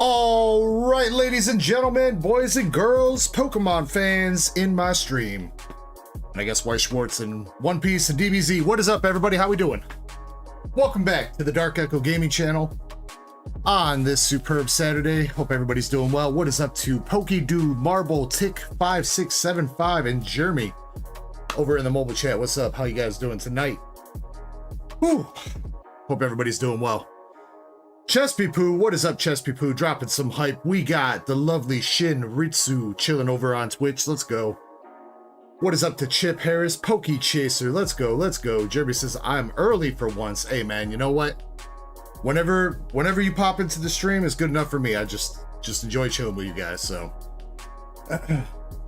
All right, ladies and gentlemen, boys and girls, Pokemon fans in my stream. And I guess White Schwartz and One Piece and DBZ. What is up, everybody? How we doing? Welcome back to the DarkEckoGaming channel on this superb Saturday. Hope everybody's doing well. What is up to PokeDude, Marble, Tick 5675, and Jeremy over in the mobile chat? What's up? How you guys doing tonight? Whew. Hope everybody's doing well. Chespy Poo, what is up, Chespy Poo? Dropping some hype. We got the lovely Shin Ritsu chilling over on Twitch. Let's go. What is up to Chip Harris? Pokey Chaser. Let's go. Let's go. Jeremy says, I'm early for once. Hey, man, you know what? Whenever you pop into the stream is good enough for me. I just enjoy chilling with you guys, so.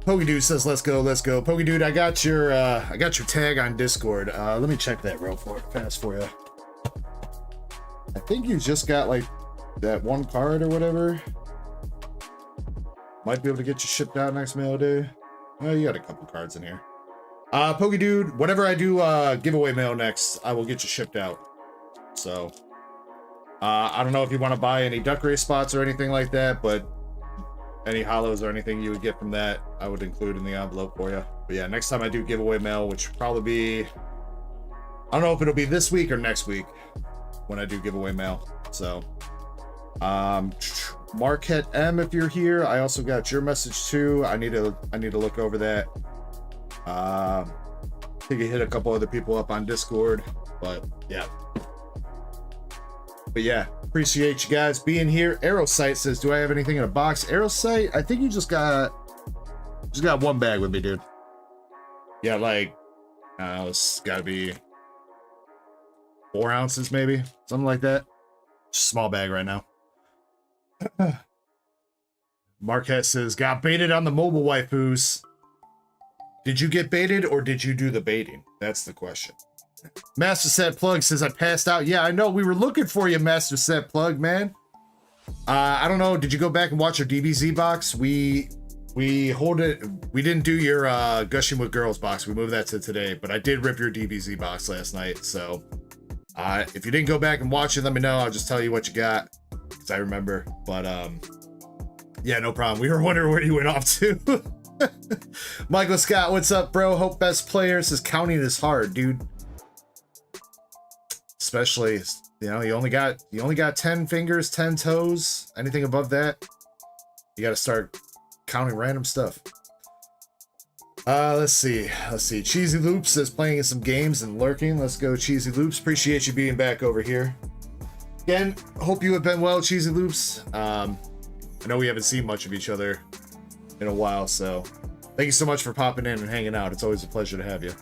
PokeDude says, let's go, let's go. PokeDude, I got your tag on Discord. Let me check that real fast for you. I think you just got like that one card or whatever. Might be able to get you shipped out next mail day. Oh, you got a couple cards in here. PokeDude, whenever I do giveaway mail next, I will get you shipped out. So I don't know if you want to buy any duck race spots or anything like that, but any hollows or anything you would get from that, I would include in the envelope for you. But yeah, next time I do giveaway mail, which will probably be, I don't know if it'll be this week or next week when I do giveaway mail. So Marquette M, if you're here, I also got your message too. I need to look over that. I think I hit a couple other people up on Discord, but yeah, appreciate you guys being here. Aerosite says, do I have anything in a box? Aerosite, I think you just got one bag with me, dude. Yeah, like it's gotta be 4 ounces, maybe something like that. Just a small bag right now. Marquette says, got baited on the mobile waifus. Did you get baited or did you do the baiting? That's the question. Master Set Plug says, I passed out. Yeah, I know, we were looking for you, Master Set Plug, man. I don't know, did you go back and watch our DBZ box? We didn't do your Gushing with Girls box. We moved that to today, but I did rip your DBZ box last night. So if you didn't go back and watch it, let me know. I'll just tell you what you got, because I remember. But yeah, no problem. We were wondering where you went off to. Michael Scott, what's up, bro? Hope best player says counting is hard, dude. Especially, you know, you only got 10 fingers, 10 toes. Anything above that, you got to start counting random stuff. Let's see. Cheesy Loops says playing some games and lurking. Let's go, Cheesy Loops. Appreciate you being back over here. Again, hope you have been well, Cheesy Loops. I know we haven't seen much of each other in a while, so thank you so much for popping in and hanging out. It's always a pleasure to have you.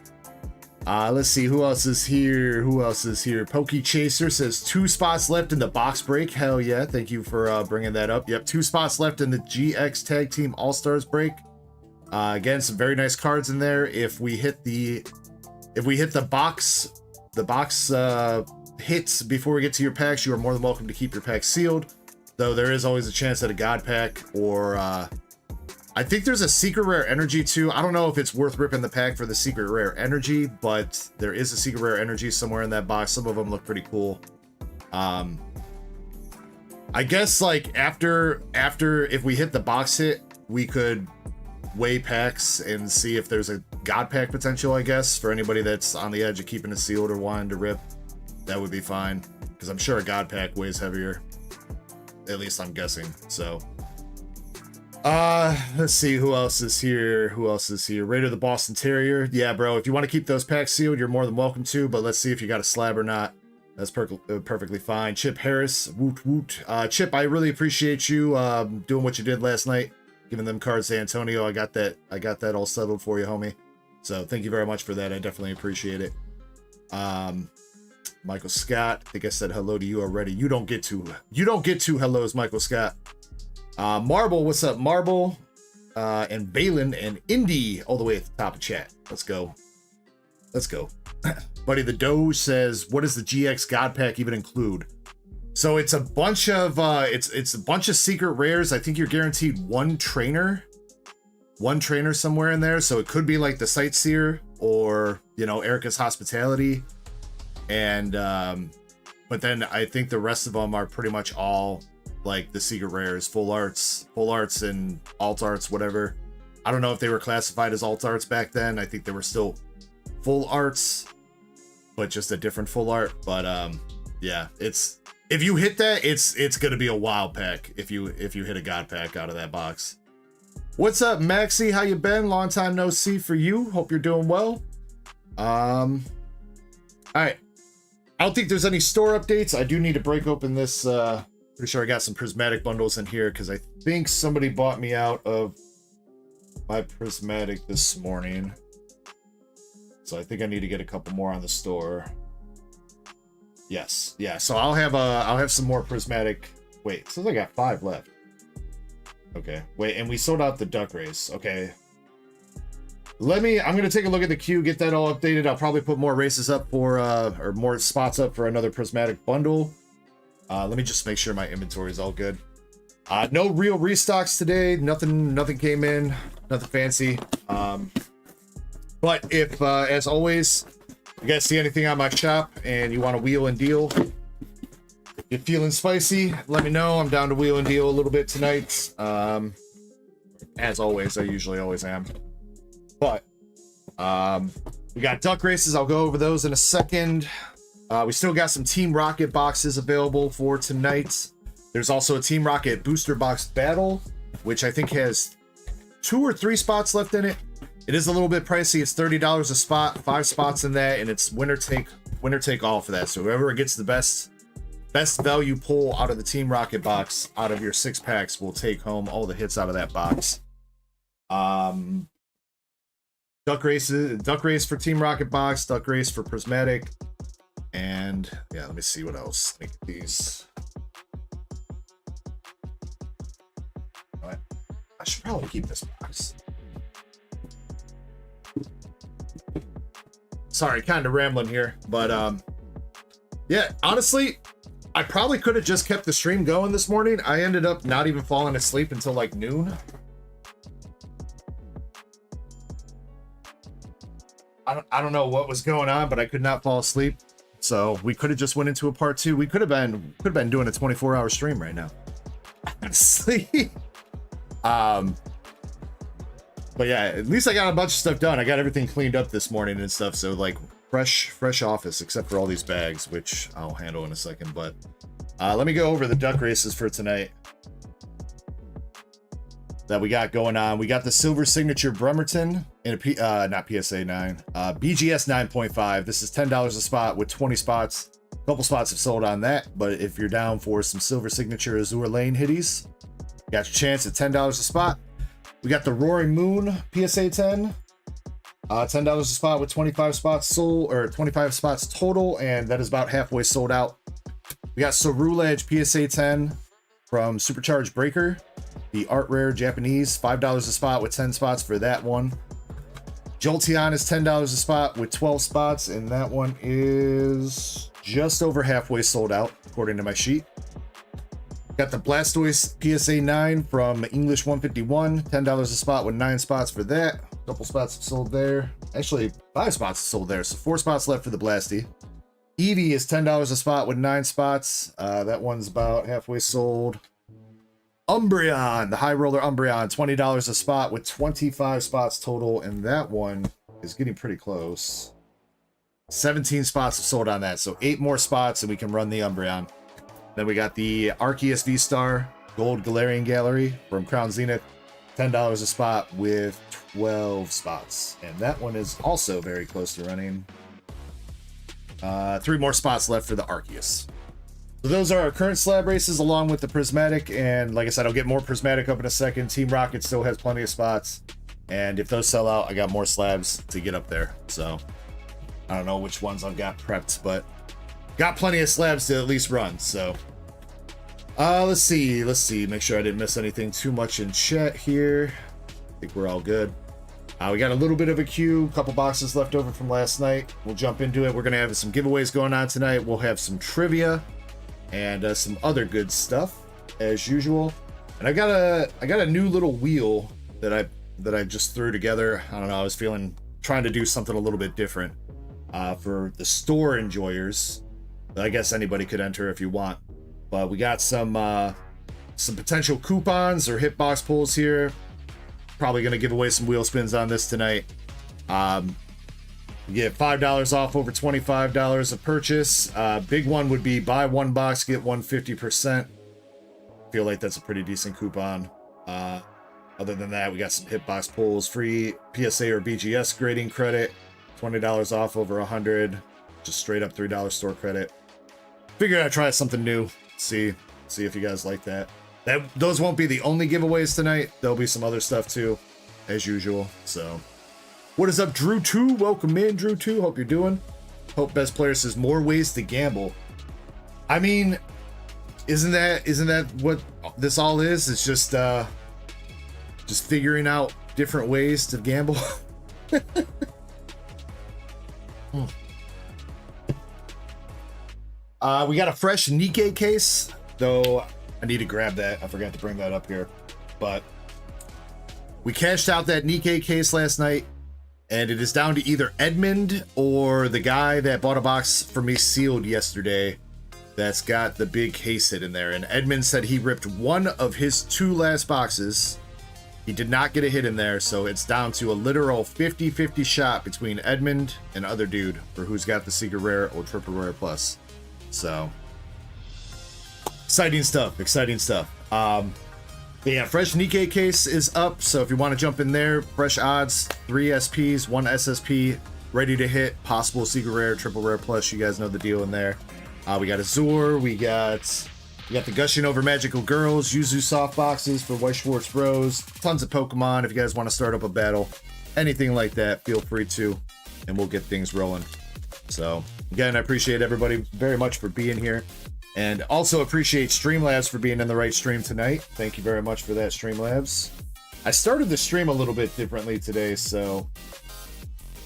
Let's see, who else is here? Pokey Chaser says 2 spots left in the box break. Hell yeah, thank you for bringing that up. Yep, 2 spots left in the GX Tag Team All-Stars break. Again, some very nice cards in there. If we hit the box hits before we get to your packs, you are more than welcome to keep your packs sealed. Though there is always a chance that a God pack or I think there's a secret rare energy too. I don't know if it's worth ripping the pack for the secret rare energy, but there is a secret rare energy somewhere in that box. Some of them look pretty cool. I guess like after if we hit the box hit, we could weigh packs and see if there's a God pack potential, I guess, for anybody that's on the edge of keeping it sealed or wanting to rip. That would be fine, because I'm sure a God pack weighs heavier. At least I'm guessing, so. Let's see, who else is here? Raider the Boston Terrier. Yeah, bro, if you want to keep those packs sealed, you're more than welcome to, but let's see if you got a slab or not. That's perfectly fine. Chip Harris, woot woot. Chip, I really appreciate you doing what you did last night, giving them cards to Antonio. I got that all settled for you, homie. So thank you very much for that. I definitely appreciate it. Michael Scott, I think I said hello to you already. You don't get two hellos, Michael Scott. Marble, what's up, Marble? And Balin and Indy all the way at the top of chat. Let's go. Buddy the Doge says, what does the GX God Pack even include? So it's a bunch of it's a bunch of secret rares. I think you're guaranteed one trainer somewhere in there. So it could be like the Sightseer or, you know, Erica's Hospitality. And but then I think the rest of them are pretty much all like the secret rares, full arts and alt arts, whatever. I don't know if they were classified as alt arts back then. I think they were still full arts, but just a different full art. But yeah, it's, if you hit that, it's gonna be a wild pack if you hit a god pack out of that box. What's up, Maxie? How you been? Long time no see for you. Hope you're doing well. All right. I don't think there's any store updates. I do need to break open this. Pretty sure I got some prismatic bundles in here because I think somebody bought me out of my prismatic this morning. So I think I need to get a couple more on the store. Yes, yeah. So I'll have some more prismatic. Wait, it says I got 5 left. Okay, wait, and we sold out the duck race. Okay. I'm gonna take a look at the queue, get that all updated. I'll probably put more races up for or more spots up for another prismatic bundle. Let me just make sure my inventory is all good. No real restocks today. Nothing came in, nothing fancy. But if as always, you guys see anything on my shop and you want to wheel and deal, you're feeling spicy, let me know. I'm down to wheel and deal a little bit tonight. As always, I usually always am. But we got duck races. I'll go over those in a second. We still got some Team Rocket boxes available for tonight. There's also a Team Rocket booster box battle, which I think has 2 or 3 spots left in it. It is a little bit pricey. It's $30 a spot, 5 spots in that, and it's winner take all for that. So whoever gets the best value pull out of the Team Rocket box out of your 6 packs will take home all the hits out of that box. Duck race for Team Rocket box, duck race for prismatic, and yeah, let me see what else. Make these. All right. I should probably keep this box. Sorry, kind of rambling here, but yeah, honestly, I probably could have just kept the stream going this morning. I ended up not even falling asleep until like noon. I don't know what was going on, but I could not fall asleep. So we could have just went into a part 2. We could have been doing a 24-hour stream right now. Honestly. But yeah, at least I got a bunch of stuff done. I got everything cleaned up this morning and stuff. So like fresh office, except for all these bags, which I'll handle in a second. But let me go over the duck races for tonight that we got going on. We got the silver signature Bremerton in a not PSA 9, BGS 9.5. This is $10 a spot with 20 spots. A couple spots have sold on that, but if you're down for some silver signature Azure Lane hitties, got your chance at $10 a spot. We got the Roaring Moon PSA 10, $10 a spot with 25 spots sold, or 25 spots total, and that is about halfway sold out. We got Sorule Edge PSA 10 from Supercharged Breaker, the art rare Japanese, $5 a spot with 10 spots for that one. Jolteon is $10 a spot with 12 spots, and that one is just over halfway sold out according to my sheet. Got the Blastoise PSA 9 from English 151, $10 a spot with 9 spots for that. A couple spots have sold there. Actually, 5 spots have sold there, so 4 spots left for the Blasty. Eevee is $10 a spot with 9 spots. That one's about halfway sold. Umbreon, the High Roller Umbreon, $20 a spot with 25 spots total, and that one is getting pretty close. 17 spots have sold on that, so 8 more spots and we can run the Umbreon. Then we got the Arceus V-Star Gold Galarian Gallery from Crown Zenith, $10 a spot with 12 spots, and that one is also very close to running. 3 more spots left for the Arceus. So those are our current slab races along with the prismatic, and like I said, I'll get more prismatic up in a second. Team Rocket still has plenty of spots, and if those sell out, I got more slabs to get up there. So I don't know which ones I've got prepped, but got plenty of slabs to at least run. So let's see, make sure I didn't miss anything too much in chat here. I think we're all good. We got a little bit of a queue, a couple boxes left over from last night. We'll jump into it. We're gonna have some giveaways going on tonight. We'll have some trivia and some other good stuff as usual. And I got a new little wheel that I just threw together. I don't know, I was trying to do something a little bit different for the store enjoyers. I guess anybody could enter if you want, but we got some some potential coupons or hitbox pulls here. Probably going to give away some wheel spins on this tonight. You get $5 off over $25 of purchase. Big one would be buy one box, get 150%. Feel like that's a pretty decent coupon. Other than that, we got some hitbox pulls, free PSA or BGS grading credit, $20 off over 100, just straight up $3 store credit. Figured I'd try something new. See if you guys like that. Those won't be the only giveaways tonight. There'll be some other stuff too, as usual. So, what is up, Drew 2? Welcome in, Drew 2. Hope you're doing. Hope Best Player says more ways to gamble. I mean, isn't that what this all is? It's just figuring out different ways to gamble. We got a fresh NIKKE case, though I need to grab that. I forgot to bring that up here. But we cashed out that NIKKE case last night, and it is down to either Edmund or the guy that bought a box for me sealed yesterday that's got the big case hit in there. And Edmund said he ripped one of his 2 last boxes. He did not get a hit in there, so it's down to a literal 50-50 shot between Edmund and other dude for who's got the secret rare or triple rare plus. So exciting stuff. But yeah, fresh NIKKE case is up, so if you want to jump in there, fresh odds, 3 SPs, 1 SSP, ready to hit, possible secret rare, triple rare plus. You guys know the deal in there. We got Azure, we got the Gushing over Magical Girls, Yuzu soft boxes for White Schwartz Bros, tons of Pokemon. If you guys want to start up a battle, anything like that, feel free to, and we'll get things rolling. So again, I appreciate everybody very much for being here, and also appreciate Streamlabs for being in the right stream tonight. Thank you very much for that, Streamlabs. I started the stream a little bit differently today, so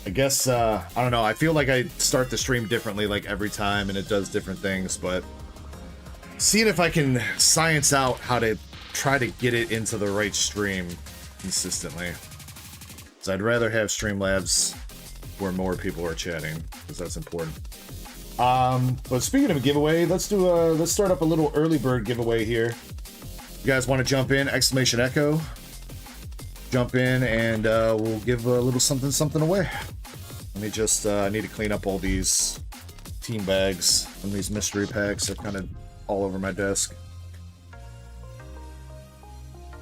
I guess I don't know. I feel like I start the stream differently like every time, and it does different things, but seeing if I can science out how to try to get it into the right stream consistently. So I'd rather have Streamlabs where more people are chatting, because that's important. But speaking of a giveaway, let's start up a little early bird giveaway here. You guys want to jump in? Exclamation Ecko. Jump in and we'll give a little something away. Let me just I need to clean up all these team bags and these mystery packs. They're kind of all over my desk.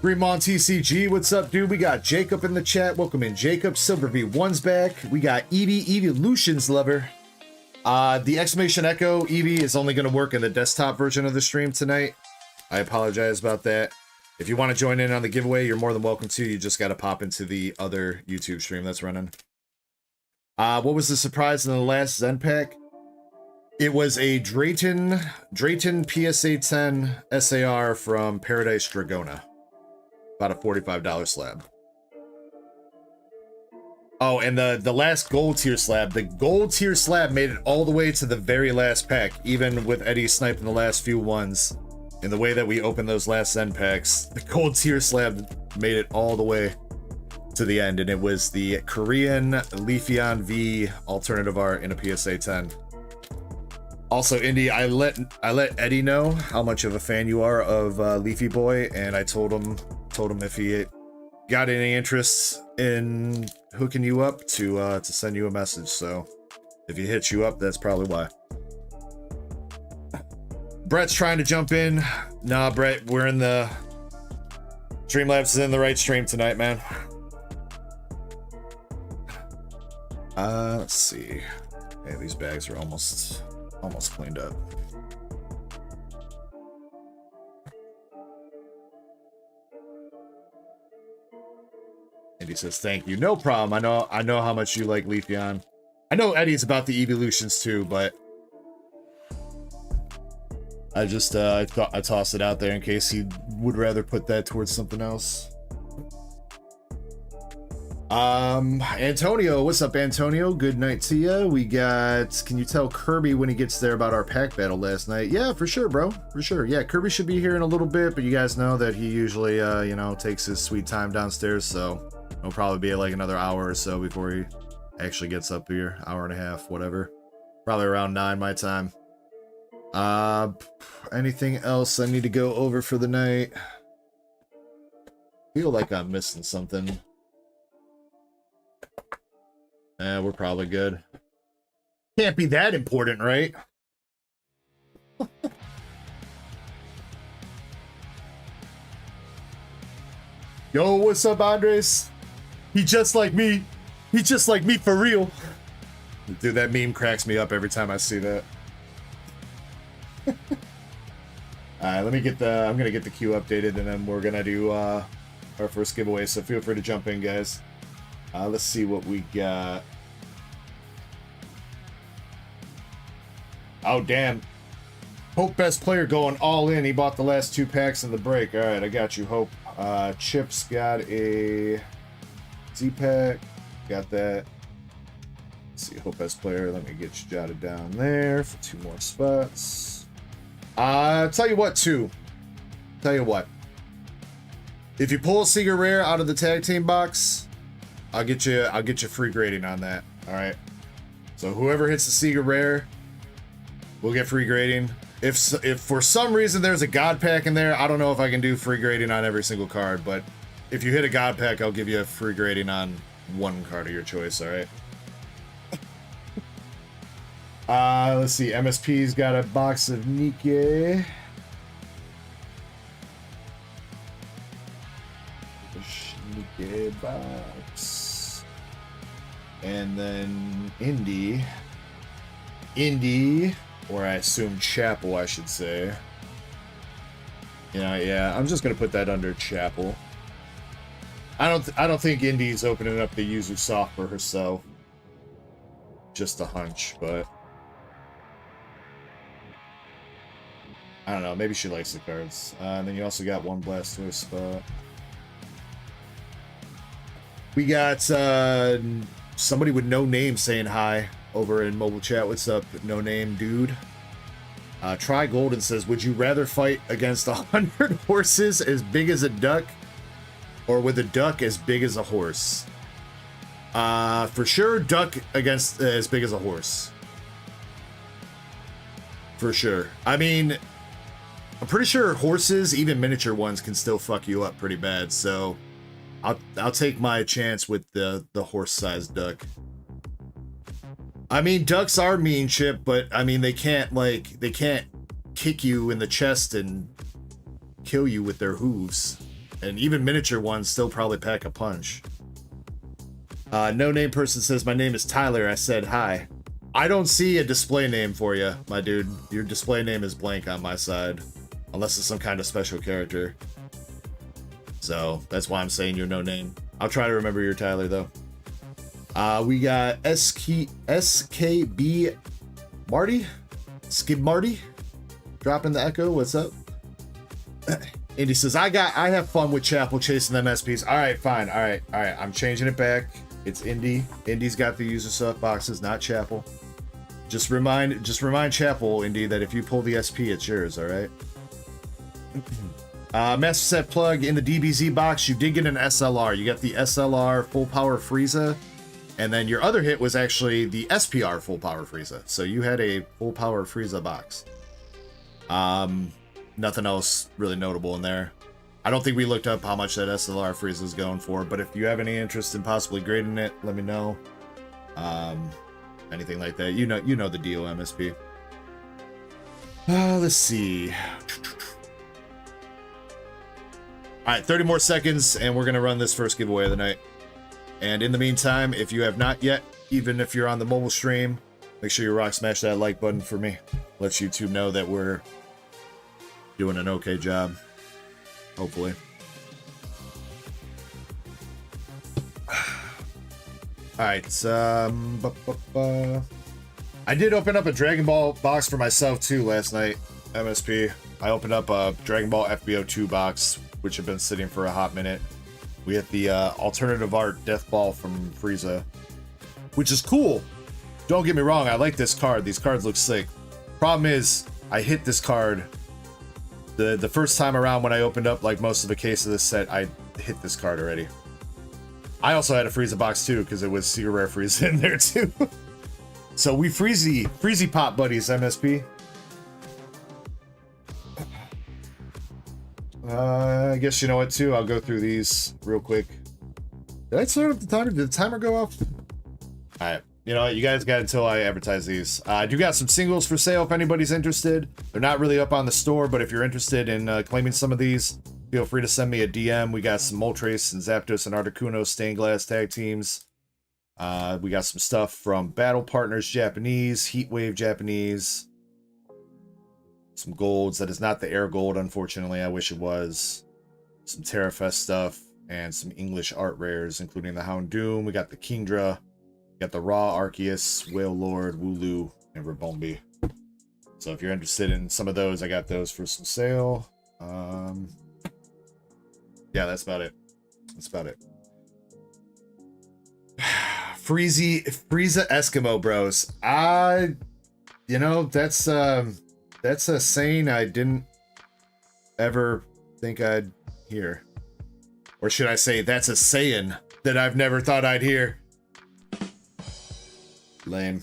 Greenmon TCG, what's up, dude? We got Jacob in the chat. Welcome in, Jacob. Silver V1's back. We got Eevee, Evolutions Lover. The exclamation Ecko Eevee is only going to work in the desktop version of the stream tonight. I apologize about that. If you want to join in on the giveaway, you're more than welcome to. You just got to pop into the other YouTube stream that's running. What was the surprise in the last Zen pack? It was a Drayton PSA 10 SAR from Paradise Dragona. About a $45 slab. Oh, and the last gold tier slab. The gold tier slab made it all the way to the very last pack, even with Eddie sniping the last few ones. In the way that we opened those last Zen packs, the gold tier slab made it all the way to the end, and it was the Korean Leafeon V alternative art in a PSA 10. Also, Indy, I let Eddie know how much of a fan you are of Leafy Boy, and I told him if he got any interest in hooking you up to send you a message. So if he hits you up, that's probably why. Brett's trying to jump in. Nah, Brett, we're in the Streamlabs is in the right stream tonight, man. Let's see. Hey, these bags are almost cleaned up. And he says, thank you. No problem. I know how much you like Leafeon. I know Eddie's about the evolutions too, but I just I tossed it out there in case he would rather put that towards something else. Antonio, what's up, Antonio? Good night to you. We got, can you tell Kirby when he gets there about our pack battle last night? Yeah, for sure, bro. For sure. Yeah, Kirby should be here in a little bit, but you guys know that he usually, you know, takes his sweet time downstairs, so it'll probably be like another hour or so before he actually gets up here. Hour and a half, whatever. Probably around 9 my time. Anything else I need to go over for the night? Feel like I'm missing something. We're probably good. Can't be that important, right? Yo, what's up, Andres? He just like me. He just like me for real. Dude, that meme cracks me up every time I see that. Alright, let me get the... I'm gonna get the queue updated, and then we're gonna do our first giveaway, so feel free to jump in, guys. Let's see what we got. Oh, damn. Hope best player going all in. He bought the last 2 packs in the break. Alright, I got you, Hope. Chips got a Z-pack. Got that. Let's see, Hope best player. Let me get you jotted down there for 2 more spots. Tell you what, too. Tell you what. If you pull a Secret Rare out of the tag team box, I'll get you free grading on that. All right. So whoever hits the Secret Rare, we'll get free grading. If for some reason there's a God Pack in there, I don't know if I can do free grading on every single card, but if you hit a God Pack, I'll give you a free grading on 1 card of your choice. All right. Let's see. MSP's got a box of NIKKE. NIKKE box. And then Indy, or I assume Chapel, I should say. Yeah, I'm just gonna put that under Chapel. I don't think Indy's opening up the user soft for herself. Just a hunch, but I don't know. Maybe she likes the cards. And then you also got 1 Blastoise spot. We got somebody with no name saying hi over in mobile chat. What's up, no name dude? Try Golden says, would you rather fight against 100 horses as big as a duck, or with a duck as big as a horse? For sure, duck against as big as a horse. For sure. I mean, I'm pretty sure horses, even miniature ones, can still fuck you up pretty bad. So I'll take my chance with the horse-sized duck. I mean, ducks are mean shit, but I mean they can't kick you in the chest and kill you with their hooves. And even miniature ones still probably pack a punch. No name person says, my name is Tyler. I said hi. I don't see a display name for you, my dude. Your display name is blank on my side. Unless it's some kind of special character. So that's why I'm saying you're no name. I'll try to remember your Tyler though. We got SKB Marty? Skib Marty? Dropping the Ecko. What's up? Indy says, I have fun with Chapel chasing them SPs. Alright, fine. Alright. I'm changing it back. It's Indy. Indy's got the user stuff boxes, not Chapel. Just remind Chapel, Indy, that if you pull the SP, it's yours, alright? Master Set Plug, in the DBZ box, you did get an SLR. You got the SLR Full Power Frieza, and then your other hit was actually the SPR Full Power Frieza. So you had a Full Power Frieza box. Nothing else really notable in there. I don't think we looked up how much that SLR Frieza is going for, but if you have any interest in possibly grading it, let me know. Anything like that, you know the deal, MSP. Let's see. Alright, 30 more seconds, and we're going to run this first giveaway of the night. And in the meantime, if you have not yet, even if you're on the mobile stream, make sure you rock smash that like button for me. Let YouTube know that we're doing an okay job. Hopefully. Alright, I did open up a Dragon Ball box for myself too last night, MSP. I opened up a Dragon Ball FBO 2 box, which had been sitting for a hot minute. We hit the alternative art Death Ball from Frieza, which is cool. Don't get me wrong, I like this card. These cards look sick. Problem is, I hit this card the first time around when I opened up like most of the case of this set. I hit this card already. I also had a Frieza box too, because it was Secret Rare Frieza in there too. So we Freezy Pop buddies, MSP. I guess you know what too. I'll go through these real quick. Did I start up the timer? Did the timer go off? All right. You know what? You guys got until I advertise these. I do got some singles for sale if anybody's interested. They're not really up on the store, but if you're interested in claiming some of these, feel free to send me a DM. We got some Moltres and Zapdos and Articuno stained glass tag teams. We got some stuff from Battle Partners Japanese, Heatwave Japanese. Some golds. That is not the air gold, unfortunately. I wish it was. Some Terrafest stuff and some English art rares, including the Houndoom. We got the Kingdra. We got the Raw Arceus, Whale Lord, Wooloo, and Rabombi. So if you're interested in some of those, I got those for some sale. Yeah, that's about it. That's about it. Frieza Eskimo Bros. You know, that's a saying I didn't ever think I'd hear. Or should I say, that's a saying that I've never thought I'd hear. Lame.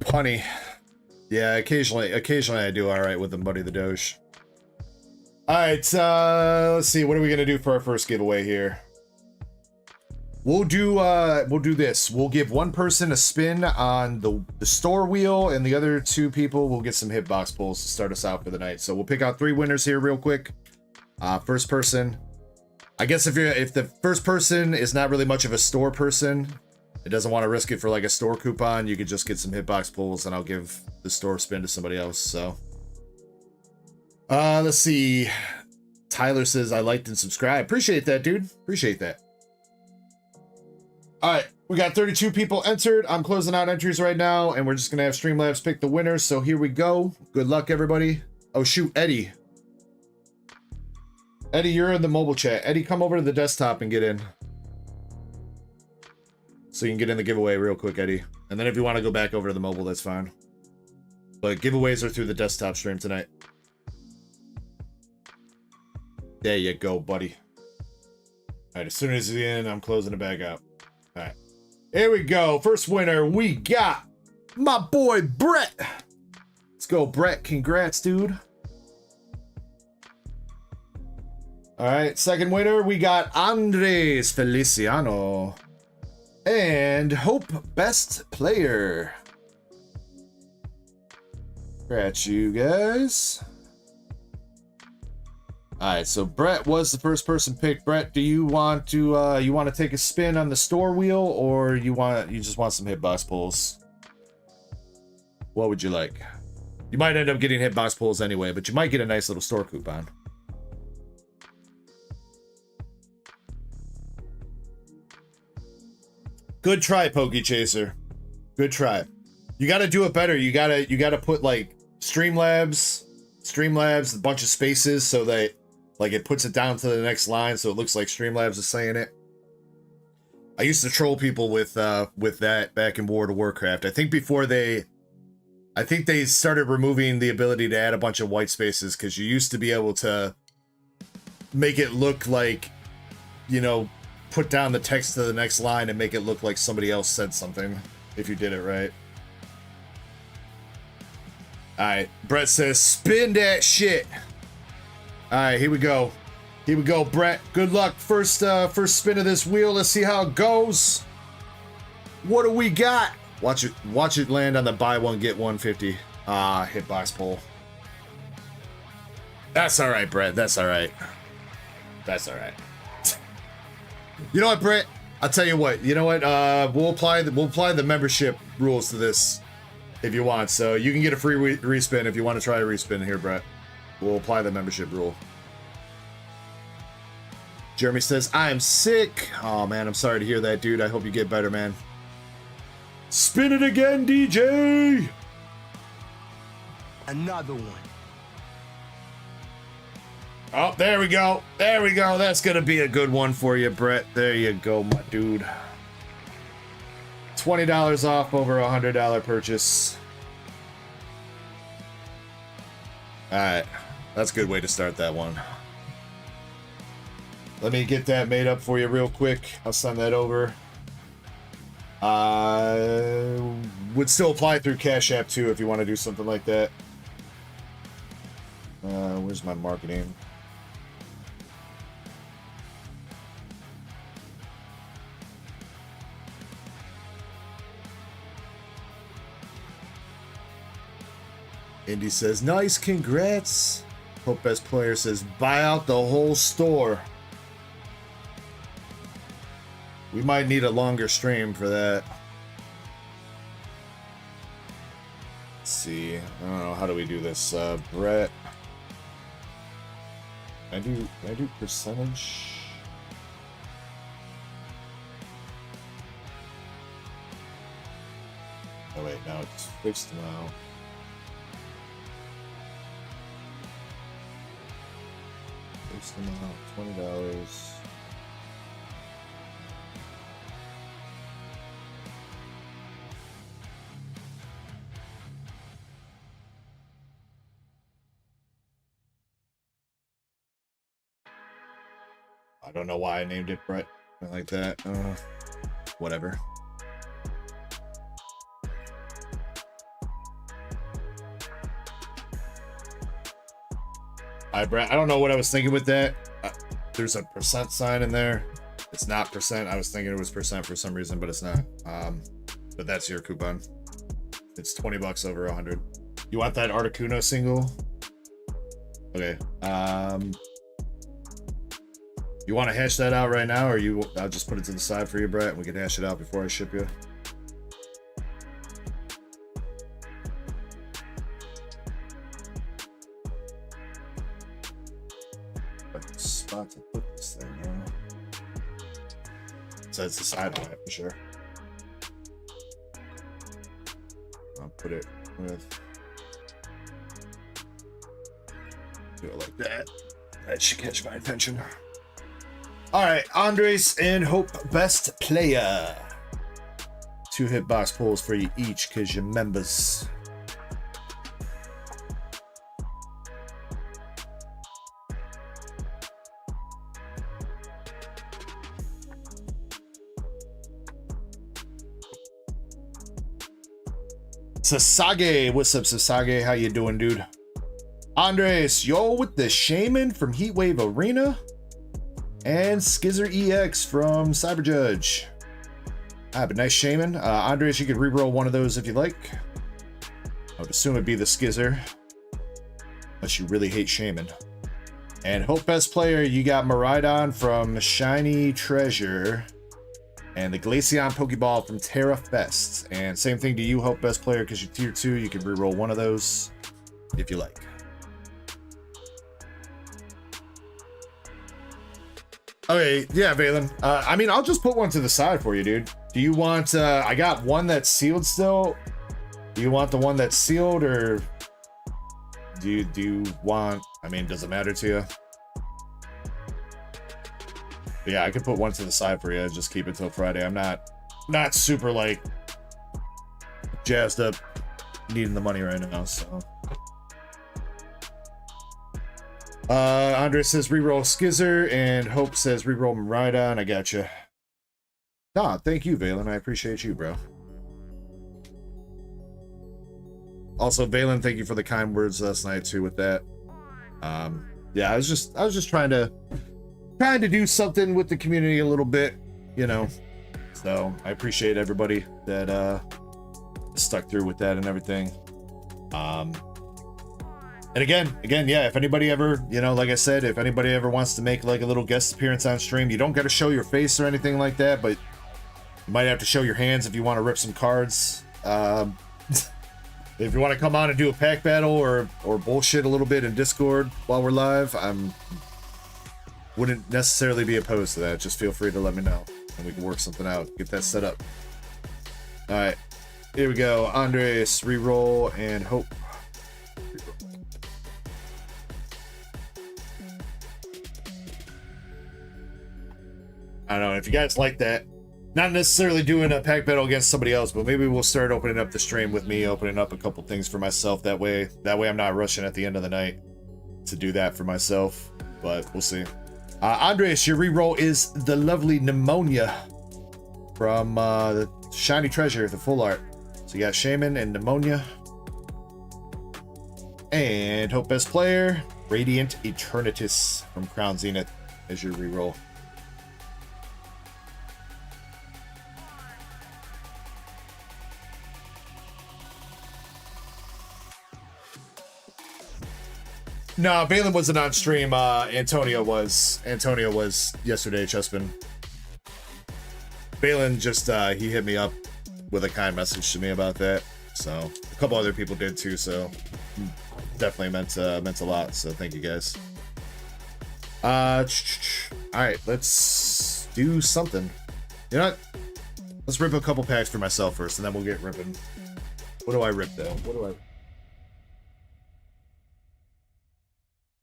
Punny. Yeah, occasionally I do all right with them, Buddy the Doge. All right, let's see. What are we gonna do for our first giveaway here? We'll do this. We'll give one person a spin on the store wheel, and the other two people will get some hitbox pulls to start us out for the night. So we'll pick out 3 winners here real quick. First person. I guess if the first person is not really much of a store person, it doesn't want to risk it for like a store coupon, you could just get some hitbox pulls, and I'll give the store spin to somebody else. So, let's see. Tyler says I liked and subscribed. Appreciate that, dude. Appreciate that. All right, we got 32 people entered. I'm closing out entries right now, and we're just gonna have Streamlabs pick the winners. So here we go. Good luck, everybody. Oh shoot, Eddie. Eddie, you're in the mobile chat. Eddie, come over to the desktop and get in. So you can get in the giveaway real quick, Eddie. And then if you want to go back over to the mobile, that's fine. But giveaways are through the desktop stream tonight. There you go, buddy. All right, as soon as he's in, I'm closing the bag out. All right, here we go. First winner, we got my boy, Brett. Let's go, Brett. Congrats, dude. All right, second winner, we got Andres Feliciano. And Hope Best Player. Congrats, you guys. All right, so Brett was the first person picked. Brett, do you want to take a spin on the store wheel, or you just want some hitbox pulls? What would you like? You might end up getting hitbox pulls anyway, but you might get a nice little store coupon. Good try, Pokey Chaser. Good try. You got to do it better. You got to put like Streamlabs, a bunch of spaces so that like it puts it down to the next line so it looks like Streamlabs is saying it. I used to troll people with that back in World of Warcraft. I think they started removing the ability to add a bunch of white spaces, because you used to be able to make it look like, you know, put down the text to the next line and make it look like somebody else said something if you did it right. All right, Brett says spin that shit. All right, here we go. Here we go, Brett. Good luck. First spin of this wheel. Let's see how it goes. What do we got? Watch it land on the buy one get 150. Hitbox pull. That's all right, Brett. That's all right. That's all right. You know what, Brett? I'll tell you what. You know what? We'll apply the membership rules to this if you want. So you can get a free respin if you want to try a respin here, Brett. We'll apply the membership rule. Jeremy says, I'm sick. Oh, man, I'm sorry to hear that, dude. I hope you get better, man. Spin it again, DJ! Another one. Oh, there we go. There we go. That's going to be a good one for you, Brett. There you go, my dude. $20 off over a $100 purchase. All right. That's a good way to start that one. Let me get that made up for you real quick. I'll send that over. Would still apply through Cash App too if you want to do something like that. Where's my marketing? Indy says, nice, congrats. Hope Best Player says, buy out the whole store. We might need a longer stream for that. Let's see. I don't know. How do we do this? Brett. Can I do percentage? Oh wait, now it's fixed now. Fixed amount, $20. I don't know why I named it Brett like that. Whatever. All right, Brett. I don't know what I was thinking with that. There's a percent sign in there. It's not percent. I was thinking it was percent for some reason, but it's not. But that's your coupon. It's $20 over 100. You want that Articuno single? Okay. You want to hash that out right now, or I'll just put it to the side for you, Brett, and we can hash it out before I ship you. Spot to put this thing in. So it's the side on it for sure. I'll put it with. Do it like that. That should catch my attention. All right, Andres and Hope Best Player. 2 hitbox pulls for you each because you're members. Sasage, what's up, Sasage? How you doing, dude? Andres, yo, with the Shaman from Heatwave Arena. And Skizzer EX from Cyberjudge. I have a nice Shaman. Andres, you could reroll one of those if you like. I would assume it'd be the Skizzer. Unless you really hate Shaman. And Hope Best Player, you got Miraidon from Shiny Treasure. And the Glaceon Pokeball from Terra Fest. And same thing to you, Hope Best Player, because you're tier 2. You can reroll one of those if you like. Okay, yeah, Valen. I mean, I'll just put one to the side for you, dude. Do you want, I got one that's sealed still. Do you want the one that's sealed, or do you want, I mean, does it matter to you? But yeah, I could put one to the side for you. Just keep it till Friday. I'm not super, like, jazzed up needing the money right now, so. Andre says reroll Skizzer, and Hope says reroll Miraidon. I got you. Nah, thank you, Valen. I appreciate you, bro. Also, Valen, thank you for the kind words last night too with that. Yeah, I was just trying to do something with the community a little bit, you know. So I appreciate everybody that stuck through with that and everything. And again, yeah, if anybody ever, you know, like I said, if anybody ever wants to make like a little guest appearance on stream, you don't got to show your face or anything like that, but you might have to show your hands if you want to rip some cards. If you want to come on and do a pack battle or bullshit a little bit in Discord while we're live, wouldn't necessarily be opposed to that. Just feel free to let me know and we can work something out, get that set up. All right, here we go. Andres, reroll, and Hope. I don't know if you guys like that. Not necessarily doing a pack battle against somebody else, but maybe we'll start opening up the stream with me opening up a couple things for myself. That way I'm not rushing at the end of the night to do that for myself. But we'll see. Andres, your reroll is the lovely Pneumonia. from the Shiny Treasure, the full art. So you got Shaman and Pneumonia. And Hope Best Player, Radiant Eternatus from Crown Zenith as your reroll. No, Valen wasn't on stream. Antonio was. Antonio was yesterday, Chespin. Valen just, he hit me up with a kind message to me about that. So, a couple other people did too, so definitely meant a lot. So, thank you guys. Alright, let's do something. You know what? Let's rip a couple packs for myself first, and then we'll get ripping. What do I rip, though? What do I...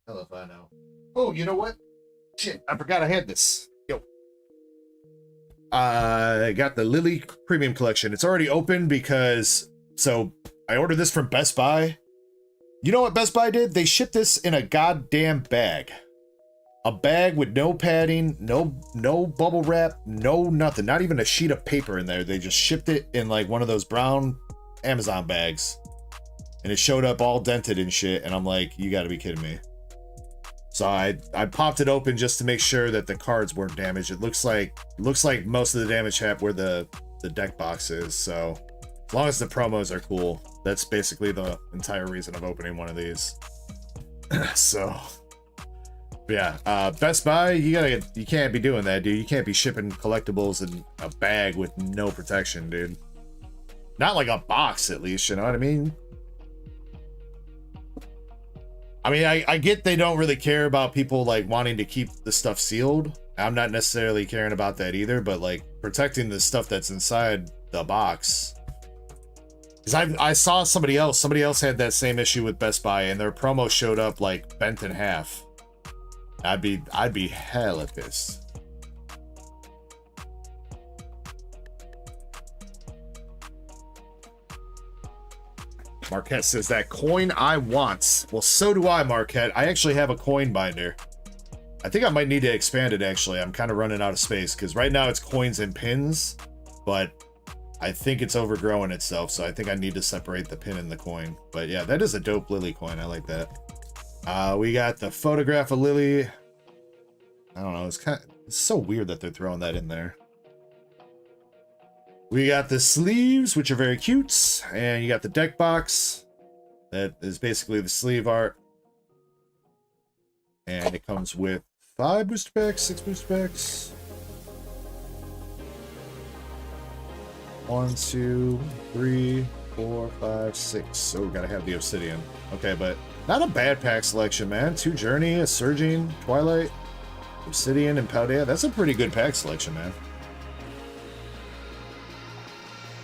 Hell if I know. Oh, you know what? Shit, I forgot I had this. Yo. I got the Lillie Premium Collection. It's already open because... So, I ordered this from Best Buy. You know what Best Buy did? They shipped this in a goddamn bag. A bag with no padding, no bubble wrap, no nothing. Not even a sheet of paper in there. They just shipped it in like one of those brown Amazon bags. And it showed up all dented and shit. And I'm like, you gotta be kidding me. So I popped it open just to make sure that the cards weren't damaged. It looks like most of the damage happened where the deck box is. So as long as the promos are cool, that's basically the entire reason of opening one of these. So yeah, Best Buy, you can't be doing that, dude. You can't be shipping collectibles in a bag with no protection, dude. Not like a box, at least, you know what I mean? I mean, I get they don't really care about people like wanting to keep the stuff sealed. I'm not necessarily caring about that either, but like protecting the stuff that's inside the box. Because I saw somebody else had that same issue with Best Buy, and their promo showed up like bent in half. I'd be hella pissed. Marquette says that coin I want. Well, so do I, Marquette. I actually have a coin binder. I think I might need to expand it, actually. I'm kind of running out of space because right now it's coins and pins, but I think it's overgrowing itself, so I think I need to separate the pin and the coin. But yeah, that is a dope Lillie coin. I like that. We got the photograph of Lillie. I don't know. It's so weird that they're throwing that in there. We got the sleeves, which are very cute, and you got the deck box. That is basically the sleeve art. And it comes with 5 booster packs, 6 booster packs. 1, 2, 3, 4, 5, 6. So we gotta have the obsidian. Okay, but not a bad pack selection, man. 2 Journey, a Surging, Twilight, Obsidian, and Paldea. That's a pretty good pack selection, man.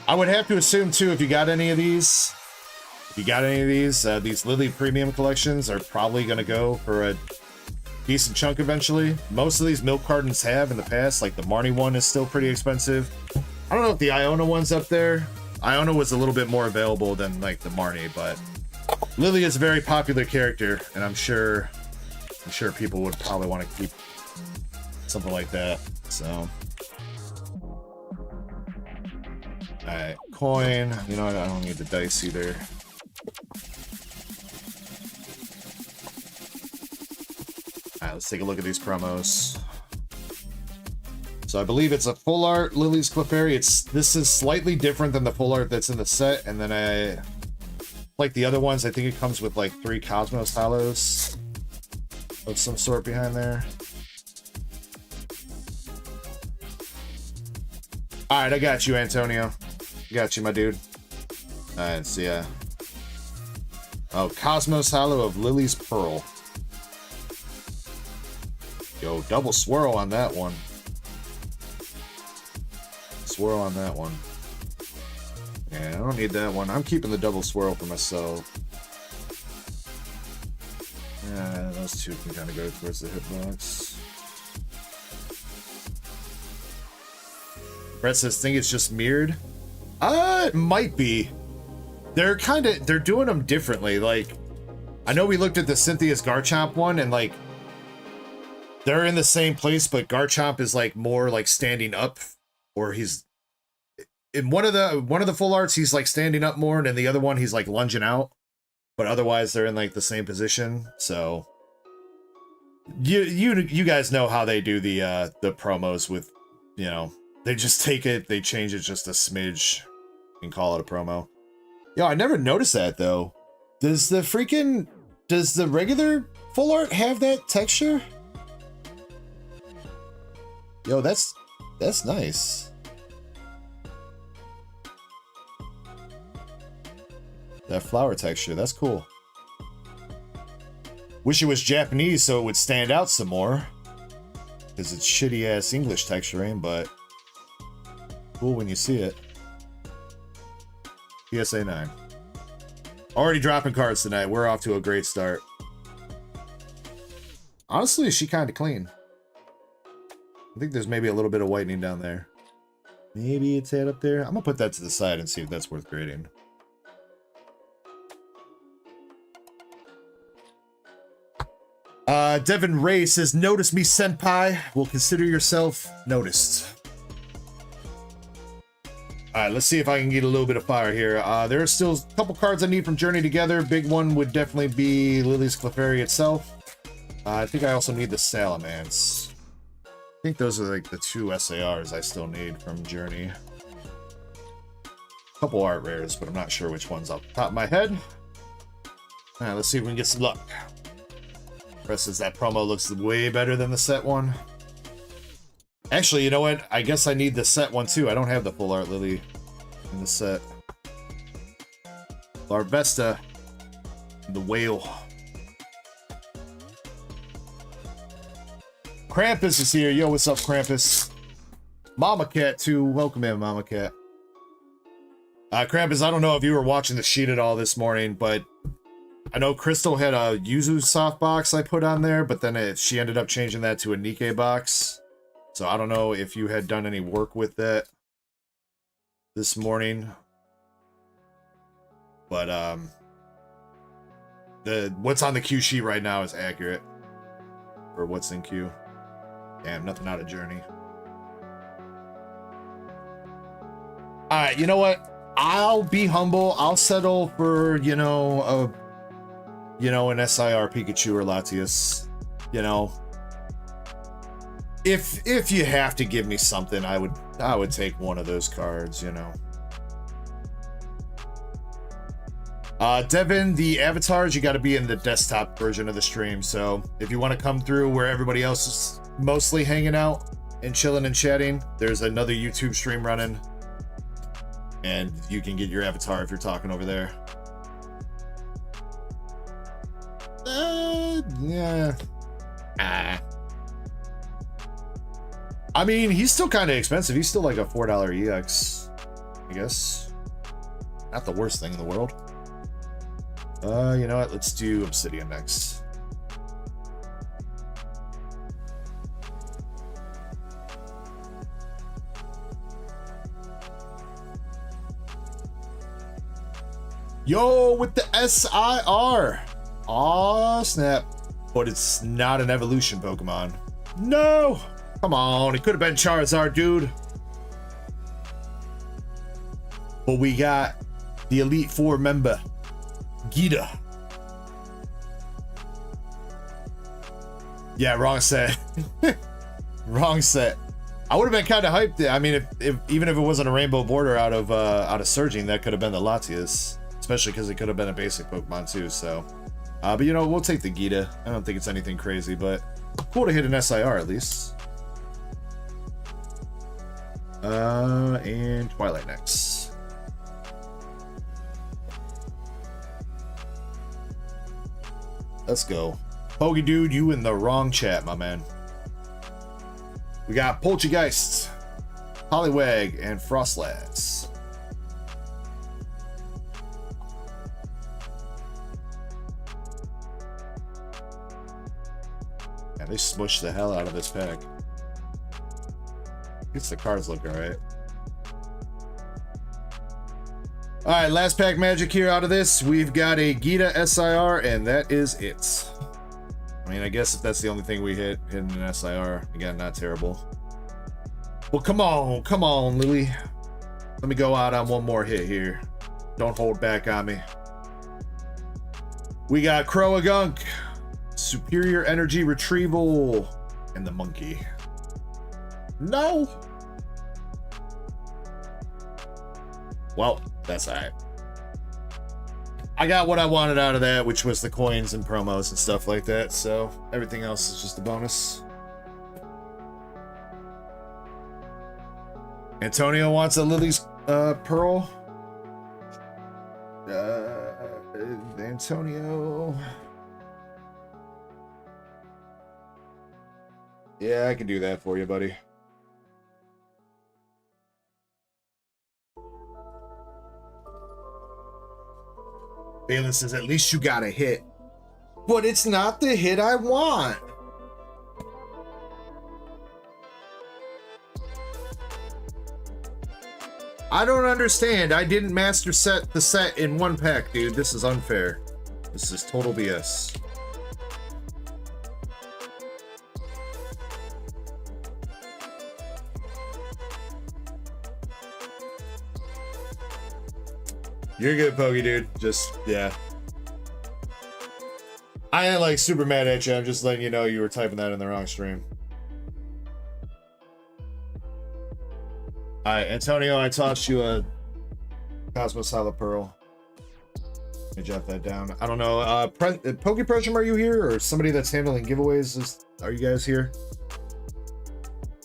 I would have to assume, too, if you got any of these, these Lillie Premium collections are probably going to go for a decent chunk eventually. Most of these milk cartons have in the past, like the Marnie one is still pretty expensive. I don't know if the Iona one's up there. Iona was a little bit more available than like the Marnie, but Lillie is a very popular character, and I'm sure people would probably want to keep something like that, so. Alright, coin. You know what? I don't need the dice either. Alright, let's take a look at these promos. So I believe it's a full art Lillie's Clefairy. This is slightly different than the full art that's in the set, and then like the other ones, I think it comes with like 3 Cosmos Hollows of some sort behind there. Alright, I got you, Antonio. Got you, my dude. Alright, so yeah. Oh, Cosmos Hollow of Lillie's Pearl. Yo, double swirl on that one. Swirl on that one. Yeah, I don't need that one. I'm keeping the double swirl for myself. Yeah, those two can kind of go towards the hitbox. Brett says, think it's just mirrored? It might be. They're doing them differently. Like, I know we looked at the Cynthia's Garchomp one, and like, they're in the same place, but Garchomp is like more like standing up, or he's in one of the full arts, he's like standing up more, and in the other one, he's like lunging out. But otherwise, they're in like the same position. So you guys know how they do the promos with, you know, they just take it, they change it just a smidge, and call it a promo. Yo, I never noticed that though. Does the regular full art have that texture? Yo, that's nice. That flower texture, that's cool. Wish it was Japanese so it would stand out some more. Because it's shitty ass English texturing, but cool when you see it. PSA 9. Already dropping cards tonight. We're off to a great start. Honestly, is she kind of clean? I think there's maybe a little bit of whitening down there. Maybe it's head up there. I'm gonna put that to the side and see if that's worth grading. Devin Ray says, "Notice me, senpai. Will consider yourself noticed." All right, let's see if I can get a little bit of fire here. There are still a couple cards I need from Journey Together. Big one would definitely be Lillie's Clefairy itself. I think I also need the Salamence. I think those are like the 2 SARs I still need from Journey. A couple art rares, but I'm not sure which ones off the top of my head. All right, let's see if we can get some luck. Rest says that promo looks way better than the set one. Actually, you know what? I guess I need the set one too. I don't have the full art Lillie in the set. Larvesta, the whale. Krampus is here. Yo, what's up, Krampus? Mama Cat too. Welcome in, Mama Cat. Krampus, I don't know if you were watching the sheet at all this morning, but I know Crystal had a Yuzu softbox I put on there, but then she ended up changing that to a NIKKE box. So I don't know if you had done any work with that this morning. But what's on the Q sheet right now is accurate for what's in Q. Damn, nothing out of Journey. Alright, you know what? I'll be humble. I'll settle for, you know, an SIR Pikachu or Latias. You know, if you have to give me something, I would take one of those cards, you know. Devin, the avatars, you got to be in the desktop version of the stream. So if you want to come through where everybody else is mostly hanging out and chilling and chatting, there's another YouTube stream running, and you can get your avatar if you're talking over there. Yeah. I mean, he's still kind of expensive. He's still like a $4 EX, I guess. Not the worst thing in the world. You know what? Let's do Obsidian next. Yo, with the SIR. Aw, snap. But it's not an evolution Pokemon. No! Come on, it could have been Charizard, dude. But we got the Elite Four member, Gita. Yeah, wrong set. Wrong set. I would have been kind of hyped. I mean, if even if it wasn't a rainbow border out of Surging, that could have been the Latias. Especially because it could have been a basic Pokemon too, so. But you know, we'll take the Gita. I don't think it's anything crazy, but cool to hit an SIR at least. And Twilight next. Let's go. Pogi dude, you in the wrong chat, my man. We got Poltergeist, Poliwag, and Frostlass. Yeah, they smushed the hell out of this pack. I guess the cards look alright. Alright, last pack magic here out of this. We've got a Gita SIR, and that is it. I mean, I guess if that's the only thing we hit in an SIR, again, not terrible. Well, come on, Lillie. Let me go out on one more hit here. Don't hold back on me. We got Croagunk, Superior Energy Retrieval, and the Monkey. No. Well, that's all right. I got what I wanted out of that, which was the coins and promos and stuff like that. So everything else is just a bonus. Antonio wants a Lily's Pearl. Antonio. Yeah, I can do that for you, buddy. Balin says, at least you got a hit. But it's not the hit I want. I don't understand. I didn't master the set in one pack, dude. This is unfair. This is total BS. You're good, Pokey, dude. Just, yeah. I ain't like super mad at you. I'm just letting you know you were typing that in the wrong stream. Alright, Antonio, I tossed you a Cosmos Solid Pearl. Let me jot that down. I don't know. Poke Pressure, are you here? Or somebody that's handling giveaways? Are you guys here?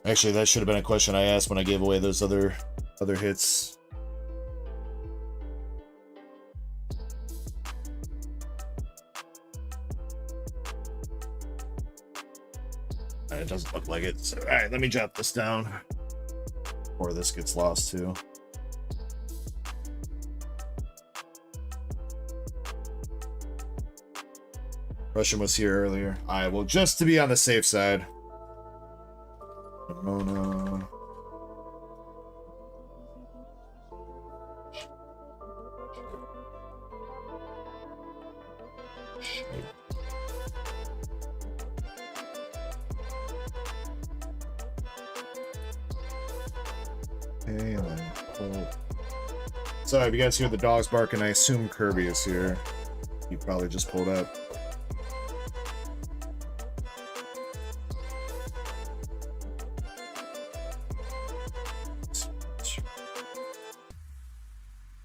Actually, that should have been a question I asked when I gave away those other hits. It doesn't look like it. So, all right, let me jot this down. Or this gets lost too. Russian was here earlier. All right, well, just to be on the safe side. Ramona. Sorry, if you guys hear the dogs barking, I assume Kirby is here. He probably just pulled up.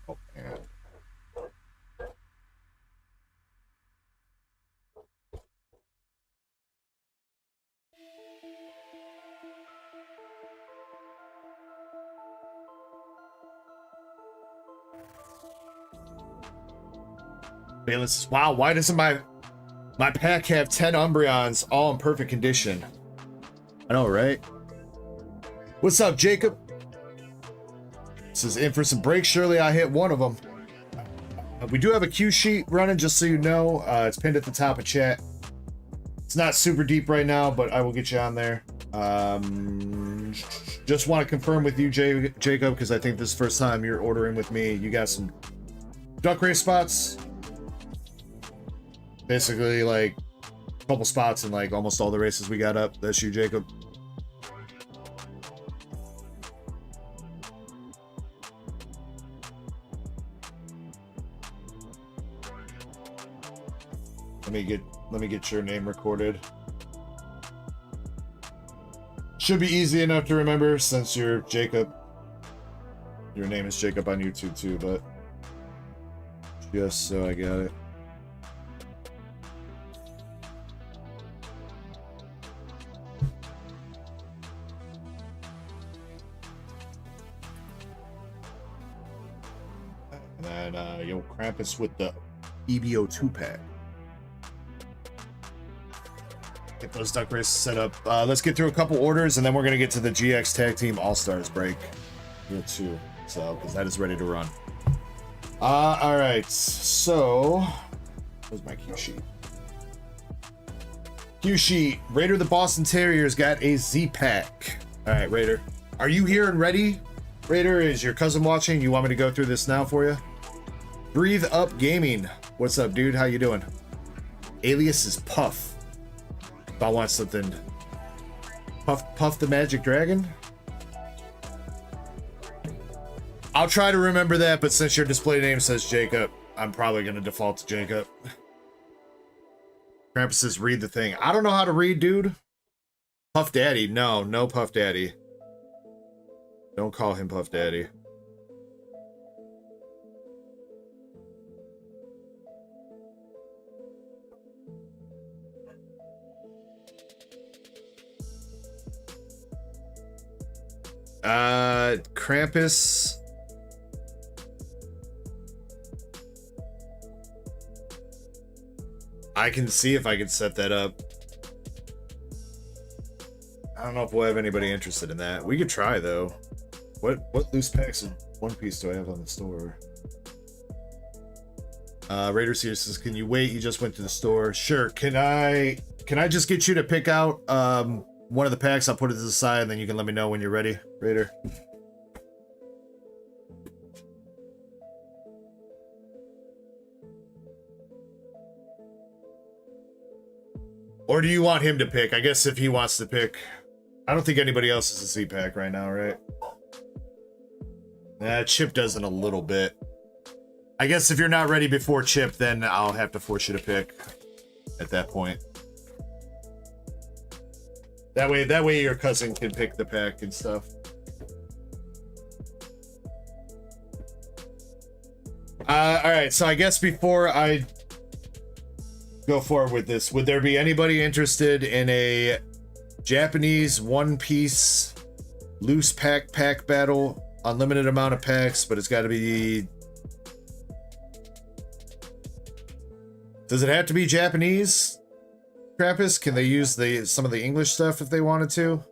Oh, man. Balin says, wow, why doesn't my pack have 10 Umbreons all in perfect condition? I know, right? What's up, Jacob? This is in for some breaks. Surely I hit one of them. We do have a cue sheet running, just so you know. It's pinned at the top of chat. It's not super deep right now, but I will get you on there. Just want to confirm with you, Jacob, because I think this is the first time you're ordering with me. You got some duck race spots. Basically, like, a couple spots in, like, almost all the races we got up. That's you, Jacob. Let me get your name recorded. Should be easy enough to remember since you're Jacob. Your name is Jacob on YouTube too, but just so I got it. And then yo, Krampus with the EBO 2-pack. Get those duck races set up. Let's get through a couple orders, and then we're gonna get to the GX Tag Team All-Stars break here too. So, because that is ready to run. All right. So, where's my cue sheet? Cue sheet. Raider the Boston Terriers got a Z-pack. All right, Raider. Are you here and ready? Raider, is your cousin watching? You want me to go through this now for you? Breathe Up Gaming. What's up, dude? How you doing? Alias is Puff. If I want something. Puff the Magic Dragon? I'll try to remember that, but since your display name says Jacob, I'm probably going to default to Jacob. Krampus says, read the thing. I don't know how to read, dude. Puff Daddy. No, no Puff Daddy. Don't call him Puff Daddy. Krampus. I can see if I can set that up. I don't know if we'll have anybody interested in that. We could try though. What loose packs of One Piece do I have on the store? Raider Sears says, can you wait? You just went to the store. Sure. Can I just get you to pick out one of the packs? I'll put it to the side and then you can let me know when you're ready, Raider. Or do you want him to pick? I guess if he wants to pick. I don't think anybody else is a Z-Pack right now, right? Nah, Chip does in a little bit. I guess if you're not ready before Chip, then I'll have to force you to pick at that point. That way your cousin can pick the pack and stuff. Alright, so I guess before I go forward with this, would there be anybody interested in a Japanese One Piece loose pack battle? Unlimited amount of packs, but it's got to be... Does it have to be Japanese, Krampus? Can they use some of the English stuff if they wanted to?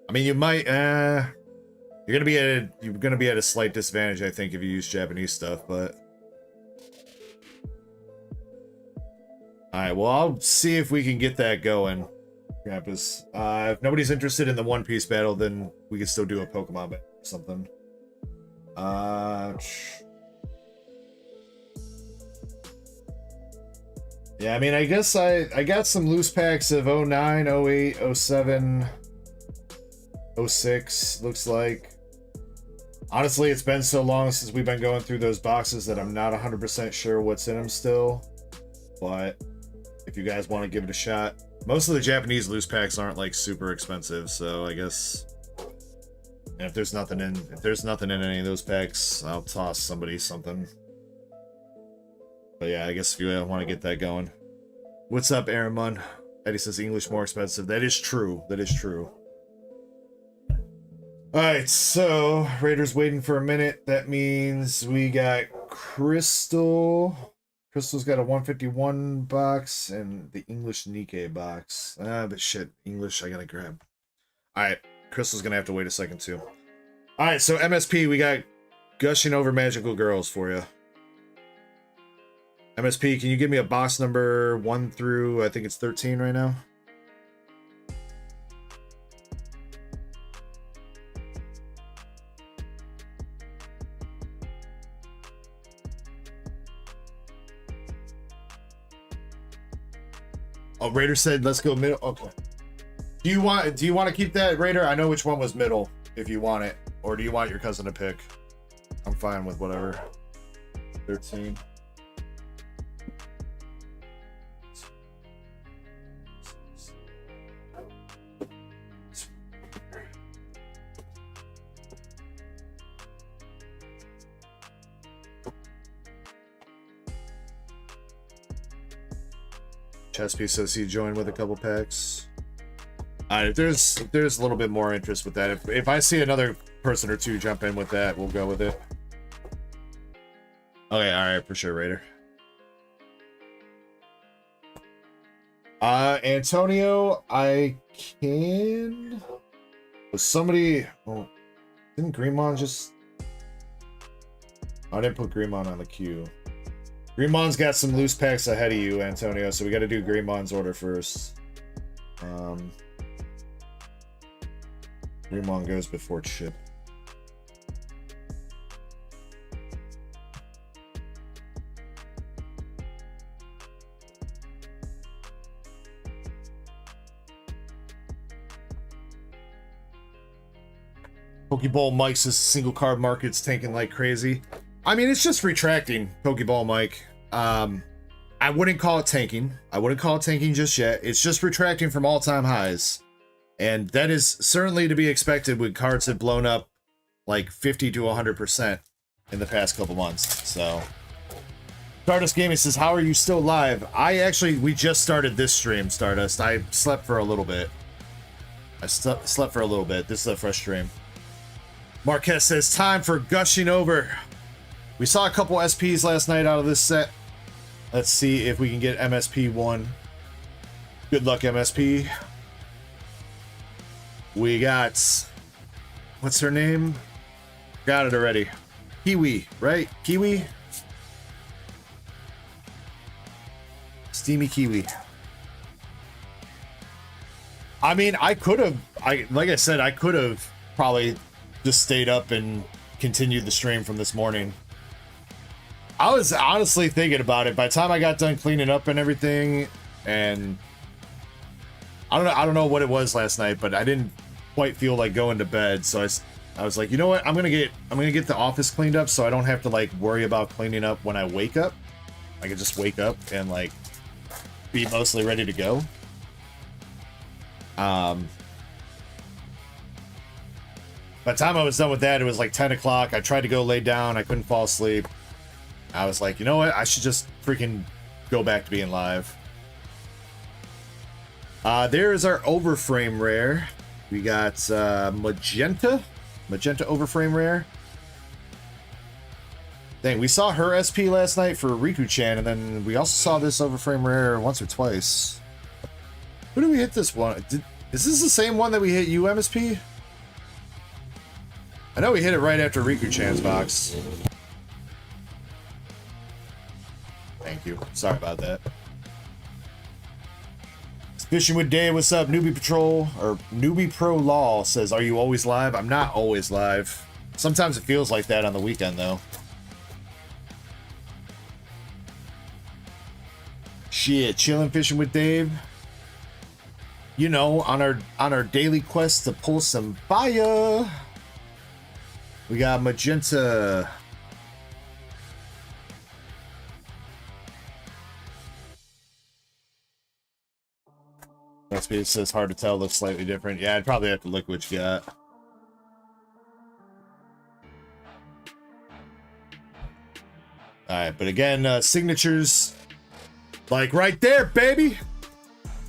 I mean, you might... you're gonna be at a slight disadvantage, I think, if you use Japanese stuff, but... Alright, well, I'll see if we can get that going, Krampus. If nobody's interested in the One Piece battle, then we can still do a Pokemon battle or something. Yeah, I mean, I guess I got some loose packs of 09, 08, 07, 06, looks like. Honestly, it's been so long since we've been going through those boxes that I'm not 100% sure what's in them still. But if you guys want to give it a shot. Most of the Japanese loose packs aren't like super expensive, so I guess... And if there's nothing in any of those packs, I'll toss somebody something. But yeah, I guess if you want to get that going. What's up, Aaron Munn? Eddie says English more expensive. That is true. That is true. Alright, so Raider's waiting for a minute. That means we got Crystal. Crystal's got a 151 box and the English NIKKE box. But shit, English I gotta grab. Alright. Crystal's gonna have to wait a second too. Alright, so MSP, we got Gushing Over Magical Girls for you. MSP, can you give me a box number 1 through, I think it's 13 right now? Oh, Raider said let's go middle. Okay. Do you want to keep that, Raider? I know which one was middle, if you want it. Or do you want your cousin to pick? I'm fine with whatever. 13. Chespi says he joined with a couple packs. If there's a little bit more interest with that. If I see another person or two jump in with that, we'll go with it. Okay, alright, for sure, Raider. Antonio, I can... Was somebody... Oh, didn't Greenmon just... I didn't put Greenmon on the queue. Greenmon's got some loose packs ahead of you, Antonio, so we gotta do Greenmon's order first. Greenmon goes before Chip. Pokeball Mike's single card market's tanking like crazy. I mean, it's just retracting, Pokeball Mike. I wouldn't call it tanking. I wouldn't call it tanking just yet. It's just retracting from all-time highs. And that is certainly to be expected when cards have blown up like 50 to 100% in the past couple months. So, Stardust Gaming says, how are you still live? We just started this stream, Stardust. I slept for a little bit. Slept for a little bit. This is a fresh stream. Marquez says, time for gushing over. We saw a couple SPs last night out of this set. Let's see if we can get MSP 1. Good luck, MSP. We got... What's her name? Got it already. Kiwi, right? Kiwi? Steamy Kiwi. I mean, I could have... like I said, I could have probably just stayed up and continued the stream from this morning. I was honestly thinking about it. By the time I got done cleaning up and everything, and I don't know what it was last night, but I didn't quite feel like going to bed. So I was like, you know what? I'm gonna get the office cleaned up, so I don't have to like worry about cleaning up when I wake up. I can just wake up and like be mostly ready to go. By the time I was done with that, it was like 10 o'clock. I tried to go lay down. I couldn't fall asleep. I was like, you know what? I should just freaking go back to being live. There is our overframe rare. We got Magenta overframe rare. Dang, we saw her SP last night for Riku-chan, and then we also saw this overframe rare once or twice. Who did we hit this one? Is this the same one that we hit you, MSP? I know we hit it right after Riku-chan's box. Thank you. Sorry about that. Fishing with Dave, what's up? Newbie Patrol, or Newbie Pro Law says, are you always live? I'm not always live. Sometimes it feels like that on the weekend, though. Shit, chilling fishing with Dave. You know, on our daily quest to pull some fire. We got Magenta. It says hard to tell, looks slightly different. Yeah, I'd probably have to look what you got. Alright, but again, signatures. Like right there, baby!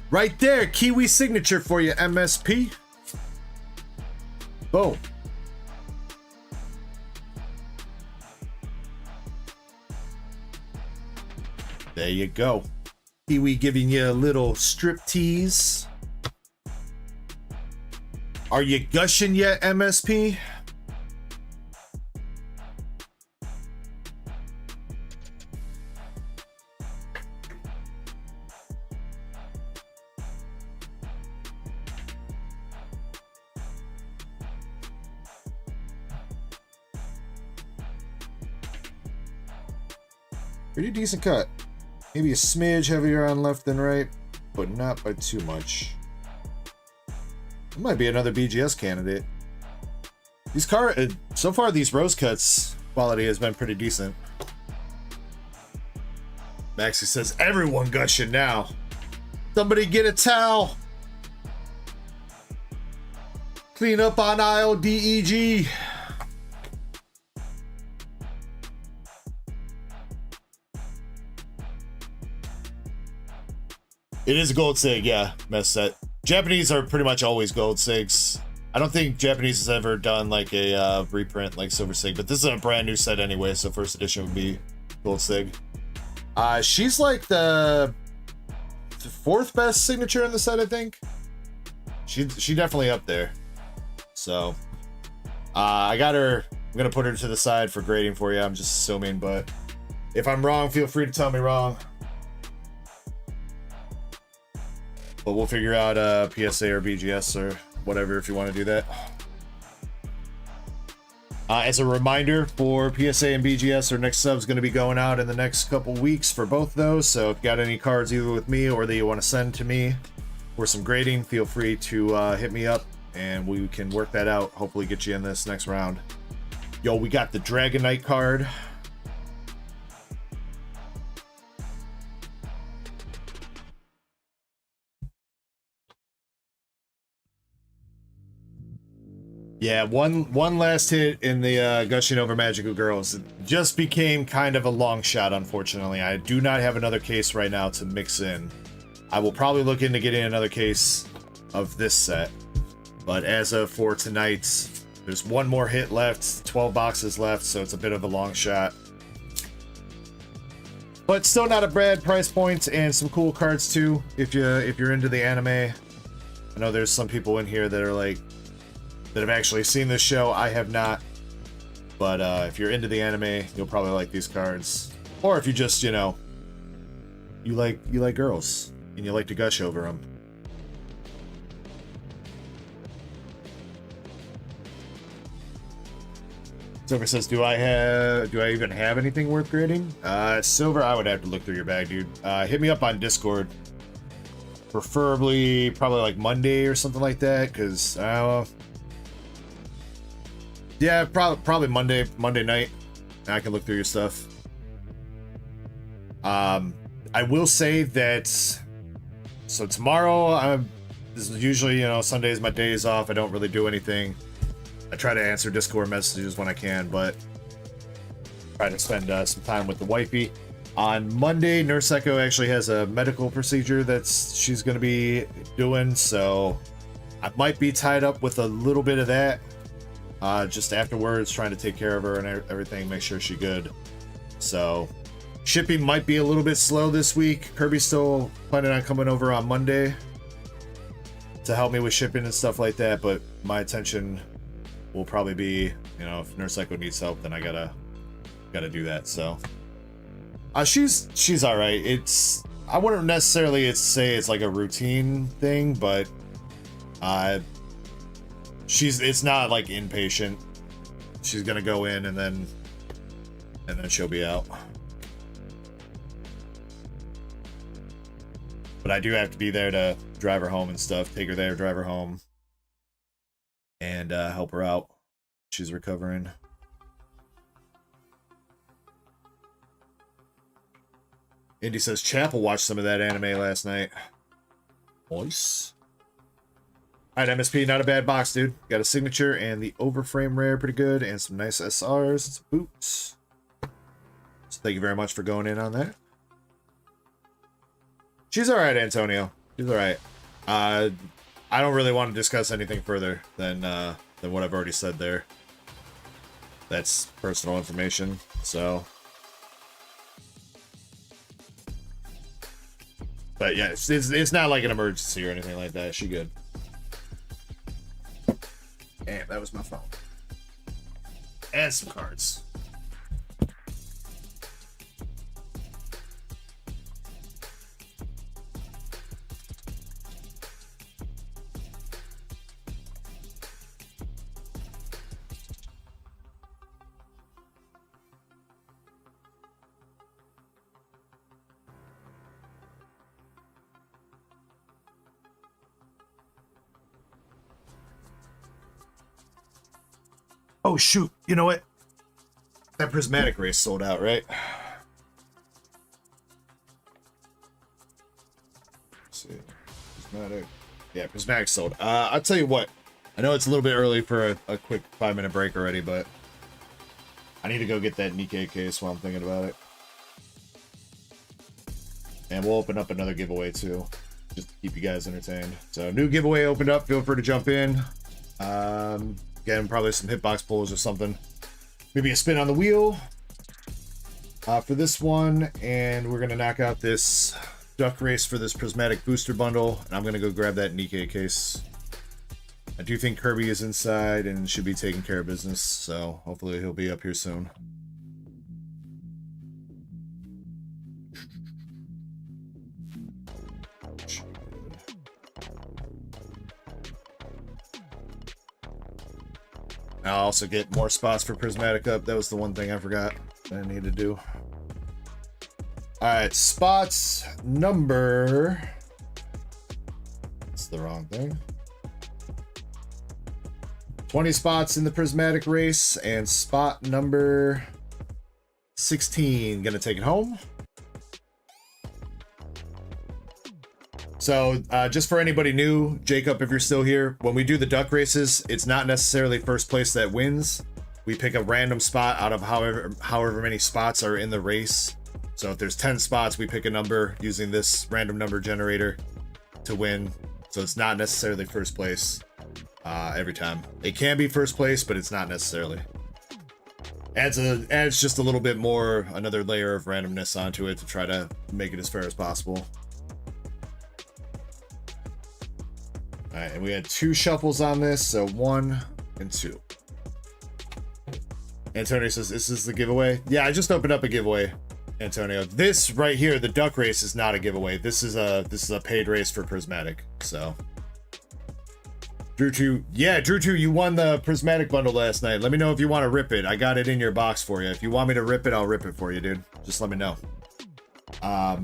Right there, Kiwi signature for you, MSP. Boom. There you go. Kiwi giving you a little strip tease. Are you gushing yet, MSP? Pretty decent cut. Maybe a smidge heavier on left than right, but not by too much. It might be another BGS candidate. These so far these rose cuts quality has been pretty decent. Maxie says, everyone gushing now. Somebody get a towel. Clean up on aisle DEG. It is a gold sig, yeah, mess set. Japanese are pretty much always gold sigs. I don't think Japanese has ever done like a reprint like silver sig, but this is a brand new set anyway, so first edition would be gold sig. She's like the fourth best signature in the set, I think. She definitely up there. So I got her. I'm gonna put her to the side for grading for you. I'm just assuming, but if I'm wrong, feel free to tell me wrong. But we'll figure out PSA or BGS or whatever if you want to do that. As a reminder, for PSA and BGS, our next sub's going to be going out in the next couple weeks for both of those. So if you got any cards either with me or that you want to send to me for some grading, feel free to hit me up and we can work that out. Hopefully get you in this next round. Yo, we got the Dragon Knight card. Yeah, one last hit in the Gushing over Magical Girls. It just became kind of a long shot, unfortunately. I do not have another case right now to mix in. I will probably look into getting another case of this set. But as of for tonight, there's one more hit left, 12 boxes left, so it's a bit of a long shot. But still not a bad price point, and some cool cards too, if you're into the anime. I know there's some people in here that are like, that have actually seen this show. I have not, but if you're into the anime, you'll probably like these cards. Or if you just, you know, you like girls and you like to gush over them. Silver says, do I even have anything worth grading? Silver, I would have to look through your bag, dude. Hit me up on Discord. Preferably probably like Monday or something like that, because yeah, probably Monday night. I can look through your stuff. I will say that, so tomorrow, this is usually, you know, Sundays my days off. I don't really do anything. I try to answer Discord messages when I can, but try to spend some time with the wifey. On Monday, Nurse Ecko actually has a medical procedure that she's going to be doing, so I might be tied up with a little bit of that. Just afterwards, trying to take care of her and everything, make sure she's good. So, shipping might be a little bit slow this week. Kirby's still planning on coming over on Monday to help me with shipping and stuff like that, but my attention will probably be, you know, if Nurse Ecko needs help, then I gotta do that. So, she's all right. I wouldn't necessarily say it's like a routine thing, but it's not like inpatient. She's gonna go in and then she'll be out. But I do have to be there to drive her home and stuff, take her there, drive her home, and help her out. She's recovering. Indy says Chapel watched some of that anime last night. Nice. Alright, MSP, not a bad box, dude. Got a signature and the overframe rare, pretty good, and some nice SRs, some boots. So thank you very much for going in on that. She's alright, Antonio. She's alright. I don't really want to discuss anything further than what I've already said there. That's personal information, so. But yeah, it's not like an emergency or anything like that. She good. Damn, that was my phone. And some cards. Oh shoot, you know what? That prismatic race sold out, right? Let's see. Prismatic. Yeah, prismatic sold. I'll tell you what. I know it's a little bit early for a quick 5-minute break already, but I need to go get that NIKKE case while I'm thinking about it. And we'll open up another giveaway too, just to keep you guys entertained. So new giveaway opened up. Feel free to jump in. Again, probably some hitbox pulls or something. Maybe a spin on the wheel for this one. And we're going to knock out this duck race for this prismatic booster bundle. And I'm going to go grab that NIKKE case. I do think Kirby is inside and should be taking care of business. So hopefully he'll be up here soon. I'll also get more spots for prismatic up. That was the one thing I forgot that I need to do. Alright, spots number... That's the wrong thing. 20 spots in the prismatic race, and spot number 16 gonna take it home. So just for anybody new, Jacob, if you're still here, when we do the duck races, it's not necessarily first place that wins. We pick a random spot out of however many spots are in the race. So if there's 10 spots, we pick a number using this random number generator to win. So it's not necessarily first place every time. It can be first place, but it's not necessarily. Adds just a little bit more, another layer of randomness onto it to try to make it as fair as possible. All right, and we had 2 shuffles on this, so 1 and 2. Antonio says, this is the giveaway? Yeah, I just opened up a giveaway, Antonio. This right here, the duck race, is not a giveaway. This is a paid race for Prismatic, so. Drew2, yeah, Drew2, you won the Prismatic bundle last night. Let me know if you want to rip it. I got it in your box for you. If you want me to rip it, I'll rip it for you, dude. Just let me know. All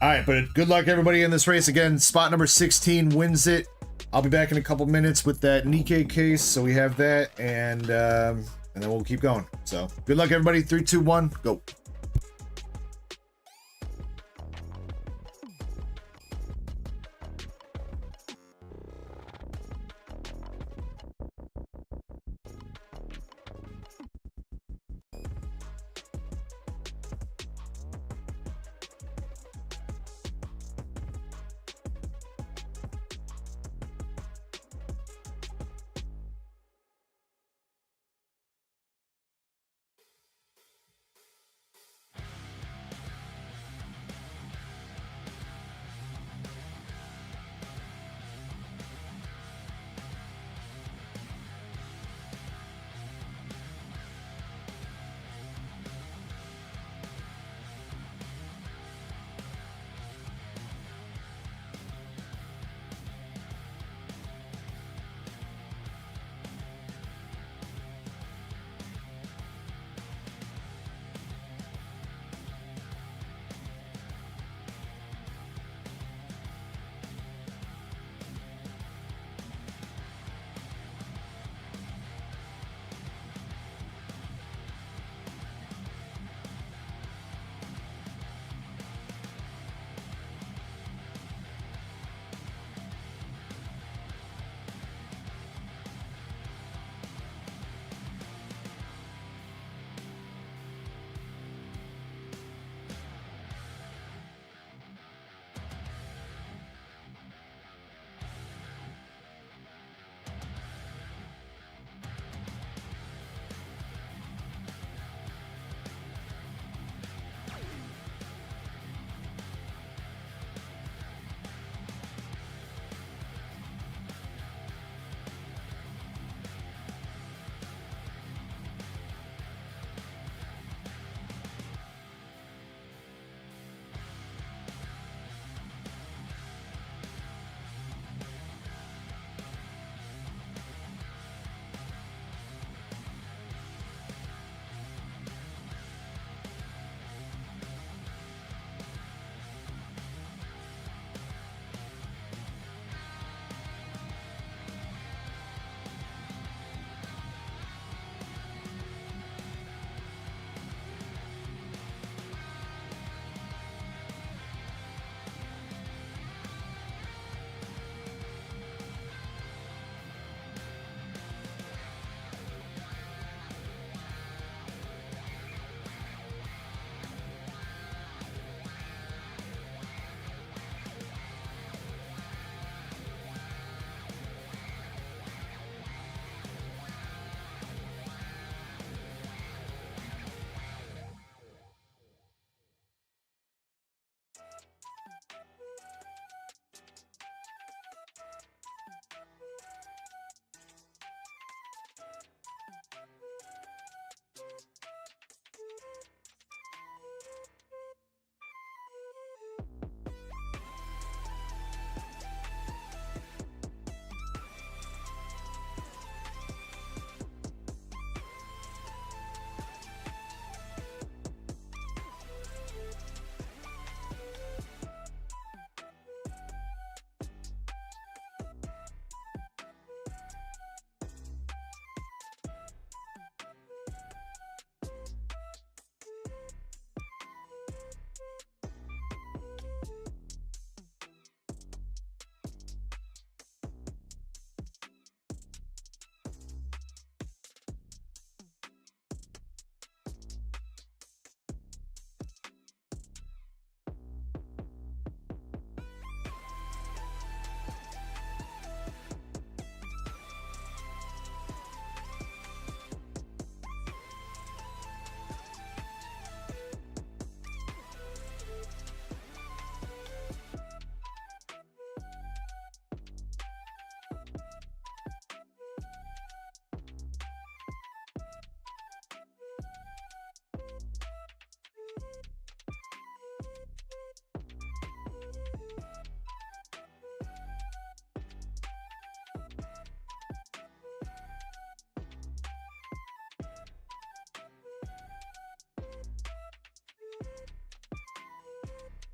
right, but good luck, everybody, in this race. Again, spot number 16 wins it. I'll be back in a couple minutes with that NIKKE case, so we have that, and then we'll keep going. So, good luck, everybody. 3, 2, 1, go.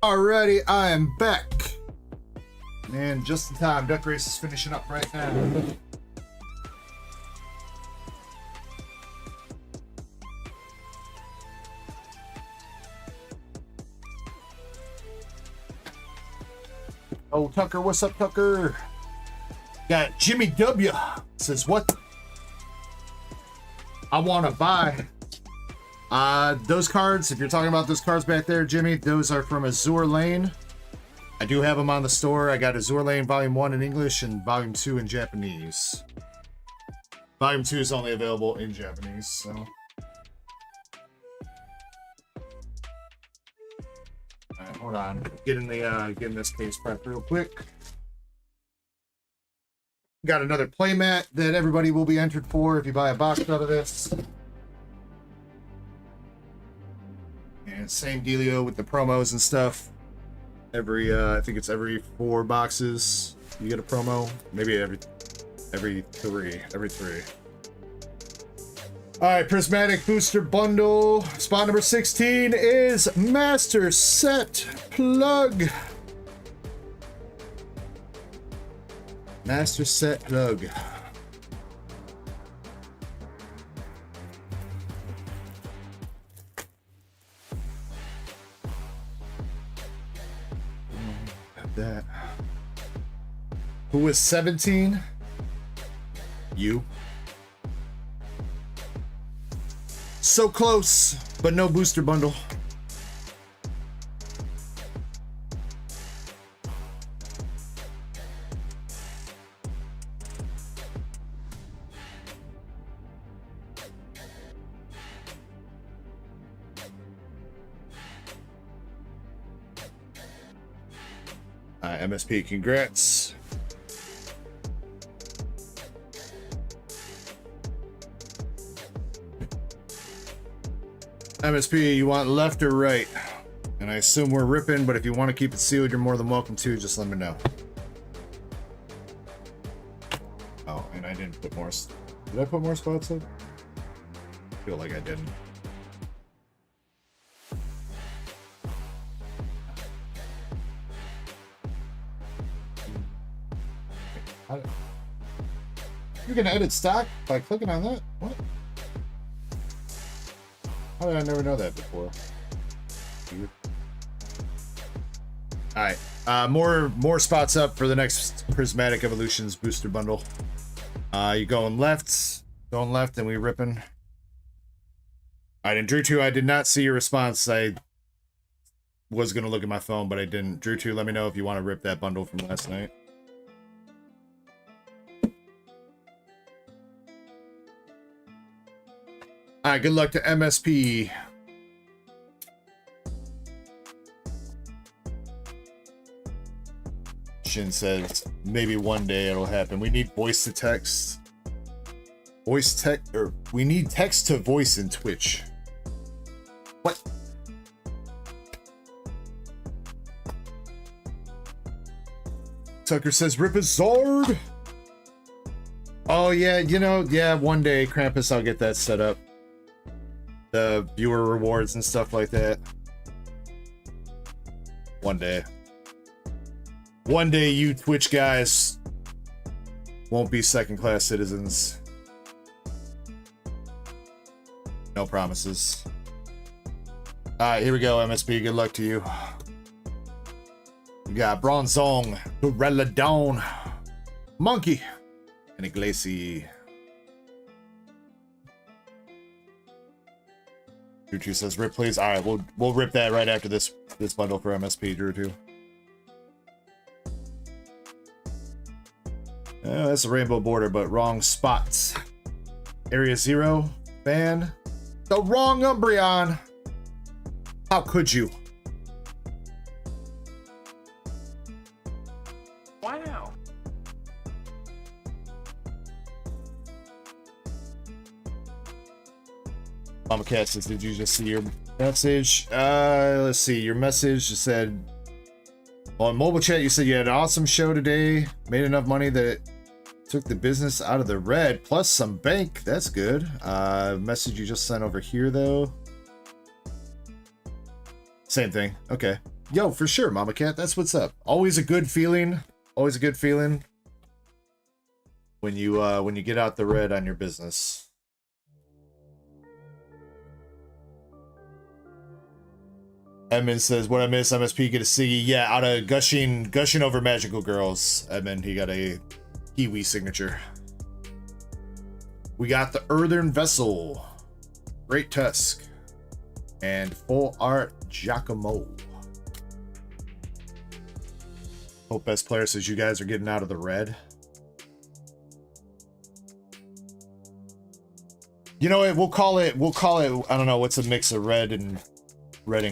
Alrighty, I am back. And just in time, Duck Race is finishing up right now. Oh, Tucker, what's up, Tucker? Got Jimmy W. Says, what? I want to buy. Those cards, if you're talking about those cards back there, Jimmy, those are from Azure Lane. I do have them on the store. I got Azure Lane Volume 1 in English and Volume 2 in Japanese. Volume 2 is only available in Japanese, so. Alright, hold on. Getting this case prepped real quick. Got another playmat that everybody will be entered for if you buy a box out of this. And same dealio with the promos and stuff. I think it's every 4 boxes you get a promo. Maybe every 3. All right, Prismatic Booster Bundle. Spot number 16 is Master Set Plug. Master Set Plug. That. Who is 17? You. So close, but no booster bundle. MSP, congrats. MSP, you want left or right? And I assume we're ripping, but if you want to keep it sealed, you're more than welcome to. Just let me know. Oh, and I didn't put more. Did I put more spots up? I feel like I didn't. You can edit stock by clicking on that? What? How did I never know that before? Weird. Alright. More spots up for the next Prismatic Evolutions booster bundle. You going left, and we ripping. Alright, and Drew 2, I did not see your response. I was gonna look at my phone, but I didn't. Drew 2, let me know if you want to rip that bundle from last night. All right, good luck to MSP. Shin says maybe one day it'll happen. We need voice to text. We need text to voice in Twitch. What? Tucker says rip a Zord. Oh yeah, you know, yeah, one day, Krampus, I'll get that set up. The viewer rewards and stuff like that. One day. One day you Twitch guys won't be second-class citizens. No promises. Alright, here we go, MSP. Good luck to you. We got Bronzong, Durelladon, Monkey, and Iglesia. Drew 2 says rip please. All right, we'll rip that right after this bundle for MSP. Drew 2. That's a rainbow border, but wrong spots. Area 0 fan. The wrong Umbreon. How could you? Wow. Mama Cat says, did you just see your message? Let's see. Your message said, on mobile chat, you said you had an awesome show today. Made enough money that it took the business out of the red, plus some bank. That's good. Message you just sent over here, though. Same thing. Okay. Yo, for sure, Mama Cat. That's what's up. Always a good feeling. Always a good feeling when you get out the red on your business. Edmund says, what I miss, MSP get a Siggy. Yeah, out of gushing over Magical Girls. Edmund, he got a Kiwi signature. We got the Earthen Vessel, Great Tusk, and Full Art Giacomo. Hope Best Player says you guys are getting out of the red. You know what, we'll call it, I don't know, what's a mix of red and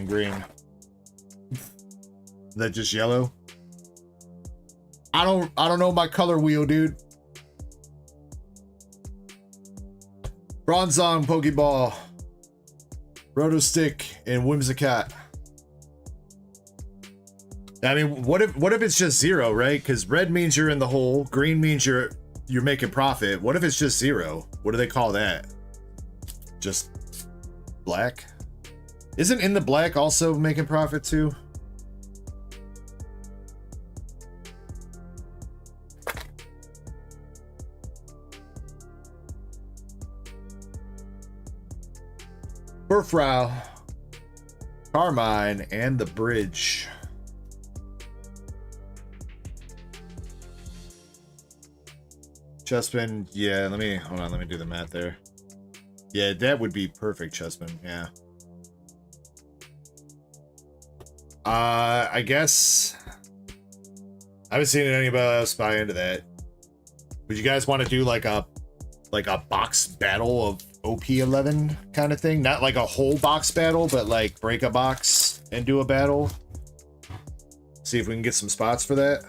green? Is that just yellow? I don't know my color wheel, dude. Bronzong, Pokeball, Roto Stick, and Whimsicott. I mean, what if it's just zero, right? Because red means you're in the hole, green means you're making profit. What if it's just zero? What do they call that? Just black? Isn't in the black also making profit too? Burfrow, Carmine, and the Bridge. Chessman, yeah, hold on, let me do the math there. Yeah, that would be perfect, Chessman, yeah. I guess I haven't seen anybody else buy into that. Would you guys want to do like a box battle of OP11 kind of thing? Not like a whole box battle, but like break a box and do a battle. See if we can get some spots for that.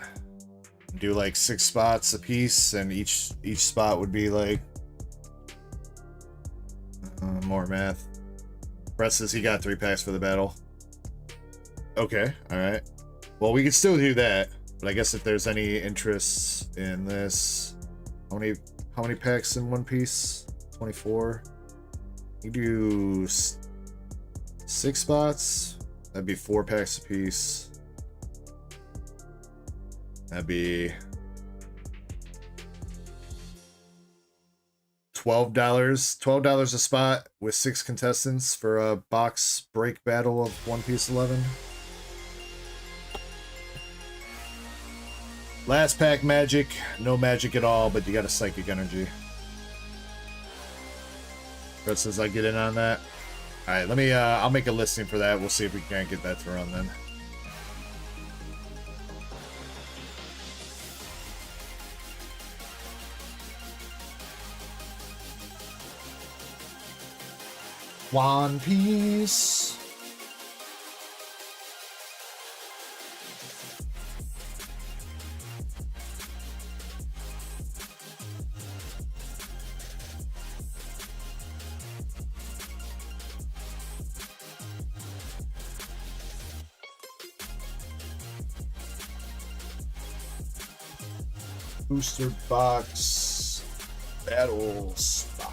Do like 6 spots a piece, and each spot would be like more math. Brett says he got 3 packs for the battle. Okay, all right. Well, we could still do that, but I guess if there's any interest in this, how many packs in one piece? 24. You do 6 spots. That'd be 4 packs a piece. That'd be $12. $12 a spot with 6 contestants for a box break battle of One Piece 11. Last pack magic. No magic at all, but you got a psychic energy. Brett says I get in on that. Alright, let me I'll make a listing for that. We'll see if we can't get that to run then. One Piece. Booster box battle spot.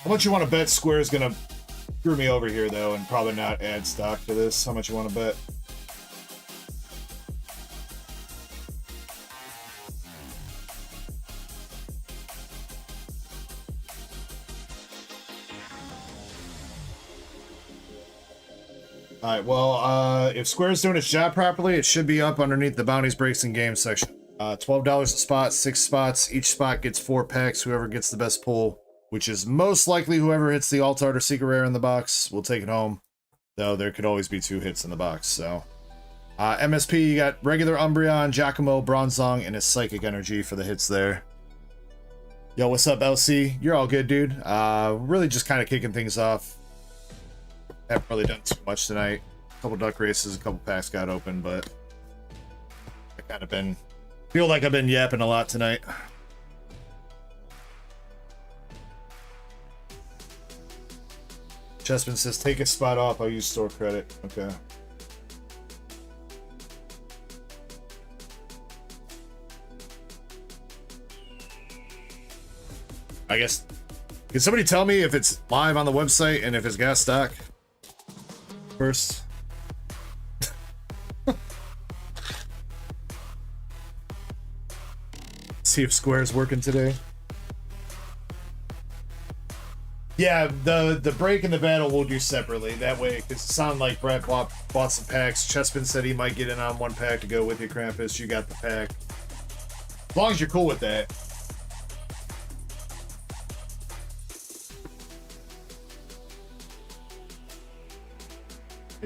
How much you want to bet Square's gonna screw me over here though, and probably not add stock to this? How much you want to bet? Alright, well, if Square's doing its job properly, it should be up underneath the Bounties, Breaks, and Games section. $12 a spot, 6 spots. Each spot gets 4 packs. Whoever gets the best pull, which is most likely whoever hits the Alt Art or Secret Rare in the box, will take it home. Though there could always be 2 hits in the box, so. MSP, you got regular Umbreon, Giacomo, Bronzong, and a Psychic Energy for the hits there. Yo, what's up, LC? You're all good, dude. Really just kind of kicking things off. Haven't really done too much tonight. A couple duck races, a couple packs got open, but I kind of feel like I've been yapping a lot tonight. Chessman says, take a spot off. I'll use store credit. Okay. I guess, can somebody tell me if it's live on the website and if it's got stock first? See if Square's working today. Yeah, the break and the battle we'll do separately. That way, because it sounded like Brett bought some packs. Chessman said he might get in on one pack to go with you, Krampus. You got the pack. As long as you're cool with that.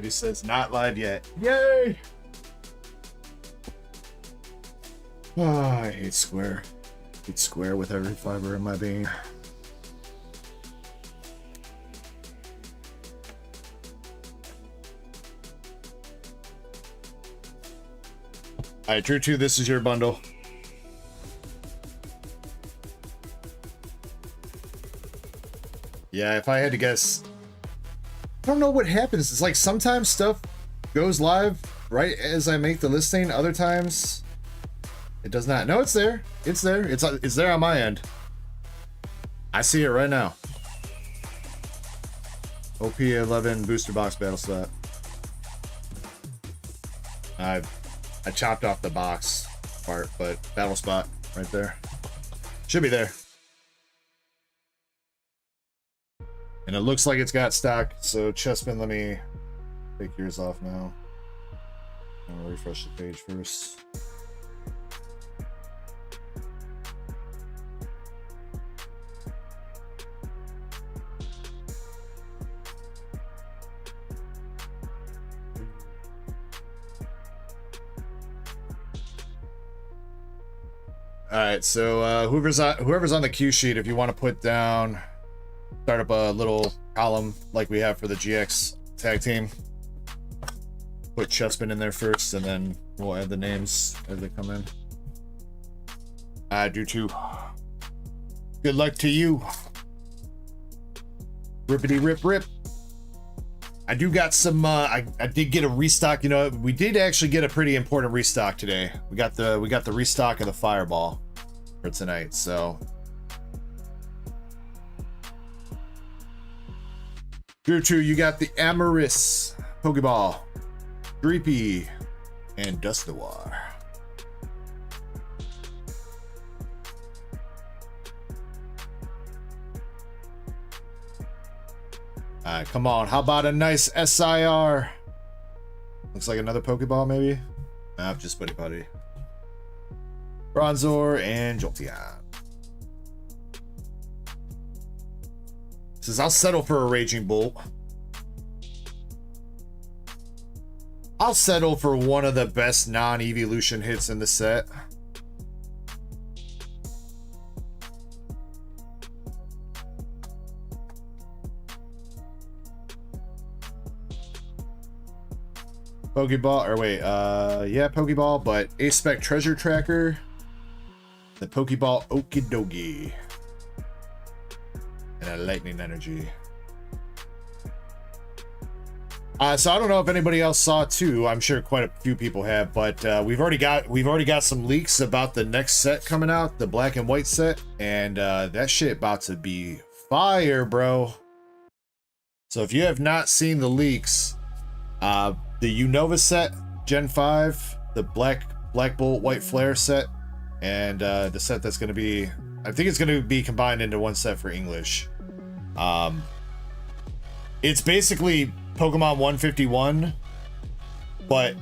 He says, not live yet. Yay! Oh, I hate Square. I hate Square with every fiber in my being. Alright, True 2, this is your bundle. Yeah, if I had to guess, I don't know what happens. It's like sometimes stuff goes live right as I make the listing. Other times it does not. No, it's there. It's there. It's there on my end. I see it right now. OP11 booster box battle slot. I chopped off the box part, but battle spot right there. Should be there. And it looks like it's got stock, so Chessman, let me take yours off now. I'm gonna refresh the page first. Alright, so whoever's on the cue sheet, if you want to put down, start up a little column like we have for the GX tag team. Put Chessman in there first, and then we'll add the names as they come in. I do too. Good luck to you. Rippity rip rip. I do got some. I did get a restock. You know, we did actually get a pretty important restock today. We got the restock of the Fireball for tonight. So. Drew 2, you got the Amorous Pokeball, Dreepy, and Dusknoir. Alright, come on. How about a nice SIR? Looks like another Pokeball, maybe? Nah, just Buddy Buddy. Bronzor and Jolteon. Says, I'll settle for a Raging Bolt. I'll settle for one of the best non-evolution hits in the set. Pokeball, or wait, yeah, Pokeball, but A-Spec Treasure Tracker. The Pokeball Okidogi. And a Lightning Energy. So I don't know if anybody else saw too. I'm sure quite a few people have, but we've already got some leaks about the next set coming out, the black and white set, and that shit about to be fire, bro. So if you have not seen the leaks, the Unova set, Gen 5, the Black Bolt White Flare set, and the set that's going to be, I think it's going to be combined into one set for English. It's basically Pokemon 151, but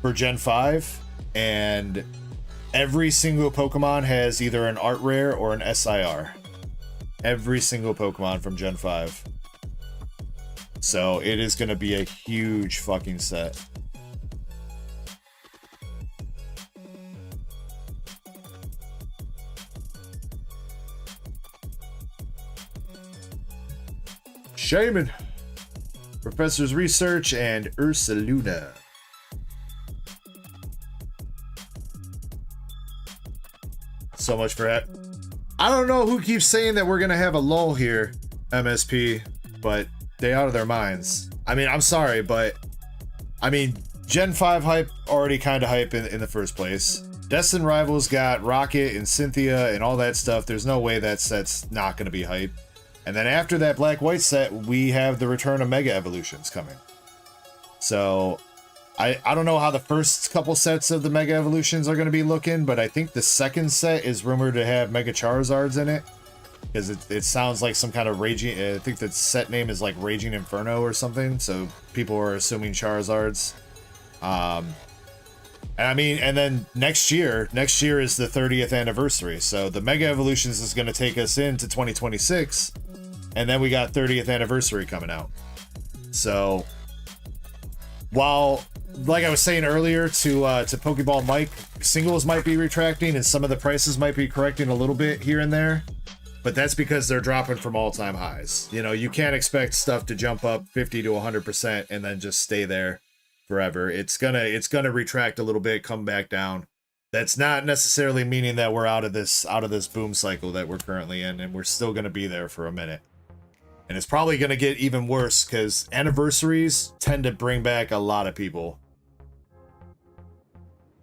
for Gen 5, and every single Pokemon has either an art rare or an SIR. Every single Pokemon from Gen 5. So it is going to be a huge fucking set. Shaman, Professor's Research, and Ursaluna. So much for that. I don't know who keeps saying that we're gonna have a lull here, MSP, but they out of their minds. I mean, I'm sorry, but I mean, Gen 5 hype already kind of hype in the first place. Destin Rivals got Rocket and Cynthia and all that stuff. There's no way that set's not going to be hype. And then after that Black-White set, we have the return of Mega Evolutions coming. So, I don't know how the first couple sets of the Mega Evolutions are going to be looking, but I think the second set is rumored to have Mega Charizards in it. Because it sounds like some kind of Raging... I think the set name is like Raging Inferno or something. So, people are assuming Charizards. And I mean, and then next year is the 30th anniversary. So the Mega Evolutions is going to take us into 2026. And then we got 30th anniversary coming out. So while, like I was saying earlier to Pokeball Mike, singles might be retracting and some of the prices might be correcting a little bit here and there. But that's because they're dropping from all-time highs. You know, you can't expect stuff to jump up 50 to 100% and then just stay there forever. It's gonna retract a little bit, come back down. That's not necessarily meaning that we're out of this boom cycle that we're currently in, and we're still gonna be there for a minute. And it's probably gonna get even worse because anniversaries tend to bring back a lot of people.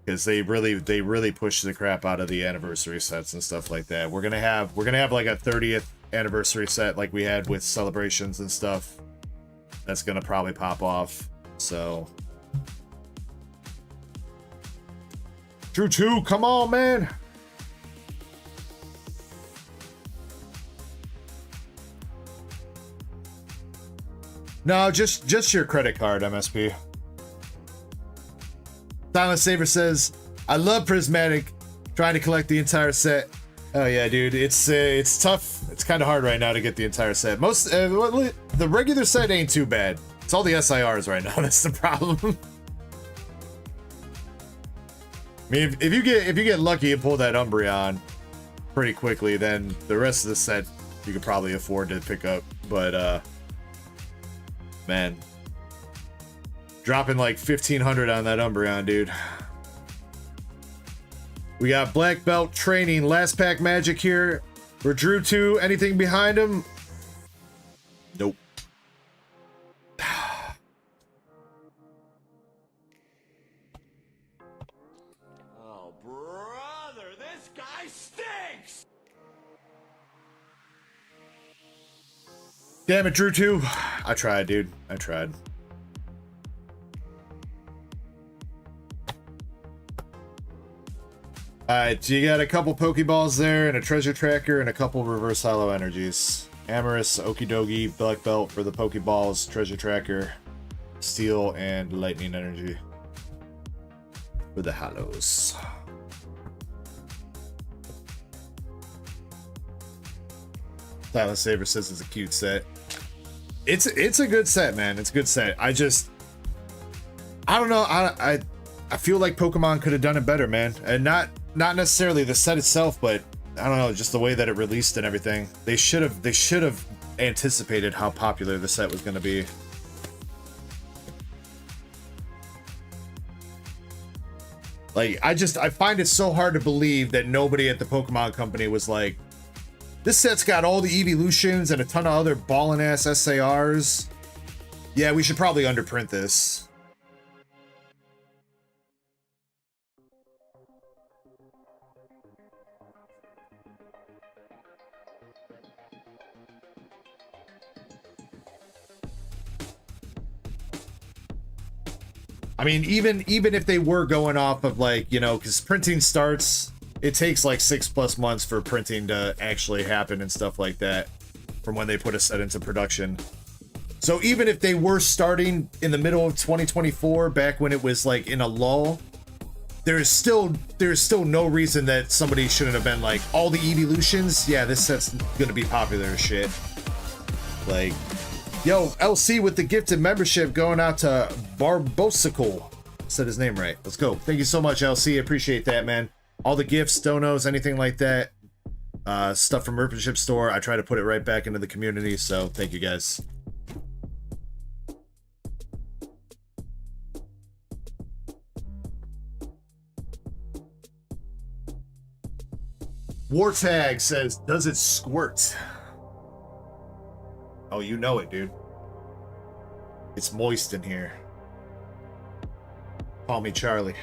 Because they really push the crap out of the anniversary sets and stuff like that. We're gonna have like a 30th anniversary set like we had with celebrations and stuff. That's gonna probably pop off. So Drew 2, come on, man. No, just your credit card, MSP. Silent Saver says, I love Prismatic, trying to collect the entire set. Oh yeah, dude, it's tough. It's kind of hard right now to get the entire set. Most the regular set ain't too bad. It's all the SIRs right now. That's the problem. I mean, if you get lucky and pull that Umbreon pretty quickly, then the rest of the set you could probably afford to pick up. But man, dropping like 1,500 on that Umbreon, dude. We got Black Belt Training, Last Pack Magic here. For Drew 2, anything behind him? Nope. Oh, brother, this guy stinks! Damn it, Drew 2. I tried, dude. I tried. Alright, so you got a couple Pokeballs there, and a Treasure Tracker, and a couple Reverse Hollow Energies. Amorous, Okidogi, Black Belt for the Pokeballs, Treasure Tracker, Steel, and Lightning Energy for the Hollows. Silent Saber says it's a cute set. It's a good set, man. It's a good set. I don't know. I feel like Pokemon could have done it better, man. And not necessarily the set itself, but I don't know, just the way that it released and everything. They should have anticipated how popular the set was going to be. Like, I find it so hard to believe that nobody at the Pokemon Company was like, this set's got all the evolutions and a ton of other ballin' ass SARs. Yeah, we should probably underprint this. I mean, even if they were going off of, like, you know, because printing starts, it takes like 6+ months for printing to actually happen and stuff like that from when they put a set into production. So even if they were starting in the middle of 2024, back when it was like in a lull, there's still no reason that somebody shouldn't have been like, all the evolutions, yeah, this set's gonna be popular as shit. Like, yo, LC with the gifted membership going out to Barbosicle. Said his name right. Let's go. Thank you so much, LC. Appreciate that, man. All the gifts, donos, anything like that. Stuff from Merchantship Store. I try to put it right back into the community, so thank you guys. Wartag says, does it squirt? Oh, you know it, dude. It's moist in here. Call me Charlie.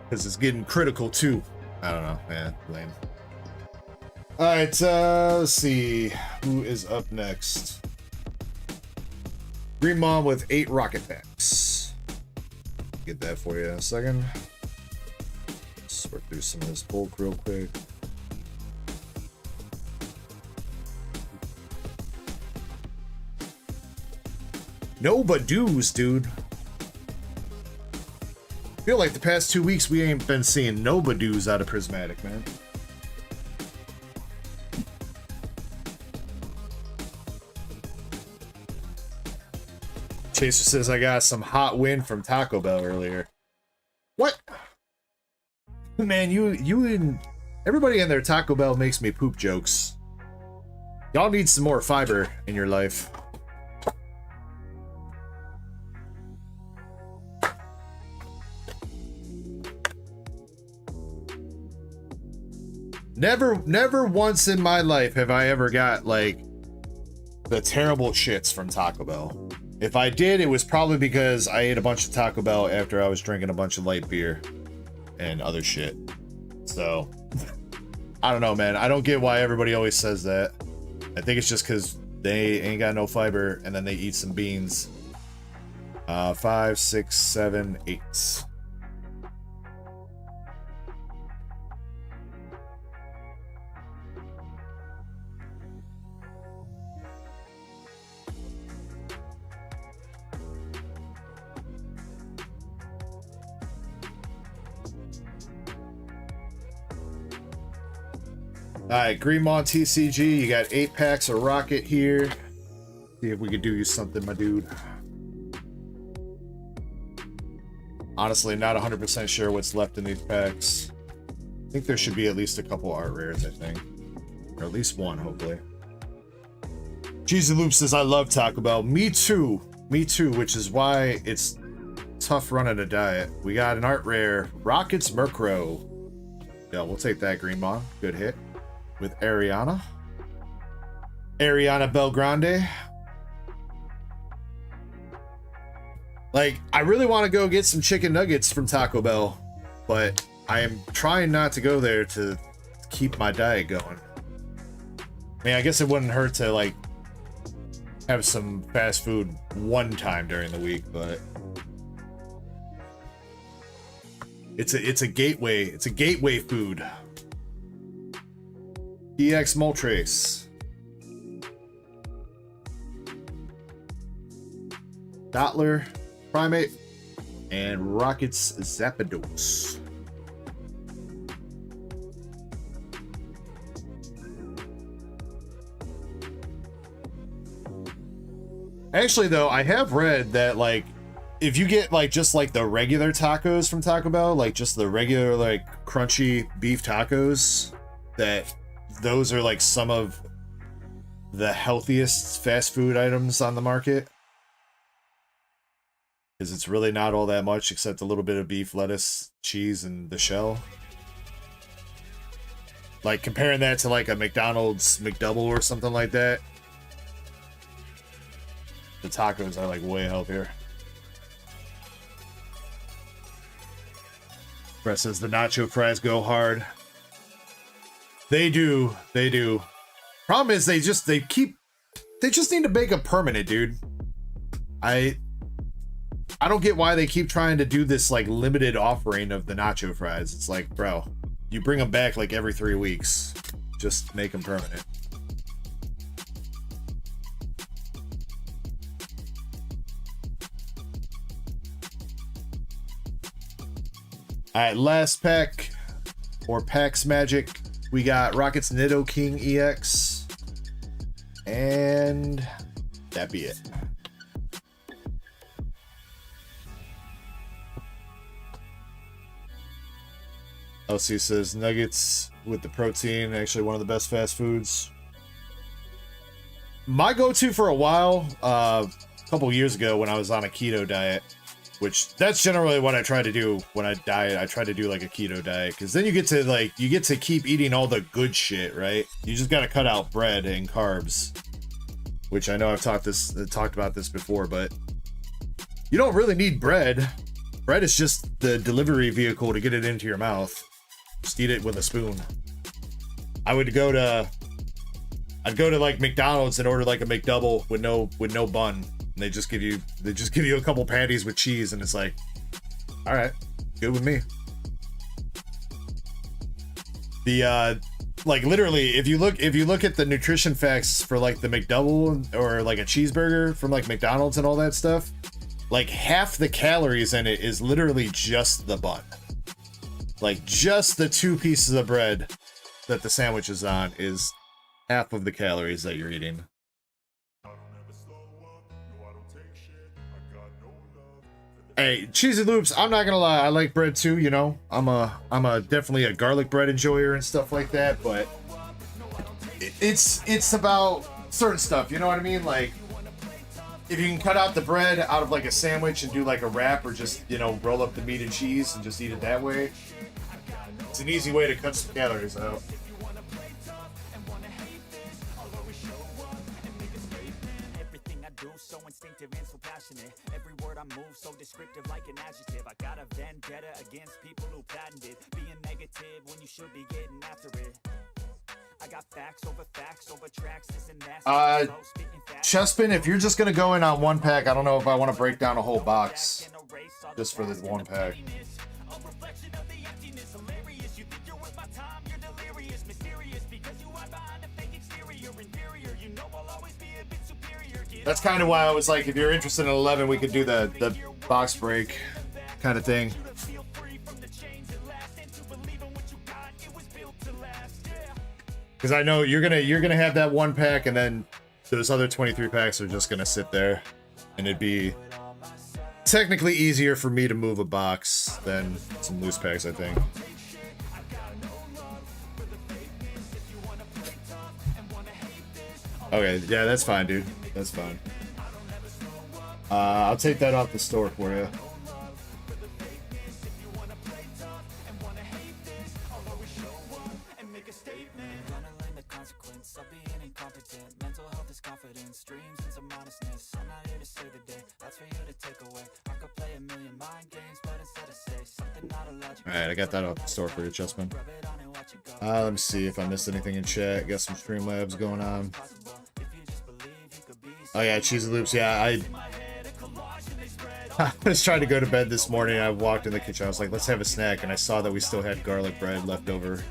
Because it's getting critical, too. I don't know. Yeah, lame. Alright, let's see. Who is up next? Green Mom with 8 rocket packs. Get that for you in a second. Let's work through some of this bulk real quick. No but do's, dude. I feel like the past 2 weeks we ain't been seeing no but do's out of Prismatic, man. Chaser says I got some hot wind from Taco Bell earlier. What? Man, you and everybody in their Taco Bell makes me poop jokes. Y'all need some more fiber in your life. Never once in my life have I ever got like the terrible shits from Taco Bell. If I did, it was probably because I ate a bunch of Taco Bell after I was drinking a bunch of light beer and other shit. So, I don't know, man. I don't get why everybody always says that. I think it's just because they ain't got no fiber and then they eat some beans. 5, 6, 7, 8. Alright, Greenmont TCG, you got 8 packs of Rocket here. See if we could do you something, my dude. Honestly, not 100% sure what's left in these packs. I think there should be at least a couple art rares, I think. Or at least one, hopefully. Cheesy Loop says, I love Taco Bell. Me too. Me too, which is why it's tough running a diet. We got an art rare, Rockets Murkrow. Yeah, we'll take that, Greenmont. Good hit. With Ariana Belgrande. Like, I really want to go get some chicken nuggets from Taco Bell, but I am trying not to go there to keep my diet going. I mean, I guess it wouldn't hurt to like have some fast food one time during the week, but it's a gateway food. EX Moltres. Dottler, Primate, and Rockets Zapdos. Actually, though, I have read that, like, if you get, like, just, like, the regular tacos from Taco Bell, like, just the regular, like, crunchy beef tacos, that those are like some of the healthiest fast food items on the market, because it's really not all that much except a little bit of beef, lettuce, cheese, and the shell. Like comparing that to like a McDonald's McDouble or something like that, the tacos are like way healthier. Brett says the nacho fries go hard. They do. Problem is they just need to make them permanent, dude. I don't get why they keep trying to do this like limited offering of the nacho fries. It's like, bro, you bring them back like every 3 weeks. Just make them permanent. All right, last pack or packs magic. We got Rockets Nidoking EX, and that be it. LC says nuggets with the protein, actually one of the best fast foods. My go-to for a while, a couple years ago when I was on a keto diet, which that's generally what I try to do when I diet. I try to do like a keto diet, because then you get to keep eating all the good shit, right? You just got to cut out bread and carbs, which I know I've talked about this before, but you don't really need bread. Bread is just the delivery vehicle to get it into your mouth. Just eat it with a spoon. I'd go to like McDonald's and order like a McDouble with no bun. And they just give you a couple patties with cheese, and it's like, all right, good with me. The like literally, if you look at the nutrition facts for like the McDouble or like a cheeseburger from like McDonald's and all that stuff, like half the calories in it is literally just the bun. Like just the 2 pieces of bread that the sandwich is on is half of the calories that you're eating. Hey, Cheesy Loops, I'm not gonna lie, I like bread too, you know. I'm definitely a garlic bread enjoyer and stuff like that, but it's about certain stuff, you know what I mean? Like, if you can cut out the bread out of like a sandwich and do like a wrap, or just, you know, roll up the meat and cheese and just eat it that way, it's an easy way to cut some calories out. So instinctive and so passionate. Every word I move so descriptive like an adjective. I got a vendetta against people who patented being negative when you should be getting after it. I got facts over tracks, this and that. Chespin, if you're just gonna go in on 1 pack, I don't know if I want to break down a whole box just for the 1 pack. That's kind of why I was like, if you're interested in 11, we could do the box break kind of thing. Because I know you're gonna have that 1 pack, and then those other 23 packs are just gonna sit there, and it'd be technically easier for me to move a box than some loose packs, I think. Okay, yeah, that's fine, dude. That's fine. I'll take that off the store for you. Alright, I got that off the store for you, Chessman. Let me see if I missed anything in chat. Got some Streamlabs going on. Oh yeah, Cheesy Loops. Yeah, I was trying to go to bed this morning. I walked in the kitchen. I was like, let's have a snack. And I saw that we still had garlic bread left over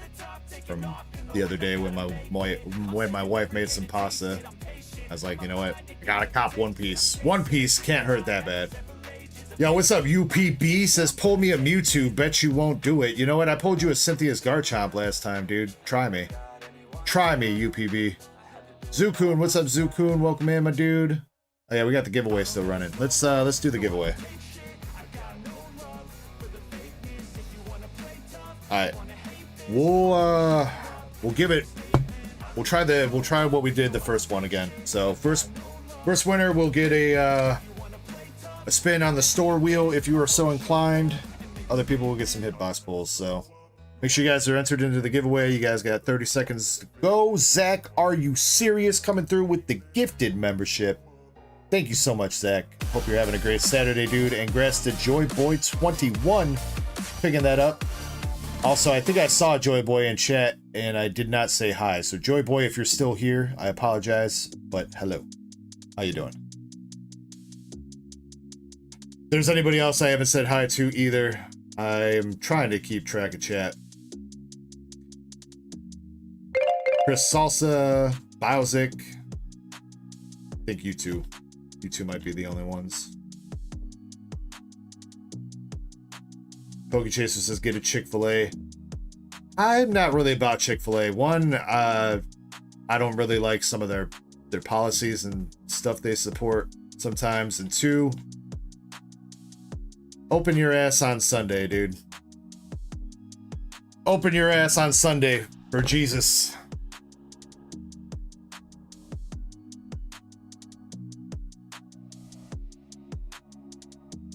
from the other day when my wife made some pasta. I was like, you know what? I gotta cop 1 piece. 1 piece can't hurt that bad. Yo, what's up? UPB says, pull me a Mewtwo. Bet you won't do it. You know what? I pulled you a Cynthia's Garchomp last time, dude. Try me. Try me, UPB. Zukun, what's up, Zukun? Welcome in, my dude. Oh yeah, we got the giveaway still running. Let's do the giveaway. Alright. We'll give it. We'll try what we did the first one again. So first winner will get a spin on the store wheel if you are so inclined. Other people will get some hitbox pulls, so make sure you guys are entered into the giveaway. You guys got 30 seconds to go. Zach, are you serious? Coming through with the gifted membership. Thank you so much, Zach. Hope you're having a great Saturday, dude. And congrats to JoyBoy21 picking that up. Also, I think I saw JoyBoy in chat and I did not say hi. So JoyBoy, if you're still here, I apologize, but hello. How you doing? If there's anybody else I haven't said hi to either, I'm trying to keep track of chat. Chris Salsa, Bowsic. I think you two. You two might be the only ones. Pokechaser says, get a Chick-fil-A. I'm not really about Chick-fil-A. One, I don't really like some of their policies and stuff they support sometimes. And two, open your ass on Sunday, dude. Open your ass on Sunday for Jesus.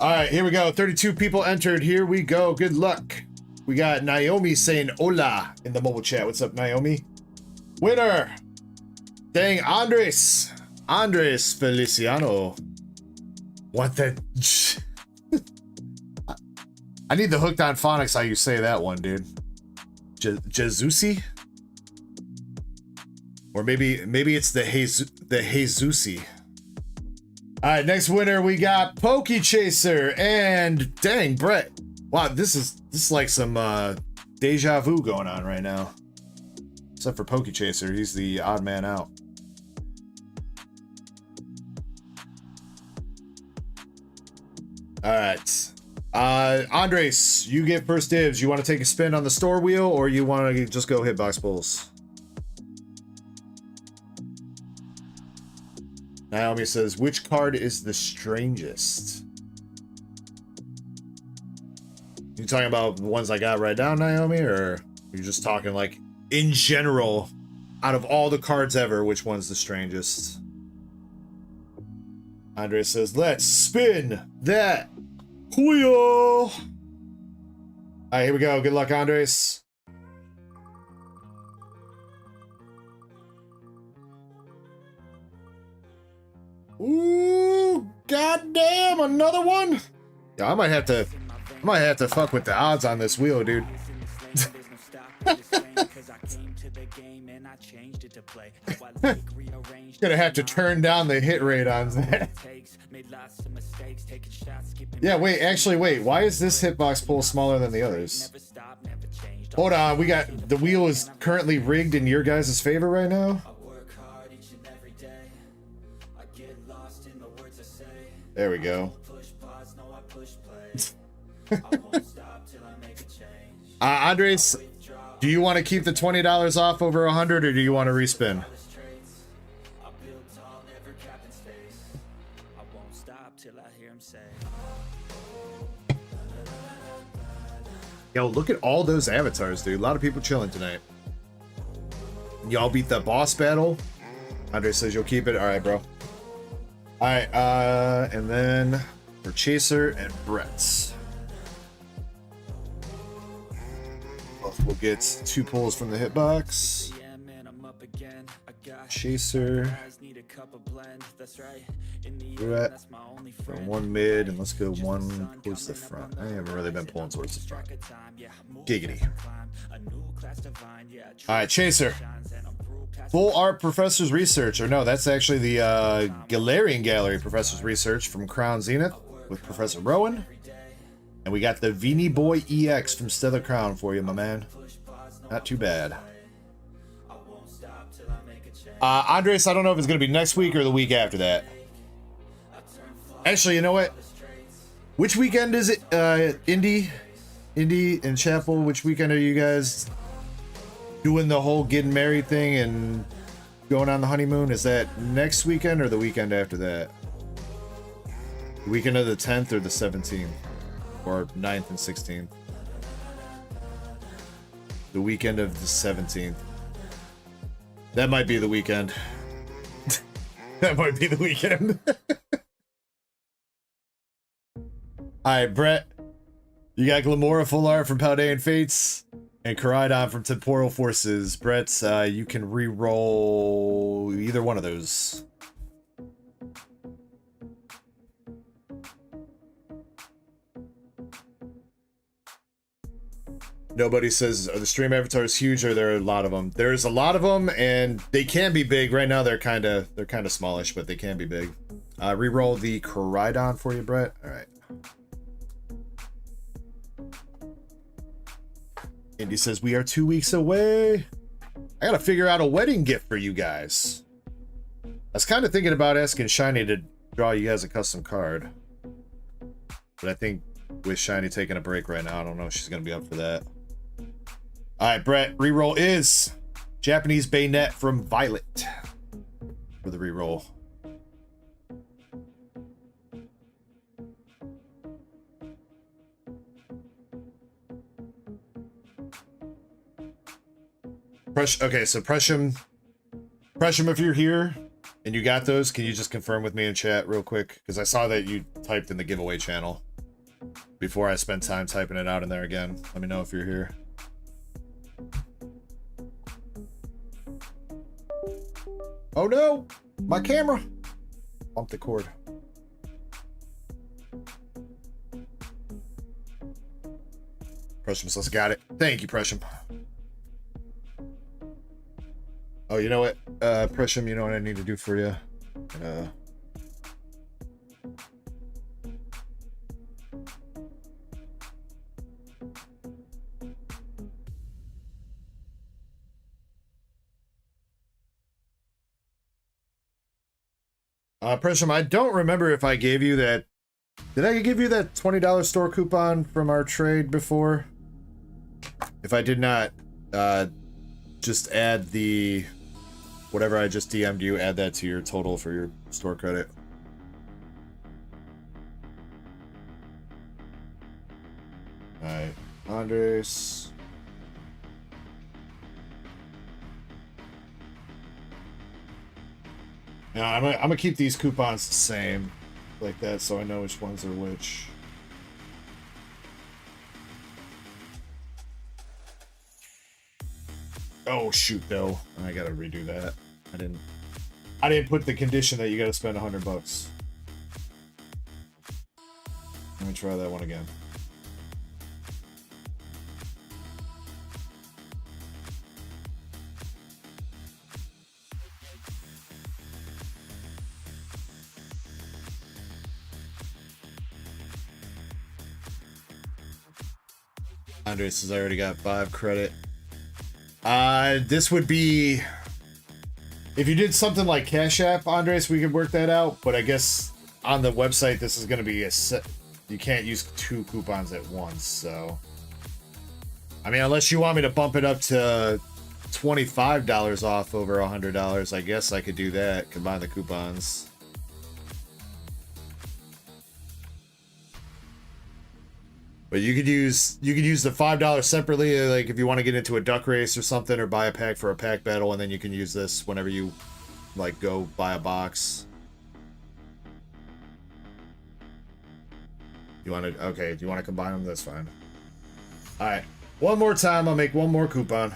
All right, here we go. 32 people entered. Here we go. Good luck. We got Naomi saying hola in the mobile chat. What's up, Naomi? Winner. Dang, Andres. Andres Feliciano. What the... I need the hooked on phonics how you say that one, dude. Jesusi? Or maybe it's the Jesusi. All right, next winner we got Pokey Chaser and dang Brett. Wow, this is like some deja vu going on right now. Except for Pokey Chaser, he's the odd man out. All right, Andres, you get first dibs. You want to take a spin on the store wheel, or you want to just go hitbox pulls? Naomi says, which card is the strangest? You talking about the ones I got right now, Naomi, or you're just talking like in general, out of all the cards ever, which one's the strangest? Andre says, let's spin that wheel. All right, here we go. Good luck, Andres. Ooh, goddamn, another one. Yeah, I might have to fuck with the odds on this wheel, dude. Gonna have to turn down the hit rate on that. Yeah, wait, actually, wait. Why is this hitbox pull smaller than the others? Hold on, we got the wheel is currently rigged in your guys' favor right now. There we go. Andres, do you want to keep the $20 off over 100, or do you want to respin? Yo, look at all those avatars, dude. A lot of people chilling tonight. Y'all beat the boss battle. Andres says you'll keep it. All right, bro. All right, and then for Chaser and Brett's. We'll get 2 pulls from the hitbox. Chaser. Brett from 1 mid, and let's go 1 towards the front. I haven't really been pulling towards the front. Giggity. All right, Chaser. Full Art Professor's Research, or no, that's actually the Galarian Gallery Professor's Research from Crown Zenith with Professor Rowan. And we got the Veenie Boy EX from Stellar Crown for you, my man. Not too bad. Andres, I don't know if it's going to be next week or the week after that. Actually, you know what? Which weekend is it? Indy and Chapel, which weekend are you guys doing the whole getting married thing and going on the honeymoon? Is that next weekend or the weekend after that? The weekend of the 10th or the 17th? Or 9th and 16th? The weekend of the 17th. That might be the weekend. That might be the weekend. Alright, Brett. You got Glamora Full Art from Paldean Fates and Koraidon from Temporal Forces. Brett, you can re-roll either one of those. Nobody says, are the stream avatars huge, or there are a lot of them? There's a lot of them, and they can be big. Right now, they're kind of smallish, but they can be big. Reroll the Koraidon for you, Brett. All right. Indy says, we are 2 weeks away. I gotta figure out a wedding gift for you guys. I was kind of thinking about asking Shiny to draw you guys a custom card. But I think with Shiny taking a break right now, I don't know if she's gonna be up for that. Alright, Brett, reroll is Japanese Bayonet from Violet for the reroll. Okay, so press him if you're here. And you got those? Can you just confirm with me in chat real quick? Because I saw that you typed in the giveaway channel before I spent time typing it out in there again. Let me know if you're here. Oh no! My camera! Bump the cord. Presham says, got it. Thank you, Presham. Oh, you know what? Presham, you know what I need to do for you? Presham, I don't remember if I gave you that. Did I give you that $20 store coupon from our trade before? If I did not, just add the whatever I just DM'd you, add that to your total for your store credit. Alright, Andres. Now I'm gonna keep these coupons the same, like that, so I know which ones are which. Oh shoot, though, I gotta redo that. I didn't put the condition that you gotta spend $100. Let me try that one again. Andre says I already got 5 credit. This would be if you did something like Cash App, Andres, we could work that out, but I guess on the website this is going to be a set. You can't use 2 coupons at once, so I mean, unless you want me to bump it up to $25 off over $100, I guess I could do that, combine the coupons. But you could use the $5 separately, like if you want to get into a duck race or something, or buy a pack for a pack battle, and then you can use this whenever you like go buy a box. You want to? Okay, do you want to combine them? That's fine. All right, one more time. I'll make one more coupon.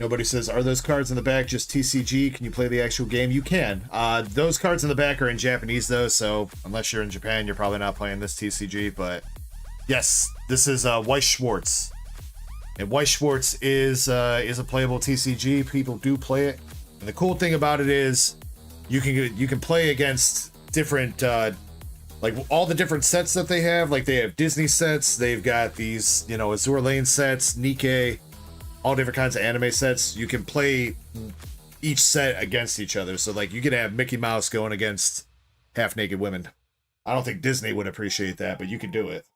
Nobody says, are those cards in the back just TCG? Can you play the actual game? You can. Those cards in the back are in Japanese, though, so unless you're in Japan, you're probably not playing this TCG, but yes, this is Weiss Schwarz. And Weiss Schwarz is a playable TCG. People do play it. And the cool thing about it is you can play against different, like all the different sets that they have. Like they have Disney sets. They've got these, you know, Azur Lane sets, NIKKE, all different kinds of anime sets. You can play each set against each other. So like you could have Mickey Mouse going against half naked women. I don't think Disney would appreciate that, but you can do it.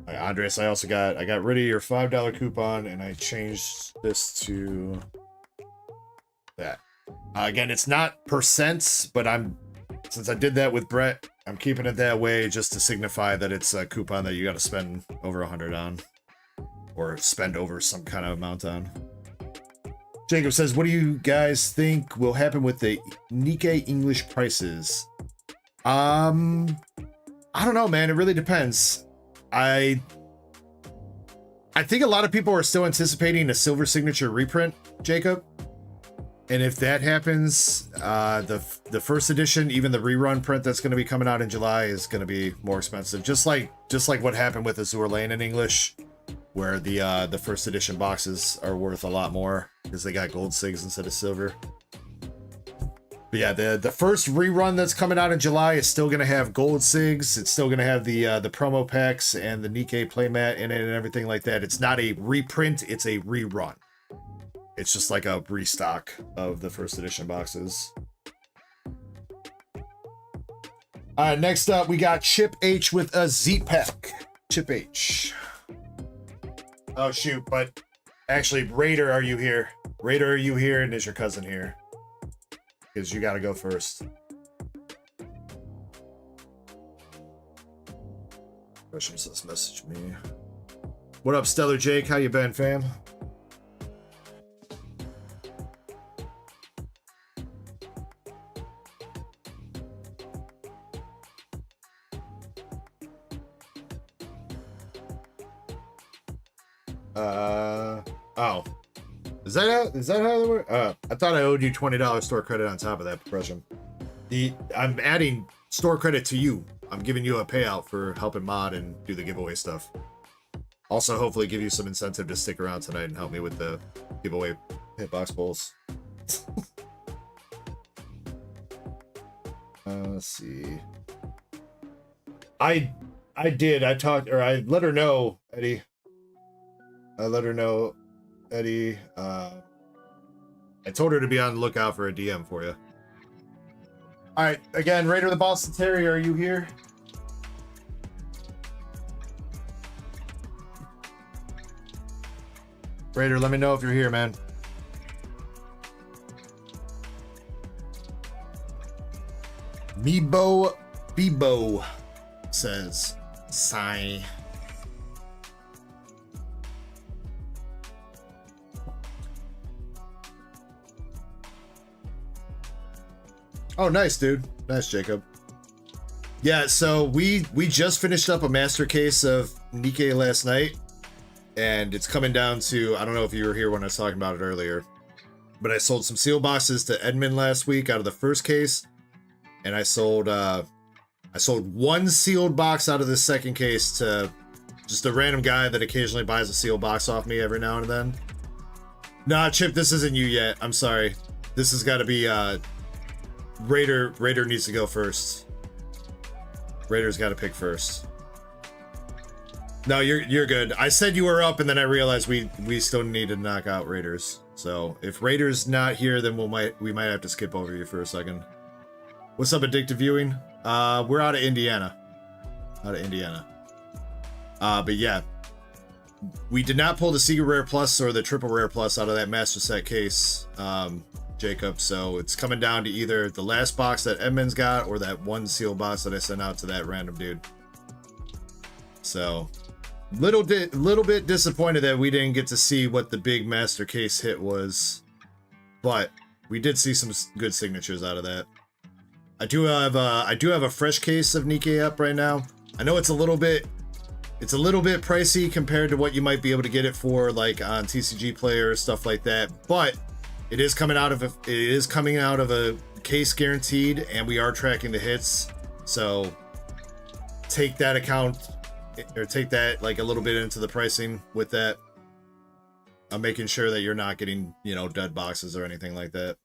Right, Andres, I got rid of your $5 coupon and I changed this to that. Again, it's not percents, but since I did that with Brett, I'm keeping it that way just to signify that it's a coupon that you got to spend over 100 on, or spend over some kind of amount on. Jacob says, what do you guys think will happen with the NIKKE English prices? I don't know, man. It really depends. I think a lot of people are still anticipating a silver signature reprint, Jacob. And if that happens, the first edition, even the rerun print that's going to be coming out in July, is going to be more expensive. Just like what happened with Azur Lane in English, where the first edition boxes are worth a lot more because they got gold sigs instead of silver. But yeah, the first rerun that's coming out in July is still going to have gold sigs. It's still going to have the promo packs and the NIKKE playmat in it and everything like that. It's not a reprint, it's a rerun. It's just like a restock of the first edition boxes. All right, next up, we got Chip H with a Z pack. Chip H. Oh, shoot, but actually, Raider, are you here? Raider, are you here? And is your cousin here? Because you got to go first. Question says message me. What up, Stellar Jake? How you been, fam? Oh. Is that how that works? I thought I owed you $20 store credit on top of that progression. I'm adding store credit to you. I'm giving you a payout for helping mod and do the giveaway stuff. Also, hopefully give you some incentive to stick around tonight and help me with the giveaway hitbox bowls. Let's see. I let her know, Eddie. I let her know, Eddie. I told her to be on the lookout for a DM for you. All right, again, Raider the Boston Terrier, are you here? Raider, let me know if you're here, man. Meebo Bebo says, sigh. Oh, nice, dude. Nice, Jacob. Yeah, so we just finished up a master case of NIKKE last night, and it's coming down to, I don't know if you were here when I was talking about it earlier, but I sold some seal boxes to Edmund last week out of the first case, and I sold one sealed box out of the second case to just a random guy that occasionally buys a sealed box off me every now and then. Nah, Chip, this isn't you yet. I'm sorry. This has got to be Raider needs to go first. Raider's got to pick first. No, you're good. I said you were up, and then I realized we still need to knock out Raiders. So if Raider's not here, then we might have to skip over you for a second. What's up, Addictive Viewing? We're out of Indiana. But yeah, we did not pull the Secret Rare Plus or the Triple Rare Plus out of that Master Set case, Jacob. So it's coming down to either the last box that Edmund's got or that one seal box that I sent out to that random dude. So little bit disappointed that we didn't get to see what the big master case hit was, but we did see some good signatures out of that. I do have a fresh case of NIKKE up right now. I know it's a little bit pricey compared to what you might be able to get it for, like on TCG Player, stuff like that, but it is coming out of a case guaranteed, and we are tracking the hits, so take that like a little bit into the pricing with that. I'm making sure that you're not getting, dud boxes or anything like that.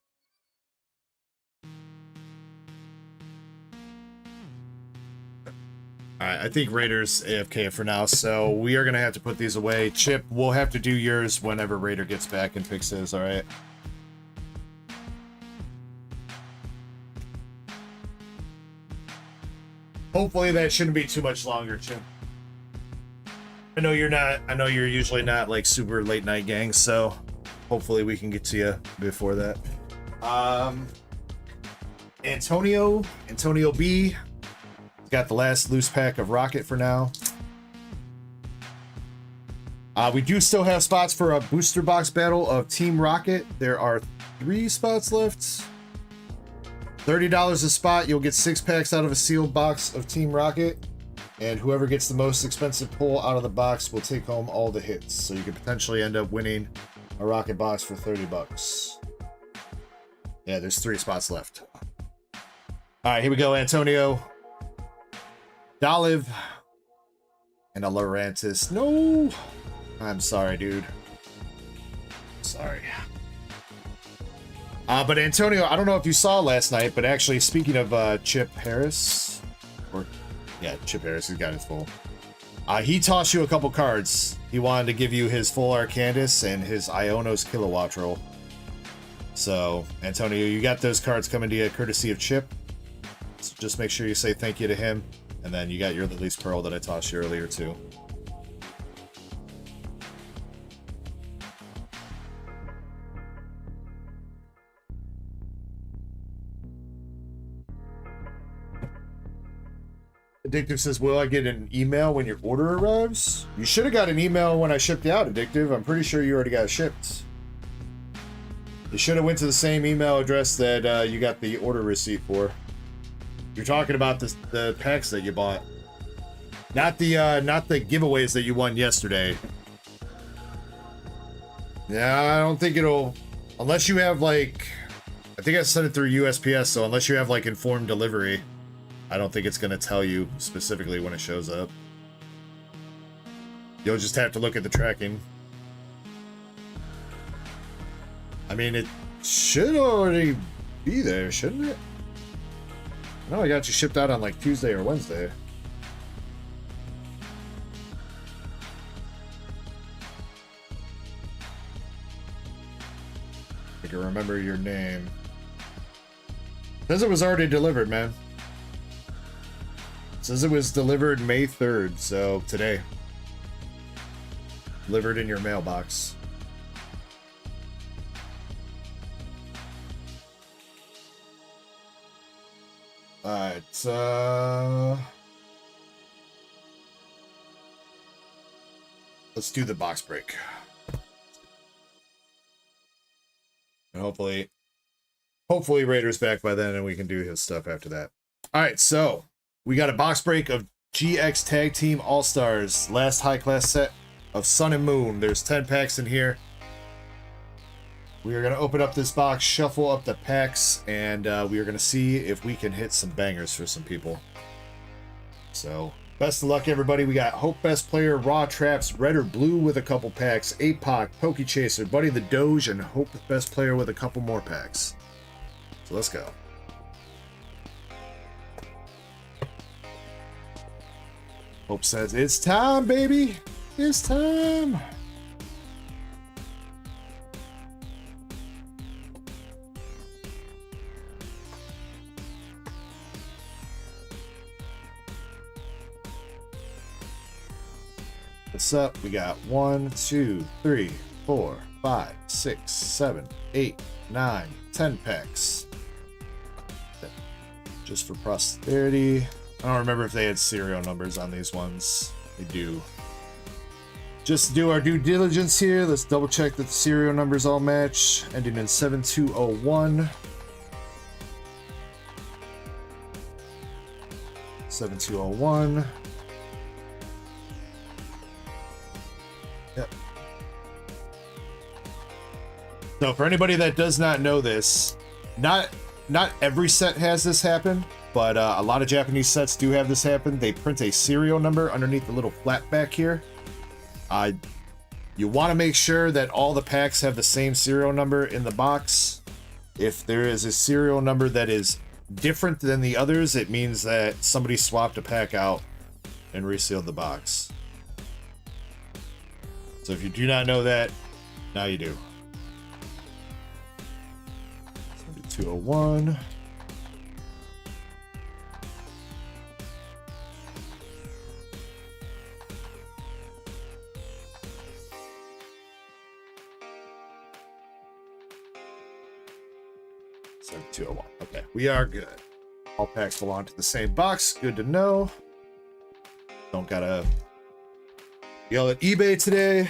Alright, I think Raider's AFK for now, so we are going to have to put these away. Chip, we'll have to do yours whenever Raider gets back and picks his, alright? Hopefully that shouldn't be too much longer, Chip. I know you're usually not like super late night gang, so hopefully we can get to you before that. Antonio B got the last loose pack of Rocket for now. We do still have spots for a booster box battle of Team Rocket. There are 3 spots left. $30 a spot, you'll get 6 packs out of a sealed box of Team Rocket, and whoever gets the most expensive pull out of the box will take home all the hits. So you could potentially end up winning a Rocket box for 30 bucks. Yeah, there's 3 spots left. All right, here we go, Antonio. Doliv and a Laurantis. No, I'm sorry, dude. Sorry. But Antonio, I don't know if you saw last night, but actually, speaking of Chip Harris, Chip Harris, he's got his full. He tossed you a couple cards. He wanted to give you his full Arcandis and his Ionos Kilowattrel. So, Antonio, you got those cards coming to you courtesy of Chip. So just make sure you say thank you to him. And then you got your Lily's Pearl that I tossed you earlier too. Addictive says, will I get an email when your order arrives? You should have got an email when I shipped you out, Addictive. I'm pretty sure you already got it shipped. You should have went to the same email address that you got the order receipt for. You're talking about the packs that you bought. Not the giveaways that you won yesterday. Yeah, I don't think it'll... Unless you have, like... I think I sent it through USPS, so unless you have, like, informed delivery... I don't think it's going to tell you specifically when it shows up. You'll just have to look at the tracking. I mean, it should already be there, shouldn't it? No, I got you shipped out on like Tuesday or Wednesday. I can remember your name. Says it was already delivered, man. Says it was delivered May 3rd, so today. Delivered in your mailbox. Alright, let's do the box break. And hopefully Raider's back by then and we can do his stuff after that. Alright, so we got a box break of GX Tag Team All-Stars, last high-class set of Sun and Moon. There's 10 packs in here. We are going to open up this box, shuffle up the packs, and we are going to see if we can hit some bangers for some people. So, best of luck, everybody. We got Hope Best Player, Raw Traps, Red or Blue with a couple packs, APOC, Pokey Chaser, Buddy the Doge, and Hope Best Player with a couple more packs. So let's go. Hope says, it's time, baby. It's time. What's up? We got 1, 2, 3, 4, 5, 6, 7, 8, 9, 10 packs. Just for posterity. I don't remember if they had serial numbers on these ones. They do. Just to do our due diligence here, let's double check that the serial numbers all match. Ending in 7201. 7201. Yep. So for anybody that does not know this, not every set has this happen. But a lot of Japanese sets do have this happen. They print a serial number underneath the little flat back here. You want to make sure that all the packs have the same serial number in the box. If there is a serial number that is different than the others, it means that somebody swapped a pack out and resealed the box. So if you do not know that, now you do. 201. Okay, we are good. All packs belong to the same box. Good to know. Don't gotta yell at eBay today.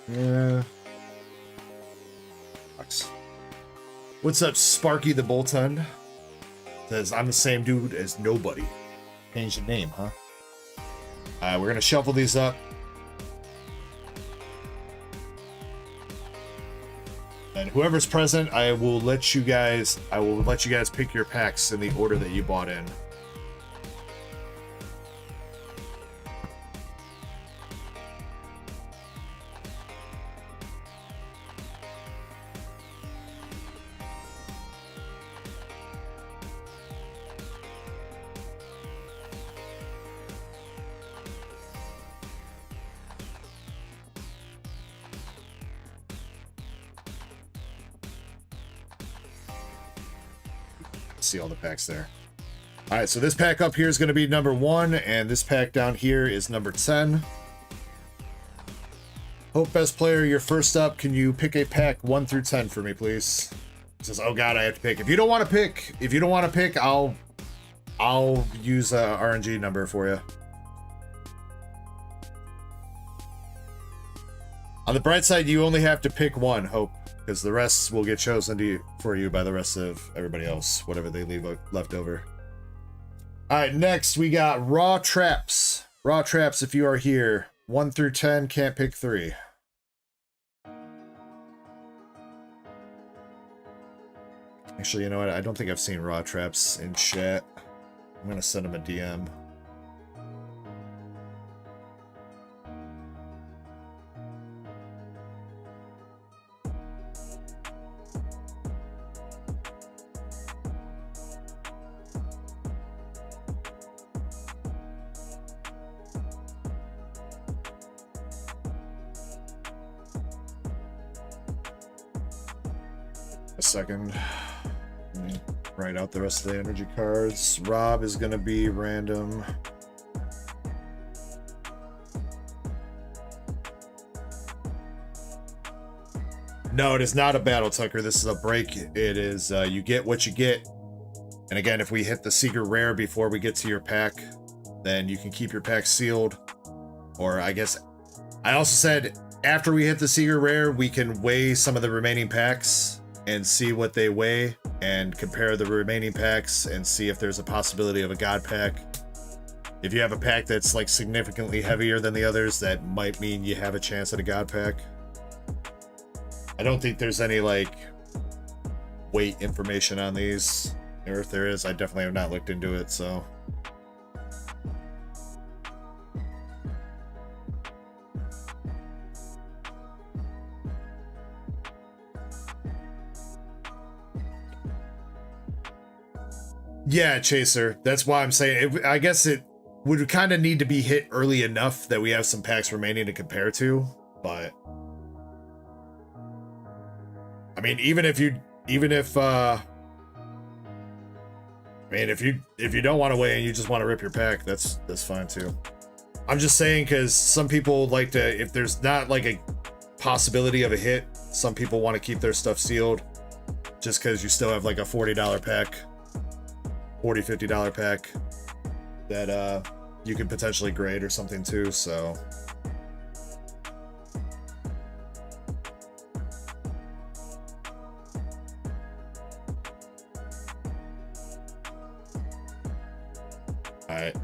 Yeah. What's up, Sparky the Boltund? Says, I'm the same dude as nobody. Change the name, huh? We're gonna shuffle these up. And whoever's present, I will let you guys pick your packs in the order that you bought in. See all the packs there. All right, so this pack up here is going to be number 1, and this pack down here is number 10. Hope Best Player, you're first up. Can you pick a pack 1 through 10 for me, please? It says, oh god, I have to pick. If you don't want to pick, I'll use a RNG number for you. On the bright side, you only have to pick 1, Hope, because the rest will get chosen for you by the rest of everybody else, whatever they leave left over. All right, next we got Raw Traps. Raw Traps, if you are here, 1 through 10, can't pick 3. Actually, you know what? I don't think I've seen Raw Traps in chat. I'm gonna send him a DM. A second. Let me write out the rest of the energy cards. Rob is going to be random. No, it is not a battle, Tucker. This is a break. It is, you get what you get. And again, if we hit the secret rare before we get to your pack, then you can keep your pack sealed. Or I guess, I also said after we hit the secret rare, we can weigh some of the remaining packs and see what they weigh and compare the remaining packs and see if there's a possibility of a god pack. If you have a pack that's like significantly heavier than the others, that might mean you have a chance at a god pack. I don't think there's any like weight information on these, or if there is, I definitely have not looked into it, so. Yeah, Chaser. That's why I'm saying I guess it would kind of need to be hit early enough that we have some packs remaining to compare to, but I mean, if you don't want to weigh and you just want to rip your pack, that's fine too. I'm just saying because some people like to, if there's not like a possibility of a hit, some people want to keep their stuff sealed just because you still have like a $40 pack. $40-$50 pack that you could potentially grade or something too, so alright,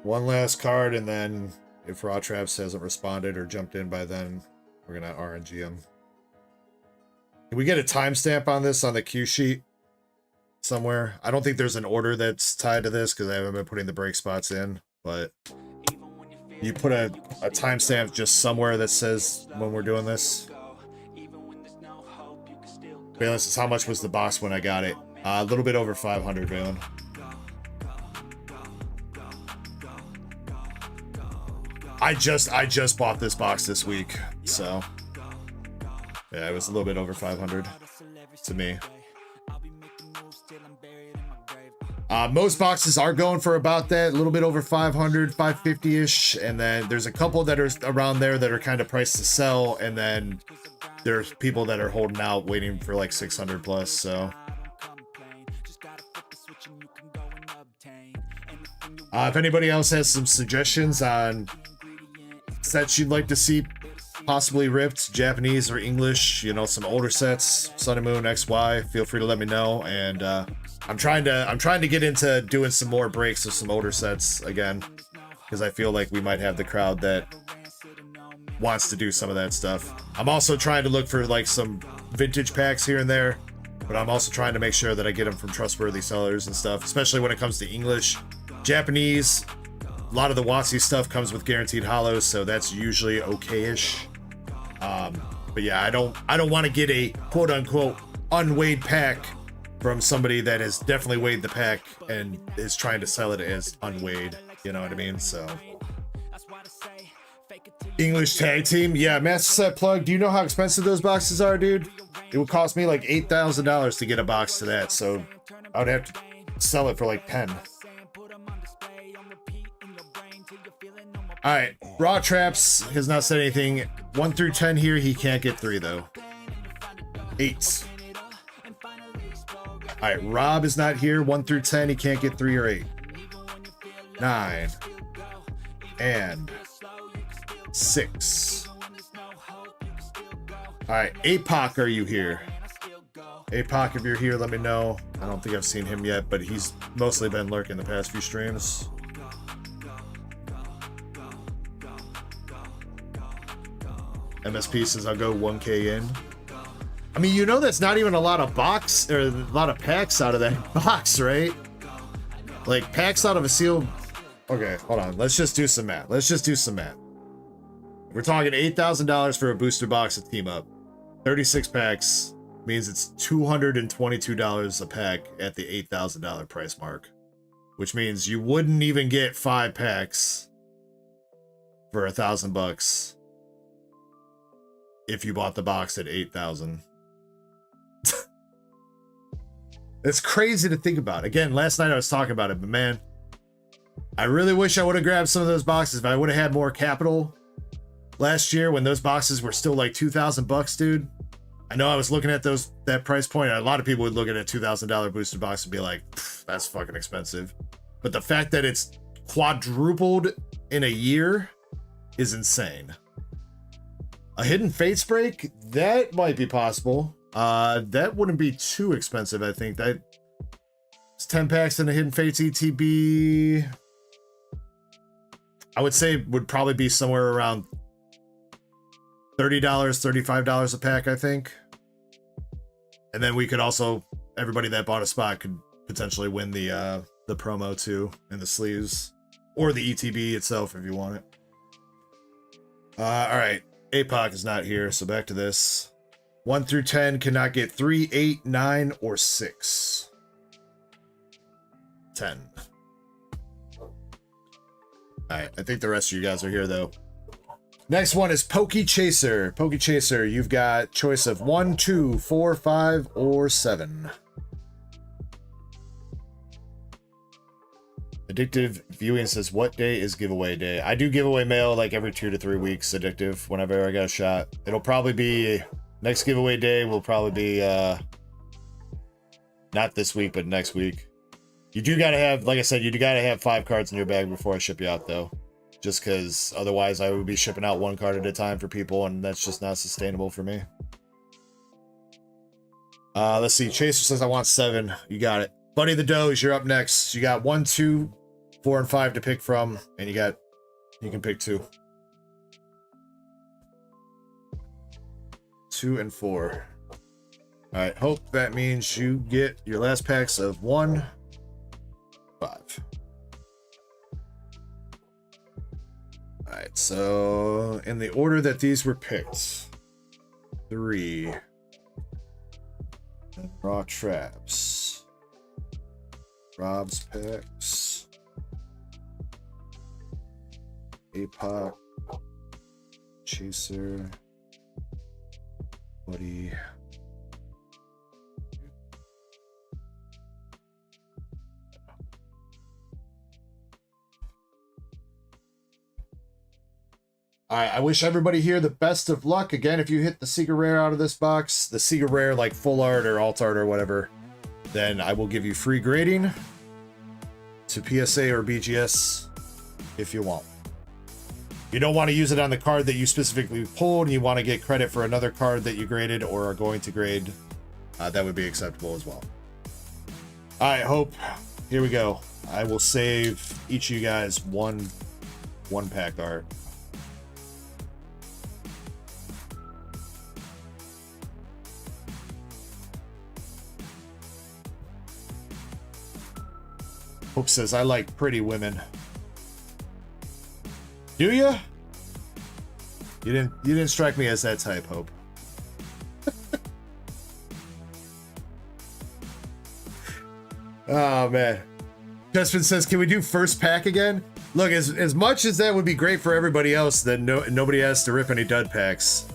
one last card, and then if Raw Traps hasn't responded or jumped in by then, we're gonna RNG him. Can we get a timestamp on this on the cue sheet somewhere? I don't think there's an order that's tied to this because I haven't been putting the break spots in, but you put a timestamp just somewhere that says when we're doing this. Valence says, how much was the box when I got it? A little bit over 500, Valen. I just bought this box this week, so yeah, it was a little bit over 500 to me. Most boxes are going for about that, a little bit over 500, 550-ish, and then there's a couple that are around there that are kind of priced to sell, and then there's people that are holding out waiting for like 600 plus, so. If anybody else has some suggestions on sets you'd like to see possibly ripped, Japanese or English, you know, some older sets, Sun and Moon, XY, feel free to let me know. And I'm trying to get into doing some more breaks of some older sets again, because I feel like we might have the crowd that wants to do some of that stuff. I'm also trying to look for like some vintage packs here and there, but I'm also trying to make sure that I get them from trustworthy sellers and stuff, especially when it comes to English. Japanese, a lot of the WotC stuff comes with guaranteed hollows, so that's usually okay-ish. But yeah, I don't want to get a quote-unquote unweighed pack from somebody that has definitely weighed the pack and is trying to sell it as unweighed, you know what I mean? So English tag team, yeah, master set plug. Do you know how expensive those boxes are, dude? it would cost me like $8,000 to get a box to that, so I would have to sell it for like 10. All right, Raw Traps has not said anything. 1 through 10 here, he can't get 3 though. 8. All right, Rob is not here. 1 through 10, he can't get 3 or 8. 9 and 6. All right, APOC, are you here? APOC, if you're here, let me know. I don't think I've seen him yet, but he's mostly been lurking the past few streams. MSP says I'll go 1K in. I mean, you know that's not even a lot of box or a lot of packs out of that box, right? Like packs out of a sealed. Okay, hold on. Let's just do some math. Let's just do some math. We're talking $8,000 for a booster box of Team Up. 36 packs means it's $222 a pack at the $8,000 price mark, which means you wouldn't even get 5 packs for $1,000 if you bought the box at 8,000. It's crazy to think about. Again, last night I was talking about it, but man, I really wish I would have grabbed some of those boxes. If I would have had more capital last year when those boxes were still like $2,000, dude. I know I was looking at that price point. A lot of people would look at a $2,000 booster box and be like, that's fucking expensive. But the fact that it's quadrupled in a year is insane. A Hidden Fates break? That might be possible. That wouldn't be too expensive, I think. It's 10 packs in a Hidden Fates ETB. I would say would probably be somewhere around $30, $35 a pack, I think. And then we could also, everybody that bought a spot could potentially win the promo too, and the sleeves, or the ETB itself if you want it. All right, APOC is not here, so back to this. 1 through 10 cannot get 3, 8, 9, or 6. 10. All right, I think the rest of you guys are here though. Next one is Pokey Chaser. Pokey Chaser, you've got choice of 1, 2, 4, 5, or 7. Addictive Viewing says, what day is giveaway day? I do giveaway mail like every 2 to 3 weeks, Addictive, whenever I got a shot. It'll probably be, next giveaway day will probably be, not this week, but next week. You do gotta have, like I said, you do gotta have 5 cards in your bag before I ship you out though. Just because otherwise I would be shipping out 1 card at a time for people, and that's just not sustainable for me. Let's see. Chaser says I want 7. You got it. Buddy the Doge, you're up next. You got 1, 2, 4, and 5 to pick from, and you can pick 2. 2 and 4. All right. Hope that means you get your last packs of 1, 5. All right, so in the order that these were picked, 3, and Raw Traps, Rob's picks, APOC, Chaser, Buddy. All right, I wish everybody here the best of luck. Again, if you hit the Secret Rare out of this box, the Secret Rare like full art or alt art or whatever, then I will give you free grading to PSA or BGS if you want. You don't want to use it on the card that you specifically pulled and you want to get credit for another card that you graded or are going to grade, that would be acceptable as well. All right, Hope, here we go. I will save each of you guys one pack art. Hope says, I like pretty women. Do ya? You didn't strike me as that type, Hope. Oh man. Justin says, can we do first pack again? Look, as much as that would be great for everybody else, then nobody has to rip any dud packs.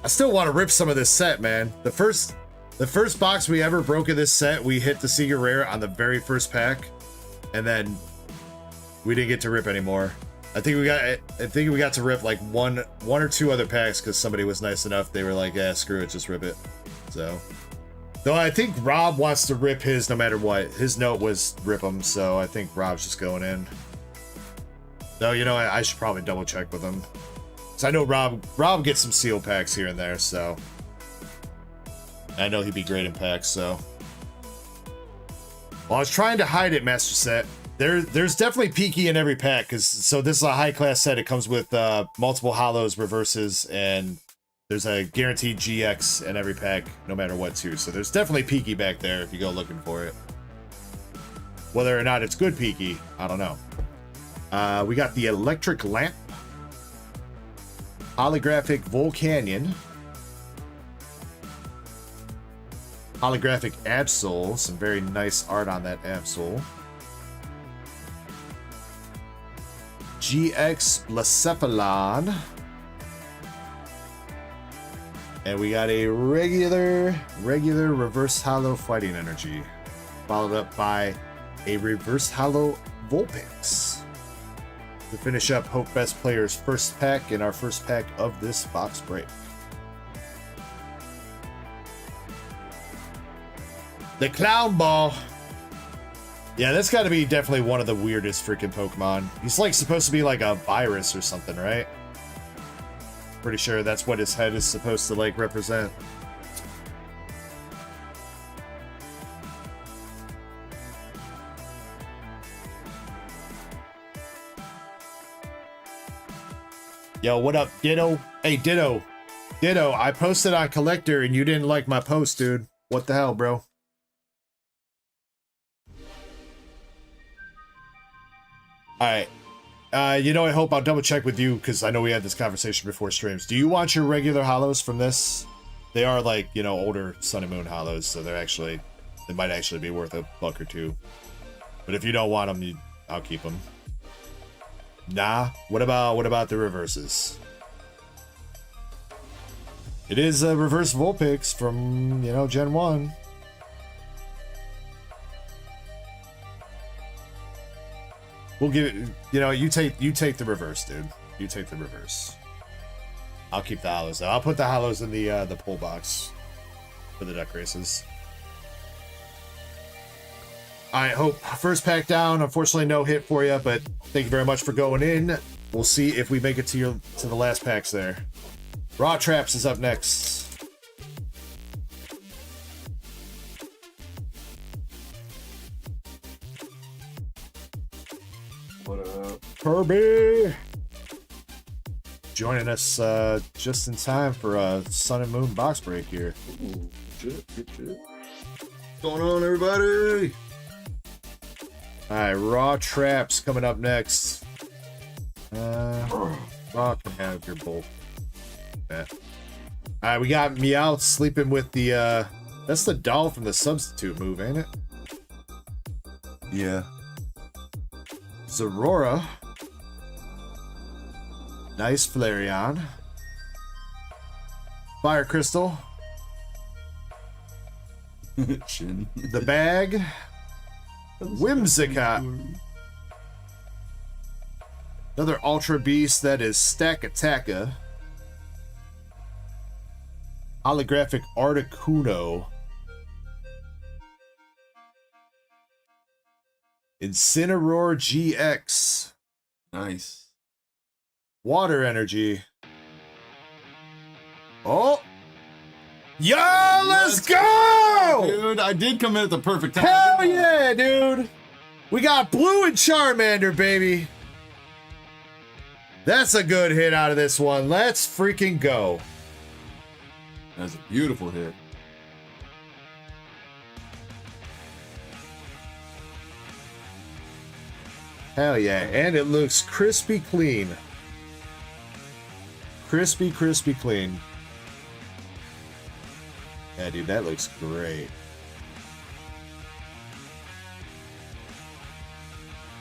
I still want to rip some of this set, man. The first box we ever broke of this set, we hit the Secret Rare on the very first pack, and then we didn't get to rip anymore. I think we got to rip like one or two other packs because somebody was nice enough. They were like, yeah, screw it, just rip it. So, though I think Rob wants to rip his no matter what. His note was rip them, so I think Rob's just going in. Though, you know, I should probably double check with him. Because I know Rob gets some seal packs here and there, so. I know he'd be great in packs, so. Well, I was trying to hide it, Master Set. There's definitely Peaky in every pack, because so this is a high class set. It comes with multiple hollows, reverses, and there's a guaranteed GX in every pack, no matter what, too. So there's definitely Peaky back there if you go looking for it. Whether or not it's good Peaky, I don't know. We got the Electric Lamp, Holographic Volcanion, Holographic Absol, some very nice art on that Absol. GX Blacephalon. And we got a regular reverse hollow Fighting Energy, followed up by a reverse hollow Vulpix. To finish up Hope Best Player's first pack in our first pack of this box break. The Clown Ball. Yeah, that's got to be definitely one of the weirdest freaking Pokemon. He's like supposed to be like a virus or something, right? Pretty sure that's what his head is supposed to like represent. Yo, what up, Ditto? Hey, Ditto. Ditto, I posted on Collector and you didn't like my post, dude. What the hell, bro? Alright. You know, I hope I'll double check with you because I know we had this conversation before streams. Do you want your regular hollows from this? They are like, you know, older Sun and Moon hollows, so they might actually be worth a buck or two. But if you don't want them, I'll keep them. Nah. What about the reverses? It is a reverse Vulpix from, you know, Gen 1. We'll give it, you know, you take the reverse, dude. You take the reverse. I'll keep the hollows though. I'll put the hollows in the pull box for the duck races. Alright, Hope, first pack down. Unfortunately, no hit for you, but thank you very much for going in. We'll see if we make it to the last packs there. Raw Traps is up next. What up? Kirby! Joining us just in time for a Sun and Moon box break here. Ooh, good shit. What's going on, everybody? Alright, Raw Traps coming up next. Raw can have your bolt. Alright, we got Meowth sleeping with the, that's the doll from the substitute move, ain't it? Yeah. Zorora. Nice Flareon. Fire Crystal. Chin. The Bag. Whimsicott. Another Ultra Beast that is Stack-Attacka. Holographic Articuno. Incineroar GX. Nice. Water Energy. Oh! Yo, let's go! Dude, I did come in at the perfect time. Hell yeah, dude! We got Blue and Charmander, baby. That's a good hit out of this one. Let's freaking go. That's a beautiful hit. Hell yeah, and it looks crispy clean. Crispy clean. Yeah, dude, that looks great.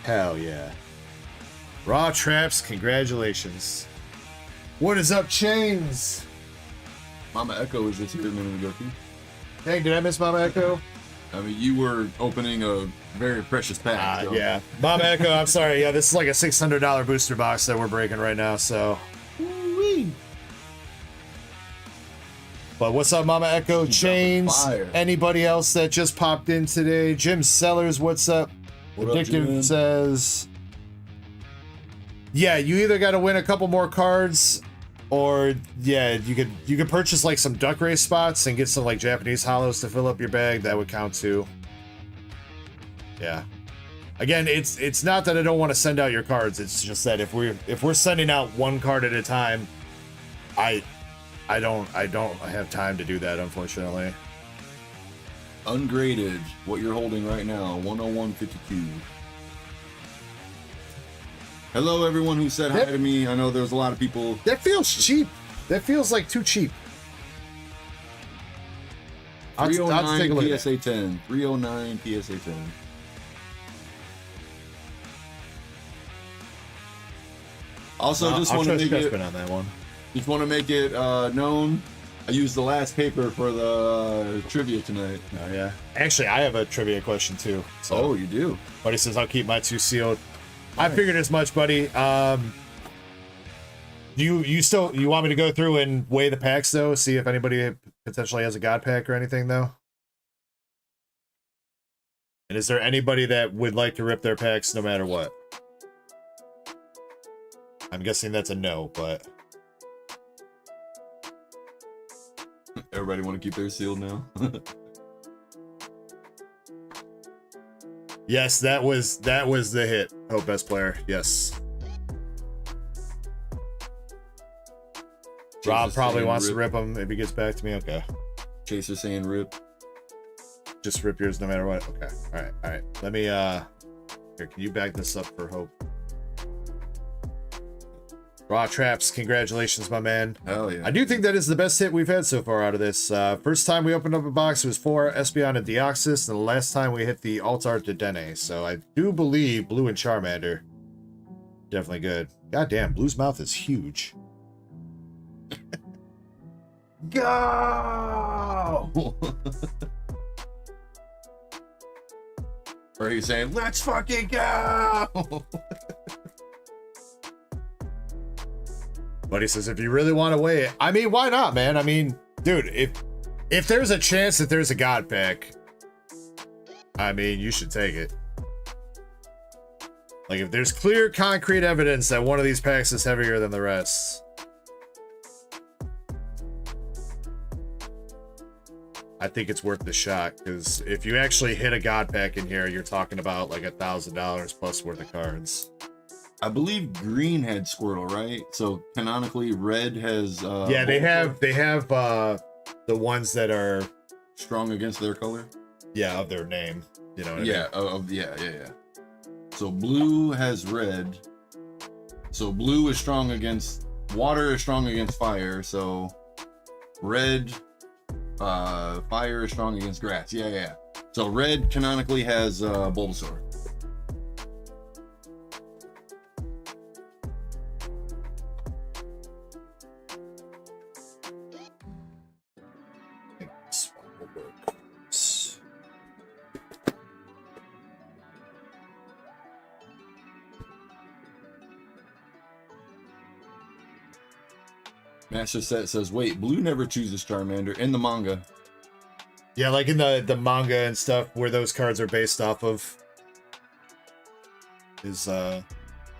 Hell yeah. Raw Traps, congratulations. What is up, Chains? Mama Ecko was just here a minute ago too. Dang, did I miss Mama Ecko? I mean, you were opening a very precious pack. So. Yeah. Mama Ecko, I'm sorry. Yeah, this is like a $600 booster box that we're breaking right now, so. Woo-wee. But what's up, Mama Ecko? Chains. Anybody else that just popped in today? Jim Sellers, what's up? What up, Addictive Jim? says, yeah, you either got to win a couple more cards, or yeah, you could purchase like some duck race spots and get some like Japanese hollows to fill up your bag. That would count too. Yeah. Again, it's not that I don't want to send out your cards. It's just that if we're sending out one card at a time, I don't have time to do that, unfortunately. Ungraded, what you're holding right now, 101.52. Hello, everyone who said hi to me. I know there's a lot of people. That feels cheap. That feels like too cheap. I'll take a 309 look at PSA 10. 309 PSA 10. Also, just want to make it on that one. Just want to make it known. I used the last paper for the trivia tonight. Oh yeah. Actually, I have a trivia question too. So. Oh, you do? Buddy says I'll keep my two sealed. Nice. I figured as much, buddy. You want me to go through and weigh the packs though? See if anybody potentially has a god pack or anything though. And is there anybody that would like to rip their packs no matter what? I'm guessing that's a no, but everybody want to keep theirs sealed now. yes, that was the hit. Oh, best player. Yes. Rob probably wants to rip them if he gets back to me. Okay. Chaser saying rip. Just rip yours no matter what. Okay. All right. Let me here, can you back this up for Hope? Raw Traps, congratulations, my man. Hell yeah. I do think that is the best hit we've had so far out of this. First time we opened up a box, it was 4 Espeon and Deoxys, and the last time we hit the Altar de Dene. So I do believe Blue and Charmander. Definitely good. God damn, Blue's mouth is huge. Go! Or are you saying, let's fucking go? Buddy says, if you really want to weigh it, I mean, why not, man? I mean, dude, if there's a chance that there's a god pack, I mean, you should take it. Like, if there's clear, concrete evidence that one of these packs is heavier than the rest, I think it's worth the shot. Because if you actually hit a god pack in here, you're talking about like $1,000 plus worth of cards. I believe green had Squirtle, right? So canonically, red has. Yeah, they have the ones that are strong against their color. Yeah, of their name. You know what I mean? Yeah. So blue has red. So blue is strong against water, is strong against fire. So red, fire is strong against grass. Yeah. So red canonically has Bulbasaur. Master Set says, wait, blue never chooses Charmander in the manga. Yeah, like in the manga and stuff where those cards are based off of is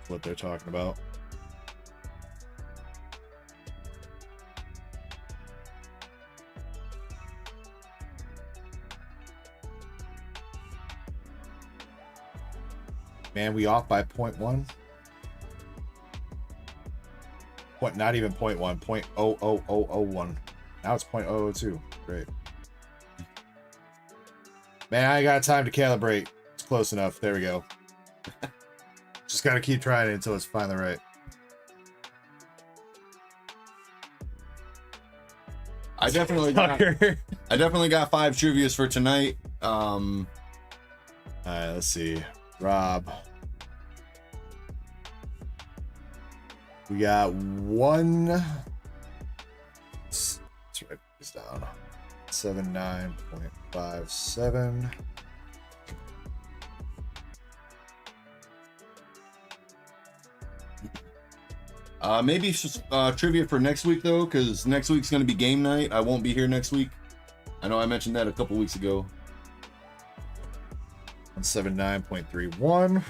what they're talking about. Man, we off by 0.1. What? Not even 0.1. 0.00001. Now it's 0.002. Great. Man, I ain't got time to calibrate. It's close enough. There we go. Just gotta keep trying it until it's finally right. I definitely got 5 trivias for tonight. Alright, let's see. Rob. We got one. That's right. these down. 79.57. Maybe trivia for next week though, because next week's going to be game night. I won't be here next week. I know I mentioned that a couple weeks ago. 179.31.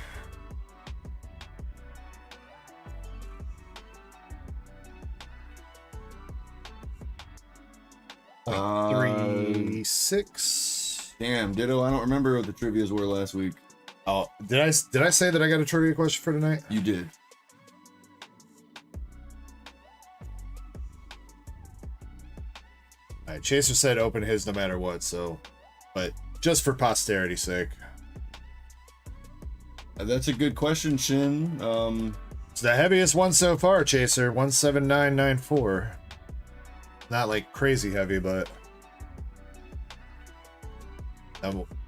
Uh, 36. Damn, ditto. I don't remember what the trivias were last week. Oh, did I say that I got a trivia question for tonight? You did. All right, Chaser said open his no matter what, so, but just for posterity's sake. That's a good question, Shin. It's the heaviest one so far, Chaser. 179.94. Not like crazy heavy, but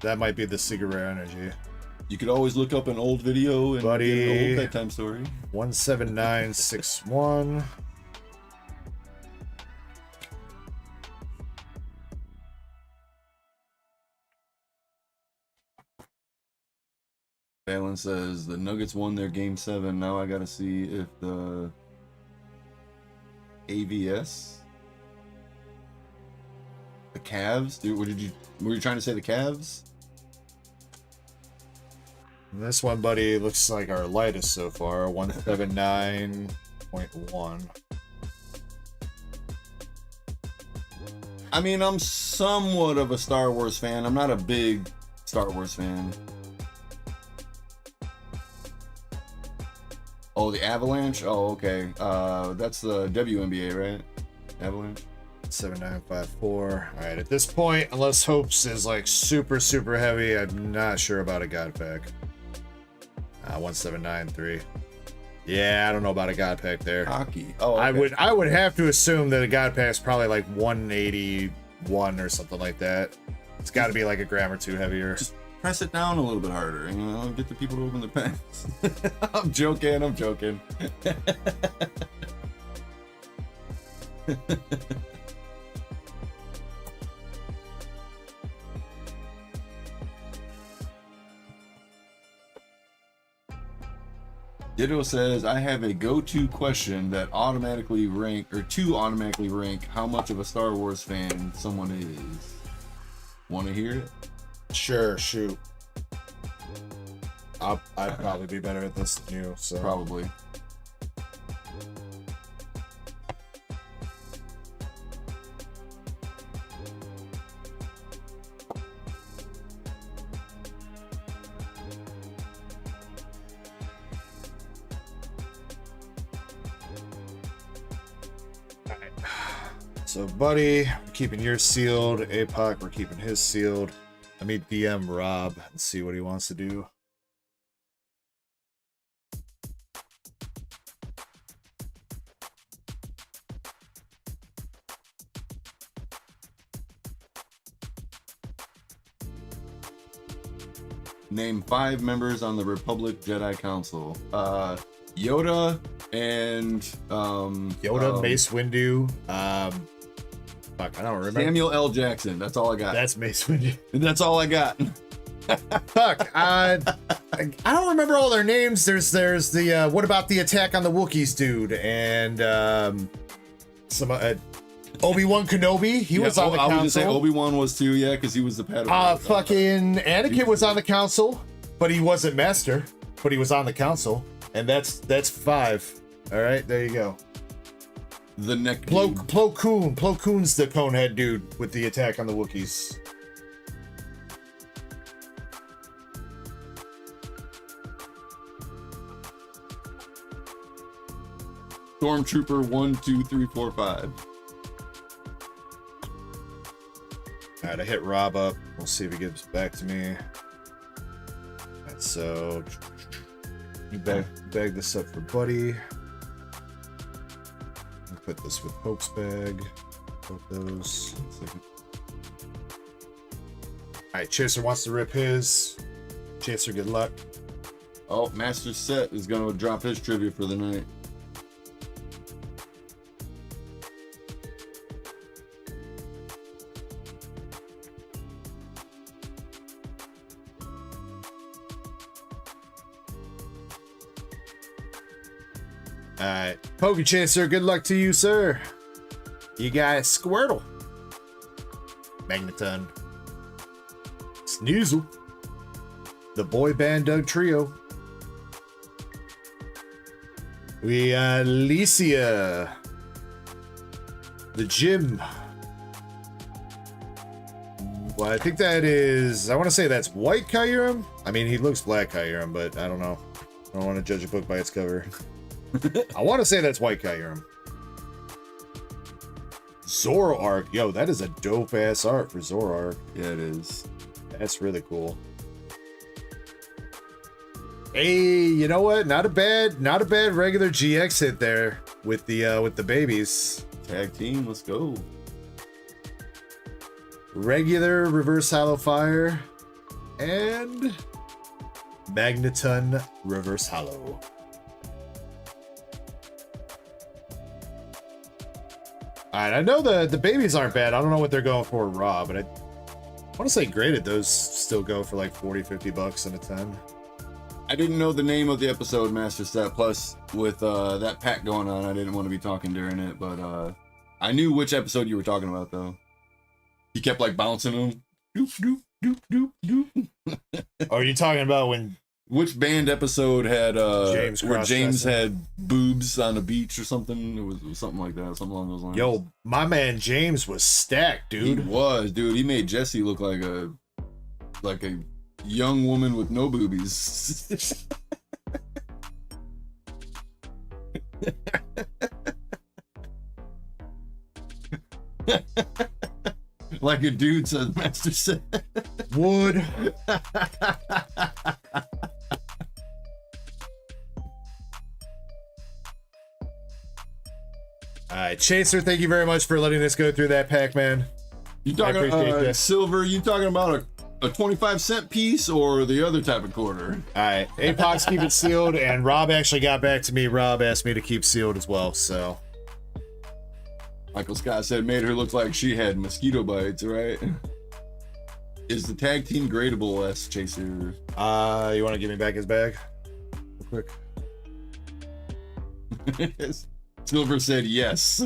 that might be the secret rare energy. You could always look up an old video and Buddy, get an old bedtime story. 179.61. Valen says the Nuggets won their game 7. Now I gotta see if the AVS, the Cavs, dude. Were you trying to say the Cavs? This one, buddy, looks like our lightest so far. 179.1. I mean, I'm somewhat of a Star Wars fan. I'm not a big Star Wars fan. Oh, the Avalanche? Oh, okay. That's the WNBA, right? Avalanche? 7954. All right, at this point, unless Hopes is like super, super heavy, I'm not sure about a God Pack. 1793. Yeah, I don't know about a God Pack there. Hockey. Oh, okay. I would have to assume that a God Pack is probably like 181 or something like that. It's got to be like a gram or two heavier. Just press it down a little bit harder, you know, get the people to open the packs. I'm joking. Ditto says, I have a go-to question that automatically rank how much of a Star Wars fan someone is. Want to hear it? Sure, shoot. I'd probably be better at this than you, so. Probably. So, buddy, we're keeping yours sealed. APOC, we're keeping his sealed. Let me DM Rob and see what he wants to do. Name 5 members on the Republic Jedi Council. Yoda and Yoda, Mace Windu. Fuck, I don't remember. Samuel L. Jackson. That's all I got. That's Mace Windu. That's all I got. Fuck. I don't remember all their names. There's the what about the attack on the Wookiees dude and some Obi-Wan Kenobi. He was on the council. I was gonna say Obi-Wan was too, yeah, because he was the Padawan. Fucking Anakin was on the council, but he wasn't master. But he was on the council, and that's 5. All right, there you go. The neck. Plo Koon's the Conehead dude with the attack on the Wookiees. Stormtrooper 1, 2, 3, 4, 5. All right, I hit Rob up. We'll see if he gives back to me. Alright, so you bag this up for Buddy. I'll put this with Hope's bag. Both those. Alright, Chaser wants to rip his. Chaser, good luck. Oh, Master Set is going to drop his trivia for the night. Alright. Pokechaser, good luck to you, sir. You got Squirtle. Magneton. Sneasel. The boy band Doug Trio. We got Licia. The gym. Well, I think that is, I want to say that's white Kyurem. I mean, he looks black Kyurem, but I don't know. I don't want to judge a book by its cover. I want to say that's white Kyurem. Zoroark. Yo, that is a dope ass art for Zoroark. Yeah, it is. That's really cool. Hey, you know what? Not a bad regular GX hit there with the babies. Tag team, let's go. Regular reverse hollow fire and Magneton reverse hollow. Alright, I know the babies aren't bad. I don't know what they're going for raw, but I want to say graded those still go for like 40-50 bucks in a 10. I didn't know the name of the episode, Master Set. Plus, with that pack going on, I didn't want to be talking during it, but I knew which episode you were talking about, though. He kept like bouncing them. Doop, doop, doop, doop, doop. Oh, are you talking about when which band episode had where James cross-dressing? had boobs on the beach or something? It was something like that, something along those lines. Yo, my man James was stacked, dude. He was, dude. He made Jessie look like a young woman with no boobies. Like a dude, says Master Set. Wood. Alright, Chaser, thank you very much for letting us go through that pack, man. You talking appreciate that. silver? You talking about a 25-cent piece or the other type of quarter? Alright, Apox, keep it sealed, and Rob actually got back to me. Rob asked me to keep sealed as well, so. Michael Scott said made her look like she had mosquito bites, right? Is the tag team gradable, S Chaser? You want to give me back his bag? Real quick. Silver said yes.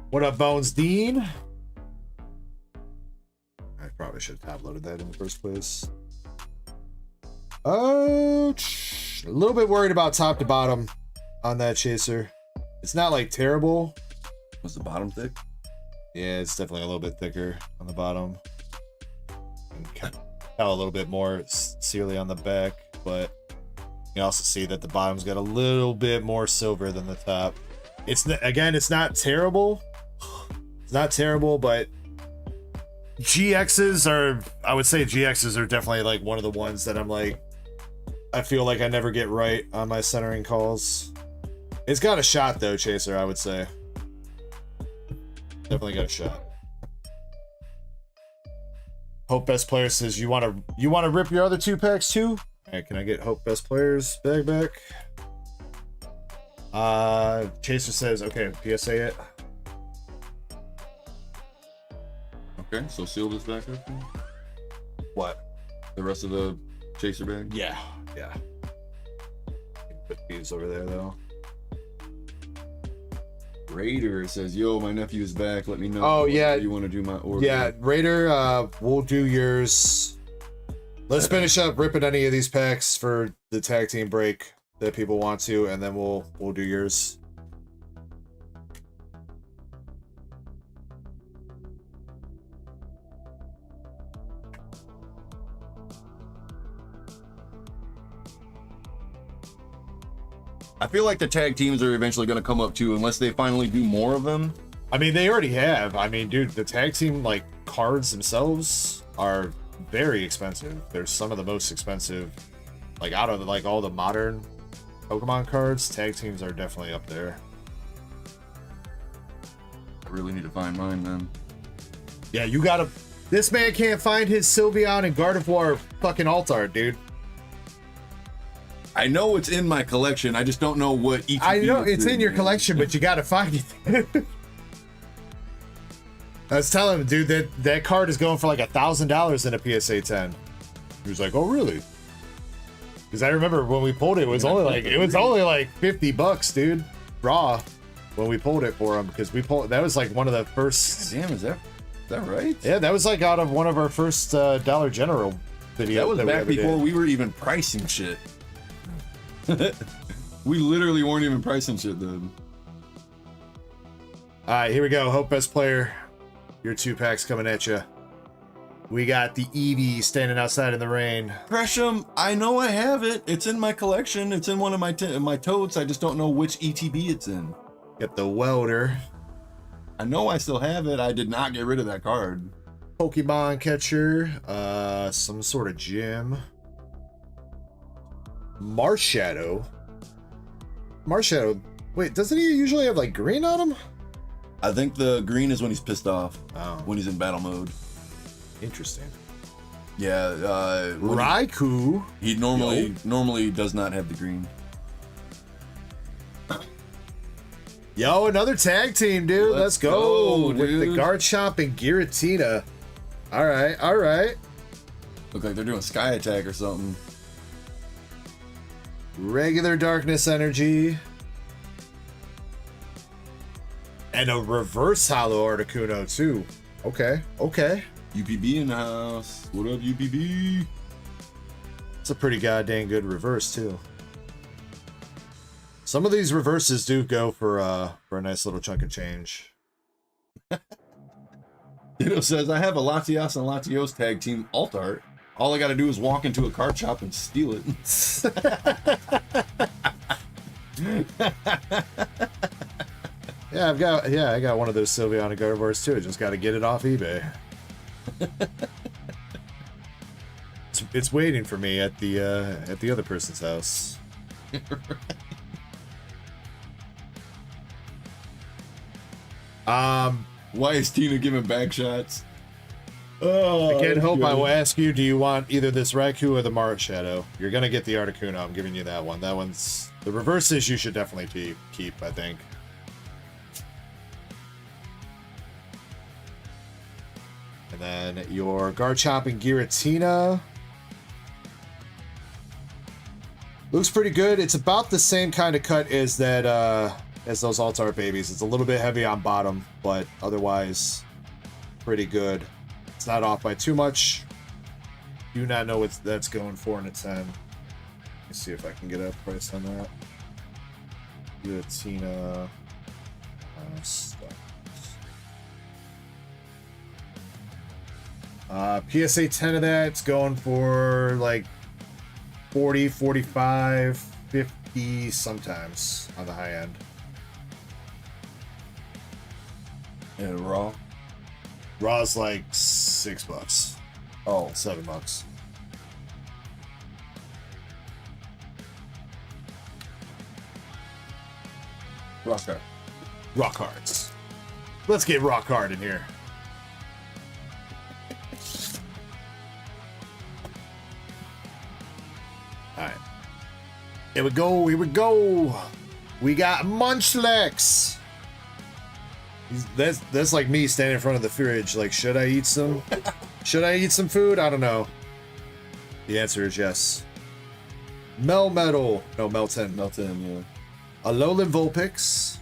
What up, Bones Dean? I probably should have top loaded that in the first place. Oh, a little bit worried about top to bottom on that Chaser. It's not like terrible. Was the bottom thick? Yeah, it's definitely a little bit thicker on the bottom. And tell a little bit more sealy on the back, but you can also see that the bottom's got a little bit more silver than the top. It's again, it's not terrible. It's not terrible, but GXs are, I would say GXs are definitely like one of the ones that I'm like, I feel like I never get right on my centering calls. It's got a shot though, Chaser, I would say. Definitely got a shot. Hope Best Player says you want to rip your other two packs too? Alright, can I get Hope Best Players bag back? Chaser says, okay, PSA it. Okay, so seal this back up. What? The rest of the Chaser bag? Yeah. Put these over there though. Raider says, yo, my nephew's back. Let me know. Oh, yeah. You want to do my order? Yeah, Raider, we'll do yours. Let's finish up ripping any of these packs for the tag team break that people want to, and then we'll do yours. I feel like the tag teams are eventually going to come up too, unless they finally do more of them. I mean, they already have. I mean, dude, the tag team like cards themselves are very expensive. They're some of the most expensive, like out of like all the modern Pokemon cards. Tag teams are definitely up there. I really need to find mine, man. Yeah, you gotta. This man can't find his Sylveon and Gardevoir fucking alt art, dude. I know it's in my collection. I just don't know what each. I know is it's in your collection, but you gotta find it. I was telling him, dude, that card is going for like $1,000 in a PSA 10. He was like, "Oh, really?" Because I remember when we pulled it, it was only like $50, dude, raw. When we pulled it for him, because we pulled that was like one of the first. Damn, is that right? Yeah, that was like out of one of our first Dollar General videos. That was back before we were even pricing shit. We literally weren't even pricing shit then. All right, here we go. Hope best player. Your 2-packs coming at you. We got the Eevee standing outside in the rain. Gresham, I know I have it. It's in my collection. It's in one of my totes. I just don't know which ETB it's in. Got the Welder. I know I still have it. I did not get rid of that card. Pokemon catcher. Some sort of gym. Marshadow. Marshadow. Wait, doesn't he usually have like green on him? I think the green is when he's pissed off. Oh. When he's in battle mode. Interesting. Yeah. Raikou. He normally does not have the green. Yo, another tag team, dude. Let's go with dude. the Garchomp and Giratina. All right, all right. Look like they're doing Sky Attack or something. Regular Darkness Energy. And a reverse Hollow Articuno, too. Okay, okay. UPB in the house. What up, UPB? It's a pretty goddamn good reverse, too. Some of these reverses do go for a nice little chunk of change. Ditto says, I have a Latios and Latios tag team alt art. All I gotta do is walk into a card shop and steal it. I got one of those Sylveon Gardevoirs too. I just gotta get it off eBay. It's waiting for me at the other person's house. Why is Tina giving back shots? Oh, I can't help. I will ask you, do you want either this Raikou or the Marshadow? You're gonna get the Articuno. I'm giving you that one. That one's the reverses. You should definitely keep. I think. And then your Garchomp and Giratina. Looks pretty good. It's about the same kind of cut as that. As those Altar babies. It's a little bit heavy on bottom, but otherwise pretty good. It's not off by too much. Do not know what that's going for in a 10. Let's see if I can get a price on that. Giratina. PSA 10 of that, it's going for like 40, 45, 50 sometimes on the high end. And raw? Raw's like $6. Oh, $7. rock card. Rock cards. Let's get rock hard in here. Alright. Here we go, here we go. We got Munchlax. That's like me standing in front of the fridge, like, should I eat some food? I don't know. The answer is yes. Melmetal. No, Melton. Melton, yeah. Alolan Vulpix.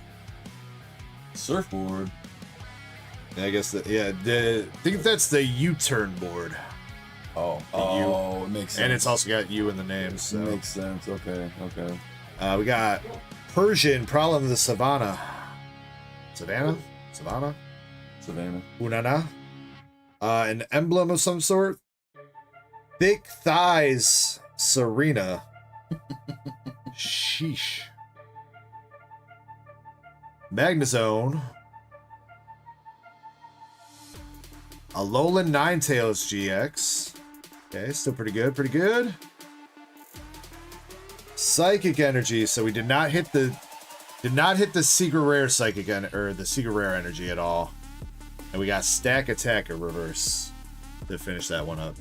Surfboard. Yeah, I guess I think that's the U-turn board. Oh, it makes sense. And it's also got U in the name, so. It makes sense. Okay. We got Persian, Prowling of the Savannah. Savannah? Unana. An emblem of some sort. Thick thighs, Serena. Sheesh. Magnezone. Alolan Ninetales GX. Okay, still pretty good. Psychic Energy. So we did not hit the secret rare psychic or the secret rare energy at all. And we got Stack Attack or reverse to finish that one up.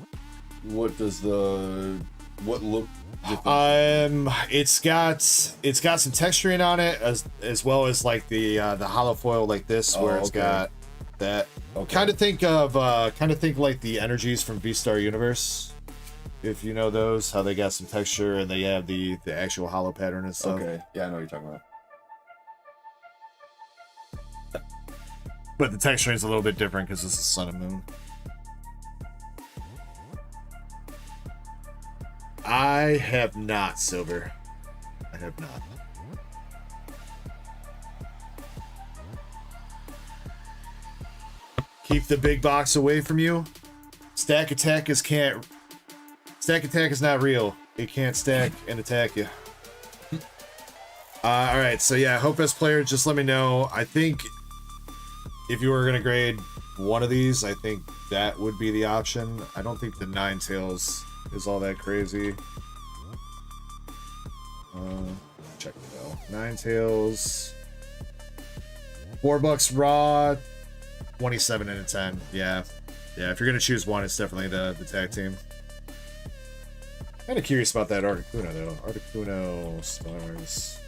What look different? It's got some texturing on it as well as like the hollow foil like this where it's got that. Okay. Kind of think like the energies from V-Star Universe. If you know those, how they got some texture and they have the actual hollow pattern and stuff. Okay, yeah, I know what you're talking about. But the texturing is a little bit different because it's the sun and moon. I have not, Silver. I have not. Keep the big box away from you. Stack attack is not real. It can't stack and attack you. All right, so yeah, Hope as player, just let me know. I think if you were gonna grade one of these, I think that would be the option. I don't think the Ninetales is all that crazy. Check it out. Ninetales. $4 raw. 27 and a 10. Yeah. Yeah, if you're gonna choose one, it's definitely the tag team. Kind of curious about that Articuno though. Articuno stars.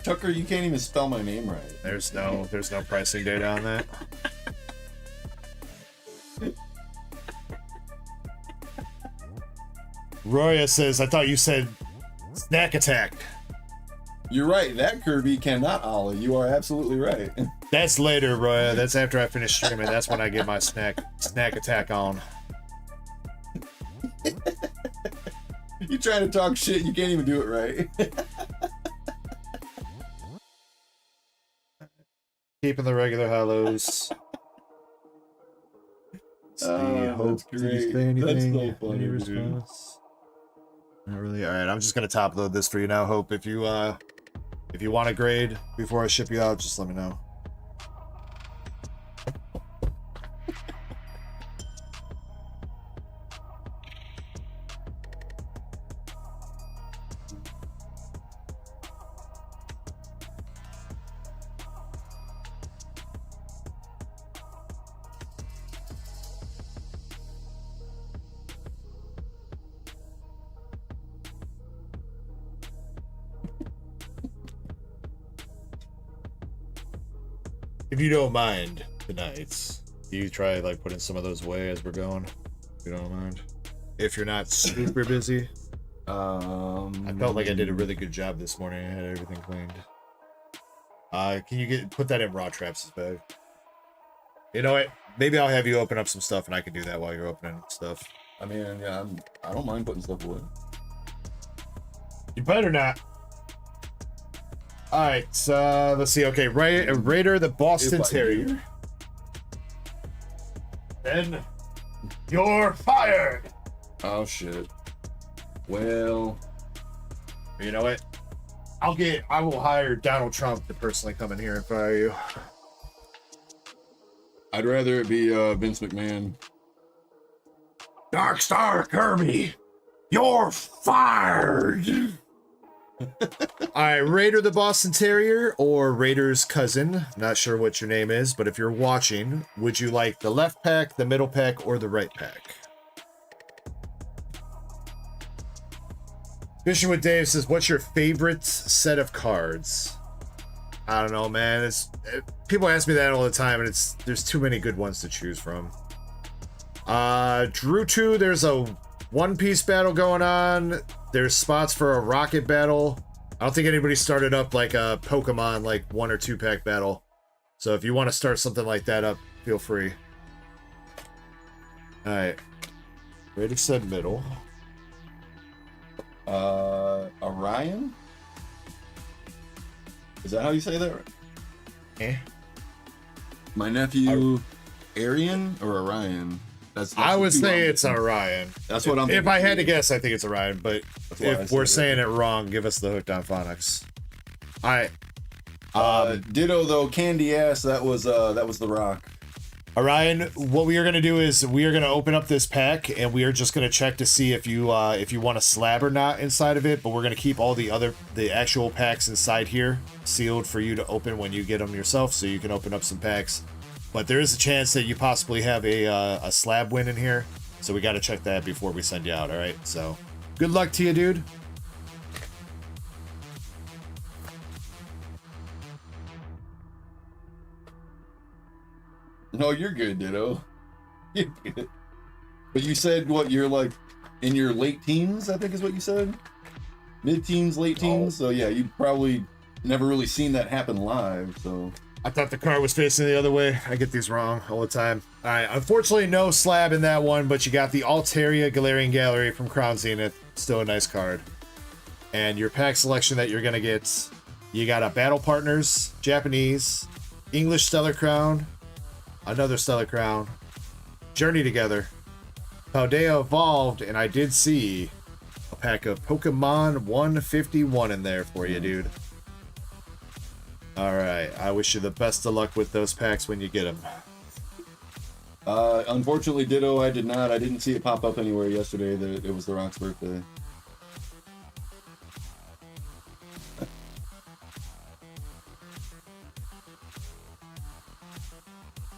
Tucker, you can't even spell my name right. There's no pricing data on that. Roya says, I thought you said snack attack. You're right. That Kirby cannot ollie. You are absolutely right. That's later, Roya. That's after I finish streaming. That's when I get my snack attack on. You trying to talk shit, you can't even do it right. Keeping the regular hollows. Let's see. Hope, did he say anything? That's so funny, Any response? Not really. All right, I'm just gonna top load this for you now. Hope if you want to grade before I ship you out, just let me know. If you don't mind tonight, you try like putting some of those away as we're going. If you don't mind. If you're not super busy. I felt like I did a really good job this morning. I had everything cleaned. Can you put that in Raw Traps' bag? You know what? Maybe I'll have you open up some stuff and I can do that while you're opening stuff. I mean, yeah, I don't mind putting stuff away. You better not. Alright, let's see. Okay, Raider the Boston Terrier. Then you're fired. Oh shit. Well, you know what? I will hire Donald Trump to personally come in here and fire you. I'd rather it be Vince McMahon. Dark Star Kirby, you're fired. Alright, Raider the Boston Terrier or Raider's cousin. Not sure what your name is, but if you're watching, would you like the left pack, the middle pack, or the right pack? Gushing with Dave says, what's your favorite set of cards? I don't know, man. People ask me that all the time, and there's too many good ones to choose from. Drew 2, there's a one-piece battle going on. There's spots for a rocket battle. I don't think anybody started up like a Pokemon like 1 or 2 pack battle. So if you want to start something like that up, feel free. Alright. Ready, said middle. Orion? Is that how you say that? Eh? My nephew, Arian or Orion? I would say it's Orion. That's what I'm thinking. If I had to guess, I think it's Orion, but if we're saying it wrong, give us the Hooked on Phonics. Alright. Ditto though, Candy Ass, that was the Rock. Orion, what we are gonna do is we are gonna open up this pack and we are just gonna check to see if you want a slab or not inside of it, but we're gonna keep all the actual packs inside here sealed for you to open when you get them yourself, so you can open up some packs. But there is a chance that you possibly have a slab win in here, so we got to check that before we send you out. All right, so good luck to you, dude. No, you're good, Ditto. You're good. But you said what? You're like in your late teens, I think is what you said. Mid-teens, late teens. So yeah, you probably never really seen that happen live. So I thought the car was facing the other way. I get these wrong all the time. All right, unfortunately, no slab in that one, but you got the Altaria Galarian Gallery from Crown Zenith. Still a nice card. And your pack selection that you're gonna get, you got a Battle Partners, Japanese, English Stellar Crown, another Stellar Crown, Journey Together, Paldea Evolved, and I did see a pack of Pokemon 151 in there for you, dude. Alright, I wish you the best of luck with those packs when you get them. unfortunately, ditto. I did not. I didn't see it pop up anywhere yesterday that it was the Rock's birthday.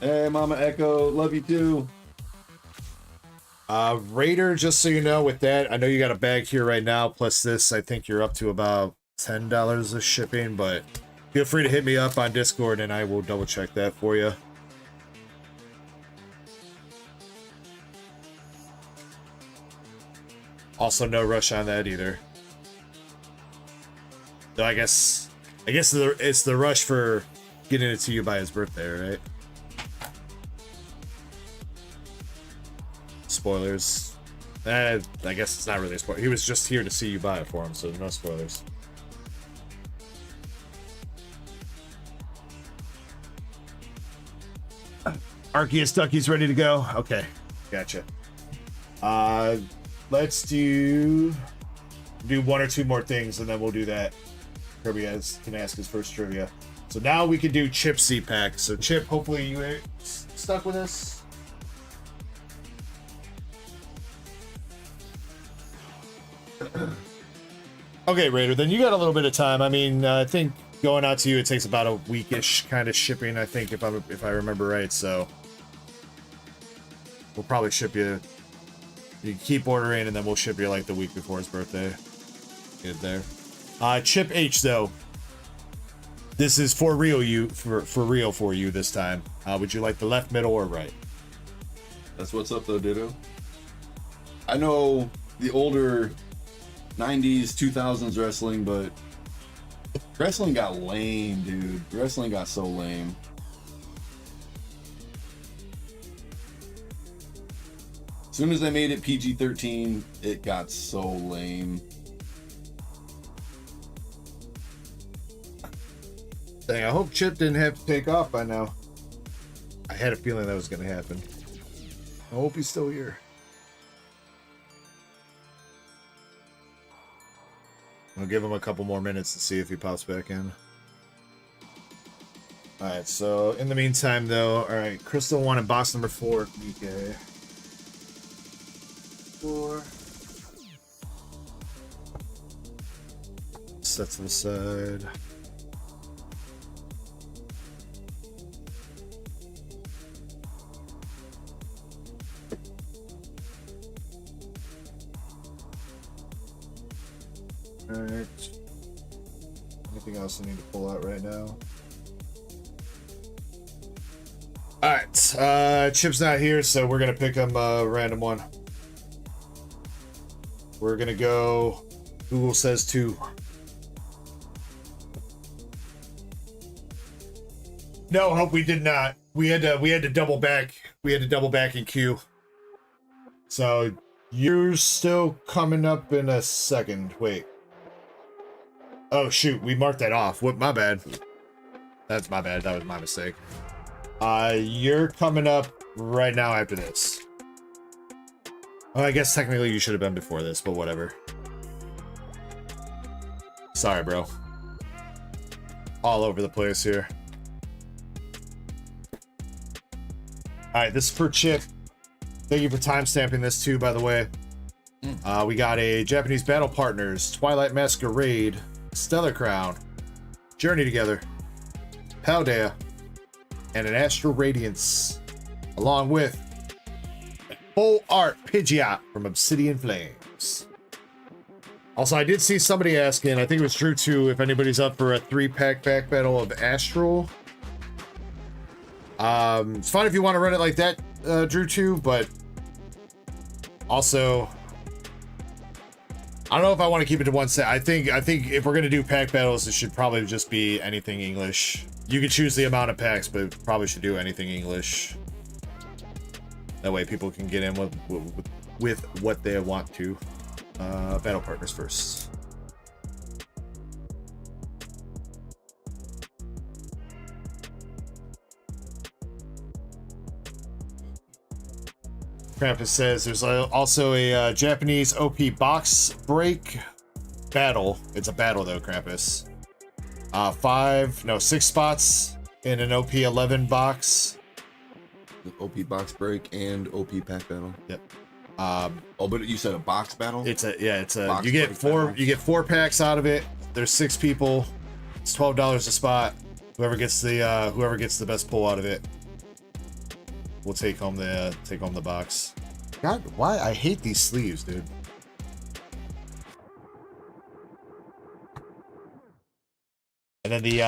Hey, Mama Echo, love you too. Raider, just so you know, with that, I know you got a bag here right now, plus this, I think you're up to about $10 of shipping, but feel free to hit me up on Discord and I will double check that for you. Also, no rush on that either. Though I guess it's the rush for getting it to you by his birthday, right? Spoilers. I guess it's not really a spoiler. He was just here to see you buy it for him, so no spoilers. Arceus Duckies ready to go? Okay, gotcha. Let's do one or two more things, and then we'll do that. Kirby can ask his first trivia. So now we can do Chip C-Pack. So Chip, hopefully you ain't stuck with us. Okay, Raider, then you got a little bit of time. I mean, I think going out to you, it takes about a weekish kind of shipping, I think, if I remember right. So we'll probably ship you. You keep ordering, and then we'll ship you like the week before his birthday. Get there. Chip H, though. This is for real for real for you this time. Would you like the left, middle, or right? That's what's up, though, Ditto. I know the older 90s, 2000s wrestling, but wrestling got lame, dude. Wrestling got so lame. As soon as they made it PG-13, it got so lame. Dang, I hope Chip didn't have to take off by now. I had a feeling that was going to happen. I hope he's still here. I'll give him a couple more minutes to see if he pops back in. Alright, so in the meantime, though, alright, Crystal wanted box number 4. Okay. 4. Set to the side. Alright. Anything else I need to pull out right now? Alright, Chip's not here, so we're gonna pick him a random one. We're gonna go Google says 2. No, hope we did not. We had to double back. We had to double back in queue. So you're still coming up in a second. Wait. Oh shoot, we marked that off. What? My bad. That's my bad. That was my mistake. You're coming up right now after this. Well, I guess technically you should have been before this, but whatever. Sorry, bro. All over the place here. Alright, this is for Chip. Thank you for timestamping this too, by the way. We got a Japanese Battle Partners, Twilight Masquerade, Stellar Crown, Journey Together, Paldea, and an Astral Radiance, along with a full art Pidgeot from Obsidian Flames. Also, I did see somebody asking, I think it was Drew 2, if anybody's up for a 3-pack back battle of Astral. It's fine if you want to run it like that, Drew 2, but Also, I don't know if I want to keep it to one set. I think if we're gonna do pack battles, it should probably just be anything English. You can choose the amount of packs, but probably should do anything English. That way people can get in with what they want to. Battle partners first. Krampus says there's also a Japanese OP box break battle. It's a battle though, Krampus. 6 spots in an OP 11 box. OP box break and OP pack battle. Yep. Oh, but you said a box battle? It's a Box you get break four battle. you get 4 packs out of it. There's 6 people. It's $12 a spot. Whoever gets the best pull out of it will take home the box. God, why I hate these sleeves, dude. And then the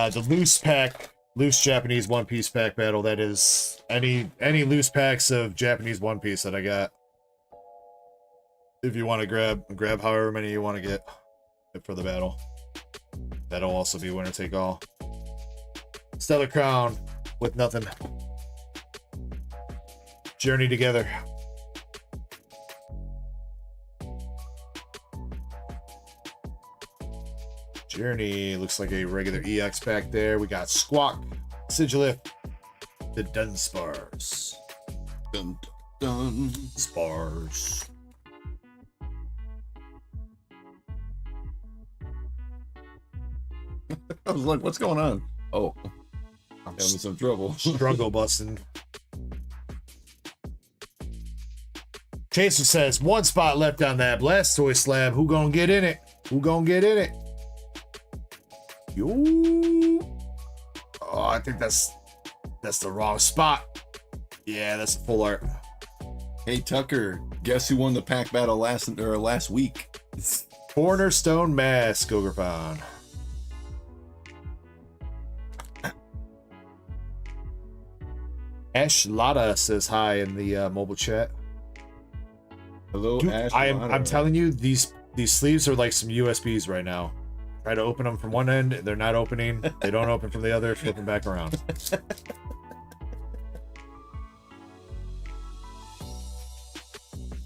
loose Japanese One Piece pack battle. That is any loose packs of Japanese One Piece that I got. If you want to grab however many you want to get for the battle. That'll also be winner take all. Stellar Crown with nothing. Journey together. Journey looks like a regular EX pack there. We got Squawk, Sigilith, the Dunspars. Dun, dun. Spars. I was like, what's going on? Oh, I'm having some trouble. Struggle busting. Chaser says 1 spot left on that Blastoise slab. Who gonna get in it? Who gonna get in it? Yo. Oh, I think that's the wrong spot. Yeah, that's full art. Hey Tucker, guess who won the pack battle last week? Cornerstone Mask, Ogrefon. Ash Lada says hi in the mobile chat. Hello, Dude, Ash. I'm telling you, these sleeves are like some USBs right now. Try to open them from one end, they're not opening. They don't open from the other, flip them back around.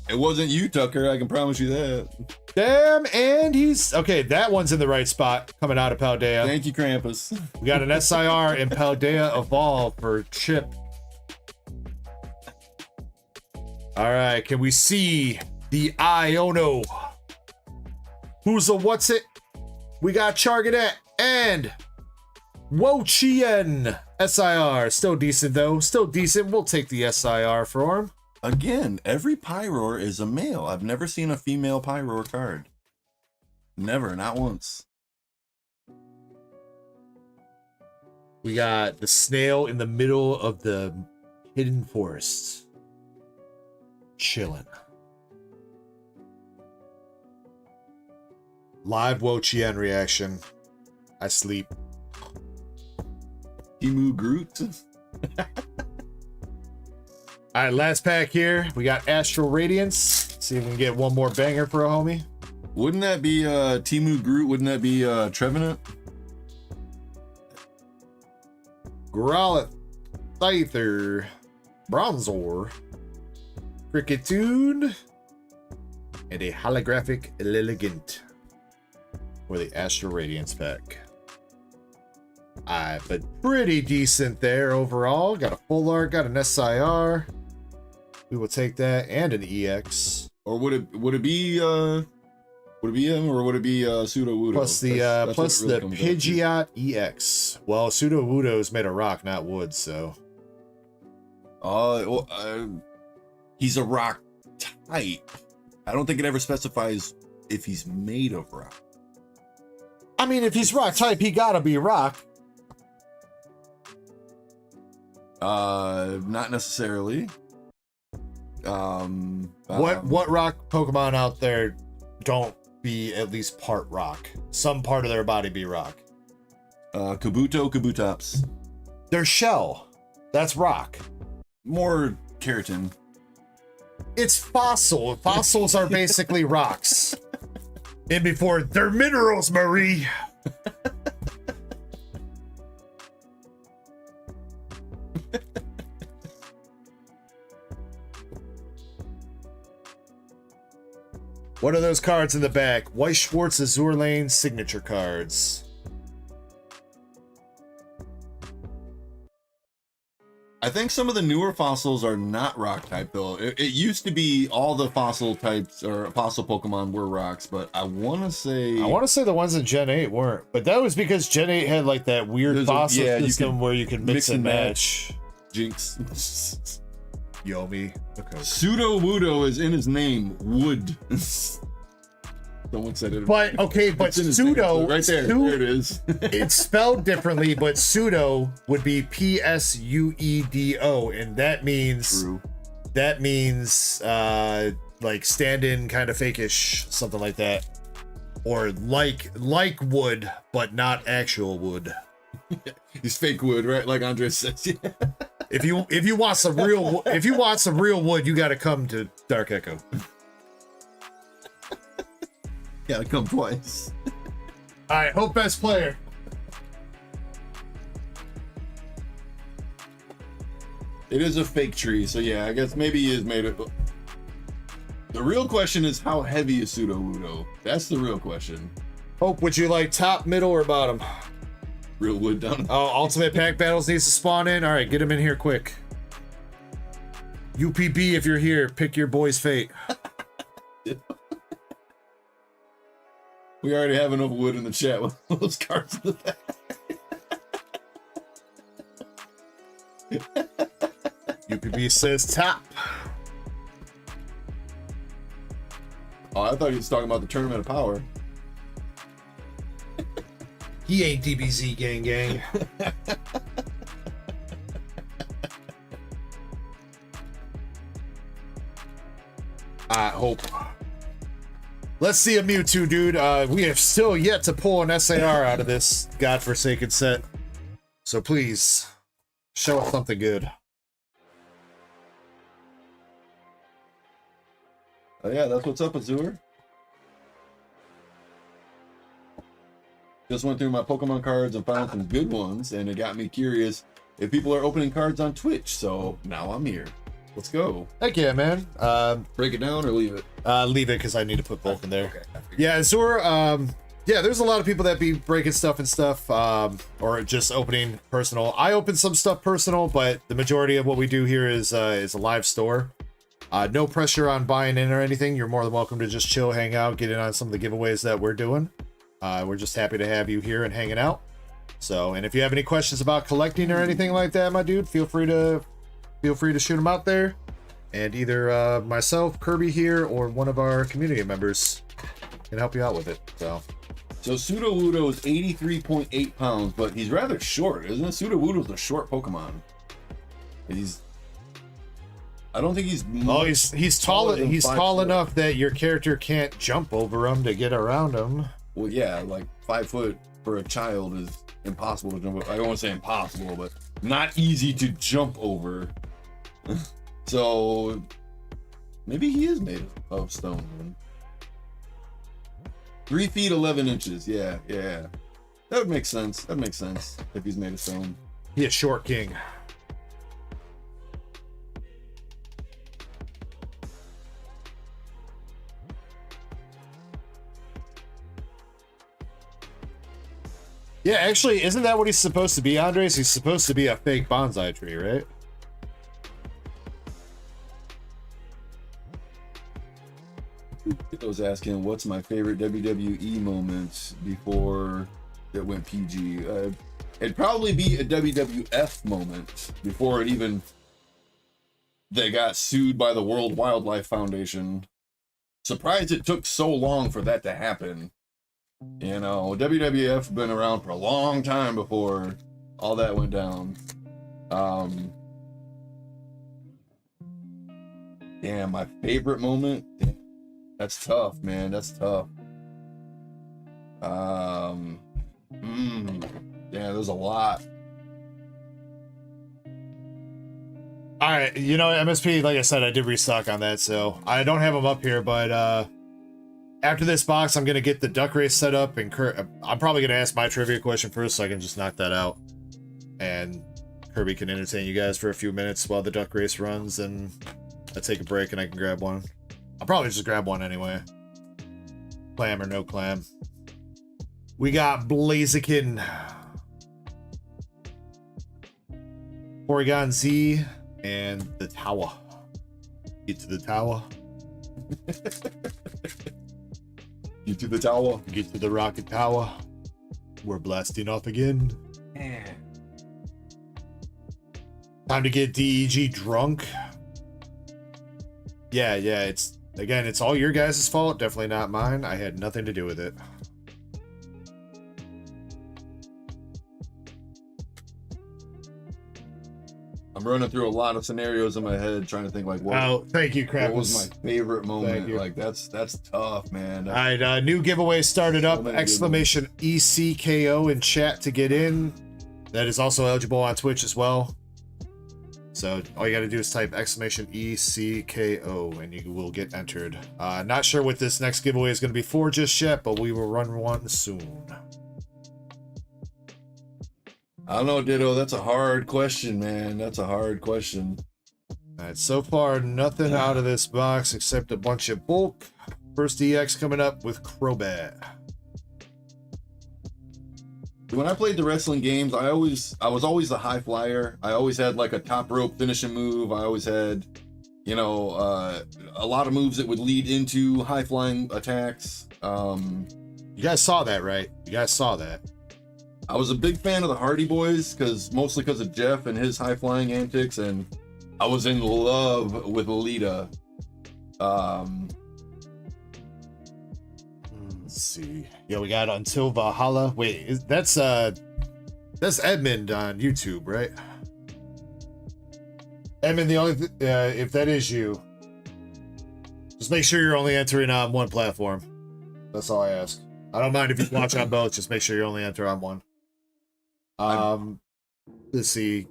It wasn't you, Tucker. I can promise you that. Damn, and he's okay. That one's in the right spot coming out of Paldea. Thank you, Krampus. We got an SIR in Paldea Evolve for Chip. All right, can we see the Iono? Who's a what's it? We got Chargadet and Wochien SIR. Still decent though. Still decent. We'll take the SIR for him. Again, every Pyroar is a male. I've never seen a female Pyroar card. Never, not once. We got the snail in the middle of the hidden forest. Chilling. Live Wochien reaction. I sleep. Timu Groot. All right, last pack here. We got Astral Radiance. See if we can get one more banger for a homie. Wouldn't that be Timu Groot? Wouldn't that be Trevenant? Growlithe, Scyther, Bronzor, Cricketune, and a holographic Lilligant for the Astral Radiance pack. Alright, but pretty decent there overall. Got a full art, got an SIR. We will take that and an EX. Or would it be him, or would it be Sudowoodo? Plus the plus the Pidgeot EX. Well, Sudowoodo is made of rock, not wood, so. He's a rock type. I don't think it ever specifies if he's made of rock. I mean, if he's rock type, he gotta be rock. Not necessarily. What rock Pokemon out there don't be at least part rock? Some part of their body be rock. Kabutops. Their shell, that's rock. More keratin. It's fossil. Fossils are basically rocks. And before they're minerals, Marie. What are those cards in the back? Weiss Schwartz Azur Lane signature cards. I think some of the newer fossils are not rock type though. It used to be all the fossil types or fossil Pokemon were rocks, but I want to say the ones in Gen 8 weren't. But that was because Gen 8 had like that weird fossil system where you could mix and match. Jinx. Yomi. Okay. Pseudo Wudo is in his name. Wood. Someone said it. But okay, but pseudo right there. There it is. It's spelled differently, but pseudo would be Pseudo, and that means True. Like stand-in, kind of fakeish, something like that, or like wood, but not actual wood. He's fake wood, right? Like Andre says. Yeah. If you want some real wood, you got to come to Dark Echo. Gotta come twice. All right, hope best player. It is a fake tree, so yeah, I guess maybe he is made of. The real question is how heavy is Pseudo Wudo? That's the real question. Hope, would you like top, middle, or bottom? Real wood down. Oh, Ultimate Pack Battles needs to spawn in. All right, get him in here quick. UPB, if you're here, pick your boy's fate. We already have enough wood in the chat with those cards in the back. UPB says top. Oh, I thought he was talking about the Tournament of Power. He ain't DBZ gang. I hope. Let's see a Mewtwo, dude. We have still yet to pull an SAR out of this godforsaken set. So please, show us something good. Oh yeah, that's what's up, Azur. Just went through my Pokemon cards and found some good ones, and it got me curious if people are opening cards on Twitch. So now I'm here. Let's go. Heck yeah, man. Break it down or leave it? Leave it because I need to put both in there. Okay. Yeah, Azur, yeah, there's a lot of people that be breaking stuff and stuff, or just opening personal. I open some stuff personal, but the majority of what we do here is a live store. No pressure on buying in or anything. You're more than welcome to just chill, hang out, get in on some of the giveaways that we're doing. We're just happy to have you here and hanging out. So, and if you have any questions about collecting or anything like that, my dude, feel free to shoot them out there. And either myself, Kirby here, or one of our community members can help you out with it. So Pseudo Wudo is 83.8 pounds, but he's rather short, isn't it? Pseudo Wudo's a short Pokemon. I don't think he's. Oh, he's tall. He's tall enough that your character can't jump over him to get around him. Well, yeah, like 5 foot for a child is impossible to jump over. I don't want to say impossible, but not easy to jump over. So maybe he is made of stone. 3 feet 11 inches. Yeah. That would make sense. That makes sense if he's made of stone. He a short king. Yeah, actually, isn't that what he's supposed to be, Andres? He's supposed to be a fake bonsai tree, right? I was asking, what's my favorite WWE moment before it went PG? It'd probably be a WWF moment before it even... They got sued by the World Wildlife Foundation. Surprised it took so long for that to happen. You know, WWF been around for a long time before all that went down. Yeah, my favorite moment. That's tough, man. That's tough. Yeah, there's a lot. All right, you know, MSP, like I said, I did restock on that, so I don't have them up here, but after this box, I'm going to get the duck race set up, and I'm probably going to ask my trivia question first so I can just knock that out. And Kirby can entertain you guys for a few minutes while the duck race runs, and I take a break and I can grab one. I'll probably just grab one anyway. Clam or no clam. We got Blaziken, Porygon Z, and the tower. Get to the tower. Get to the tower. Get to the rocket tower. We're blasting off again. Yeah. Time to get DEG drunk. Yeah, it's again, it's all your guys' fault, definitely not mine. I had nothing to do with it. I'm running through a lot of scenarios in my head, trying to think like, what, thank you, Crap. what was my favorite moment? you. Like that's tough, man. All right, new giveaway started up. Exclamation ECKO in chat to get in. That is also eligible on Twitch as well. So all you got to do is type exclamation ECKO and you will get entered. Not sure what this next giveaway is going to be for just yet, but we will run one soon. I don't know, Ditto. That's a hard question, man. That's a hard question. All right, so far nothing out of this box except a bunch of bulk. First EX coming up with Crobat. When I played the wrestling games, I was always the high flyer. I always had like a top rope finishing move. I always had, you know, a lot of moves that would lead into high flying attacks. You guys saw that, right? You guys saw that. I was a big fan of the Hardy Boys mostly because of Jeff and his high flying antics, and I was in love with Lita. Let's see. Yeah, we got Until Valhalla. Wait, that's Edmund on YouTube, right? Edmund, the only if that is you, just make sure you're only entering on one platform. That's all I ask. I don't mind if you watch on both. Just make sure you only enter on one. Let's see.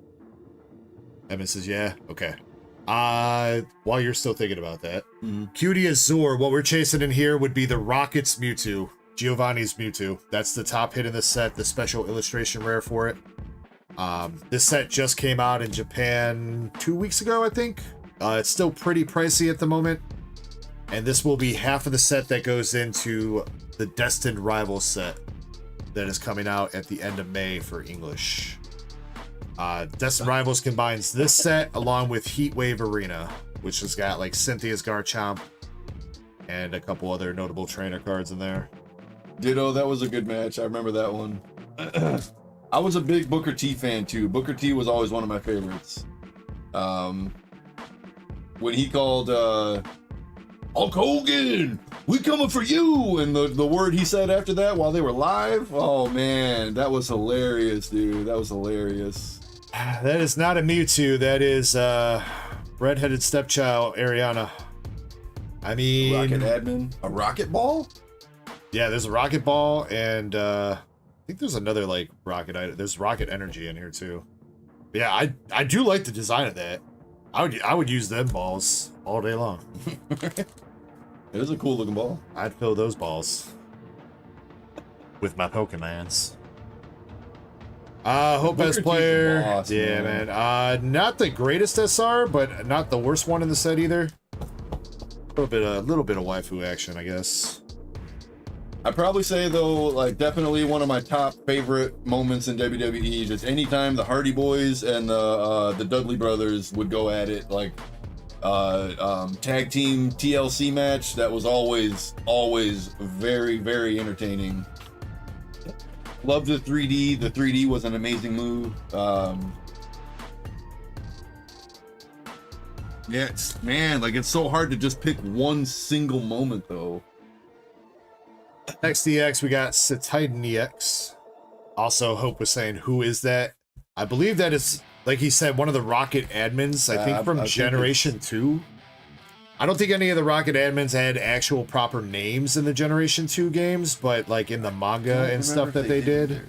Edmund says, yeah, okay. While you're still thinking about that, Cutie Azure, what we're chasing in here would be the Rockets Mewtwo, Giovanni's Mewtwo. That's the top hit in the set, the special illustration rare for it. This set just came out in Japan 2 weeks ago, I think. It's still pretty pricey at the moment. And this will be half of the set that goes into the Destined Rivals set that is coming out at the end of May for English. Destined Rivals combines this set along with Heatwave Arena, which has got like Cynthia's Garchomp and a couple other notable trainer cards in there. Ditto, that was a good match. I remember that one. I was a big Booker T fan too. Booker T was always one of my favorites. When he called Hulk Hogan, we coming for you, and the word he said after that while they were live, oh man, that was hilarious, dude. That was hilarious. That is not a Mewtwo. That is redheaded stepchild Ariana. I mean, Rocket admin, a rocket ball. Yeah, there's a rocket ball, and I think there's another like rocket item. There's rocket energy in here too. But yeah, I do like the design of that. I would use them balls all day long. It is a cool looking ball. I'd fill those balls with my Pokemons. Hope as player. Boss, yeah, man. Not the greatest SR, but not the worst one in the set either. A little bit of waifu action, I guess. I'd probably say though, like definitely one of my top favorite moments in WWE. Just anytime the Hardy Boys and the Dudley brothers would go at it, like tag team TLC match. That was always very, very entertaining. Loved the 3D. The 3D was an amazing move. Yeah, it's so hard to just pick one single moment though. Next EX, we got Satitan EX. Also, Hope was saying, who is that? I believe that is, like he said, one of the Rocket admins, I think from Generation 2. I don't think any of the Rocket admins had actual proper names in the Generation 2 games, but like in the manga and stuff that they did.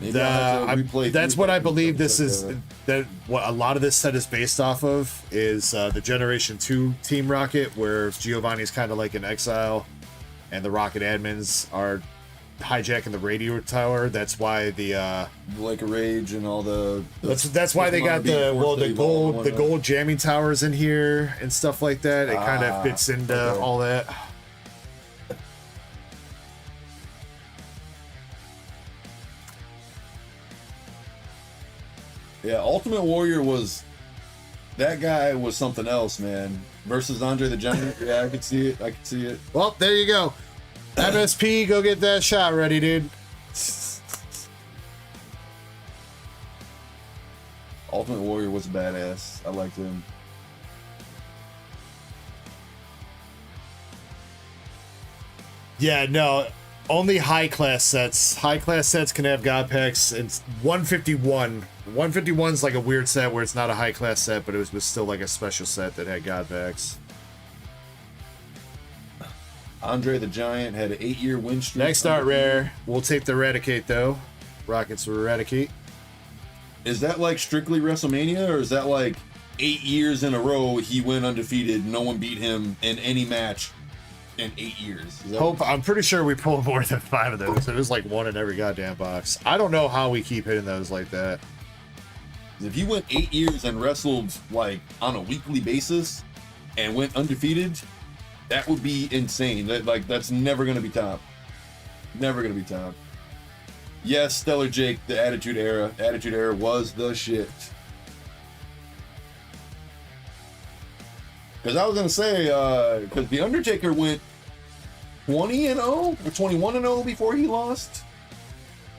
Maybe I'll have to replay that's through what I that believe this stuff, is. That what a lot of this set is based off of is the Generation 2 Team Rocket, where Giovanni's kind of like in exile, and the Rocket admins are hijacking the radio tower. That's why the like a rage and all the that's why they got the gold jamming towers in here and stuff like that. It kind of fits into all that. Yeah, Ultimate Warrior that guy was something else, man. Versus Andre the Giant. Yeah, I could see it. I could see it. Well, there you go. MSP, go get that shot ready, dude. Ultimate Warrior was badass. I liked him. Yeah, no. Only high class sets. High class sets can have God packs. And 151. 151 is like a weird set where it's not a high class set, but it was still like a special set that had God packs. Andre the Giant had an 8-year win streak. Next art rare. We'll take the Eradicate though. Rockets will Eradicate. Is that like strictly WrestleMania, or is that like 8 years in a row he went undefeated? No one beat him in any match in 8 years. I'm pretty sure we pulled more than 5 of those. It was like 1 in every goddamn box. I don't know how we keep hitting those like that. If you went 8 years and wrestled like on a weekly basis and went undefeated, that would be insane. That's never gonna be top. Never gonna be top. Yes, Stellar Jake, the Attitude Era. Attitude Era was the shit. Because I was gonna say, because the Undertaker went 20-0 or 21-0 before he lost,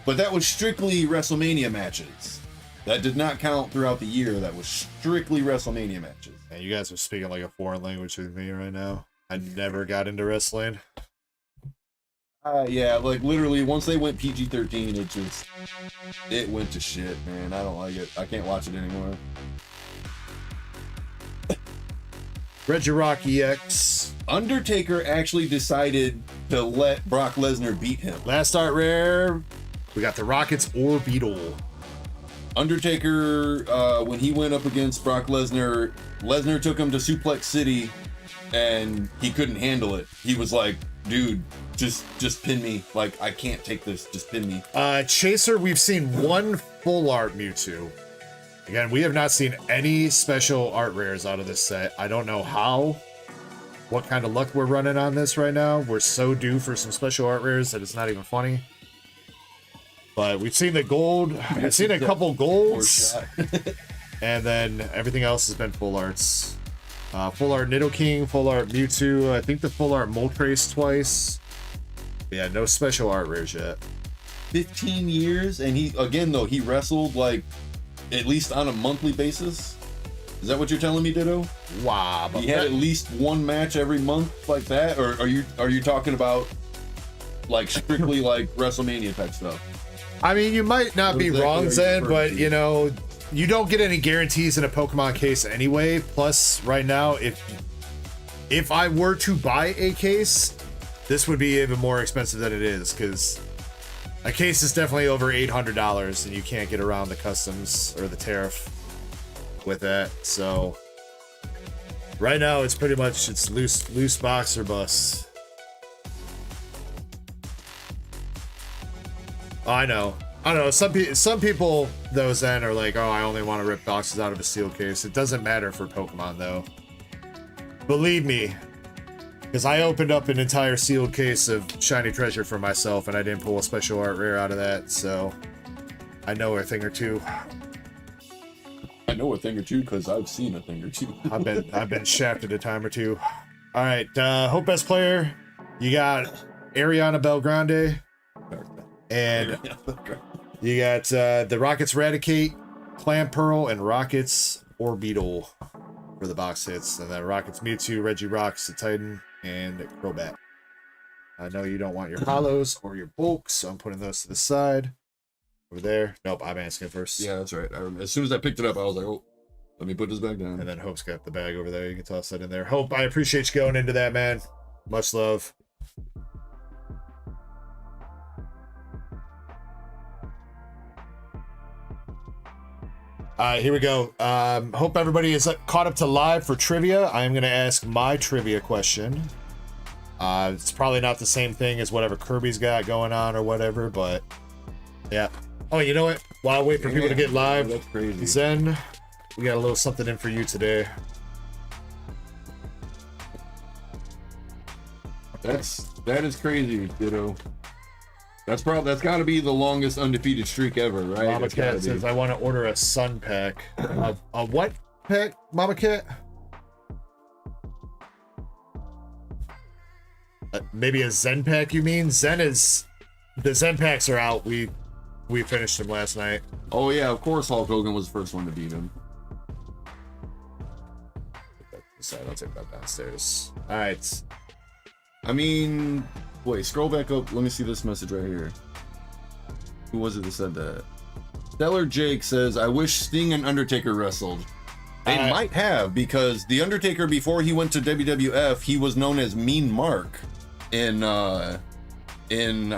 but that was strictly WrestleMania matches. That did not count throughout the year. That was strictly WrestleMania matches. Man, you guys are speaking like a foreign language with me right now. I never got into wrestling. Yeah, like literally once they went PG-13, it went to shit, man. I don't like it. I can't watch it anymore. Reggie Rock EX. Undertaker actually decided to let Brock Lesnar beat him. Last art rare. We got the Rockets or Beetle. Undertaker, when he went up against Brock Lesnar, Lesnar took him to Suplex City, and he couldn't handle it. He was like, dude, just pin me. Like, I can't take this. Just pin me. Chaser, we've seen 1 full art Mewtwo. Again, we have not seen any special art rares out of this set. I don't know what kind of luck we're running on this right now. We're so due for some special art rares that it's not even funny. But we've seen the gold. We've seen a couple golds. And then everything else has been full arts. Full art Nidoking, full art Mewtwo. I think the full art Moltres twice. But yeah, no special art rares yet. 15 years, and he wrestled like at least on a monthly basis. Is that what you're telling me, Ditto? Wow. He had at least 1 match every month like that, or are you talking about like strictly like WrestleMania type stuff? I mean, you might not be wrong, Zen, but you know, you don't get any guarantees in a Pokemon case anyway. Plus, right now, if I were to buy a case, this would be even more expensive than it is, because a case is definitely over $800, and you can't get around the customs or the tariff with that. So right now, it's pretty much loose box or bust. I know. Some people, though, Zen, are like, oh, I only want to rip boxes out of a sealed case. It doesn't matter for Pokemon, though. Believe me, because I opened up an entire sealed case of shiny treasure for myself, and I didn't pull a special art rare out of that, so I know a thing or two. I know a thing or two because I've seen a thing or two. I've been shafted a time or two. All right, Hope Best Player, you got Ariana Belgrande. And you got the Rockets Eradicate, Clamperl, and Rockets Orbeetle for the box hits. And then Rockets Mewtwo, Reggie Rocks, the Titan, and Crobat. I know you don't want your hollows or your bulks, so I'm putting those to the side. Over there. Nope, I'm asking first. Yeah, that's right. As soon as I picked it up, I was like, oh, let me put this back down. And then Hope's got the bag over there. You can toss that in there. Hope, I appreciate you going into that, man. Much love. All right, here we go. Hope everybody is caught up to live for trivia. I'm going to ask my trivia question. It's probably not the same thing as whatever Kirby's got going on or whatever, but yeah. Oh, you know what? While I wait for people to get live, that's crazy. Zen, we got a little something in for you today. That is crazy, Ditto. That's got to be the longest undefeated streak ever, right? Mama Cat says, I want to order a Sun pack. A what pack, Mama Cat? Maybe a Zen pack, you mean? The Zen packs are out. We finished them last night. Oh, yeah, of course Hulk Hogan was the first one to beat him. I'll take that downstairs. All right. I mean, wait, scroll back up. Let me see this message right here. Who was it that said that? Stellar Jake says, I wish Sting and Undertaker wrestled. They might have, because the Undertaker, before he went to WWF, he was known as Mean Mark in I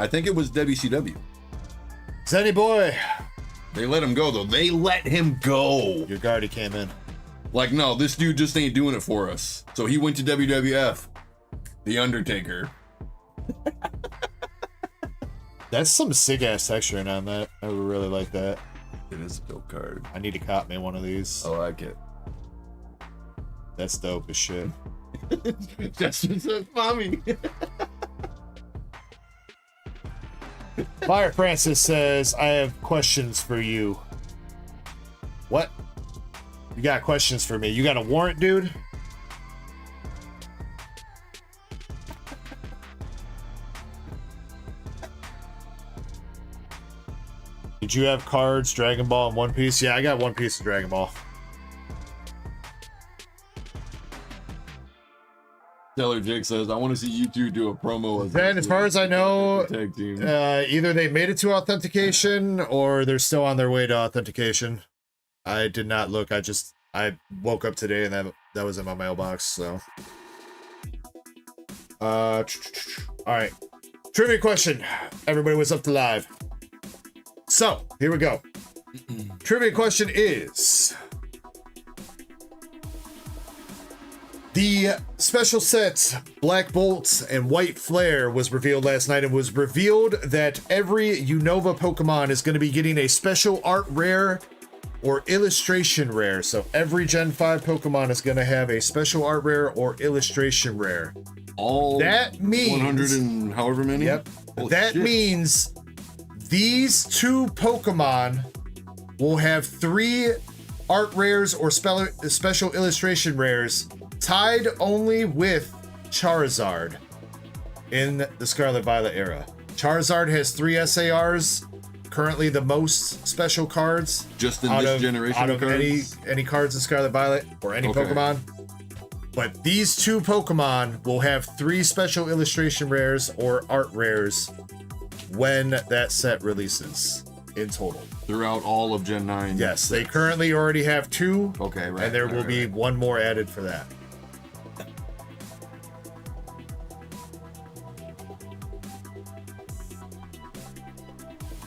think it was WCW. Zenny boy. They let him go, though. They let him go. Your guardy came in. Like, no, this dude just ain't doing it for us. So he went to WWF. The Undertaker. That's some sick ass texturing on that. I would really like that. It is a dope card. I need to cop me one of these. I like it. That's dope as shit. Just mommy. Fire Francis says, I have questions for you. What? You got questions for me? You got a warrant, dude? Did you have cards, Dragon Ball, and One Piece? Yeah, I got One Piece of Dragon Ball. Taylor Jake says, I want to see you two do a promo. Then, as far as I know, tag team. Either they made it to authentication or they're still on their way to authentication. I did not look. I woke up today and that was in my mailbox, so. All right. Trivia question. Everybody was up to live. So, here we go. Trivia question is, the special set Black Bolt and White Flare was revealed last night. It was revealed that every Unova Pokemon is going to be getting a special art rare or illustration rare. So every Gen 5 Pokemon is going to have a special art rare or illustration rare. All that means 100 and however many? Yep. Holy that shit. means these two Pokemon will have 3 art rares or special illustration rares tied only with Charizard in the Scarlet Violet era. Charizard has 3 SARs, currently the most special cards just in this generation out of cards? any cards in Scarlet Violet or any Pokemon. But these two Pokemon will have 3 special illustration rares or art rares when that set releases in total. Throughout all of Gen 9? Yes, they currently already have 2. Okay, right. And there will be one more added for that.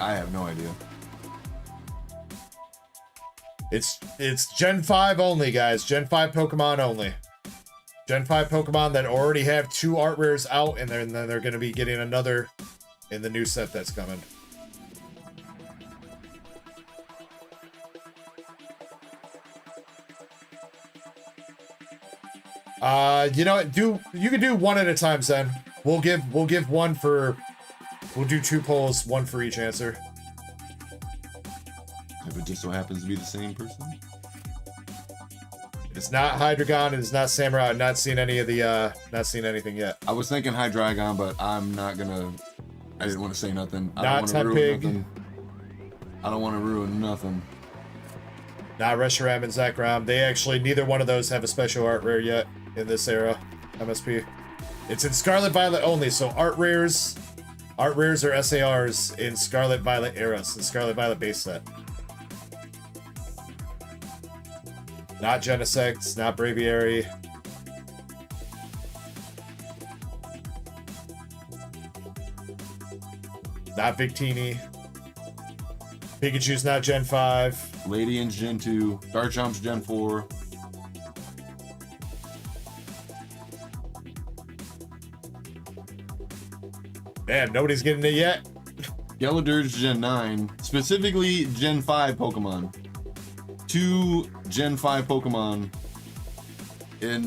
I have no idea. It's Gen 5 only, guys. Gen 5 Pokemon only. Gen 5 Pokemon that already have 2 art rares out, and then they're going to be getting another in the new set that's coming. You know what? You can do one at a time, Zen. We'll give one for. We'll do 2 polls, 1 for each answer. If it just so happens to be the same person. It's not Hydreigon. It's not Samurai. I've not seen any of the. Not seen anything yet. I was thinking Hydreigon, but I'm not gonna. I didn't want to say nothing. I Not don't want to ruin Tempig. nothing. I don't want to ruin nothing. Not Reshiram and Zekrom. They actually, neither one of those have a special art rare yet in this era. MSP. It's in Scarlet Violet only, so art rares or SARs in Scarlet Violet eras, in Scarlet Violet base set. Not Genesect, not Braviary. Not Victini. Pikachu's not Gen 5. Ladian's Gen 2. Garchomp's Gen 4. Damn, nobody's getting it yet. Geladir's Gen 9. Specifically Gen 5 Pokemon. 2 Gen 5 Pokemon in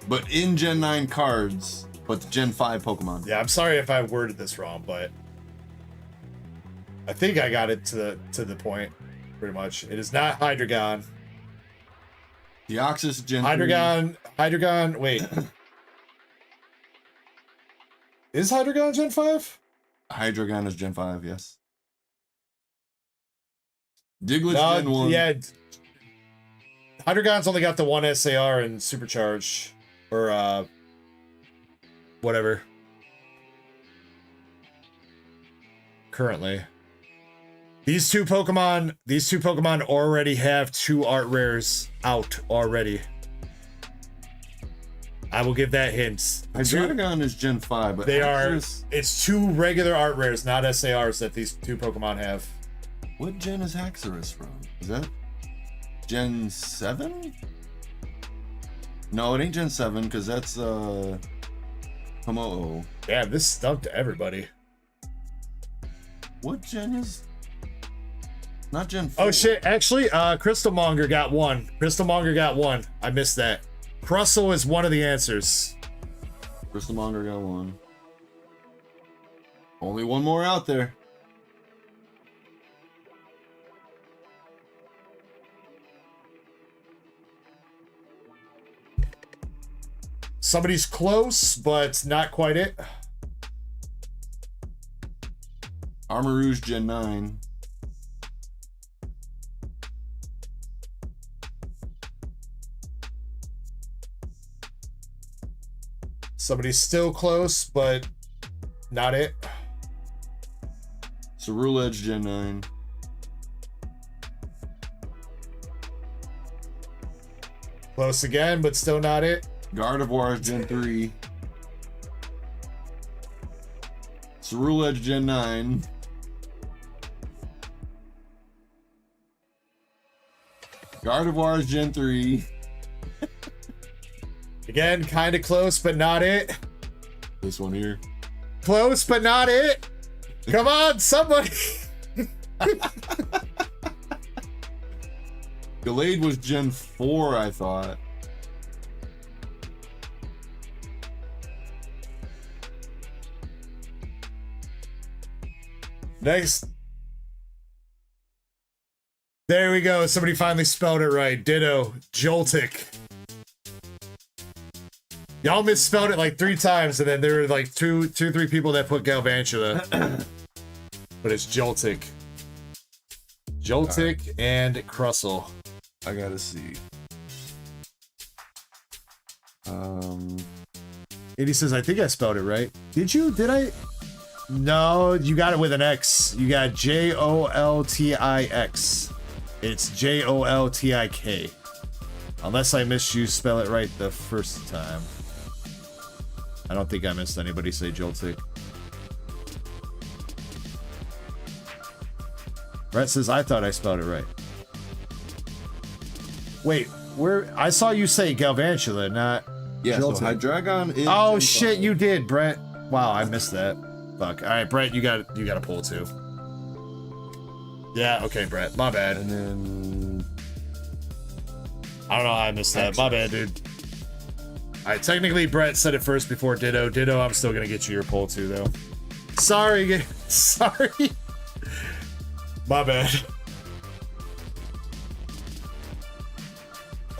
but in Gen 9 cards, but Gen 5 Pokemon. Yeah, I'm sorry if I worded this wrong, but I think I got it to the point, pretty much. It is not Hydreigon. Deoxys Gen 3. Wait. Is Hydreigon Gen 5? Hydreigon is Gen 5, yes. Diglett's No, Gen 1. yeah. Hydreigon's only got the one SAR and Supercharge. Or, whatever. Currently. These two Pokemon already have 2 art rares out already. I will give that hint. Hydreigon is Gen 5, but They Haxorus, are. It's 2 regular art rares, not SARs, that these 2 Pokemon have. What gen is Haxorus from? Is that Gen 7? No, it ain't Gen 7, because that's Komo-o. Damn, this stumped everybody. What gen is? Not Gen 4. Oh shit! Actually, Crystal Monger got 1. Crystal Monger got 1. I missed that. Crustle is one of the answers. Crystal Monger got 1. Only one more out there. Somebody's close, but not quite it. Armarouge Gen 9. Somebody's still close, but not it. Ceruledge Gen 9. Close again, but still not it. Gardevoir's Gen 3. Ceruledge Gen 9. Gardevoir's Gen 3. Again, kind of close, but not it. This one here. Close, but not it. Come on, somebody. Gallade was Gen 4, I thought. Next. There we go. Somebody finally spelled it right. Ditto. Joltik. Y'all misspelled it like 3 times, and then there were like 3 people that put Galvantula. But it's Joltik. Joltik and Crustle. I gotta see. Eddie says, I think I spelled it right. Did you? Did I? No, you got it with an X. You got Joltix. It's Joltik. Unless I missed you spell it right the first time. I don't think I missed anybody say Joltik. Brett says, I thought I spelled it right. Wait, where? I saw you say Galvantula, not Yeah, Joltik. so Hydreigon is Oh Gen shit, 5. you did, Brett. Wow, I missed that. Fuck. All right, Brett, you got a pull too. Yeah, okay, Brett. My bad. And then I don't know how I missed that. My bad, dude. All right, technically Brett said it first before Ditto. Ditto, I'm still gonna get you your pull too, though. Sorry, sorry. My bad.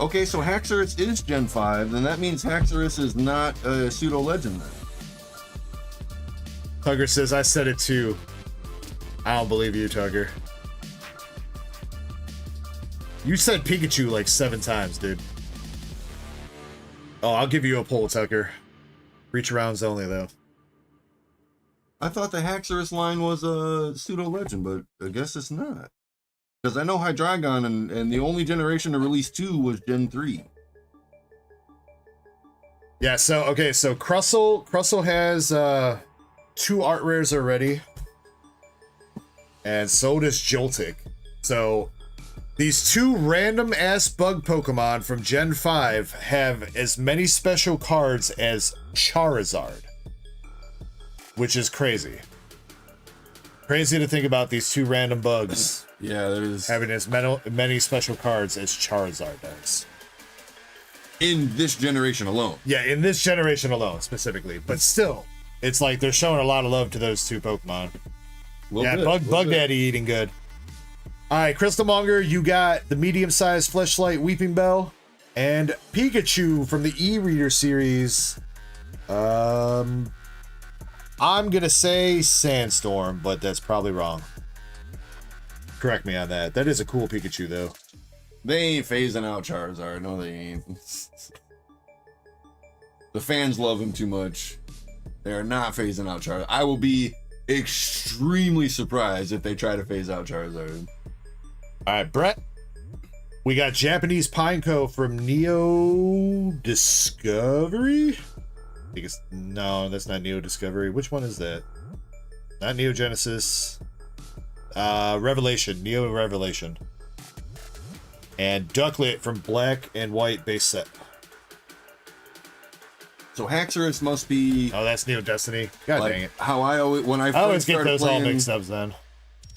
okay, so Haxorus is Gen 5, then that means Haxorus is not a pseudo legend then. Tugger says I said it too. I don't believe you, Tugger. You said Pikachu like 7 times, dude. Oh, I'll give you a pull, Tucker. Reach rounds only, though. I thought the Haxorus line was a pseudo legend, but I guess it's not. Because I know Hydreigon and the only generation to release 2 was Gen 3. Yeah, so okay, so Crustle has 2 art rares already. And so does Joltik. So these two random ass bug Pokemon from Gen 5 have as many special cards as Charizard. Which is crazy. Crazy to think about these two random bugs. Yeah, there's having as many special cards as Charizard does. In this generation alone. Yeah, in this generation alone, specifically. But still, it's like they're showing a lot of love to those two Pokemon. Yeah, Bug Daddy eating good. Alright, Crystal Monger, you got the medium-sized Fleshlight Weeping Bell. And Pikachu from the E-Reader series. I'm gonna say Sandstorm, but that's probably wrong. Correct me on that. That is a cool Pikachu, though. They ain't phasing out Charizard. No, they ain't. The fans love him too much. They are not phasing out Charizard. I will be extremely surprised if they try to phase out Charizard. All right, Brett. We got Japanese Pineco from Neo Discovery. I think it's, no, that's not Neo Discovery. Which one is that? Not Neo Genesis. Revelation. Neo Revelation. And Ducklet from Black and White base set. So Haxorus must be. Oh, that's Neo Destiny. God like dang it. How I always I always get those all mixed up then.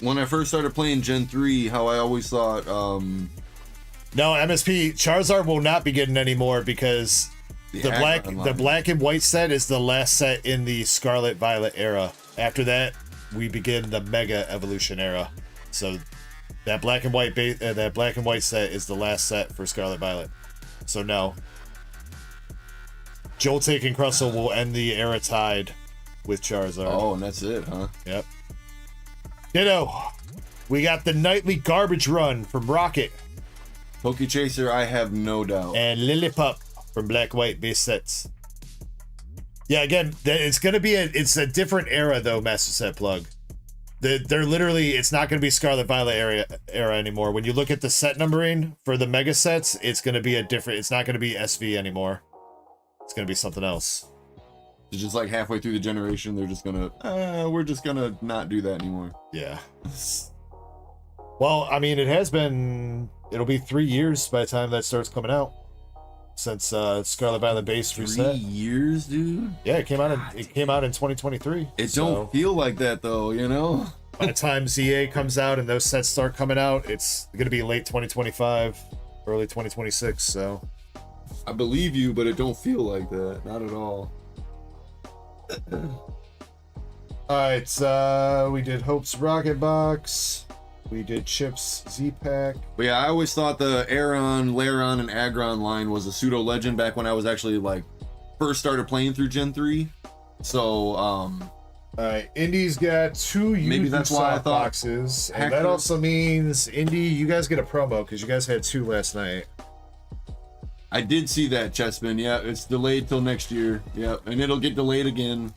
When I first started playing Gen 3, how I always thought. No, MSP Charizard will not be getting any more because the black and white set is the last set in the Scarlet Violet era. After that, we begin the Mega Evolution era. So that black and white set is the last set for Scarlet Violet. So no. Joltik and Crustle will end the era tied with Charizard. Oh, and that's it, huh? Yep. Ditto. We got the Nightly Garbage Run from Rocket. Pokechaser, I have no doubt. And Lillipup from Black White base sets. Yeah, again, it's gonna be it's a different era though, Master Set Plug. They're literally, it's not gonna be Scarlet Violet era anymore. When you look at the set numbering for the mega sets, it's gonna be it's not gonna be SV anymore. It's gonna be something else. It's just like halfway through the generation, they're just gonna, we're just gonna not do that anymore. Yeah. Well, I mean, it'll be 3 years by the time that starts coming out. Since Scarlet Violet base reset. 3 years, dude? Yeah, it came out in 2023. It don't feel like that though, you know? By the time ZA comes out and those sets start coming out, it's gonna be late 2025, early 2026, so. I believe you, but it don't feel like that. Not at all. Alright, we did Hope's Rocket Box. We did Chip's Z-Pack. But yeah, I always thought the Aeron, Lairon, and Aggron line was a pseudo legend back when I was actually like first started playing through Gen 3. So alright, Indy's got 2 maybe that's why I thought boxes. And that also means Indy, you guys get a promo because you guys had 2 last night. I did see that, Chessman. Yeah, it's delayed till next year. Yeah, and it'll get delayed again.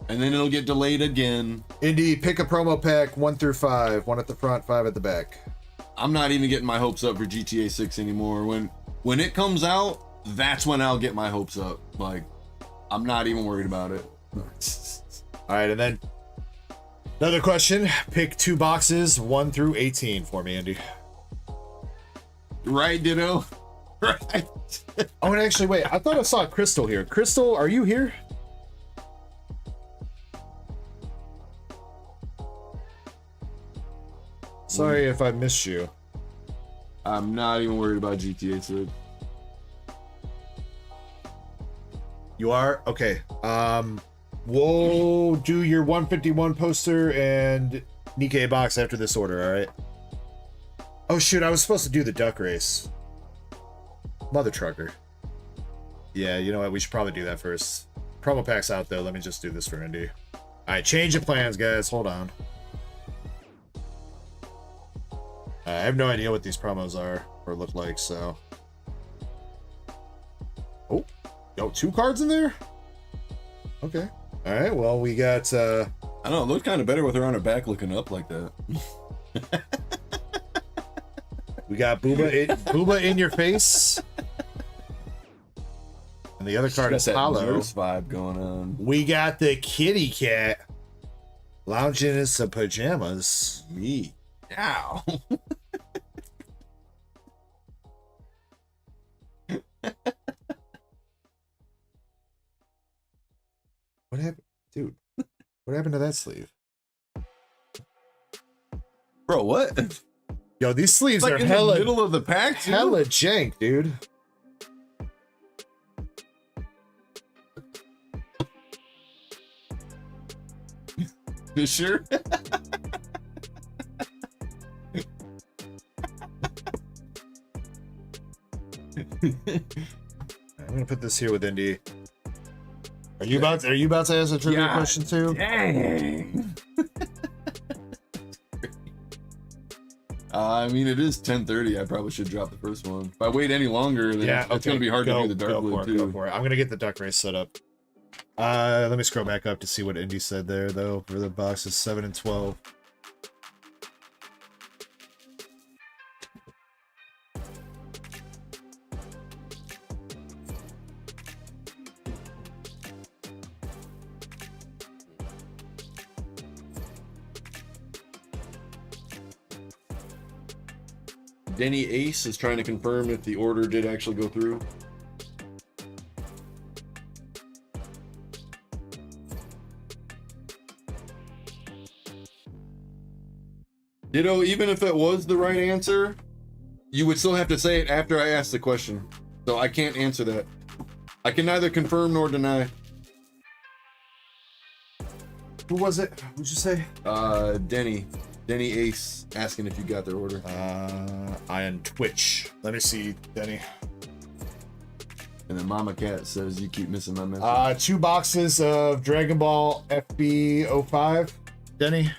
And then it'll get delayed again. Indy, pick a promo pack 1 through 5. 1 at the front, 5 at the back. I'm not even getting my hopes up for GTA 6 anymore. When it comes out, that's when I'll get my hopes up. Like, I'm not even worried about it. Alright, and then another question. Pick 2 boxes, 1 through 18 for me, Indy. Right, Ditto? Right. Oh, and actually, wait. I thought I saw Crystal here. Crystal, are you here? Sorry if I missed you. I'm not even worried about GTA 6. You are? Okay. We'll do your 151 poster and NIKKE box after this order, alright? Oh shoot, I was supposed to do the duck race. Mother trucker. Yeah, you know what? We should probably do that first. Promo pack's out though. Let me just do this for Indy. Alright, change of plans, guys. Hold on. I have no idea what these promos are or look like, so. Oh, yo, 2 cards in there? Okay. Alright, well, we got, I don't know, it looked kind of better with her on her back looking up like that. We got Booba in your face. And the other card is hollow. Nurse vibe going on. We got the kitty cat. Lounging in some pajamas. Me. Ow. What happened? Dude, what happened to that sleeve? Bro, what? Yo, these sleeves It's are like in hella, the middle of the pack, dude. hella jank, dude. You sure? I'm gonna put this here with Indy. Are you about to ask a trivia question too? Dang. I mean, it is 10:30. I probably should drop the first one. If I wait any longer, then it's gonna be hard to do the dark blue too. Go for it. I'm gonna get the duck race set up. Let me scroll back up to see what Indy said there, though, for the boxes 7 and 12. Denny Ace is trying to confirm if the order did actually go through. Ditto, even if it was the right answer, you would still have to say it after I ask the question. So I can't answer that. I can neither confirm nor deny. Who was it? What'd you say? Denny Ace asking if you got their order. I on Twitch. Let me see, Denny. And then Mama Cat says you keep missing my message. 2 boxes of Dragon Ball FB05. Denny.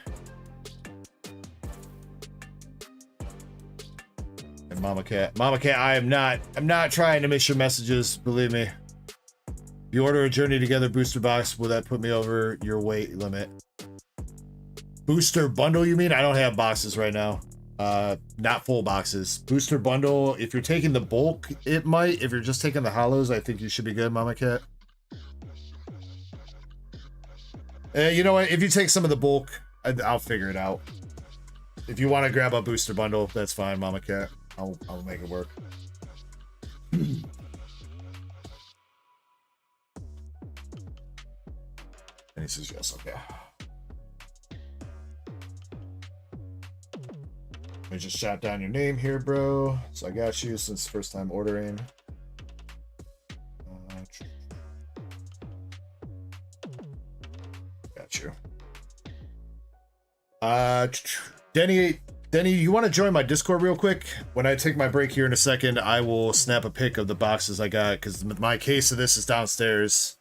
And Mama Cat. Mama Cat, I'm not trying to miss your messages, believe me. If you order a Journey Together booster box, will that put me over your weight limit? Booster bundle, you mean? I don't have boxes right now. Not full boxes. Booster bundle, if you're taking the bulk, it might. If you're just taking the hollows, I think you should be good, Mama Cat. You know what? If you take some of the bulk, I'll figure it out. If you want to grab a booster bundle, that's fine, Mama Cat. I'll make it work. And he says yes, okay. Let me just jot down your name here, bro. So I got you since first time ordering. Got you. Denny, you want to join my Discord real quick? When I take my break here in a second, I will snap a pic of the boxes I got because my case of this is downstairs.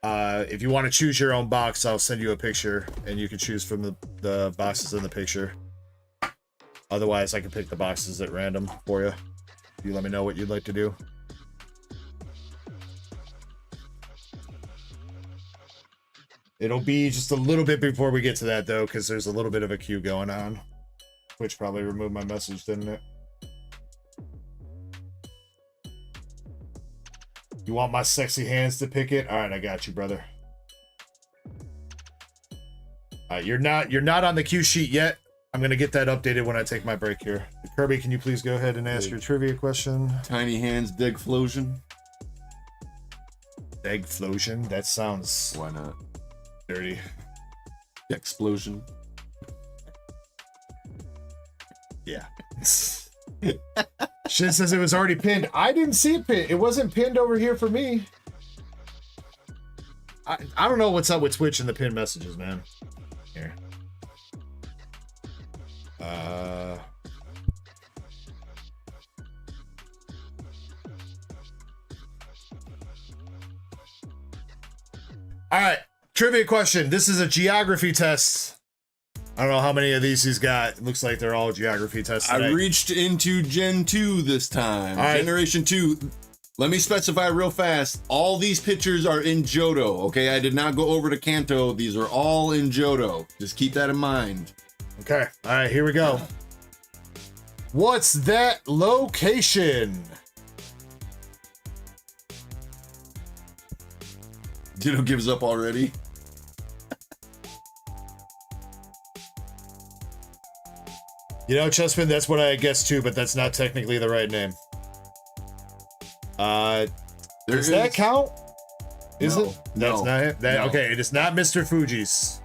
If you want to choose your own box, I'll send you a picture and you can choose from the boxes in the picture. Otherwise, I can pick the boxes at random for you. You let me know what you'd like to do. It'll be just a little bit before we get to that, though, because there's a little bit of a queue going on. Twitch probably removed my message, didn't it? You want my sexy hands to pick it? All right, I got you, brother. All right, you're not on the queue sheet yet. I'm gonna get that updated when I take my break here. Kirby, can you please go ahead and ask your trivia question? Tiny Hands Degflosion. Degflosion? That sounds Why not? dirty. Explosion. Yeah. Shit says it was already pinned. I didn't see it pinned. It wasn't pinned over here for me. I don't know what's up with Twitch and the pinned messages, man. Here. All right, trivia question. This is a geography test. I don't know how many of these he's got. It looks like they're all geography tests today. I reached into Gen 2 this time. All right. Generation 2. Let me specify real fast. All these pictures are in Johto, okay? I did not go over to Kanto. These are all in Johto. Just keep that in mind. Okay, all right, here we go. What's that location? Ditto gives up already. You know, Chessman, that's what I guessed too, but that's not technically the right name. Does that count? Is it? That's not it? Okay, it is not Mr. Fuji's.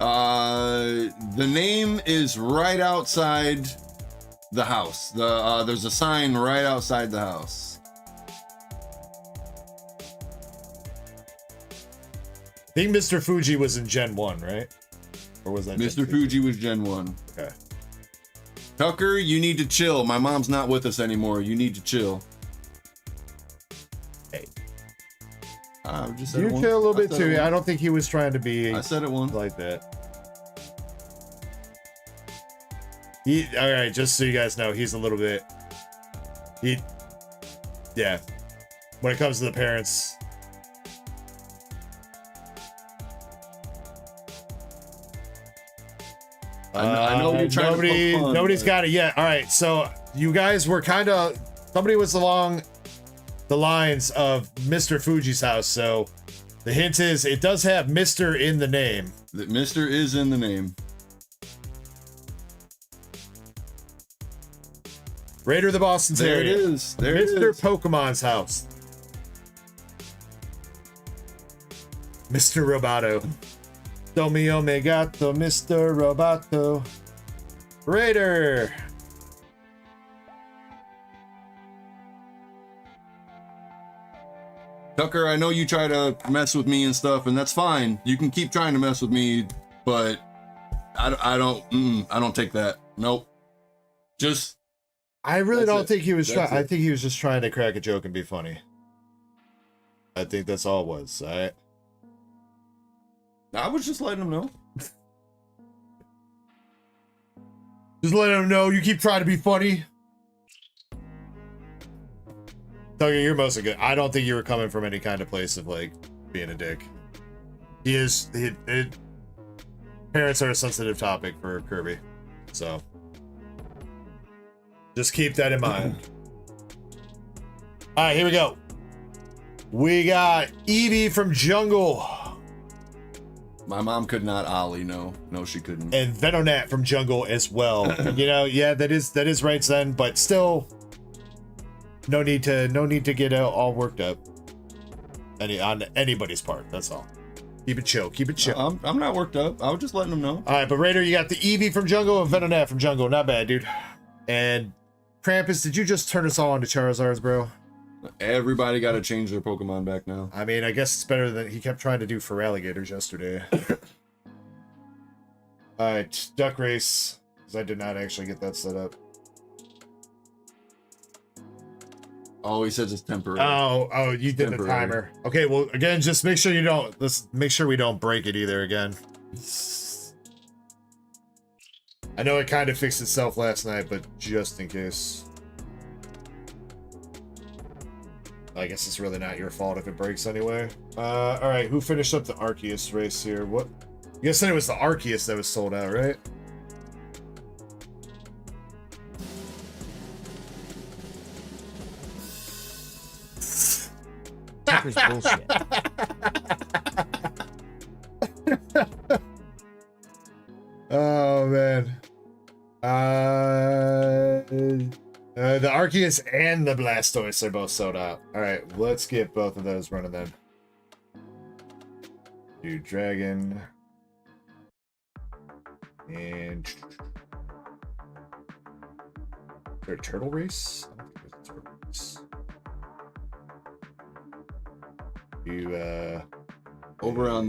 The name is right outside the house. There's a sign right outside the house. I think Mr. Fuji was in Gen 1, right? Or was that Mr. Fuji was Gen 1. Okay. Tucker, you need to chill. My mom's not with us anymore. You need to chill. Hey. Just said You it chill a little once. bit too. I don't think he was trying to be I said it once. like that. All right, just so you guys know, he's a little bit. Yeah. When it comes to the parents. I know you're trying to poke fun, nobody's but- got it yet. All right, so you guys were kind of. Somebody was along the lines of Mr. Fuji's house, so the hint is it does have Mr. in the name. That Mr. is in the name. Raider of the Boston There it Terrier. is. There it Mr. is. Pokemon's house. Mr. Roboto. Domi Omegato, Mr. Roboto. Raider. Tucker, I know you try to mess with me and stuff, and that's fine. You can keep trying to mess with me, but I don't take that. Nope. Just. I really That's don't it. think he was That's trying. I it. think he was just trying to crack a joke and be funny. I think that's all it was. All right. I was just letting him know. Just let him know you keep trying to be funny. Tucker, you're mostly good. I don't think you were coming from any kind of place of like being a dick. Parents are a sensitive topic for Kirby, so just keep that in mind. All right, here we go. We got Eevee from Jungle My mom could not ollie. No, she couldn't. and Venonat from Jungle as well. You know, yeah, that is right, Zen, but still, no need to get all worked up. On anybody's part. That's all. Keep it chill. Keep it chill. I'm not worked up. I was just letting him know. All right, but Raider, you got the Eevee from Jungle and Venonat from Jungle. Not bad, dude. And Krampus, did you just turn us all into Charizards, bro? Everybody got to change their Pokemon back now. I mean, I guess it's better than he kept trying to do for alligators yesterday. All right, duck race, because I did not actually get that set up. Oh, he says it's temporary. Oh, you did the Temporary. timer. Okay, well, again, just make sure you don't. Let's make sure we don't break it either again. I know it kind of fixed itself last night, but just in case. I guess it's really not your fault if it breaks anyway. All right, who finished up the Arceus race here? What? You guys said it was the Arceus that was sold out, right? Tucker's bullshit. Oh man. The Arceus and the Blastoise are both sold out. All right, let's get both of those running then. Do Dragon and is there a turtle race? I don't think there's a turtle race. Do Over on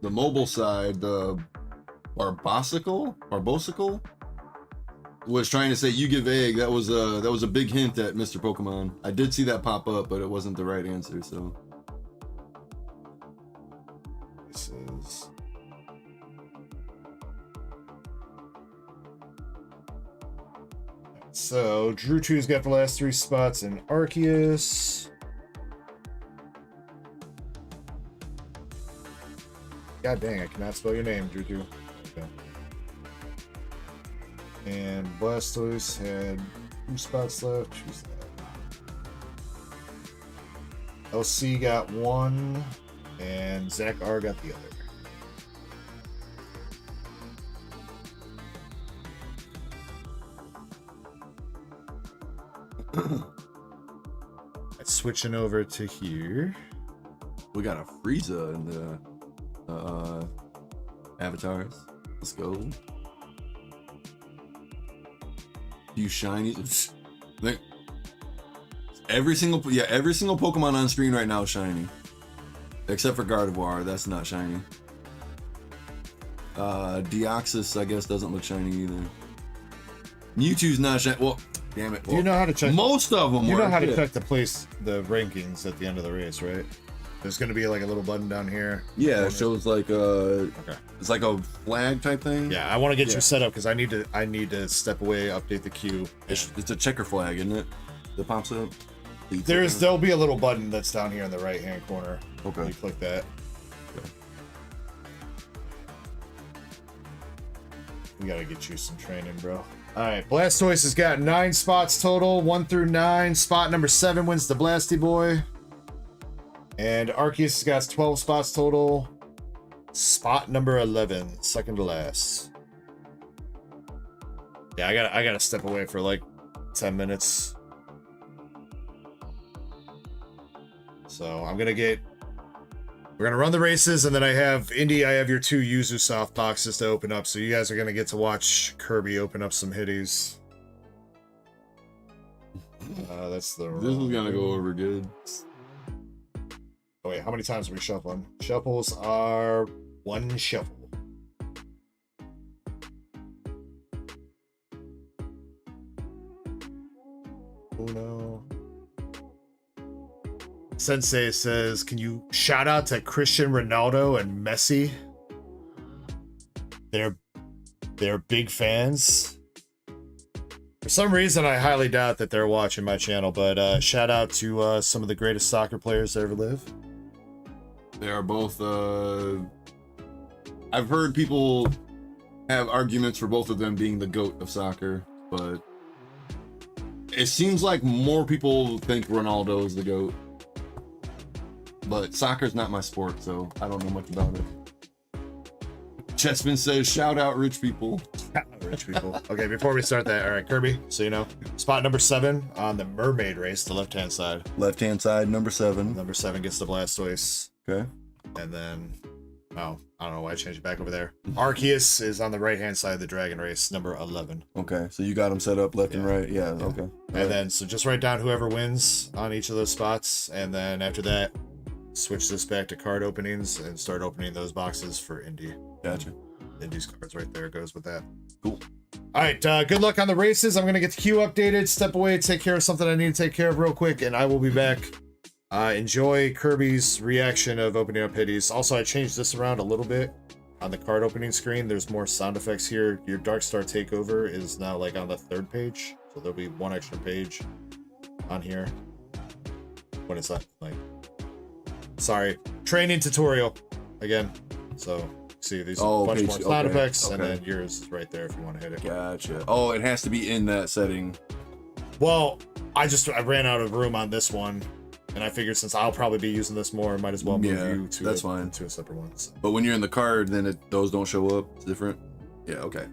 the mobile side, the Barbosicle was trying to say you give egg. That was a big hint at Mr. Pokemon. I did see that pop up, but it wasn't the right answer. So this is so Drew 2's got the last 3 spots in Arceus. God dang, I cannot spell your name, Drew 2. Okay. And Blastoise had 2 spots left. Who's that? LC got 1, and Zach R got the other. Switching over to here. We got a Frieza in the avatars. Let's go. You shinies. Every single Pokemon on screen right now is shiny. Except for Gardevoir, that's not shiny. Deoxys, I guess, doesn't look shiny either. Mewtwo's not shiny. Well, damn it. Do you know how to check? Most of them. You know how to check the rankings at the end of the race, right? There's going to be like a little button down here. Yeah, it shows like it's like a flag type thing. Yeah, I want to get you set up because I need to step away, update the queue. It's a checker flag, isn't it? That pops up. There'll be a little button that's down here in the right hand corner. Okay. You click that. Okay. We gotta get you some training, bro. All right, Blastoise has got 9 spots total, 1 through 9. Spot number 7 wins the Blasty Boy. And Arceus has got 12 spots total. Spot number 11, second to last. Yeah, I gotta step away for like 10 minutes. So we're gonna run the races, and then I have your 2 Yuzu soft boxes to open up. So you guys are gonna get to watch Kirby open up some hitties. That's the. This is gonna go over good. Oh wait, how many times are we shuffling? Shuffles are 1 shuffle. Uno. Sensei says, can you shout out to Cristiano Ronaldo and Messi? They're big fans. For some reason, I highly doubt that they're watching my channel, but shout out to some of the greatest soccer players to ever live. They are both, I've heard people have arguments for both of them being the GOAT of soccer, but it seems like more people think Ronaldo is the GOAT. But soccer's not my sport, so I don't know much about it. Chessman says, shout out rich people. Rich people. Okay, before we start that, all right, Kirby, so you know, spot number 7 on the mermaid race, the left-hand side. Left-hand side, number 7. Number 7 gets the Blastoise. Okay. And then, oh, I don't know why I changed it back over there. Arceus is on the right-hand side of the dragon race, number 11. Okay, so you got them set up left and right. Yeah, okay. And then, so just write down whoever wins on each of those spots, and then after that, switch this back to card openings and start opening those boxes for Indy. Gotcha. Indy's cards right there goes with that. Cool. All right, good luck on the races. I'm going to get the queue updated, step away, take care of something I need to take care of real quick, and I will be back. Enjoy Kirby's reaction of opening up hitties. Also, I changed this around a little bit on the card opening screen. There's more sound effects here. Your Dark Star Takeover is now like on the 3rd page, so there'll be 1 extra page on here when it's like sorry, training tutorial again. So see, these are a bunch more sound effects, and then yours is right there if you want to hit it. Gotcha. Oh, it has to be in that setting. Well, I ran out of room on this one, and I figured since I'll probably be using this more, I might as well move you to to a separate one. So. But when you're in the card, then those don't show up. It's different. Yeah. Okay.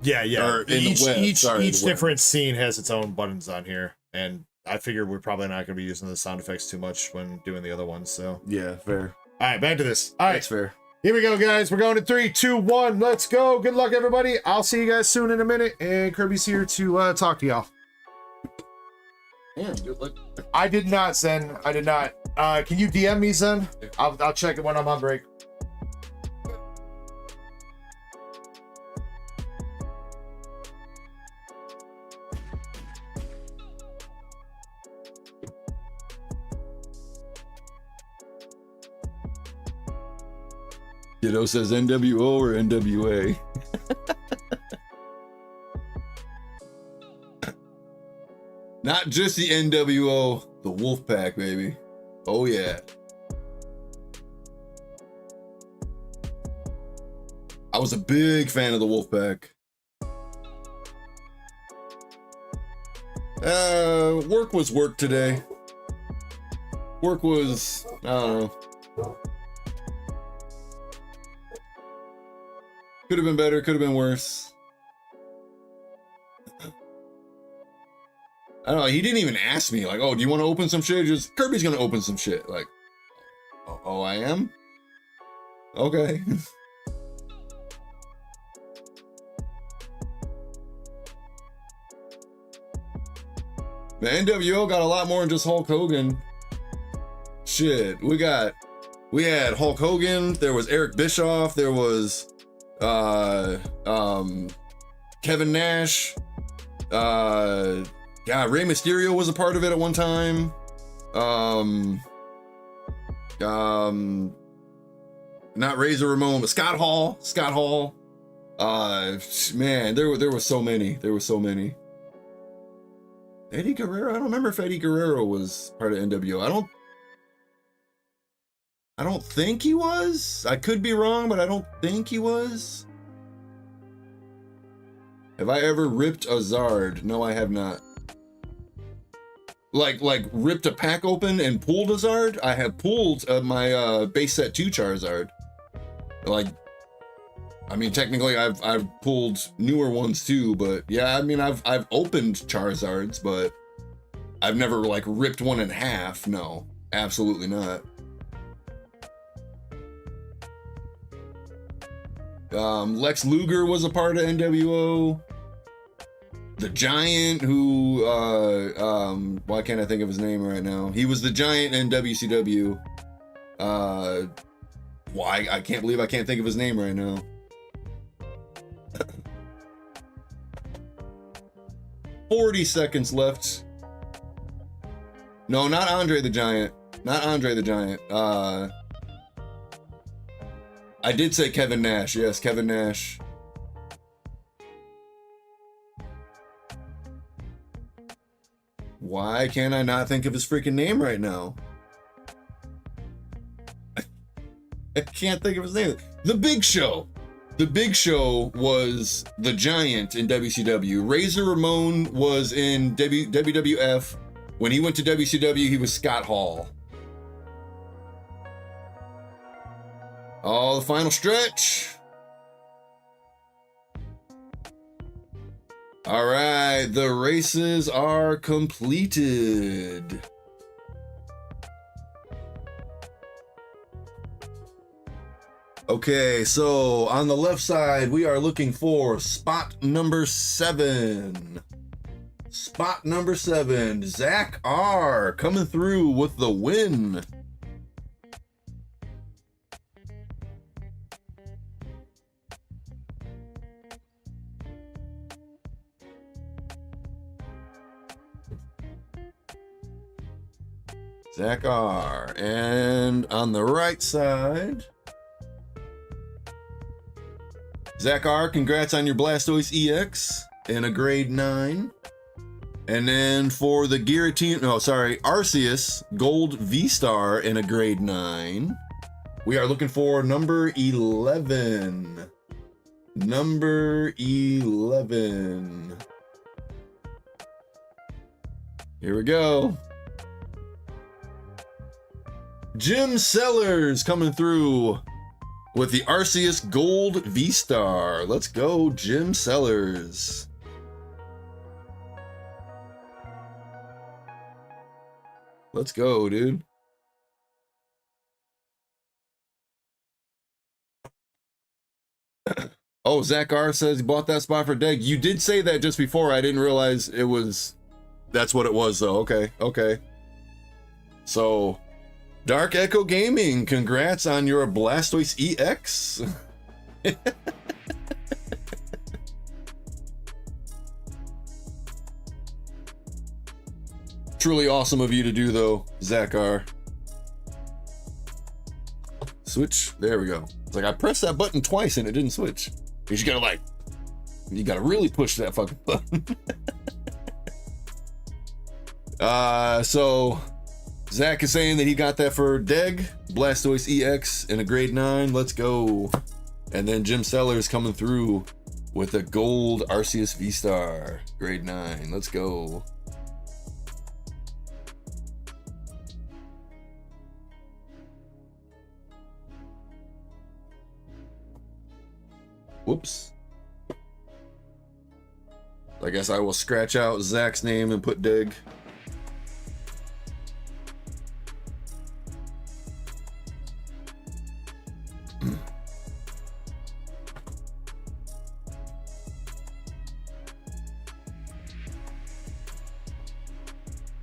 Yeah. Or in the web. Each different scene has its own buttons on here, and I figured we're probably not going to be using the sound effects too much when doing the other ones. So yeah, fair. All right, back to this. All right, that's fair. Here we go, guys. We're going to 3, 2, 1. Let's go. Good luck, everybody. I'll see you guys soon in a minute. And Kirby's here to talk to y'all. Yeah, good luck. I did not, Zen. I did not. Can you DM me, Zen? I'll check it when I'm on break. Kiddo says NWO or NWA. Not just the NWO, the Wolfpack, baby. Oh yeah. I was a big fan of the Wolfpack. Work was work today. Work was, I don't know. Could have been better, could have been worse. I don't know. He didn't even ask me like, oh, do you want to open some shit? Just Kirby's gonna open some shit. Like, oh, I am. Okay. The NWO got a lot more than just Hulk Hogan. Shit, we had Hulk Hogan. There was Eric Bischoff. There was Kevin Nash. God, Rey Mysterio was a part of it at one time. Not Razor Ramon, but Scott Hall. Man, there were so many. Eddie Guerrero. I don't remember if Eddie Guerrero was part of NWO. I don't think he was. I could be wrong, but I don't think he was. Have I ever ripped a Zard? No, I have not. Like ripped a pack open and pulled a Zard? I have pulled my base set 2 Charizard. Like, I mean, technically I've pulled newer ones too, but yeah, I mean, I've opened Charizards, but I've never like ripped one in half. No, absolutely not. Lex Luger was a part of NWO. The Giant, who why can't I think of his name right now? He was the Giant in WCW. Why I can't believe I can't think of his name right now. 40 seconds left. No, not Andre the Giant. Not Andre the Giant. I did say Kevin Nash. Yes, Kevin Nash. Why can't I not think of his freaking name right now? I can't think of his name. The Big Show. The Big Show was the Giant in WCW. Razor Ramon was in WWF. When he went to WCW, he was Scott Hall. Oh, the final stretch. All right, the races are completed. Okay, so on the left side, we are looking for spot number 7. Spot number 7, Zach R. coming through with the win. Zach R. And on the right side, Zach R., congrats on your Blastoise EX in a grade 9. And then for the Arceus Gold V-Star in a grade 9, we are looking for number 11. Number 11. Here we go. Jim Sellers coming through with the Arceus Gold V-Star. Let's go, Jim Sellers. Let's go, dude. Oh, Zach R says he bought that spot for Deg. You did say that just before. I didn't realize it was... That's what it was, though. Okay, okay. So... DarkEckoGaming, congrats on your Blastoise EX. Truly awesome of you to do, though, Zach R. Switch. There we go. It's like I pressed that button twice and it didn't switch. You just gotta you gotta really push that fucking button. So Zach is saying that he got that for Deg, Blastoise EX in a grade 9. Let's go. And then Jim Sellers coming through with a gold Arceus V-Star, grade 9. Let's go. Whoops. I guess I will scratch out Zach's name and put Dig.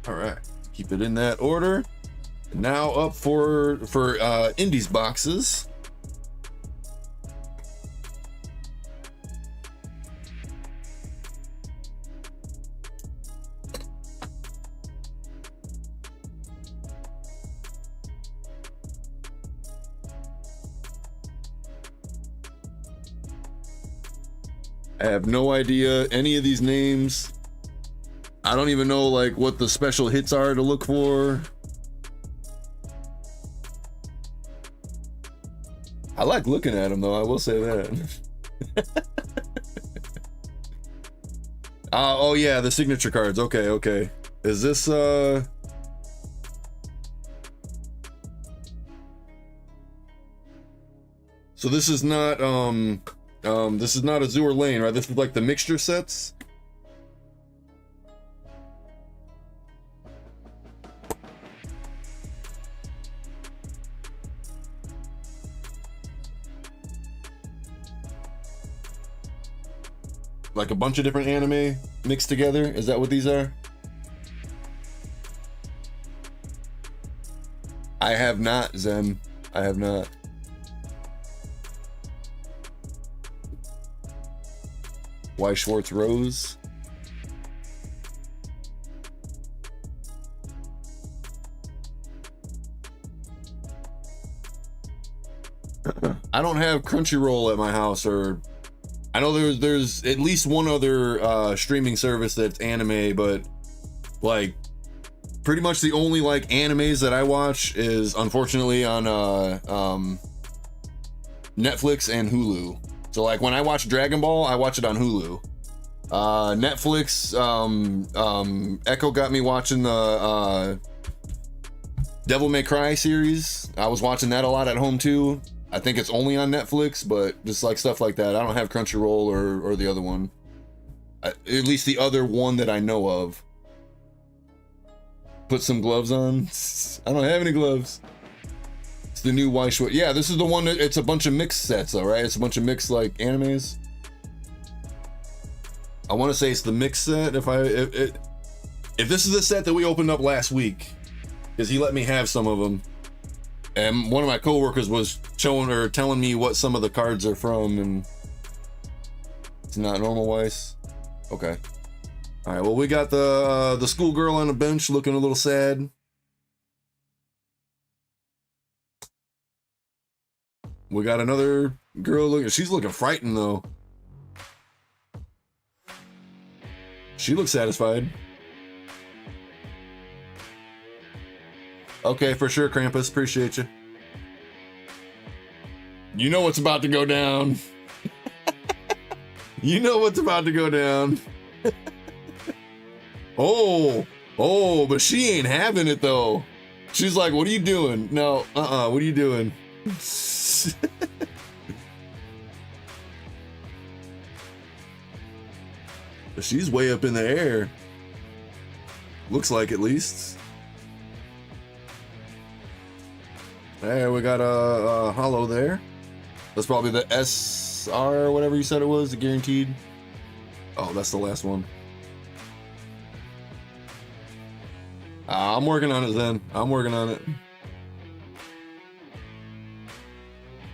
All right, keep it in that order. Now up for indies boxes. I have no idea any of these names. I don't even know like what the special hits are to look for. I like looking at them though, I will say that. Oh yeah, the signature cards. Okay, okay. Is this So this is not Azure Lane, right? This is like the mixture sets. Like a bunch of different anime mixed together. Is that what these are? I have not, Zen. I have not. Why Schwartz Rose? I don't have Crunchyroll at my house, or I know there's at least one other streaming service that's anime, but like pretty much the only like animes that I watch is unfortunately on Netflix and Hulu. So like when I watch Dragon Ball, I watch it on Hulu. Netflix, Ecko got me watching the Devil May Cry series. I was watching that a lot at home too. I think it's only on Netflix, but just like stuff like that. I don't have Crunchyroll or the other one. At least the other one that I know of. Put some gloves on. I don't have any gloves. It's the new WEISS. Yeah, this is the one that it's a bunch of mixed sets though, right? It's a bunch of mixed like animes. I want to say it's the mixed set. If this is the set that we opened up last week, because he let me have some of them. And one of my coworkers was showing or telling me what some of the cards are from, and it's not normal WEISS. Okay. All right. Well, we got the schoolgirl on the bench looking a little sad. We got another girl looking. She's looking frightened though. She looks satisfied. Okay, for sure, Krampus. Appreciate you. You know what's about to go down. You know what's about to go down. Oh, but she ain't having it though. She's like, what are you doing? No, what are you doing? She's way up in the air. Looks like, at least. Hey, we got a hollow there. That's probably the SR or whatever you said it was, the guaranteed. Oh, that's the last one. I'm working on it then. I'm working on it.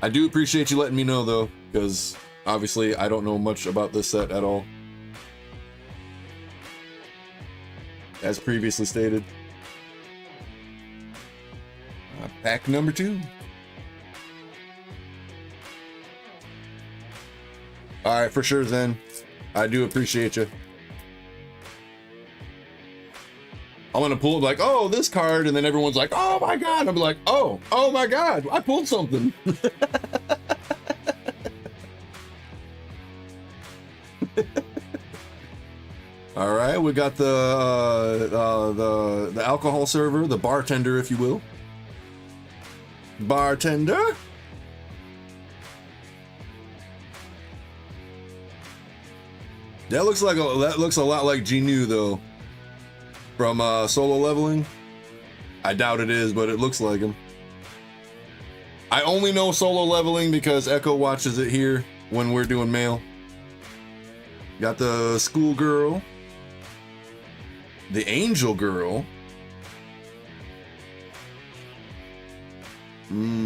I do appreciate you letting me know though, because obviously I don't know much about this set at all. As previously stated. Pack number 2. All right, for sure, Zen. I do appreciate you. I'm gonna pull like, oh, this card, and then everyone's like, oh my god. I'm like, oh my god, I pulled something. All right, we got the alcohol server, the bartender, if you will. Bartender. That looks a lot like Gnu though. From Solo Leveling. I doubt it is, but it looks like him. I only know Solo Leveling because Ecko watches it here when we're doing mail. Got the schoolgirl. The angel girl. I'm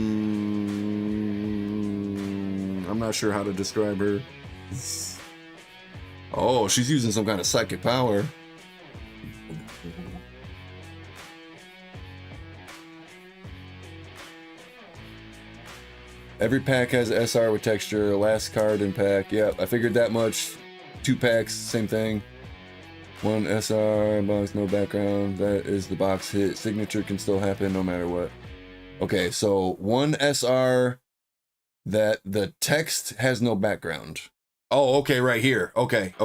not sure how to describe her. Oh, she's using some kind of psychic power. Every pack has SR with texture, last card in pack. Yep, I figured that much. 2 packs, same thing. 1 SR, box, no background. That is the box hit. Signature can still happen no matter what. Okay, so 1 SR that the text has no background. Oh, okay, right here. Okay.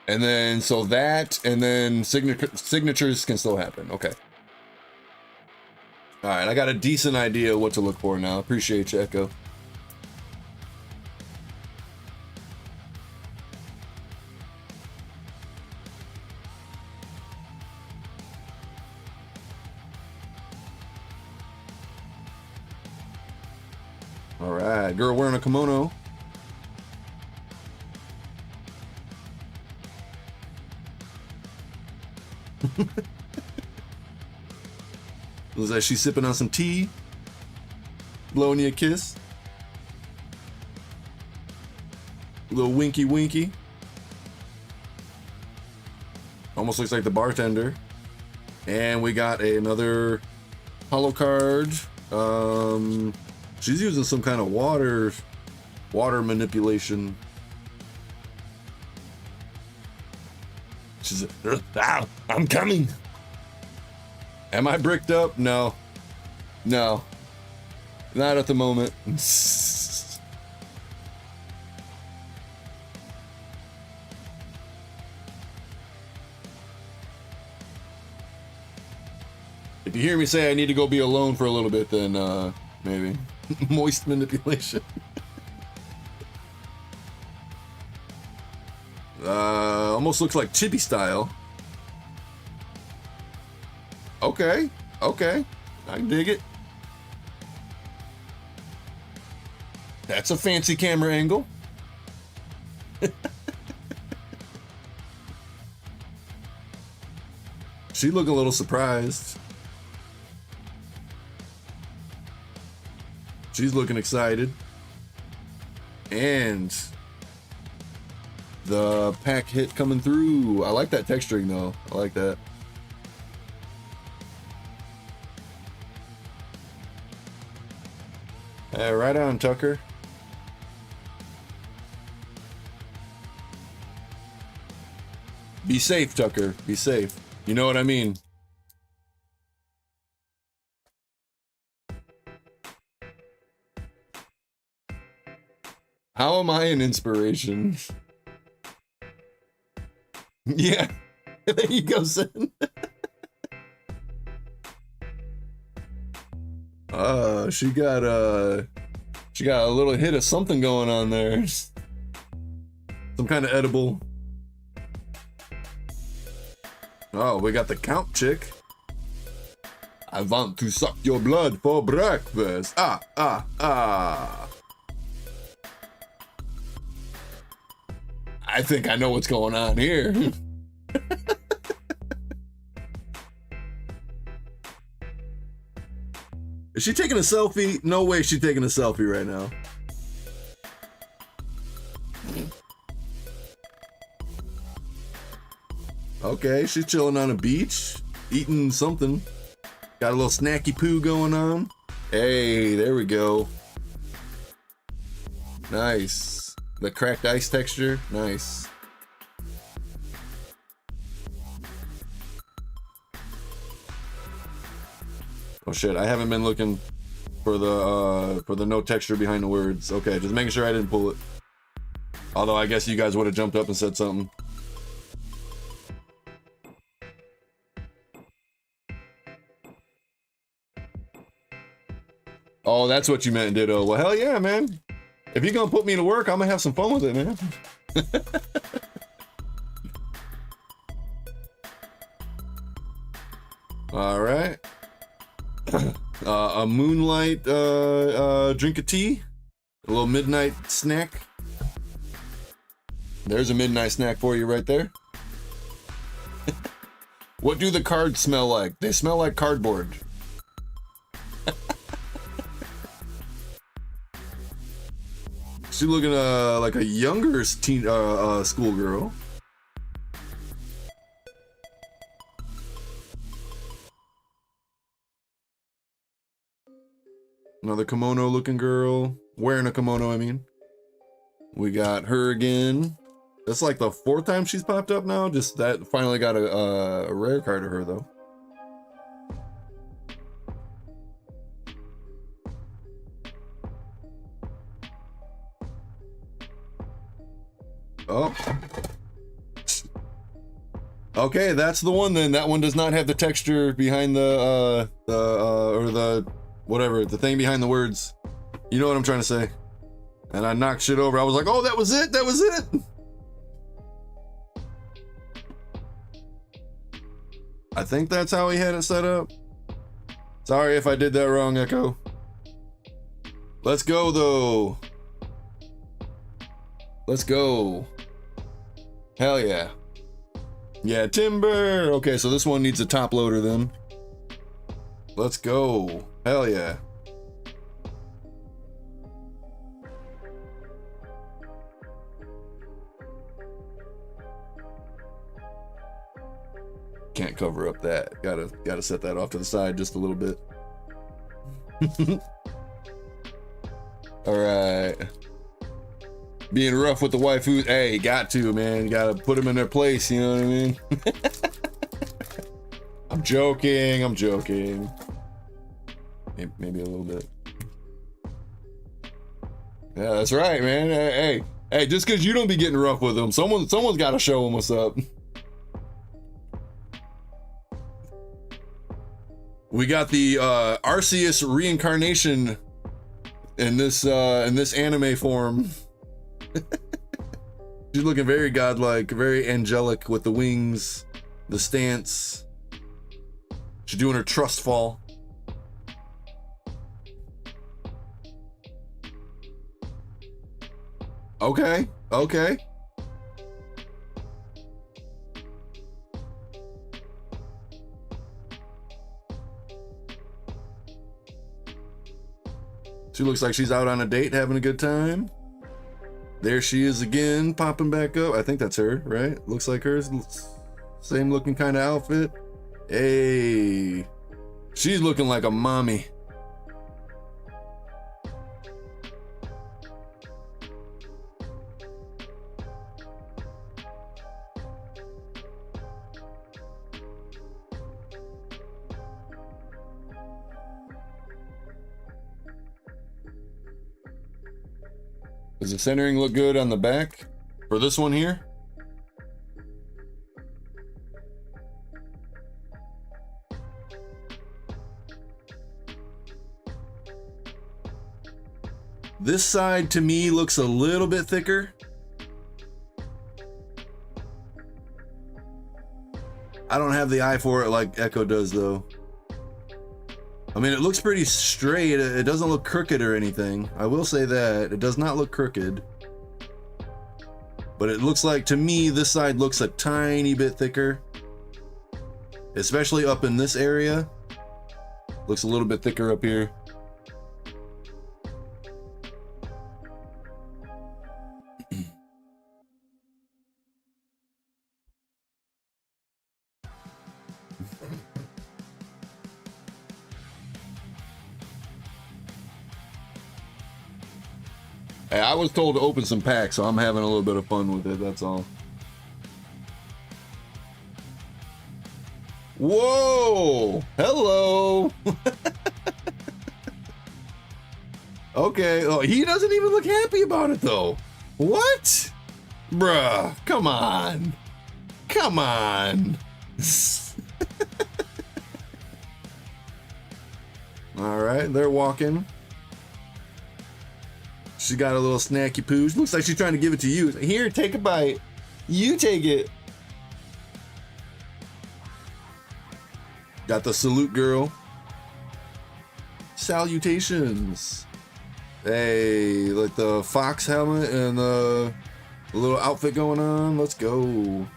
And then, so that, and then signatures can still happen. Okay. All right, I got a decent idea what to look for now. Appreciate you, Ecko. All right, girl wearing a kimono. Looks like she's sipping on some tea, blowing you a kiss. A little winky winky. Almost looks like the bartender. And we got another holo card. She's using some kind of water manipulation. She's I'm coming. Am I bricked up? No. No. Not at the moment. If you hear me say I need to go be alone for a little bit, then maybe. Moist manipulation. Almost looks like chibi style. Okay, I can dig it. That's a fancy camera angle. She looked a little surprised. She's looking excited. And the pack hit coming through. I like that texturing though. I like that. Right on, Tucker. Be safe, Tucker. Be safe. You know what I mean. How am I an inspiration? Yeah. There you go, son. She got a little hit of something going on there. Some kind of edible. Oh, we got the count chick. I want to suck your blood for breakfast. I think I know what's going on here. Is she taking a selfie? No way she's taking a selfie right now. Okay, she's chilling on a beach, eating something. Got a little snacky poo going on. Hey, there we go. Nice. The cracked ice texture, nice. Oh shit, I haven't been looking for the no texture behind the words. Okay, just making sure I didn't pull it. Although I guess you guys would have jumped up and said something. Oh, that's what you meant, Ditto. Well, hell yeah, man. If you're gonna put me to work, I'm gonna have some fun with it, man. All right. A moonlight drink of tea, a little midnight snack. There's a midnight snack for you right there. What do the cards smell like? They smell like cardboard. She's looking like a younger teen schoolgirl. Another kimono looking girl. Wearing a kimono, I mean. We got her again. That's like the 4th time she's popped up now. Just that finally got a rare card of her though. Oh. Okay, that's the one then. That one does not have the texture behind the whatever, the thing behind the words. You know what I'm trying to say. And I knocked shit over. I was like, oh, that was it. That was it. I think that's how he had it set up. Sorry if I did that wrong, Ecko. Let's go though. Let's go. Hell yeah. Yeah, timber. Okay, so this one needs a top loader then. Let's go. Hell yeah. Can't cover up that. Gotta set that off to the side just a little bit. All right. Being rough with the waifus. Hey, got to, man. Gotta put them in their place, you know what I mean? I'm joking. I'm joking. Maybe a little bit. Yeah, that's right, man. Hey, just because you don't be getting rough with them, someone's got to show them what's up. We got the Arceus reincarnation in this anime form. She's looking very godlike, very angelic with the wings, the stance. She's doing her trust fall. Okay, okay. She looks like she's out on a date, having a good time. There she is again, popping back up. I think that's her, right? Looks like hers. Same looking kind of outfit. Hey, she's looking like a mommy. Does the centering look good on the back for this one here? This side to me looks a little bit thicker. I don't have the eye for it like Ecko does though. I mean, it looks pretty straight. It doesn't look crooked or anything. I will say that. It does not look crooked. But it looks like, to me, this side looks a tiny bit thicker. Especially up in this area. Looks a little bit thicker up here. Hey, I was told to open some packs, so I'm having a little bit of fun with it, that's all. Whoa! Hello! Okay, oh, he doesn't even look happy about it, though. What? Bruh, come on. Come on. All right, they're walking. She got a little snacky poo. Looks like she's trying to give it to you. Here, take a bite. You take it. Got the salute girl. Salutations. Hey, like the fox helmet and the little outfit going on. Let's go.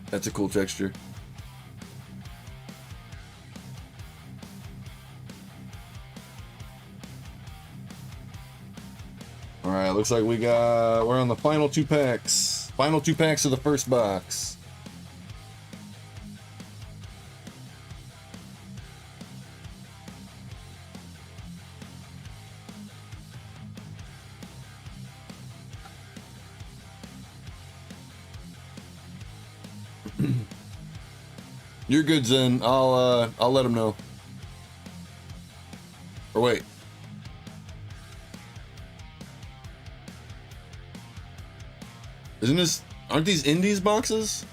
That's a cool texture. All right, looks like we're on the final 2 packs. Final 2 packs of the first box. You're good, Zen. I'll let him know. Or wait. Aren't these indies boxes?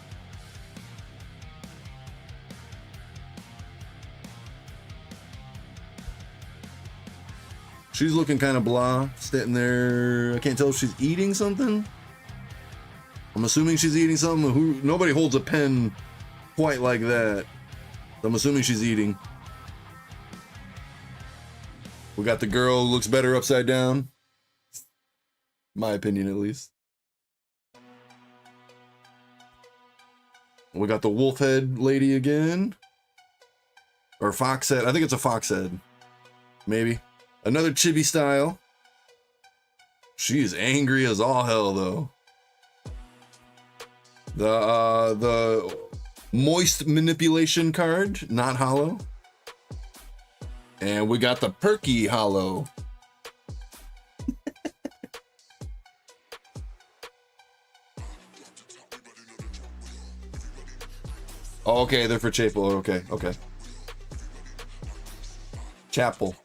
She's looking kind of blah, sitting there. I can't tell if she's eating something. I'm assuming she's eating something. Nobody holds a pen quite like that. I'm assuming she's eating. We got the girl who looks better upside down. My opinion, at least. We got the wolf head lady again. Or fox head. I think it's a fox head. Maybe. Another chibi style. She is angry as all hell, though. The moist manipulation card, not hollow. And we got the perky hollow. Oh, okay, they're for Chapel. Okay. Chapel.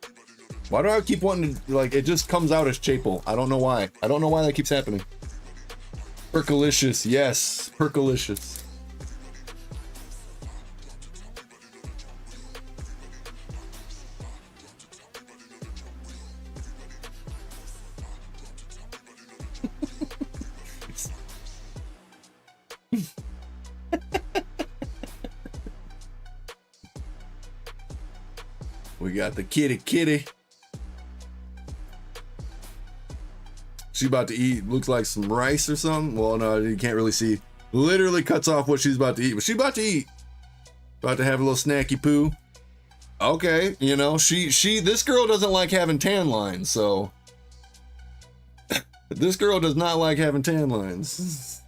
Why do I keep wanting to, like, it just comes out as Chapel. I don't know why. I don't know why that keeps happening. Perkalicious, yes, Perkalicious. We got the kitty. She about to eat, looks like some rice or something. Well, no, you can't really see. Literally cuts off what she's about to eat, but she's about to eat. About to have a little snacky poo. Okay, you know, this girl doesn't like having tan lines, so. This girl does not like having tan lines.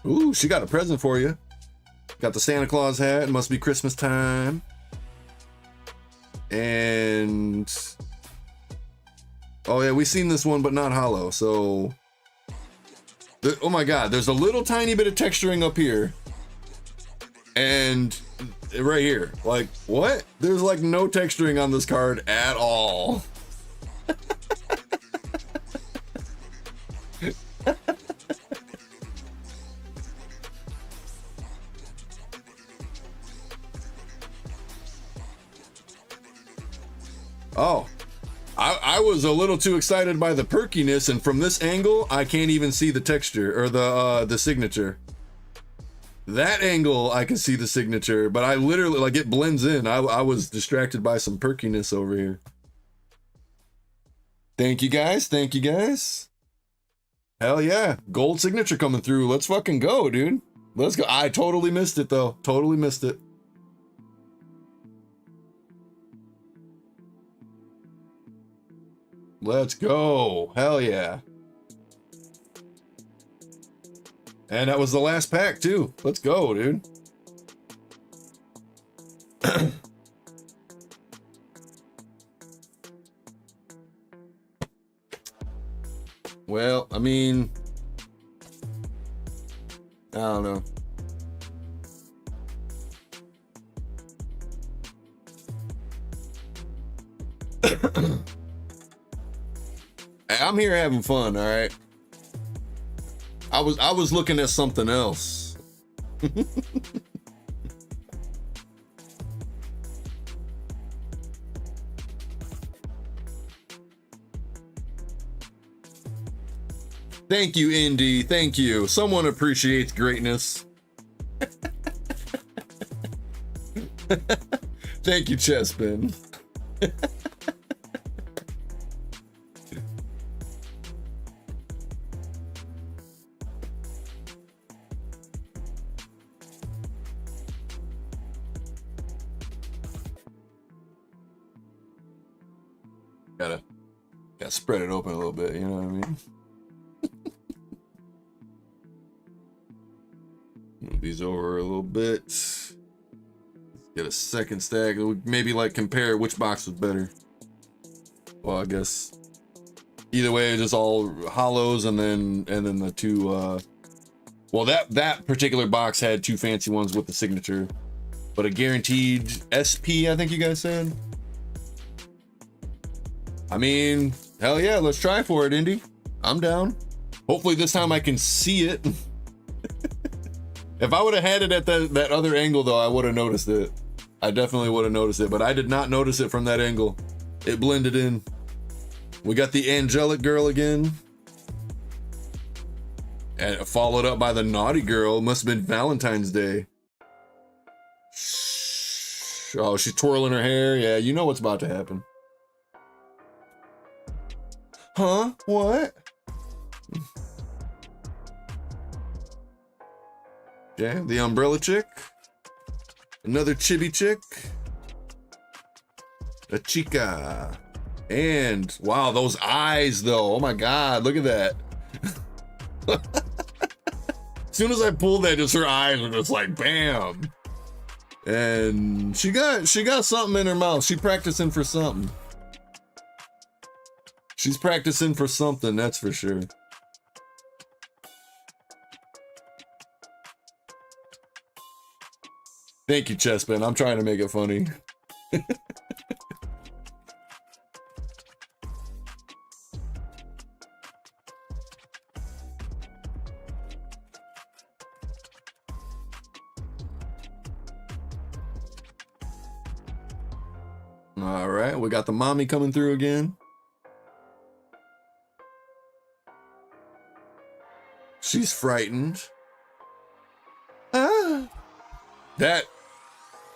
Ooh, she got a present for you. Got the Santa Claus hat. It must be Christmas time. And oh yeah, we've seen this one, but not hollow. So, oh my God, there's a little tiny bit of texturing up here, and right here. Like, what? There's like no texturing on this card at all. Oh, I was a little too excited by the perkiness, and from this angle, I can't even see the texture or the signature. That angle, I can see the signature, but I literally, like, it blends in. I was distracted by some perkiness over here. Thank you guys. Hell yeah, gold signature coming through. Let's fucking go, dude. Let's go. I totally missed it though. Totally missed it. Let's go. Hell yeah. And that was the last pack too. Let's go, dude. Well, I mean, I don't know. I'm here having fun, all right? I was looking at something else. Thank you, Indy. Thank you. Someone appreciates greatness. Thank you, Chespin. Gotta spread it open a little bit, you know what I mean? Move these over a little bit. Let's get a second stack. Maybe like compare which box was better. Well, I guess either way, just all hollows, and then the two. Well, that particular box had two fancy ones with the signature, but a guaranteed SP. I think you guys said. I mean, hell yeah, let's try for it, Indy. I'm down. Hopefully this time I can see it. If I would have had it at that other angle though, I would have noticed it. I definitely would have noticed it, but I did not notice it from that angle. It blended in. We got the angelic girl again. And followed up by the naughty girl. Must have been Valentine's Day. Oh, she's twirling her hair. Yeah, you know what's about to happen. Huh? What? Okay, the umbrella chick. Another chibi chick. A chica. And wow, those eyes though. Oh my god, look at that. As soon as I pulled that, just her eyes were just like bam. And she got something in her mouth. She practicing for something. She's practicing for something, that's for sure. Thank you, Chespin. I'm trying to make it funny. All right, we got the mommy coming through again. She's frightened. Ah. That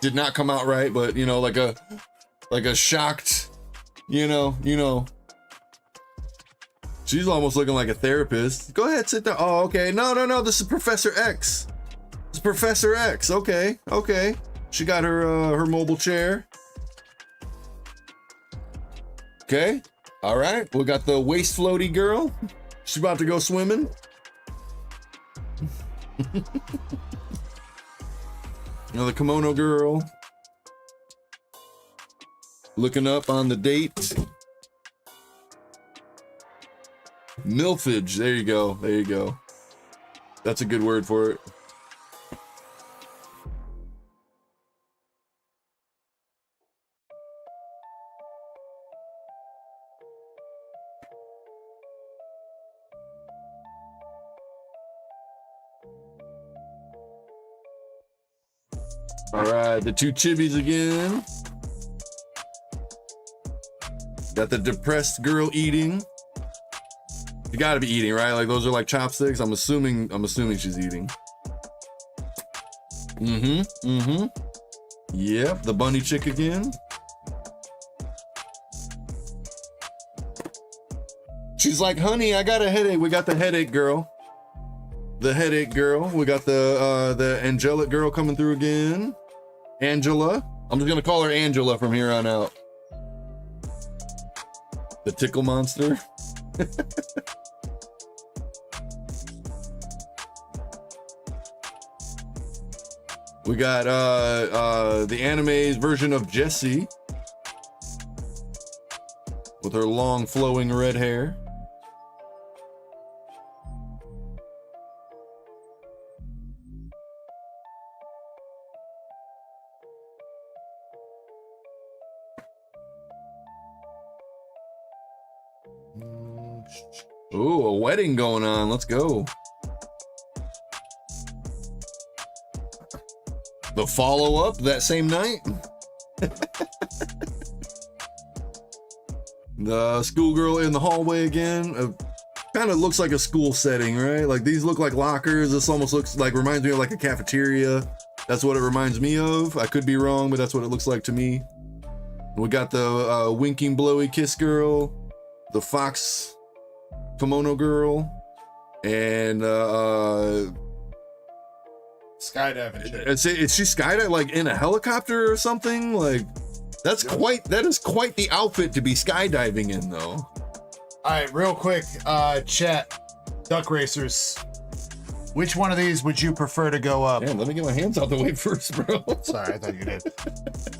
did not come out right, but you know, like a shocked, you know. She's almost looking like a therapist. Go ahead, sit down. Oh, okay. No. This is Professor X. It's Professor X. Okay. She got her mobile chair. Okay. All right. We got the waist floaty girl. She's about to go swimming. Another kimono girl. Looking up on the date. Milfage. There you go. That's a good word for it. All right, the two chibis again. Got the depressed girl eating. You gotta be eating, right? Like those are like chopsticks. I'm assuming she's eating. Yep, the bunny chick again. She's like, honey, I got a headache. We got the headache girl. The headache girl. We got the angelic girl coming through again. Angela. I'm just gonna call her Angela from here on out. The tickle monster. We got the anime's version of Jessie with her long flowing red hair. Ooh, a wedding going on. Let's go. The follow-up that same night. The schoolgirl in the hallway again. kind of looks like a school setting, right? Like these look like lockers. This almost looks like, reminds me of like a cafeteria. That's what it reminds me of. I could be wrong, but that's what it looks like to me. We got the winking blowy kiss girl, the fox kimono girl, and skydiving chick. Is she skydiving like in a helicopter or something? Like that is quite the outfit to be skydiving in though. All right, real quick, chat, duck racers. Which one of these would you prefer to go up? Damn, let me get my hands out the way first, bro. Sorry, I thought you did.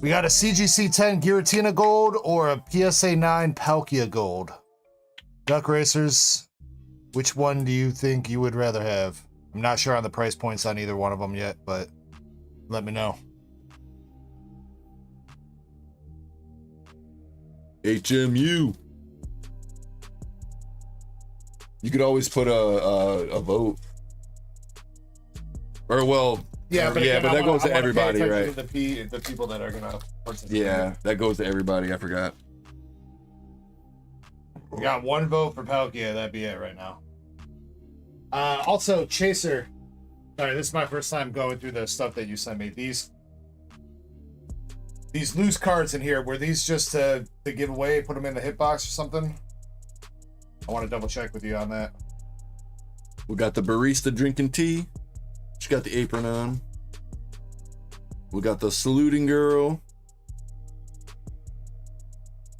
We got a CGC 10 Giratina Gold or a PSA 9 Palkia Gold. Duck racers, which one do you think you would rather have? I'm not sure on the price points on either one of them yet, but let me know. HMU. You could always put a vote. Or well, but that goes to everybody, right? To the people that are gonna participate. Yeah, that goes to everybody. I forgot. We got one vote for Palkia. That'd be it right now. Also, Chaser. Sorry, this is my first time going through the stuff that you sent me. These loose cards in here, were these just to give away, put them in the hitbox or something? I want to double check with you on that. We got the barista drinking tea. She got the apron on. We got the saluting girl.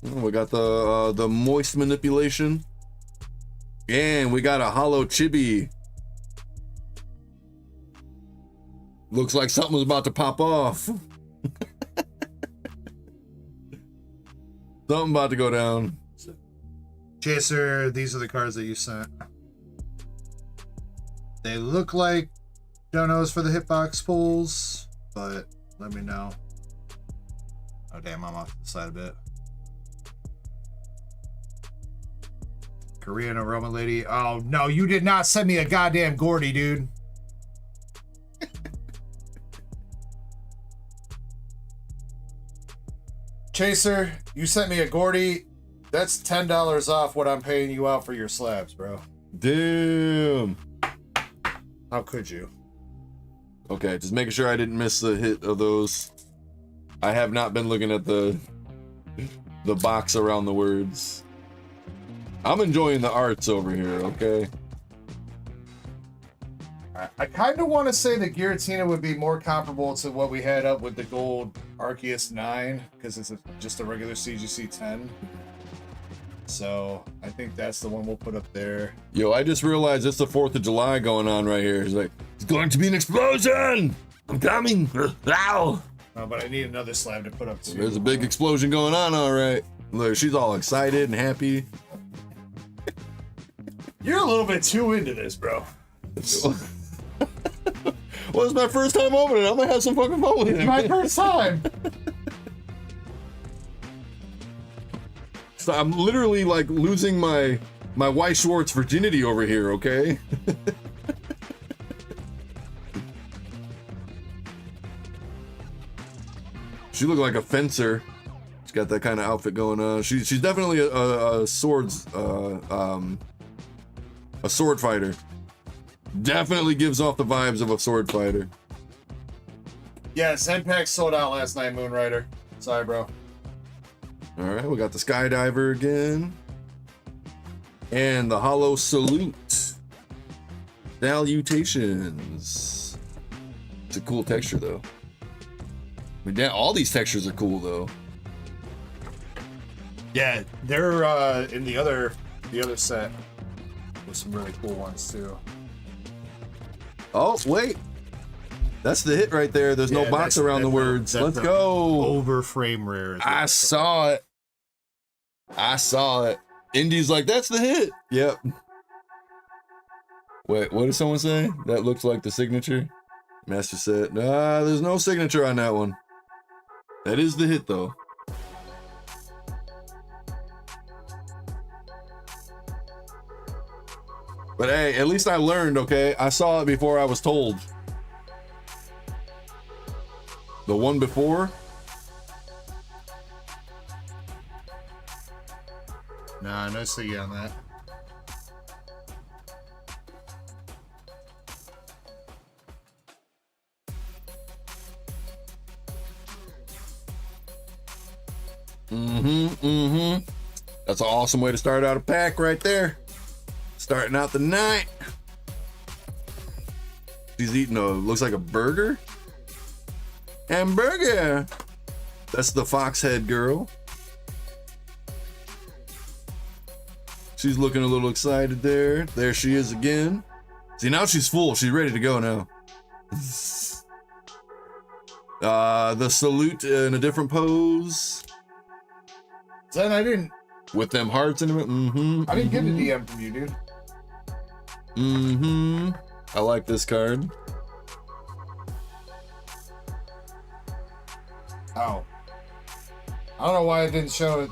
We got the moist manipulation. And we got a hollow chibi. Looks like something was about to pop off. Something about to go down. Chaser, these are the cards that you sent. They look like donos for the hitbox pulls, but let me know. Oh damn, I'm off to the side a bit. Korean aroma lady. Oh no, you did not send me a goddamn Gordy, dude. Chaser, you sent me a Gordy. That's $10 off what I'm paying you out for your slabs, bro. Damn. How could you? Okay, just making sure I didn't miss the hit of those. I have not been looking at the box around the words. I'm enjoying the arts over here, okay? I kind of want to say that Giratina would be more comparable to what we had up with the gold Arceus 9, because it's just a regular CGC 10. So I think that's the one we'll put up there. Yo, I just realized it's the 4th of July going on right here. It's like, it's going to be an explosion! I'm coming! Ow! Oh, but I need another slab to put up too. There's a big explosion going on, all right. Look, she's all excited and happy. You're a little bit too into this, bro. Well, it's my first time opening it. I'm gonna have some fucking fun with it. It's my first time. So I'm literally like losing my Weiss Schwartz virginity over here, okay? She looked like a fencer. She's got that kind of outfit going on. She's definitely a sword fighter. Definitely gives off the vibes of a sword fighter. Yeah, Zenpack sold out last night, Moonrider. Sorry, bro. All right, we got the skydiver again. And the hollow salute. Salutations. It's a cool texture, though. I mean, damn, all these textures are cool, though. Yeah, they're in the other set with some really cool ones too. Oh, wait. That's the hit right there. There's no box around the words. Let's go. Over frame rare. I saw it. I saw it. Indy's like, that's the hit. Yep. Wait, what did someone say? That looks like the signature. Master said, nah, there's no signature on that one. That is the hit, though. But hey, at least I learned, okay? I saw it before I was told. The one before? Nah, no Siggy on that. That's an awesome way to start out a pack right there. Starting out the night. She's eating looks like a burger. Hamburger. That's the fox head girl. She's looking a little excited there. There she is again. See, now she's full. She's ready to go now. The salute in a different pose. Then I didn't. With them hearts in it. I didn't get a DM from you, dude. I like this card. Oh. I don't know why I didn't show it.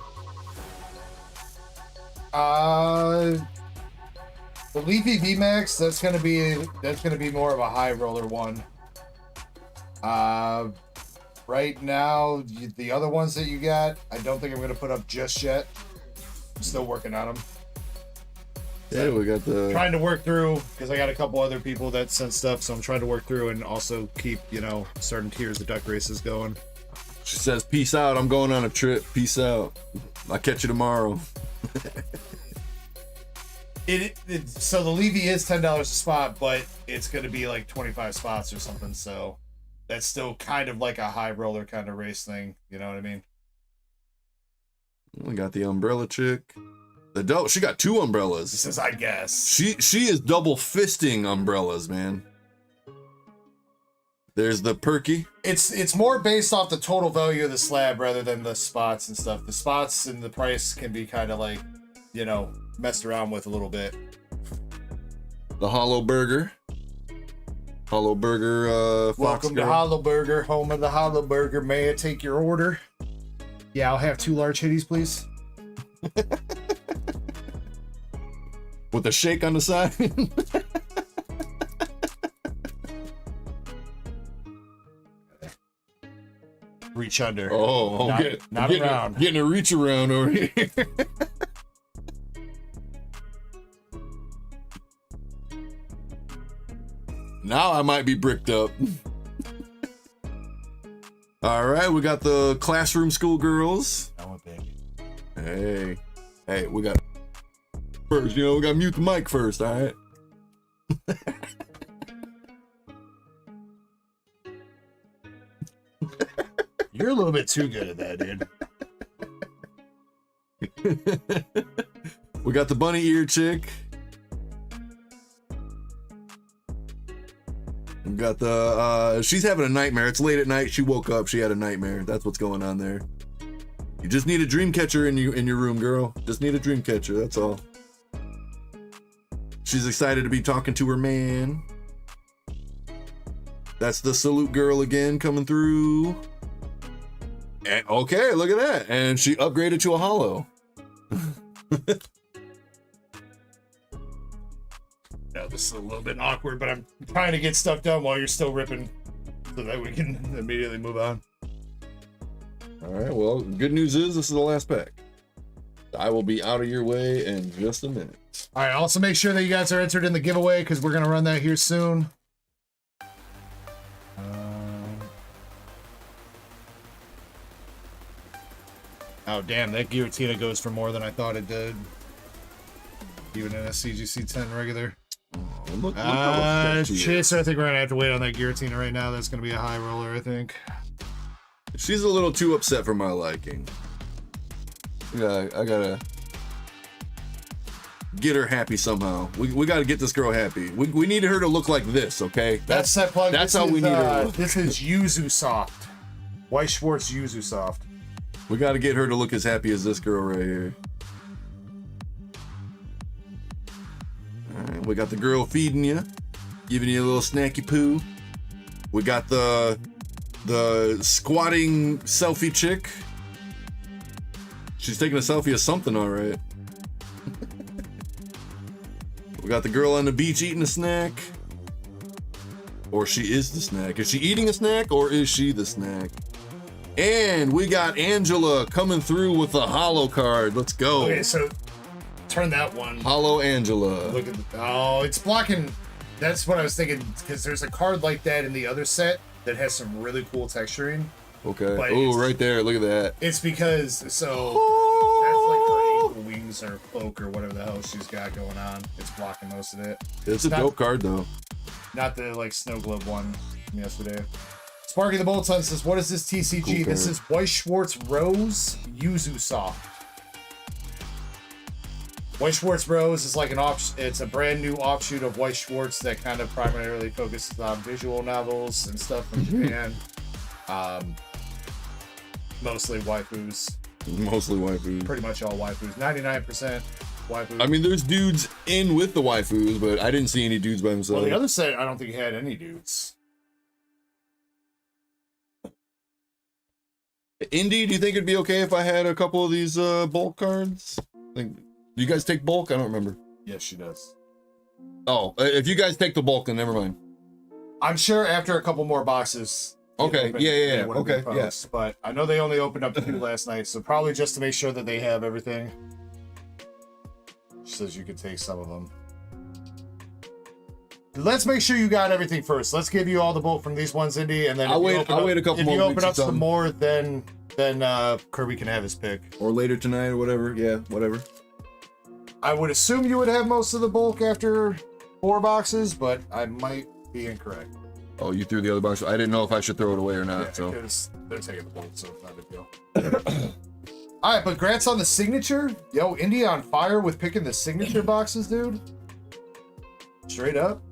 The Leafy VMAX, that's gonna be more of a high roller one. Right now, the other ones that you got, I don't think I'm gonna put up just yet. I'm still working on them. Yeah, we got the Trying to work through, because I got a couple other people that sent stuff, so I'm trying to work through and also keep, certain tiers of duck races going. She says, peace out, I'm going on a trip. Peace out. I'll catch you tomorrow. So the Levy is $10 a spot, but it's going to be like 25 spots or something, so that's still kind of like a high roller kind of race thing, you know what I mean? We got the umbrella chick. She got 2 umbrellas. This is, I guess. She is double fisting umbrellas, man. There's the perky. It's more based off the total value of the slab rather than the spots and stuff. The spots and the price can be kind of like, messed around with a little bit. The Hollow Burger. Hollow Burger, Welcome to Hollow Burger, home of the Hollow Burger. May I take your order? Yeah, I'll have 2 large hitties, please. With a shake on the side. Reach under. Oh, not around. Getting a reach around over here. Now I might be bricked up. All right, we got the classroom schoolgirls. That one big. Hey, we got first. We got to mute the mic first. All right. You're a little bit too good at that, dude. We got the bunny ear chick. We got the she's having a nightmare. It's late at night. She woke up. She had a nightmare. That's what's going on there. You just need a dream catcher in your room, girl. Just need a dream catcher. That's all. She's excited to be talking to her man. That's the salute girl again coming through. And, okay, look at that. And she upgraded to a hollow. Now this is a little bit awkward, but I'm trying to get stuff done while you're still ripping so that we can immediately move on. All right, well, good news is this is the last pack. I will be out of your way in just a minute. All right, also make sure that you guys are entered in the giveaway because we're going to run that here soon. Oh, damn, that Giratina goes for more than I thought it did. Even in a CGC 10 regular. Oh, look how Chaser, I think we're going to have to wait on that Giratina right now. That's going to be a high roller, I think. She's a little too upset for my liking. Yeah, I gotta get her happy somehow. We gotta get this girl happy. We need her to look like this, okay? That's that plug. That's how we need her to look. This is Yuzu Soft. Weiss Schwartz Yuzu Soft. We gotta get her to look as happy as this girl right here. Alright, we got the girl feeding you, giving you a little snacky poo. We got the squatting selfie chick. She's taking a selfie of something, all right. We got the girl on the beach eating a snack. Or she is the snack. Is she eating a snack or is she the snack? And we got Angela coming through with the hollow card. Let's go. Okay, so turn that one. Hollow Angela. Look at oh, it's blocking. That's what I was thinking, because there's a card like that in the other set that has some really cool texturing. Okay. But Oh, it's- right there. Look at that. It's because, so that's like her ankle wings or cloak or whatever the hell she's got going on. It's blocking most of it. It's a not- dope card, though. Not the like snow globe one from yesterday. Sparky the Bolt Sun says, what is this TCG? Cool This card. is White Schwartz Rose Yuzu Soft. White Schwartz Rose is like it's a brand new offshoot of White Schwartz that kind of primarily focuses on visual novels and stuff from Japan. Mostly waifus. Mostly waifus. Pretty much all waifus. 99% waifus. I mean, there's dudes in with the waifus, but I didn't see any dudes by well, themselves. the other set, I don't think had any dudes. Indy, do you think it'd be okay if I had a couple of these bulk cards? Like, do you guys take bulk? I don't remember. Yes, she does. Oh, if you guys take the bulk, then never mind. I'm sure after a couple more boxes. Okay, open, yeah. they would have been Okay, yeah. posed. But I know they only opened up 2 last night, so probably just to make sure that they have everything. She says you could take some of them. Let's make sure you got everything first. Let's give you all the bulk from these ones, Indy, and then I'll wait a couple if more you open weeks up or some something. more, then Kirby can have his pick. Or later tonight or whatever. Yeah, whatever. I would assume you would have most of the bulk after 4 boxes, but I might be incorrect. Oh, you threw the other box. I didn't know if I should throw it away or not. Yeah, So because they're taking the bulk, so it's not a big deal. All right, but congrats on the signature. Yo, Indy on fire with picking the signature boxes, dude. Straight up.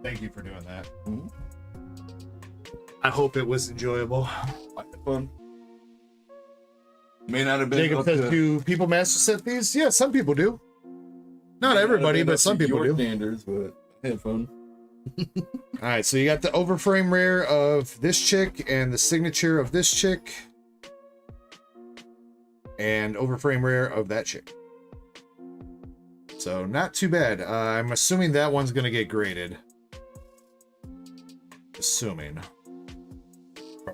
Thank you for doing that. I hope it was enjoyable. fun. May not have been. Jacob up says, to- do people master set these? Yeah, some people do. Not may not have everybody, been but up some to people your do. standards, but I had fun. All right, so you got the overframe rare of this chick and the signature of this chick. And overframe rare of that chick. So not too bad. I'm assuming that one's going to get graded. Assuming.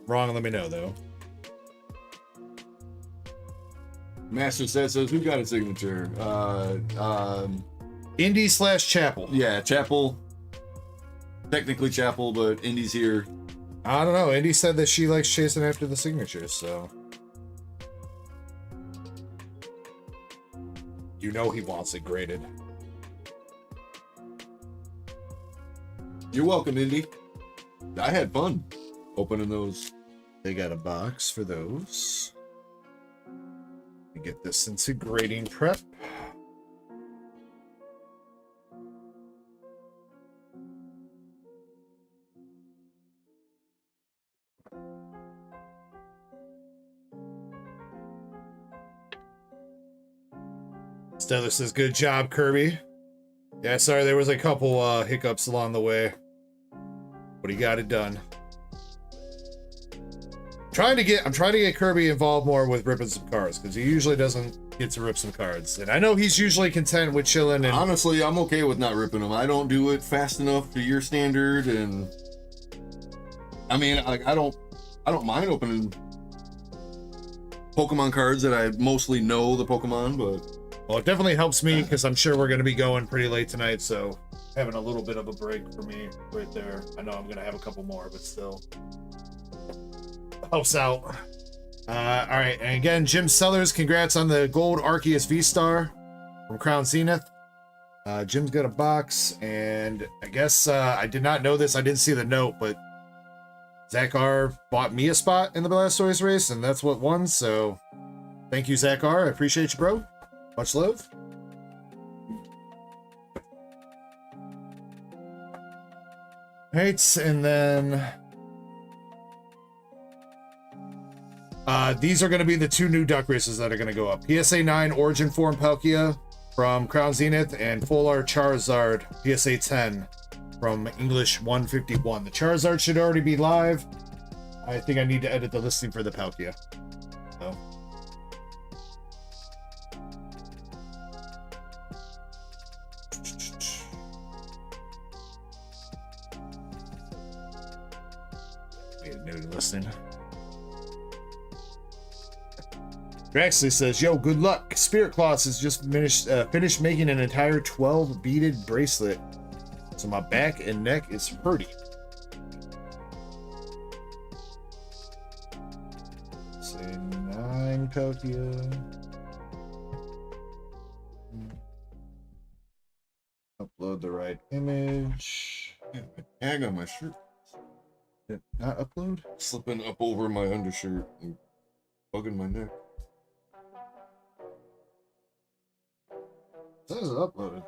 Wrong, let me know, though. Master says, who got a signature? Indy / Chapel. Yeah, Chapel. Technically Chapel, but Indy's here. I don't know. Indy said that she likes chasing after the signatures, so. You know he wants it graded. You're welcome, Indy. I had fun opening those. They got a box for those. Get this into grading prep. Stellar says, good job, Kirby. Yeah, sorry, there was a couple hiccups along the way. But he got it done. I'm trying to get Kirby involved more with ripping some cards, because he usually doesn't get to rip some cards. And I know he's usually content with chilling and Honestly, I'm okay with not ripping them. I don't do it fast enough to your standard, and I mean, like, I don't mind opening Pokemon cards that I mostly know the Pokemon, but well, it definitely helps me because I'm sure we're going to be going pretty late tonight, so having a little bit of a break for me right there. I know I'm going to have a couple more, but still helps out. All right, and again, Jim Sellers, congrats on the gold Arceus V-Star from Crown Zenith. Jim's got a box, and I guess I did not know this. I didn't see the note, but Zach R bought me a spot in the Blastoise race, and that's what won, so thank you, Zach R. I appreciate you, bro. Much love. Right, and then these are going to be the 2 new duck races that are going to go up. PSA 9 Origin Form Palkia from Crown Zenith and Full Art Charizard PSA 10 from English 151. The Charizard should already be live. I think I need to edit the listing for the Palkia. So. New listing. Draxley says, yo, good luck. Spirit Claws has just finished making an entire 12 beaded bracelet. So my back and neck is hurting. Palkia. Upload the right image. Tag on my shirt. Did it not upload? Slipping up over my undershirt and bugging my neck. It says it uploaded.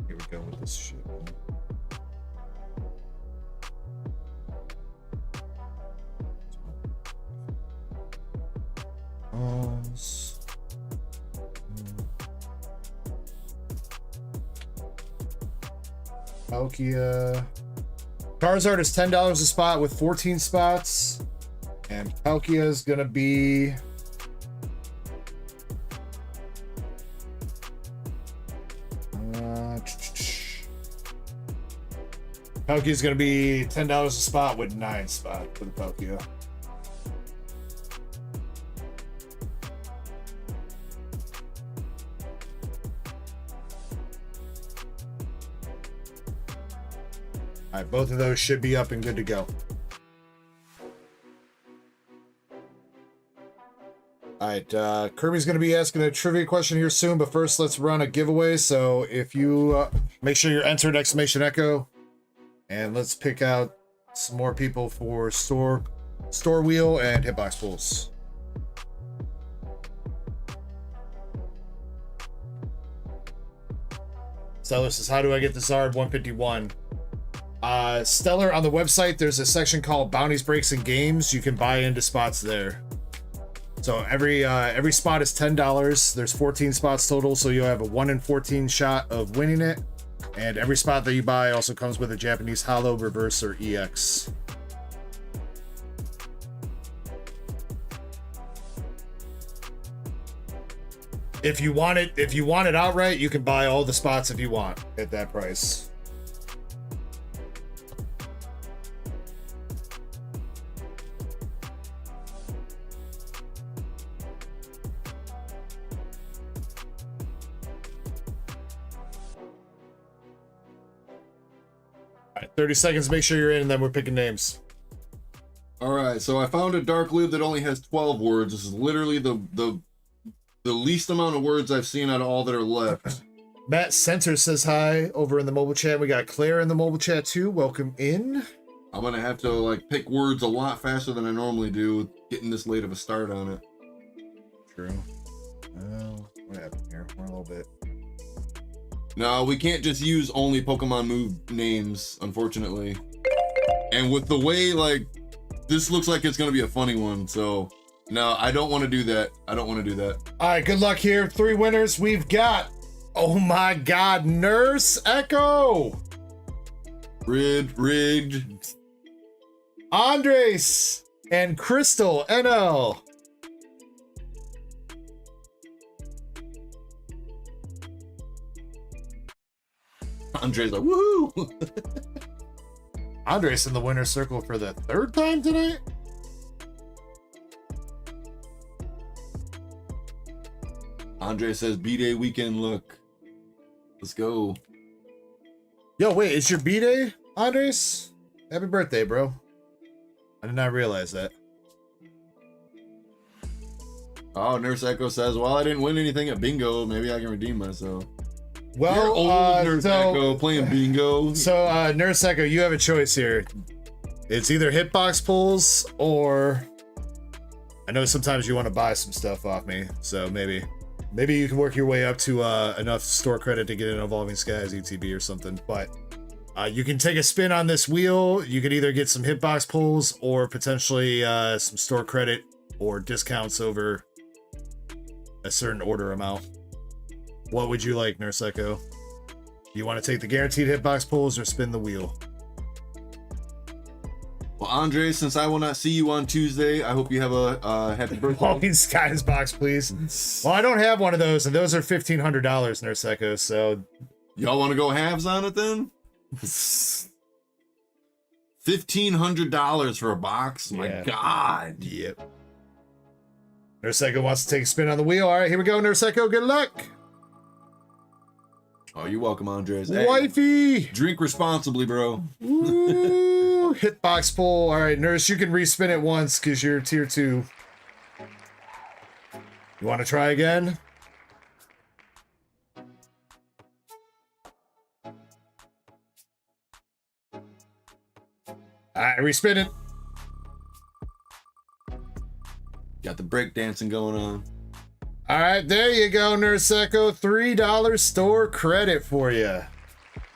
Here we go with this shit. Man. Palkia. Charizard is $10 a spot with 14 spots. And Palkia is going to be... Palkia is going to be $10 a spot with 9 spots for the Palkia. All right, both of those should be up and good to go. All right, Kirby's going to be asking a trivia question here soon, but first let's run a giveaway. So if you make sure you're entered exclamation Ecko, and let's pick out some more people for store wheel and hitbox pulls. Stellar says, how do I get the Zard 151? Stellar, on the website, there's a section called Bounties, Breaks, and Games. You can buy into spots there. So every spot is $10. There's 14 spots total, so you'll have a 1 in 14 shot of winning it. And every spot that you buy also comes with a Japanese Holo, Reverse, or EX. If you want it outright, you can buy all the spots if you want at that price. All right, 30 seconds, make sure you're in, and then we're picking names. All right, so I found a dark lube that only has 12 words. This is literally the least amount of words I've seen out of all that are left. Matt Center says hi over in the mobile chat. We got Claire in the mobile chat too. Welcome in. I'm gonna have to like pick words a lot faster than I normally do, getting this late of a start on it. True. Well, what happened here? We're a little bit. No, we can't just use only Pokemon move names, unfortunately. And with the way, like, this looks like it's gonna be a funny one, so no, I don't want to do that. I don't want to do that. All right, good luck here. 3 winners. We've got, oh my God, Nurse Ecko, Rigged, Andres, and Crystal NL. Andre's like, woohoo! Andres in the winner's circle for the 3rd time tonight. Andre says, B-Day weekend look. Let's go. Yo, wait, it's your B-Day, Andres? Happy birthday, bro. I did not realize that. Oh, Nurse Ecko says, well, I didn't win anything at bingo. Maybe I can redeem myself. Well, you're old Nurse Ecko playing bingo. So, Nurse Ecko, you have a choice here. It's either hitbox pulls or... I know sometimes you want to buy some stuff off me, so maybe you can work your way up to enough store credit to get an Evolving Skies ETB or something. But you can take a spin on this wheel. You could either get some hitbox pulls or potentially some store credit or discounts over a certain order amount. What would you like, Nurse Ecko? Do you want to take the guaranteed hitbox pulls or spin the wheel? Well, Andre, since I will not see you on Tuesday, I hope you have a happy birthday. Evolving Skies box, please. Well, I don't have one of those, and those are $1,500, Nurse Ecko, so... Y'all want to go halves on it then? $1,500 for a box? My God. Yep. Nurse Ecko wants to take a spin on the wheel. All right, here we go, Nurse Ecko. Good luck. Oh, you're welcome, Andres. Hey, Wifey. drink responsibly, bro. Ooh. Hitbox pull. All right, Nurse, you can respin it once because you're tier 2. You want to try again? All right, respin it. Got the break dancing going on. All right, there you go, Nurse Ecko. $3 store credit for you.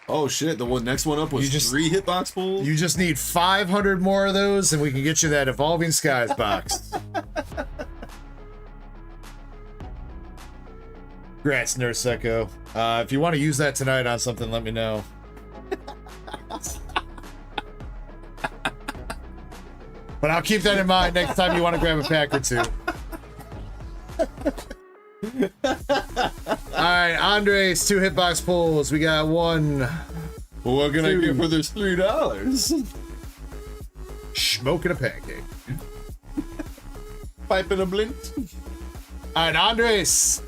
Oh shit, the next one up was You just- 3 hitbox pulls? You just need 500 more of those, and we can get you that Evolving Skies box. Congrats, Nurse Ecko. If you want to use that tonight on something, let me know. But I'll keep that in mind next time you want to grab a pack or two. Alright, Andres, 2 hitbox pulls. We got 1. Well, what can I 2. get for this $3? Smoking a pancake. Pipe and a blint. Alright, Andres.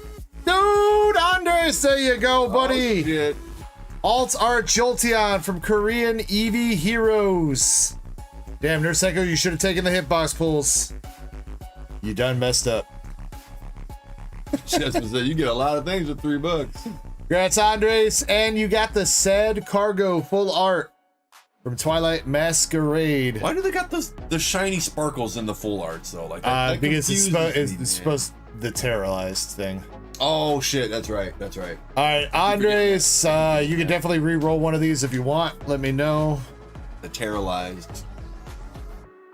Dude, Andres, there you go, buddy. Oh, shit. Alt Art Jolteon from Korean Eevee Heroes. Damn, Nurse Ecko, you should have taken the hitbox pulls. You done messed up. Just said you get a lot of things for $3. Congrats, Andres. And you got the Sad Cargo full art from Twilight Masquerade. Why do they got the shiny sparkles in the full arts though? Like Because it's, confuses me, man. supposed the terrorized thing. Oh shit, that's right. That's right. All right, Andres, you can definitely re-roll one of these if you want. Let me know. The terrorized.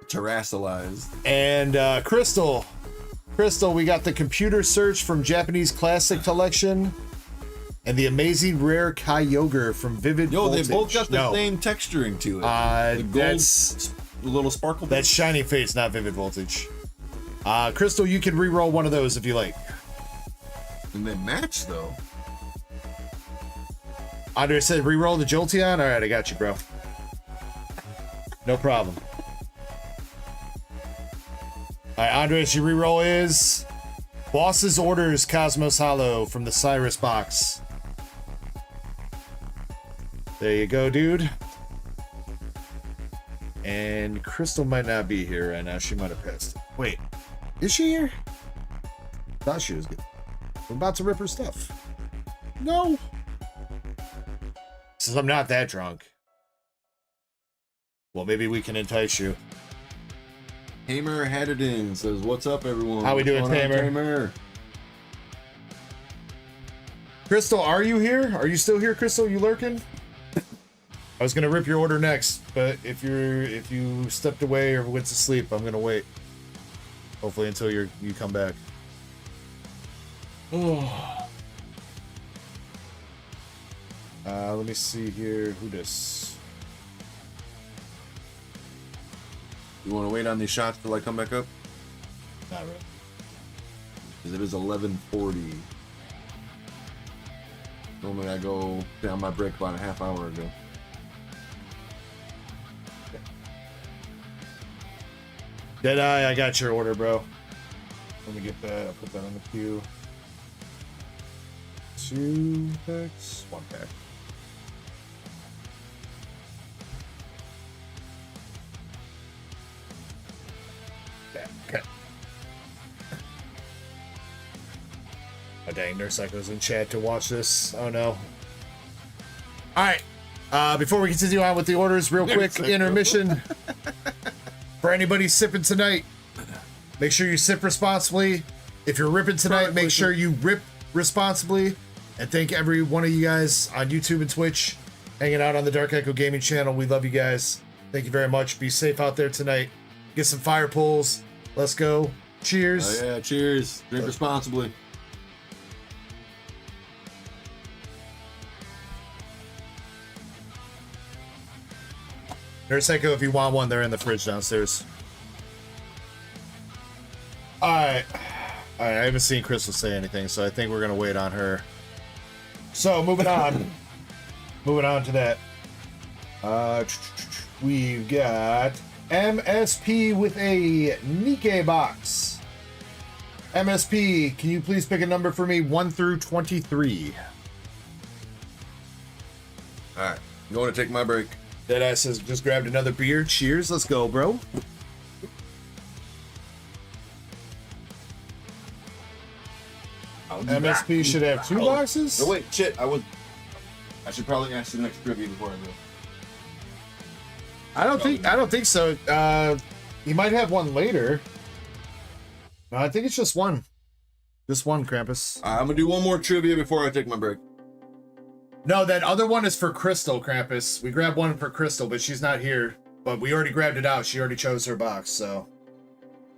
Terrassalized. And Crystal, we got the Computer Search from Japanese Classic Collection, and the Amazing Rare Kyogre from Vivid Voltage. They both got the same texturing to it. The gold, that's little sparkle. That's Shiny Face, not Vivid Voltage. Crystal, you can re-roll one of those if you like. And they match though. Andre said re-roll the Jolteon. All right, I got you, bro. No problem. All right, Andres, your reroll is Boss's Orders Cosmos Hollow from the Cyrus box. There you go, dude. And Crystal might not be here right now. She might have passed. Wait, is she here? Thought she was good. I'm about to rip her stuff. No. Since I'm not that drunk. Well, maybe we can entice you. Hamer had it in, says, "What's up, everyone? How we doing, Tamer? Crystal, are you here? Are you still here, Crystal? You lurking? I was gonna rip your order next, but if you stepped away or went to sleep, I'm gonna wait. Hopefully until you come back. Oh. Let me see here. Who this? You want to wait on these shots till I come back up? Not really. Because it is 11:40. Normally I go down my break about a half hour ago. Deadeye, I got your order, bro. Let me get that. I'll put that on the queue. 2 packs, 1 pack. Okay. Oh dang, Nurse Ecko's in chat to watch this. Oh no. Alright. Before we continue on with the orders, real quick, intermission. For anybody sipping tonight, make sure you sip responsibly. If you're ripping tonight, make sure you rip responsibly. And thank every one of you guys on YouTube and Twitch hanging out on the Dark Echo Gaming channel. We love you guys. Thank you very much. Be safe out there tonight. Get some fire pulls. Let's go. Cheers. Oh yeah, cheers. Drink responsibly. Nurse Ecko, if you want one, they're in the fridge downstairs. Alright. Alright, I haven't seen Crystal say anything, so I think we're gonna wait on her. So, moving on. Moving on to that. We've got MSP with a NIKKE box. MSP, can you please pick a number for me 1 through 23? Alright. You want to take my break? Deadass has just grabbed another beer. Cheers. Let's go, bro. MSP should have 2 boxes. No, wait, shit. I should probably ask the next trivia before I go. I don't think so. You might have one later. No, I think it's just one. Just one, Krampus. I'm gonna do one more trivia before I take my break. No, that other one is for Crystal, Krampus. We grabbed one for Crystal, but she's not here. But we already grabbed it out. She already chose her box, so.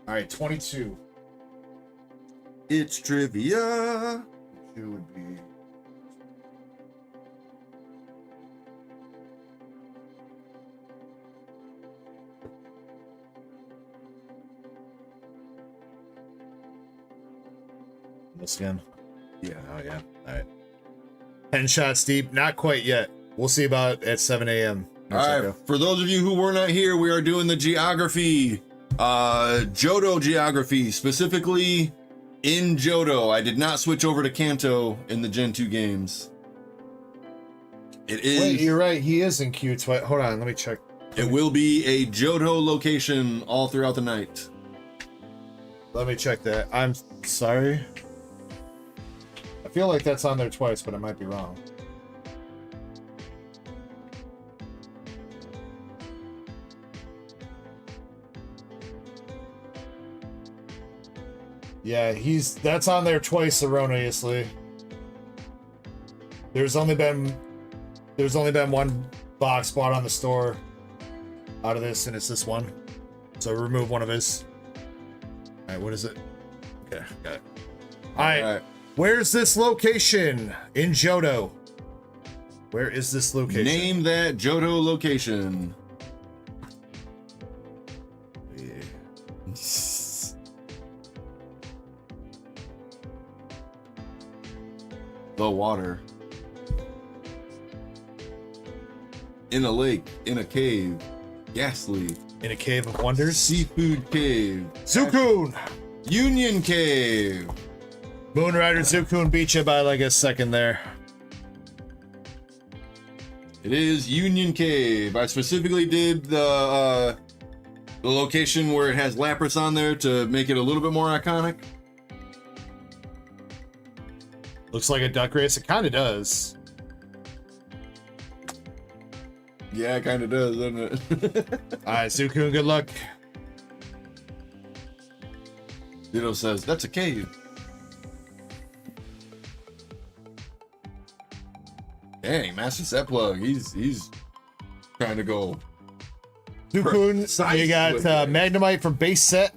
All right, 22. It's trivia. 2 would be. This again. Yeah. Oh, yeah. All right. 10 shots deep. Not quite yet. We'll see about at 7 a.m. All right. For those of you who were not here, we are doing the geography, Johto geography, specifically in Johto. I did not switch over to Kanto in the Gen 2 games. It is. Wait, you're right. He is in Q2. Hold on. Let me check. It will be a Johto location all throughout the night. Let me check that. I'm sorry. I feel like that's on there twice, but I might be wrong. Yeah, that's on there twice erroneously. There's only been one box bought on the store out of this, and it's this one. So remove one of his. All right, what is it? Okay, got it. All right. Where's this location in Johto? Where is this location? Name that Johto location. Yeah. The water. In a lake, in a cave, ghastly. In a cave of wonders? Seafood cave. Suicune! Union cave. Moonrider Suicune beat you by like a second there. It is Union Cave. I specifically did the location where it has Lapras on there to make it a little bit more iconic. Looks like a duck race. It kind of does. Yeah, it kind of does, doesn't it? All right, Suicune, good luck. Ditto says, that's a cave. Dang, Master Set Plug. He's trying to go. Suicune, you got Magnemite from base set.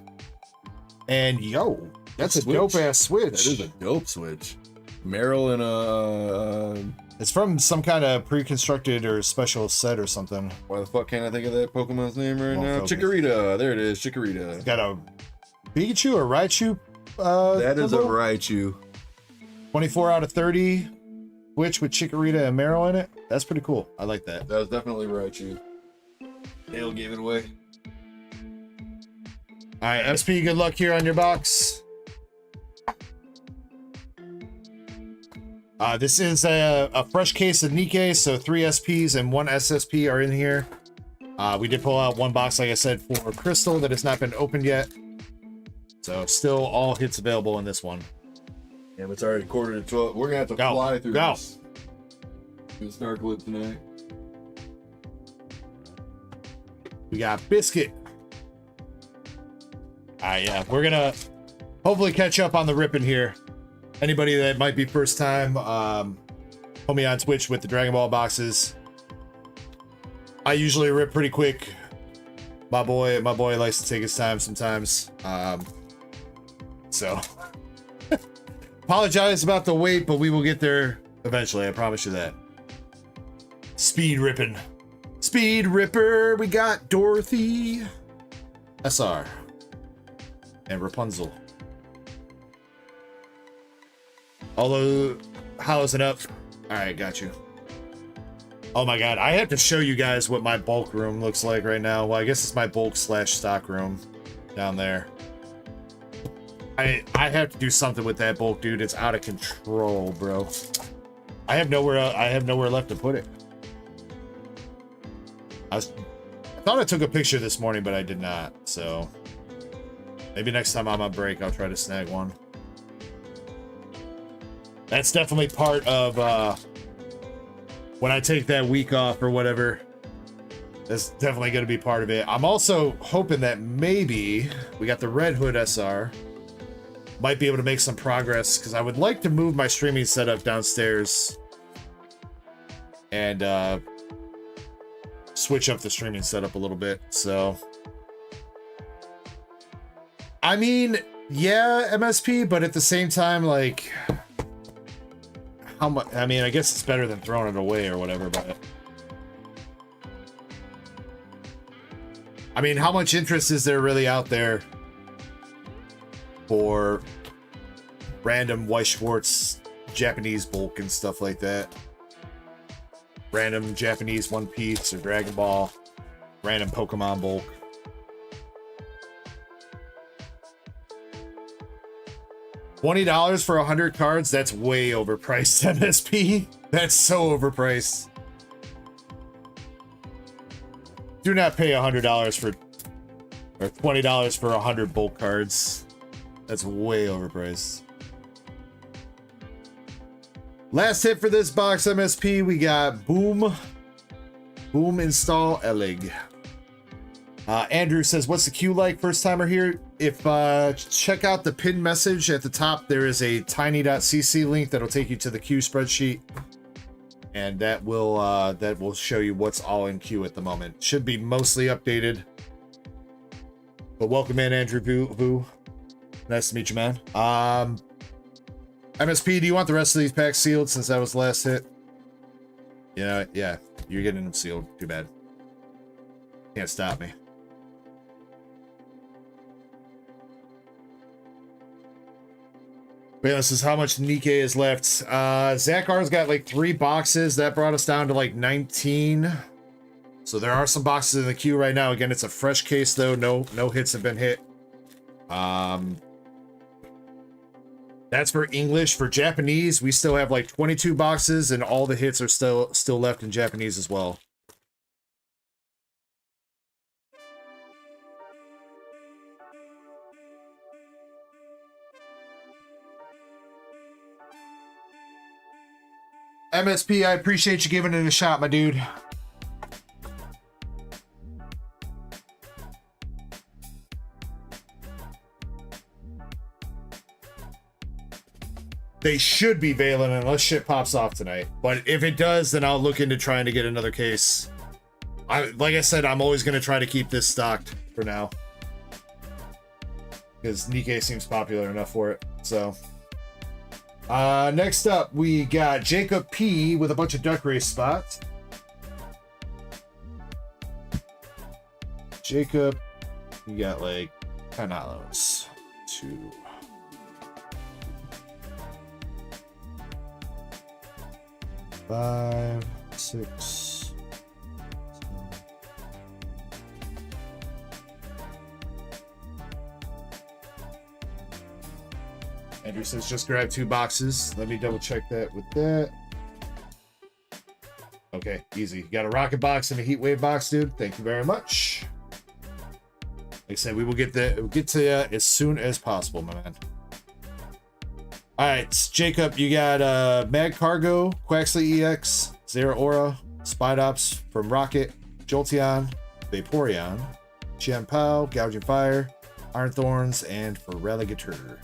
And yo, that's a dope ass switch. That is a dope switch. Meryl and it's from some kind of pre-constructed or special set or something. why the fuck can't I think of that Pokemon's name right now? Focus. Chikorita. There it is, Chikorita. Got a Pikachu or Raichu. That is a symbol? Raichu. 24 out of 30. Switch with Chikorita and Meryl in it. That's pretty cool. I like that. That was definitely Raichu. Dale gave it away. All right, SP, good luck here on your box. This is a fresh case of NIKKE, so 3 SPs and 1 SSP are in here. We did pull out 1 box, like I said, for Crystal that has not been opened yet. So still all hits available in this one. Yeah, but it's already 11:45. We're gonna have to fly through this. This dark lit tonight. We got Biscuit. Yeah, we're gonna hopefully catch up on the ripping here. Anybody that might be first time, put me on Twitch with the Dragon Ball boxes. I usually rip pretty quick. My boy likes to take his time sometimes. So apologize about the wait, but we will get there eventually. I promise you that. Speed ripping. Speed Ripper. We got Dorothy, SR, and Rapunzel. Although, how's it up? All right, got you. Oh my god, I have to show you guys what my bulk room looks like right now. Well, I guess it's my bulk / stock room down there. I have to do something with that bulk, dude. It's out of control, bro. I have nowhere left to put it. I thought I took a picture this morning, but I did not. So maybe next time I'm on break, I'll try to snag one. That's definitely part of when I take that week off or whatever. That's definitely going to be part of it. I'm also hoping that maybe we got the Red Hood SR. Might be able to make some progress because I would like to move my streaming setup downstairs and switch up the streaming setup a little bit. So, I mean, yeah, MSP, but at the same time, like, how much? I mean, I guess it's better than throwing it away or whatever, but I mean, how much interest is there really out there for random Weiss Schwarz Japanese bulk and stuff like that? Random Japanese One Piece or Dragon Ball, random Pokemon bulk. $20 for 100 cards? That's way overpriced, MSP. That's so overpriced. Do not pay $100 for, or $20 for 100 bulk cards. That's way overpriced. Last hit for this box, MSP. We got Boom Install Elig. Andrew says, what's the queue like? First timer here. If check out the pinned message at the top, there is a tiny.cc link that'll take you to the queue spreadsheet. And that will show you what's all in queue at the moment. Should be mostly updated. But welcome in, Andrew Vu. Nice to meet you, man. MSP, do you want the rest of these packs sealed since that was the last hit? Yeah, you're getting them sealed. Too bad. Can't stop me. But yeah, this is how much NIKKE is left. Zakar's got like 3 boxes. That brought us down to like 19. So there are some boxes in the queue right now. Again, it's a fresh case though. No hits have been hit. That's for English. For Japanese, we still have like 22 boxes, and all the hits are still left in Japanese as well. MSP, I appreciate you giving it a shot, my dude. They should be bailing unless shit pops off tonight. But if it does, then I'll look into trying to get another case. Like I said, I'm always going to try to keep this stocked for now. Because NIKKE seems popular enough for it. So, next up, we got Jacob P with a bunch of Duck Race spots. Jacob, you got like 10 dollars. 2. 5, 6, 7. Andrew says just grab 2 boxes. Let me double check that with that. Okay, easy. You got a rocket box and a heat wave box, dude. Thank you very much. Like I said, we will get to you as soon as possible, my man. All right, Jacob, you got Mag Cargo, Quaxley EX, Zera Aura, Spidops from Rocket, Jolteon, Vaporeon, Chian-Pao, Gouging Fire, Iron Thorns, and Feraligatr.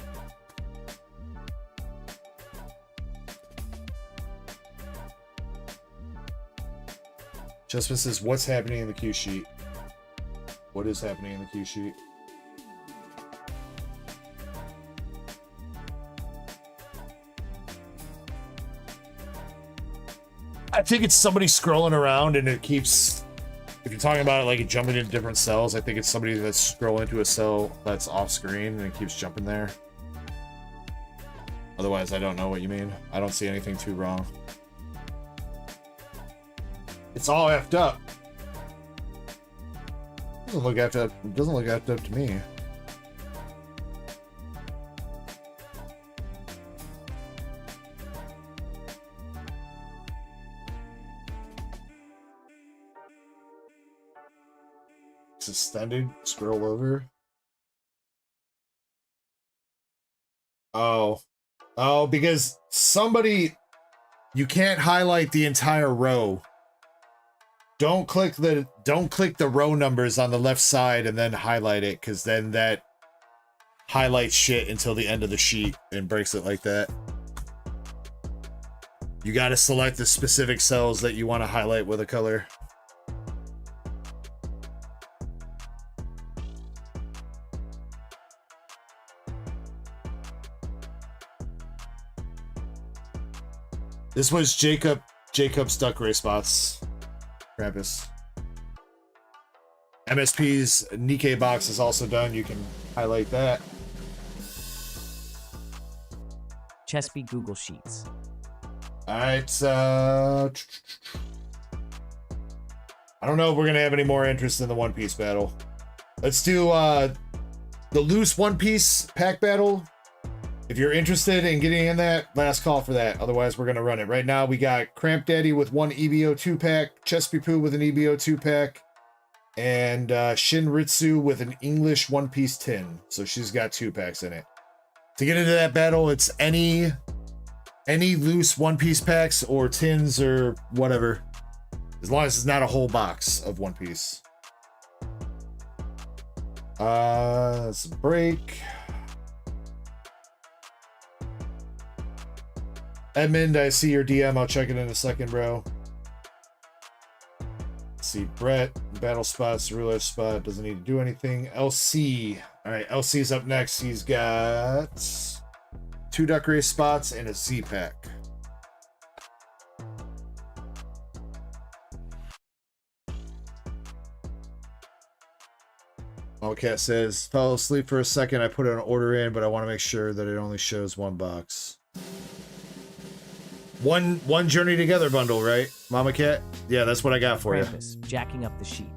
Justin says, what's happening in the queue sheet? What is happening in the queue sheet? I think it's somebody scrolling around and it keeps, if you're talking about it like jumping into different cells, I think it's somebody that's scrolling into a cell that's off screen and it keeps jumping there. Otherwise, I don't know what you mean. I don't see anything too wrong. It's all effed up. Doesn't look effed up. It doesn't look effed up to me. box extended. Scroll over. Oh. Oh, because somebody... You can't highlight the entire row. Don't click the row numbers on the left side and then highlight it, because then that highlights shit until the end of the sheet and breaks it like that. You got to select the specific cells that you want to highlight with a color. This was Jacob's duck race spots. Krampus. MSP's NIKKE box is also done. You can highlight that. Chespy Google Sheets. Alright, I don't know if we're gonna have any more interest in the One Piece battle. Let's do the loose One Piece pack battle. If you're interested in getting in that, last call for that. Otherwise, we're gonna run it. Right now, we got Cramp Daddy with one EBO 2-pack, Chespy Poo with an EBO 2-pack, and Shinritsu with an English One Piece tin. So she's got 2-packs in it. To get into that battle, it's any loose One Piece packs or tins or whatever, as long as it's not a whole box of One Piece. That's a break. Edmund, I see your DM. I'll check it in a second, bro. Let's see, Brett, battle spots, roulette spot, doesn't need to do anything. LC. All right, LC's up next. He's got 2 duck race spots and a Z pack. Cat says, fell asleep for a second. I put an order in, but I want to make sure that it only shows 1 box. One Journey Together bundle, right, Mama Cat? Yeah, that's what I got for Krampus, you. Jacking up the sheet.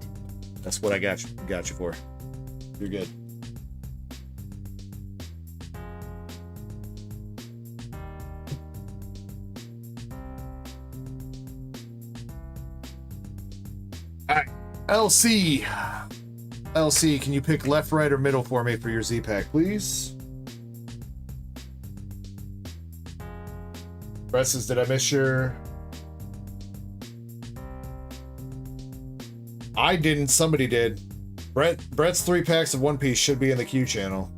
That's what I got you for. You're good. All right, LC. LC, can you pick left, right, or middle for me for your Z pack, please? Brett says, did I miss your... I didn't. Somebody did. Brett's 3 packs of One Piece should be in the Q channel.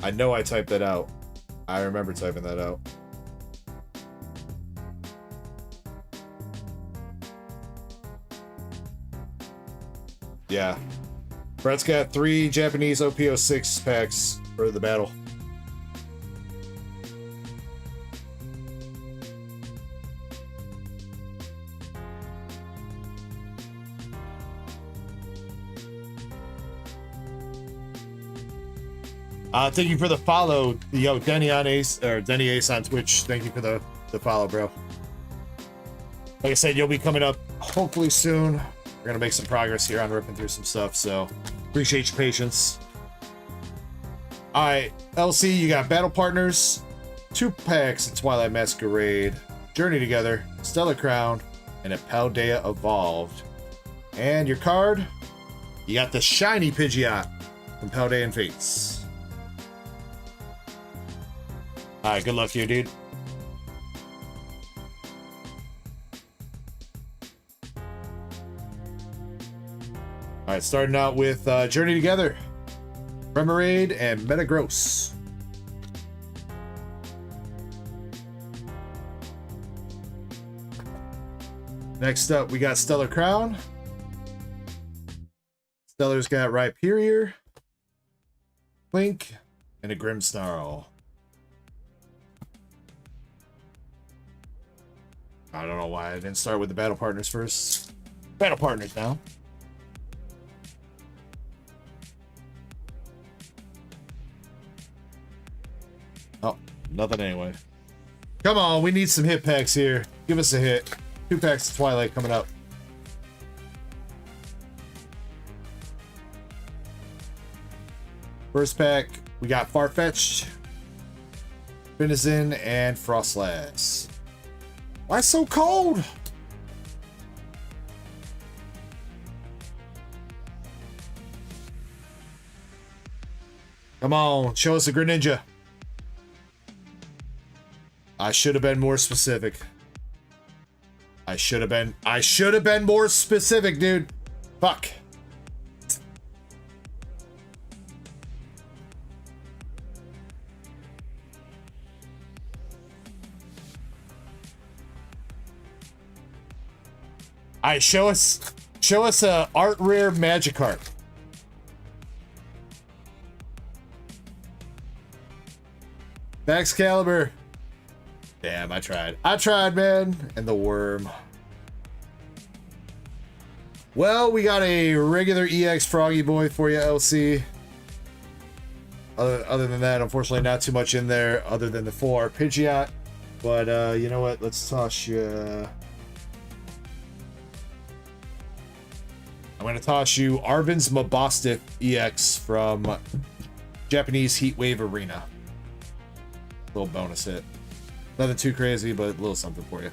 I know I typed that out. I remember typing that out. Yeah. Brett's got 3 Japanese OPO 6 packs for the battle. Thank you for the follow, yo, Denny on Ace, or Denny Ace on Twitch. Thank you for the follow, bro. Like I said, you'll be coming up hopefully soon. We're gonna make some progress here on ripping through some stuff, so appreciate your patience. All right, LC, you got battle partners, 2 packs of Twilight Masquerade, Journey Together, Stellar Crown, and a Paldea Evolved. And your card, you got the shiny Pidgeot from Paldea and Fates. All right, good luck to you, dude. All right, starting out with Journey Together, Remoraid, and Metagross. Next up, we got Stellar Crown. Stellar's got Rhyperior, Link, and a Grimmsnarl. I don't know why I didn't start with the battle partners first. Battle partners now. Oh, nothing anyway. Come on, we need some hit packs here. Give us a hit. 2 packs of Twilight coming up. First pack, we got Farfetch'd, Finizen, and Frostlass. Why so cold? Come on, show us a Greninja. I should have been more specific. I should have been more specific, dude. Fuck. Alright, show us a art rare Magikarp. Excalibur. Damn, I tried. I tried, man. And the worm. Well, we got a regular EX Froggy Boy for you, LC. Other than that, unfortunately, not too much in there other than the full art Pidgeot. But, you know what? Let's toss you... I'm going to toss you Arvin's Mabosstick EX from Japanese Heatwave Arena. Little bonus hit. Nothing too crazy, but a little something for you.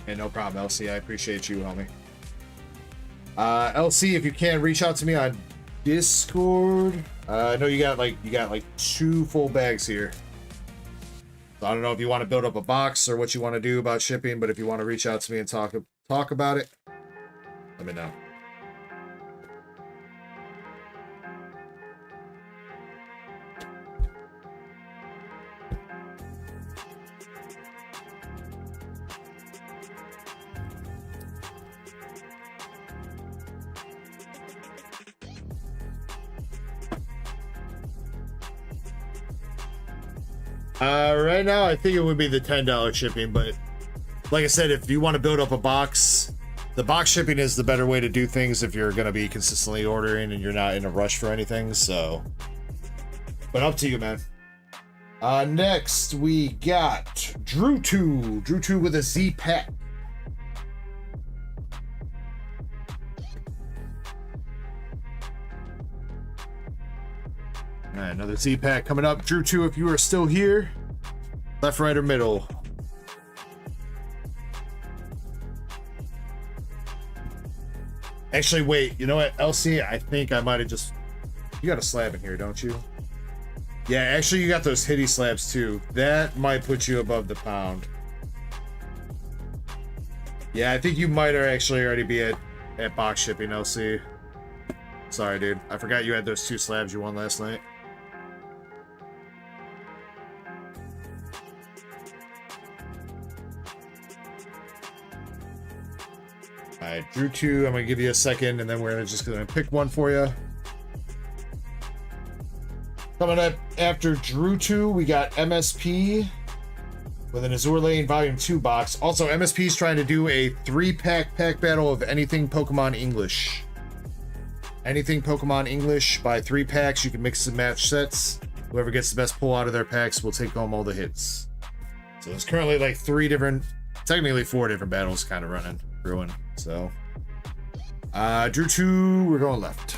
Hey, no problem, LC. I appreciate you, homie. LC, if you can, reach out to me on Discord. I know you got like 2 full bags here. So I don't know if you want to build up a box or what you want to do about shipping, but if you want to reach out to me and talk about it, let me know. Right now, I think it would be the $10 shipping, but like I said, if you want to build up a box, the box shipping is the better way to do things if you're going to be consistently ordering and you're not in a rush for anything, so. But up to you, man. Next, we got Drew2. Drew2 with a Z pack. All right, another Z pack coming up. Drew2, if you are still here, left, right, or middle. Actually, wait, you know what, LC? I think I might have just... You got a slab in here, don't you? Yeah, actually, you got those hitty slabs, too. That might put you above the pound. Yeah, I think you might actually already be at box shipping, LC. Sorry, dude. I forgot you had those 2 slabs you won last night. Alright, Drew2, I'm gonna give you a second, and then we're just gonna pick one for you. Coming up after Drew2, we got MSP with an Azure Lane Volume 2 box. Also, MSP is trying to do a 3-pack pack battle of anything Pokemon English. Anything Pokemon English, buy 3 packs. You can mix and match sets. Whoever gets the best pull out of their packs will take home all the hits. So there's currently like technically 4 different battles kind of running, brewing. So, Drew2, we're going left.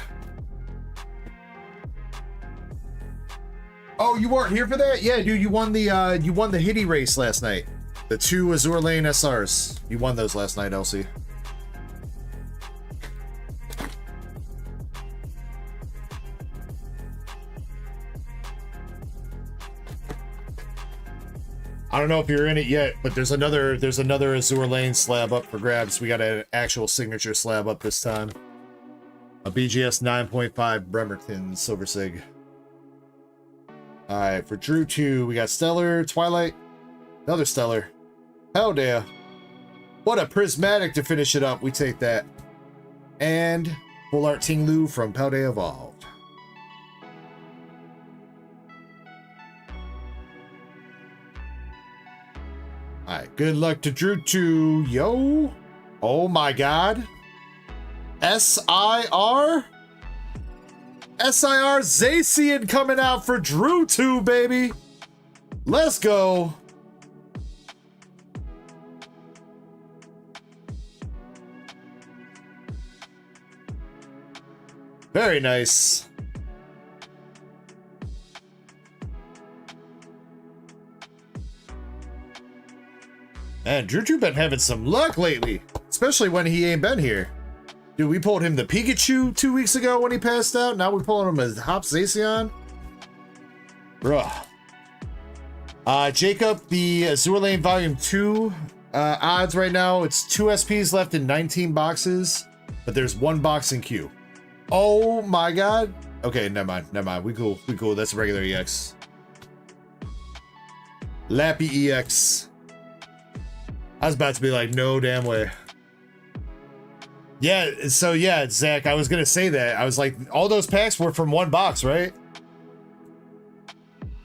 Oh, you weren't here for that? Yeah, dude, you won the Hitty race last night. The 2 Azure Lane SRs. You won those last night, LC. I don't know if you're in it yet, but there's another Azure Lane slab up for grabs. We got an actual signature slab up this time. A BGS 9.5 Bremerton Silver Sig. Alright, for Drew2, we got Stellar, Twilight, another Stellar. Hell yeah. What a prismatic to finish it up. We take that. And Full Art Tinglu from Paldea Evolved. Alright, good luck to Drew2. Yo. Oh my god. SIR? SIR Zacian coming out for Drew2, baby. Let's go. Very nice. Man, Drew been having some luck lately, especially when he ain't been here. Dude, we pulled him the Pikachu 2 weeks ago when he passed out. Now we're pulling him a Hop Zacian. Bruh. Jacob, the Azure Lane Volume 2 odds right now, it's 2 SPs left in 19 boxes, but there's 1 box in queue. Oh my god. Okay, never mind. We cool. That's a regular EX. Lappy EX. I was about to be like, no damn way. Yeah, so yeah, Zach, I was gonna say that. I was like, all those packs were from 1 box, right?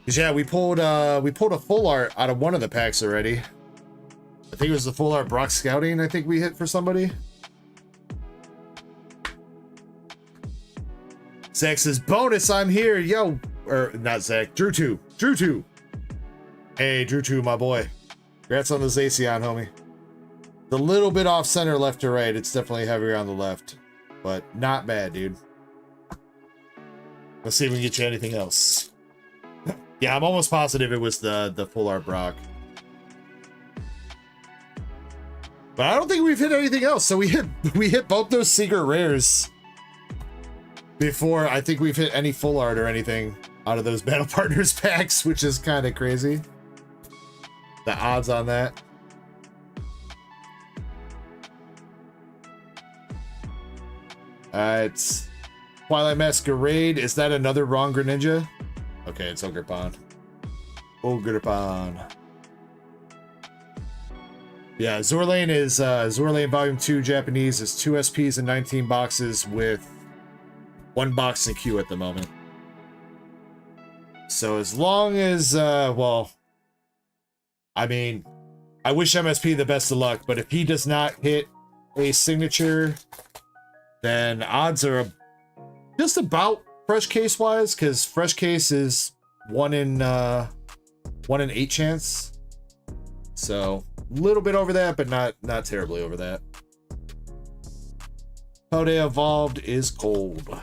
Cause yeah, we pulled a full art out of one of the packs already. I think it was the full art Brock Scouting, I think we hit for somebody. Zach says, bonus, I'm here, yo. Or not Zach, Drew 2. Hey, Drew 2, my boy. Congrats on the Zacian, homie. It's a little bit off center left to right. It's definitely heavier on the left. But not bad, dude. Let's see if we can get you anything else. Yeah, I'm almost positive it was the full art Brock. But I don't think we've hit anything else. So we hit both those secret rares before I think we've hit any full art or anything out of those Battle Partners packs, which is kind of crazy. The odds on that. It's Twilight Masquerade. Is that another wrong Greninja? Okay, it's Ogerpon. Yeah, Azure Lane is Azure Lane Volume 2 Japanese is 2 SPs and 19 boxes with 1 box in queue at the moment. So as long as well, I mean, I wish MSP the best of luck, but if he does not hit a signature, then odds are just about fresh case wise, because fresh case is 1 in 8 chance. So a little bit over that, but not terribly over that. Pode Evolved is cold.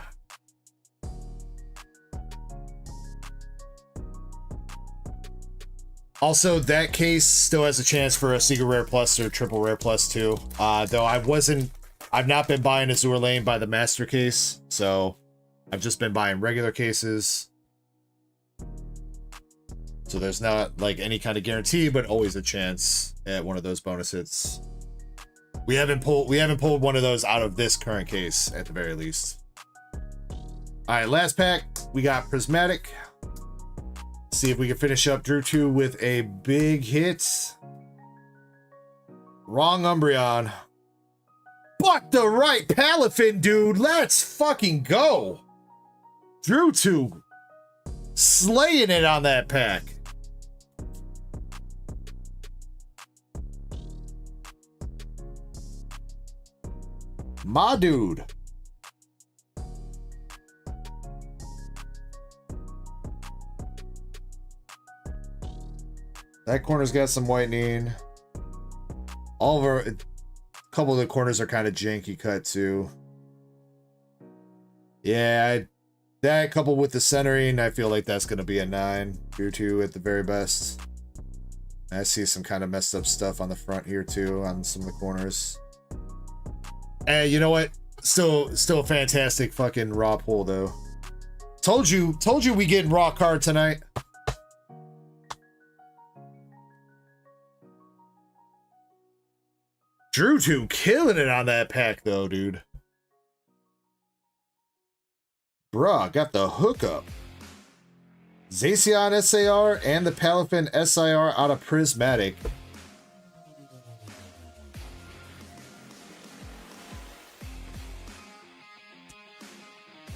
Also, that case still has a chance for a Secret Rare Plus or Triple Rare Plus too. Though I've not been buying Azure Lane by the Master Case, so I've just been buying regular cases. So there's not like any kind of guarantee, but always a chance at one of those bonus hits. We haven't pulled one of those out of this current case at the very least. All right, last pack, we got Prismatic. See if we can finish up Drew 2 with a big hit. Wrong Umbreon. But the right Palafin, dude. Let's fucking go. Drew 2 slaying it on that pack. My dude. That corner's got some whitening. All of our, a couple of the corners are kind of janky cut too. Yeah, that coupled with the centering, I feel like that's going to be a 9. Drew 2 at the very best. I see some kind of messed up stuff on the front here too, on some of the corners. Hey, you know what? Still a fantastic fucking raw pull though. Told you we getting raw card tonight. Drew 2 killing it on that pack though, dude. Bruh, got the hookup. Zacian SAR and the Palafin SIR out of Prismatic.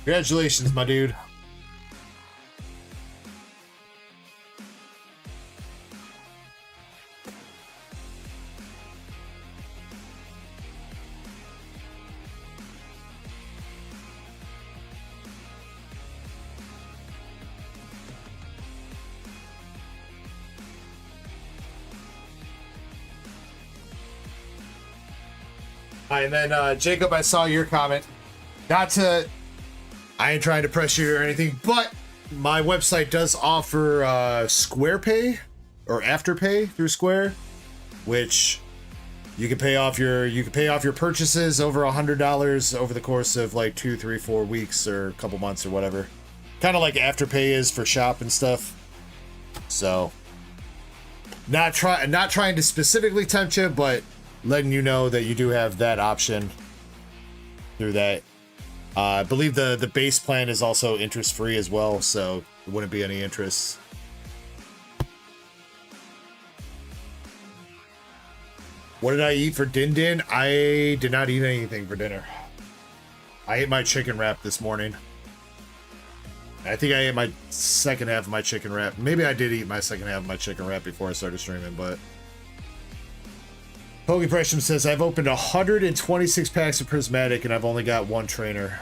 Congratulations, my dude. And then Jacob, I saw your comment. I ain't trying to pressure you or anything, but my website does offer Square Pay or Afterpay through Square. which you can pay off your purchases over $100 over the course of like 2, 3, 4 weeks or a couple months or whatever. Kind of like Afterpay is for shop and stuff. So not trying to specifically tempt you, but letting you know that you do have that option through that. I believe the base plan is also interest free as well, so there wouldn't be any interest. What did I eat for Din Din? I did not eat anything for dinner. I ate my chicken wrap this morning. I think I ate my second half of my chicken wrap. Maybe I did eat my second half of my chicken wrap before I started streaming, but... Pokepressum says, I've opened 126 packs of Prismatic and I've only got one trainer.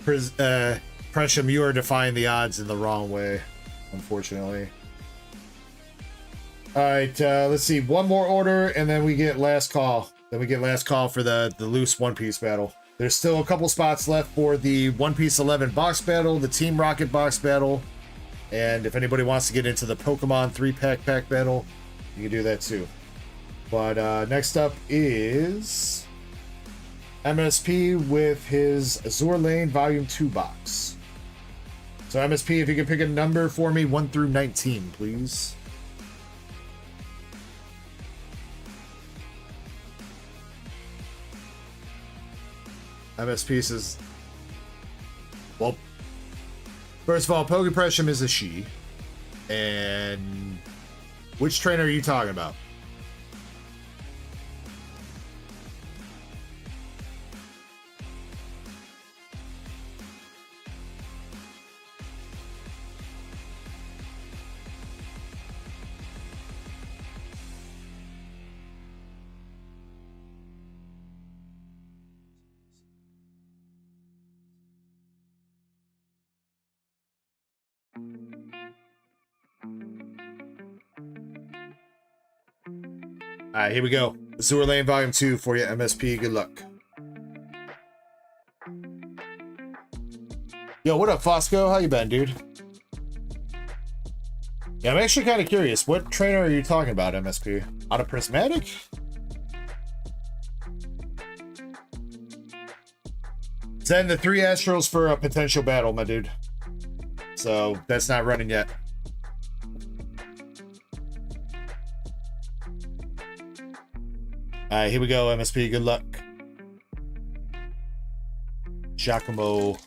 Pressum, you are defying the odds in the wrong way, unfortunately. Alright, let's see. One more order and then we get last call. Then we get last call for the loose One Piece battle. There's still a couple spots left for the One Piece 11 box battle, the Team Rocket box battle, and if anybody wants to get into the Pokemon 3-pack battle, you can do that too. But next up is MSP with his Azure Lane Volume 2 box. So MSP, if you can pick a number for me, 1 through 19, please. MSP says, well, first of all, Pokepressum is a she. And which trainer are you talking about? Alright, here we go. Azure Lane Volume 2 for you, MSP. Good luck. Yo, what up, Fosco? How you been, dude? Yeah, I'm actually kind of curious. What trainer are you talking about, MSP? Out of Prismatic? Send the 3 Astros for a potential battle, my dude. So, that's not running yet. Alright, here we go, MSP. Good luck. Giacomo.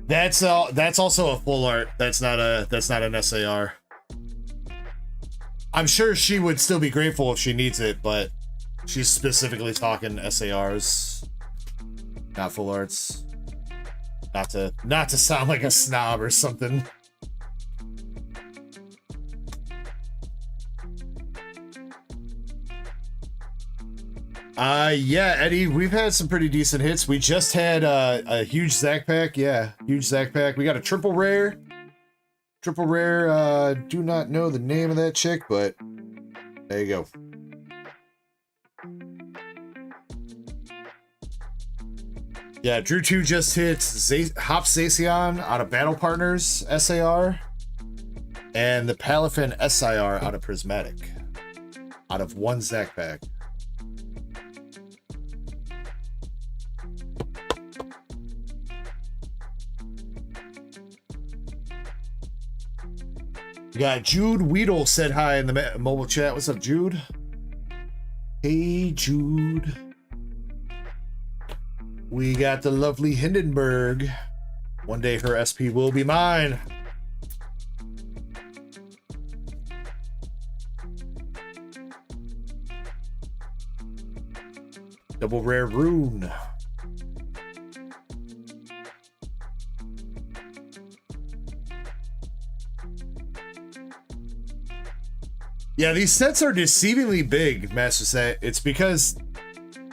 That's also a full art. That's not an SAR. I'm sure she would still be grateful if she needs it, but she's specifically talking SARs, not full arts. Not to sound like a snob or something. Yeah, Eddie, we've had some pretty decent hits. We just had a huge Zack pack. Yeah, huge Zack pack. We got a triple rare. Triple rare, do not know the name of that chick, but there you go. Yeah, Drew 2 just hit Hop Zacian out of Battle Partners SAR. And the Palafin SIR out of Prismatic. Out of one Zack pack. We got Jude Weedle said hi in the mobile chat. What's up, Jude? Hey, Jude. We got the lovely Hindenburg. One day her SP will be mine. Double rare rune. Yeah, these sets are deceivingly big, Master Set. It's because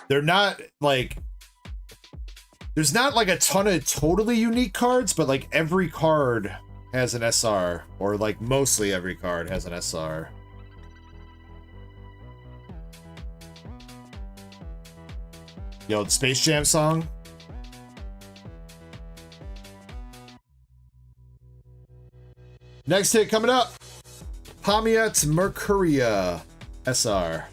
they're not like... There's not like a ton of totally unique cards, but like every card has an SR. Or like mostly every card has an SR. Yo, the Space Jam song. Next hit coming up. Pomiat Mercuria SR.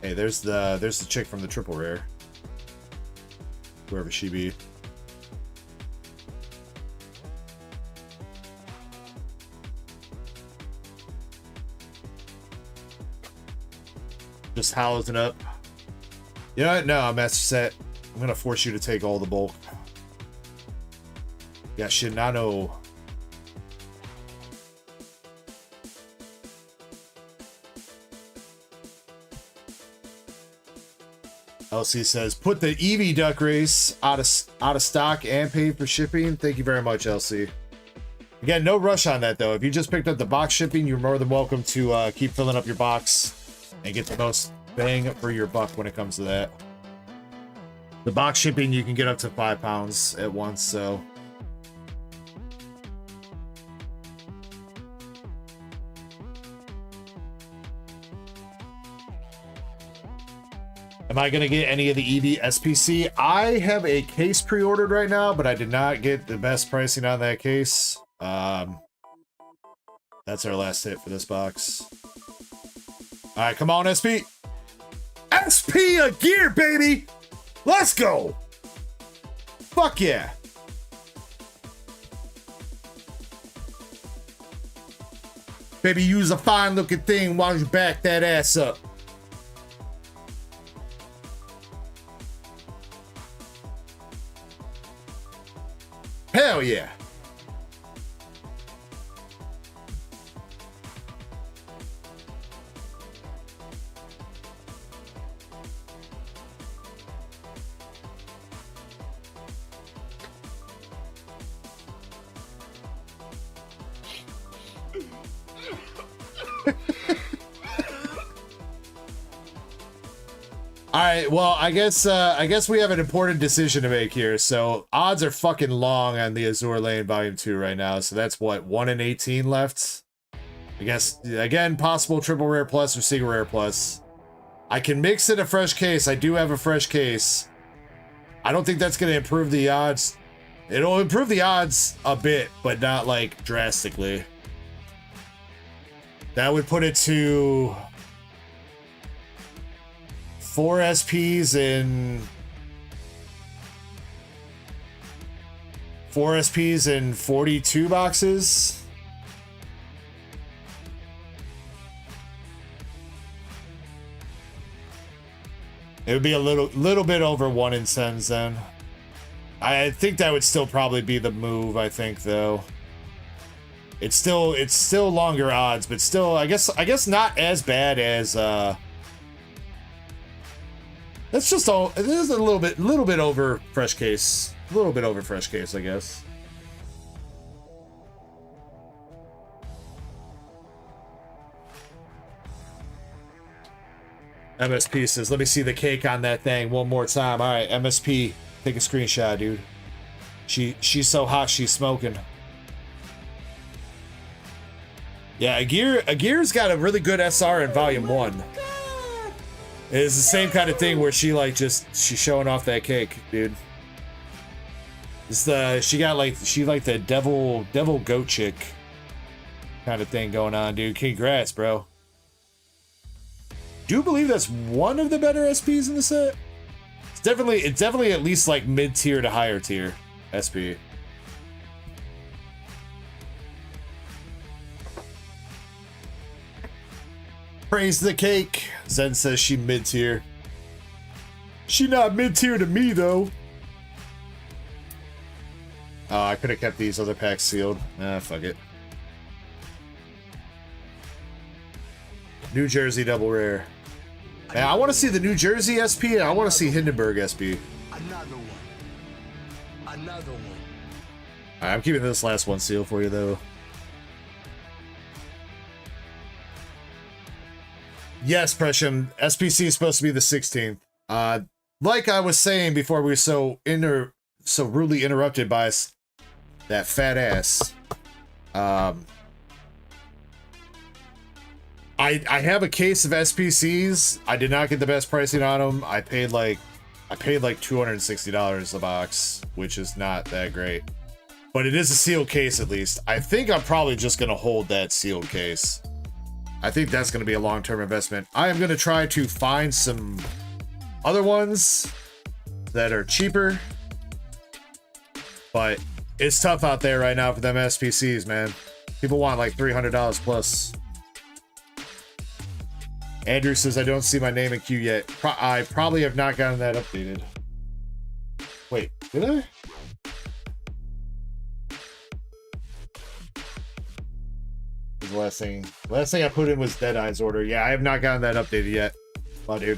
Hey, there's the chick from the triple rare. Whoever she be. Just housing up. You know what? No, Master Set. I'm gonna force you to take all the bulk. Yeah, Shinano. LC says, put the Eevee duck race out of stock and pay for shipping. Thank you very much, LC. Again, no rush on that though. If you just picked up the box shipping, you're more than welcome to keep filling up your box and get the most bang for your buck when it comes to that. The box shipping, you can get up to 5 pounds at once, so. Am I going to get any of the EV SPC? I have a case pre-ordered right now, but I did not get the best pricing on that case. That's our last hit for this box. All right, come on, SP. SP a gear, baby. Let's go. Fuck yeah. Baby, use a fine looking thing while you back that ass up. Hell yeah. All right, well, I guess we have an important decision to make here. So odds are fucking long on the Azure Lane Volume 2 right now. So that's what, 1 in 18 left. I guess again, possible triple rare plus or single rare plus. I can mix in a fresh case. I do have a fresh case. I don't think that's gonna improve the odds. It'll improve the odds a bit, but not like drastically. That would put it to 4 SPs in 42 boxes. It would be a little bit over 1 in 10s then. I think that would still probably be the move, I think, though. It's still longer odds, but still I guess not as bad as that's just all. It is a little bit over fresh case. A little bit over fresh case, I guess. MSP says, let me see the cake on that thing one more time. All right, MSP, take a screenshot, dude. She's so hot, she's smoking. Yeah, Agir's got a really good SR in Volume 1. It's the same kind of thing where she like she's showing off that cake, dude. It's she like the devil goat chick kind of thing going on, dude. Congrats, bro. Do you believe that's one of the better SPs in the set? It's definitely at least like mid-tier to higher tier SP. Praise the cake. Zen says she mid-tier. She not mid-tier to me, though. Oh, I could have kept these other packs sealed. Ah, fuck it. New Jersey double rare. Man, I want to see the New Jersey SP, and I want to see Hindenburg SP. Another one. Another one. Alright, I'm keeping this last one sealed for you, though. Yes, Presham. SPC is supposed to be the 16th. Like I was saying before we were so rudely interrupted by that fat ass. I have a case of SPCs. I did not get the best pricing on them. I paid like $260 a box, which is not that great. But it is a sealed case at least. I think I'm probably just going to hold that sealed case. I think that's going to be a long-term investment. I am going to try to find some other ones that are cheaper. But it's tough out there right now for them SPCs, man. People want like $300 plus. Andrew says, I don't see my name in queue yet. I probably have not gotten that updated. Wait, did I? The last thing I put in was Deadeye's order. Yeah, I have not gotten that updated yet. Oh, dude.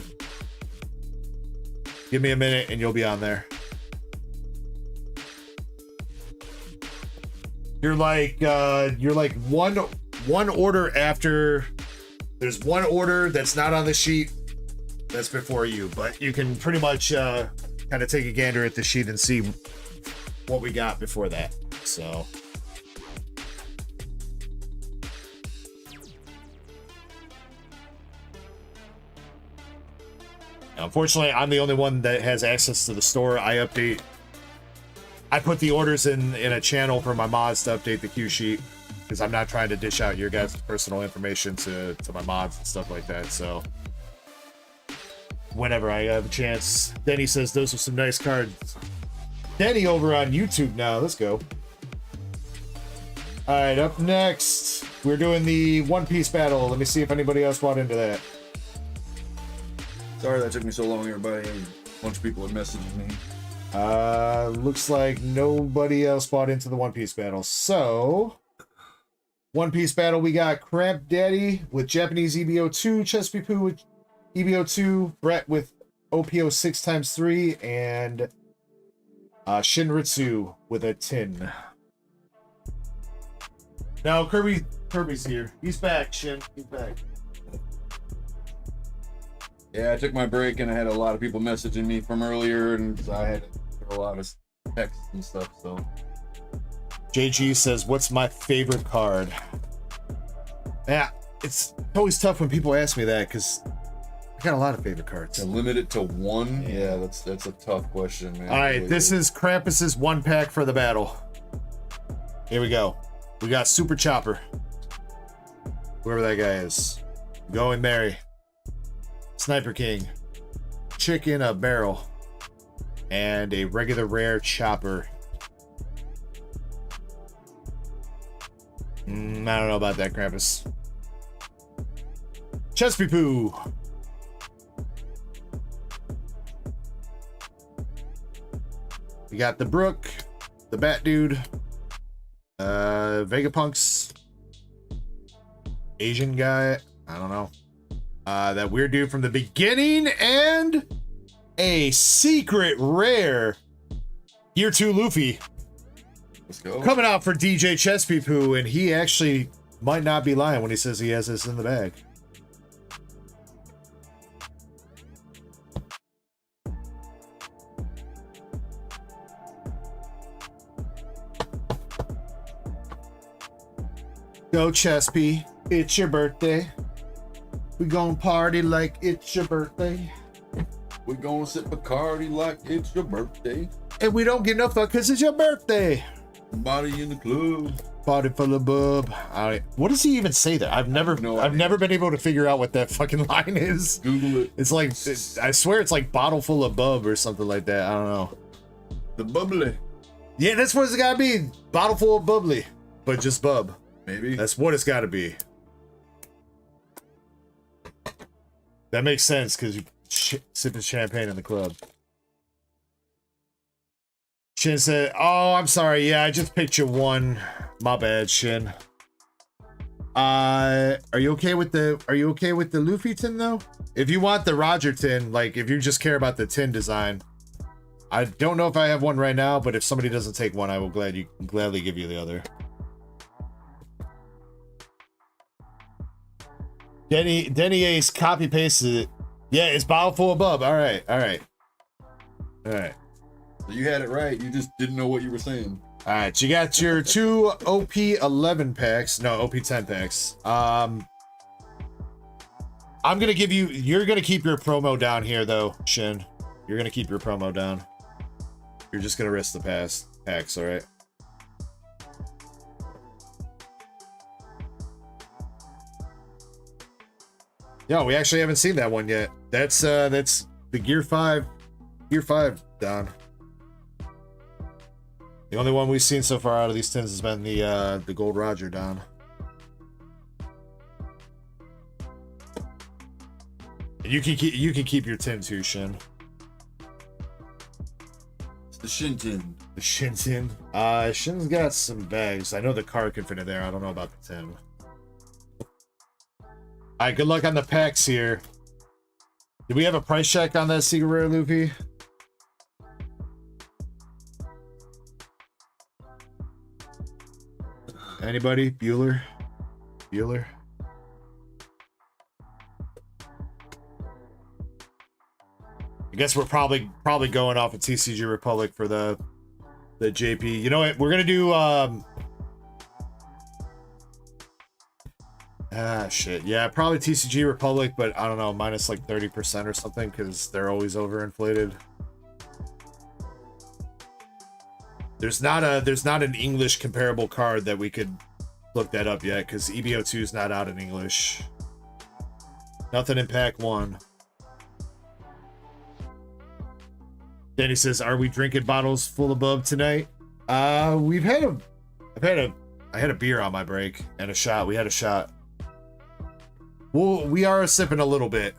Give me a minute and you'll be on there. You're like one order after. There's one order that's not on the sheet that's before you, but you can pretty much kind of take a gander at the sheet and see what we got before that. So unfortunately, I'm the only one that has access to the store. I put the orders in a channel for my mods to update the queue sheet because I'm not trying to dish out your guys' personal information to my mods and stuff like that. So whenever I have a chance. Denny says those are some nice cards. Denny over on YouTube now. Let's go. All right, up next, we're doing the One Piece battle. Let me see if anybody else bought into that. Sorry that took me so long, everybody. A bunch of people have messaged me. Looks like nobody else bought into the One Piece battle. So, One Piece battle, we got Cramp Daddy with Japanese EBO2, Chespy Poo with EBO2, Brett with OPO 6x3, and Shinritsu with a tin. Now Kirby's here. He's back, Shin. He's back. Yeah, I took my break and I had a lot of people messaging me from earlier, and I had a lot of texts and stuff. So JG says, "What's my favorite card?" Yeah, it's always tough when people ask me that because I got a lot of favorite cards. to limit it to one, yeah, that's a tough question, man. All right, this is Krampus's one pack for the battle. Here we go. We got Super Chopper, whoever that guy is. Going Mary, Sniper King, Chicken a Barrel, and a regular rare Chopper. I don't know about that, Krampus. Chespy Poo. We got the Brook, the Bat Dude, Vegapunks, Asian guy, I don't know. That weird dude from the beginning, and a secret rare Year 2 Luffy. Let's go. Coming out for DJ Chespy Poo, and he actually might not be lying when he says he has this in the bag. Go Chespy, it's your birthday. We gonna party like it's your birthday. We're gonna sip Bacardi like it's your birthday. And we don't get enough fuck because it's your birthday. Body in the club. Body full of bub. What does he even say there? I've never been able to figure out what that fucking line is. Google it. It's like, I swear it's like bottle full of bub or something like that. I don't know. The bubbly. Yeah, that's what it's gotta be. Bottle full of bubbly, but just bub. Maybe. That's what it's gotta be. That makes sense because you sipping champagne in the club. Shin said, "Oh, I'm sorry. Yeah, I just picked you one. My bad, Shin. Are you okay with the Luffy tin though? If you want the Roger tin, like if you just care about the tin design, I don't know if I have one right now, but if somebody doesn't take one, I will gladly give you the other." Denny Ace copy pasted it. Yeah, it's bottle full of bub. All right. So you had it right. You just didn't know what you were saying. All right, you got your 2 OP11 packs. No, OP10 packs. I'm gonna give you. You're gonna keep your promo down here, though, Shin. You're gonna keep your promo down. You're just gonna risk the packs. All right. Yeah, we actually haven't seen that one yet. That's the Gear 5 Don. The only one we've seen so far out of these tins has been the Gold Roger Don. You can keep your tin too, Shin. It's the Shin tin. The Shin tin. Shin's got some bags. I know the car can fit in there. I don't know about the tin. Alright, good luck on the packs here. Did we have a price check on that Secret Rare, Luffy? Anybody? Bueller? Bueller? I guess we're probably going off of TCG Republic for the JP. You know what? We're gonna do shit. Yeah, probably TCG Republic, but I don't know, minus like 30% or something, because they're always overinflated. There's not an English comparable card that we could look that up yet, because EBO2 is not out in English. Nothing in pack 1. Danny says, "Are we drinking bottles full of bub tonight?" I had a beer on my break and a shot. We had a shot. Well, we are sipping a little bit,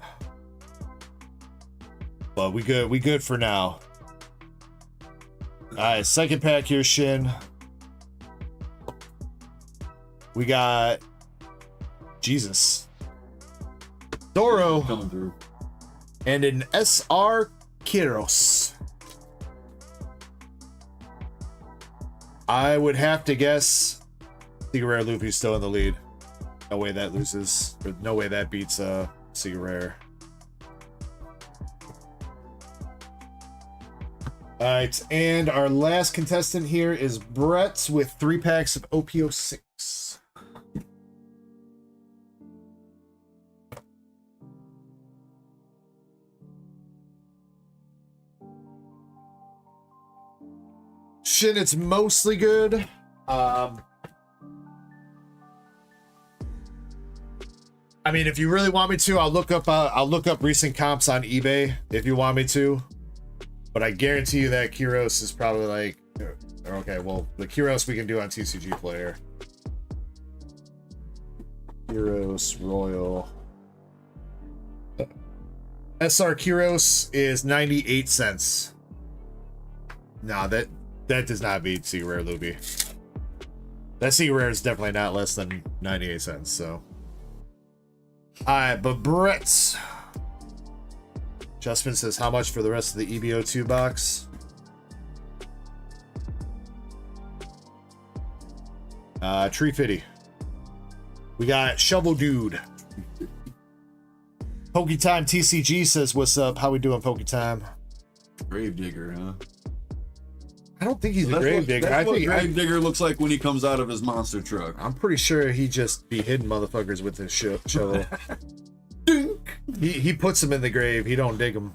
but we good for now. All right, second pack here, Shin. We got Jesus, Doro, Coming through. and an SR Kiros. I would have to guess Secret Rare Luffy's still in the lead. No way that loses, or no way that beats Secret Rare. Alright, and our last contestant here is Brett with 3 packs of OPO6. Shit, it's mostly good. I mean, if you really want me to, I'll look up recent comps on eBay if you want me to. But I guarantee you that Kiros is probably like, okay, well, the Kiros we can do on TCG Player. Kiros Royal. SR Kiros is 98 cents. Nah, that does not beat Secret Rare Luby. That Secret Rare is definitely not less than 98 cents, so. Alright, but Brett. Justman says, how much for the rest of the EBO2 box? Tree Fitty. We got Shovel Dude. Pokey Time TCG says, what's up? How we doing, Pokey Time? Grave Digger, huh? I don't think he's a grave digger. That's what Grave Digger looks like when he comes out of his monster truck. I'm pretty sure he just be hitting motherfuckers with his shovel. he puts them in the grave. He don't dig them.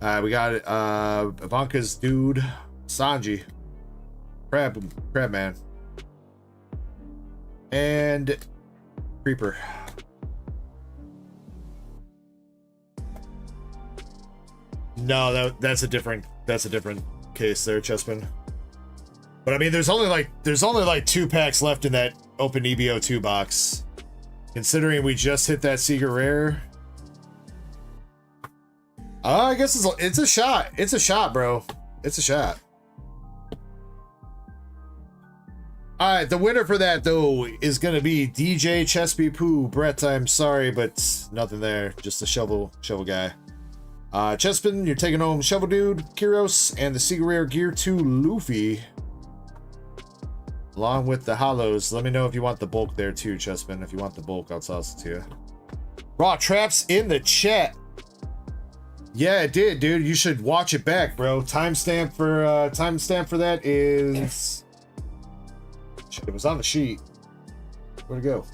We got Ivanka's dude, Sanji, Crab Man, and Creeper. No, that's a different case there, Chespin. But I mean, there's only like 2 packs left in that open EBO2 box. Considering we just hit that Secret Rare, I guess it's a shot. It's a shot, bro. It's a shot. All right, the winner for that though is gonna be DJ Chespy Poo. Brett, I'm sorry, but nothing there. Just a shovel guy. Chespin, you're taking home Shovel Dude, Kiros, and the Secret Rare Gear 2 Luffy. Along with the hollows. Let me know if you want the bulk there too, Chespin. If you want the bulk, I'll toss it to you. Raw Traps in the chat. Yeah, it did, dude. You should watch it back, bro. Timestamp for that is... Shit, it was on the sheet. Where'd it go?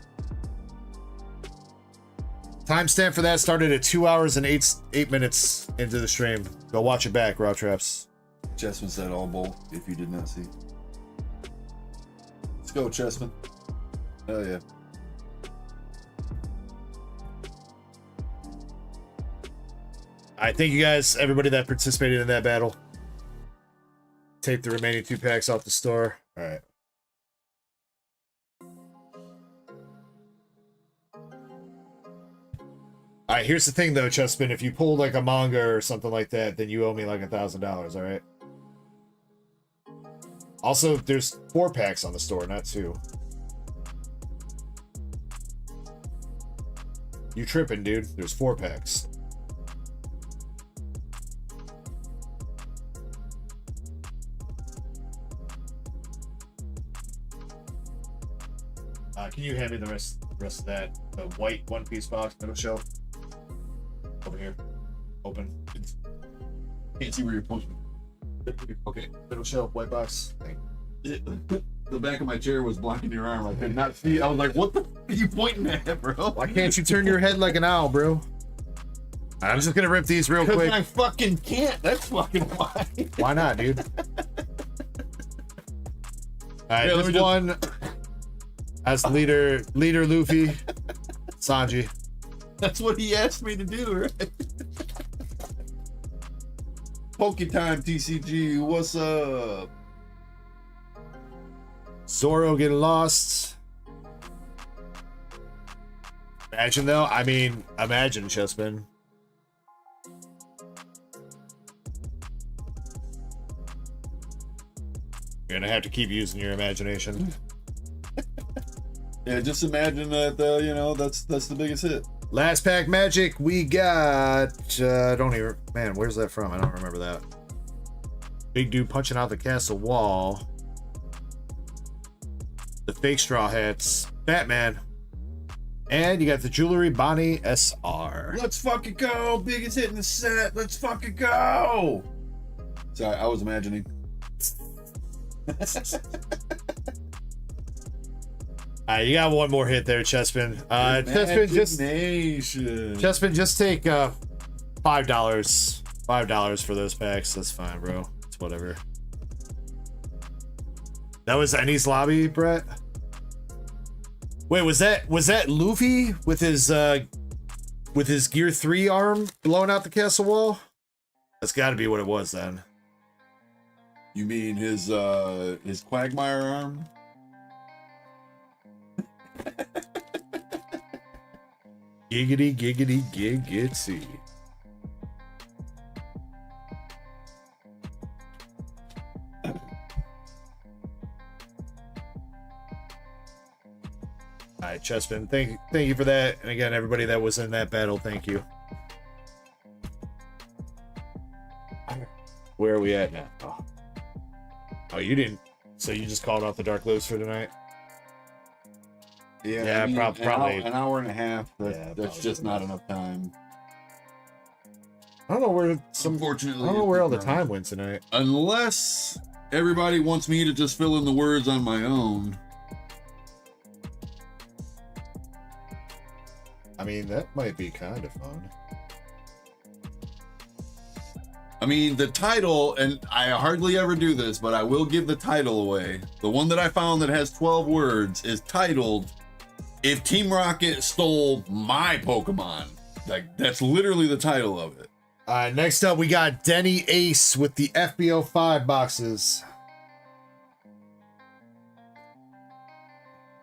Timestamp for that started at 2 hours and 8 minutes into the stream. Go watch it back, Raw Traps. Chessman said all bulk, if you did not see. Let's go, Chessman. Hell yeah. I thank you guys, everybody that participated in that battle. Take the remaining 2 packs off the store. All right. All right, here's the thing though, Chespin. If you pull like a manga or something like that, then you owe me like $1,000, all right? Also, there's 4 packs on the store, not 2. You tripping, dude. There's 4 packs. Can you hand me the rest of that? The white one-piece box, middle shelf? Over here. Open. Can't see where you're pushing. Okay. Middle shelf, white box. The back of my chair was blocking your arm. I could not see. I was like, what the f are you pointing at, bro? Why can't you turn your head like an owl, bro? I'm just gonna rip these real quick. I fucking can't. That's fucking why. Why not, dude? Alright, Yeah, this one has leader Luffy, Sanji. That's what he asked me to do, right? Poke time, TCG. What's up? Zoro getting lost. Imagine though. I mean, imagine, Chespin. You're gonna have to keep using your imagination. Yeah, just imagine that. You know, that's the biggest hit. Last pack magic. We got. Don't even. Man, where's that from? I don't remember that. Big dude punching out the castle wall. The fake straw hats. Batman. And you got the jewelry Bonnie SR. Let's fucking go. Biggest hit in the set. Let's fucking go. Sorry, I was imagining. You got one more hit there, Chespin. Chespin, just take $5. $5 for those packs. That's fine, bro. It's whatever. That was Annie's lobby, Brett. Wait, was that Luffy with his Gear 3 arm blowing out the castle wall? That's got to be what it was then. You mean his Quagmire arm? Giggity, giggity, giggity. All right, Chespin, thank you for that. And again, everybody that was in that battle, thank you. Where are we at now? Oh, you didn't. So you just called off the Dark Loads for tonight? Yeah, I mean, probably an hour and a half. That's just not enough. enough time. I don't know where Unfortunately, I don't know where all the time went tonight. Unless everybody wants me to just fill in the words on my own. I mean, that might be kind of fun. I mean, the title, and I hardly ever do this, but I will give the title away. The one that I found that has 12 words is titled, "If Team Rocket Stole My Pokemon." Like, that's literally the title of it. Next up, we got Denny Ace with the FBO 5 boxes.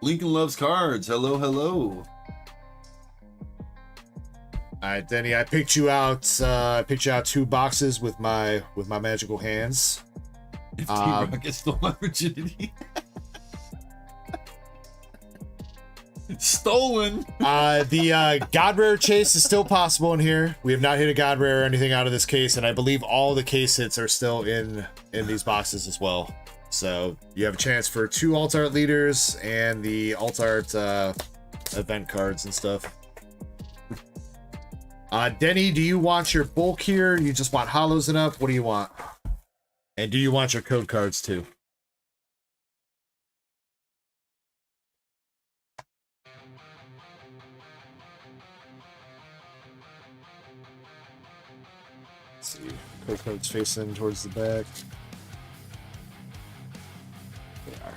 Lincoln loves cards. Hello, hello. All right, Denny, I picked you out. I picked you out 2 boxes with my magical hands. If Team Rocket stole my virginity. Stolen. The God Rare chase is still possible in here. We have not hit a God Rare or anything out of this case, and I believe all the case hits are still in these boxes as well. So you have a chance for 2 alt art leaders and the alt art event cards and stuff. Denny, do you want your bulk here? You just want hollows enough? What do you want? And do you want your code cards too? Let's see. Code cards facing towards the back. They are.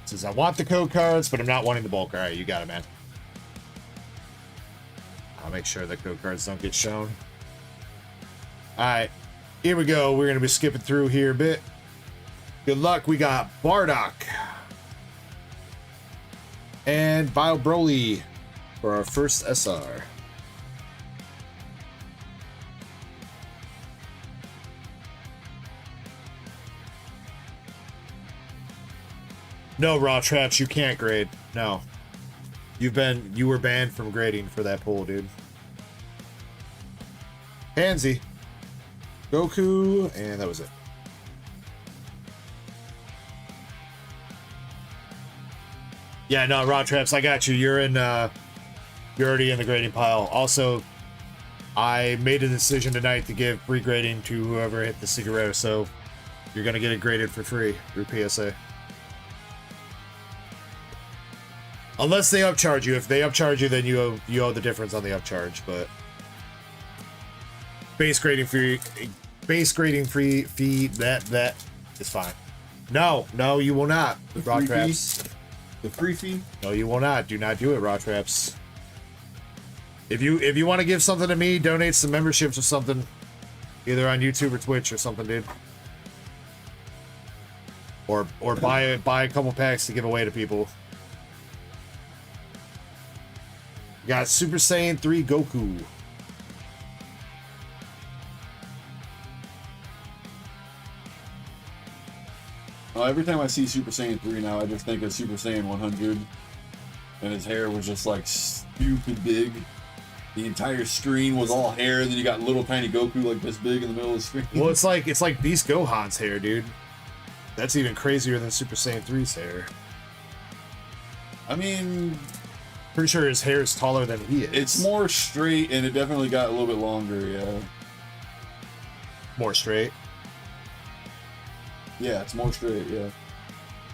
It says, I want the code cards, but I'm not wanting the bulk. All right, you got it, man. make sure the code cards don't get shown. Alright, here we go. We're going to be skipping through here a bit. Good luck. We got Bardock and Bio Broly for our first SR. No, Raw Traps, you can't grade. No. You were banned from grading for that poll, dude. Pansy. Goku, and that was it. Yeah, no, Raw Traps, I got you. You're already in the grading pile. Also, I made a decision tonight to give free grading to whoever hit the secret rare, so you're gonna get it graded for free through PSA. Unless they upcharge you. If they upcharge you, then you owe the difference on the upcharge, but base grading fee that is fine. No, you will not. Raw Traps. The free fee? No, you will not. Do not do it, Raw Traps. If you want to give something to me, donate some memberships or something, either on YouTube or Twitch or something, dude. Or buy a couple packs to give away to people. Got Super Saiyan 3 Goku. Every time I see Super Saiyan 3 now, I just think of Super Saiyan 100. And his hair was just like stupid big. The entire screen was all hair, and then you got little tiny Goku like this big in the middle of the screen. Well, it's like Beast Gohan's hair, dude. That's even crazier than Super Saiyan 3's hair. I mean, pretty sure his hair is taller than he is. It's more straight, and it definitely got a little bit longer, yeah. More straight? Yeah, it's more straight, yeah.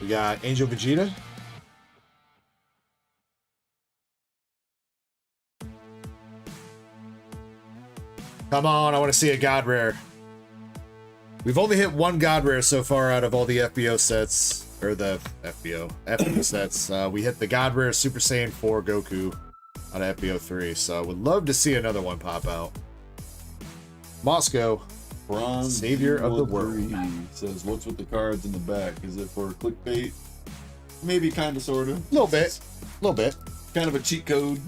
We got Angel Vegeta. Come on, I want to see a God Rare. We've only hit one God Rare so far out of all the FBO sets. Or the FBO sets. We hit the God Rare Super Saiyan 4 Goku on FBO 3. So would love to see another one pop out. Moscow. Bronze Savior of the world. Says, what's with the cards in the back? Is it for clickbait? Maybe, kind of, sort of. A little bit. Kind of a cheat code.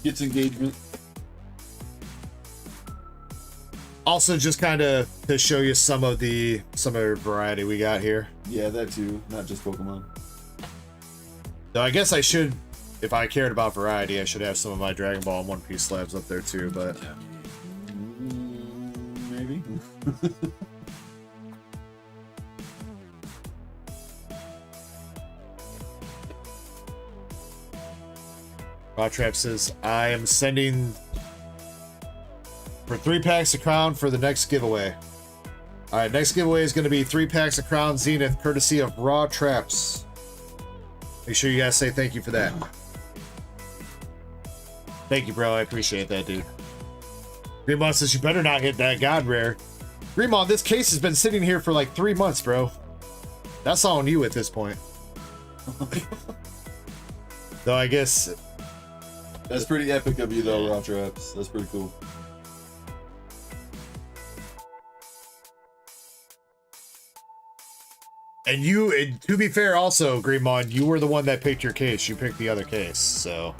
Gets engagement. Also, just kind of to show you some of the variety we got here. Yeah, that too. Not just Pokemon. Though I guess I should, if I cared about variety, I should have some of my Dragon Ball and One Piece slabs up there too, but... Yeah. Maybe. Bottrap says, I am sending for 3 packs of Crown for the next giveaway. Alright, next giveaway is going to be 3 packs of Crown Zenith, courtesy of Raw Traps. Make sure you guys say thank you for that. Thank you, bro. I appreciate that, dude. Greenmon says, you better not hit that God Rare. Greenmon, this case has been sitting here for like 3 months, bro. That's on you at this point. Though I guess... That's pretty epic of you, though, Raw Traps. That's pretty cool. And to be fair, also, Greenmon, you were the one that picked your case. You picked the other case, so...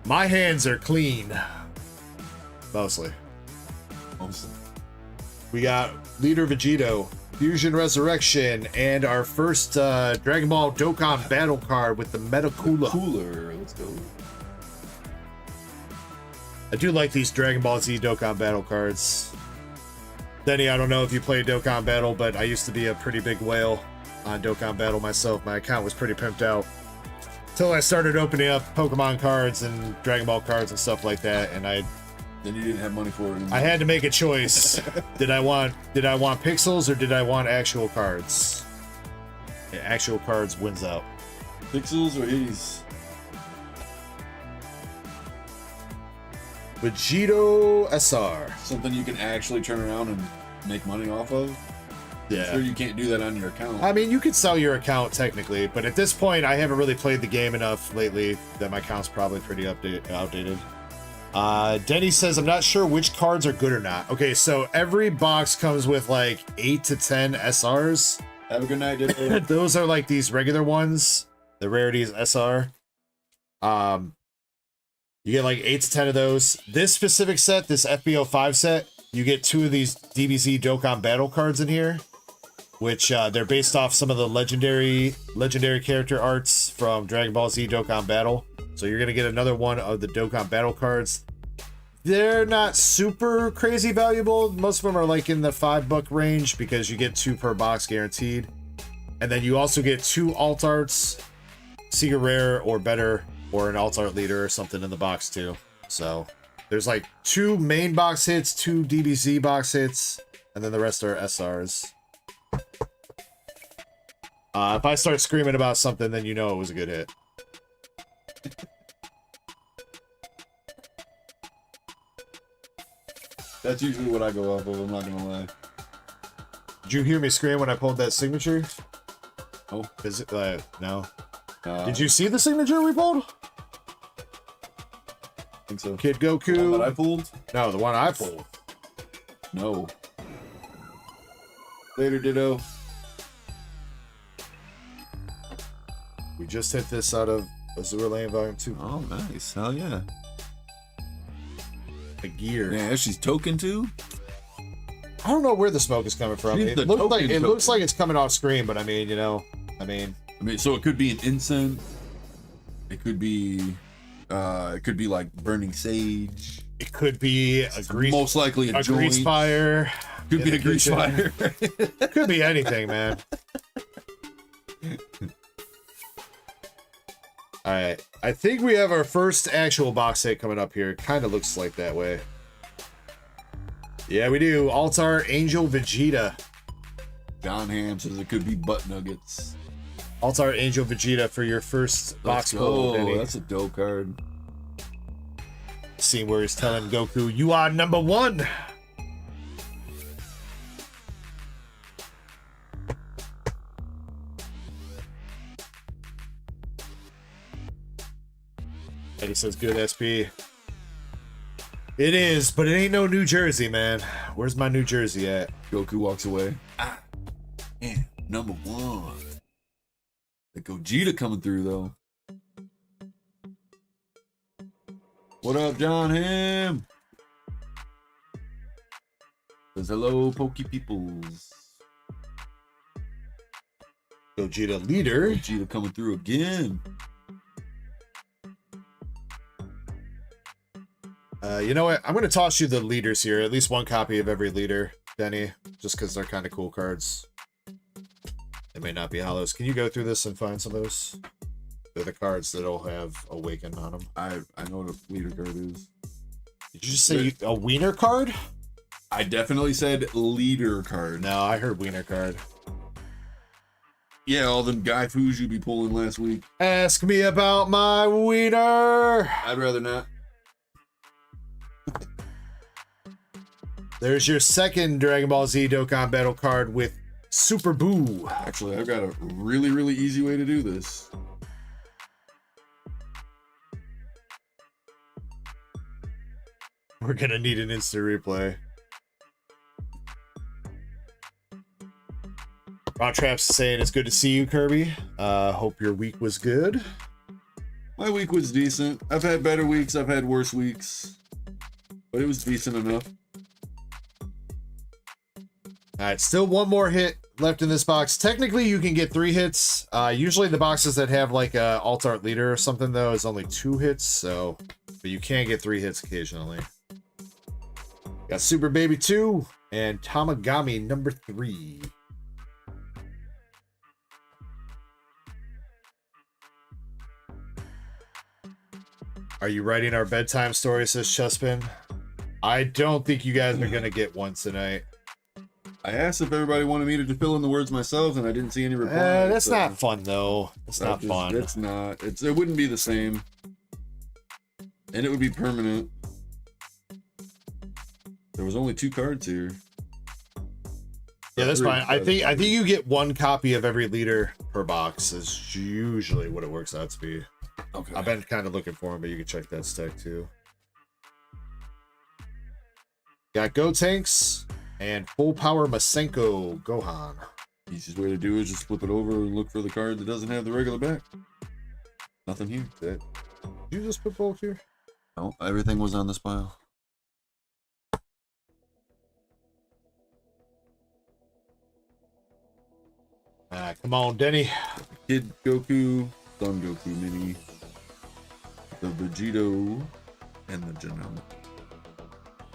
My hands are clean. Mostly. We got Leader Vegito, Fusion Resurrection, and our first Dragon Ball Dokkan battle card with the Metacooler. Let's go. I do like these Dragon Ball Z Dokkan battle cards. Denny, I don't know if you played Dokkan Battle, but I used to be a pretty big whale on Dokkan Battle myself. My account was pretty pimped out. Until I started opening up Pokemon cards and Dragon Ball cards and stuff like that, and then you didn't have money for it anymore. I had to make a choice. Did I want pixels or did I want actual cards? Yeah, actual cards wins out. Pixels or hitties? Vegito SR. Something you can actually turn around and make money off of? Yeah. Sure, you can't do that on your account. I mean, you could sell your account technically, but at this point, I haven't really played the game enough lately that my account's probably pretty outdated. Denny says, I'm not sure which cards are good or not. Okay, so every box comes with like 8 to 10 SRs. Have a good night, dude. Those are like these regular ones. The rarities SR. You get like 8 to 10 of those. This specific set, this FBO5 set, you get 2 of these DBZ Dokkan Battle cards in here, which they're based off some of the legendary character arts from Dragon Ball Z Dokkan Battle. So you're gonna get another one of the Dokkan Battle cards. They're not super crazy valuable. Most of them are like in the $5 range because you get 2 per box guaranteed. And then you also get 2 alt arts, Secret Rare or better, or an alt art leader or something in the box too. So there's like 2 main box hits, 2 DBZ box hits, and then the rest are SRs. If I start screaming about something, then you know it was a good hit. That's usually what I go off of, I'm not gonna lie. Did you hear me scream when I pulled that signature? Oh. Is it, no. Did you see the signature we pulled? I think so. Kid The one Goku. that I pulled? No, the one I pulled. No. Later, Ditto. We just hit this out of Azure Lane Volume 2. Oh, nice. Hell yeah. A gear. Yeah, she's token too? I don't know where the smoke is coming from. She's It the looks token. like it's coming off screen, but I mean, you know, I mean, so it could be an incense. It could be like burning sage. it could be a grease, Most likely a joint. grease fire. Could in be the a grease kitchen. fire. Could be anything, man. All right, I think we have our first actual box set coming up here. Kind of looks like that way. Yeah, we do. Altar Angel Vegeta. John Ham says it could be butt nuggets. Altar Angel Vegeta for your first box pull. Denny. That's a dope card. Scene where he's telling Goku, "You are number 1." And he says, "Good SP." It is, but it ain't no New Jersey, man. Where's my New Jersey at? Goku walks away. Man, number 1. The Gogeta coming through though. What up, John Ham? Says hello, Pokey Peoples. Gogeta leader. Gogeta coming through again. You know what? I'm going to toss you the leaders here. At least one copy of every leader, Denny. Just because they're kind of cool cards. They may not be hollows. Can you go through this and find some of those? They're the cards that'll have Awaken on them. I know what a leader card is. Did you just say a wiener card? I definitely said leader card. No, I heard wiener card. Yeah, all them guy foos you be pulling last week. Ask me about my wiener. I'd rather not. There's your second Dragon Ball Z Dokkan Battle card with Super Boo. Actually, I've got a really, really easy way to do this. We're gonna need an instant replay. Raw Traps saying it's good to see you, Kirby. Hope your week was good. My week was decent. I've had better weeks, I've had worse weeks. But it was decent enough. All right, still one more hit left in this box. Technically, you can get 3 hits. Usually the boxes that have like a alt art leader or something though is only 2 hits. So, but you can get 3 hits occasionally. Got Super Baby 2 and Tamagami number 3. Are you writing our bedtime story, says Chespin? I don't think you guys are gonna get one tonight. I asked if everybody wanted me to fill in the words myself, and I didn't see any reply. That's not fun, though. It's not fun. It's not. It wouldn't be the same. And it would be permanent. There was only 2 cards here. Yeah, that's fine. I think Three. you get one copy of every leader per box is usually what it works out to be. Okay. I've been kind of looking for them, but you can check that stack too. Got Go Tanks and Full Power Masenko Gohan. Easiest way to do it is just flip it over and look for the card that doesn't have the regular back. Nothing here. Did you just put both here? No, everything was on this pile. Come on, Denny. Kid Goku, Son Goku Mini, the Vegito, and the Genome.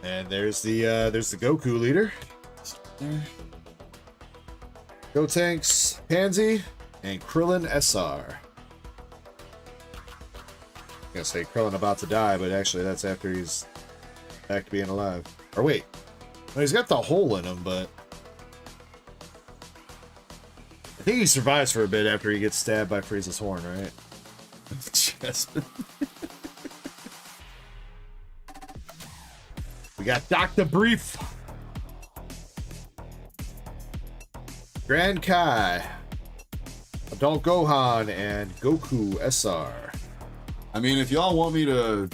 And there's the Goku leader. Go Tanks, Pansy, and Krillin SR. I'm gonna say Krillin about to die, but actually that's after he's back to being alive. Or wait, well, he's got the hole in him, but I think he survives for a bit after he gets stabbed by Frieza's horn, right? We got Dr. Brief, Grand Kai, Adult Gohan, and Goku SR. I mean, if y'all want me to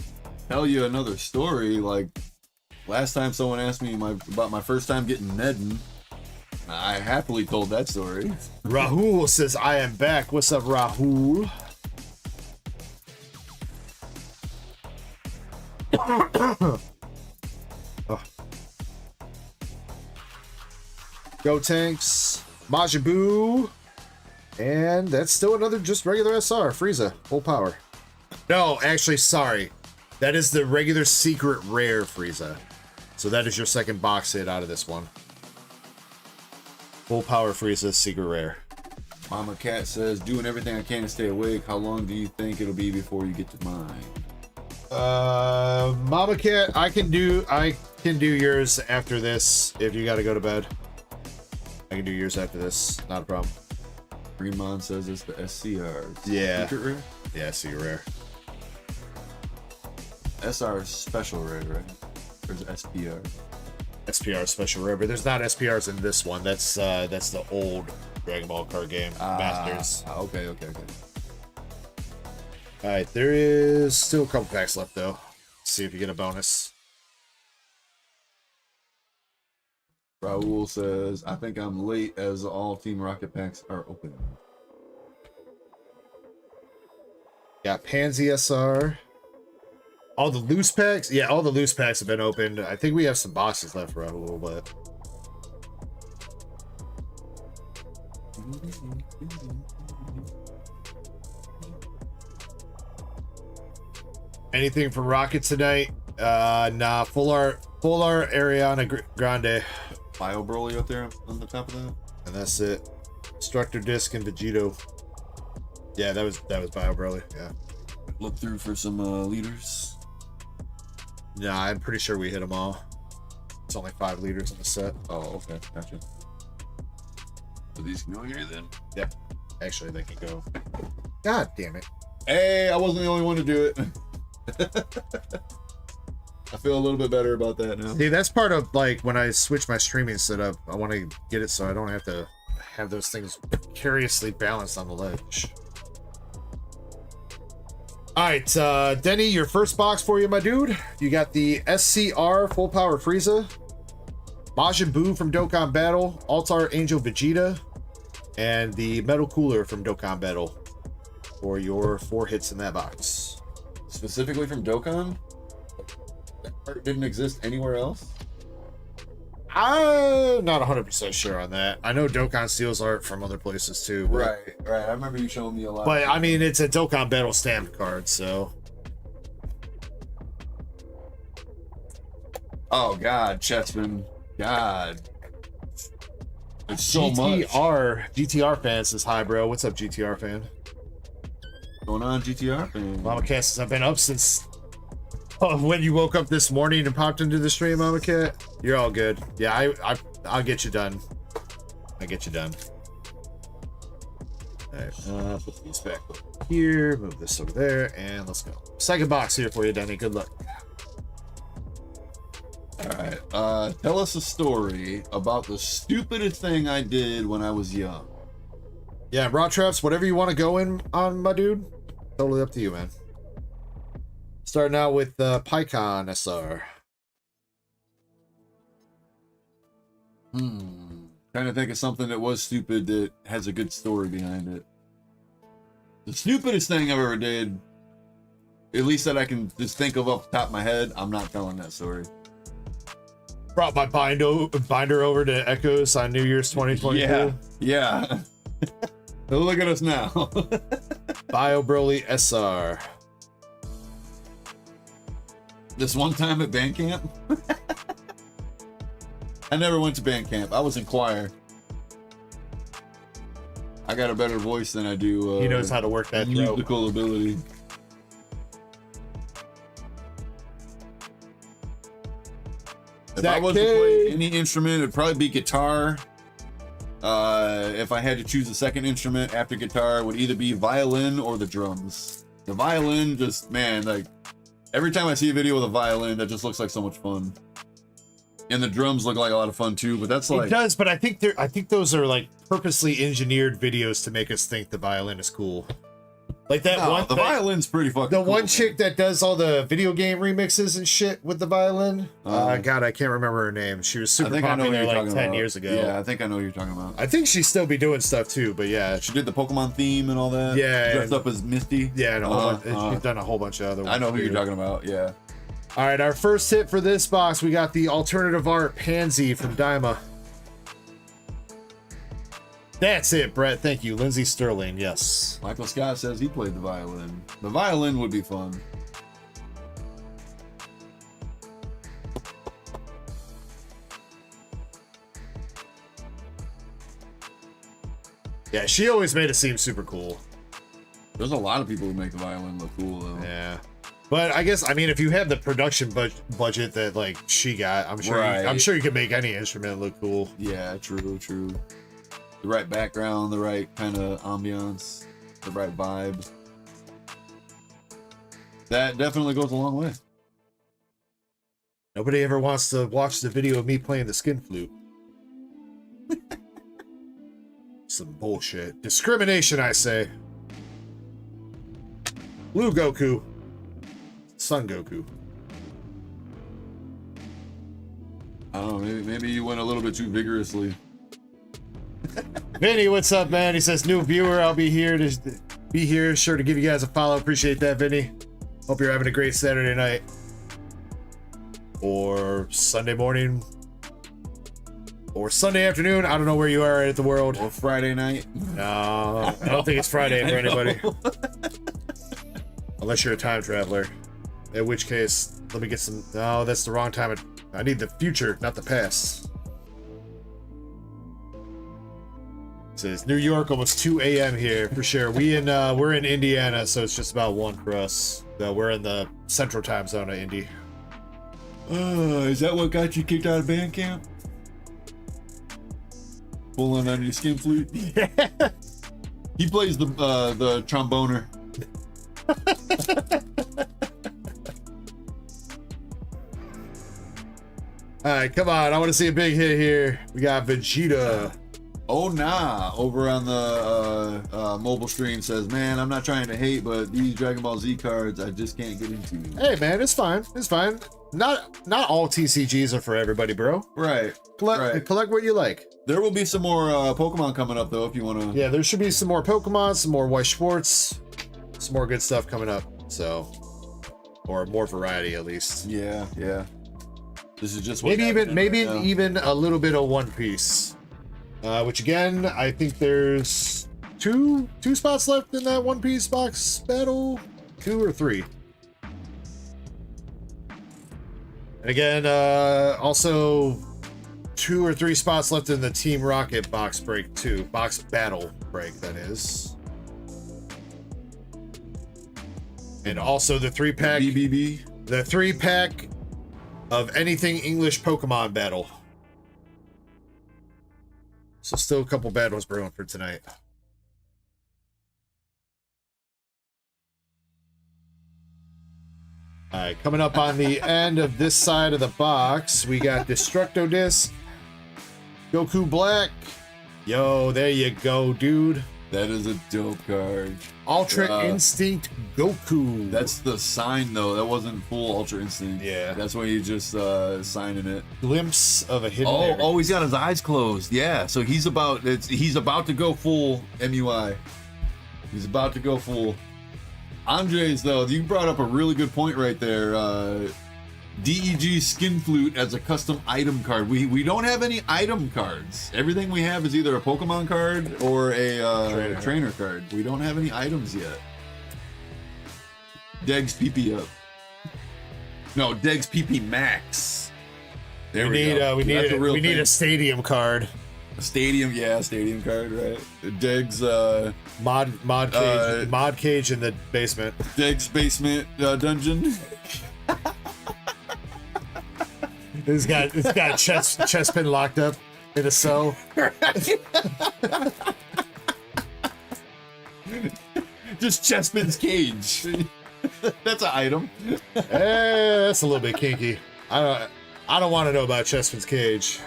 tell you another story, like last time someone asked me about my first time getting Nedden, I happily told that story. Rahul says, I am back. What's up, Rahul? Go Tanks, Majin Buu, and that's still another just regular SR, Frieza, full power. No, actually, sorry. That is the regular secret rare Frieza. So that is your second box hit out of this one. Full power Frieza, secret rare. Mama Cat says, doing everything I can to stay awake. How long do you think it'll be before you get to mine? Mama Cat, I can do yours after this if you gotta go to bed. I can do yours after this, not a problem. Greenmon says it's the SCR. Yeah. Secret rare? Yeah, secret rare. SR is special rare, right? Or is it SPR? SPR special rare, but there's not SPRs in this one. That's the old Dragon Ball card game, Masters. Okay. All right, there is still a couple packs left though. Let's see if you get a bonus. Raul says, I think I'm late as all Team Rocket packs are open. Got Pansy SR. All the loose packs? Yeah, all the loose packs have been opened. I think we have some boxes left, Raul, but anything from Rocket tonight? Nah, full art Ariana Grande. Bio Broly up there on the top of that. And that's it. Destructor Disc and Vegito. Yeah, that was Bio Broly, yeah. Look through for some leaders. Nah, I'm pretty sure we hit them all. It's only 5 leaders in the set. Oh, okay, gotcha. So these can go here then? Yep. Actually, they can go. God damn it. Hey, I wasn't the only one to do it. I feel a little bit better about that now. See, that's part of, like, when I switch my streaming setup, I want to get it so I don't have to have those things precariously balanced on the ledge. All right, Denny, your first box for you, my dude. You got the SCR Full Power Frieza, Majin Buu from Dokkan Battle, Altar Angel Vegeta, and the Metal Cooler from Dokkan Battle for your 4 hits in that box. Specifically from Dokkan? That part didn't exist anywhere else? I'm not 100% sure on that. I know Dokkan steals art from other places too. Right. I remember you showing me a lot. But I mean, it's a Dokkan Battle stamped card, so. Oh God, Chessman. God. It's so much. GTR fan says hi, bro. What's up, GTR fan? What's going on, GTR fan? Mama Cat says I've been up since when you woke up this morning and popped into the stream, Mama Cat. You're all good. Yeah, I'll get you done. I'll get you done. All right, put these back over here, move this over there, and let's go. Second box here for you, Denny. Good luck. All right. Tell us a story about the stupidest thing I did when I was young. Yeah, raw traps, whatever you want to go in on, my dude. Totally up to you, man. Starting out with PyCon SR. Trying to think of something that was stupid that has a good story behind it. The stupidest thing I ever did, at least that I can just think of off the top of my head, I'm not telling that story. Brought my binder over to Echoes on New Year's 2022. Yeah. Look at us now. Bio Broly SR. This one time at band camp. I never went to band camp. I was in choir. I got a better voice than I do. He knows how to work that throat. Musical ability. If I was to play any instrument, it'd probably be guitar. If I had to choose a second instrument after guitar, it would either be violin or the drums. The violin, just, man, like, every time I see a video with a violin, that just looks like so much fun. And the drums look like a lot of fun too, but that's like... It does, but I think those are like purposely engineered videos to make us think the violin is cool. Like that one... The violin's pretty fucking cool. The one man. chick that does all the video game remixes and shit with the violin. God, I can't remember her name. She was super popular like 10 years ago. Yeah, I think I know who you're talking about. I think she'd still be doing stuff too, but yeah. She did the Pokemon theme and all that. Yeah. Dressed up as Misty. Yeah, she's done a whole bunch of other ones. I know who you're talking about, yeah. All right, our first hit for this box, we got the alternative art Pansy from Dyma. That's it, Brett. Thank you. Lindsay Sterling, yes. Michael Scott says he played the violin. The violin would be fun. Yeah, she always made it seem super cool. There's a lot of people who make the violin look cool, though. Yeah. But I guess, I mean, if you have the production budget that like she got, I'm sure you can make any instrument look cool. Yeah, true. The right background, the right kind of ambiance, the right vibe. That definitely goes a long way. Nobody ever wants to watch the video of me playing the skin flute. Some bullshit. Discrimination, I say. Blue Goku. Son Goku. I don't know, maybe you went a little bit too vigorously. Vinny, what's up, man? He says, new viewer, I'll be here sure to give you guys a follow. Appreciate that, Vinny. Hope you're having a great Saturday night. Or Sunday morning. Or Sunday afternoon. I don't know where you are at the world. Or Friday night. No, I don't think it's Friday for anybody. Unless you're a time traveler. In which case, let me get some... No, that's the wrong time. I need the future, not the past. It says New York, almost 2 a.m. here for sure. We're in Indiana, so it's just about 1 for us. We're in the central time zone of Indy. Is that what got you kicked out of band camp? Pulling on your skin flute? Yeah. He plays the tromboner. All right, come on. I want to see a big hit here. We got Vegeta. Oh nah, over on the mobile stream says, man, I'm not trying to hate, but these Dragon Ball Z cards I just can't get into. Hey man, it's fine. It's fine. Not all TCGs are for everybody, bro. Right. Collect what you like. There will be some more Pokemon coming up though, if you want to. Yeah, there should be some more Pokemon, some more Weiss Schwartz, some more good stuff coming up. So, or more variety at least. Yeah. This is just what maybe even a little bit of One Piece. Which again, I think there's two spots left in that One Piece box battle, 2 or 3. And again, also 2 or 3 spots left in the Team Rocket box break too, box battle break that is. And also the 3-pack, BBB. the 3-pack of anything English Pokemon battle. So still a couple battles brewing for tonight. All right, coming up on the end of this side of the box, we got Destructo Disc, Goku Black. Yo, there you go, dude. That is a dope card. Ultra Instinct Goku. That's the sign, though. That wasn't full Ultra Instinct. Yeah. That's why you just signing it. Glimpse of a hidden area. Oh, he's got his eyes closed. Yeah, so he's about to go full MUI. He's about to go full. Andres, though, you brought up a really good point right there. DEG Skin Flute as a custom item card. We don't have any item cards. Everything we have is either a Pokemon card or a trainer card. We don't have any items yet. Degs PP up. No, Degs PP Max. There we go. We need a stadium card. A stadium, yeah, stadium card, right? Degs mod cage in the basement. Degs basement dungeon. It's got chest pin locked up in a cell. Just Chespin's cage. That's an item. That's a little bit kinky. I don't want to know about Chespin's cage.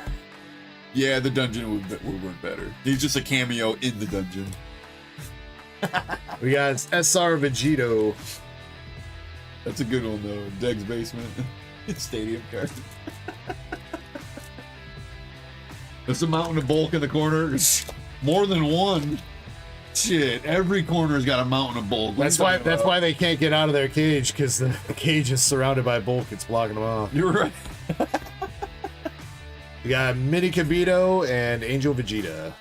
Yeah, the dungeon would work better. He's just a cameo in the dungeon. We got SR Vegito. That's a good one though. Deg's basement. It's stadium card. There's a mountain of bulk in the corner. It's more than one. Shit, every corner's got a mountain of bulk. That's why they can't get out of their cage, because the cage is surrounded by bulk. It's blocking them off. You're right. We got Mini Kibito and Angel Vegeta.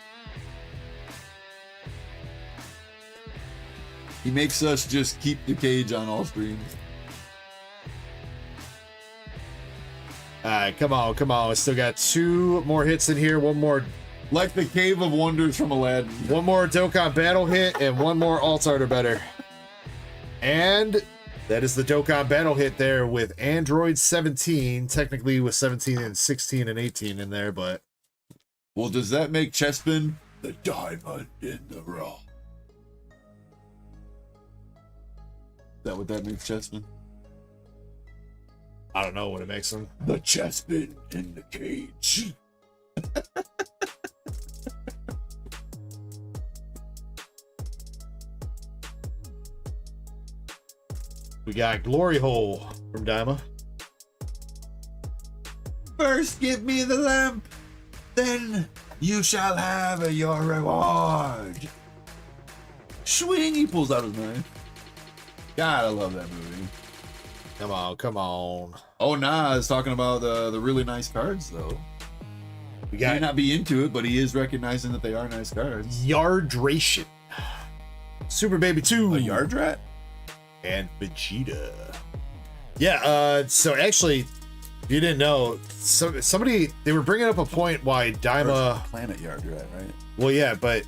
He makes us just keep the cage on all streams. Alright, come on. We still got 2 more hits in here. One more, Like the Cave of Wonders from Aladdin. one more Dokkan Battle hit, and one more Alt Art or better. And that is the Dokkan Battle hit there with Android 17. Technically with 17 and 16 and 18 in there, but... Well, does that make Chespin the diamond in the rough? Is that what that makes Chespin? I don't know what it makes them. The Chespin in the cage. We got Glory Hole from Daima. First give me the lamp, then you shall have your reward. Swing, he pulls out his knife. God, I love that movie. Come on. Oh, nah, it's talking about the really nice cards, though. We He got might not be into it, but he is recognizing that they are nice cards. Yardration. Super Baby 2. A Yard Rat? And Vegeta. Yeah, so actually, if you didn't know, somebody, they were bringing up a point why Daima... Planet Yard Rat, right? Well, yeah, but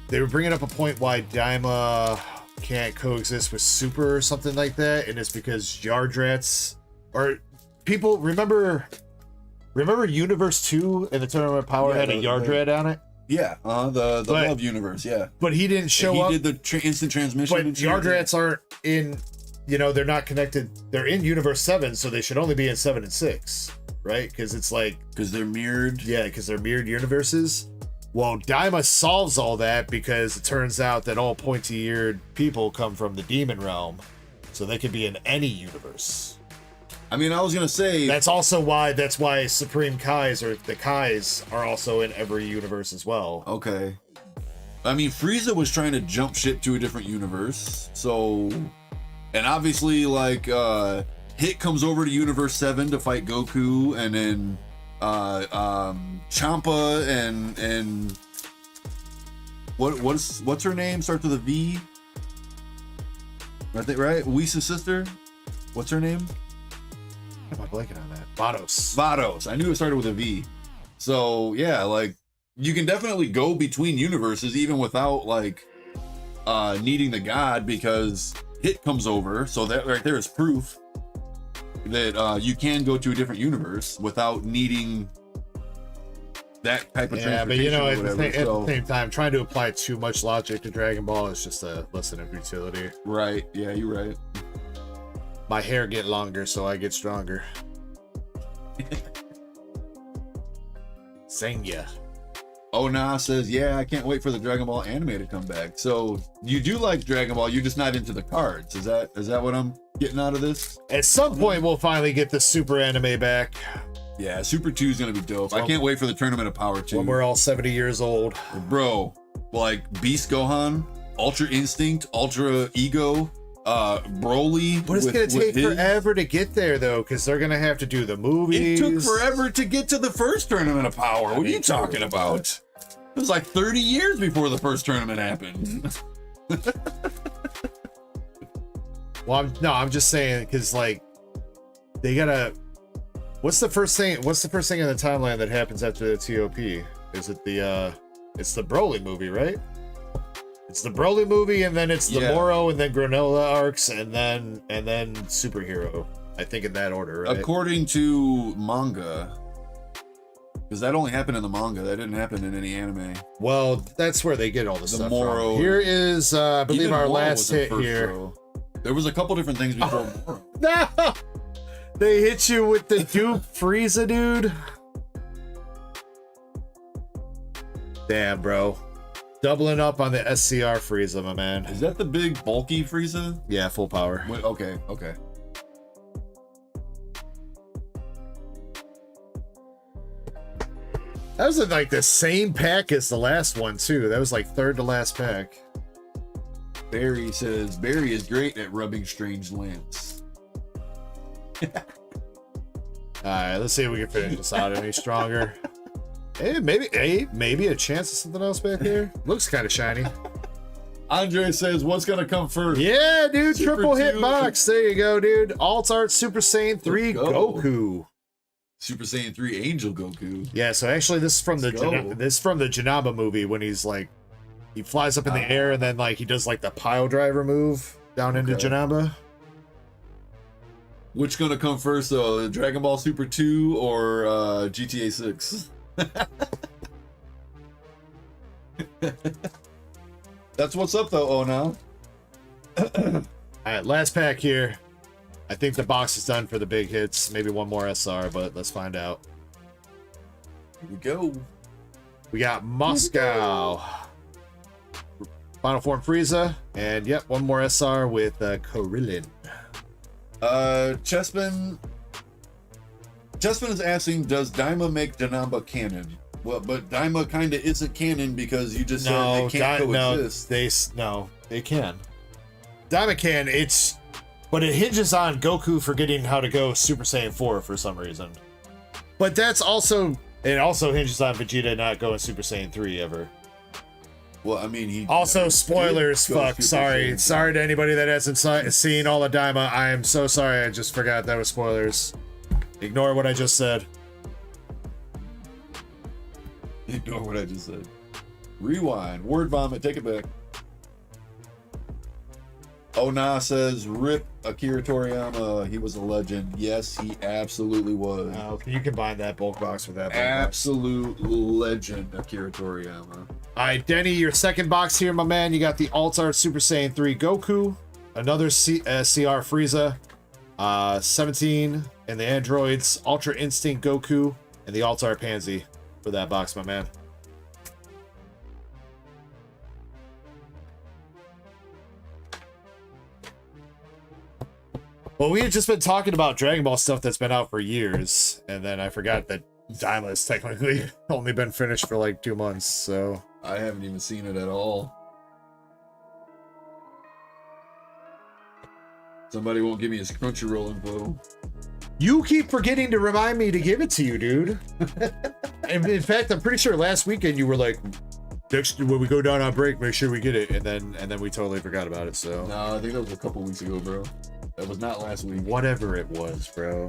they were bringing up a point why Daima can't coexist with Super or something like that, and it's because Yard Rats... Or people, remember Universe 2 and the Tournament of Power had a Yard Rat on it? Yeah, the Love Universe, yeah. But he didn't show up. He did the instant transmission. But Yard Rats aren't in, they're not connected. They're in Universe 7, so they should only be in 7 and 6, right? Because it's like... Because they're mirrored. Yeah, because they're mirrored universes. Well, Daima solves all that because it turns out that all pointy-eared people come from the Demon Realm. So they could be in any universe. I mean, I was going to say... That's why Supreme Kais, or the Kais, are also in every universe as well. Okay. I mean, Frieza was trying to jump ship to a different universe, so... And obviously, like, Hit comes over to Universe 7 to fight Goku, and then, Champa and... What's her name? Starts with a V? I think, right? WEISS' sister? What's her name? Why am I blanking on that? Vados. Vados. I knew it started with a V. So, yeah, like, you can definitely go between universes even without, like, needing the god, because Hit comes over. So that right there is proof that you can go to a different universe without needing that type of transportation. Yeah, but or whatever, at the same time, trying to apply too much logic to Dragon Ball is just a lesson of utility. Right. Yeah, you're right. my hair get longer, so I get stronger. Senya. Oh, nah says, yeah, I can't wait for the Dragon Ball anime to come back. So you do like Dragon Ball, you're just not into the cards. Is that what I'm getting out of this? At some point, we'll finally get the Super anime back. Yeah, Super 2 is gonna be dope. I can't wait for the Tournament of Power 2. When we're all 70 years old. Bro, like Beast Gohan, Ultra Instinct, Ultra Ego, Broly. But it's gonna take forever to get there, though, because they're gonna have to do the movies. It took forever to get to the first Tournament of Power. What are you talking about? It was like 30 years before the first tournament happened. Well, I'm just saying, because like they gotta. What's the first thing? What's the first thing in the timeline that happens after the TOP? Is it the? It's the Broly movie, right? It's the Broly movie, and then it's the Moro, and then Granola arcs, and then superhero. I think in that order, right? According to manga, because that only happened in the manga. That didn't happen in any anime. Well, that's where they get all the stuff Moro. from. Here is, I believe, Even our Moro last was the hit first here. show. There was a couple different things before Moro. No! They hit you with the dupe Frieza, dude. Damn, bro. Doubling up on the SCR Frieza, my man. Is that the big bulky Frieza? Yeah, full power. Wait, okay. That was in like the same pack as the last one, too. That was like third to last pack. Barry says, Barry is great at rubbing strange lamps. Alright, let's see if we can finish this out any stronger. Hey, maybe a chance of something else back here. Looks kind of shiny. Andre says, what's gonna come first? Yeah, dude, Super triple hit 2. box. There you go, dude. Alt Art Super Saiyan 3 Let's go. Goku. Super Saiyan 3 Angel Goku. Yeah, so actually this is from the Janaba movie when he's like he flies up in the air and then like he does like the pile driver move down into Janaba. Which gonna come first though? The Dragon Ball Super 2 or GTA 6? That's what's up though, oh no. Alright, last pack here. I think the box is done for the big hits. Maybe one more SR, but let's find out. Here we go. We got Moscow. Final Form Frieza. And yep, one more SR with Krillin. Chespin is asking, does Daima make Danamba canon? Well, but Daima kind of isn't canon because you just said they can't coexist. They can. Daima can, but it hinges on Goku forgetting how to go Super Saiyan 4 for some reason. But it also hinges on Vegeta not going Super Saiyan 3 ever. Well, I mean, he also spoilers. Fuck, sorry to anybody that hasn't seen all of Daima. I am so sorry. I just forgot that was spoilers. Ignore what I just said. Ignore what I just said. Rewind. Word vomit. Take it back. Oh, nah says, rip Akira Toriyama. He was a legend. Yes, he absolutely was. Oh, can you combine that bulk box with that bulk Absolute legend, Akira Toriyama. All right, Denny, your second box here, my man. You got the Alt Art Super Saiyan 3 Goku, another CR Frieza, 17 and the androids, Ultra Instinct Goku, and the Alt Art Pansy for that box, my man. Well, we had just been talking about Dragon Ball stuff that's been out for years, and then I forgot that Daima has technically only been finished for like 2 months, so... I haven't even seen it at all. Somebody won't give me his Crunchyroll info. You keep forgetting to remind me to give it to you, dude. In fact, I'm pretty sure last weekend you were like, next when we go down on break, make sure we get it, and then we totally forgot about it. So no, I think that was a couple weeks ago, bro. That was not last week. Whatever it was, bro.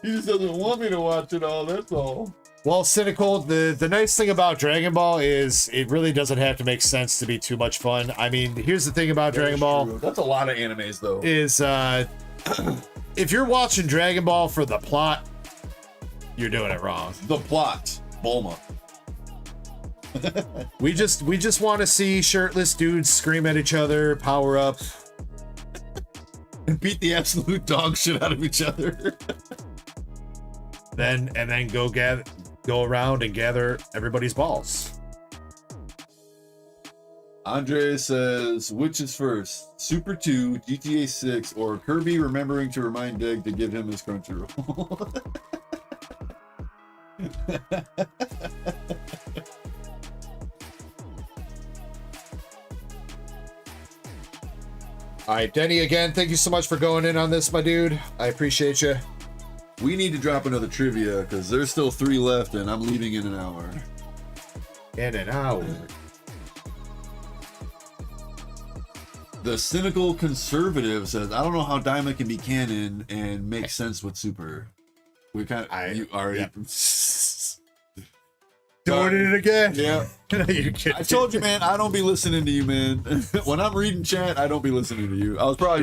He just doesn't want me to watch it all, that's all. Well, Cynical, the nice thing about Dragon Ball is it really doesn't have to make sense to be too much fun. I mean, here's the thing about Dragon Ball. That's a lot of animes, though. Is, if you're watching Dragon Ball for the plot, you're doing it wrong. The plot. Bulma. We just want to see shirtless dudes scream at each other, power up, and beat the absolute dog shit out of each other. then go around and gather everybody's balls. Andre says, which is first, Super 2, GTA 6, or Kirby remembering to remind Dig to give him his Crunchyroll? All right, Denny, again, thank you so much for going in on this, my dude. I appreciate you. We need to drop another trivia because there's still 3 left and I'm leaving in an hour. In an hour. The cynical conservative says, I don't know how Daima can be canon and make sense with Super. We kind of, you already. Yep. Doing it again. Yeah. I told you, man, I don't be listening to you, man. When I'm reading chat, I don't be listening to you. I was probably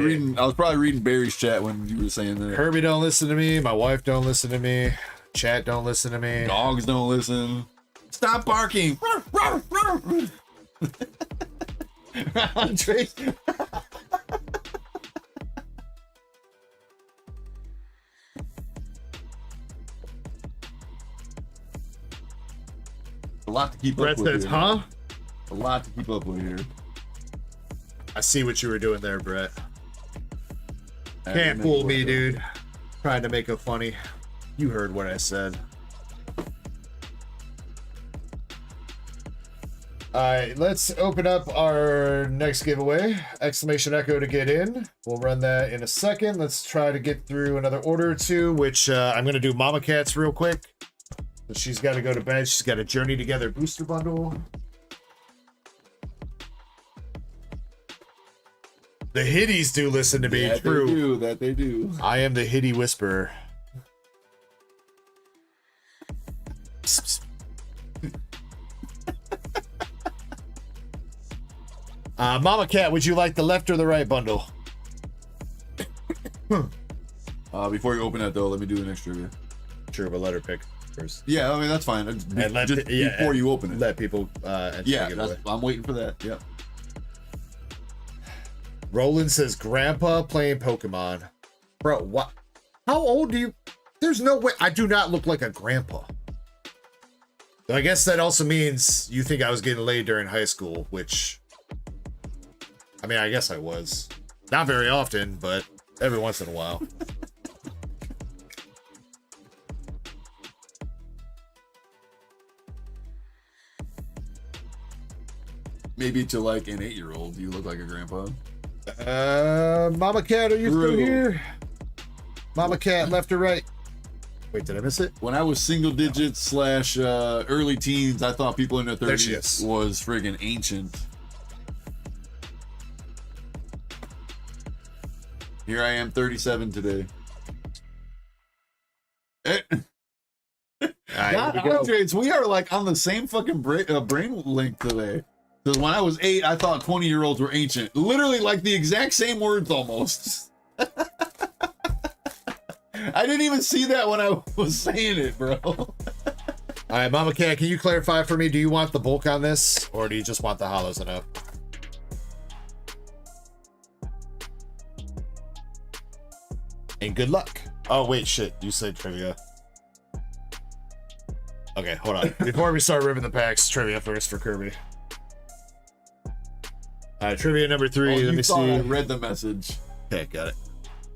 reading Barry's chat when you were saying that. Kirby don't listen to me. My wife don't listen to me. Chat don't listen to me. Dogs don't listen. Stop barking. Andre. A lot to keep Brett up with says, here. huh? A lot to keep up with here. I see what you were doing there, Brett. Can't fool me, dude. Trying to make it funny. You heard what I said. Alright, let's open up our next giveaway. Exclamation Echo to get in. We'll run that in a second. Let's try to get through another order or two, which I'm going to do Mama Cat's real quick. So she's got to go to bed. She's got a Journey Together booster bundle. The Hitties do listen to me. Yeah, True. they do. I am the Hitty Whisperer. Psst, psst. Mama Cat, would you like the left or the right bundle? Before you open that though, let me do the next trivia. Sure, but let her pick first. Yeah, I mean that's fine. Just before you open it. Let people enter the giveaway. I'm waiting for that. Yeah. Roland says, Grandpa playing Pokemon. Bro, what? How old do you? There's no way. I do not look like a grandpa. So I guess that also means you think I was getting laid during high school, which, I mean, I guess I was. Not very often, but every once in a while. Maybe to like an 8-year-old, you look like a grandpa. Mama Cat, are you still here? Mama Cat, left or right? Wait, did I miss it? When I was single digits / early teens, I thought people in their 30s was friggin' ancient. Here I am, 37 today. God, Andres, we are like on the same fucking brain link today. Because when I was 8, I thought 20-year-olds were ancient. Literally like the exact same words almost. I didn't even see that when I was saying it, bro. All right, Mama Cat, can you clarify for me? Do you want the bulk on this, or do you just want the hollows enough? And good luck. Oh, wait, shit. You said trivia. Okay, hold on. Before we start ripping the packs, trivia first for Kirby. All right, trivia number 3. Let me see. I read the message. Okay, got it.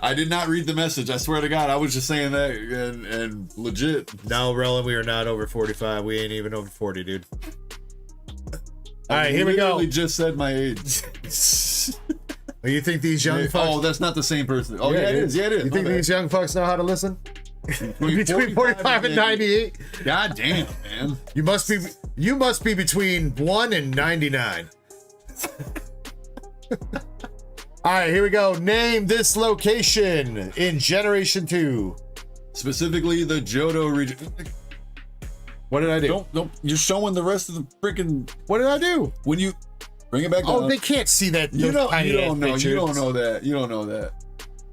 I did not read the message. I swear to God, I was just saying that and legit. No, Roland, we are not over 45. We ain't even over 40, dude. All right, here we go. I just said my age. Oh, you think these young fucks? Oh, that's not the same person. Oh, yeah, it is. Yeah, it is. You think these young fucks know how to listen? Between 45 and 98? God damn, man. You must be between 1 and 99. All right, here we go. Name this location in Generation 2. Specifically the Johto region. What did I do? Don't. You're showing the rest of the freaking. What did I do? When you bring it back down. Oh, they can't see that. You don't know. Pictures. You don't know that. You don't know that.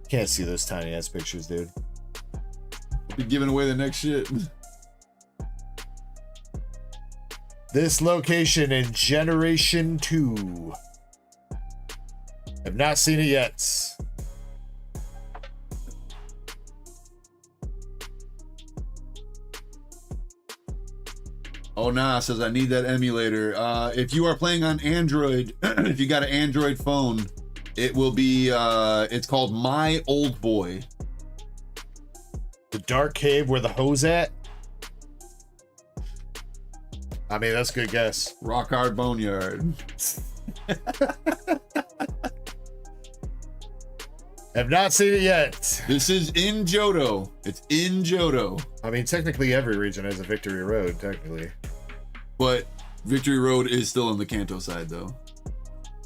Can't see those tiny ass pictures, dude. Be giving away the next shit. This location in Generation 2. Have not seen it yet. Oh nah, says I need that emulator. If you are playing on Android, if you got an Android phone, it will be it's called My Old Boy. The dark cave where the hose at? I mean, that's a good guess. Rock Hard Boneyard. Have not seen it yet. This is in Johto. It's in Johto. I mean, technically every region has a Victory Road, technically. But Victory Road is still in the Kanto side, though.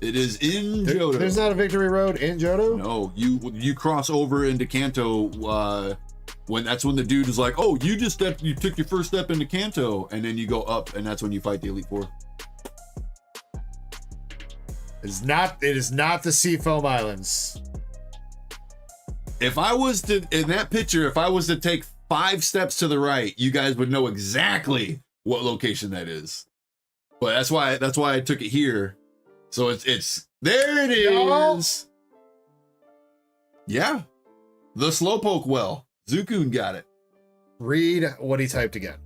It is in Johto. There's not a Victory Road in Johto? No, you cross over into Kanto when the dude is like, oh, you took your first step into Kanto, and then you go up, and that's when you fight the Elite Four. It is not the Seafoam Islands. If I was to, in that picture, if I was to take 5 steps to the right, you guys would know exactly what location that is. But that's why I took it here. So it's there it is. Yeah. The Slowpoke well. Zukun got it. Read what he typed again.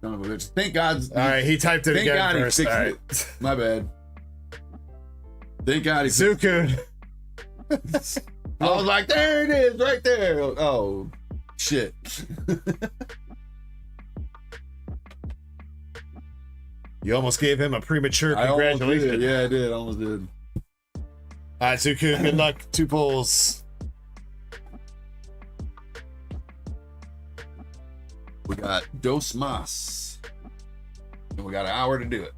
Son of a bitch. Thank God. All right, he typed it Thank again God first. he fixed All it. right. My bad. Thank God he Zukun. I was like, there it is, right there. Oh, shit. You almost gave him a premature I almost congratulations. did. Yeah, I did. I almost did. All right, Zukun, good luck. 2 pulls. We got Dos Mas. And we got an hour to do it.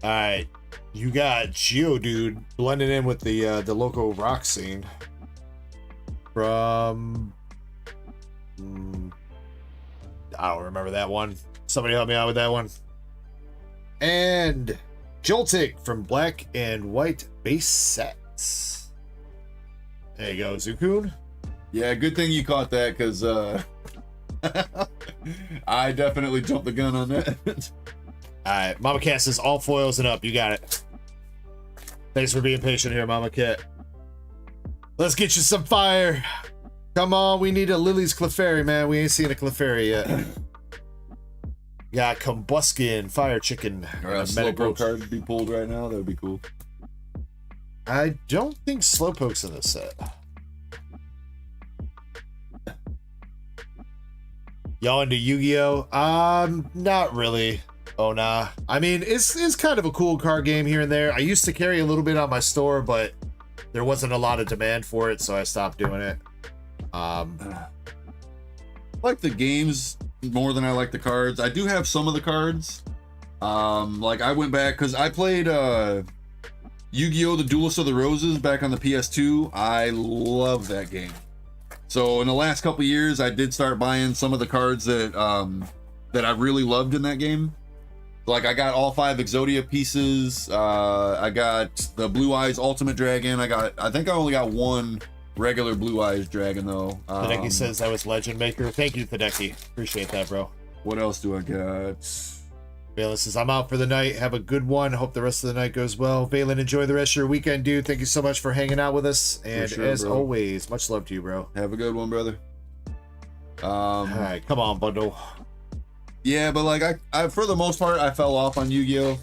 All right, you got Geodude blending in with the local rock scene from I don't remember that one. Somebody help me out with that one. And Joltik from Black and White base sets. There you go, Zukun. Yeah, good thing you caught that, because I definitely jumped the gun on that. All right, Mama Cat says all foils and up. You got it. Thanks for being patient here, Mama Cat. Let's get you some fire. Come on, we need a Lily's Clefairy, man. We ain't seen a Clefairy yet. Got Combuskin, Fire Chicken, Or a and a Slowpoke Metagross. card to be pulled right now. That would be cool. I don't think Slowpoke's in this set. Y'all into Yu-Gi-Oh? Not really. Oh, nah. I mean, it's kind of a cool card game here and there. I used to carry a little bit on my store, but there wasn't a lot of demand for it, so I stopped doing it. I like the games more than I like the cards. I do have some of the cards. Like I went back because I played Yu-Gi-Oh! The Duelist of the Roses back on the PS2. I love that game. So in the last couple years, I did start buying some of the cards that that I really loved in that game. Like I got all 5 Exodia pieces. I got the Blue Eyes Ultimate Dragon. I think I only got 1 regular Blue Eyes Dragon though. Hideki says that was Legend Maker. Thank you, Hideki. Appreciate that, bro. What else do I got? Valen says, I'm out for the night. Have a good one. Hope the rest of the night goes well. Valen, enjoy the rest of your weekend, dude. Thank you so much for hanging out with us. And sure, as bro. always, much love to you, bro. Have a good one, brother. All right, come on, bundle. Yeah, but like I for the most part I fell off on Yu-Gi-Oh,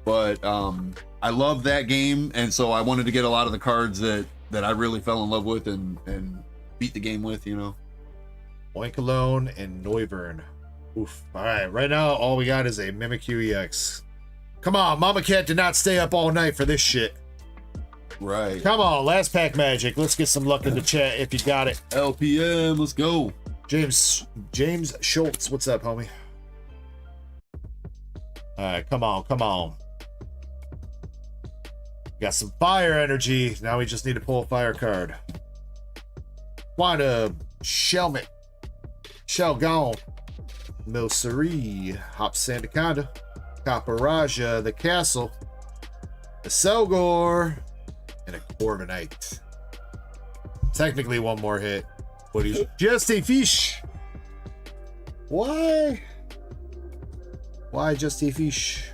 but I love that game, and so I wanted to get a lot of the cards that I really fell in love with and beat the game with, you know. Oinkalone and Noivern. Oof. All right, right now all we got is a Mimikyu EX. Come on, Mama Cat did not stay up all night for this shit. Right. Come on, last pack magic. Let's get some luck in the chat if you got it. LPM, let's go. James Schultz, what's up, homie? All right, come on, come on. Got some fire energy. Now we just need to pull a fire card. Quanta, Shelmet, Shelgon, Milcery, Hop Sandaconda, Caparaja, the Castle, a Selgor, and a Corviknight. Technically one more hit, but he's just a fish. Why? Why just a fish?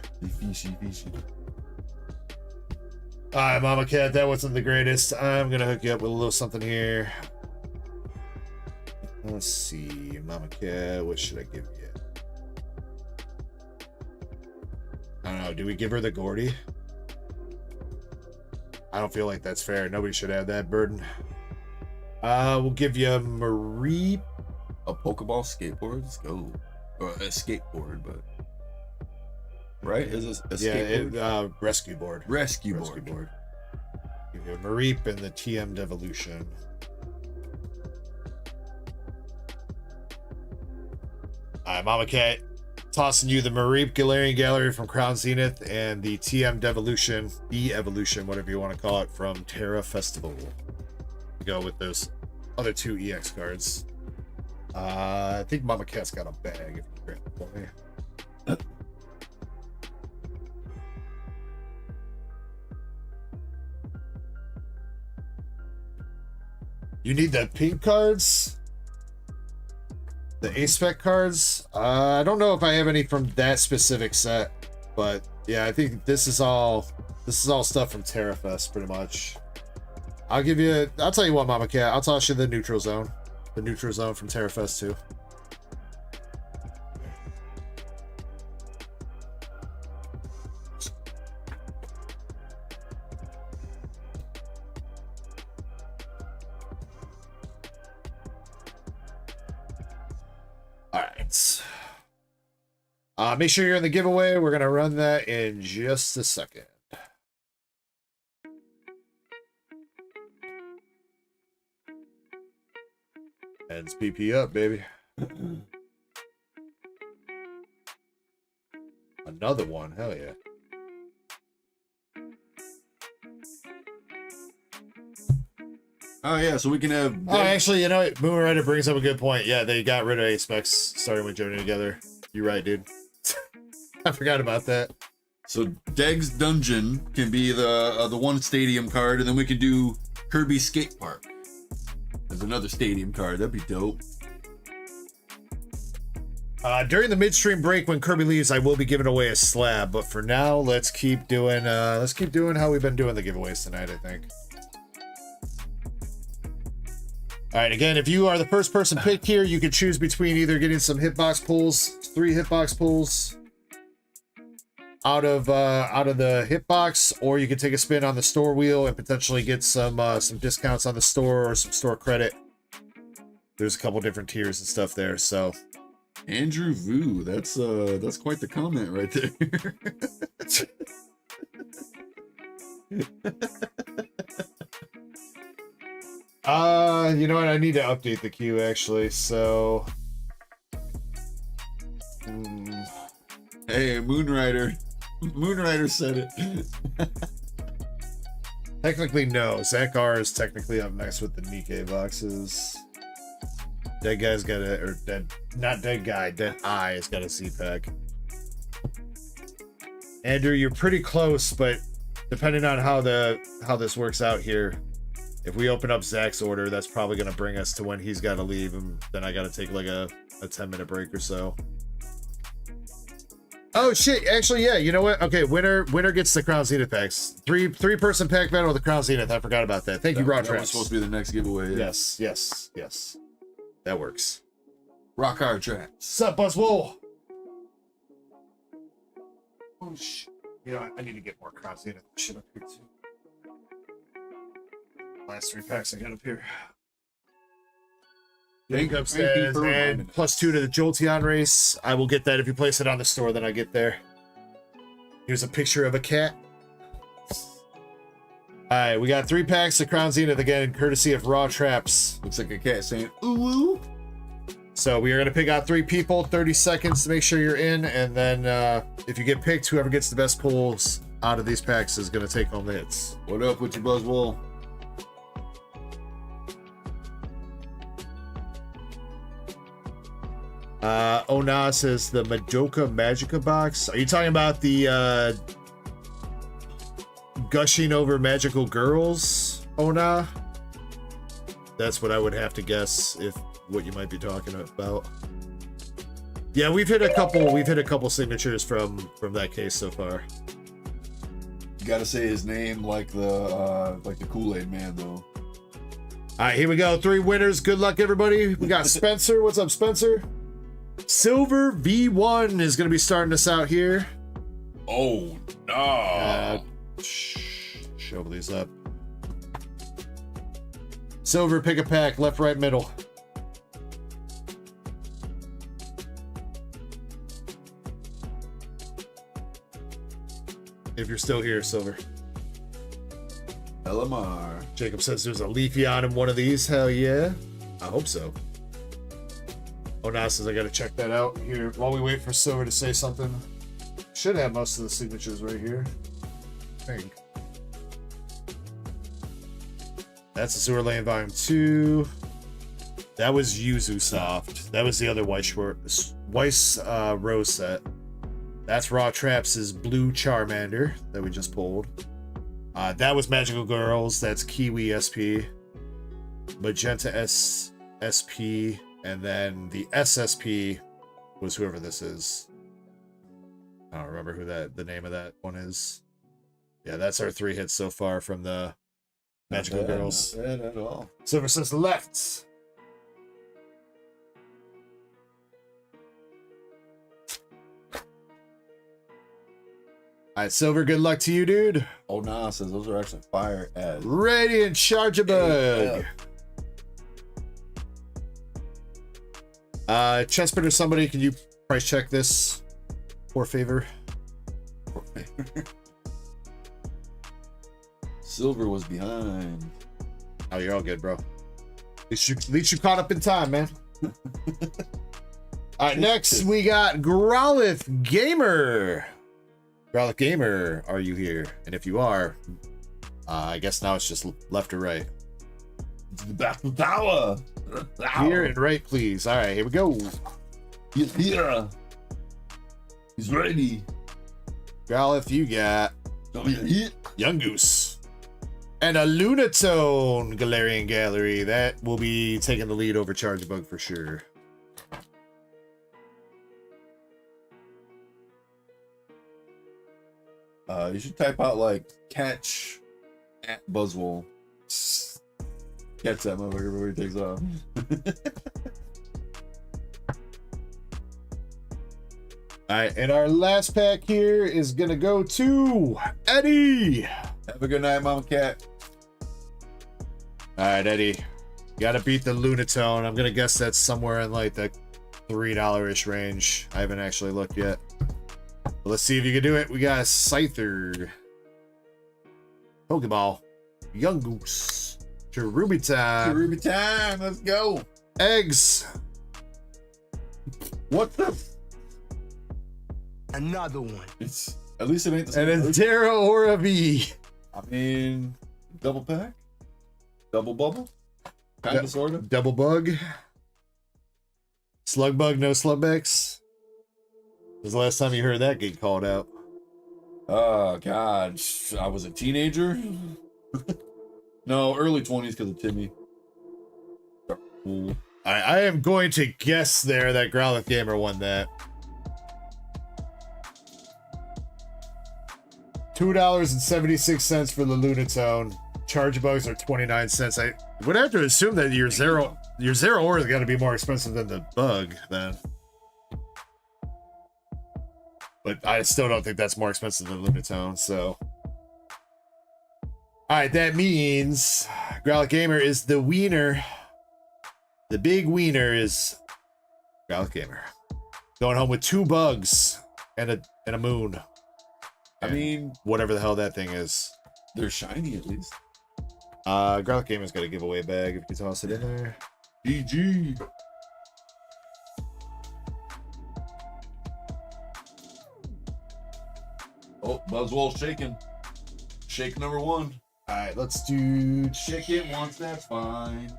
Fishy. Alright, Mama Cat, that wasn't the greatest. I'm gonna hook you up with a little something here. Let's see, Mama Cat, what should I give you? I don't know, do we give her the Gordy? I don't feel like that's fair. Nobody should have that burden. We'll give you Marie. A Pokeball skateboard? Let's go. Or a skateboard, but... Right? Is this a skateboard? Yeah, rescue board. Rescue board. Give you a Mareep and the TM Devolution. Alright, Mama Cat. Tossing you the Mareep Galarian Gallery from Crown Zenith and the TM Devolution, E-Evolution, whatever you want to call it, from Terra Festival. Go with those other 2 EX cards. I think Mama Cat's got a bag if you grab it for me. You need the pink cards? The A-Spec cards? I don't know if I have any from that specific set, but yeah, I think this is all stuff from TerraFest pretty much. I'll tell you what, Mama Cat, I'll toss you the neutral zone. The neutral zone from TerraFest too. Make sure you're in the giveaway. We're going to run that in just a second. Heads PP up, baby. Another one. Hell yeah. Oh, yeah, so we can have... Oh, actually, you know what? Moon Rider brings up a good point. Yeah, they got rid of A-Specs starting with Journey Together. You're right, dude. I forgot about that. So Deg's Dungeon can be the one stadium card, and then we can do Kirby Skate Park as another stadium card. That'd be dope. During the midstream break when Kirby leaves, I will be giving away a slab, but for now, let's keep doing how we've been doing the giveaways tonight, I think. All right, again, if you are the first person picked here, you can choose between either getting some hitbox pulls, 3 hitbox pulls out of the hitbox, or you can take a spin on the store wheel and potentially get some discounts on the store or some store credit. There's a couple different tiers and stuff there, so. Andrew Vu, that's quite the comment right there. You know what? I need to update the queue actually, so. Hey, Moonrider said it. Technically, no. Zach R is technically up next with the NIKKE boxes. Dead Guy's got a, or dead, not Dead Guy, Dead Eye has got a C-Pack. Andrew, you're pretty close, but depending on how this works out here, if we open up Zach's order, that's probably going to bring us to when he's got to leave, and then I got to take like a 10-minute break or so. Oh shit! Actually, yeah. You know what? Okay, winner gets the Crown Zenith packs. Three-person pack battle with the Crown Zenith. I forgot about that. Thank you, Raw That was supposed to be the next giveaway. Yeah. Yes. That works. Rock hard traps. Sup, Buzzwole? Oh shit! You know, I need to get more Crown Zenith shit up here too. Last 3 packs I got up here. Thank you Upstairs for reminding and us. +2 to the Jolteon race. I will get that if you place it on the store. Then I get there. Here's a picture of a cat. All right, we got 3 packs of Crown Zenith again, courtesy of Raw Traps. Looks like a cat saying ooh ooh. So we are gonna pick out 3 people, 30 seconds to make sure you're in, and then if you get picked, whoever gets the best pulls out of these packs is gonna take home the hits. What up with your Buzzwole? Ona says the Madoka Magica box. Are you talking about the Gushing over Magical Girls, Ona? That's what I would have to guess if what you might be talking about. Yeah, we've hit a couple signatures from that case so far. You gotta say his name like the Kool-Aid man though. All right, here we go. 3 winners. Good luck, everybody. We got Spencer. What's up, Spencer? Silver V1 is going to be starting us out here. Oh, no. Shovel these up. Silver, pick a pack. Left, right, middle. If you're still here, Silver. LMR. Jacob says there's a leafy on in one of these. Hell yeah. I hope so. Oh, now says I gotta check that out here while we wait for Silver to say something. Should have most of the signatures right here. I think. That's the Sewer Lane Volume 2. That was Yuzu Soft. That was the other Weiss Rose set. That's Raw Traps' Blue Charmander that we just pulled. That was Magical Girls. That's Kiwi SP. Magenta SP. And then the SSP was whoever this is. I don't remember who the name of that one is. Yeah, that's our 3 hits so far from the Magical Girls. Not bad at all. Silver says left. All right, Silver, good luck to you, dude. Oh, nah, says those are actually fire ads. Radiant Charge-a-Bug. Chespin or somebody, can you price check this for favor? Silver was behind. Oh, you're all good, bro. At least you caught up in time, man. All right, next we got Growlith Gamer. Growlith Gamer, are you here? And if you are, I guess now it's just left or right. To the back of the tower. Here and right, please. All right, here we go. He's here. He's ready. Growlith, you got Young Goose. And a Lunatone Galarian Gallery. That will be taking the lead over Charge-a-Bug for sure. You should type out like catch at Buzzwole. Catch that motherfucker before he takes off. All right, and our last pack here is gonna go to Eddie. Have a good night, Mama Cat. All right, Eddie, you gotta beat the Lunatone. I'm gonna guess that's somewhere in like the $3-ish range. I haven't actually looked yet. But let's see if you can do it. We got a Scyther, Pokeball, Young Goose, Cherubi time. Cherubi time. Let's go. Eggs. What the? Another one. It's at least it ain't the same. And it's Terra Aura V. I mean, double pack, double bubble, kind of sort of. Double bug. Slug bug, no Slugbex. When was the last time you heard that get called out? Oh God, I was a teenager. No, early 20s because of Timmy. I am going to guess there that Growlith Gamer won that. $2.76 for the Lunatone. Charge bugs are 29 cents. I would have to assume that your zero ore has got to be more expensive than the bug then. But I still don't think that's more expensive than Lunatone, so. Alright, that means Growlith Gamer is the wiener. The big wiener is Growlith Gamer. Going home with 2 bugs and a moon. I mean, whatever the hell that thing is. They're shiny at least. Growlith Gamer's got a giveaway bag if you toss it in there. GG. Oh, Buzzwole shaking. Shake number 1. Alright, let's do. Shake it once, that's fine.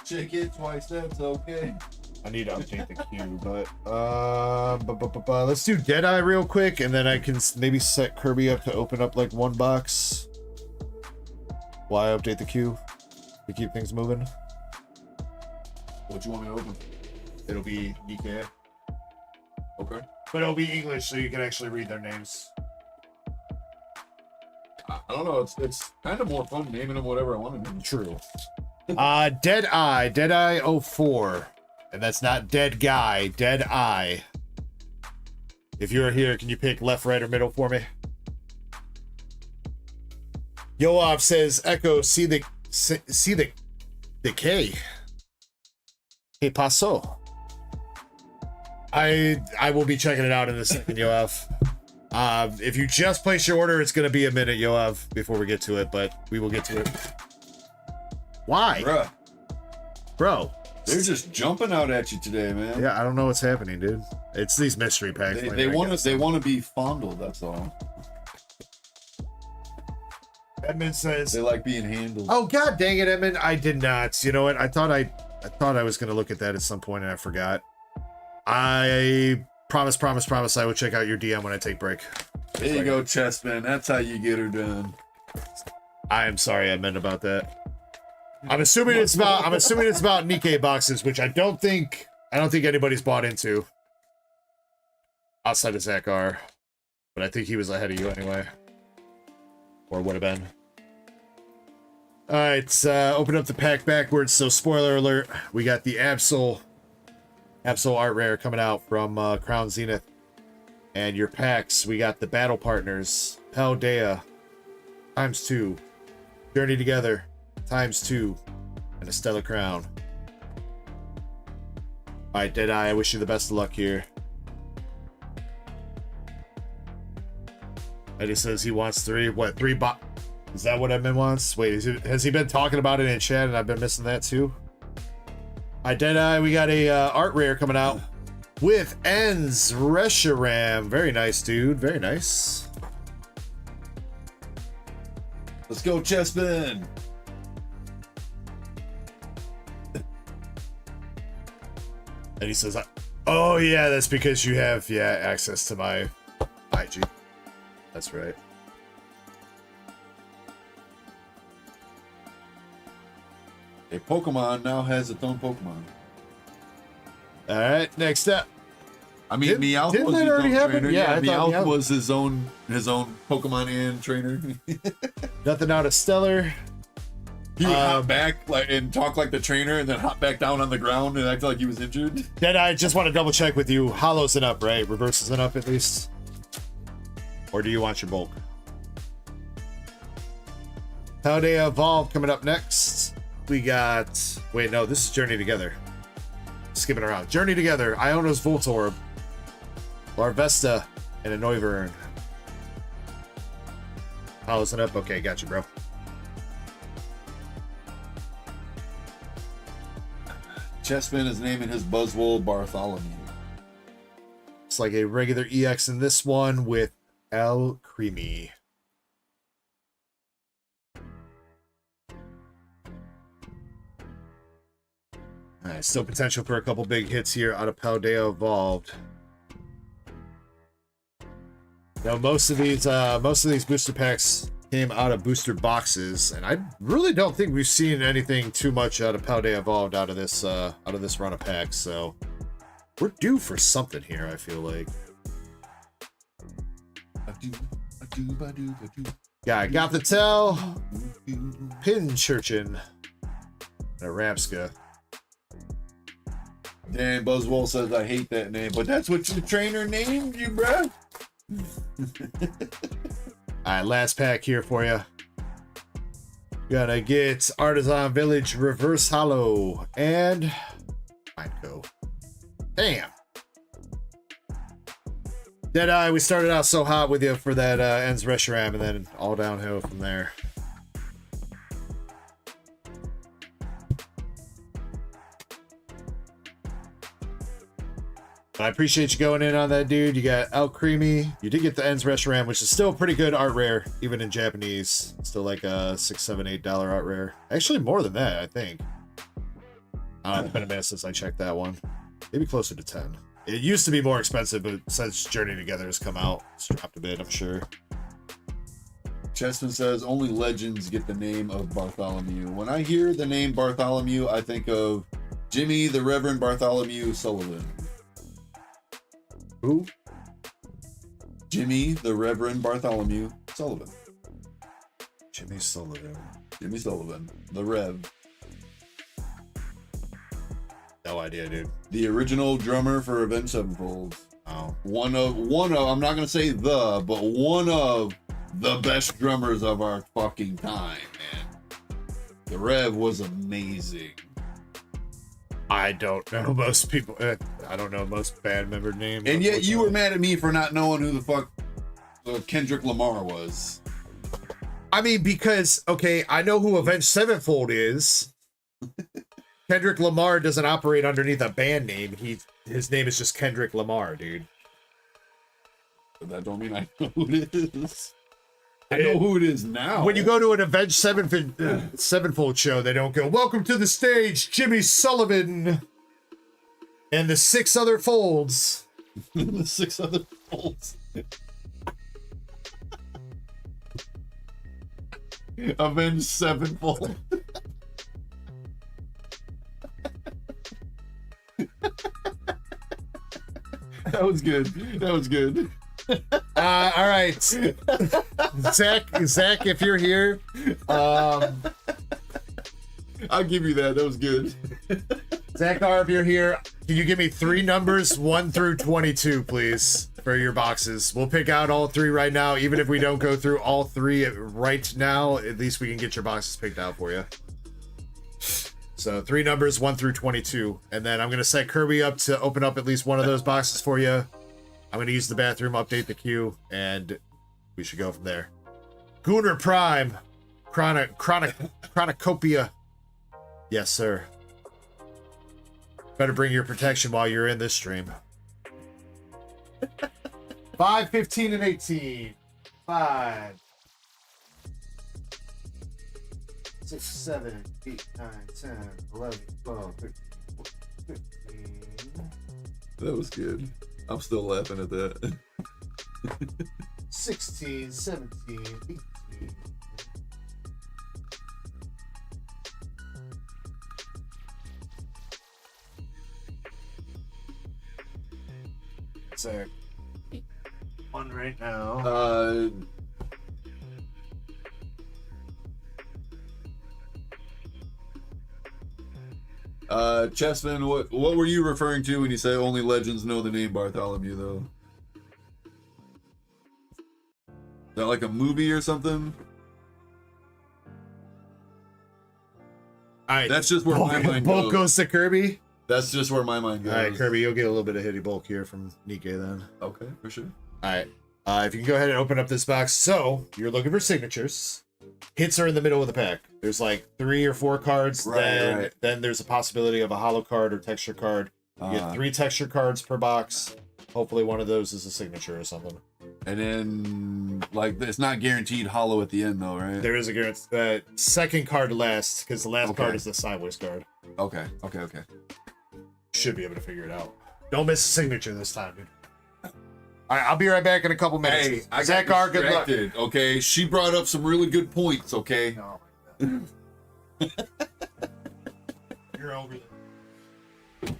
Shake it twice, that's okay. I need to update the queue, but let's do Deadeye real quick, and then I can maybe set Kirby up to open up like 1 box while I update the queue to keep things moving. What you want me to open? It'll be NIKKE. Okay. But it'll be English, so you can actually read their names. I don't know. It's kind of more fun naming them whatever I want to name. True. Deadeye 04. And that's not dead guy, dead eye. If you're here, can you pick left, right, or middle for me? Yoav says, Ecko, see the K. Hey, paso. I will be checking it out in a second, Yoav. If you just place your order, it's gonna be a minute, Yoav, before we get to it, but we will get to it. Why? Bruh. Bro. They're just jumping out at you today, man. Yeah, I don't know what's happening, dude. It's these mystery packs. They want to be fondled, that's all. Edmund says they like being handled. Oh god dang it, Edmund. I did not. You know what? I thought I was gonna look at that at some point and I forgot. I promise I will check out your DM when I take break. There you go, Chessman. That's how you get her done. I am sorry, Edmund, about that. I'm assuming it's about NIKKE boxes, which I don't think anybody's bought into. Outside of Zakar. But I think he was ahead of you anyway. Or would have been. Alright, open up the pack backwards. So spoiler alert, we got the Absol art rare coming out from Crown Zenith. And your packs, we got the battle partners, Paldea ×2, Journey Together ×2, and a Stellar Crown. Alright, Deadeye, I wish you the best of luck here. Eddie says he wants 3. What, 3 Is that what Edmund wants? Wait, has he been talking about it in chat and I've been missing that too? Alright, Deadeye, we got a art rare coming out with Ends Reshiram. Very nice, dude. Very nice. Let's go, Chessman. And he says, oh yeah, that's because you have, access to my IG. That's right. A Pokemon now has its own Pokemon. Alright, next up. I mean, Meowth didn't was that his already own happen? trainer. Yeah, I thought Meowth Meowth was his own Pokemon and trainer. Nothing out of Stellar. He would hop back and talk like the trainer and then hop back down on the ground and act like he was injured. Then I just want to double check with you. Hollow's an up, right? Reverses an up at least. Or do you want your bulk? Paldea Evolve coming up next. We got... Wait, no, this is Journey Together. Skipping around. Journey Together. Iono's Voltorb. Larvesta. And a Noivern. Hollow's an up. Okay, got you, bro. Chessman is naming his Buzzwole Bartholomew. It's like a regular EX in this one with El Creamy. Alright, still potential for a couple big hits here out of Paldea Evolved. Now most of these booster packs came out of booster boxes, and I really don't think we've seen anything too much out of Paldea Evolved out of this run of packs, so we're due for something here, I feel like. Yeah, I got the tell. Pinchurchin. And a Ramska. Dan Buzzwole says I hate that name, but that's what your trainer named you, bruh. Alright, last pack here for you. Gonna get Artisan Village Reverse Hollow and Mindco. Damn. Deadeye, we started out so hot with you for that Ends Reshiram, and then all downhill from there. But I appreciate you going in on that, dude. You got El Creamy. You did get the Ends Reshiram, which is still a pretty good art rare, even in Japanese. Still like a $6, $7, $8 art rare. Actually, more than that, I think. It's been a minute since I checked that one. Maybe closer to 10. It used to be more expensive, but since Journey Together has come out, it's dropped a bit, I'm sure. Chessman says only legends get the name of Bartholomew. When I hear the name Bartholomew, I think of Jimmy the Reverend Bartholomew Sullivan. Who? Jimmy the Reverend Bartholomew Sullivan. Jimmy Sullivan. Jimmy Sullivan, the Rev. No idea, dude. The original drummer for Avenged Sevenfold. Oh. One of, I'm not gonna say the, but one of the best drummers of our fucking time, man. The Rev was amazing. I don't know most people. I don't know most band member names. And yet you were mad at me for not knowing who the fuck Kendrick Lamar was. I mean, because, okay, I know who Avenged Sevenfold is. Kendrick Lamar doesn't operate underneath a band name. His name is just Kendrick Lamar, dude. But that don't mean I know who it is. I know who it is now. When you go to an Avenged Sevenfold show, they don't go, "Welcome to the stage, Jimmy Sullivan and the 6 other folds." The 6 other folds. Avenged Sevenfold. That was good. That was good. All right, Zach, if you're here, I'll give you that. That was good. Zach R, if you're here, can you give me 3 numbers 1 through 22, please, for your boxes? We'll pick out all 3 right now. Even if we don't go through all 3 right now, at least we can get your boxes picked out for you. So 3 numbers 1 through 22, and then I'm gonna set Kirby up to open up at least one of those boxes for you. I'm gonna use the bathroom, update the queue, and we should go from there. Gunnar Prime, Chronicopia. Yes, sir. Better bring your protection while you're in this stream. 5, 15, and 18. 5, 6, 7, 8, 9, 10, 11, 12, 13, 14, 15. That was good. I'm still laughing at that. 16, 17, 18. So, one right now. Chessman, what were you referring to when you say only legends know the name Bartholomew, though? Is that like a movie or something? All right, That's just where my mind bulk goes. goes to Kirby. That's just where my mind goes. All right, Kirby, you'll get a little bit of hitty bulk here from NIKKE then. Okay, for sure. All right, if you can go ahead and open up this box. So you're looking for signatures. Hits are in the middle of the pack. There's like 3 or 4 cards. Right. Then there's a possibility of a hollow card or texture card. You get 3 texture cards per box. Hopefully one of those is a signature or something. And then, like, it's not guaranteed hollow at the end, though, right? There is a guarantee. Second card last, because the last Okay. card is the sideways card. Okay. Should be able to figure it out. Don't miss a signature this time, dude. All right, I'll be right back in a couple minutes. Hey, I Zach got R, good luck. distracted, okay? She brought up some really good points, okay? No. You're over there.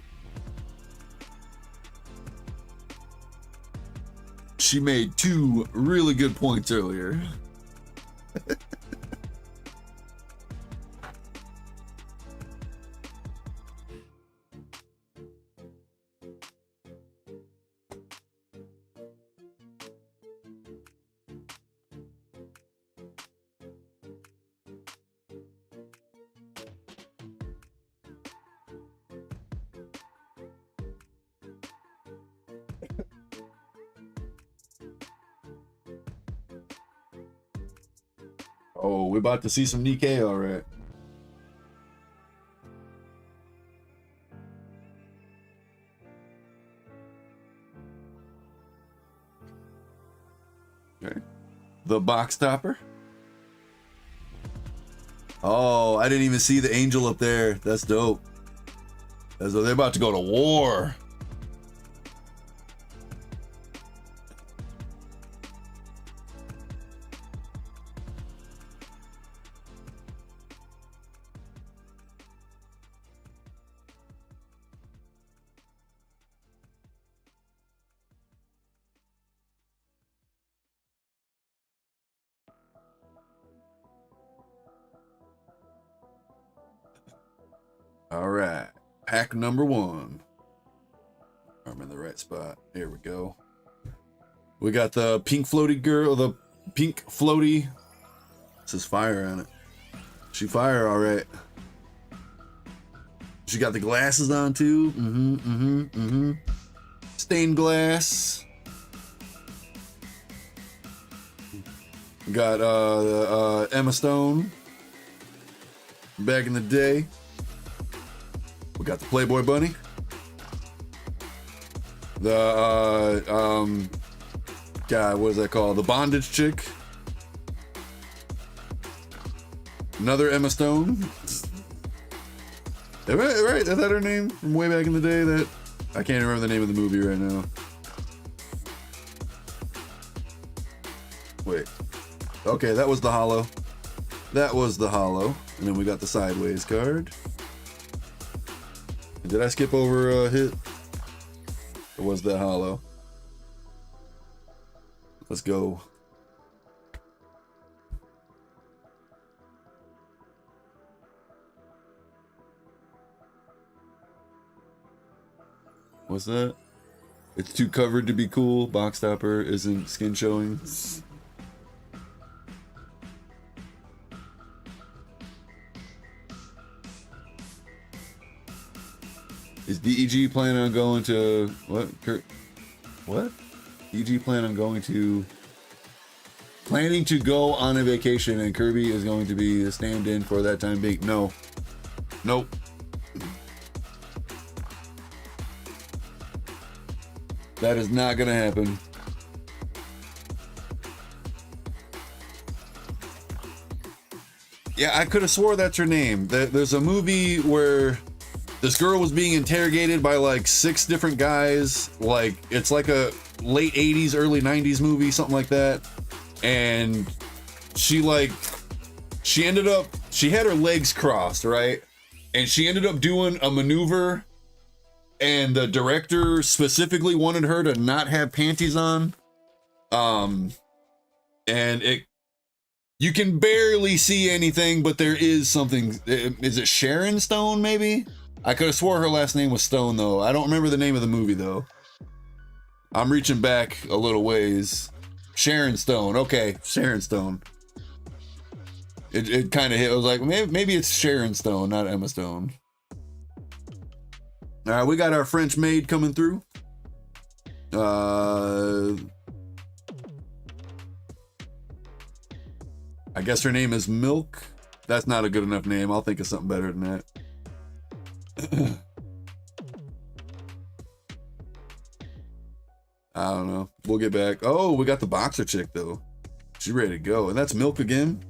She made 2 really good points earlier. Oh, we're about to see some NIKKE, all right. Okay. The box topper. Oh, I didn't even see the angel up there. That's dope. As though they're about to go to war. All right, pack number 1. I'm in the right spot. Here we go. We got the pink floaty girl, the pink floaty. It says fire on it. She fire, all right. She got the glasses on too. Stained glass. We got Emma Stone. Back in the day. We got the Playboy Bunny. The God, what is that called? The bondage chick. Another Emma Stone. Right? Is that her name from way back in the day? That I can't remember the name of the movie right now. Wait. Okay, that was the hollow. That was the hollow. And then we got the sideways card. Did I skip over a hit? Or was that hollow? Let's go. What's that? It's too covered to be cool. Box topper isn't skin showing. Is DEG planning on going to what? What? DEG planning to go on a vacation, and Kirby is going to be the stand-in for that time being. No. Nope. That is not gonna happen. Yeah, I could have swore that's her name. There's a movie where this girl was being interrogated by like 6 different guys. Like, it's like a late 80s, early 90s movie, something like that. And she had her legs crossed, right? And she ended up doing a maneuver, and the director specifically wanted her to not have panties on. And you can barely see anything, but there is something. Is it Sharon Stone, maybe? I could have swore her last name was Stone, though. I don't remember the name of the movie, though. I'm reaching back a little ways. Sharon Stone. Okay, Sharon Stone. It kind of hit. I was like, maybe it's Sharon Stone, not Emma Stone. All right, we got our French maid coming through. I guess her name is Milk. That's not a good enough name. I'll think of something better than that. I don't know. We'll get back. Oh, we got the boxer chick though. She's ready to go. And that's Milk again.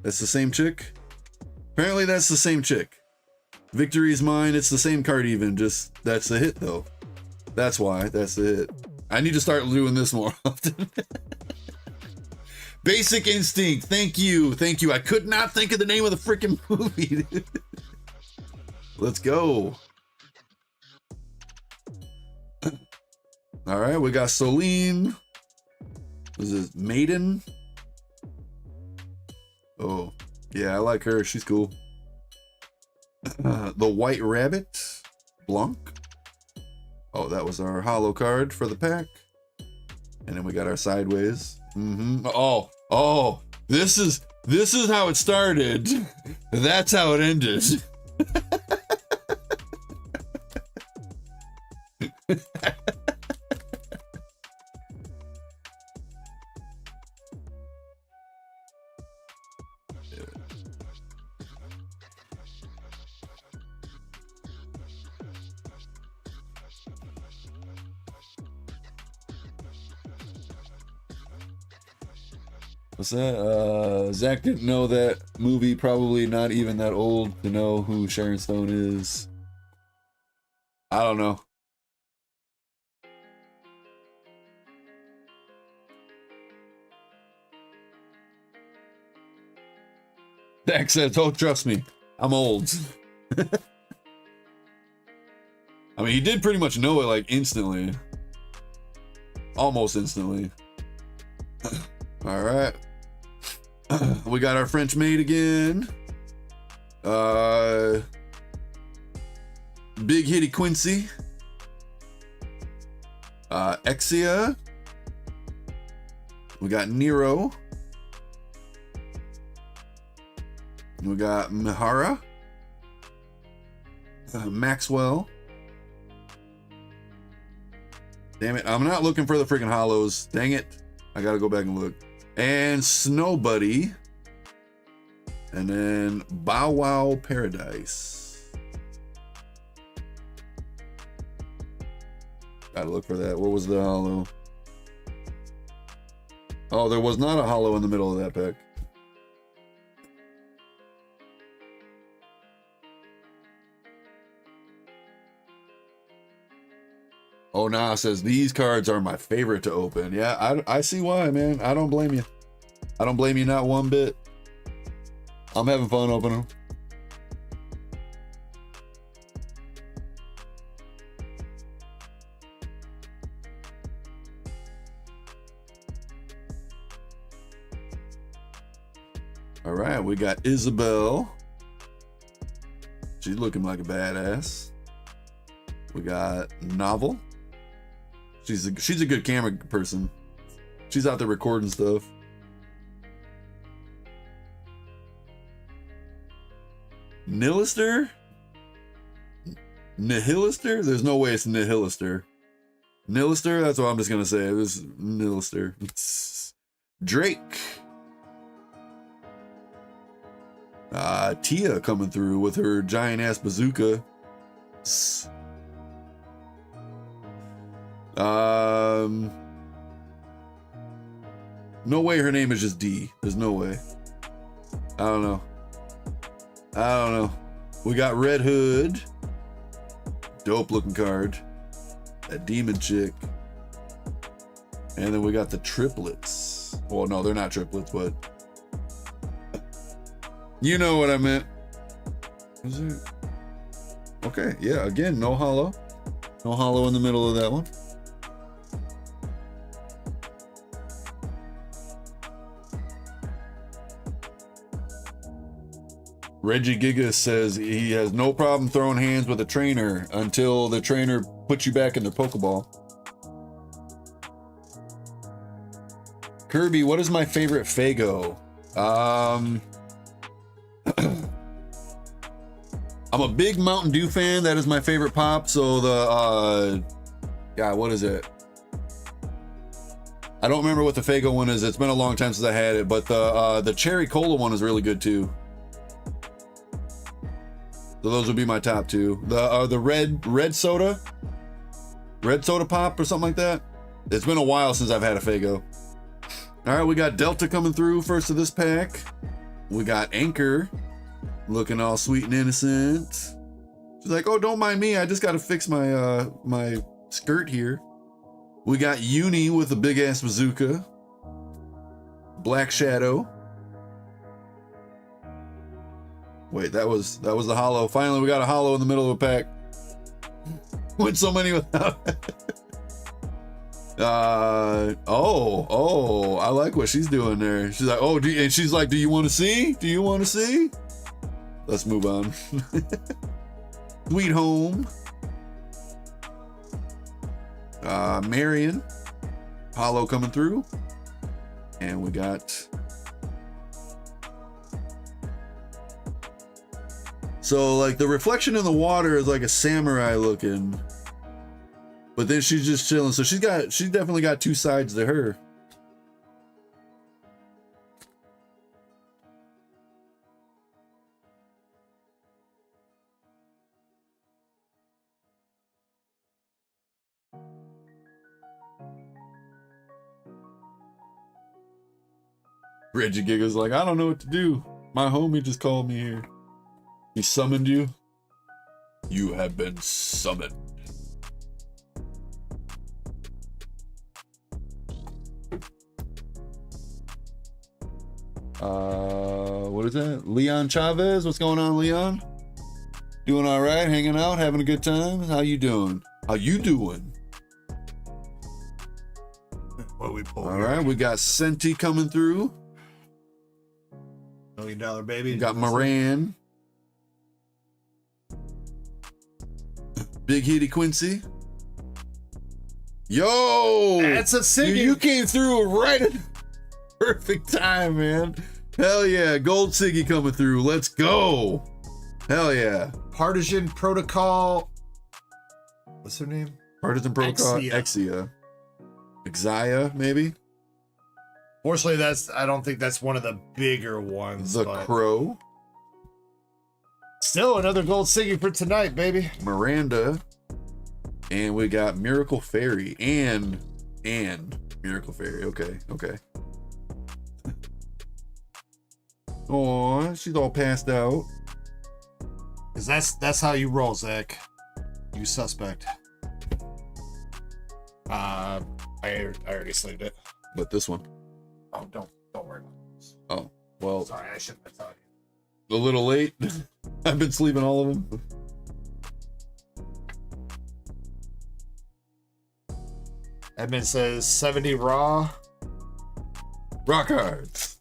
That's the same chick. Apparently that's the same chick. Victory's mine. It's the same card even. Just that's the hit though. That's why. That's the hit. I need to start doing this more often. Basic Instinct. Thank you. Thank you. I could not think of the name of the freaking movie. Let's go. All right, we got Celine. This is Maiden. Oh, yeah, I like her. She's cool. The White Rabbit. Blanc. Oh, that was our hollow card for the pack. And then we got our sideways. Oh, this is how it started. That's how it ended. What's that? Zach didn't know that movie, probably not even that old to know who Sharon Stone is. I don't know. Zach says, "Oh, trust me, I'm old." I mean, he did pretty much know it like instantly. Almost instantly. All right. We got our French maid again. Big Hitty Quincy. Exia. We got Nero. We got Mihara. Maxwell. Damn it, I'm not looking for the freaking hollows. Dang it. I gotta go back and look. And Snow Buddy. And then Bow Wow Paradise. Gotta look for that. What was the hollow? Oh, there was not a hollow in the middle of that pack. Oh, nah, it says these cards are my favorite to open. Yeah, I see why, man. I don't blame you. I don't blame you not one bit. I'm having fun opening them. All right, we got Isabel. She's looking like a badass. We got Novel. She's a good camera person. She's out there recording stuff. Nihilister? Nihilister? There's no way it's Nihilister. Nihilister? That's what I'm just gonna say. It was Nihilister. Drake. Tia coming through with her giant ass bazooka. No way her name is just D. There's no way. I don't know. We got Red Hood. Dope looking card. That demon chick. And then we got the triplets. Well, no, they're not triplets, but you know what I meant. Is it? Okay, yeah, again, no hollow. No hollow in the middle of that one. Reggie Giga says he has no problem throwing hands with a trainer until the trainer puts you back in their Pokeball. Kirby, what is my favorite Fago? I'm a big Mountain Dew fan. That is my favorite pop. So the, God, what is it? I don't remember what the Fago one is. It's been a long time since I had it, but the Cherry Cola one is really good too. So those would be my top two. The red soda pop or something like that. It's been a while since I've had a Fago. All right, we got Delta coming through first of this pack. We got Anchor looking all sweet and innocent. She's like, oh, don't mind me. I just got to fix my my skirt here. We got Uni with a big ass bazooka. Black Shadow. Wait, that was the hollow. Finally, we got a hollow in the middle of a pack. Went so many without. Oh, I like what she's doing there. She's like, oh, and she's like, do you want to see? Do you want to see? Let's move on. Sweet Home. Marion. Hollow coming through. And we got. So like the reflection in the water is like a samurai looking, but then she's just chilling. So she's definitely got two sides to her. Reggie Giga's like, I don't know what to do. My homie just called me here. He summoned you. You have been summoned. What is that? Leon Chavez? What's going on, Leon? Doing all right? Hanging out? Having a good time? How you doing? How you doing? What we pull? All right, we got Senti coming through. $1 million baby. We got Moran. Big Hitty Quincy. Yo! That's a singing. You came through right at perfect time, man. Hell yeah. Gold Siggy coming through. Let's go. Hell yeah. Partisan Protocol. What's her name? Partisan Protocol. Exia. Exia, maybe? Fortunately, I don't think that's one of the bigger ones. The but Crow. Still another gold Siggy for tonight, baby. Miranda. And we got Miracle Fairy and Miracle Fairy. Okay. Oh, she's all passed out. Cause that's how you roll, Zach. You suspect. I already saved it. But this one. Oh, don't worry about this. Oh, well. Sorry, I shouldn't have told you. A little late. I've been sleeping all of them. Edmund says 70 raw. Rock cards.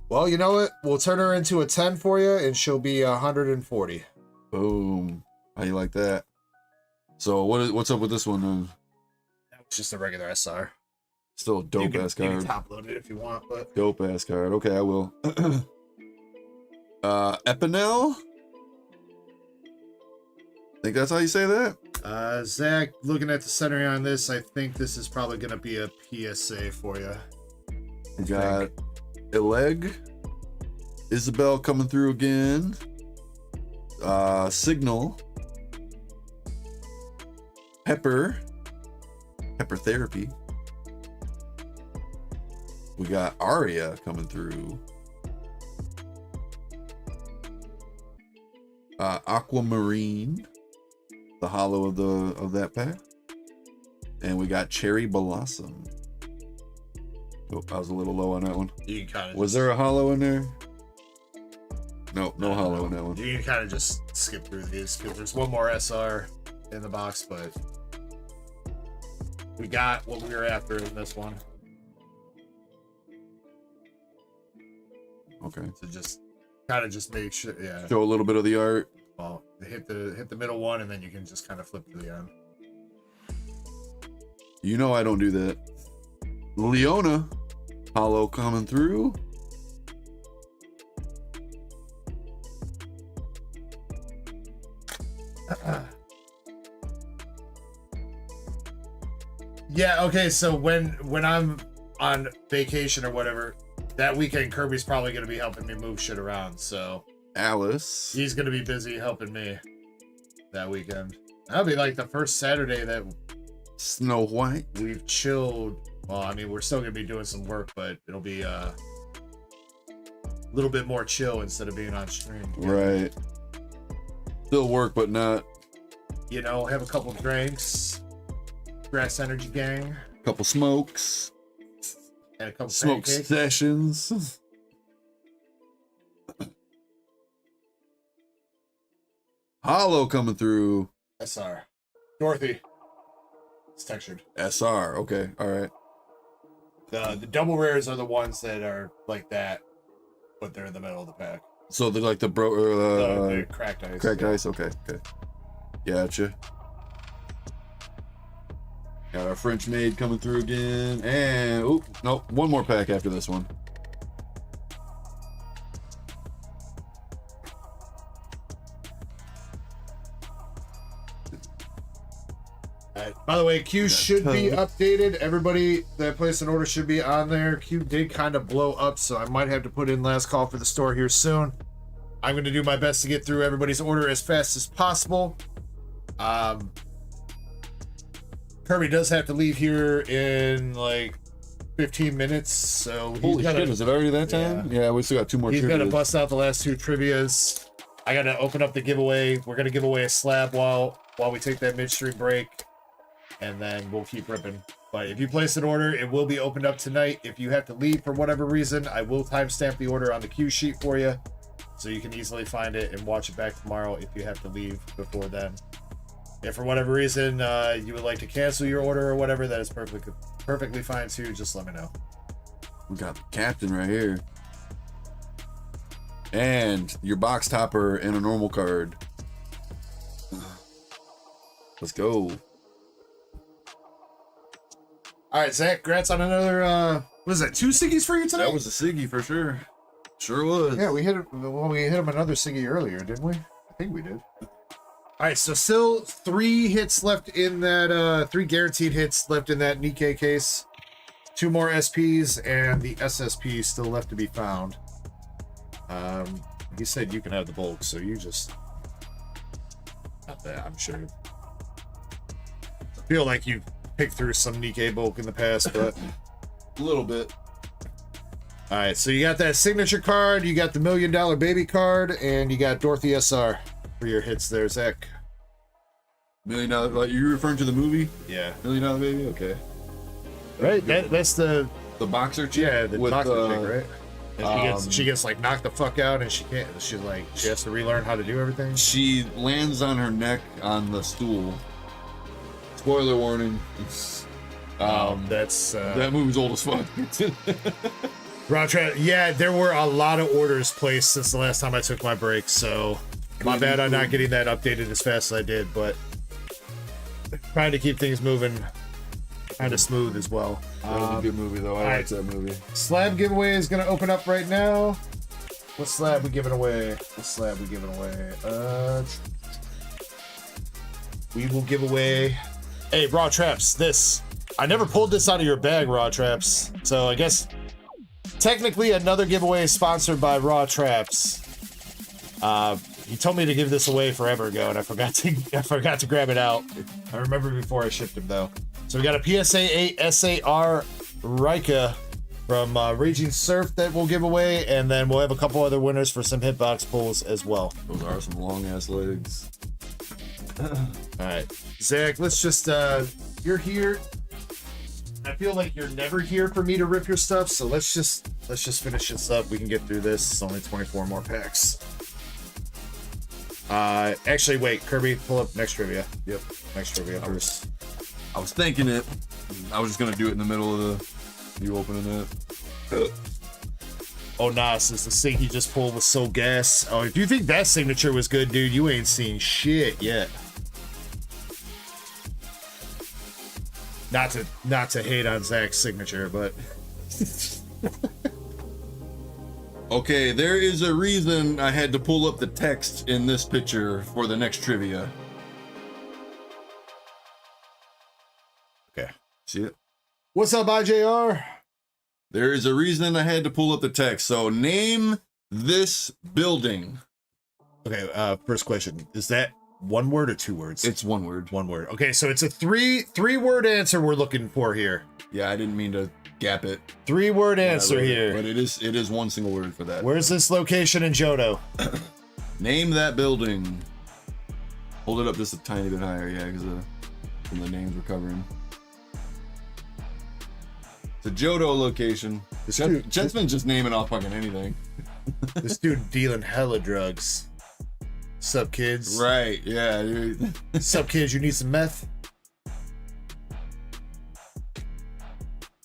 Well, you know what? We'll turn her into a 10 for you, and she'll be 140. Boom. How you like that? So what's up with this one then? That was just a regular SR. Still a dope ass You card. can top load it if you want, but Dope ass card. Okay, I will. Epinel? Think that's how you say that? Zach, looking at the centering on this, I think this is probably going to be a PSA for you. We got Eleg. Isabel coming through again. Signal. Pepper Therapy. We got Aria coming through. Aquamarine, the hollow of that pack. And we got Cherry Blossom. Oh, I was a little low on that one. You can kind of Was there a hollow in there? No hollow in that one. You can kind of just skip through these because there's one more SR in the box, but we got what we were after in this one. Okay. So just kind of just make sure, yeah. Show a little bit of the art. Well, hit the middle one, and then you can just kind of flip to the end. You know I don't do that. Leona, hollow coming through. Yeah, okay, so when I'm on vacation or whatever, that weekend Kirby's probably going to be helping me move shit around, so Alice. he's going to be busy helping me that weekend. That'll be like the first Saturday that Snow White. we've chilled. Well, I mean, we're still going to be doing some work, but it'll be a little bit more chill instead of being on stream. Right. Still work, but not. You know, have a couple drinks, Grass Energy Gang, Couple smokes. and a couple Smoke pancakes. sessions. Hollow coming through. SR. Dorothy. It's textured. SR. Okay. All right. The double rares are the ones that are like that, but they're in the middle of the pack. So they're like the The cracked ice. cracked ice. Okay. Gotcha. Got our French maid coming through again. And, oh, nope. One more pack after this one. By the way, Q should be updated. Everybody that placed an order should be on there. Q did kind of blow up, so I might have to put in last call for the store here soon. I'm going to do my best to get through everybody's order as fast as possible. Kirby does have to leave here in like 15 minutes, so Holy shit, is it already that time? Yeah, we still got two more he's got to trivias. bust out the last two trivias. I got to open up the giveaway. We're going to give away a slab while we take that midstream break, and then we'll keep ripping. But if you place an order, it will be opened up tonight. If you have to leave for whatever reason, I will timestamp the order on the queue sheet for you, so you can easily find it and watch it back tomorrow if you have to leave before then. If for whatever reason you would like to cancel your order or whatever, that is perfectly fine too. Just let me know. We got the captain right here. And your box topper and a normal card. Let's go. All right, Zach, congrats on another, what is that, 2 Siggies for you today? That was a Siggy for sure. Sure was. Yeah, we hit him another Siggy earlier, didn't we? I think we did. All right, so still 3 hits left in that, 3 guaranteed hits left in that NIKKE case. 2 more SPs and the SSP still left to be found. He said you can have the bulk, so you just... Not that, I'm sure. I feel like you picked through some NIKKE bulk in the past, but... A little bit. All right, so you got that signature card, you got the $1 Million Baby card, and you got Dorothy SR for your hits there, Zach. $1 Million, like you referring to the movie? Yeah. $1 Million Baby? Okay. Right, that's the boxer chick? Yeah, the boxer chick, right? And she gets like knocked the fuck out, and she has to relearn how to do everything. She lands on her neck on the stool. Spoiler warning. That's that movie's old as fuck. Yeah, there were a lot of orders placed since the last time I took my break, so my bad on not getting that updated as fast as I did, but trying to keep things moving kind of smooth as well. That was a good movie though. I liked that movie. Slab giveaway is gonna open up right now. What slab we giving away? We will give away. Hey, Raw Traps, this. I never pulled this out of your bag, Raw Traps. So I guess technically another giveaway is sponsored by Raw Traps. He told me to give this away forever ago, and I forgot to grab it out. I remember before I shipped him though. So we got a PSA 8 SAR Rika from Raging Surf that we'll give away, and then we'll have a couple other winners for some hitbox pulls as well. Those are some long ass legs. All right, Zach, let's just you're here. I feel like you're never here for me to rip your stuff, so let's just finish this up. We can get through this. It's only 24 more packs. Actually, wait, Kirby, pull up next trivia. Yep, next trivia first. I was thinking it. I was just gonna do it in the middle of you opening it. Oh, nah, since the thing he just pulled was so gas. Oh, if you think that signature was good, dude, you ain't seen shit yet. Not to hate on Zach's signature, but okay, there is a reason I had to pull up the text in this picture for the next trivia. Okay. See it? What's up, IJR? There is a reason I had to pull up the text. So name this building. Okay, first question. Is that one word or 2 words? It's 1 word. 1 word. Okay, so it's a three word answer we're looking for here. Yeah, I didn't mean to gap it. 3 word answer here. But it is 1 single word for that. Where's this location in Johto? Name that building. Hold it up just a tiny bit higher, yeah, because the names we're covering. The Johto location. Chet's been just naming off fucking anything. This dude dealing hella drugs. Sup, kids? Right, yeah, dude. Sup, kids? You need some meth?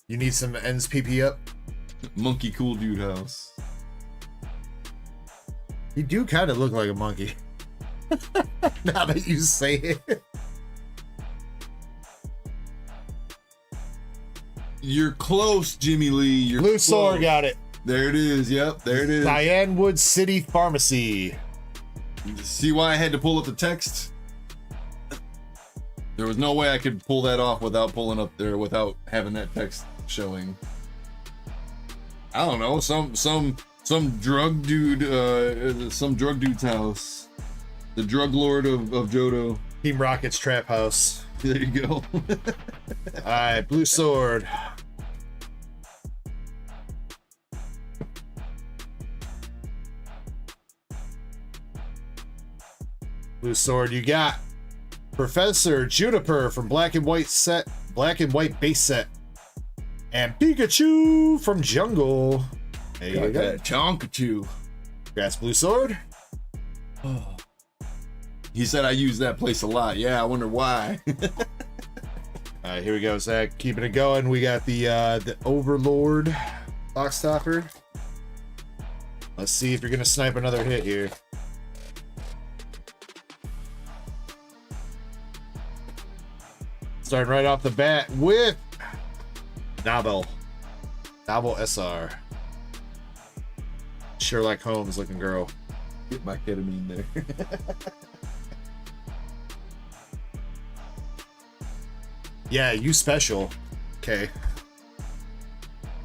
You need some ends PP up? Monkey Cool Dude House. You do kind of look like a monkey. Now that you say it. You're close, Jimmy Lee. You're Blue close. Sword got it. There it is. Yep, there it is. Diane Wood City Pharmacy. See why I had to pull up the text? There was no way I could pull that off without pulling up there, without having that text showing. I don't know, some drug dude, some drug dude's house. The drug lord of Johto. Team Rocket's Trap House. There you go. Alright, Blue Sword. Blue Sword, you got Professor Juniper from Black and White base set. And Pikachu from Jungle. There you go. Chonkachu. Congrats, Blue Sword. Oh. He said I use that place a lot. Yeah, I wonder why. All right, here we go, Zach. Keeping it going. We got the Overlord box topper. Let's see if you're gonna snipe another hit here. Starting right off the bat with Novel SR. Sherlock Holmes looking girl. Get my ketamine there. Yeah, you special. Okay.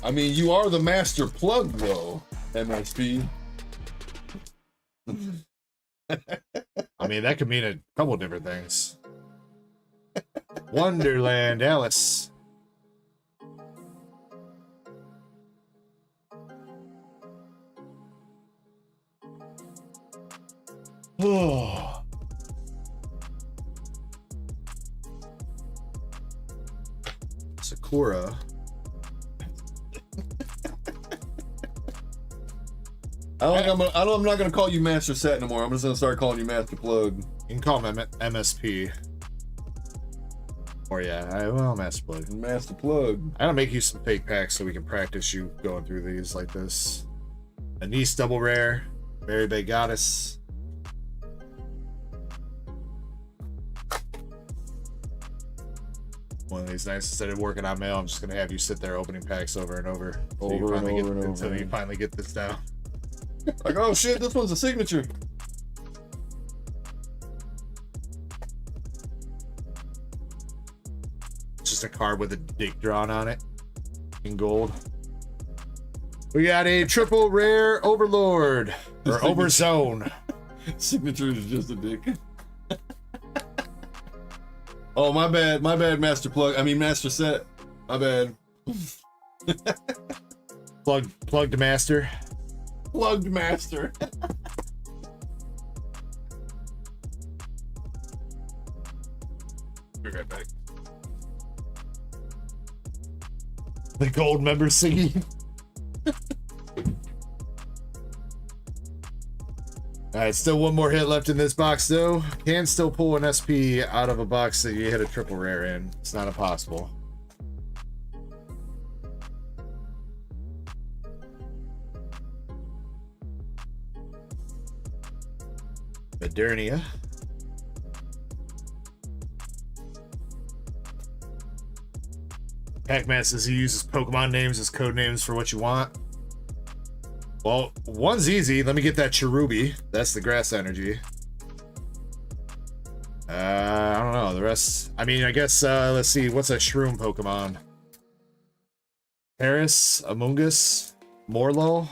I mean, you are the master plug, though, MSP. I mean, that could mean a couple different things. Wonderland Alice. Oh. Sakura. I'm not gonna call you Master Set anymore. I'm just gonna start calling you Master Plug. You can call him MSP. Or yeah, well, Master Plug. Master Plug. I gotta make you some fake packs so we can practice you going through these like this. Anise double rare. Mary Bay Goddess. One of these nights, instead of working on mail, I'm just gonna have you sit there opening packs over and over. Until you finally get this down. Like, oh shit, this one's a signature. Just a card with a dick drawn on it in gold. We got a triple rare Overlord or Overzone. Signature is just a dick. Oh, my bad, Master Plug. I mean, Master Set. My bad. Plugged Master. Plugged Master. Be right back. The gold member singing. Alright, still one more hit left in this box though. Can still pull an SP out of a box that you hit a triple rare in. It's not impossible. Modernia. Pac-Man says he uses Pokemon names as code names for what you want. Well, one's easy. Let me get that Cherubi. That's the grass energy. I don't know. The rest... I mean, I guess, let's see. What's a shroom Pokemon? Paris? Amoongus? Morlo?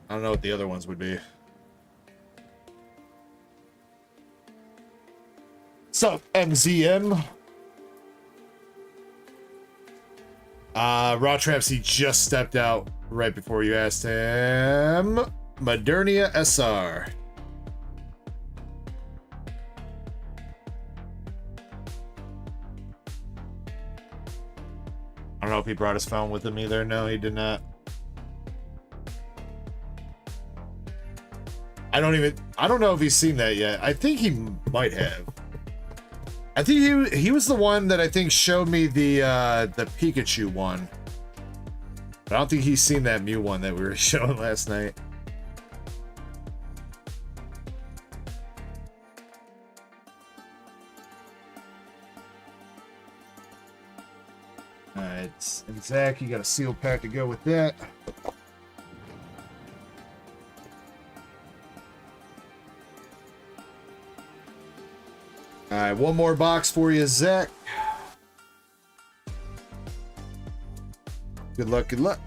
I don't know what the other ones would be. Sup, MZM? Raw Traps, he just stepped out right before you asked him. Modernia SR. I don't know if he brought his phone with him either. No, he did not. I don't know if he's seen that yet. I think he might have. I think he was the one that I think showed me the Pikachu one. But I don't think he's seen that Mew one that we were showing last night. Alright, and Zach, you got a seal pack to go with that. Alright, one more box for you, Zach. Good luck, good luck.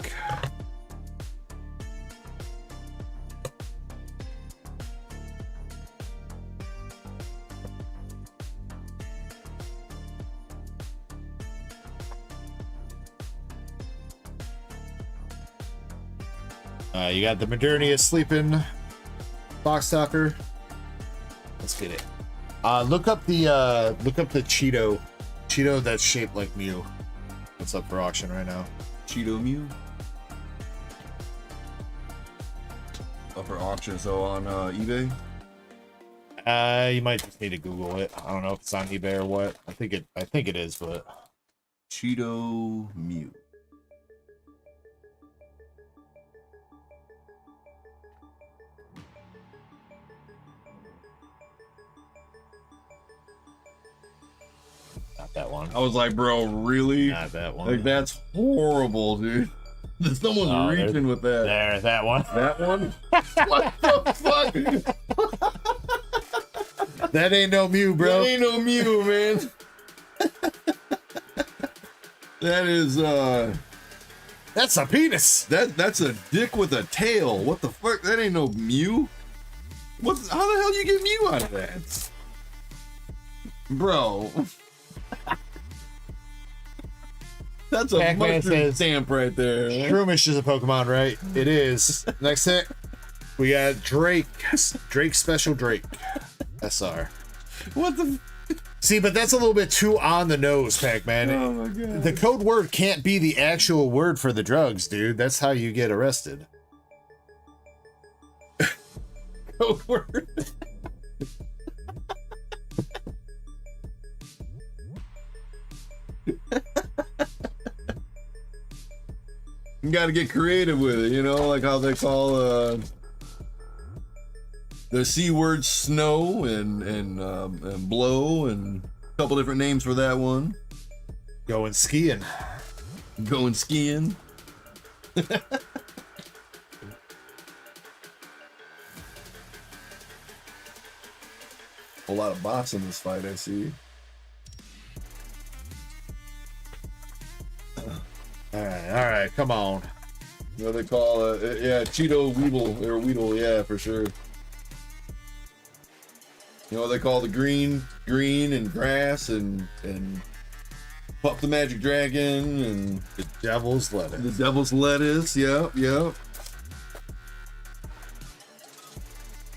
You got the Modernia sleeping box topper. Let's get it. Look up the Cheeto that's shaped like Mew. It's up for auction right now. Cheeto Mew. Up for auction, so on eBay. You might just need to Google it. I don't know if it's on eBay or what. I think it is, but Cheeto Mew. Not that one. I was like, bro, really? Not that one. Like, that's horrible, dude. Someone's reaching with that. There, that one. That one? What the fuck? That ain't no Mew, bro. That ain't no Mew, man. That is, That's a penis. that's a dick with a tail. What the fuck? That ain't no Mew. How the hell you get Mew out of that? Bro. That's a Pac-Man mustard says, stamp right there. Man. Shroomish is a Pokemon, right? It is. Next hit, we got Drake. Drake Special Drake. SR. What the? See, but that's a little bit too on the nose, Pac-Man. Oh my god. The code word can't be the actual word for the drugs, dude. That's how you get arrested. Code word. You gotta get creative with it, you know, like how they call the C word snow and blow, and a couple different names for that one. Going skiing. Going skiing. A lot of bots in this fight, I see. All right, come on. What they call yeah, Cheeto Weedle or Weedle, yeah, for sure. You know what they call the green and grass and Pup the Magic Dragon and The Devil's Lettuce. the Devil's Lettuce, yep.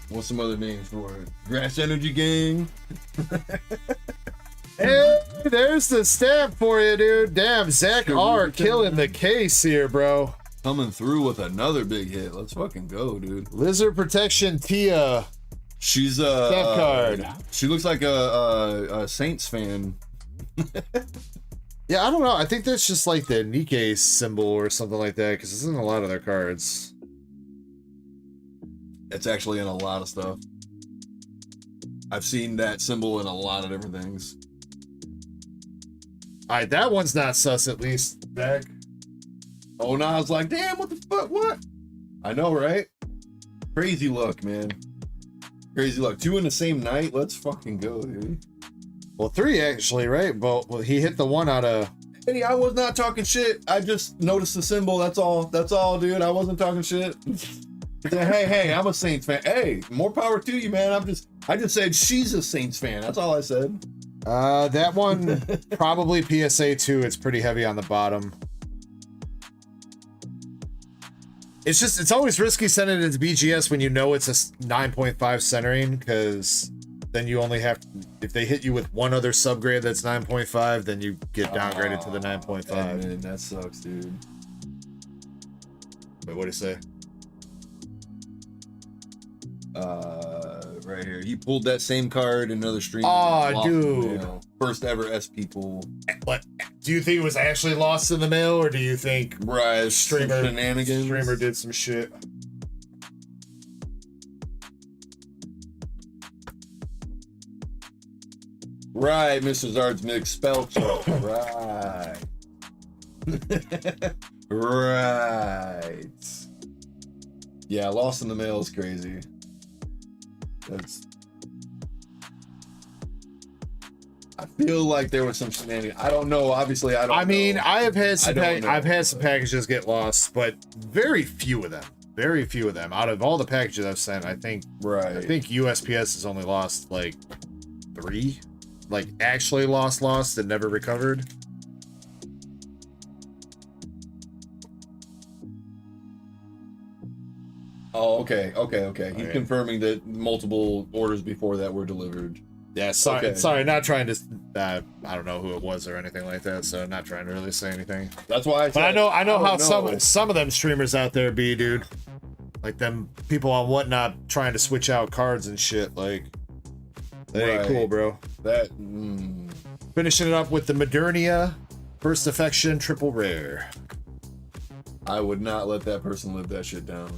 What's some other names for it? Grass Energy Gang. Hey, there's the stamp for you, dude. Damn, Zach R killing the case here, bro. Coming through with another big hit. Let's fucking go, dude. Lizard Protection Tia. She's Step card. She looks like a Saints fan. Yeah, I don't know. I think that's just like the NIKKE symbol or something like that, because it's in a lot of their cards. It's actually in a lot of stuff. I've seen that symbol in a lot of different things. All right, that one's not sus, at least. Zach. Oh, no, I was like, damn, what the fuck? What? I know, right? Crazy luck, man. Crazy luck. 2 in the same night. Let's fucking go, dude. Well, 3 actually, right? Well, he hit the one out of. Hey, I was not talking shit. I just noticed the symbol. That's all. That's all, dude. I wasn't talking shit. Hey, I'm a Saints fan. Hey, more power to you, man. I just said she's a Saints fan. That's all I said. That one probably PSA 2. It's pretty heavy on the bottom. It's always risky sending it to BGS when you know it's a 9.5 centering, because then you only have, if they hit you with one other subgrade that's 9.5, then you get downgraded to the 9.5. Man, that sucks, dude. Wait, what'd he say? Right here. He pulled that same card in another stream. Aw, dude. First ever SP pull. What? Do you think it was actually lost in the mail, or do you think Right, streamer shenanigans. streamer did some shit? Right, Mr. Zard's mixed spell check. Right. Right. Yeah, lost in the mail is crazy. I feel like there was some shenanigans. I don't know. Obviously, I don't. I mean, know. I have had some. I don't know. I've had some packages get lost, but very few of them. Very few of them. Out of all the packages I've sent, I think USPS has only lost like 3, like actually lost and never recovered. Oh, okay. He's confirming that multiple orders before that were delivered. Yeah, sorry, Okay. sorry, not trying to. I don't know who it was or anything like that, so not trying to really say anything. That's why I said. But I know how don't some of them streamers out there be, dude. Like them people on Whatnot trying to switch out cards and shit. Like that ain't Right. cool, bro. that. Finishing it up with the Modernia First affection, triple rare. I would not let that person live that shit down.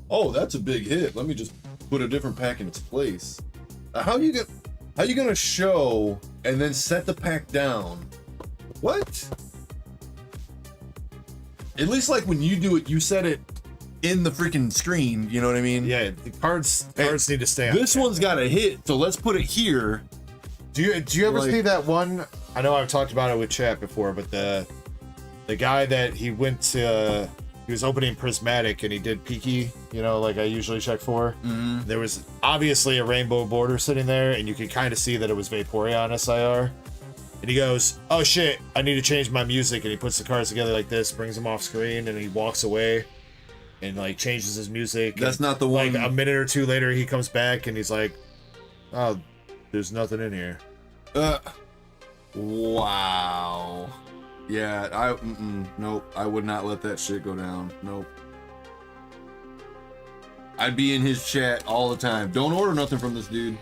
Oh, that's a big hit. Let me just put a different pack in its place. How you gonna show and then set the pack down? What? At least like when you do it, you set it in the freaking screen. You know what I mean? Yeah, the cards need to stay on. This one's got a hit, so let's put it here. Do you ever see that one? I know I've talked about it with chat before, but the guy that he went to, he was opening Prismatic and he did Peaky, you know, like I usually check for. Mm-hmm. There was obviously a rainbow border sitting there, and you could kind of see that it was Vaporeon SIR. And he goes, "Oh shit, I need to change my music," and he puts the cards together like this, brings them off screen, and he walks away and like changes his music. That's and, not the one. Like a minute or two later, he comes back and he's like, "Oh, there's nothing in here." Wow. Yeah, nope. I would not let that shit go down. Nope. I'd be in his chat all the time. Don't order nothing from this dude.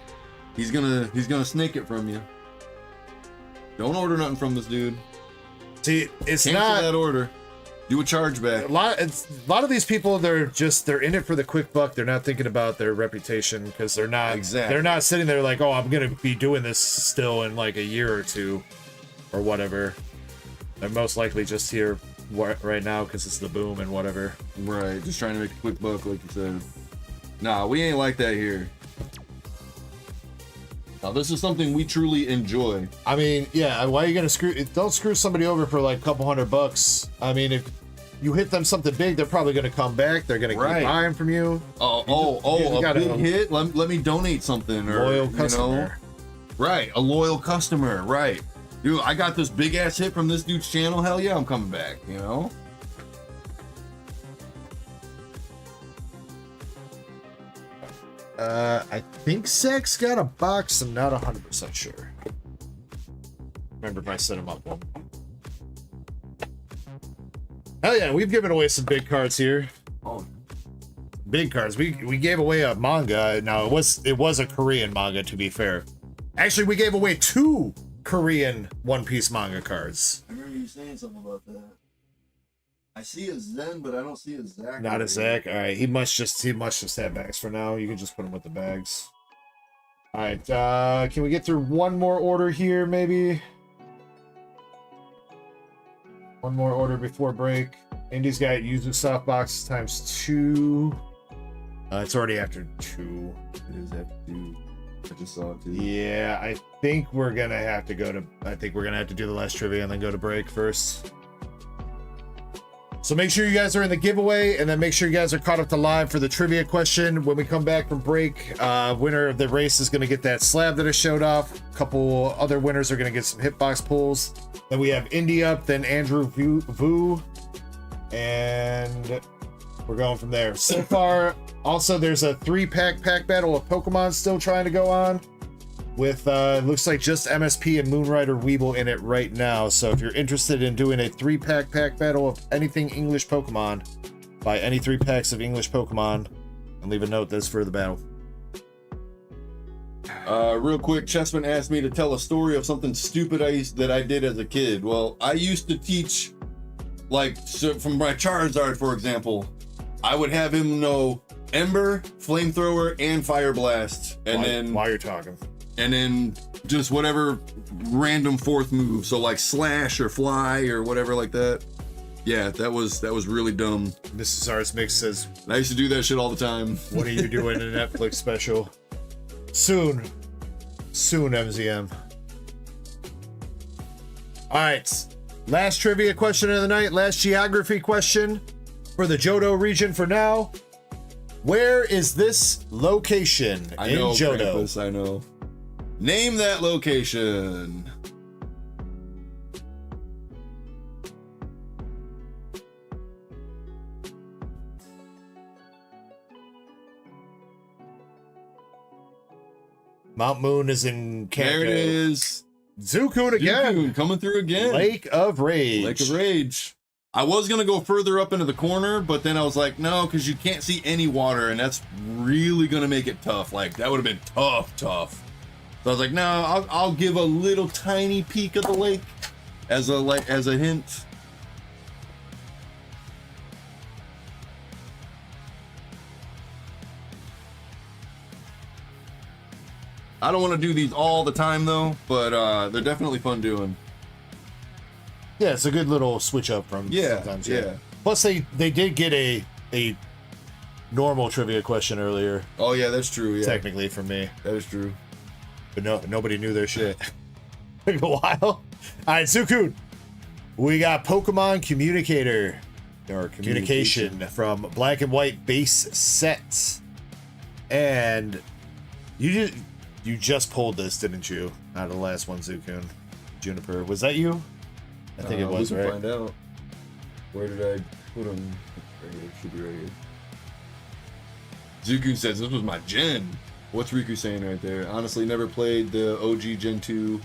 He's gonna snake it from you. Don't order nothing from this dude. See, it's Cancel not that order. Do a chargeback. a lot of these people, they're in it for the quick buck. They're not thinking about their reputation, because they're not sitting there like, "Oh, I'm gonna be doing this still in like a year or two or whatever." They're most likely just here right now because it's the boom and whatever. Right, just trying to make a quick buck, like you said. Nah, we ain't like that here. Now, this is something we truly enjoy. I mean, yeah, why are you gonna don't screw somebody over for like a couple $100. I mean, if you hit them something big, they're probably gonna come back. They're gonna keep buying from you. A big hit. Let me donate something, or loyal customer. You know, right, a loyal customer. Right, dude. I got this big ass hit from this dude's channel. Hell yeah, I'm coming back. You know. I think Zach's got a box. I'm not 100% sure. Remember if I set him up one. Hell yeah, we've given away some big cards here. Oh, big cards. We gave away a manga. Now it was a Korean manga, to be fair. Actually, we gave away 2 Korean One Piece manga cards. I remember you saying something about that. I see a Zen, but I don't see a Zach. Not a Zach. All right, he must just have bags for now. You can just put him with the bags. All right, can we get through one more order here, maybe? One more order before break. Indy's got Yuzu softbox ×2. It's already after 2. It is after 2. I just saw it too. Yeah, I think we're gonna have to do the last trivia and then go to break first. So make sure you guys are in the giveaway, and then make sure you guys are caught up to live for the trivia question. When we come back from break, winner of the race is going to get that slab that I showed off. A couple other winners are going to get some hitbox pulls. Then we have Indy up, then Andrew Vu, and we're going from there. So far, also there's a 3-pack pack battle of Pokemon still trying to go on. With looks like just MSP and Moonrider Weeble in it right now. So if you're interested in doing a 3-pack pack battle of anything English Pokemon, buy any 3 packs of English Pokemon and leave a note that's for the battle. Real quick, Chessman asked me to tell a story of something stupid that I did as a kid. Well, I used to teach, like, so from my Charizard, for example, I would have him know Ember, Flamethrower, and Fire Blast, and while you're talking. And then just whatever random 4th move, so like Slash or Fly or whatever like that. Yeah, that was really dumb. Mrs. Arts Mix says, I used to do that shit all the time. "What are you doing in a Netflix special?" Soon, MZM. All right, last trivia question of the night, last geography question for the Johto region for now. Where is this location in Johto? Krampus, I know. Name that location. Mount Moon is in Kanto. There it is. Zukun again. Zukun coming through again. Lake of Rage. Lake of Rage. I was going to go further up into the corner, but then I was like, no, because you can't see any water, and that's really going to make it tough. Like, that would have been tough. So I was like, no, I'll give a little tiny peek of the lake, As a hint. I don't want to do these all the time though, but they're definitely fun doing. Yeah, it's a good little switch up from sometimes. Yeah. Plus, they did get a normal trivia question earlier. Oh yeah, that's true. Yeah, technically for me, that is true. But nobody knew their shit. Took a while. All right, Sukun. We got Pokemon Communicator or Communication from Black and White base set, and you just pulled this, didn't you? Out of the last one, Sukun. Juniper, was that you? I think it was, we can right? Find out. Where did I put them? Right here. Should be right here. Zuku says this was my gen. What's Riku saying right there? Honestly, never played the OG Gen 2.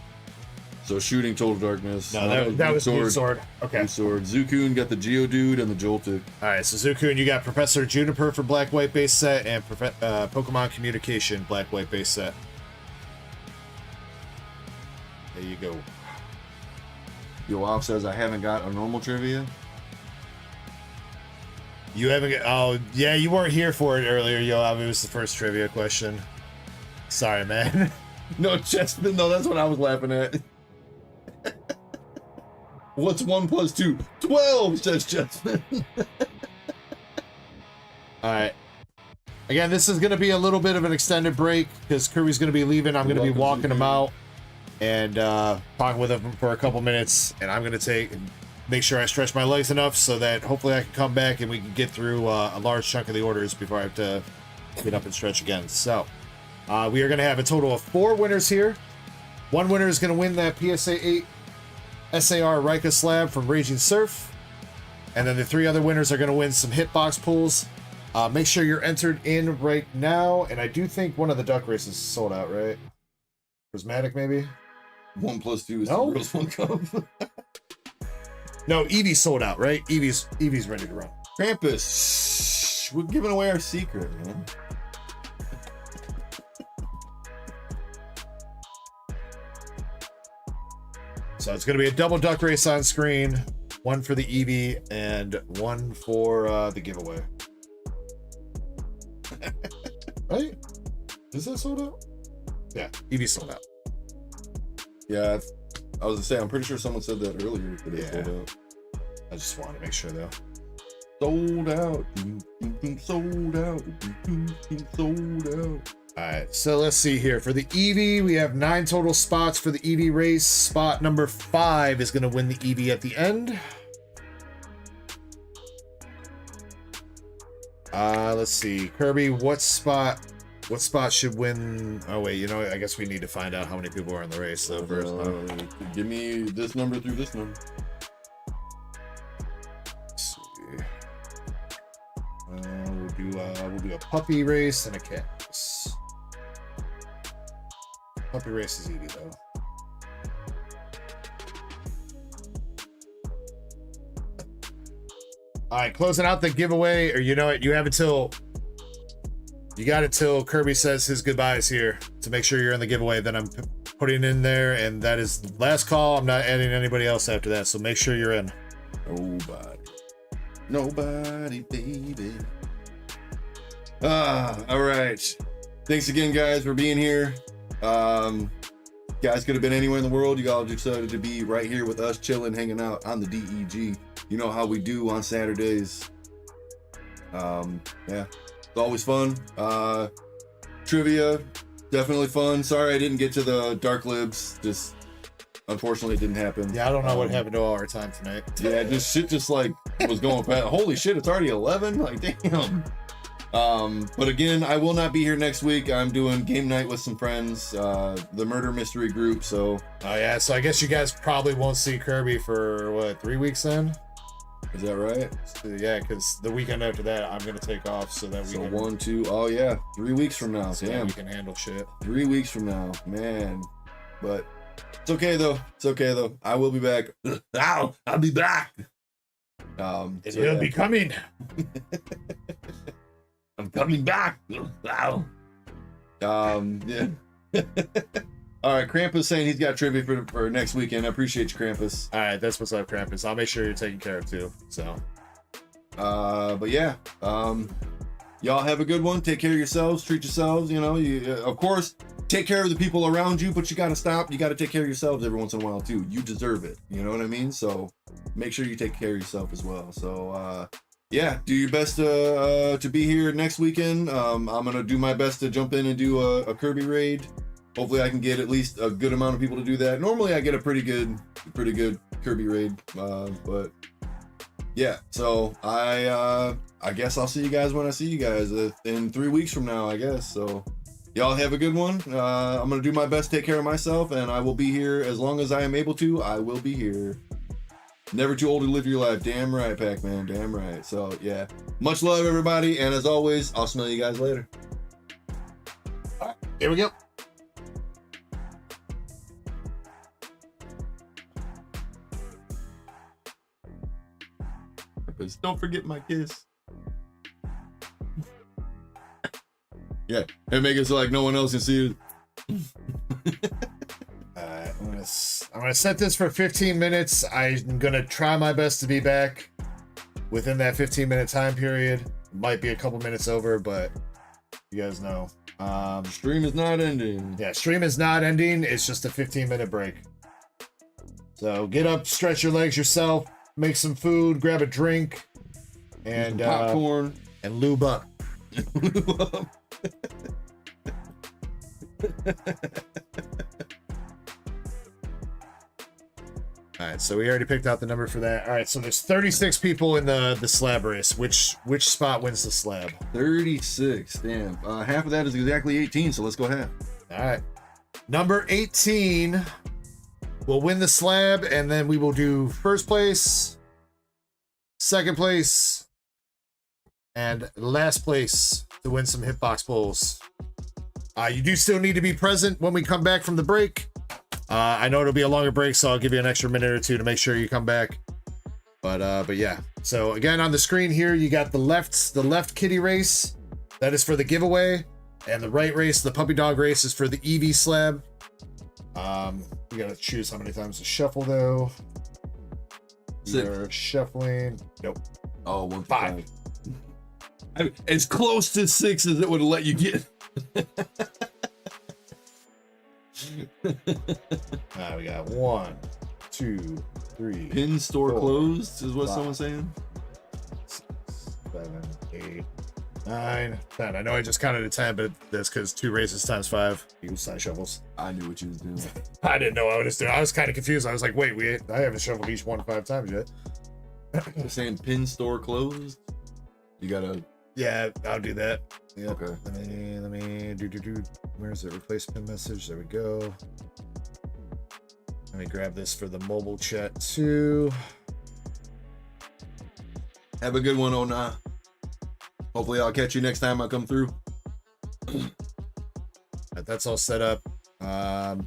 So shooting Total Darkness. No, that was Blue Sword. Okay. Blue Sword. Zukun got the Geodude and the Joltik. Alright, so Zukun, you got Professor Juniper for Black White base set and Pokemon Communication Black White base set. There you go. Yoav says I haven't got a normal trivia. You haven't got, oh yeah, you weren't here for it earlier, Yoav. It was the first trivia question. Sorry, man. No, Chespin, no, that's what I was laughing at. What's 1 + 2? 12, says Chespin. Alright. Again, this is going to be a little bit of an extended break because Kirby's going to be leaving. I'm going to be walking him out and talking with him for a couple minutes. And I'm going to make sure I stretch my legs enough so that hopefully I can come back and we can get through a large chunk of the orders before I have to get up and stretch again. So we are going to have a total of 4 winners here. One winner is going to win that PSA 8 SAR Rika Slab from Raging Surf. And then the 3 other winners are going to win some hitbox pulls. Make sure you're entered in right now. And I do think one of the duck races is sold out, right? Prismatic, maybe? 1 + 2 is No. the Girls 1 Cup. No, Eevee's sold out, right? Eevee's ready to run. Krampus. Shh, we're giving away our secret, man. So it's going to be a double duck race on screen. One for the Eevee and one for the giveaway. Right? Is that sold out? Yeah, Eevee's sold out. Yeah, I was gonna say, I'm pretty sure someone said that earlier today. Yeah. Sold out. I just wanted to make sure, though. Sold out. Sold out. Sold out. Alright, so let's see here. For the Eevee, we have 9 total spots for the Eevee race. Spot number 5 is going to win the Eevee at the end. Let's see. Kirby, what spot should win? Oh, wait, you know, I guess we need to find out how many people are in the race, though, first. Give me this number through this number. Let's see. We'll do a puppy race and a cat race. Puppy race is Eevee, though. All right, closing out the giveaway, or you know what, you got it till Kirby says his goodbyes here to make sure you're in the giveaway. Then I'm putting in there, and that is the last call. I'm not adding anybody else after that, so make sure you're in. Nobody, baby. All right. Thanks again, guys, for being here. Guys could have been anywhere in the world. You all decided to be right here with us, chilling, hanging out on the DEG. You know how we do on Saturdays. Yeah, it's always fun. Trivia, definitely fun. Sorry I didn't get to the Dark Libs. Just unfortunately it didn't happen. Yeah, I don't know what happened to all our time tonight. Yeah, just shit just like was going fast. Holy shit, it's already 11. Like damn. But again, I will not be here next week. I'm doing game night with some friends, the murder mystery group. So oh yeah, so I guess you guys probably won't see Kirby for what, 3 weeks then? is that right? So, yeah, because the weekend after that I'm gonna take off so that we So can 1, 2, oh yeah, 3 weeks from now. so that Damn, we can handle shit. 3 weeks from now, man. But it's okay though. It's okay though. I will be back. Ow, I'll be back. And So, he'll yeah. be coming. I'm coming back. Wow. Yeah. All All right, Krampus saying he's got trivia for next weekend. I appreciate you, Krampus. All right, that's what's up, Krampus. I'll make sure you're taken care of too. So, but yeah, y'all have a good one. Take care of yourselves. Treat yourselves. You know, of course, take care of the people around you, but you got to stop. You got to take care of yourselves every once in a while too. You deserve it. You know what I mean? So make sure you take care of yourself as well. So, yeah, do your best to be here next weekend. I'm gonna do my best to jump in and do a Kirby raid. Hopefully I can get at least a good amount of people to do that. Normally I get a pretty good Kirby raid, but yeah. So I guess I'll see you guys when I see you guys in 3 weeks from now, I guess. So y'all have a good one. I'm gonna do my best to take care of myself, and I will be here as long as I am able to. I will be here. Never too old to live your life. Damn right, Pac-Man. Damn right. So yeah, much love, everybody, and as always, I'll smell you guys later. all right, here we go. Don't forget my kiss. Yeah, and make it so like no one else can see it. I'm gonna set this for 15 minutes. I'm gonna try my best to be back within that 15-minute time period. Might be a couple minutes over, but you guys know. Stream is not ending. Yeah, stream is not ending. It's just a 15-minute break. So get up, stretch your legs yourself, make some food, grab a drink, and some popcorn, and lube up. Lube up. All right, so we already picked out the number for that. All right, so there's 36 people in the slab race. Which spot wins the slab? 36. Damn. Half of that is exactly 18, so let's go ahead. All right. Number 18 will win the slab, and then we will do first place, second place, and last place to win some hitbox pulls. You do still need to be present when we come back from the break. I know it'll be a longer break, so I'll give you an extra minute or two to make sure you come back. But yeah. So again, on the screen here, you got the left kitty race. That is for the giveaway. And the right race, the puppy dog race, is for the EV slab. You gotta choose how many times to shuffle though. You're shuffling. Nope. Oh, 1 5. As close to 6 as it would let you get. We got 1, 2, 3. Pin store 4, closed is what 5, someone's saying. 6, 7, 8, 9, 10. I know I just counted to 10, but that's because 2 races times 5 equals side shovels. I knew what you was doing. I didn't know what I was doing. I was kind of confused. I was like, wait, I haven't shoveled each one 5 times yet. They're saying pin store closed. You gotta. Yeah, I'll do that. Yep. Okay. Let me do. Where's the replace pin message? There we go. Let me grab this for the mobile chat too. Have a good one, Ona. Hopefully I'll catch you next time I come through. That's all set up. I'm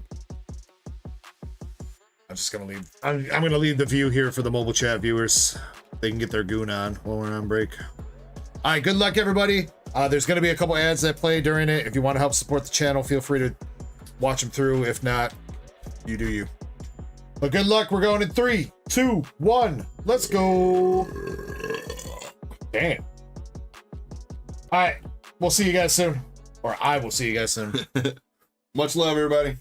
just gonna leave. I'm gonna leave the view here for the mobile chat viewers. They can get their goon on while we're on break. All right, good luck, everybody. There's going to be a couple ads that play during it. If you want to help support the channel, feel free to watch them through. If not, you do you. But good luck. We're going in 3, 2, 1. Let's go. Damn. All right. We'll see you guys soon. Or I will see you guys soon. Much love, everybody.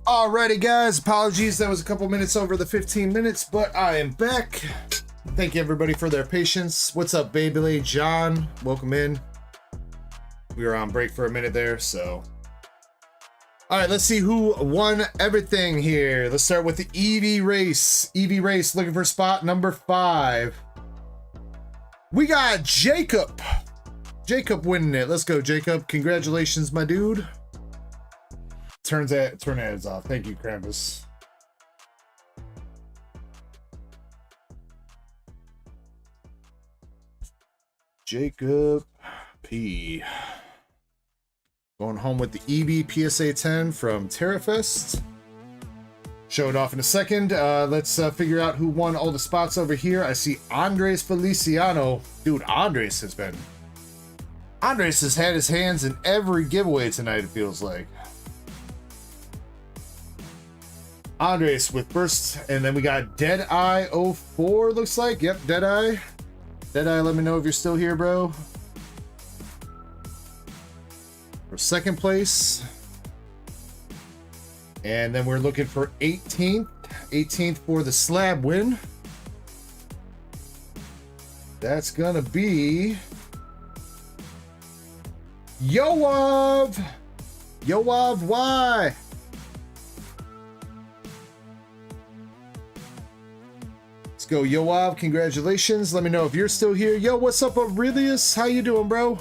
Alrighty, guys. Apologies, that was a couple minutes over the 15 minutes, but I am back. Thank you, everybody, for their patience. What's up, Baby John? Welcome in. We were on break for a minute there, so. All right, let's see who won everything here. Let's start with the EV race. EV race looking for spot number 5. We got Jacob. Jacob winning it. Let's go, Jacob. Congratulations, my dude. Turn ads off. Thank you, Krampus. Jacob P. Going home with the EB PSA 10 from TerraFest. Show it off in a second. Let's figure out who won all the spots over here. I see Andres Feliciano. Dude, Andres has had his hands in every giveaway tonight, it feels like. Andres with burst, and then we got Deadeye 04, looks like. Yep, Deadeye. Deadeye, let me know if you're still here, bro. For second place. And then we're looking for 18th. 18th for the slab win. That's gonna be Yoav. Yoav Y. Let's go, Yoav. Congratulations. Let me know if you're still here. Yo, what's up, Aurelius? How you doing, bro?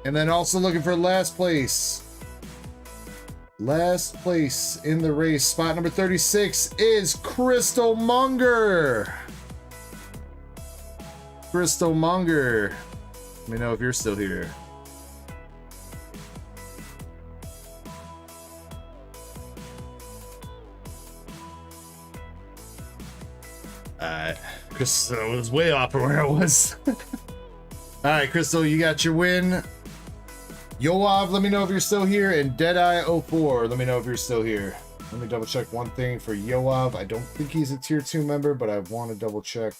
And then also looking for last place. Last place in the race. Spot number 36 is Crystal Monger. Crystal Monger. Let me know if you're still here. Crystal was way off from where I was. Alright, Crystal, you got your win. Yoav, let me know if you're still here. And Deadeye 04, let me know if you're still here. Let me double check one thing for Yoav. I don't think he's a tier 2 member, but I want to double check.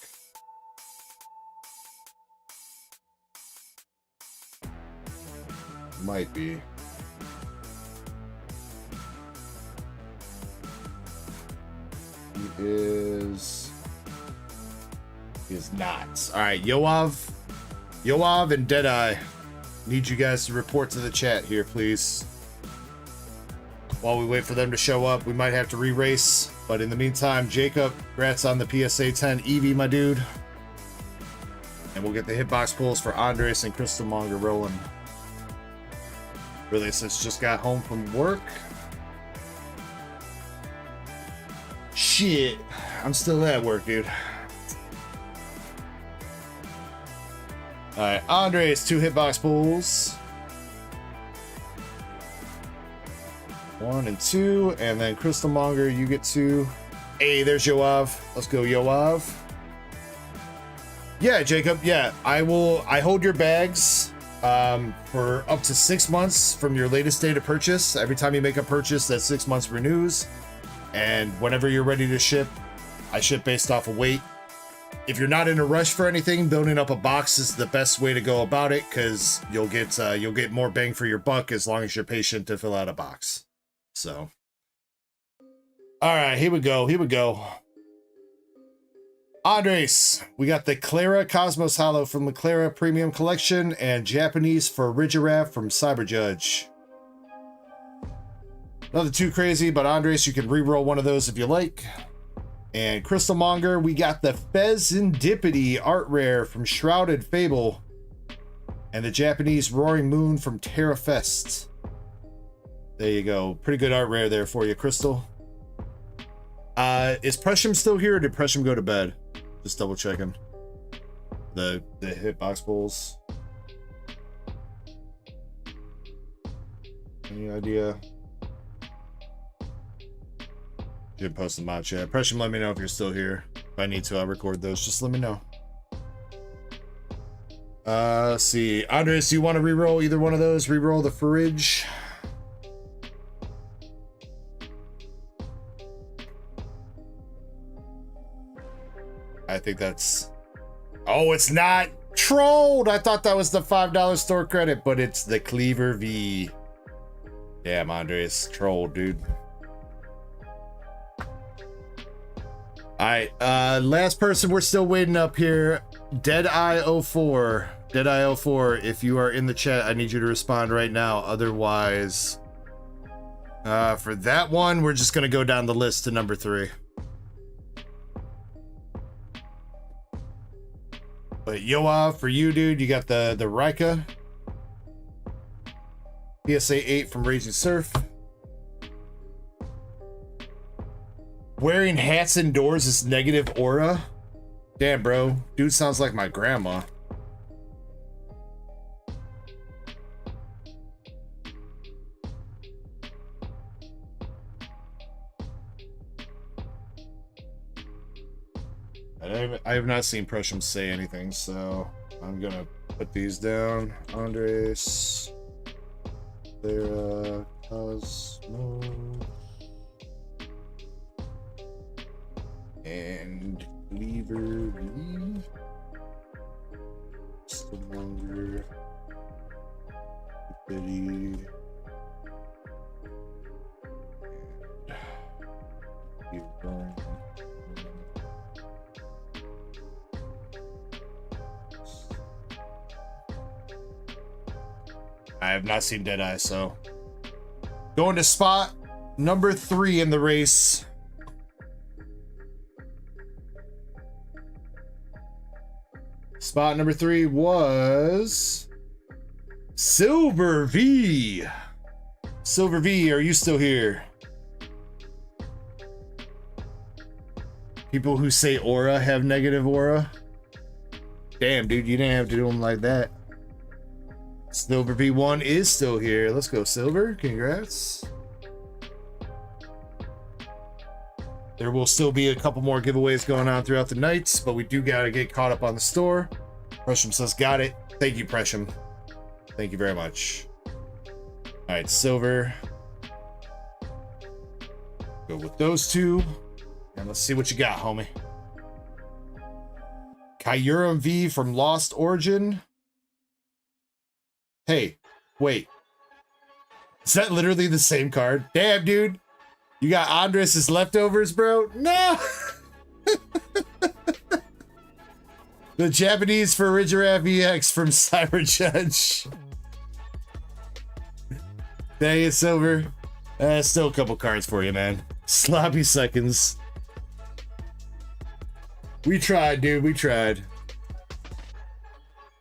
Might be. He is not. All right, Yoav and Deadeye. Need you guys to report to the chat here, please. While we wait for them to show up, we might have to re-race. But in the meantime, Jacob, congrats on the PSA 10 EV, my dude. And we'll get the hitbox pulls for Andres and Crystal Monger rolling. Really, since just got home from work. Shit, I'm still at work, dude. All right, Andres, 2 hitbox pulls. 1 and 2, and then Crystal Monger, you get 2. Hey, there's Yoav. Let's go, Yoav. Yeah, Jacob. Yeah, I hold your bags for up to 6 months from your latest date of purchase. Every time you make a purchase, that 6 months renews. And whenever you're ready to ship, I ship based off of weight. If you're not in a rush for anything, building up a box is the best way to go about it, because you'll get more bang for your buck as long as you're patient to fill out a box. So, all right, here we go. Andres, we got the Clara Cosmos Hollow from the Clara Premium Collection and Japanese for Ridgiraffe from Cyberjudge. Nothing too crazy, but Andres, you can re-roll one of those if you like. And Crystal Monger, we got the Fezendipity Art Rare from Shrouded Fable. And the Japanese Roaring Moon from TerraFest. There you go. Pretty good art rare there for you, Crystal. Is Presham still here, or did Presham go to bed? Just double checking. The hitbox pulls. Any idea? Didn't post in my chat. Presham, let me know if you're still here. If I need to, I'll record those. Just let me know. Let's see. Andres, do you want to re-roll either one of those? Re-roll the fridge. I think that's... Oh, it's not trolled. I thought that was the $5 store credit, but it's the Cleaver V. Damn, Andres, trolled, dude. All right, last person we're still waiting up here. Deadeye04. Deadeye04, if you are in the chat, I need you to respond right now. Otherwise, for that one, we're just gonna go down the list to number 3. But Yoav, for you, dude, you got the Rika. PSA 8 from Raging Surf. Wearing hats indoors is negative aura. Damn, bro. Dude sounds like my grandma. I have not seen Prusham say anything, so I'm gonna put these down. Andres, Clara, Cosmo, and Cleaver V. Still longer. Betty. Keep going. I have not seen Deadeye, so going to spot number 3 in the race. Spot number 3 was Silver V. Silver V, are you still here? People who say aura have negative aura. Damn, dude, you didn't have to do them like that. Silver V1 is still here. Let's go, Silver. Congrats. There will still be a couple more giveaways going on throughout the nights, but we do gotta get caught up on the store. Presham says, got it. Thank you, Presham. Thank you very much. All right, Silver. Go with those 2. And let's see what you got, homie. Kyurem V from Lost Origin. Hey, wait. Is that literally the same card? Damn, dude. You got Andres' leftovers, bro? No! The Japanese for Ridgeraf EX from Cyber Judge. Dang it, Silver. Still a couple cards for you, man. Sloppy seconds. We tried, dude. We tried.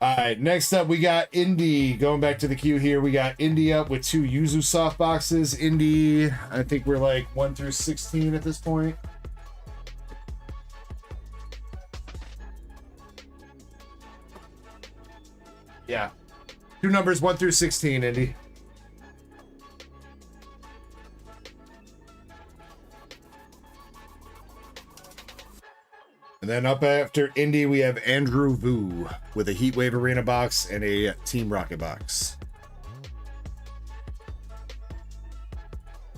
All right, next up we got Indy. Going back to the queue here, we got Indy up with 2 Yuzu soft boxes. Indy, I think we're like 1 through 16 at this point. Yeah, 2 numbers 1 through 16, Indy. And then up after Indy, we have Andrew Vu with a Heatwave Arena box and a Team Rocket box.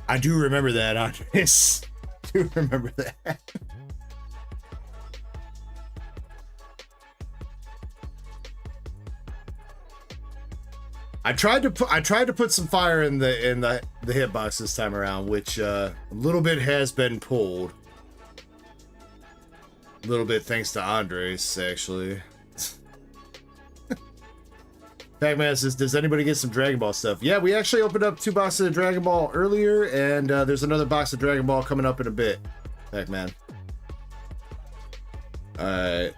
I do remember that, Andres. I do remember that. I tried to put some fire in the hitbox this time around, which a little bit has been pulled. A little bit thanks to Andres, actually. Pac-Man says, does anybody get some Dragon Ball stuff? Yeah, we actually opened up 2 boxes of Dragon Ball earlier, and there's another box of Dragon Ball coming up in a bit. Pac-Man. Alright,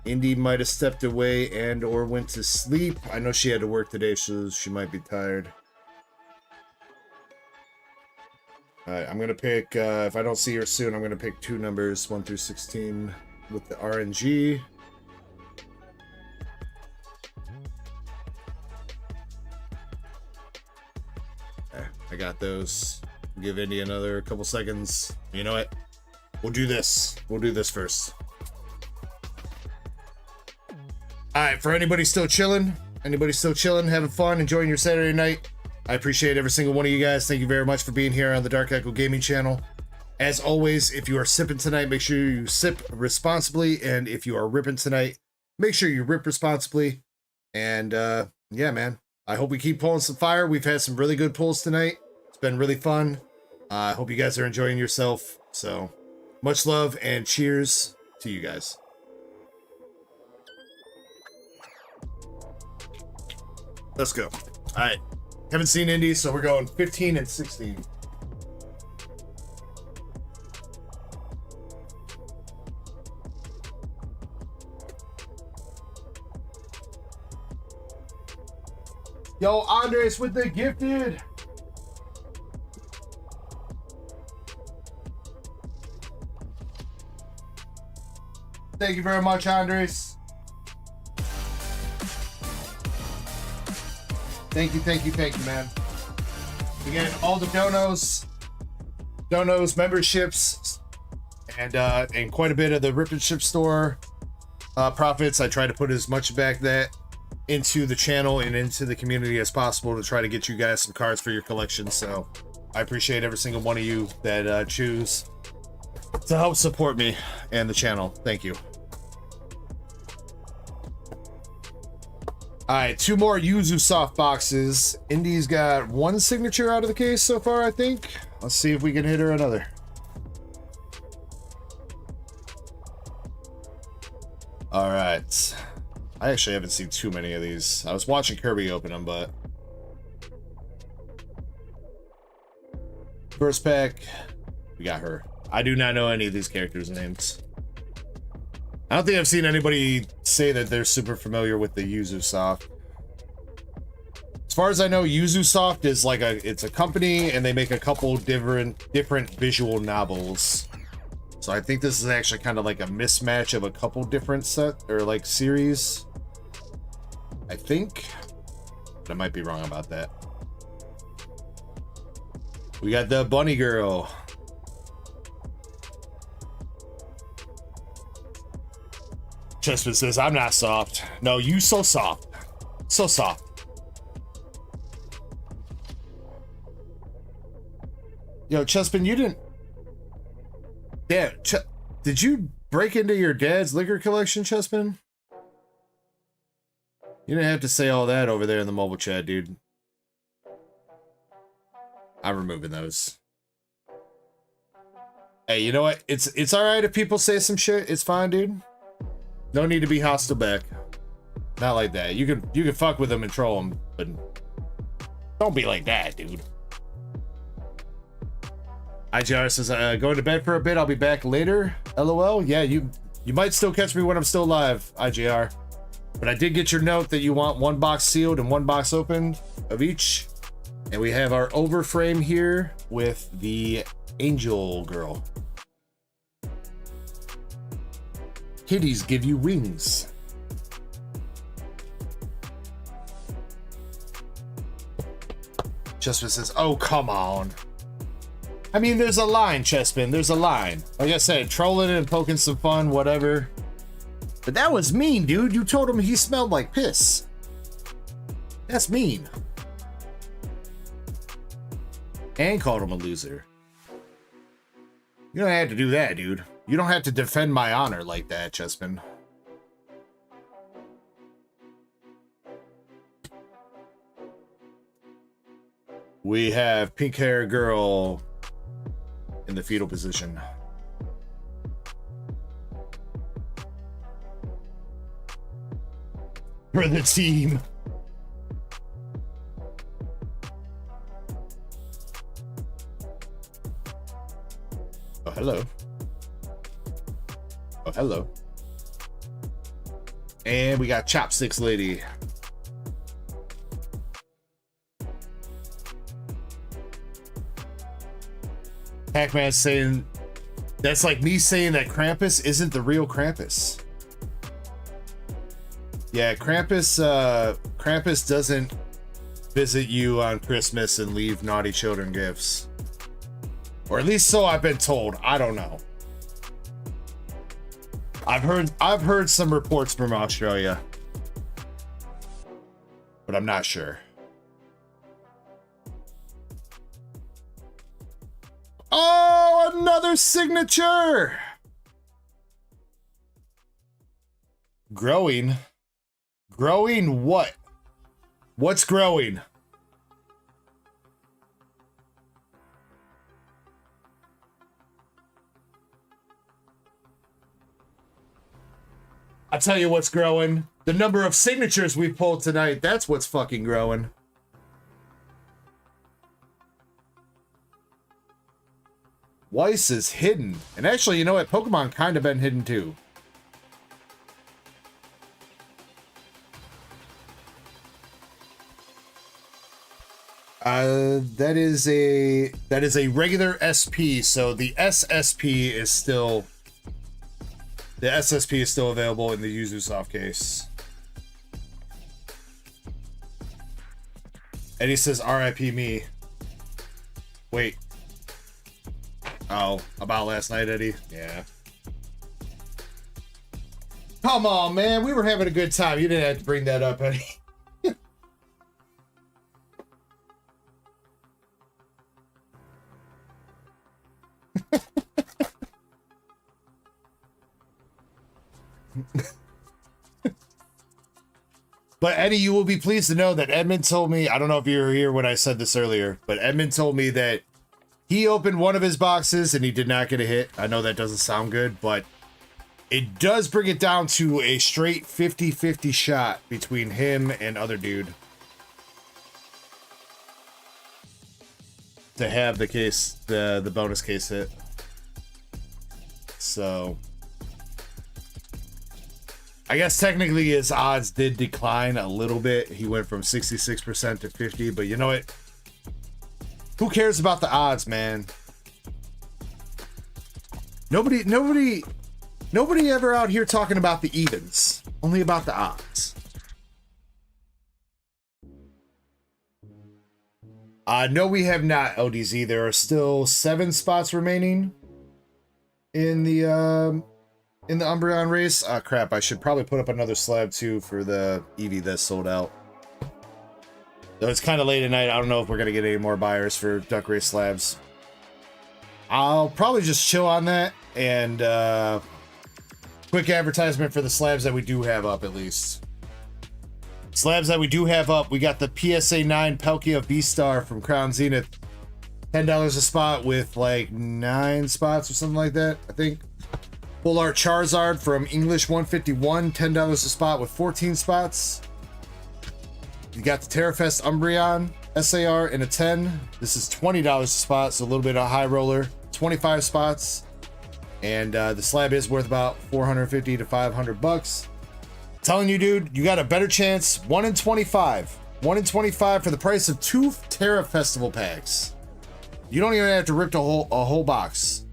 Indy might have stepped away and or went to sleep. I know she had to work today, so she might be tired. Alright, I'm gonna pick, if I don't see her soon, I'm gonna pick 2 numbers, 1 through 16 with the RNG. I got those. Give Indy another couple seconds. You know what? We'll do this. We'll do this first. Alright, for anybody still chilling, having fun, enjoying your Saturday night, I appreciate every single one of you guys. Thank you very much for being here on the Dark Echo Gaming channel. As always, if you are sipping tonight, make sure you sip responsibly. And if you are ripping tonight, make sure you rip responsibly. And yeah, man, I hope we keep pulling some fire. We've had some really good pulls tonight. It's been really fun. I hope you guys are enjoying yourself. So much love and cheers to you guys. Let's go. All right. Haven't seen indies, so we're going 15 and 16. Yo, Andres with the gifted. Thank you very much, Andres. Thank you, man. Again, all the donos, memberships, and quite a bit of the Rip and Ship store profits. I try to put as much back that into the channel and into the community as possible to try to get you guys some cards for your collection. So I appreciate every single one of you that choose to help support me and the channel. Thank you. All right, 2 more Yuzu soft boxes. Indy's got 1 signature out of the case so far, I think. Let's see if we can hit her another. All right. I actually haven't seen too many of these. I was watching Kirby open them, but... First pack, we got her. I do not know any of these characters' names. I don't think I've seen anybody say that they're super familiar with the Yuzu Soft. As far as I know, Yuzu Soft is like it's a company and they make a couple different visual novels. So I think this is actually kind of like a mismatch of a couple different set or like series. I think, but I might be wrong about that. We got the Bunny Girl. Chespin says, I'm not soft. No, you so soft. So soft. Yo, Chespin, you didn't... Damn, did you break into your dad's liquor collection, Chespin? You didn't have to say all that over there in the mobile chat, dude. I'm removing those. Hey, you know what? It's alright if people say some shit. It's fine, dude. No need to be hostile back. Not like that. You can fuck with them and troll them, but don't be like that, dude. IGR says, going to bed for a bit. I'll be back later. LOL. Yeah, you might still catch me when I'm still live, IGR. But I did get your note that you want 1 box sealed and 1 box opened of each. And we have our overframe here with the Angel Girl. Kitties give you wings. Chespin says, oh, come on. I mean, there's a line, Chespin. There's a line. Like I said, trolling and poking some fun, whatever. But that was mean, dude. You told him he smelled like piss. That's mean. And called him a loser. You don't have to do that, dude. You don't have to defend my honor like that, Chespin. We have pink hair girl in the fetal position. For the team. Oh, hello. Oh, hello. And we got Chopsticks Lady. Pac-Man saying that's like me saying that Krampus isn't the real Krampus. Yeah, Krampus doesn't visit you on Christmas and leave naughty children gifts. Or at least so I've been told. I don't know. I've heard some reports from Australia, but I'm not sure. Oh, another signature. Growing. Growing what? What's growing? I'll tell you what's growing. The number of signatures we pulled tonight, that's what's fucking growing. WEISS is hidden. And actually, you know what? Pokemon kind of been hidden too. That is a regular SP, so the SSP is still available in the Yuzu soft case. Eddie says RIP me. Wait. Oh, about last night, Eddie? Yeah. Come on, man. We were having a good time. You didn't have to bring that up, Eddie. But Eddie, you will be pleased to know that Edmund told me, I don't know if you were here when I said this earlier, but Edmund told me that he opened one of his boxes and he did not get a hit. I know that doesn't sound good, but it does bring it down to a straight 50-50 shot between him and other dude to have the case, the bonus case hit. So I guess technically his odds did decline a little bit. He went from 66% to 50%, but you know what? Who cares about the odds, man? Nobody ever out here talking about the evens. Only about the odds. No, we have not, LDZ. There are still 7 spots remaining in the Umbreon race. Ah, crap. I should probably put up another slab too for the Eevee that's sold out. Though it's kind of late at night. I don't know if we're going to get any more buyers for Duck Race slabs. I'll probably just chill on that. And quick advertisement for the slabs that we do have up, at least. Slabs that we do have up. We got the PSA 9 Palkia V-Star from Crown Zenith. $10 a spot with like 9 spots or something like that, I think. Full Art Charizard from English 151, $10 a spot with 14 spots. You got the Terrafest Umbreon SAR in a 10. This is $20 a spot, so a little bit of high roller. 25 spots. And the slab is worth about $450 to $500. Telling you, dude, you got a better chance. 1 in 25. 1 in 25 for the price of 2 Terra Festival packs. You don't even have to rip a whole box.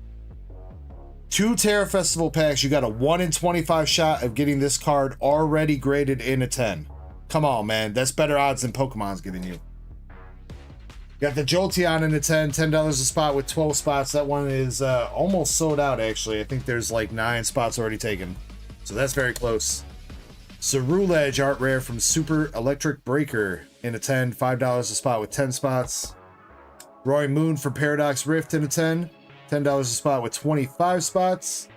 2 Terra Festival packs, you got a 1 in 25 shot of getting this card already graded in a 10. Come on, man. That's better odds than Pokemon's giving you. Got the Jolteon in a 10, $10 a spot with 12 spots. That one is almost sold out, actually. I think there's like 9 spots already taken. So that's very close. Cerulege Art Rare from Super Electric Breaker in a 10, $5 a spot with 10 spots. Roy Moon from Paradox Rift in a 10, $10 a spot with 25 spots.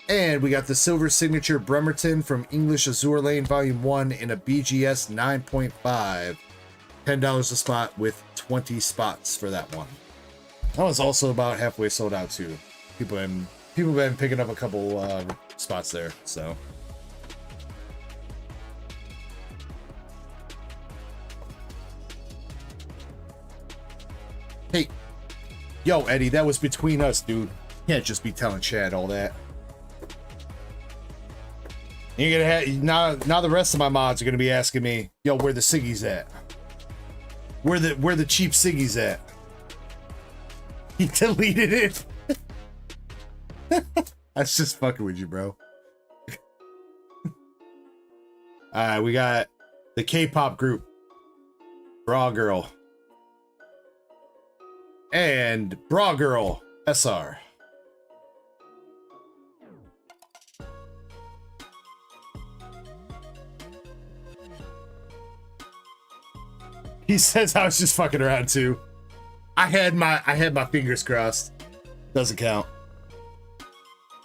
And we got the Silver Signature Bremerton from English Azure Lane Volume 1 in a BGS 9.5. $10 a spot with 20 spots for that one. That one's also about halfway sold out too. People have been picking up a couple spots there, so. Hey, yo, Eddie, that was between us, dude. Can't just be telling Chad all that. You're gonna have now the rest of my mods are gonna be asking me, yo, where the Siggies at? Where the cheap Siggies at? He deleted it. That's just fucking with you, bro. Alright, we got the K-pop group Bra Girl and Bra Girl SR. He says I was just fucking around too. I had my fingers crossed. Doesn't count.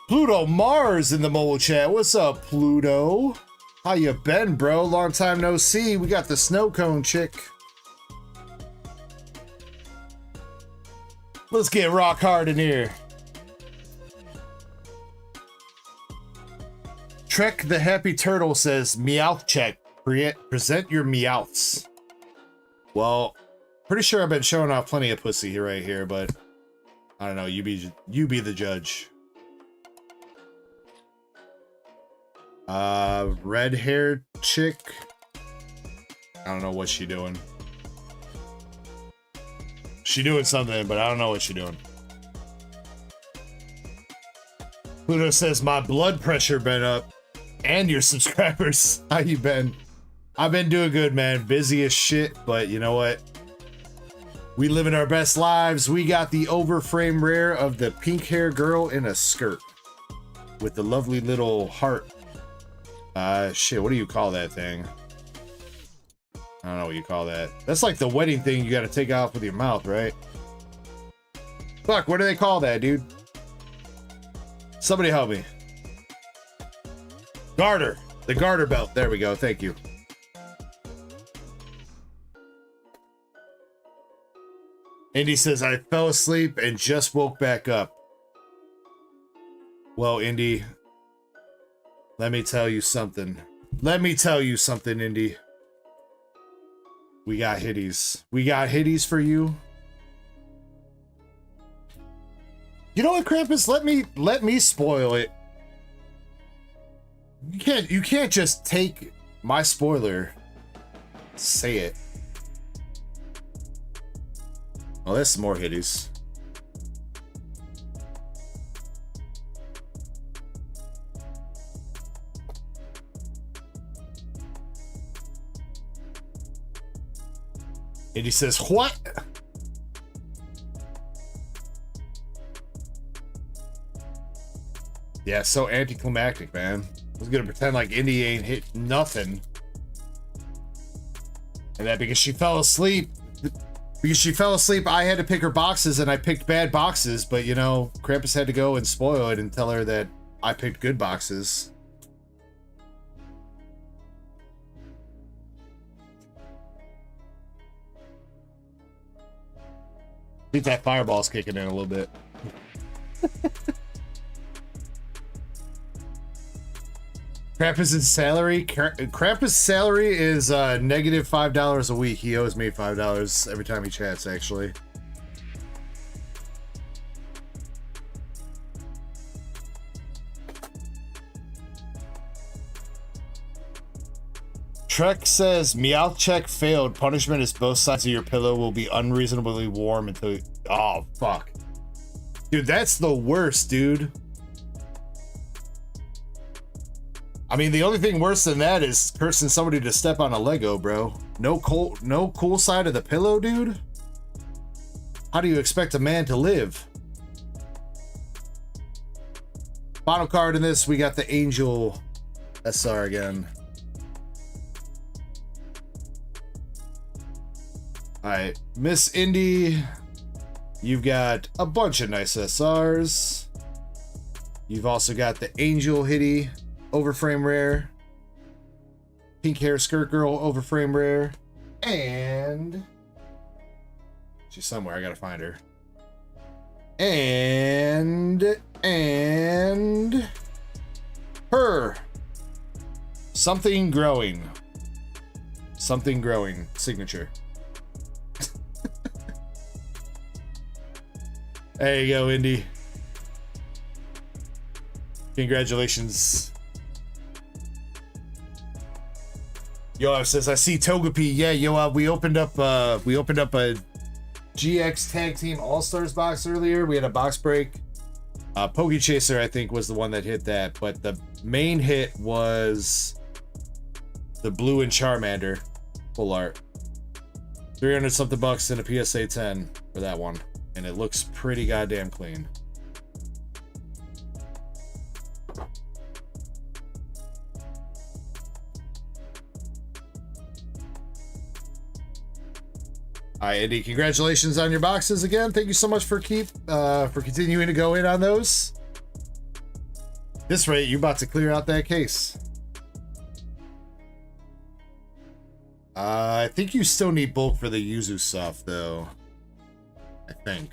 Pluto Mars in the mobile chat. What's up, Pluto? How you been, bro? Long time no see. We got the snow cone chick. Let's get rock hard in here. Trek the Happy Turtle says, Meowth check. Present your Meowths. Well, pretty sure I've been showing off plenty of pussy here right here, but I don't know. You be the judge. Red-haired chick. I don't know what she doing. She doing something, but I don't know what she doing. Pluto says, my blood pressure been up. And your subscribers. How you been? I've been doing good, man. Busy as shit, but you know what? We living our best lives. We got the overframe rare of the pink hair girl in a skirt. With the lovely little heart. Shit, what do you call that thing? I don't know what you call that. That's like the wedding thing you gotta take off with your mouth, right? Fuck, what do they call that, dude? Somebody help me. Garter. The garter belt. There we go. Thank you. Indy says, I fell asleep and just woke back up. Well, Indy, let me tell you something. Let me tell you something, Indy. We got hitties. We got hitties for you. You know what, Krampus? Let me spoil it. You can't just take my spoiler. Say it. Oh, there's some more hitties. And he says, what? Yeah, so anticlimactic, man. I was gonna pretend like Indy ain't hit nothing. And that because she fell asleep. Because she fell asleep, I had to pick her boxes and I picked bad boxes, but you know, Krampus had to go and spoil it and tell her that I picked good boxes. I think that fireball's kicking in a little bit. Krampus' salary? Krampus' salary is negative $5 a week. He owes me $5 every time he chats, actually. Trek says, Meowth check failed. Punishment is both sides of your pillow will be unreasonably warm until... Oh, fuck. Dude, that's the worst, dude. I mean, the only thing worse than that is cursing somebody to step on a Lego, bro. No cool side of the pillow, dude? How do you expect a man to live? Final card in this, we got the Angel SR again. Alright, Miss Indy, you've got a bunch of nice SRs. You've also got the Angel Hitty overframe rare, pink hair skirt girl overframe rare, and she's somewhere, I gotta find her. And her something growing signature. There you go, Indy. Congratulations. Yoav says, I see Togepi. Yeah, Yoav, we opened up a GX Tag Team All-Stars box earlier. We had a box break. Poke Chaser, I think, was the one that hit that, but the main hit was the Blue and Charmander full art. 300 something bucks and a PSA 10 for that one, and it looks pretty goddamn clean. All right, Andy, congratulations on your boxes again. Thank you so much for continuing to go in on those. This rate, you're about to clear out that case. I think you still need bulk for the Yuzu stuff, though. I think.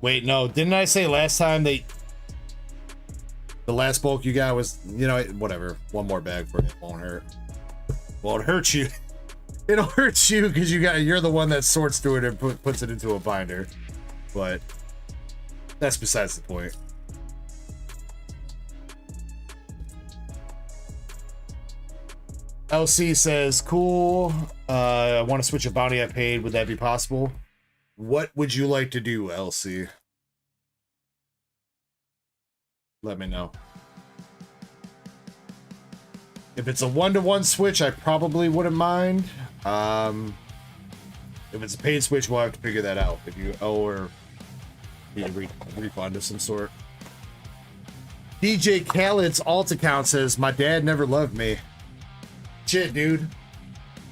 Wait, no. Didn't I say last time that The last bulk you got was, you know, whatever. One more bag for it. Won't hurt. Won't hurt you. It'll hurt you because you're the one that sorts through it and puts it into a binder. But that's besides the point. LC says, cool. I want to switch a bounty I paid. Would that be possible? What would you like to do, LC? Let me know. If it's a 1-to-1 switch, I probably wouldn't mind. If it's a paid switch, we'll have to figure that out. If you owe or need a refund of some sort. DJ Khaled's alt account says, my dad never loved me. Shit, dude.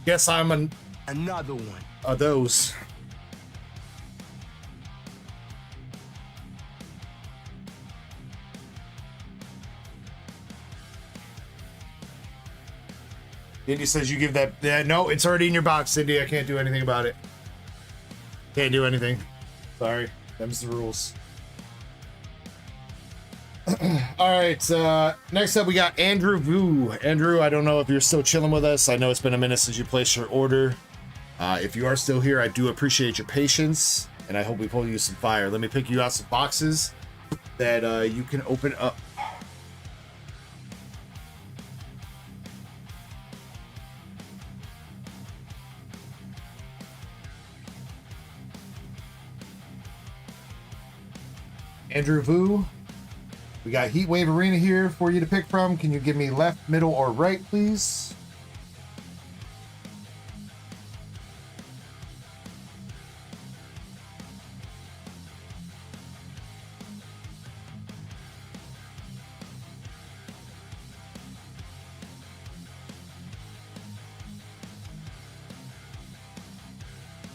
Guess I'm Another one. Of those. Indy says you give that. No, it's already in your box, Indy. I can't do anything about it. Can't do anything. Sorry. Them's the rules. All right. Next up, we got Andrew Vu. Andrew, I don't know if you're still chilling with us. I know it's been a minute since you placed your order. If you are still here, I do appreciate your patience, and I hope we pull you some fire. Let me pick you out some boxes that you can open up. Andrew Vu, we got Heatwave Arena here for you to pick from. Can you give me left, middle, or right, please?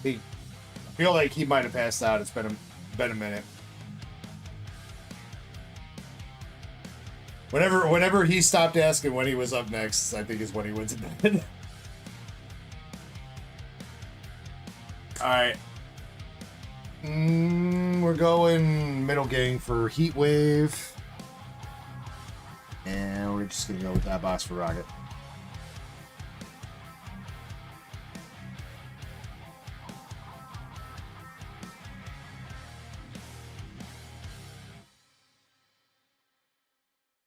I feel like he might have passed out. It's been a minute. Whenever he stopped asking when he was up next, I think is when he went to bed. Alright. We're going middle gang for Heatwave. And we're just gonna go with that box for Rocket.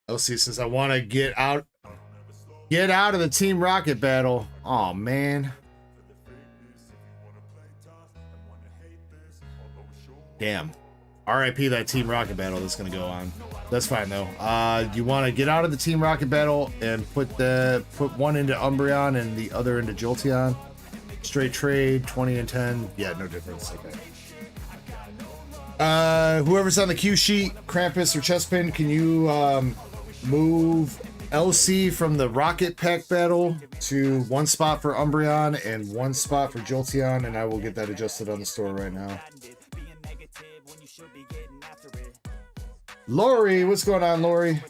LC says, I want to get out of the Team Rocket battle. Oh man. Damn. RIP that Team Rocket battle that's going to go on. That's fine though. You want to get out of the Team Rocket battle and put one into Umbreon and the other into Jolteon. Straight trade, 20 and 10. Yeah, no difference. Okay. Whoever's on the cue sheet, Krampus or Chespin, can you move LC from the Rocket Pack battle to one spot for Umbreon and one spot for Jolteon, and I will get that adjusted on the store right now. Lori, what's going on, Lori?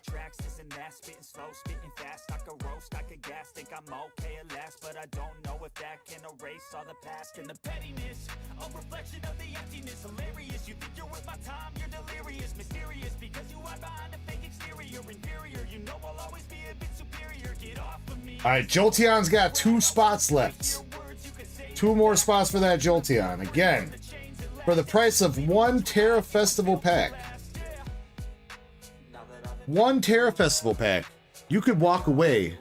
But I don't know if that can erase all the past and the pettiness. A reflection of the emptiness. Hilarious. You think you're worth my time, you're delirious. Mysterious because you are behind a fake exterior. Inferior, you know I'll always be a bit superior. Get off of me. Alright, Jolteon's got 2 spots left. 2 more spots for that Jolteon. Again, for the price of 1 Terra Festival pack. 1 Terra Festival pack. You could walk away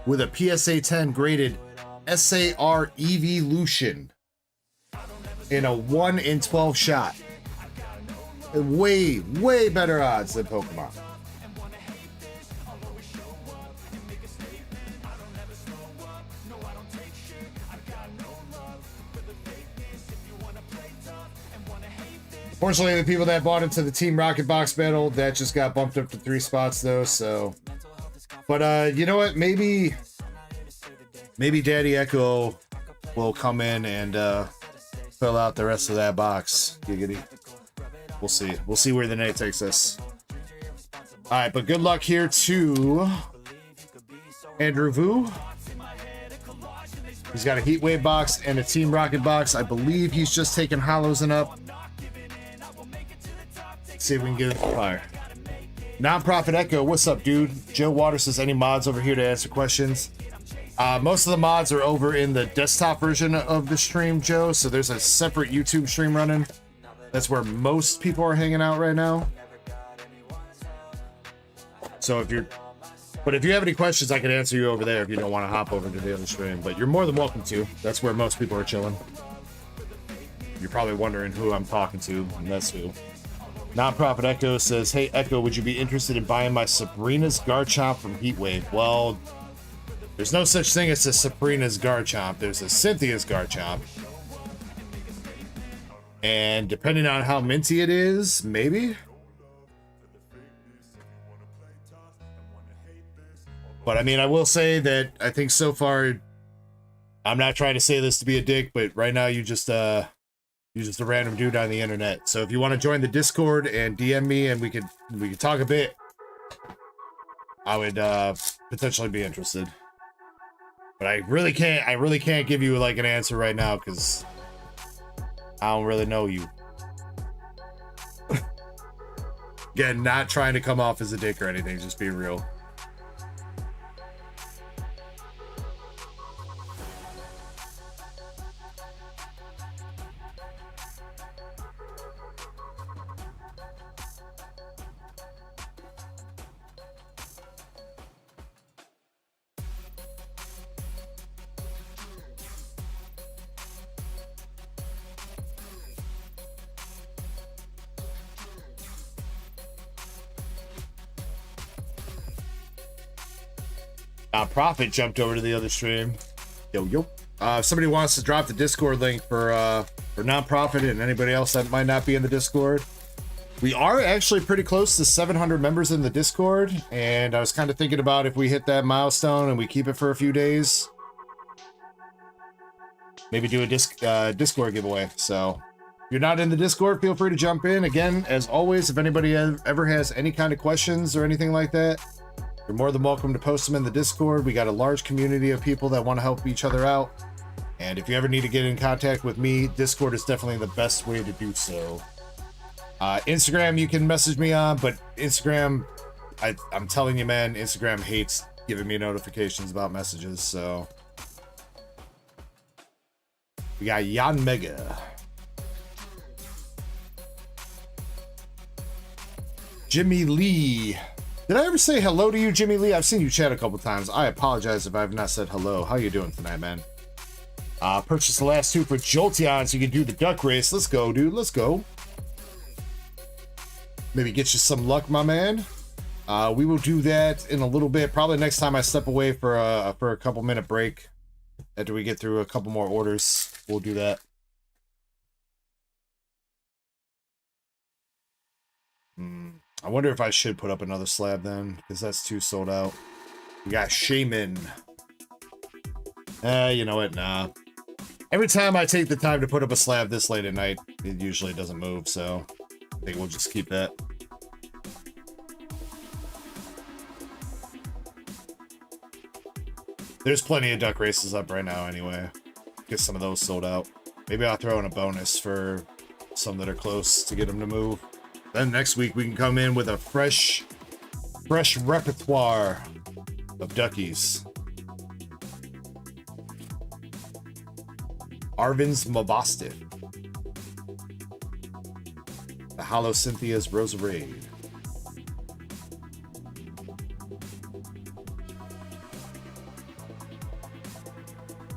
with a PSA 10 graded SAR Evolution in a 1 in 12 shot. Way better odds than Pokemon. Fortunately, the people that bought into the Team Rocket box battle, that just got bumped up to 3 spots though, so. But you know what? Maybe Daddy Ecko will come in and fill out the rest of that box. Giggity. We'll see. We'll see where the night takes us. All right, but good luck here to Andrew Vu. He's got a Heatwave box and a Team Rocket box. I believe he's just taking hollows and up. Let's see if we can get it fire. Nonprofit Ecko, what's up, dude? Joe Waters says, any mods over here to answer questions? Most of the mods are over in the desktop version of the stream, Joe. So there's a separate YouTube stream running. That's where most people are hanging out right now. So if you have any questions, I can answer you over there if you don't want to hop over to the other stream. But you're more than welcome to. That's where most people are chilling. You're probably wondering who I'm talking to, and that's who. Nonprofit Ecko says, hey, Ecko, would you be interested in buying my Sabrina's Garchomp from Heatwave? Well, there's no such thing as a Sabrina's Garchomp. There's a Cynthia's Garchomp. And depending on how minty it is, maybe. But I mean, I will say that I think so far, I'm not trying to say this to be a dick, but right now you're just a random dude on the internet. So if you want to join the Discord and DM me and we could talk a bit, I would potentially be interested. But I really can't give you like an answer right now because I don't really know you. Again, not trying to come off as a dick or anything, just be real. Profit jumped over to the other stream. Yo. If somebody wants to drop the Discord link for Nonprofit and anybody else that might not be in the Discord, we are actually pretty close to 700 members in the Discord, and I was kind of thinking about if we hit that milestone and we keep it for a few days, maybe do a Discord giveaway. So if you're not in the Discord, feel free to jump in. Again, as always, if anybody ever has any kind of questions or anything like that, you're more than welcome to post them in the Discord. We got a large community of people that want to help each other out. And if you ever need to get in contact with me, Discord is definitely the best way to do so. Instagram, you can message me on, but Instagram, I'm telling you, man, Instagram hates giving me notifications about messages, so. We got Jan Mega. Jimmy Lee. Did I ever say hello to you, Jimmy Lee? I've seen you chat a couple times. I apologize if I've not said hello. How you doing tonight, man? Purchased the last two for Jolteon so you can do the duck race. Let's go, dude. Let's go. Maybe get you some luck, my man. We will do that in a little bit. Probably next time I step away for a couple minute break. After we get through a couple more orders, we'll do that. I wonder if I should put up another slab then, because that's too sold out. We got Shaman. You know what? Nah. Every time I take the time to put up a slab this late at night, it usually doesn't move, so I think we'll just keep that. There's plenty of duck races up right now anyway. Get some of those sold out. Maybe I'll throw in a bonus for some that are close to get them to move. Then next week we can come in with a fresh repertoire of duckies. Arvin's Mabostif. The Hollow Cynthia's Roserade.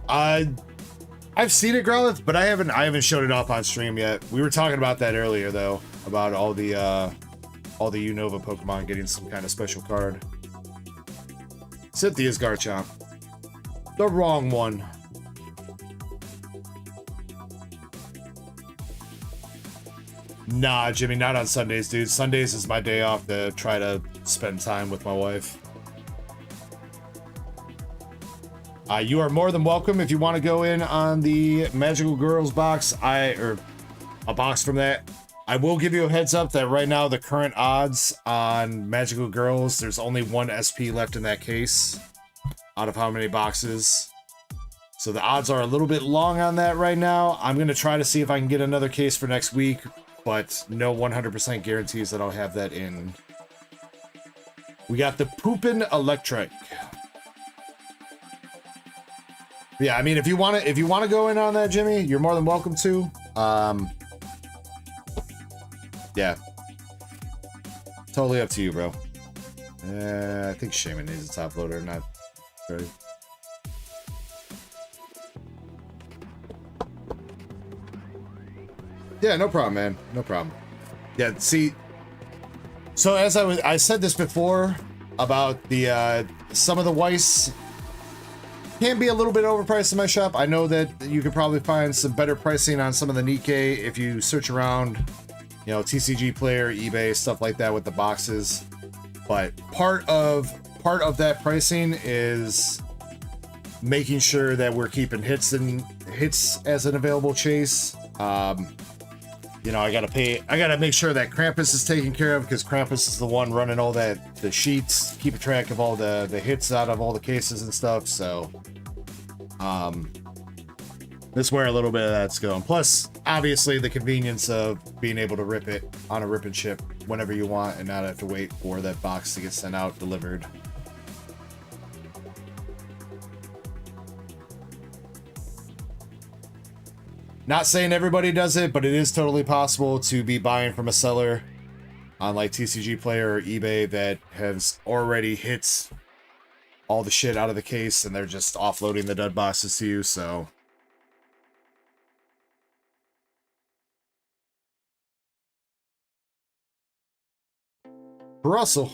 I've seen it, Growlithe, but I haven't showed it off on stream yet. We were talking about that earlier though, about all the Unova Pokemon getting some kind of special card. Cynthia's Garchomp. The wrong one. Nah, Jimmy, not on Sundays, dude. Sundays is my day off to try to spend time with my wife. You are more than welcome if you want to go in on the Magical Girls box, or a box from that. I will give you a heads up that right now the current odds on Magical Girls, there's only one SP left in that case out of how many boxes. So the odds are a little bit long on that right now. I'm going to try to see if I can get another case for next week, but no 100% guarantees that I'll have that in We got the poopin' electric. Yeah, I mean, if you want to go in on that, Jimmy, you're more than welcome to. Yeah, totally up to you, bro. I think Shaman needs a top loader, not very. Yeah, no problem, man. No problem. Yeah, see, so as I said this before about the some of the WEISS can be a little bit overpriced in my shop. I know that you could probably find some better pricing on some of the NIKKE if you search around, you know, TCG Player, eBay, stuff like that with the boxes. But part of that pricing is making sure that we're keeping hits as an available chase. You know, I gotta make sure that Krampus is taken care of, because Krampus is the one running all the sheets, keeping track of all the hits out of all the cases and stuff. So that's where a little bit of that's going. Plus, obviously, the convenience of being able to rip it on a rip and ship whenever you want and not have to wait for that box to get sent out, delivered. Not saying everybody does it, but it is totally possible to be buying from a seller on like TCG Player or eBay that has already hit all the shit out of the case and they're just offloading the dud boxes to you, so. Russell.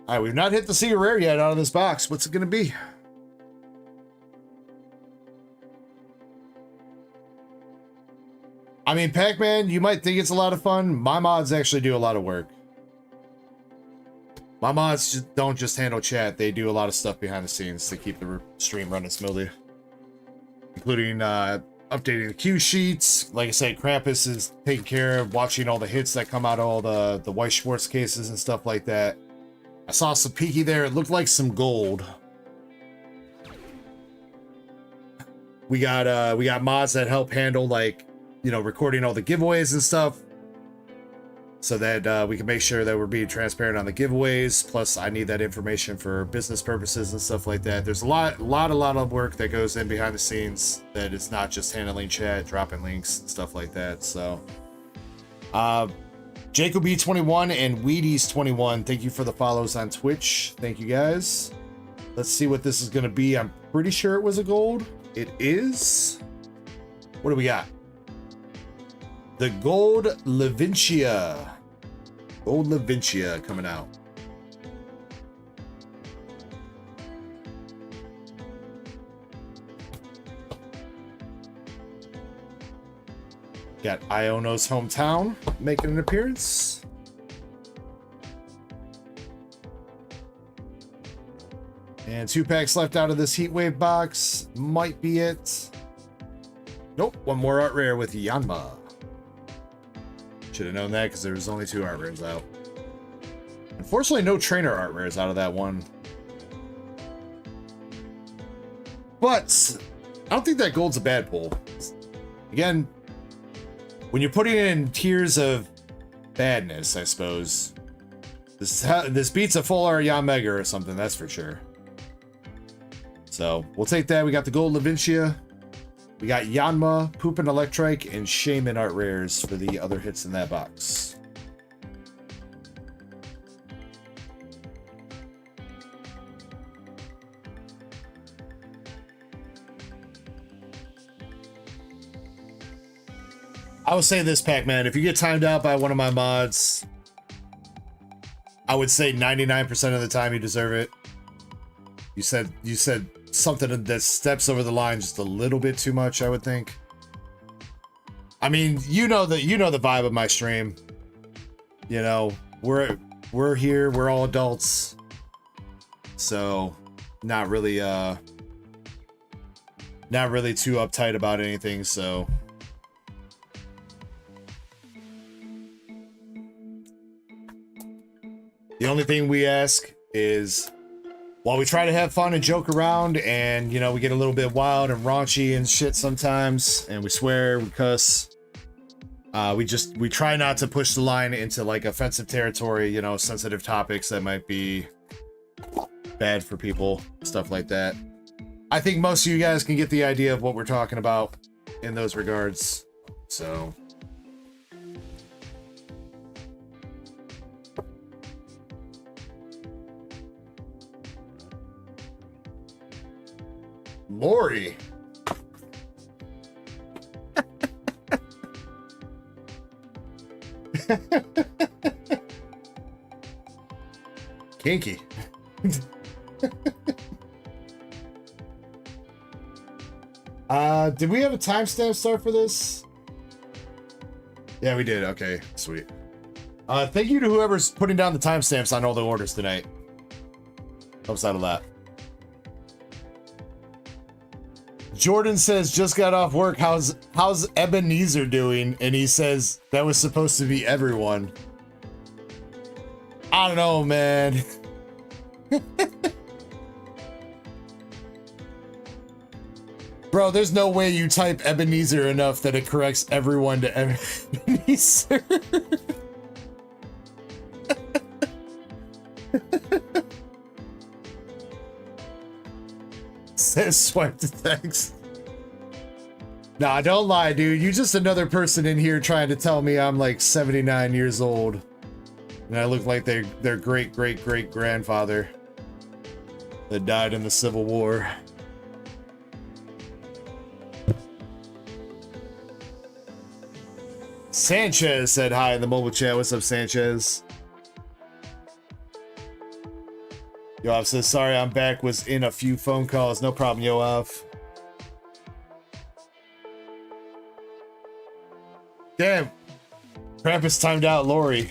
Alright, we've not hit the secret rare yet out of this box. What's it gonna be? I mean, Pac-Man, you might think it's a lot of fun. My mods actually do a lot of work. My mods don't just handle chat. They do a lot of stuff behind the scenes to keep the stream running smoothly. Including updating the cue sheets. Like I said, Krampus is taking care of watching all the hits that come out of all the Weiss Schwartz cases and stuff like that. I saw some peeky there. It looked like some gold. We got mods that help handle, like, you know, recording all the giveaways and stuff, so that we can make sure that we're being transparent on the giveaways. Plus, I need that information for business purposes and stuff like that. There's a lot of work that goes in behind the scenes that it's not just handling chat, dropping links, and stuff like that. So, Jacob21 and Wheaties21, thank you for the follows on Twitch. Thank you guys. Let's see what this is going to be. I'm pretty sure it was a gold. It is. What do we got? The Gold Levincia. Gold Levincia coming out. Got Iono's Hometown making an appearance. And 2 packs left out of this Heatwave box. Might be it. Nope, one more art rare with Yanma. Should have known that because there was only 2 art rares out. Unfortunately, no trainer art rares out of that one. But I don't think that gold's a bad pull. Again, when you're putting it in tiers of badness, I suppose, this beats a full art Yanmega or something, that's for sure. So we'll take that. We got the Gold Levincia. We got Yanma, Poopin' Electric, and Shaman art rares for the other hits in that box. I would say this, Pac-Man, if you get timed out by one of my mods, I would say 99% of the time you deserve it. You said something that steps over the line just a little bit too much, I would think. I mean, you know the vibe of my stream. You know, we're here, we're all adults. So, not really too uptight about anything, so the only thing we ask is, while we try to have fun and joke around, and, you know, we get a little bit wild and raunchy and shit sometimes, and we swear, we cuss, We try not to push the line into like offensive territory, you know, sensitive topics that might be bad for people, stuff like that. I think most of you guys can get the idea of what we're talking about in those regards. So Lori. Kinky. Did we have a timestamp start for this? Yeah, we did. Okay, sweet. Thank you to whoever's putting down the timestamps on all the orders tonight. Helps out a lot. Jordan says, just got off work. How's Ebenezer doing? And he says that was supposed to be everyone. I don't know, man. Bro, there's no way you type Ebenezer enough that it corrects everyone to Ebenezer. Says swipe to text. Nah, don't lie, dude. You just another person in here trying to tell me I'm like 79 years old. And I look like their great-great-great-grandfather that died in the Civil War. Sanchez said hi in the mobile chat. What's up, Sanchez? Yoav says, sorry, I'm back. Was in a few phone calls. No problem, Yoav. Damn. Krampus timed out Lori.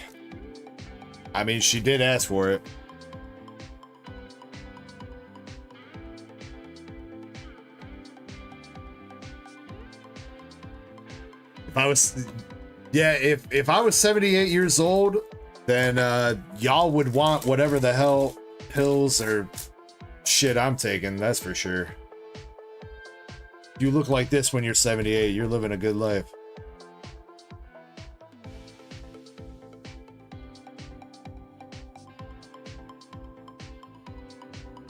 I mean, she did ask for it. If I was... Yeah, if I was 78 years old, then y'all would want whatever the hell pills or shit I'm taking, that's for sure. You look like this when you're 78, you're living a good life.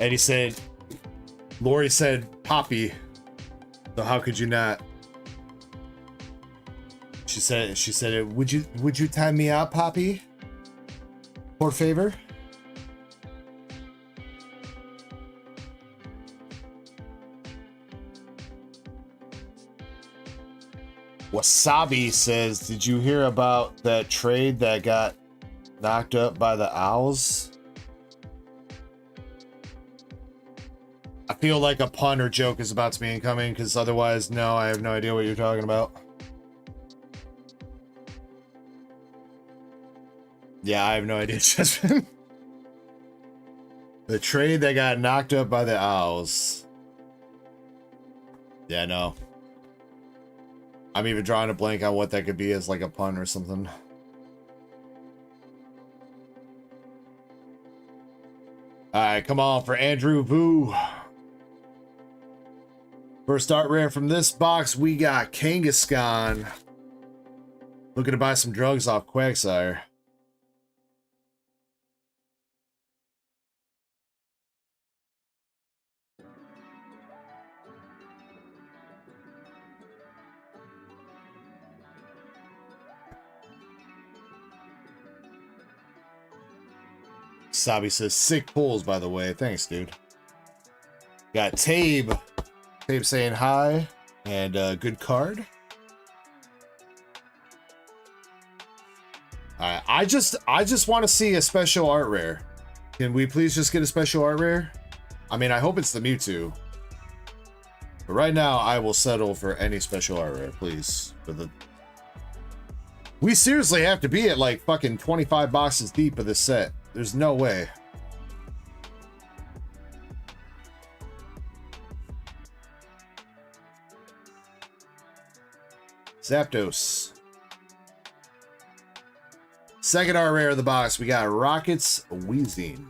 Eddie said, Lori said, Poppy. So how could you not? She said, would you time me out, Poppy? Por favor? Wasabi says, did you hear about that trade that got knocked up by the owls? I feel like a pun or joke is about to be incoming, because otherwise, no, I have no idea what you're talking about. Yeah, I have no idea, Jasmine. The trade that got knocked up by the owls. Yeah, no. I'm even drawing a blank on what that could be as like a pun or something. Alright, come on for Andrew Vu. First art rare from this box, we got Kangaskhan. Looking to buy some drugs off Quagsire. Sabi says, sick pulls, by the way. Thanks, dude. Got Tabe. Tabe saying hi. And good card. Alright, I just want to see a special art rare. Can we please just get a special art rare? I mean, I hope it's the Mewtwo. But right now, I will settle for any special art rare, please. For the... We seriously have to be at like fucking 25 boxes deep of this set. There's no way. Zapdos. Second art rare of the box, we got Rockets Wheezing.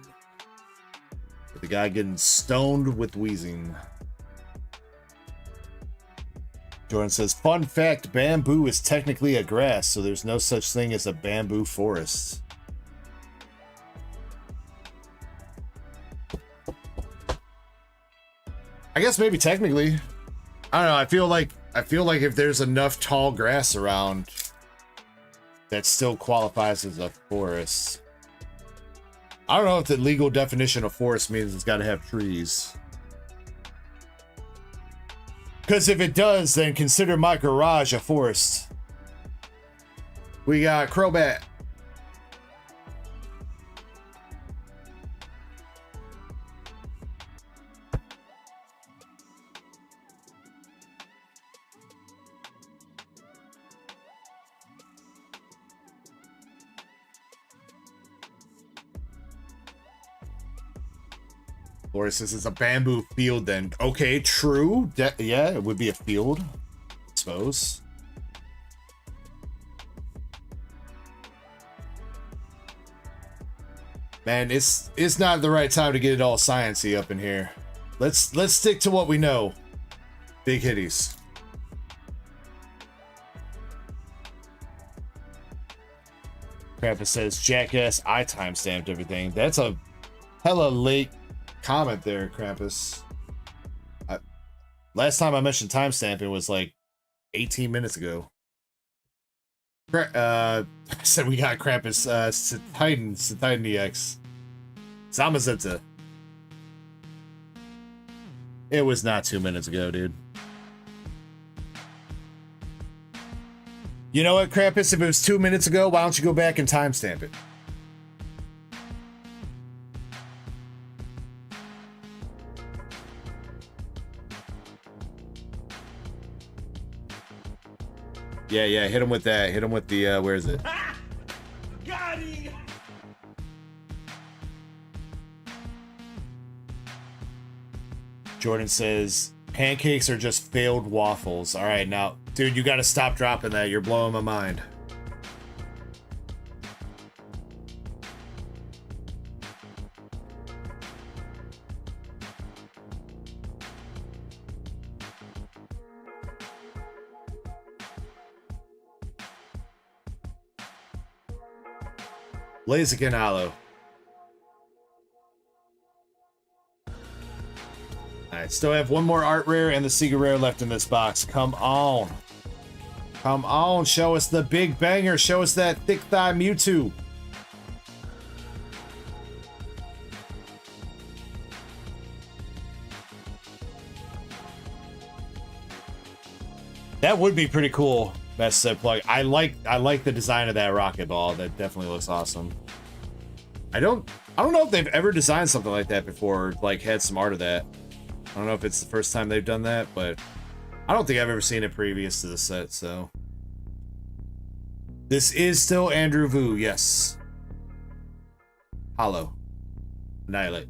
The guy getting stoned with wheezing. Jordan says, fun fact, bamboo is technically a grass, so there's no such thing as a bamboo forest. I guess maybe technically. I don't know, I feel like if there's enough tall grass around, that still qualifies as a forest. I don't know if the legal definition of forest means it's got to have trees. Because if it does, then consider my garage a forest. We got Crobat. Laura says it's a bamboo field then. Okay, true. Yeah, it would be a field, I suppose. Man, it's not the right time to get it all sciencey up in here. Let's stick to what we know. Big hitties. Krampus says, jackass, I timestamped everything. That's a hella late comment there, Krampus. Last time I mentioned timestamping was like 18 minutes ago. Said we got Krampus, Titan EX. Zamazenta. It was not 2 minutes ago, dude. You know what, Krampus? If it was 2 minutes ago, why don't you go back and timestamp it? Yeah, hit him with that. Hit him with the, where is it? Got him! Jordan says, pancakes are just failed waffles. All right, now, dude, you got to stop dropping that. You're blowing my mind. Blaziken Hollow. Alright, still have one more art rare and the secret rare left in this box. Come on. Come on, show us the big banger. Show us that thick thigh Mewtwo. That would be pretty cool. Best set plug. I like the design of that rocket ball. That definitely looks awesome. I don't know if they've ever designed something like that before, or like had some art of that. I don't know if it's the first time they've done that, but I don't think I've ever seen it previous to the set, so. This is still Andrew Vu, yes. Hollow. Annihilate.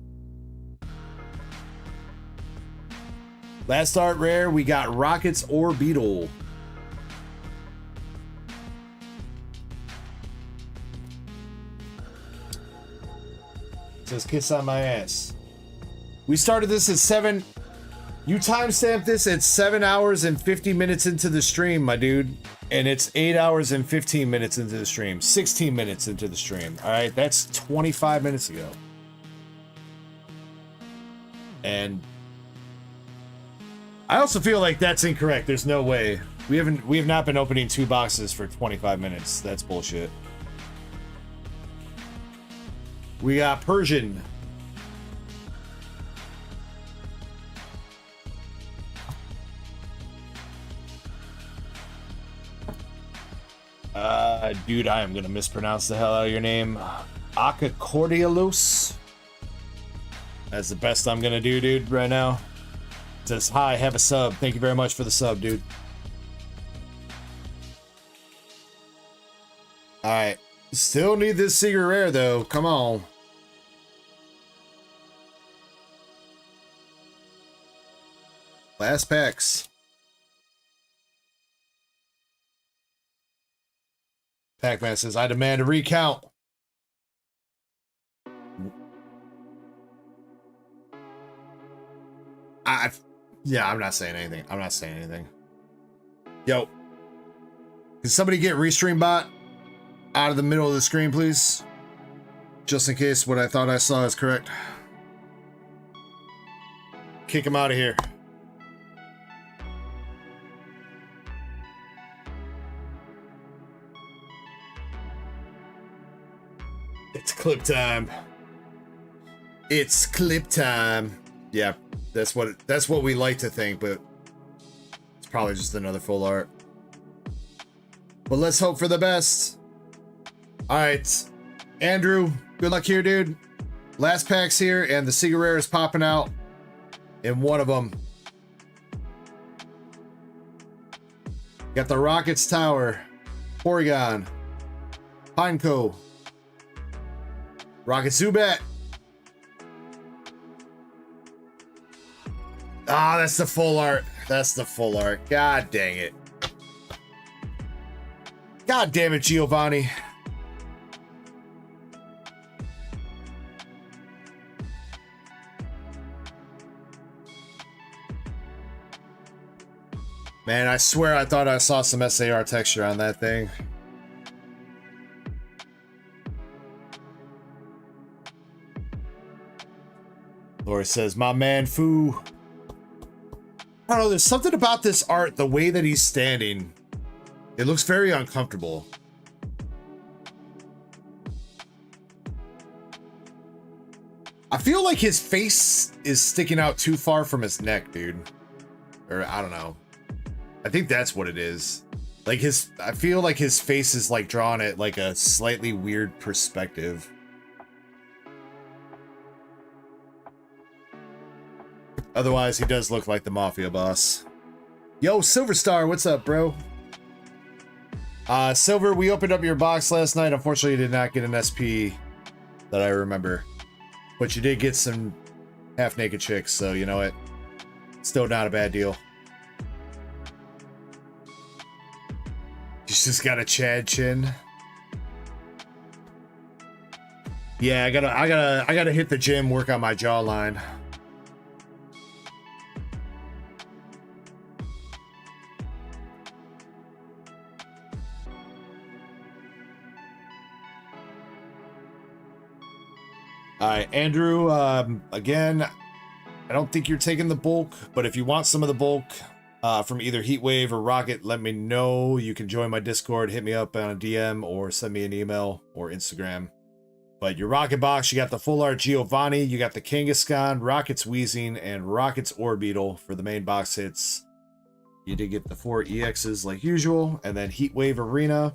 Last art rare, we got Rockets or Beetle. Says kiss on my ass. We started this at 7. You timestamped this at 7 hours and 50 minutes into the stream, my dude. And it's 8 hours and 15 minutes into the stream. 16 minutes into the stream. Alright, that's 25 minutes ago. And I also feel like that's incorrect. There's no way. We have not been opening 2 boxes for 25 minutes. That's bullshit. We got Persian. Dude, I am gonna mispronounce the hell out of your name. Akacordialos. That's the best I'm gonna do, dude, right now. It says, hi, have a sub. Thank you very much for the sub, dude. Alright. Still need this secret rare, though. Come on. Last packs. Pac-Man says, I demand a recount. Yeah, I'm not saying anything. I'm not saying anything. Yo. Can somebody get Restream Bot out of the middle of the screen, please? Just in case what I thought I saw is correct. Kick him out of here. It's clip time. It's clip time. Yeah, that's what we like to think, but it's probably just another full art. But let's hope for the best. All right, Andrew, good luck here, dude. Last pack's here, and the cigarette is popping out in one of them. Got the Rockets Tower, Porygon, Pineco, Rocket Zubat. Ah, that's the full art. That's the full art. God dang it. God damn it, Giovanni. Man, I swear I thought I saw some SAR texture on that thing. Laura says, my man Fu. I don't know, there's something about this art, the way that he's standing. It looks very uncomfortable. I feel like his face is sticking out too far from his neck, dude. Or I don't know. I think that's what it is. Like I feel like his face is like drawn at like a slightly weird perspective. Otherwise, he does look like the Mafia boss. Yo, Silverstar, what's up, bro? Silver, we opened up your box last night. Unfortunately, you did not get an SP that I remember. But you did get some half-naked chicks, so you know what? Still not a bad deal. She's just got a Chad chin. Yeah, I gotta hit the gym, work on my jawline. All right, Andrew, again, I don't think you're taking the bulk, but if you want some of the bulk from either Heatwave or Rocket, let me know. You can join my Discord, hit me up on a DM, or send me an email or Instagram. But your Rocket box, you got the full art Giovanni, you got the Kangaskhan, Rocket's Wheezing, and Rocket's Orbeetle for the main box hits. You did get the 4 EXs like usual, and then Heatwave Arena.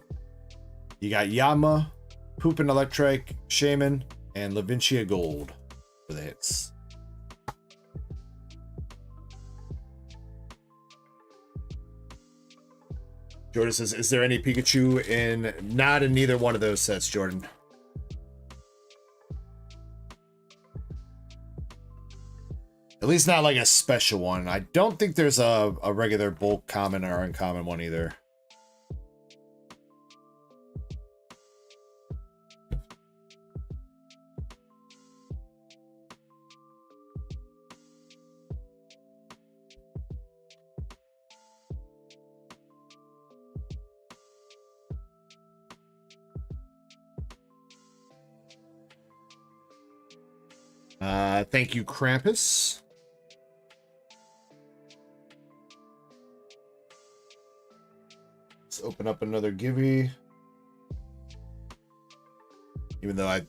You got Yama, Poopin' Electric, Shaman, and Lavincia Gold for the hits. Jordan says, is there any Pikachu in? Not in neither one of those sets, Jordan. At least not like a special one. I don't think there's a regular bulk common or uncommon one either. Thank you, Krampus. Let's open up another Gibby. Even though I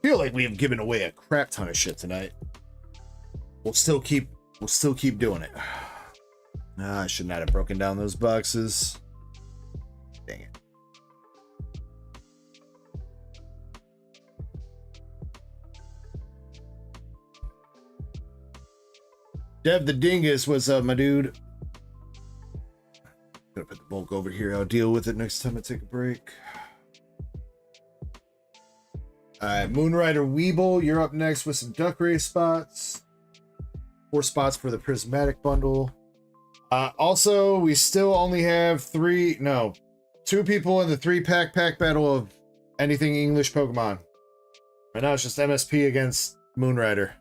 feel like we have given away a crap ton of shit tonight, we'll still keep doing it. I should not have broken down those boxes. Dang it. Dev the Dingus, what's up, my dude? Gonna put the bulk over here. I'll deal with it next time I take a break. Alright, Moonrider Weeble, you're up next with some Duck Race spots. 4 spots for the Prismatic bundle. Also, we still only have 2 people in the 3-pack battle of anything English Pokemon. Right now it's just MSP against Moonrider.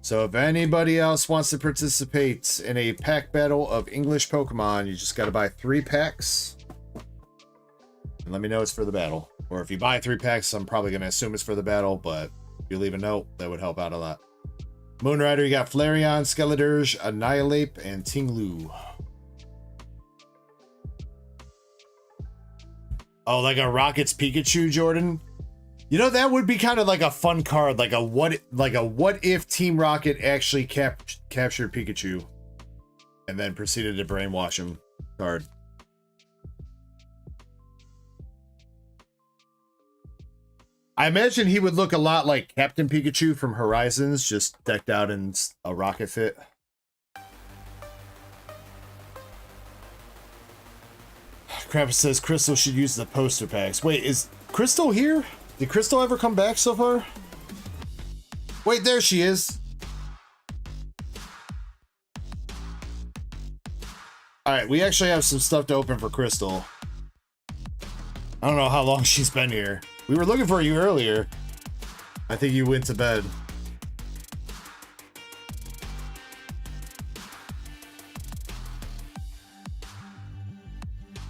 So if anybody else wants to participate in a pack battle of English Pokemon, you just got to buy 3 packs. And let me know it's for the battle. Or if you buy 3 packs, I'm probably going to assume it's for the battle, but if you leave a note, that would help out a lot. Moonrider, you got Flareon, Skeledirge, Annihilate, and Tinglu. Oh, like a Rocket's Pikachu, Jordan? You know, that would be kind of like a fun card, like a what if Team Rocket actually captured Pikachu and then proceeded to brainwash him card. I imagine he would look a lot like Captain Pikachu from Horizons, just decked out in a rocket fit. Krampus says Crystal should use the poster packs. Wait, is Crystal here? Did Crystal ever come back so far? Wait, there she is. Alright, we actually have some stuff to open for Crystal. I don't know how long she's been here. We were looking for you earlier. I think you went to bed.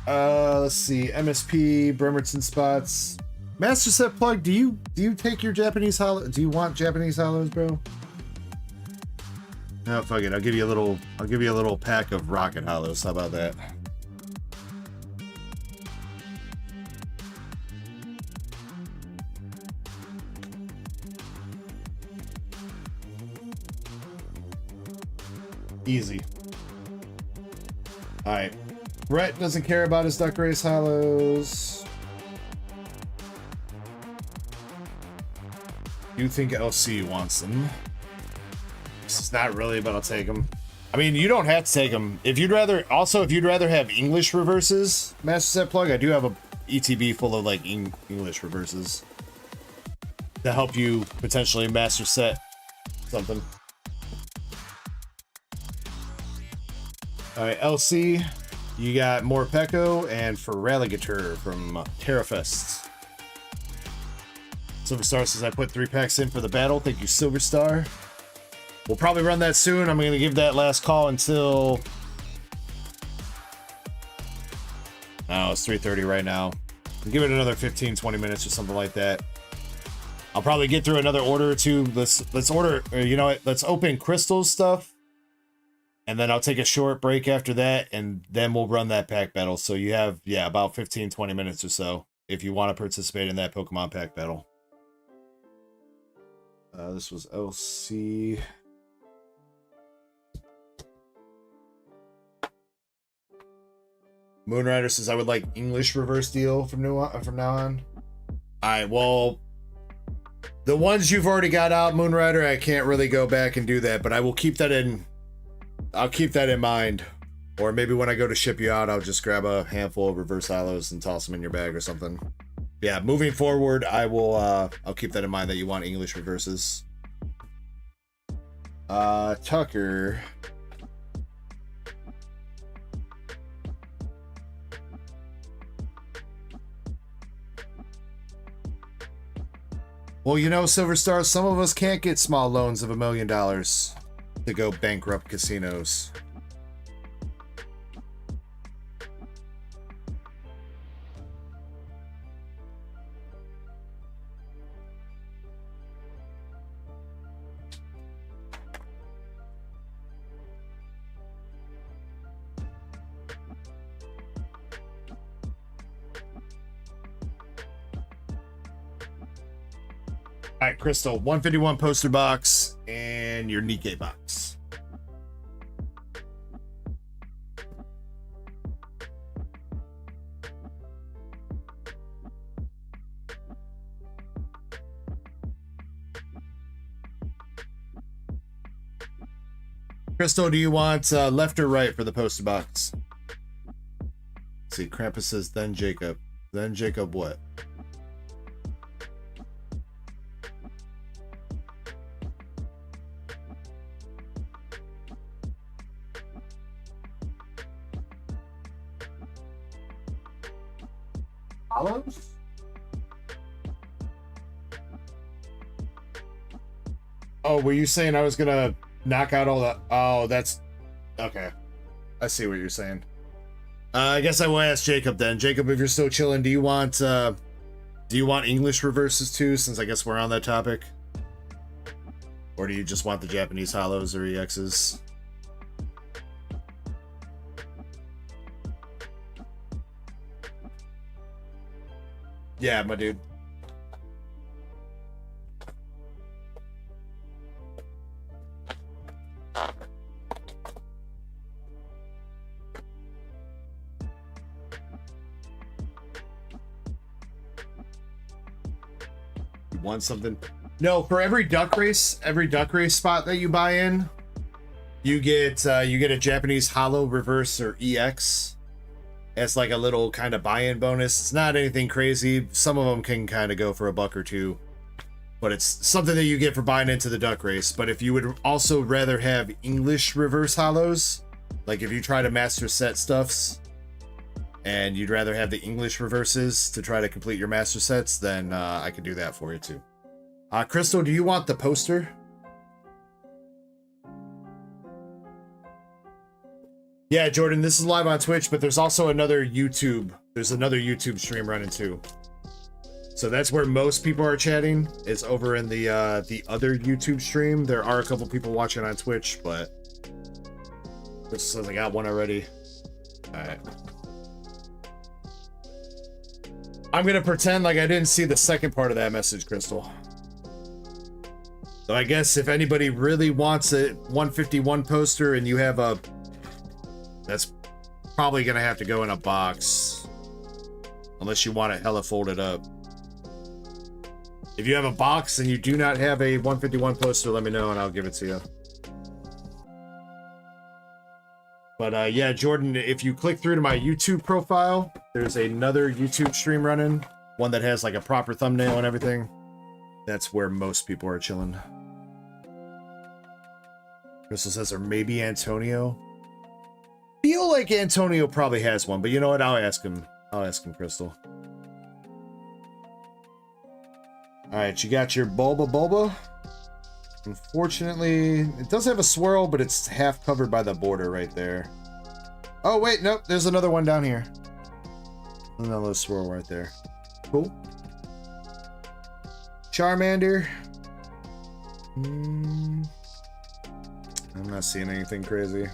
Let's see. MSP, Bremerton spots. Master Set Plug, do you take your Japanese hollow? Do you want Japanese hollows, bro? No, fuck it. I'll give you a little pack of rocket hollows. How about that? Easy. Alright. Brett doesn't care about his Duck Race hollows. You think LC wants them. This is not really, but I'll take them. I mean, you don't have to take them. If you'd rather have English reverses, Master Set Plug, I do have a ETB full of like English reverses to help you potentially master set something. Alright, LC, you got more Pecco and Feraligatr from Terrafest. Silver Star says I put 3 packs in for the battle. Thank you, Silver Star. We'll probably run that soon. I'm going to give that last call until... Oh, it's 3:30 right now. I'll give it another 15-20 minutes or something like that. I'll probably get through another order or two. Let's order, you know what? Let's open Crystal's stuff. And then I'll take a short break after that, and then we'll run that pack battle. So you have, yeah, about 15-20 minutes or so if you want to participate in that Pokemon pack battle. This was LC. Moonrider says I would like English reverse deal from now on. Alright, well, the ones you've already got out, Moonrider, I can't really go back and do that, but I will keep that in. I'll keep that in mind. Or maybe when I go to ship you out, I'll just grab a handful of reverse hollows and toss them in your bag or something. Yeah, moving forward, I will I'll keep that in mind that you want English reverses. Tucker. Well, you know, Silver Star, some of us can't get small loans of $1 million to go bankrupt casinos. All right, Crystal, 151 poster box and your NIKKE box. Crystal, do you want left or right for the poster box? Let's see, Krampus says then Jacob. Then Jacob what? Hollows? Oh, were you saying I was gonna knock out all the... Oh, that's... Okay. I see what you're saying. I guess I will ask Jacob then. Jacob, if you're still chilling, do you want English reverses too, since I guess we're on that topic? Or do you just want the Japanese hollows or EXs? Yeah, my dude. You want something? No, for every duck race spot that you buy in, you get a Japanese hollow reverse or EX. It's like a little kind of buy-in bonus. It's not anything crazy. Some of them can kind of go for $1 or $2, but it's something that you get for buying into the duck race. But if you would also rather have English reverse hollows, like if you try to master set stuffs and you'd rather have the English reverses to try to complete your master sets, then I could do that for you too. Crystal, do you want the poster? Yeah, Jordan, this is live on Twitch, but there's also another YouTube. There's another YouTube stream running too. So that's where most people are chatting. It's over in the other YouTube stream. There are a couple people watching on Twitch, but it says I got one already. All right. I'm gonna pretend like I didn't see the second part of that message, Crystal. So I guess if anybody really wants a 151 poster and you have a... That's probably gonna have to go in a box. Unless you want it hella folded up. If you have a box and you do not have a 151 poster, let me know and I'll give it to you. But yeah, Jordan, if you click through to my YouTube profile, there's another YouTube stream running. One that has like a proper thumbnail and everything. That's where most people are chilling. Crystal says, or maybe Antonio. Feel like Antonio probably has one, but you know what? I'll ask him. I'll ask him, Crystal. Alright, you got your Bulba. Unfortunately, it does have a swirl, but it's half covered by the border right there. Oh, wait, nope. There's another one down here. Another swirl right there. Cool. Charmander. I'm not seeing anything crazy.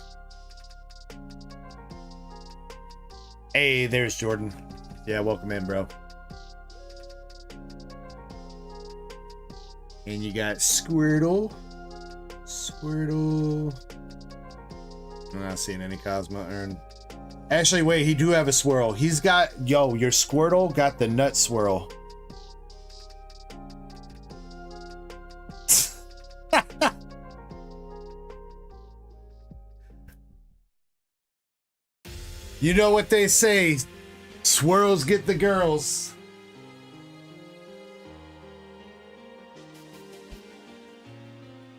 Hey, there's Jordan. Yeah, welcome in, bro. And you got Squirtle. I'm not seeing any Cosmo Urn. Actually, wait, he do have a swirl. He's got, yo, your Squirtle got the nut swirl. You know what they say, swirls get the girls.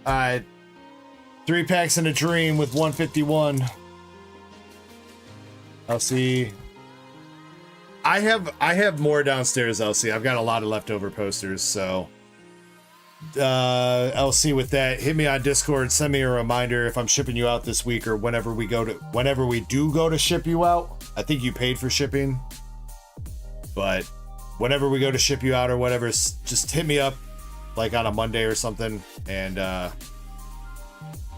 Alright. 3 packs in a dream with 151. LC. I have more downstairs, LC. I've got a lot of leftover posters, so LC, with that, hit me on Discord, send me a reminder if I'm shipping you out this week or whenever we do go to ship you out. I think you paid for shipping, but whenever we go to ship you out or whatever, just hit me up like on a Monday or something and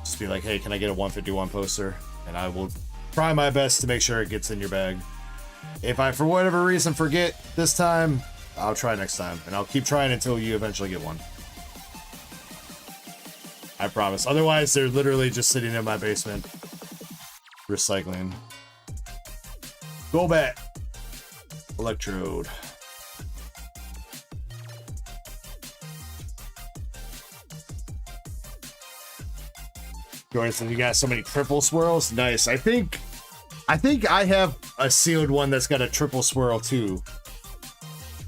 just be like, hey, can I get a 151 poster? And I will try my best to make sure it gets in your bag. If I, for whatever reason, forget this time, I'll try next time, and I'll keep trying until you eventually get one. I promise. Otherwise, they're literally just sitting in my basement. Recycling. Golbat. Electrode. Jordan said you got so many triple swirls. Nice. I think I have a sealed one that's got a triple swirl too.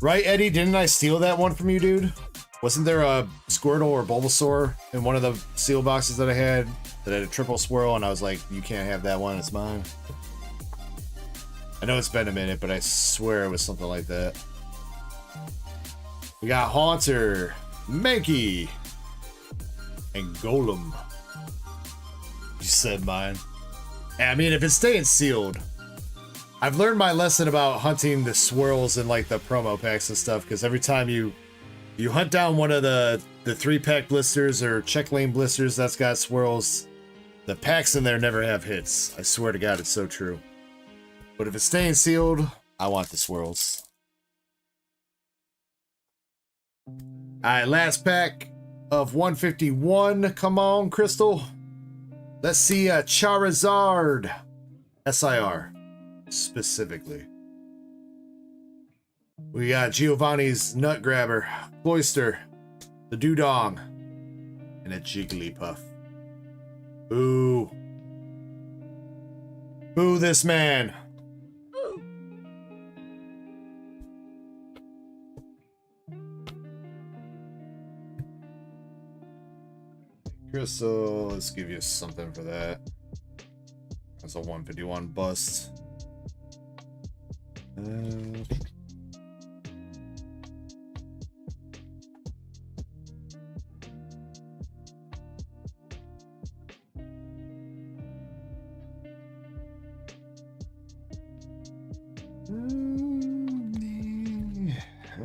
Right, Eddie? Didn't I steal that one from you, dude? Wasn't there a Squirtle or Bulbasaur in one of the seal boxes that I had that had a triple swirl, and I was like, you can't have that one, it's mine. I know it's been a minute, but I swear it was something like that. We got Haunter, Mankey, and Golem. You said mine. I mean, if it's staying sealed, I've learned my lesson about hunting the swirls in like the promo packs and stuff, because every time you hunt down one of the 3-pack blisters or check lane blisters that's got swirls, the packs in there never have hits. I swear to God, it's so true. But if it's staying sealed, I want the swirls. Alright, last pack of 151. Come on, Crystal. Let's see a Charizard. SIR, specifically. We got Giovanni's Nut Grabber, Cloyster, the Dewdong, and a Jigglypuff. Boo. Boo this man. Crystal, let's give you something for that. That's a 151 bust.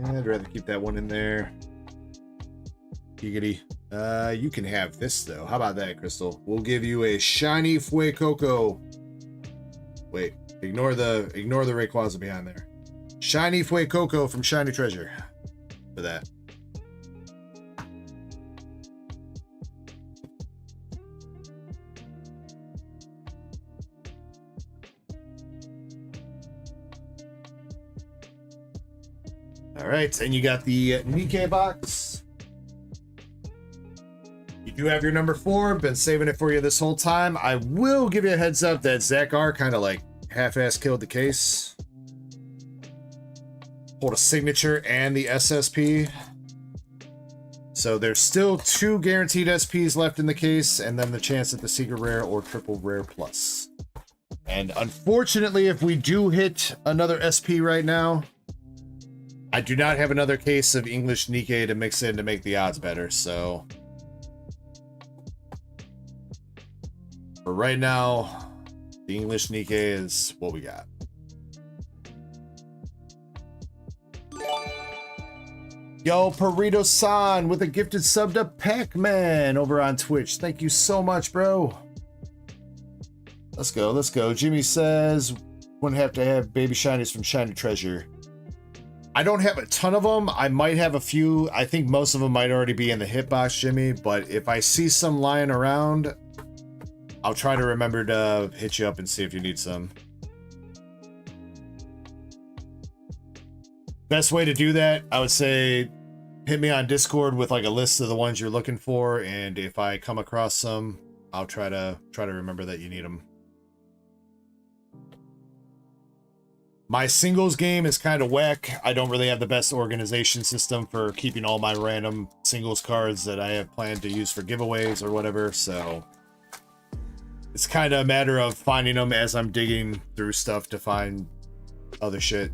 I'd rather keep that one in there. Giggity. You can have this though. How about that, Crystal? We'll give you a shiny Fuecoco. Wait, ignore the Rayquaza behind there. Shiny Fuecoco from Shiny Treasure. For that. All right, and you got the NIKKE box. You do have your number 4. Been saving it for you this whole time. I will give you a heads up that Zach R kind of like half-ass killed the case. Hold a signature and the SSP. So there's still 2 guaranteed SPs left in the case, and then the chance at the secret rare or triple rare plus. And unfortunately, if we do hit another SP right now, I do not have another case of English NIKKE to mix in to make the odds better, so... But right now, the English NIKKE is what we got. Yo, Perito-san with a gifted sub to Pac-Man over on Twitch. Thank you so much, bro. Let's go, let's go. Jimmy says, wouldn't have to have baby shinies from Shiny Treasure. I don't have a ton of them. I might have a few. I think most of them might already be in the hitbox, Jimmy. But if I see some lying around, I'll try to remember to hit you up and see if you need some. Best way to do that, I would say, hit me on Discord with like a list of the ones you're looking for. And if I come across some, I'll try to remember that you need them. My singles game is kind of whack. I don't really have the best organization system for keeping all my random singles cards that I have planned to use for giveaways or whatever, so it's kind of a matter of finding them as I'm digging through stuff to find other shit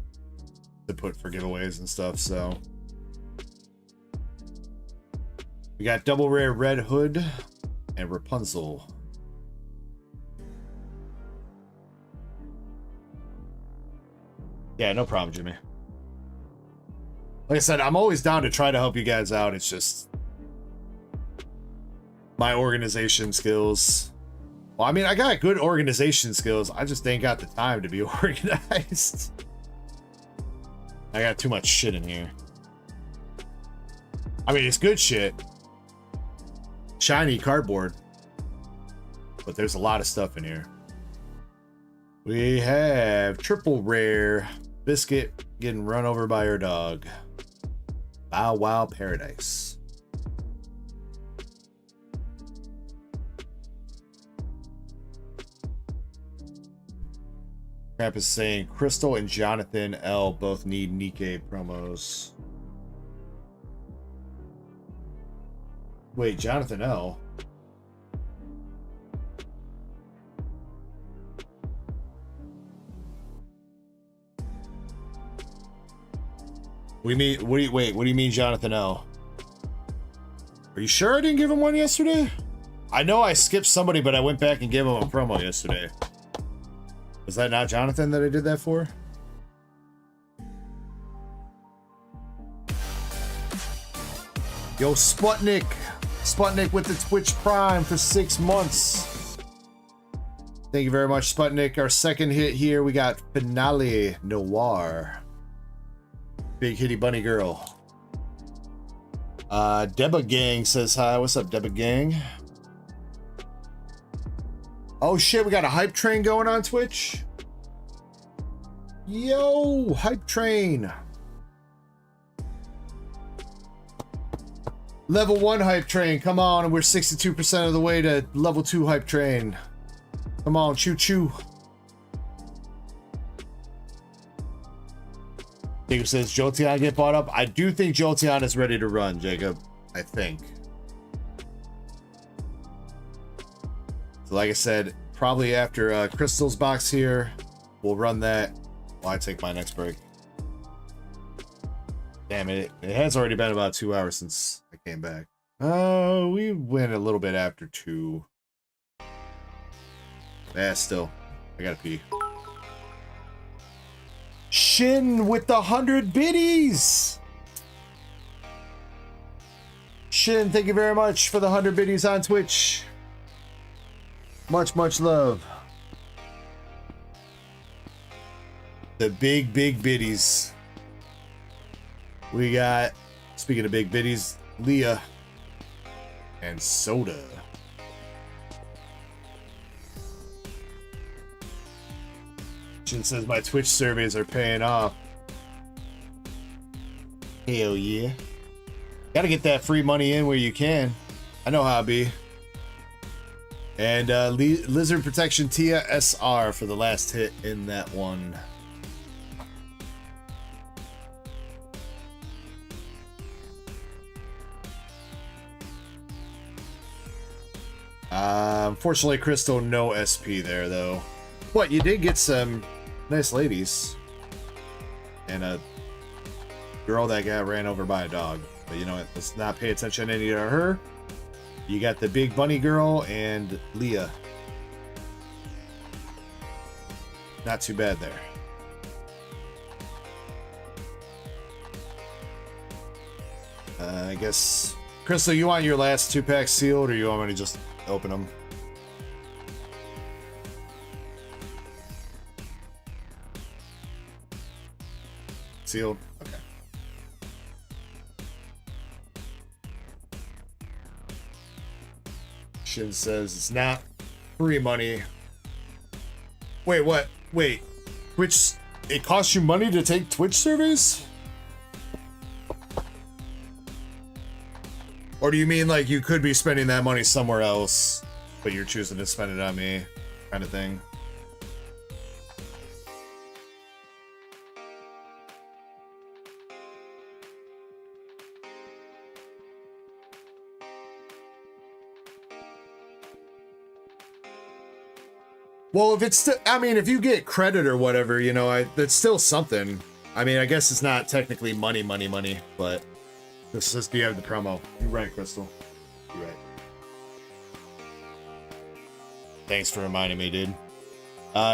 to put for giveaways and stuff, so. We got double rare Red Hood and Rapunzel. Yeah, no problem, Jimmy. Like I said, I'm always down to try to help you guys out. It's just my organization skills. Well, I mean, I got good organization skills. I just ain't got the time to be organized. I got too much shit in here. I mean, it's good shit. Shiny cardboard. But there's a lot of stuff in here. We have triple rare Biscuit getting run over by her dog. Bow Wow Paradise. Crap is saying Crystal and Jonathan L both need NIKKE promos. Wait, Jonathan L? What do you mean, Jonathan L? Are you sure I didn't give him one yesterday? I know I skipped somebody, but I went back and gave him a promo yesterday. Was that not Jonathan that I did that for? Yo, Sputnik. Sputnik with the Twitch Prime for 6 months. Thank you very much, Sputnik. Our second hit here, we got Finale Noir. Big hitty bunny girl. Deba Gang says hi. What's up, Deba Gang? Oh shit, we got a hype train going on Twitch. Yo, hype train. Level 1 hype train, come on, and we're 62% of the way to level 2 hype train. Come on, choo choo. Jacob says Jolteon get bought up. I do think Jolteon is ready to run, Jacob. I think. So like I said, probably after Crystal's box here, we'll run that while I take my next break. Damn it, it has already been about 2 hours since I came back. We went a little bit after 2. Still, I gotta pee. Shin with the 100 biddies. Shin, thank you very much for the 100 biddies on Twitch. Much, much love. The big biddies. We got, speaking of big biddies, Leah and Soda. Shin says my Twitch surveys are paying off. Hell yeah. Gotta get that free money in where you can. I know how it be. And Lizard Protection Tia SR for the last hit in that one. Unfortunately, Crystal, no SP there, though. What, you did get some nice ladies. And a girl that got ran over by a dog. But you know what, let's not pay attention any to her. You got the big bunny girl and Leah. Not too bad there. I guess, Crystal, you want your last 2-packs sealed, or you want me to just open them? Sealed. Okay. Shin says it's not free money. Wait, what? Wait. Twitch, it costs you money to take Twitch surveys? Or do you mean like you could be spending that money somewhere else, but you're choosing to spend it on me, kind of thing? Well, if it's I mean, if you get credit or whatever, you know, that's still something. I mean, I guess it's not technically money, but this is, do you have the promo? You're right, Crystal. You're right. Thanks for reminding me, dude.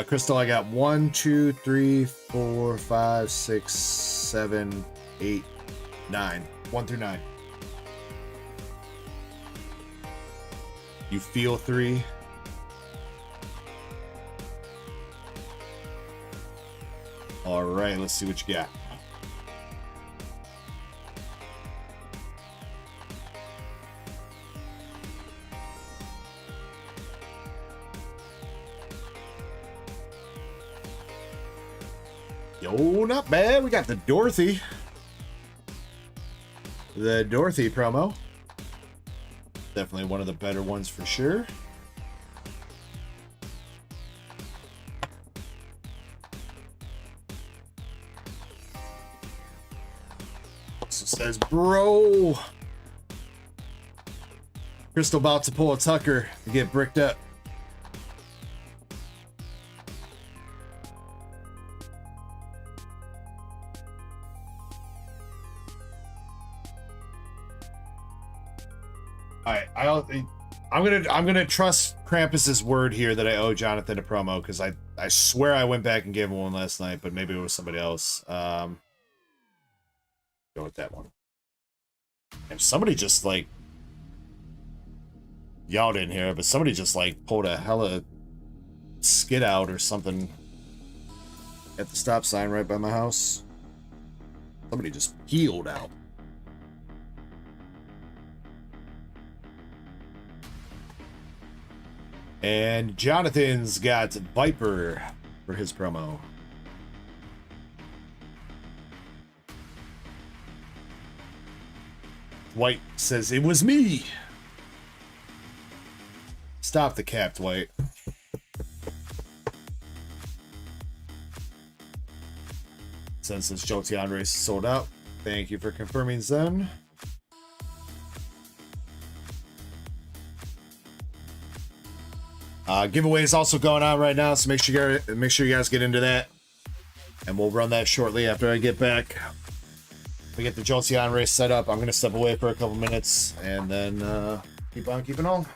Crystal, I got 1, 2, 3, 4, 5, 6, 7, 8, 9. 1 through 9. You feel 3. All right, let's see what you got. Yo, not bad. We got the Dorothy. The Dorothy promo. Definitely one of the better ones for sure. Says, bro. Crystal about to pull a Tucker and get bricked up. I'm gonna trust Krampus's word here that I owe Jonathan a promo, because I swear I went back and gave him one last night, but maybe it was somebody else. Go with that one. And somebody just like, y'all didn't hear it, but somebody just like pulled a hella skid out or something at the stop sign right by my house. Somebody just peeled out. And Jonathan's got Viper for his promo. Dwight says, "It was me." Stop the cap, Dwight. Since this Jolteon race is sold out, thank you for confirming, Zen. Giveaway is also going on right now, so make sure you guys get into that, and we'll run that shortly after I get back. We get the Jolteon race set up. I'm gonna step away for a couple minutes and then keep on keeping on.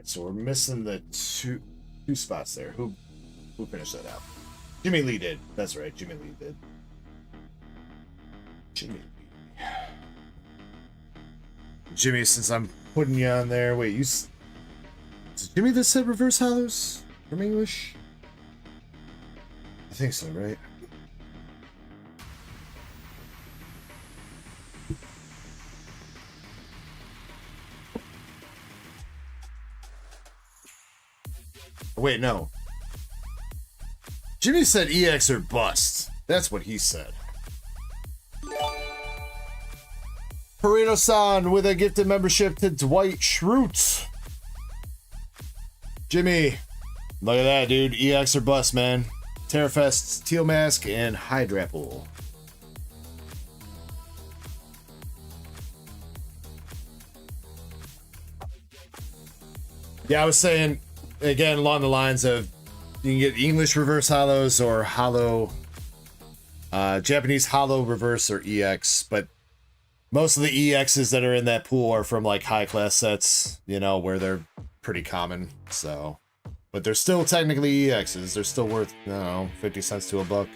So we're missing the two spots there. Who finished that out? Jimmy Lee did. That's right. Jimmy Lee did. Jimmy, since I'm putting you on there, wait, is Jimmy that said reverse hollows from English? I think so, right? Wait, no. Jimmy said EX or bust. That's what he said. Perino-san with a gifted membership to Dwight Schrute. Jimmy, look at that, dude. EX or bust, man. Terrafest, Teal Mask, and Hydrapple. Yeah, I was saying, again, along the lines of you can get English reverse hollows or hollow, Japanese hollow reverse or EX, but most of the EXs that are in that pool are from like high class sets, you know, where they're pretty common. So, but they're still technically EXs. They're still worth, I don't know, 50 cents to a buck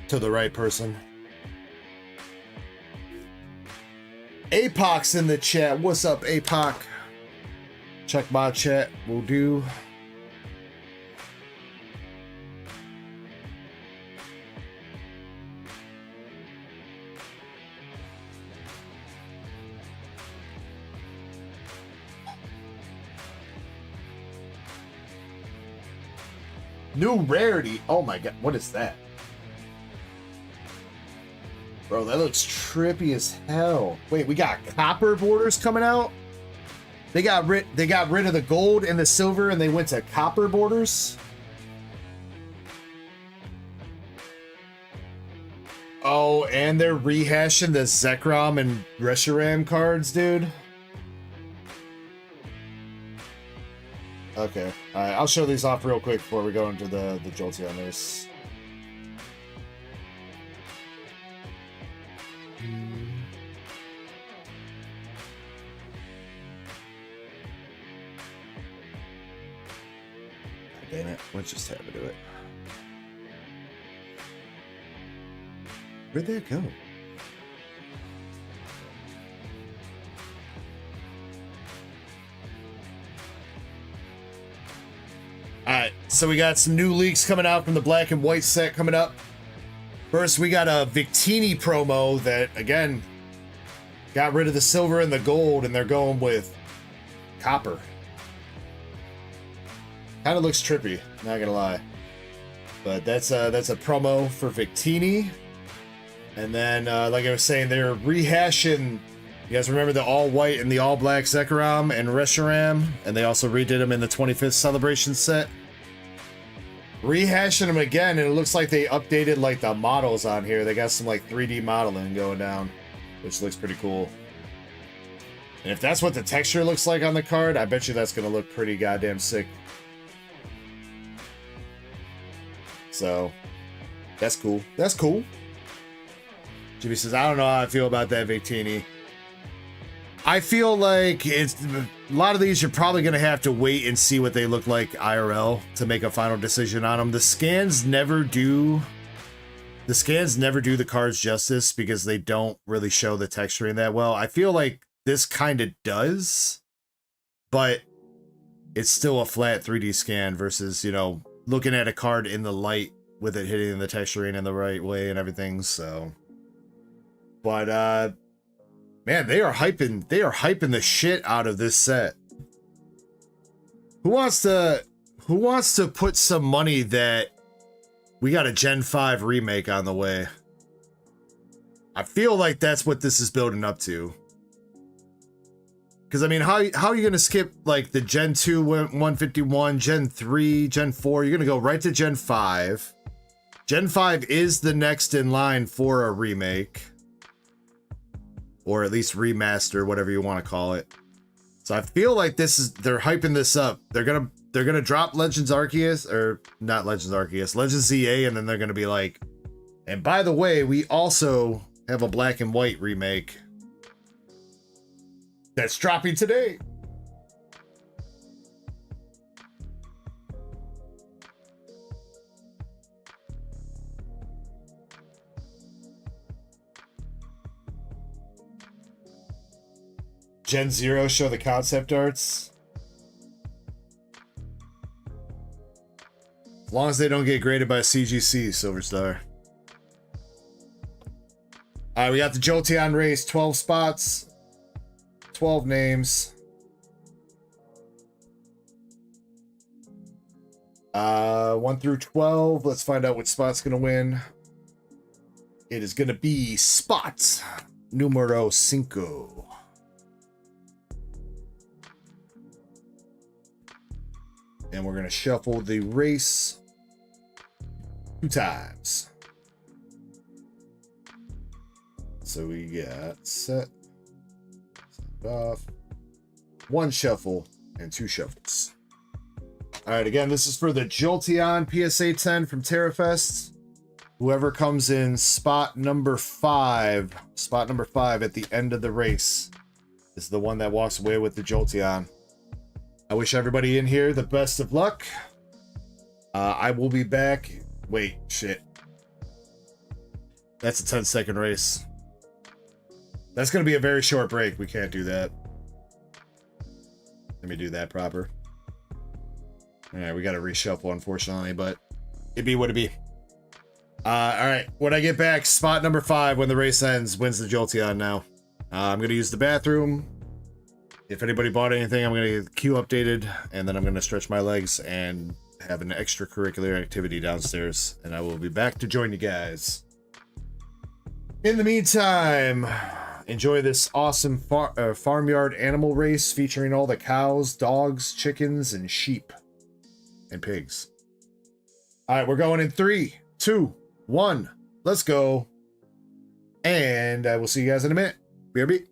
to the right person. APOC's in the chat. What's up, APOC? Check my chat. Will do. New rarity. Oh my god, what is that? Bro, that looks trippy as hell. Wait, we got copper borders coming out? They got rid of the gold and the silver and they went to copper borders? Oh, and they're rehashing the Zekrom and Reshiram cards, dude. Okay, alright, I'll show these off real quick before we go into the Jolteon race. Damn it, let's just have to do it. Where'd that go? Alright, so we got some new leaks coming out from the black and white set coming up. First, we got a Victini promo that, again, got rid of the silver and the gold, and they're going with copper. Kind of looks trippy, not gonna lie. But that's a promo for Victini. And then, like I was saying, they're rehashing. You guys remember the all white and the all black Zekrom and Reshiram? And they also redid them in the 25th celebration set. Rehashing them again, and it looks like they updated like the models on here. They got some like 3D modeling going down, which looks pretty cool. And if that's what the texture looks like on the card, I bet you that's gonna look pretty goddamn sick. So, that's cool. That's cool. Jimmy says, I don't know how I feel about that Victini. I feel like it's a lot of these you're probably going to have to wait and see what they look like IRL to make a final decision on them. The scans never do the cards justice because they don't really show the texturing that well. I feel like this kind of does, but it's still a flat 3D scan versus, you know, looking at a card in the light with it hitting the texturing in the right way and everything. So, but man, they are hyping the shit out of this set. Who wants to put some money that we got a Gen 5 remake on the way? I feel like that's what this is building up to. Because, I mean, how are you going to skip, like, the Gen 2 151, Gen 3, Gen 4? You're going to go right to Gen 5. Gen 5 is the next in line for a remake. Or at least remaster, whatever you want to call it. So I feel like they're hyping this up. They're gonna drop Legends Arceus, or not Legends Arceus, Legends ZA, and then they're gonna be like, and by the way, we also have a black and white remake that's dropping today. Gen 0 show the concept arts. As long as they don't get graded by CGC, Silver Star. Alright, we got the Jolteon race, 12 spots, 12 names. 1 through 12. Let's find out which spot's gonna win. It is gonna be spot numero 5. And we're going to shuffle the race 2 times. So we got set off, 1 shuffle, and 2 shuffles. All right, again, this is for the Jolteon PSA 10 from TerraFest. Whoever comes in spot number 5 at the end of the race is the one that walks away with the Jolteon. I wish everybody in here the best of luck. I will be back. Wait, shit. That's a 10-second race. That's going to be a very short break. We can't do that. Let me do that proper. All right, we got to reshuffle, unfortunately, but it be what it be. All right, when I get back, spot number 5, when the race ends, wins the Jolteon now. I'm going to use the bathroom. If anybody bought anything, I'm going to get the queue updated, and then I'm going to stretch my legs and have an extracurricular activity downstairs, and I will be back to join you guys. In the meantime, enjoy this awesome farmyard animal race featuring all the cows, dogs, chickens, and sheep, and pigs. All right, we're going in 3, 2, 1. Let's go. And I will see you guys in a minute. BRB.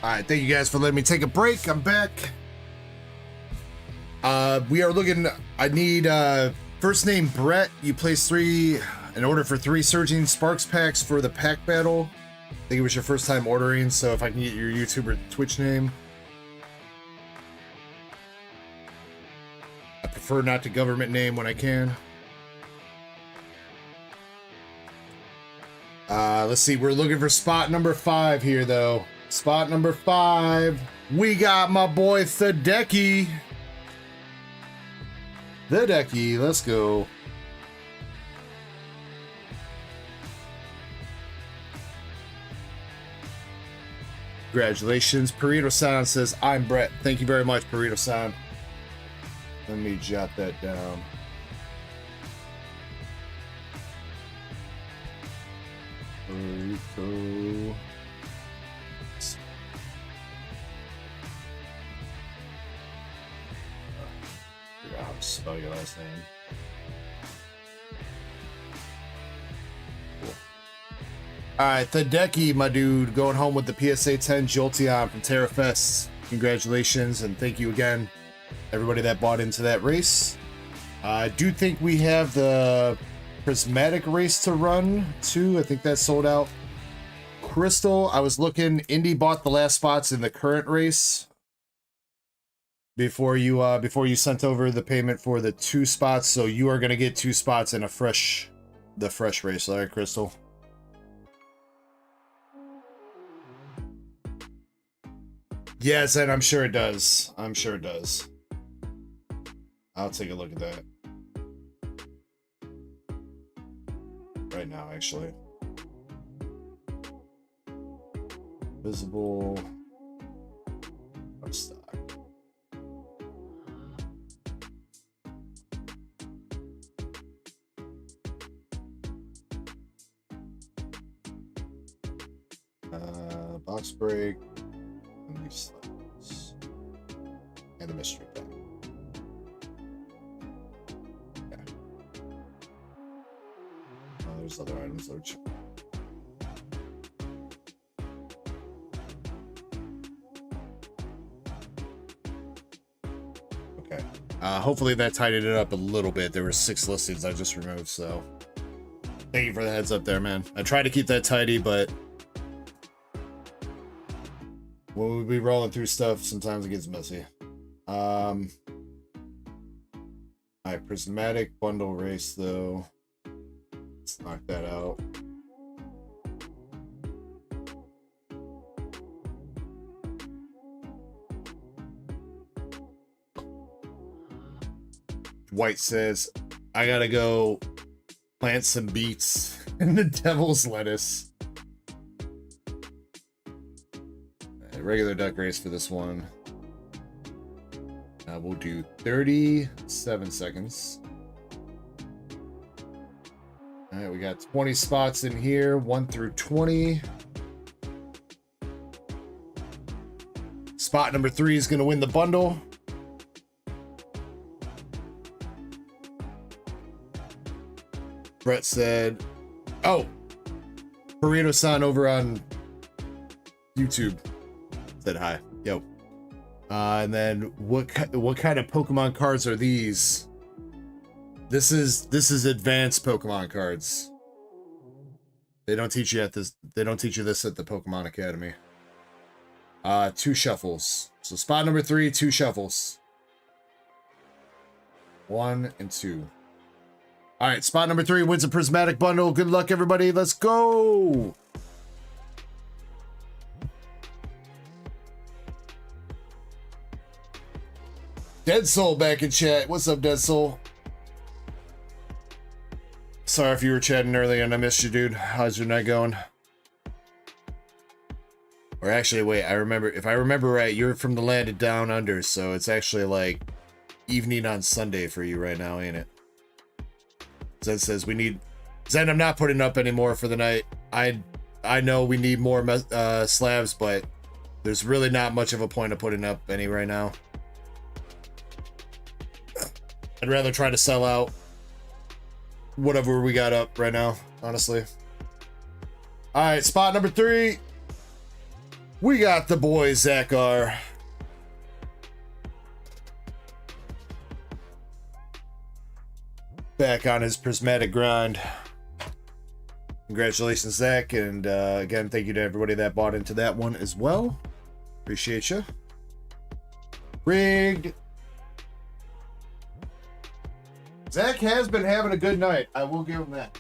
All right, thank you guys for letting me take a break. I'm back. We are looking. I need first name Brett. You place 3 in order for 3 Surging Sparks packs for the pack battle. I think it was your first time ordering, so if I can get your YouTube or Twitch name. I prefer not to government name when I can. Let's see. We're looking for spot number 5 here, though. Spot number 5. We got my boy DUCKIES. DUCKIES, let's go. Congratulations. Burrito-san says, I'm Brett. Thank you very much, Burrito-san. Let me jot that down. Burrito. Figure out how to spell your last name. Cool. Alright, DUCKIES, my dude, going home with the PSA 10 Jolteon from TerraFest. Congratulations, and thank you again, everybody that bought into that race. I do think we have the Prismatic race to run, too. I think that sold out. Crystal, I was looking, Indy bought the last spots in the current race. Before you sent over the payment for the 2 spots, so you are gonna get 2 spots in the fresh race. All right, Crystal. Yes, and I'm sure it does. I'm sure it does. I'll take a look at that right now, actually. Visible. Stock. Box break, and these slides, and the mystery pack. Yeah. Oh, there's other items that are cheap. Okay. Hopefully that tidied it up a little bit. There were 6 listings I just removed, so thank you for the heads up there, man. I try to keep that tidy, but when we be rolling through stuff, sometimes it gets messy. Alright, Prismatic bundle race though. Let's knock that out. White says, I gotta go plant some beets in the devil's lettuce. Regular duck race for this one. We'll do 37 seconds. All right, we got 20 spots in here, 1 through 20. Spot number 3 is going to win the bundle. Brett said, oh, Burrito-san over on YouTube said hi. Yo. And then what kind of Pokemon cards are these? This is advanced Pokemon cards. They don't teach you this at the Pokemon Academy. 2 shuffles. So spot number 3, 2 shuffles. 1 and 2. All right, spot number 3 wins a Prismatic bundle. Good luck, everybody. Let's go. Dead Soul back in chat. What's up, Dead Soul? Sorry if you were chatting earlier and I missed you, dude. How's your night going? Or actually, wait, if I remember right, you're from the land of Down Under, so it's actually like evening on Sunday for you right now, ain't it? Zen says we need... Zen, I'm not putting up anymore for the night. I know we need more slabs, but there's really not much of a point of putting up any right now. I'd rather try to sell out whatever we got up right now, honestly. All right, spot number 3. We got the boy Zakar. Back on his prismatic grind. Congratulations, Zach, and again, thank you to everybody that bought into that one as well. Appreciate you. Rigged. Zach has been having a good night. I will give him that.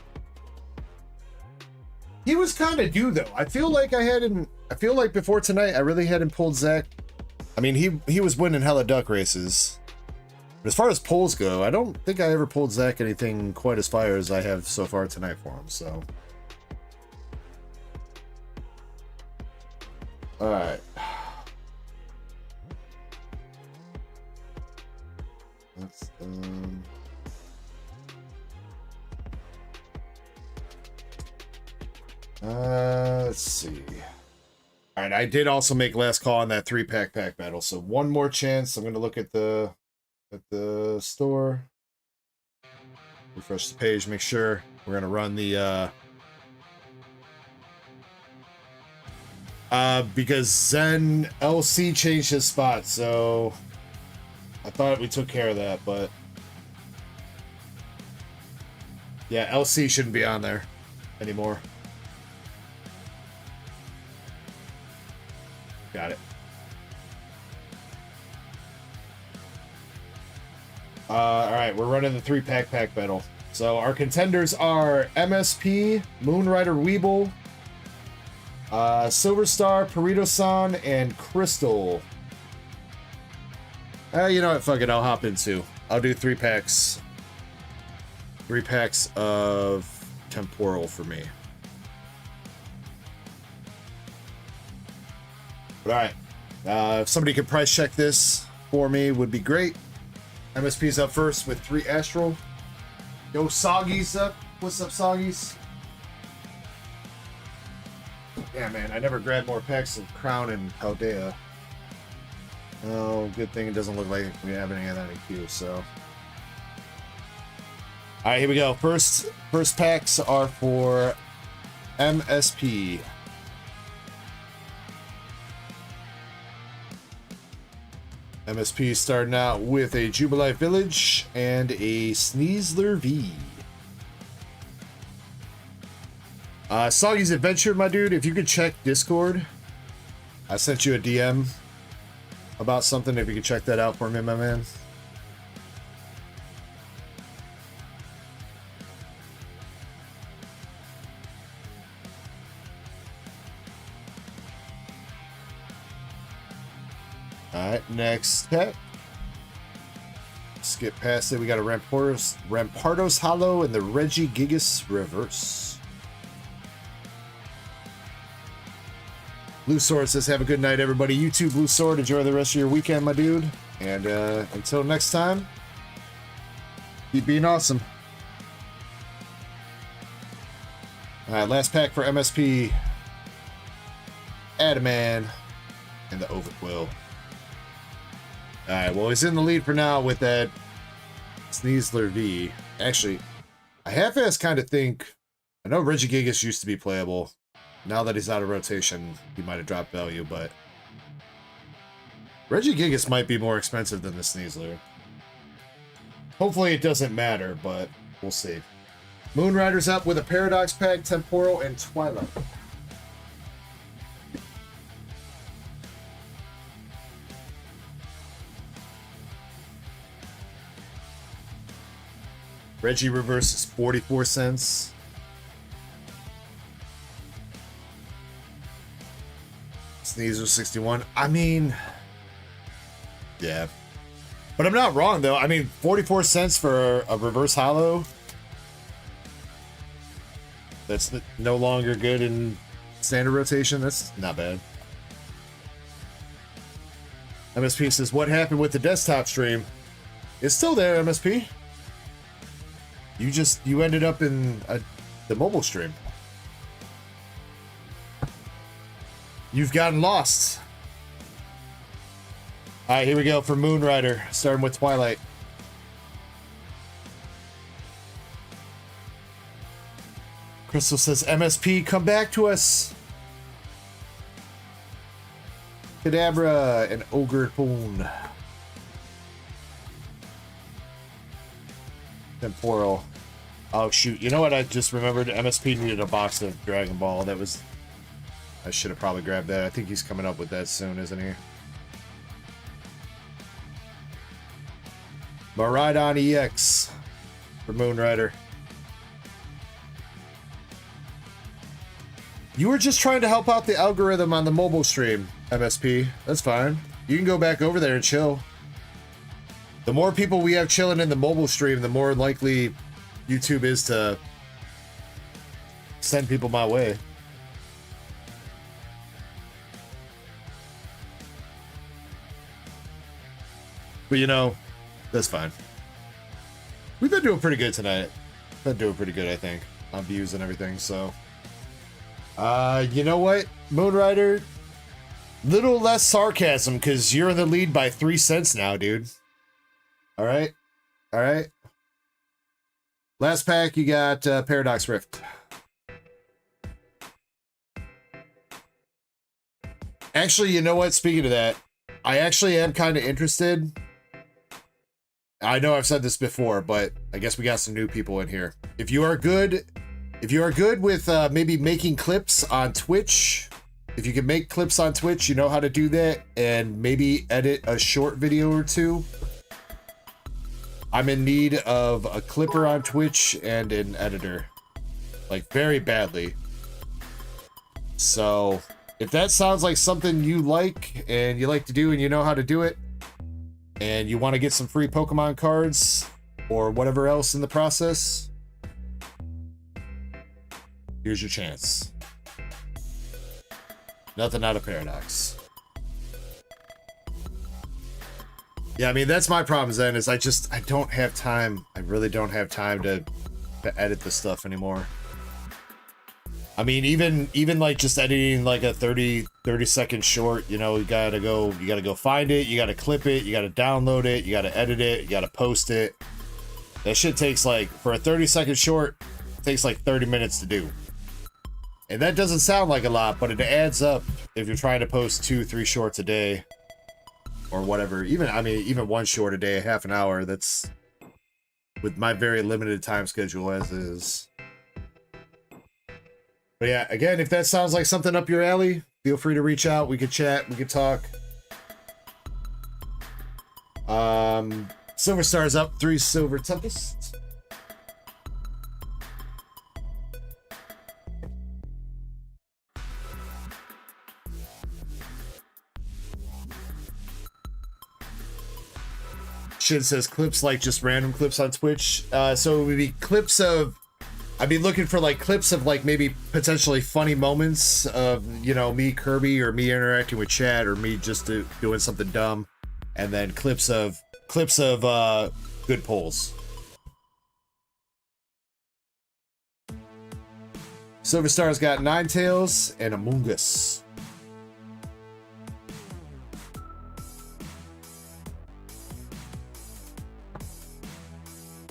He was kind of due though. I feel like before tonight, I really hadn't pulled Zach. I mean, he was winning hella duck races. But as far as polls go, I don't think I ever pulled Zach anything quite as fire as I have so far tonight for him. So, all right. Let's see. All right, I did also make last call on that 3-pack pack battle, so one more chance. I'm gonna look at the store, refresh the page, make sure we're gonna run the because Zen LC changed his spot, so I thought we took care of that, but yeah, LC shouldn't be on there anymore. Got it. All right, we're running the 3-pack pack battle. So our contenders are MSP, Moonrider Weeble, Silver Star, Perito-san, and Crystal. You know what? Fuck it. I'll hop in too. I'll do 3 packs. 3 packs of temporal for me. But all right. If somebody could price check this for me, would be great. MSP's up first with 3 Astral. Yo, Soggy's up. What's up, Soggy's? Yeah, man. I never grabbed more packs of Crown and Paldea. Oh, good thing it doesn't look like we have any of that in queue, so. All right, here we go. First packs are for MSP. MSP starting out with a Jubilife Village and a Sneasler V. Soggy's Adventure, my dude, if you could check Discord. I sent you a DM about something, if you could check that out for me, my man. Alright, next pack. Skip past it. We got a Rampardos Hollow and the Regigigas Reverse. Blue Sword says, have a good night, everybody. You too, Blue Sword. Enjoy the rest of your weekend, my dude. And until next time, keep being awesome. Alright, last pack for MSP. Adaman and the Overquill. Alright, well, he's in the lead for now with that Sneasler V. Actually, I half-ass kind of think... I know Regigigas used to be playable. Now that he's out of rotation, he might have dropped value, but... Regigigas might be more expensive than the Sneasler. Hopefully it doesn't matter, but we'll see. Moonrider's up with a Paradox Pack, Temporal, and Twilight. Reggie Reverse is 44 cents. Sneasler 61. I mean, yeah. But I'm not wrong, though. I mean, 44 cents for a reverse hollow. That's no longer good in standard rotation. That's not bad. MSP says, what happened with the desktop stream? It's still there, MSP. You ended up in the mobile stream. You've gotten lost. All right, here we go for Moonrider, starting with Twilight. Crystal says, MSP, come back to us. Kadabra and Ogre Poon. Temporal. Oh shoot, you know what I just remembered? MSP needed a box of Dragon Ball. That was... I should have probably grabbed that. I think he's coming up with that soon, isn't he? Miraidon EX for Moonrider. You were just trying to help out the algorithm on the mobile stream, MSP. That's fine. You can go back over there and chill. The more people we have chilling in the mobile stream, the more likely YouTube is to send people my way. But you know, that's fine. We've been doing pretty good tonight. Been doing pretty good, I think, on views and everything, so. You know what, Moonrider? Little less sarcasm, because you're in the lead by 3 cents now, dude. Alright? Alright? Last pack, you got Paradox Rift. Actually, you know what? Speaking of that, I actually am kind of interested. I know I've said this before, but I guess we got some new people in here. If you are good with maybe making clips on Twitch, if you can make clips on Twitch, you know how to do that, and maybe edit a short video or two. I'm in need of a clipper on Twitch and an editor, like very badly. So if that sounds like something you like and you like to do and you know how to do it, and you want to get some free Pokemon cards or whatever else in the process, here's your chance. Nothing out of Paradox. Yeah, I mean, that's my problem then, is I don't have time. I really don't have time to edit this stuff anymore. I mean, even like just editing like a 30 second short, you know, you gotta go find it, you gotta clip it, you gotta download it, you gotta edit it, you gotta post it. That shit takes like, for a 30-second short, it takes like 30 minutes to do. And that doesn't sound like a lot, but it adds up if you're trying to post 2-3 shorts a day or whatever. Even one short a day, half an hour, that's with my very limited time schedule as is. But yeah, again, if that sounds like something up your alley, feel free to reach out. We could chat, we could talk. Silver Star's up, 3 Silver Tempest. Shin says clips like just random clips on Twitch. So it would be clips of, I'd be looking for like clips of like maybe potentially funny moments of, you know, me, Kirby, or me interacting with chat, or me just doing something dumb, and then clips of good polls. Silver Star's got Ninetales and Amoonguss.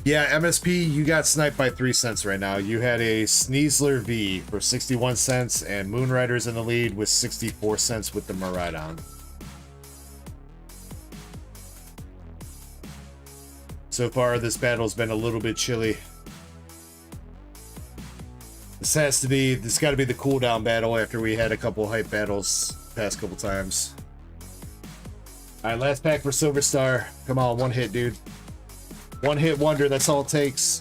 Yeah, MSP, you got sniped by 3 cents right now. You had a Sneasler V for 61 cents, and Moonrider's in the lead with 64 cents with the Miraidon. So far, this battle's been a little bit chilly. This got to be the cooldown battle after we had a couple hype battles past couple times. All right, last pack for Silver Star. Come on, one hit, dude. One hit wonder, that's all it takes.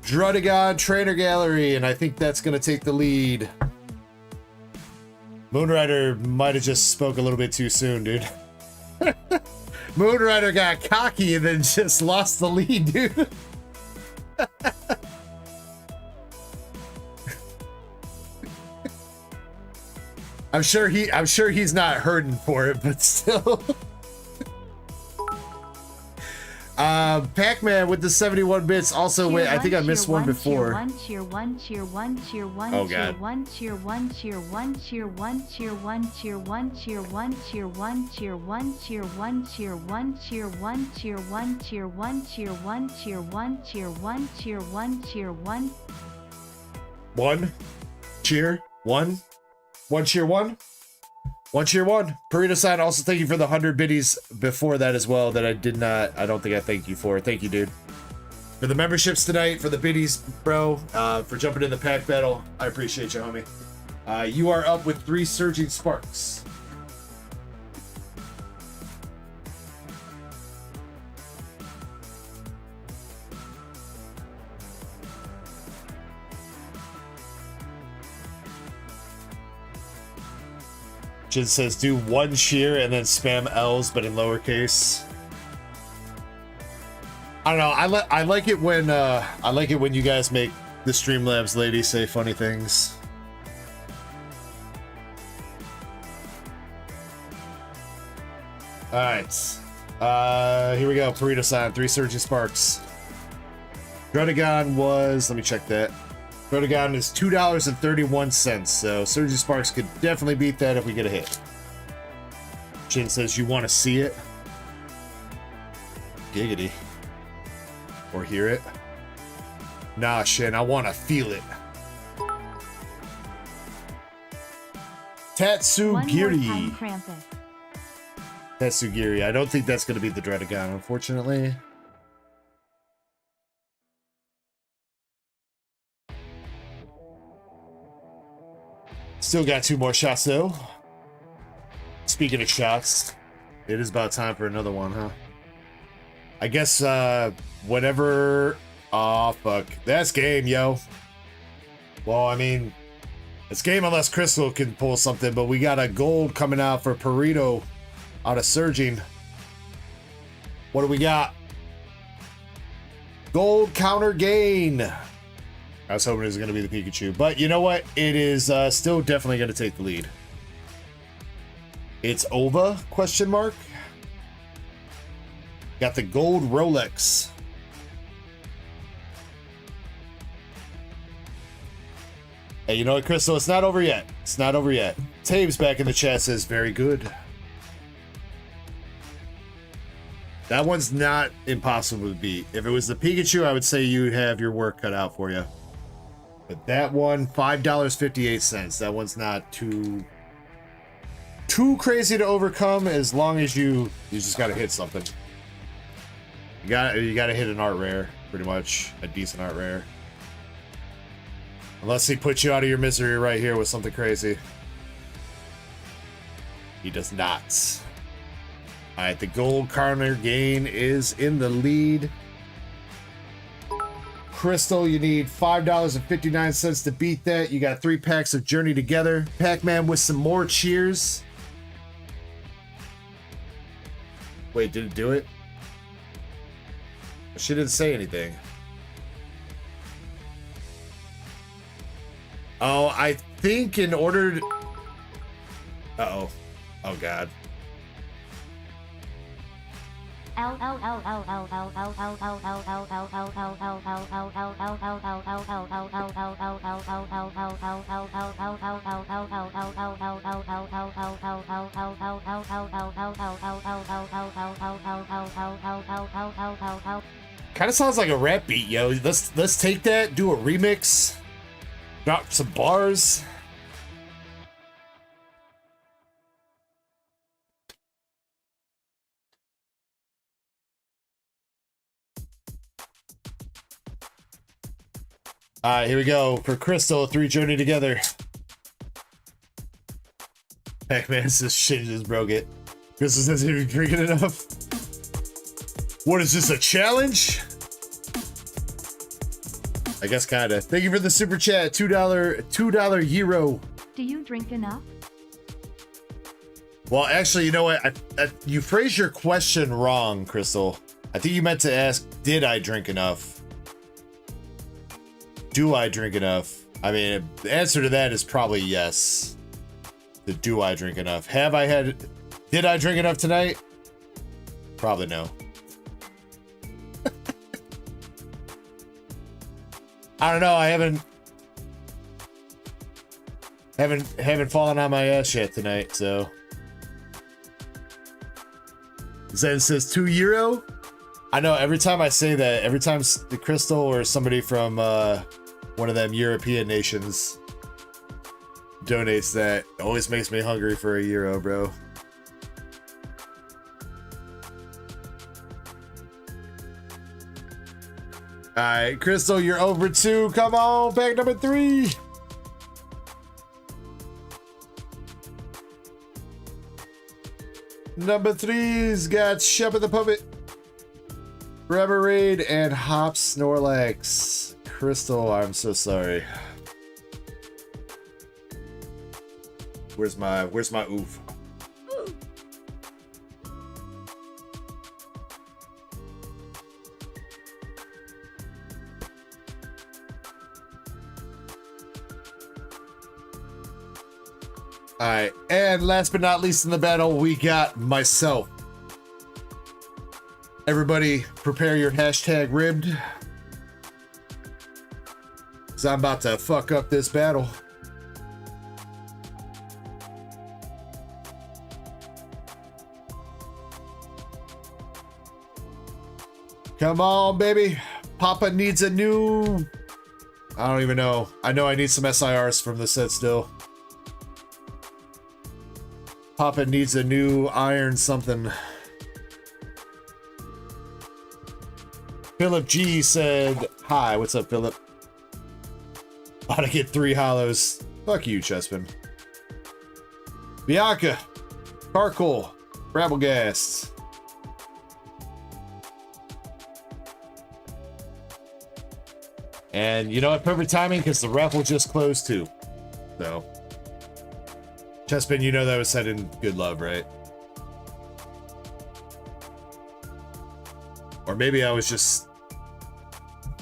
Drudigon Trainer Gallery, and I think that's going to take the lead. Moonrider might have just spoke a little bit too soon, dude. Moonrider got cocky and then just lost the lead, dude. I'm sure he's not hurting for it, but still. Pac-Man with the 71 bits also went. I think I missed one before. Oh god. One cheer. One cheer one. One cheer one. Burrito-san, also thank you for the 100 biddies before that as well that I don't think I thanked you for. Thank you, dude. For the memberships tonight, for the biddies, bro, for jumping in the pack battle. I appreciate you, homie. You are up with 3 surging sparks. Jin says do 1 cheer and then spam L's but in lowercase. I don't know. I like it when you guys make the Streamlabs lady say funny things. All right, here we go. Burrito-san, 3 surging sparks. Dredagon was, let me check that. Dredagon is $2.31, so surging sparks could definitely beat that if we get a hit. Jin says you want to see it. Giggity. Or hear it. Nah, Shin, I want to feel it. Tatsugiri. Tatsugiri. I don't think that's going to be the Dredagon, unfortunately. Still got 2 more shots, though. Speaking of shots, it is about time for another one, huh? I guess, whatever... Aw, fuck. That's game, yo. Well, I mean, it's game unless Crystal can pull something, but we got a gold coming out for Burrito out of Surging. What do we got? Gold counter gain. I was hoping it was going to be the Pikachu, but you know what? It is still definitely going to take the lead. It's Ova, question mark. Got the gold Rolex. Hey, you know what, Crystal? It's not over yet. It's not over yet. Taves back in the chat says, very good. That one's not impossible to beat. If it was the Pikachu, I would say you'd have your work cut out for you. But that one, $5.58. That one's not too crazy to overcome as long as you just gotta hit something. You gotta hit an art rare, pretty much. A decent art rare. Unless he puts you out of your misery right here with something crazy. He does not. Alright, the gold corner gain is in the lead. Crystal, you need $5.59 to beat that. You got 3 packs of Journey Together. Pac-Man with some more cheers. Wait, did it do it? She didn't say anything. Oh, I think in order to... Uh-oh. Oh, God. Kind of sounds like a rap beat, yo. Let's take that, do a remix, drop some bars. All right, here we go. For Crystal, 3 Journey Together. Pac-Man says shit just broke it. Crystal says you're drinking enough. What is this, a challenge? I guess kinda. Thank you for the super chat. $2 euro. Do you drink enough? Well, actually, you know what? You phrased your question wrong, Crystal. I think you meant to ask, did I drink enough? Do I drink enough? I mean, the answer to that is probably yes. The do I drink enough? Did I drink enough tonight? Probably no. I don't know. I haven't fallen on my ass yet tonight, so. Zen says 2 euro. I know every time I say that, every time the Crystal or somebody from one of them European nations donates that. Always makes me hungry for a euro, bro. Alright, Crystal, you're over 2. Come on, pack number 3. Number 3's got Shepard the Puppet, Rubber Raid, and Hop Snorlax. Crystal, I'm so sorry. Where's my oof? Alright, and last but not least in the battle, we got myself. Everybody, prepare your hashtag ribbed. Because I'm about to fuck up this battle. Come on, baby. Papa needs a new... I don't even know. I know I need some SIRs from the set still. Papa needs a new iron something. Philip G said, hi, what's up, Philip? About to get 3 hollows. Fuck you, Chespin. Bianca, Charcoal, Rabelgast. And you know what? Perfect timing because the raffle just closed too. So, Chespin, you know that was said in good love, right? Or maybe I was just...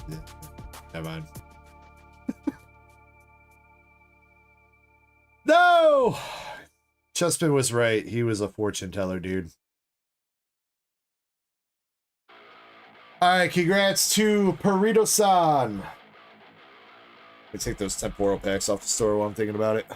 Yeah. Never mind. No! Chespin was right. He was a fortune teller, dude. Alright, congrats to Perito-san. Let me take those temporal packs off the store while I'm thinking about it.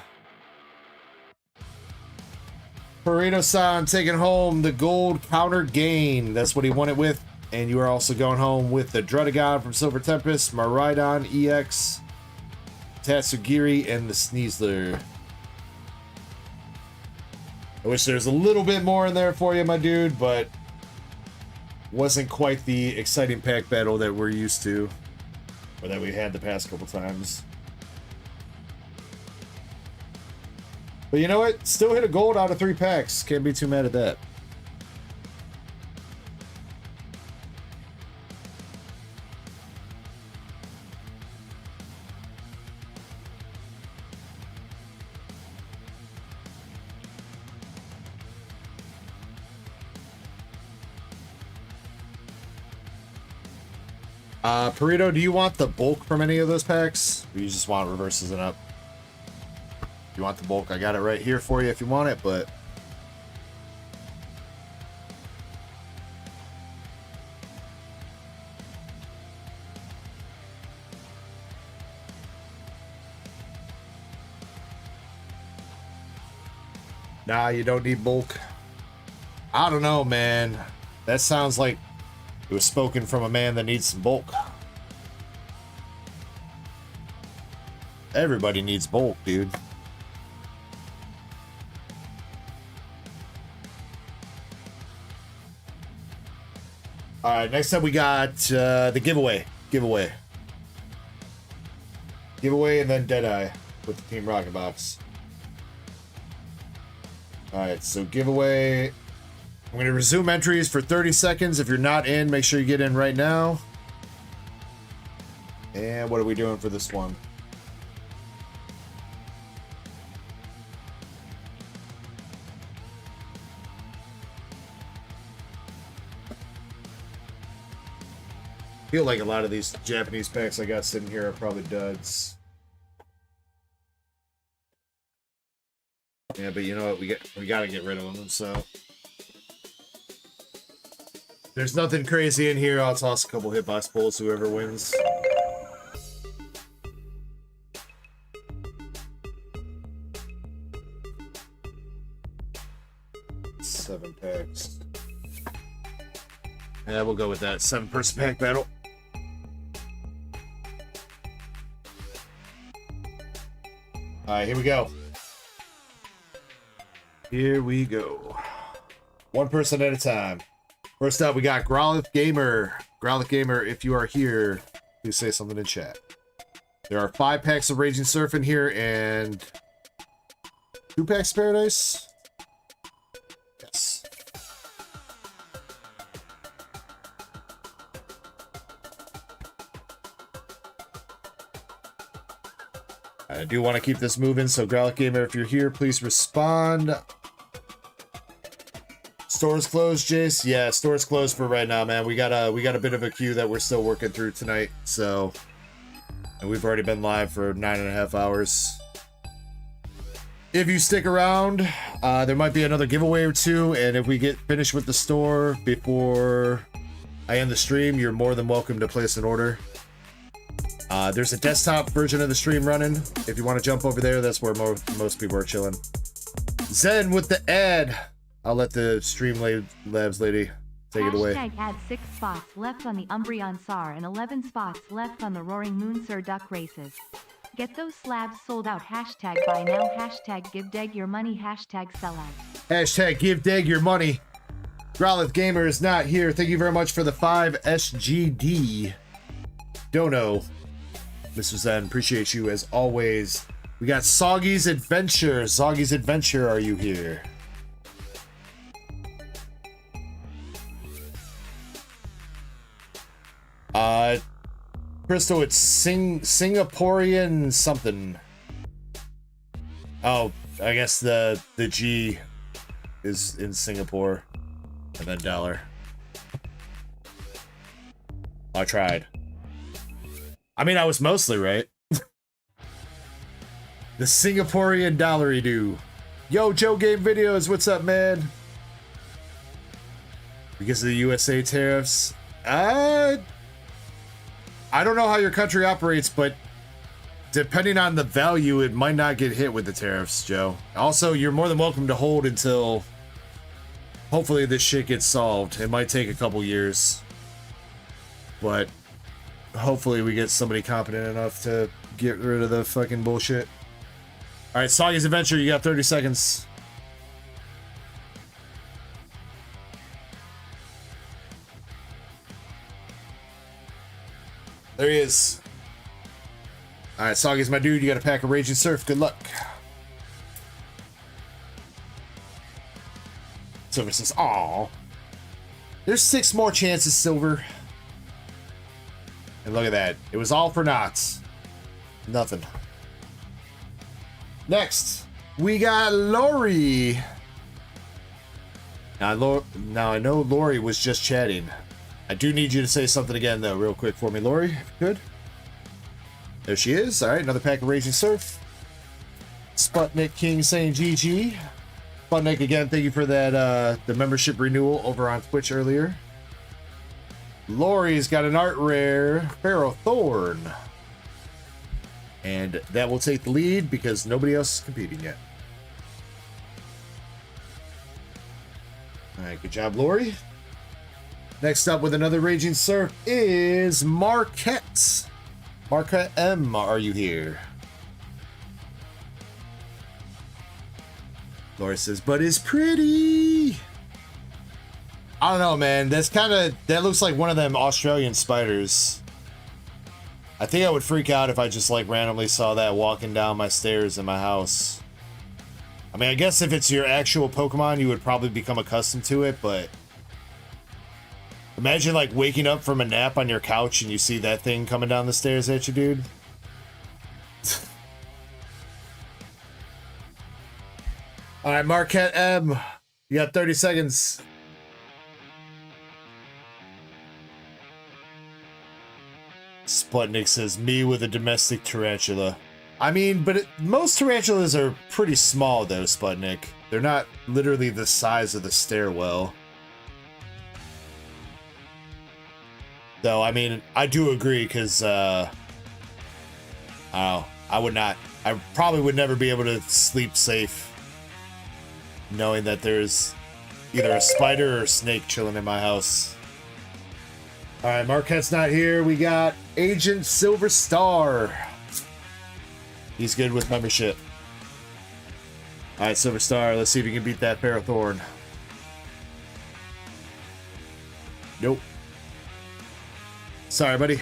Perito-san taking home the gold counter gain. That's what he won it with. And you are also going home with the Drudagon from Silver Tempest, Miraidon EX, Tatsugiri, and the Sneasler. I wish there was a little bit more in there for you, my dude, but wasn't quite the exciting pack battle that we're used to, or that we had the past couple times. But you know what? Still hit a gold out of 3 packs. Can't be too mad at that. Perito, do you want the bulk from any of those packs? Or you just want reverses and up? If you want the bulk, I got it right here for you if you want it, but... Nah, you don't need bulk. I don't know, man. That sounds like it was spoken from a man that needs some bulk. Everybody needs bulk, dude. Alright, next up we got the giveaway. Giveaway, and then Deadeye with the Team Rocket Box. Alright, so giveaway. I'm going to resume entries for 30 seconds. If you're not in, make sure you get in right now. And what are we doing for this one? I feel like a lot of these Japanese packs I got sitting here are probably duds. Yeah, but you know what? We gotta get rid of them, so. There's nothing crazy in here. I'll toss a couple hitbox pulls, whoever wins. Seven packs. Yeah, we'll go with that 7-person pack battle. Alright, here we go. Here we go. One person at a time. First up, we got Growlith Gamer. Growlith Gamer, if you are here, please say something in chat. There are 5 packs of Raging Surf in here and 2 packs of Paradise. Yes. I do want to keep this moving, so Growlith Gamer, if you're here, please respond. Store's closed, Jace. Yeah, store's closed for right now, man. We got a bit of a queue that we're still working through tonight, so, and we've already been live for 9.5 hours. If you stick around, there might be another giveaway or two, and if we get finished with the store before I end the stream, you're more than welcome to place an order. There's a desktop version of the stream running. If you want to jump over there, that's where most people are chilling. Zen with the ad. I'll let the Streamlabs lady take it away. Add 6 spots left on the Umbreon SAR and 11 spots left on the Roaring Moon Sir Duck races. Get those slabs sold out. Hashtag buy now. Hashtag give Deg your money. Hashtag sellout. Hashtag give Deg your money. Growlith Gamer is not here. Thank you very much for the 5 SGD. Dono. Mr. Zen, appreciate you as always. We got Soggy's Adventure. Soggy's Adventure, are you here? Crystal, it's Singaporean something. Oh, I guess the G is in Singapore and then dollar. I tried. I mean, I was mostly right. The Singaporean dollary do. Yo, Joe Game Videos, what's up, man? Because of the USA tariffs? I don't know how your country operates, but depending on the value, it might not get hit with the tariffs, Joe. Also, you're more than welcome to hold until hopefully this shit gets solved. It might take a couple years, but hopefully we get somebody competent enough to get rid of the fucking bullshit. All right, Soggy's Adventure, you got 30 seconds. There he is. All right, Soggy's my dude. You got a pack of Raging Surf. Good luck. Silver says, "Aw, there's 6 more chances, Silver." And look at that. It was all for naught. Nothing. Next, we got Lori. Now I know Lori was just chatting. I do need you to say something again, though, real quick for me, Lori, if you could. There she is. All right, another pack of Raging Surf. Sputnik King saying GG. Sputnik, again, thank you for that, the membership renewal over on Twitch earlier. Lori's got an art rare, Pharaoh Thorn. And that will take the lead because nobody else is competing yet. All right, good job, Lori. Next up with another Raging Surf is Marquette. Marquette M, are you here? Laura says, but it's pretty. I don't know, man. That looks like one of them Australian spiders. I think I would freak out if I just like randomly saw that walking down my stairs in my house. I mean, I guess if it's your actual Pokemon, you would probably become accustomed to it, but imagine like waking up from a nap on your couch and you see that thing coming down the stairs at you, dude. All right, Marquette M, you got 30 seconds. Sputnik says, me with a domestic tarantula. I mean, but most tarantulas are pretty small though, Sputnik. They're not literally the size of the stairwell. Though, I mean, I do agree, because, I probably would never be able to sleep safe knowing that there's either a spider or a snake chilling in my house. Alright, Marquette's not here. We got Agent Silver Star. He's good with membership. All right, Silver Star. Let's see if you can beat that Ferrothorn. Nope. Sorry, buddy.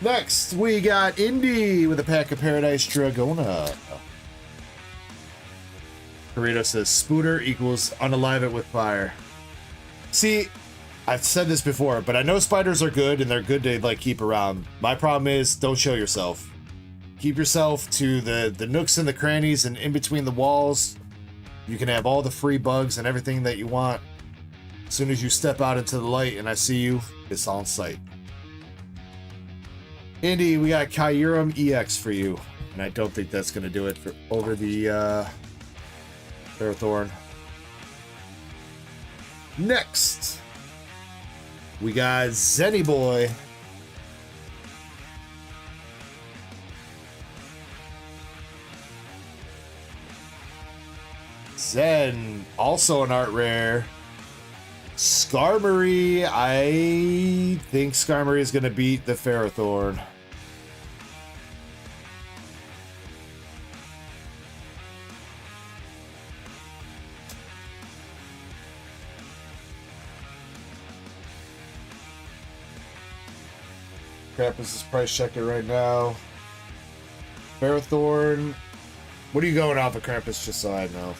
Next, we got Indy with a pack of Paradise Dragona. Burrito says Spooter equals unalive it with fire. See, I've said this before, but I know spiders are good and they're good to like keep around. My problem is don't show yourself. Keep yourself to the nooks and the crannies and in between the walls. You can have all the free bugs and everything that you want. As soon as you step out into the light and I see you, it's on sight. Indy, we got Kyurem EX for you. And I don't think that's going to do it for over the Ferrothorn. Next, we got Zenny Boy. Zen, also an art rare. Skarmory, I think Skarmory is going to beat the Ferrothorn. Krampus is price checking right now. Ferrothorn. What are you going off of, Krampus, just so I know?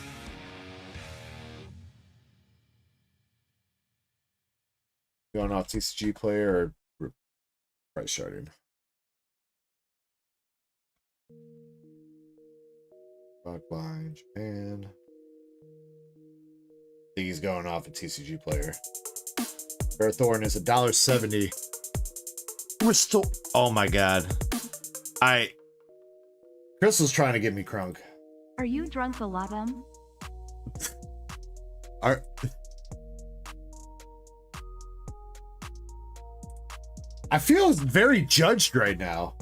Going off TCG player or price charting? Rockline, Japan. I think he's going off a TCG player. Ferrothorn is $1.70. Crystal. Oh my god. Crystal's trying to get me crunk. Are you drunk a lot, I feel very judged right now.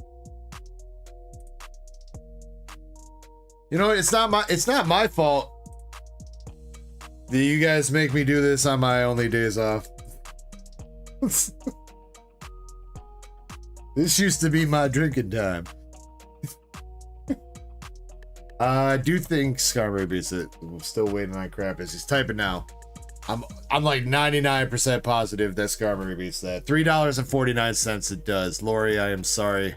You know, it's not my fault that you guys make me do this on my only days off. This used to be my drinking time. I do think Skarmory beats it. I'm still waiting on Krampus. He's typing now. I'm like 99% positive that Skarmory beats that. $3.49 it does. Lori, I am sorry.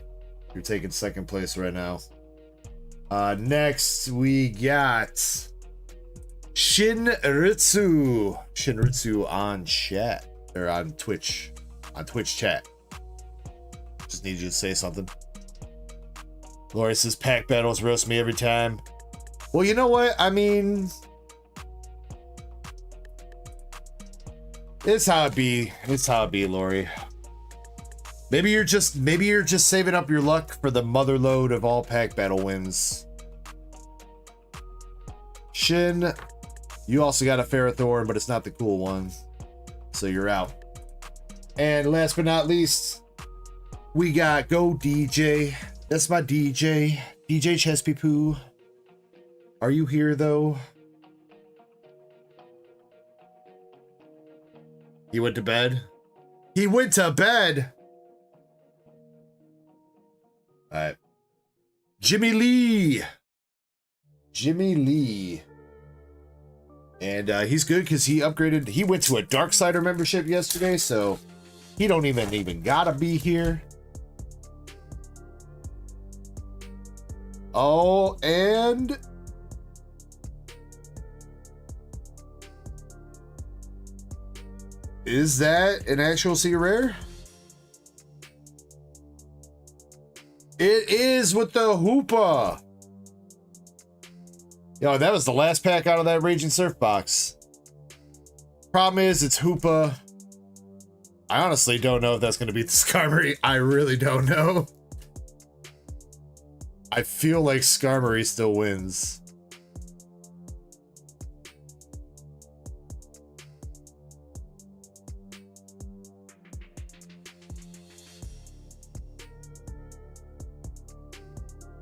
You're taking second place right now. Next we got Shinritsu. Shinritsu on chat. Or on Twitch. On Twitch chat. Just need you to say something. Lori says pack battles roast me every time. Well, you know what? I mean, it's how it be. It's how it be, Lori. Maybe you're just saving up your luck for the mother load of all pack battle wins. Shin, you also got a Ferrothorn, but it's not the cool one. So you're out. And last but not least, we got Go DJ. That's my DJ. DJ Chespy Poo. Are you here though? He went to bed? He went to bed! Alright. Jimmy Lee! Jimmy Lee. And he's good because he upgraded. He went to a Darksider membership yesterday, so he don't even gotta be here. Oh, and is that an actual sea rare? It is with the Hoopa. Yo, that was the last pack out of that Raging Surf box. Problem is, it's Hoopa. I honestly don't know if that's going to beat the Skarmory. I really don't know. I feel like Skarmory still wins.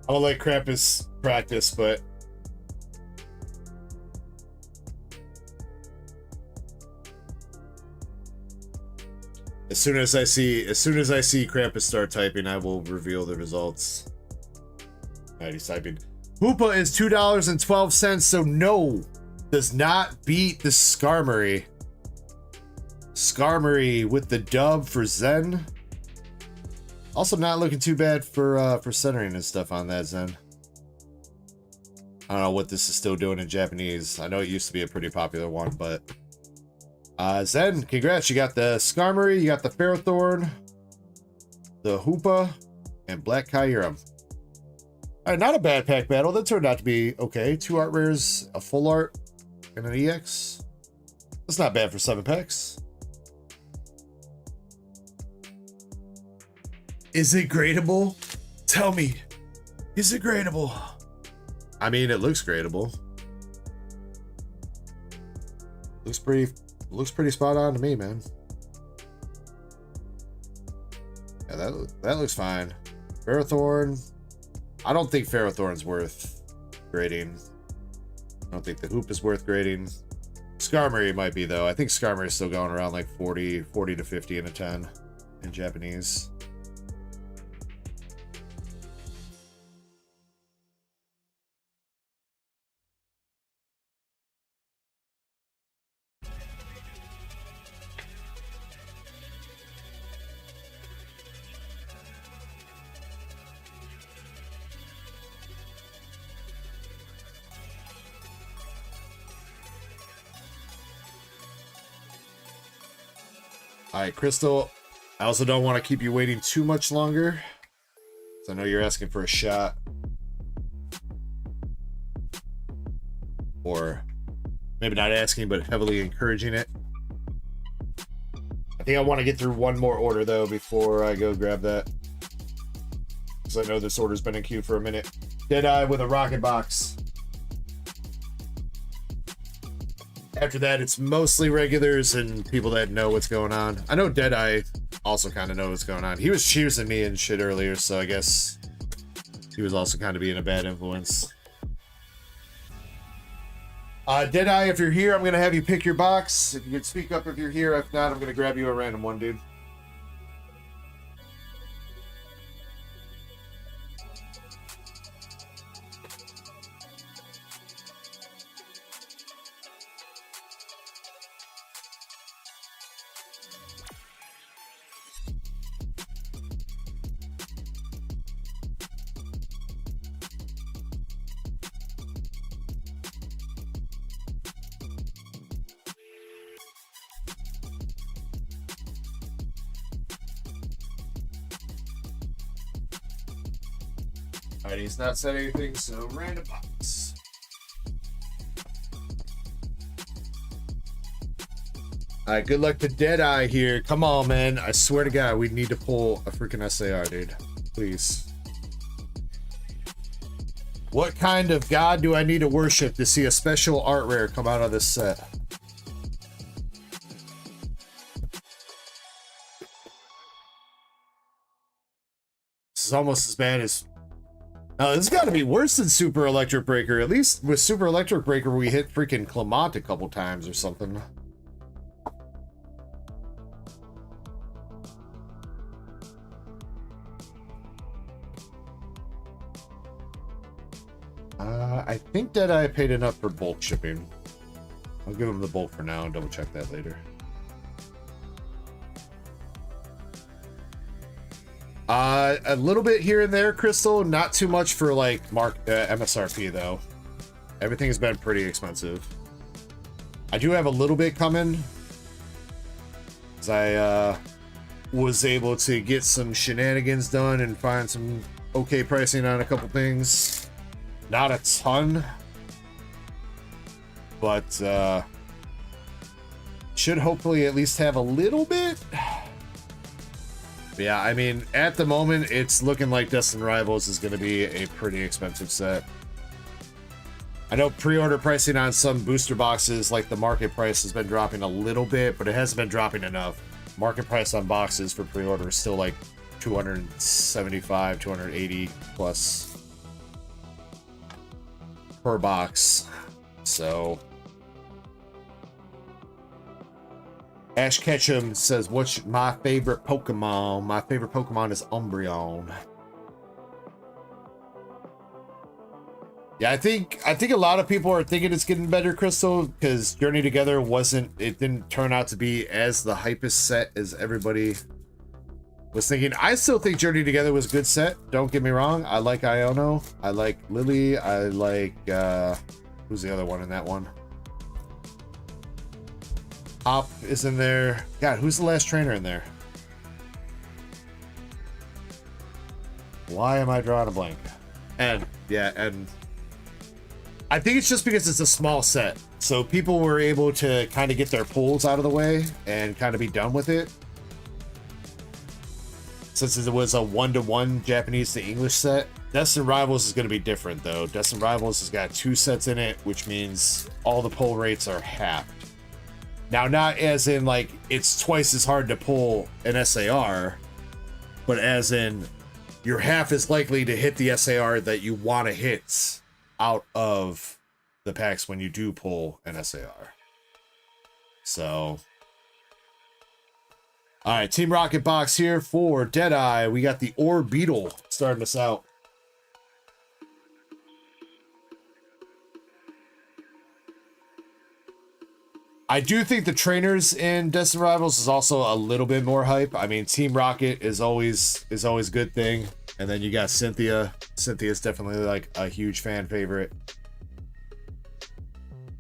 I'll let Krampus practice, but as soon as I see Krampus start typing, I will reveal the results. Alright, he's typing. Hoopa is $2.12, so no, does not beat the Skarmory. Skarmory with the dub for Zen. Also not looking too bad for centering and stuff on that, Zen. I don't know what this is still doing in Japanese. I know it used to be a pretty popular one, but Zen, congrats. You got the Skarmory, you got the Ferrothorn, the Hoopa, and Black Kyurem. All right, not a bad pack battle. That turned out to be okay. 2 art rares, a full art, and an EX. That's not bad for 7 packs. Is it gradable? Tell me, is it gradable? I mean, it looks gradable. Looks pretty spot on to me, man. Yeah, that looks fine. Ferrothorn. I don't think Ferrothorn's worth grading. I don't think the Hoop is worth grading. Skarmory might be, though. I think Skarmory is still going around like 40 to 50 in a 10 in Japanese. All right, Crystal, I also don't want to keep you waiting too much longer, because I know you're asking for a shot. Or maybe not asking, but heavily encouraging it. I think I want to get through one more order, though, before I go grab that. Because I know this order's been in queue for a minute. Deadeye with a rocket box. After that, it's mostly regulars and people that know what's going on. I know Deadeye also kind of knows what's going on. He was cheersing me and shit earlier, so I guess he was also kind of being a bad influence. Deadeye, if you're here, I'm going to have you pick your box. If you could speak up if you're here. If not, I'm going to grab you a random one, dude. Alright, he's not said anything, so random box. Alright, good luck to Deadeye here. Come on, man. I swear to God, we need to pull a freaking SAR, dude. Please. What kind of god do I need to worship to see a special art rare come out of this set? This is almost as bad as... Now, this has got to be worse than Super Electric Breaker. At least with Super Electric Breaker, we hit freaking Clement a couple times or something. I think that I paid enough for bulk shipping. I'll give him the bulk for now and double check that later. A little bit here and there, Crystal. Not too much for like MSRP though. Everything has been pretty expensive. I do have a little bit coming, as I was able to get some shenanigans done and find some okay pricing on a couple things. Not a ton, but should hopefully at least have a little bit. Yeah, I mean, at the moment, it's looking like Destined Rivals is going to be a pretty expensive set. I know pre-order pricing on some booster boxes, like the market price, has been dropping a little bit, but it hasn't been dropping enough. Market price on boxes for pre-order is still like 275, 280 plus per box. So... Ash Ketchum says, what's my favorite Pokemon? My favorite Pokemon is Umbreon. Yeah, I think a lot of people are thinking it's getting better, Crystal, because Journey Together didn't turn out to be as the hypest set as everybody was thinking. I still think Journey Together was a good set. Don't get me wrong. I like Iono. I like Lillie. I like who's the other one in that one? Hop is in there. God, who's the last trainer in there? Why am I drawing a blank? And yeah, and I think it's just because it's a small set. So people were able to kind of get their pulls out of the way and kind of be done with it. Since it was a 1-to-1 Japanese to English set. Destined Rivals is going to be different though. Destined Rivals has got 2 sets in it, which means all the pull rates are halved. Now, not as in like it's twice as hard to pull an SAR, but as in you're half as likely to hit the SAR that you want to hit out of the packs when you do pull an SAR. So, all right, Team Rocket box here for Deadeye. We got the Ore Beetle starting us out. I do think the trainers in Destined Rivals is also a little bit more hype. I mean, Team Rocket is always a good thing. And then you got Cynthia. Cynthia's definitely like a huge fan favorite.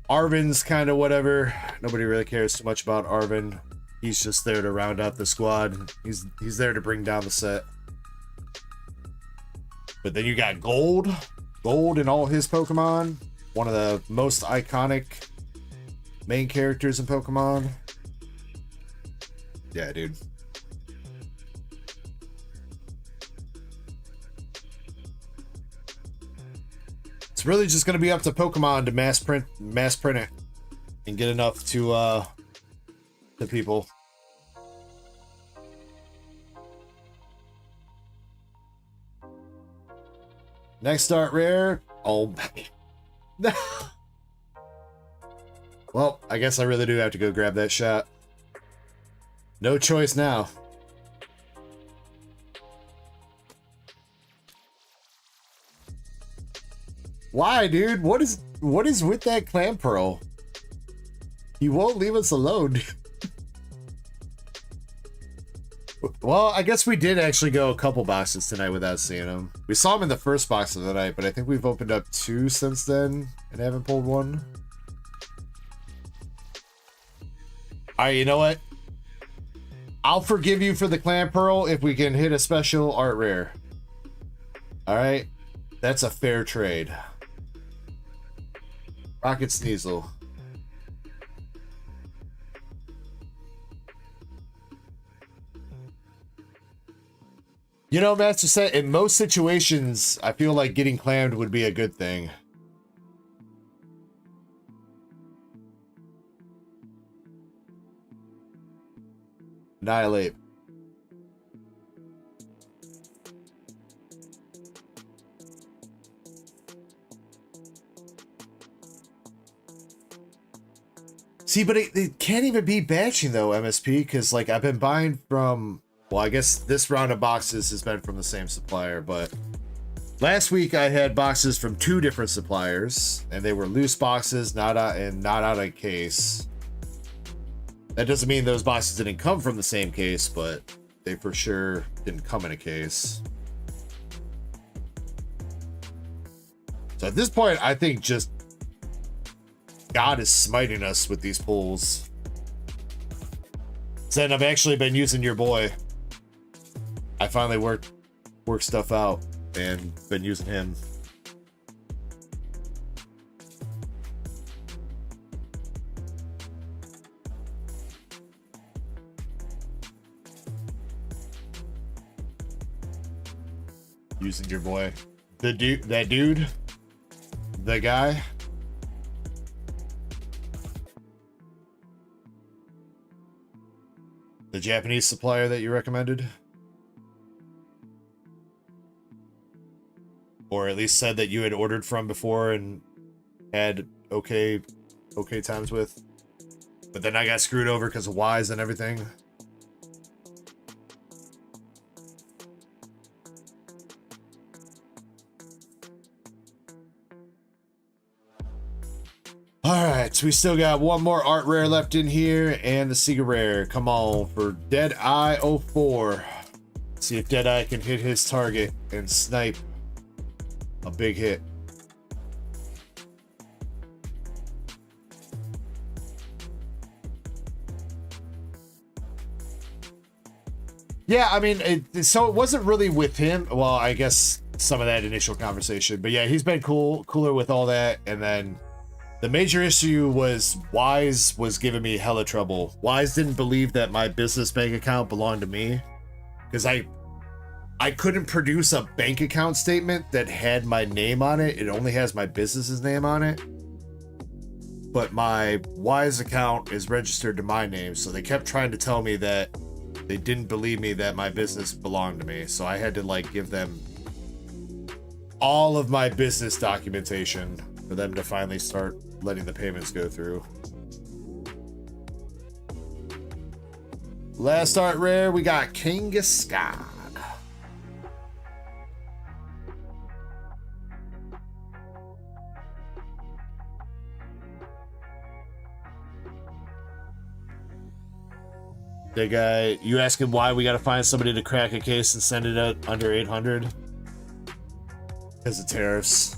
Arvin's kind of whatever. Nobody really cares too much about Arvin. He's just there to round out the squad. He's there to bring down the set. But then you got Gold. Gold and all his Pokemon. One of the most iconic main characters in Pokemon. Yeah, dude. It's really just going to be up to Pokemon to mass print it and get enough to people. Next start rare. Oh my. Well, I guess I really do have to go grab that shot. No choice now. Why, dude? What is with that Clam Pearl? He won't leave us alone. Well, I guess we did actually go a couple boxes tonight without seeing him. We saw him in the first box of the night, but I think we've opened up 2 since then and haven't pulled one. Alright, you know what? I'll forgive you for the Clam Pearl if we can hit a special art rare. Alright? That's a fair trade. Rocket Sneasel. You know, Master Set, in most situations, I feel like getting clammed would be a good thing. Annihilate. See, but it can't even be batching though, MSP, because like I've been buying from, well, I guess this round of boxes has been from the same supplier, but last week I had boxes from 2 different suppliers, and they were loose boxes, not out of case. That doesn't mean those boxes didn't come from the same case, but they for sure didn't come in a case. So at this point, I think just God is smiting us with these pulls. Then I've actually been using your boy. I finally worked stuff out and been using him. Using your boy. The dude, the guy. The Japanese supplier that you recommended? Or at least said that you had ordered from before and had okay times with. But then I got screwed over because of WEISS and everything. All right, so we still got one more art rare left in here and the secret rare. Come on for Deadeye 04. See if Deadeye can hit his target and snipe a big hit. Yeah, I mean, so it wasn't really with him. Well, I guess some of that initial conversation, but yeah, he's been cooler with all that. And then the major issue was WEISS was giving me hella trouble. WEISS didn't believe that my business bank account belonged to me because I couldn't produce a bank account statement that had my name on it. It only has my business's name on it. But my WEISS account is registered to my name, so they kept trying to tell me that they didn't believe me that my business belonged to me. So I had to like give them all of my business documentation for them to finally start letting the payments go through. Last art rare, we got Kangaskhan. That guy, you asking why we gotta find somebody to crack a case and send it out under 800? Because of tariffs.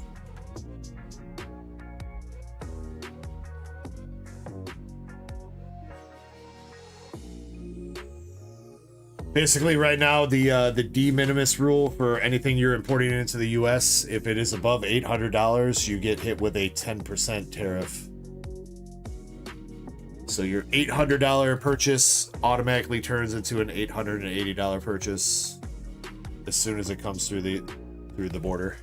Basically, right now, the de minimis rule for anything you're importing into the U.S., if it is above $800, you get hit with a 10% tariff. So your $800 purchase automatically turns into an $880 purchase as soon as it comes through the border.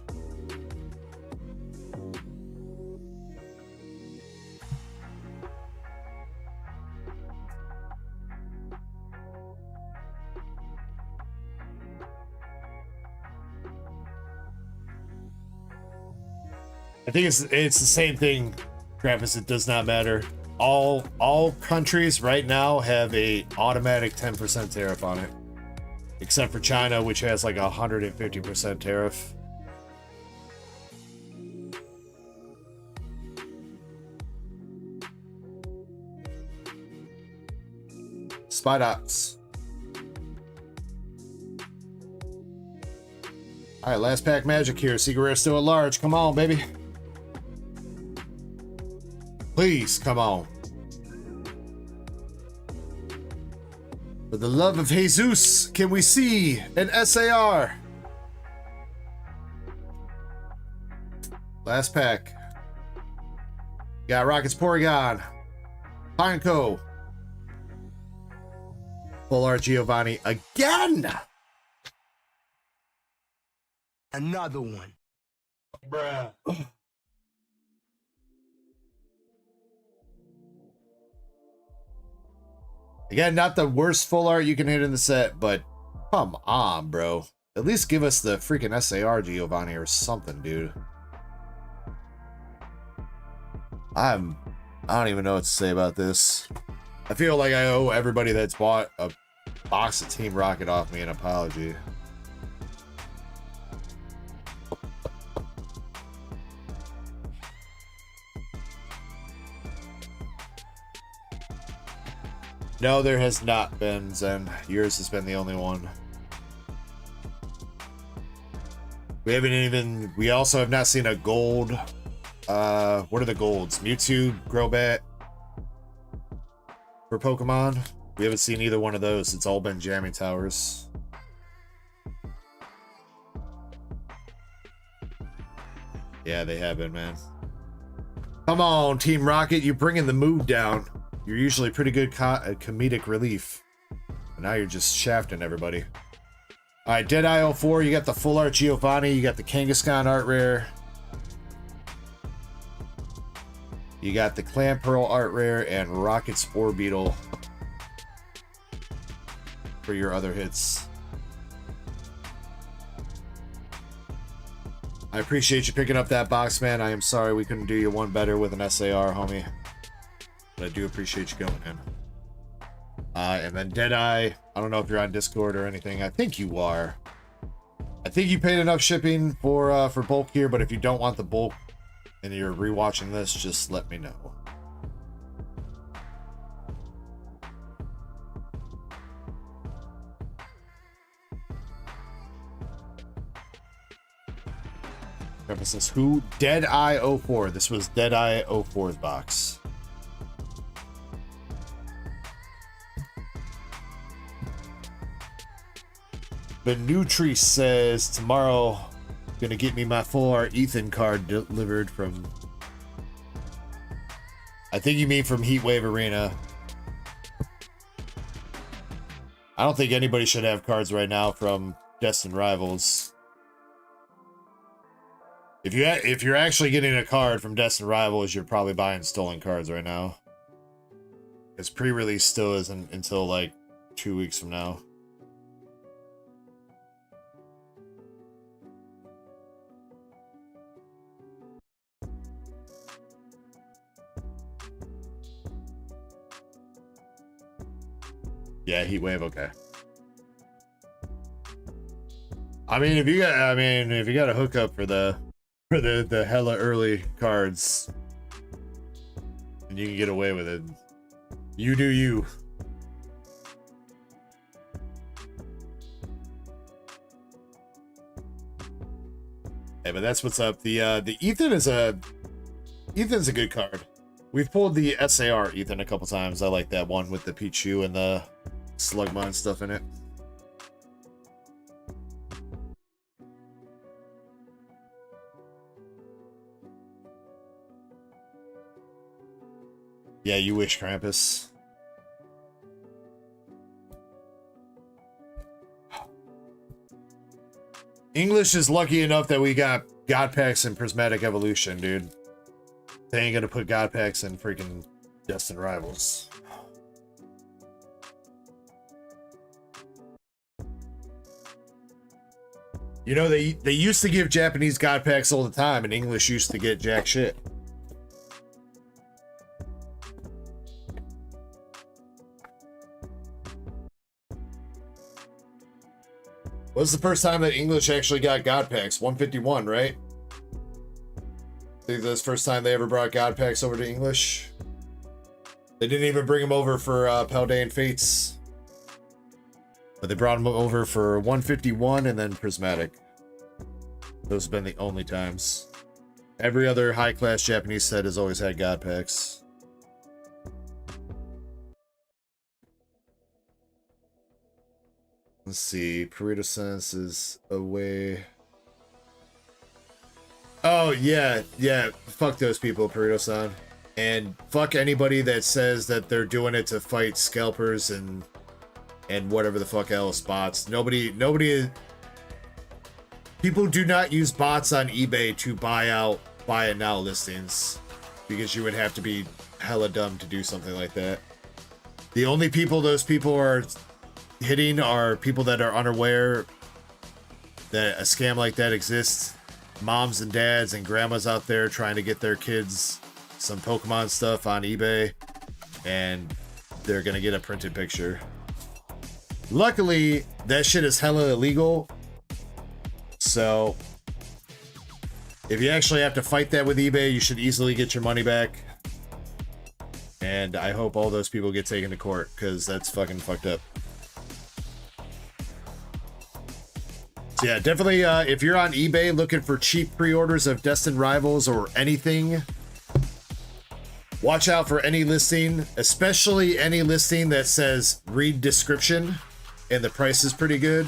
I think it's the same thing, Travis. It does not matter. All countries right now have a automatic 10% tariff on it, except for China, which has like 150% tariff. Spy dots. All right, last pack magic here. Secret rare still at large. Come on, baby. Please, come on. For the love of Jesus, can we see an SAR? Last pack. Got Rockets Porygon. Pineco. Full Art Giovanni again. Another one. Bruh. Again, not the worst full art you can hit in the set, but come on, bro. At least give us the freaking SAR Giovanni or something, dude. I don't even know what to say about this. I feel like I owe everybody that's bought a box of Team Rocket off me an apology. No, there has not been, Zen. Yours has been the only one. We also have not seen a gold. What are the golds? Mewtwo, Crobat for Pokemon. We haven't seen either one of those. It's all been jamming towers. Yeah, they have been, man. Come on, Team Rocket. You're bringing the mood down. You're usually pretty good comedic relief. But now you're just shafting everybody. Alright, Deadeye 04, you got the Full Art Giovanni, you got the Kangaskhan art rare. You got the Clamperl art rare and Rocket Spore Beetle for your other hits. I appreciate you picking up that box, man. I am sorry we couldn't do you one better with an SAR, homie. But I do appreciate you going in. And then Deadeye, I don't know if you're on Discord or anything. I think you are. I think you paid enough shipping for bulk here, but if you don't want the bulk and you're rewatching this, just let me know. This is who? Deadeye 04. This was Deadeye 04's box. Benutri says tomorrow gonna get me my full art Ethan card delivered from, I think you mean from Heatwave Arena. I don't think anybody should have cards right now from Destined Rivals. If you're actually getting a card from Destined Rivals, you're probably buying stolen cards right now. Because pre-release still isn't until like 2 weeks from now. Yeah, Heatwave, okay. I mean, if you got a hookup for the hella early cards, and you can get away with it, you do you. Hey, but that's what's up. The Ethan is Ethan's a good card. We've pulled the SAR Ethan a couple times. I like that one with the Pichu and the Slugmon stuff in it. Yeah, you wish, Krampus. English is lucky enough that we got God Packs and Prismatic Evolution, dude. They ain't gonna put God Packs in freaking Destined Rivals. You know, they used to give Japanese God Packs all the time, and English used to get jack shit. What was the first time that English actually got God Packs? 151, right? I think that's the first time they ever brought God Packs over to English. They didn't even bring them over for Paldean Fates. But they brought them over for 151 and then Prismatic. Those have been the only times. Every other high-class Japanese set has always had God Packs. Let's see. Pareto Sense is away. Oh, yeah. Yeah. Fuck those people, Pareto-san. And fuck anybody that says that they're doing it to fight scalpers and whatever the fuck else, bots. Nobody people do not use bots on eBay to buy it now listings, because you would have to be hella dumb to do something like that. The only people those people are hitting are people that are unaware that a scam like that exists. Moms and dads and grandmas out there trying to get their kids some Pokemon stuff on eBay, and they're gonna get a printed picture. Luckily, that shit is hella illegal. So, if you actually have to fight that with eBay, you should easily get your money back. And I hope all those people get taken to court, because that's fucking fucked up. So yeah, definitely, if you're on eBay looking for cheap pre-orders of Destined Rivals or anything, watch out for any listing, especially any listing that says read description and the price is pretty good.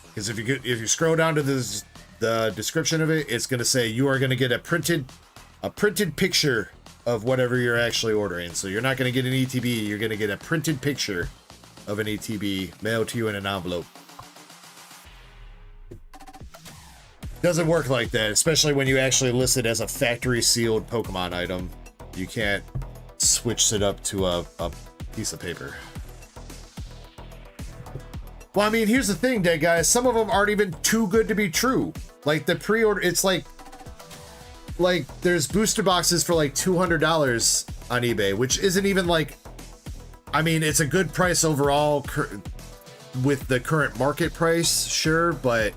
Because if you scroll down to the description of it, it's going to say you are going to get a printed picture of whatever you're actually ordering. So you're not going to get an ETB, you're going to get a printed picture of an ETB mailed to you in an envelope. Doesn't work like that, especially when you actually list it as a factory sealed Pokemon item. You can't switch it up to a piece of paper. Well, I mean, here's the thing, dead guys. Some of them aren't even too good to be true. Like the pre-order, it's like there's booster boxes for like $200 on eBay, which isn't even like, I mean, it's a good price overall with the current market price, sure, but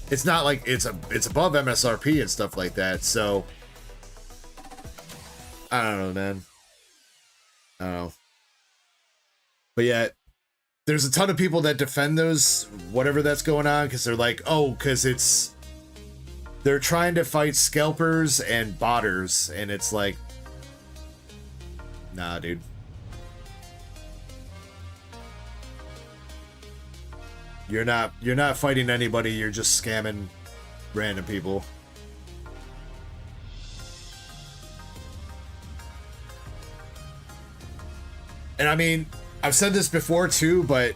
it's not like it's above MSRP and stuff like that. So I don't know, man. I don't know. But yeah, there's a ton of people that defend those, whatever that's going on, because they're like, oh, because they're trying to fight scalpers and botters, and it's like, nah, dude. You're not fighting anybody, you're just scamming random people. And I mean, I've said this before too, but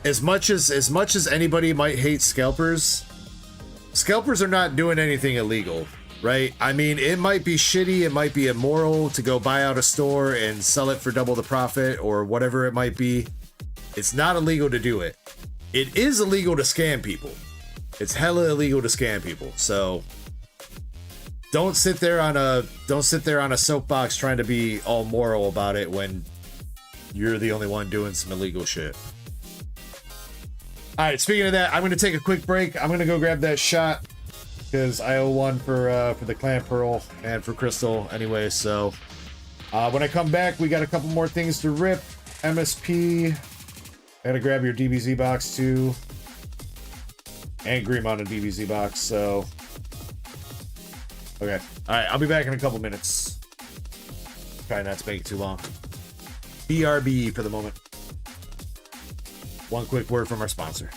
as much as anybody might hate scalpers are not doing anything illegal, right? I mean, it might be shitty, it might be immoral to go buy out a store and sell it for double the profit or whatever it might be. It's not illegal to do it. It is illegal to scam people. It's hella illegal to scam people. So don't sit there on a soapbox trying to be all moral about it when you're the only one doing some illegal shit. All right, speaking of that, I'm going to take a quick break. I'm going to go grab that shot because I owe one for the clan pearl and for crystal anyway. So when I come back, we got a couple more things to rip. MSP. I got to grab your DBZ box too. And Green Mountain DBZ box. So okay. All right, I'll be back in a couple minutes. Try not to make it too long. BRB for the moment. One quick word from our sponsor.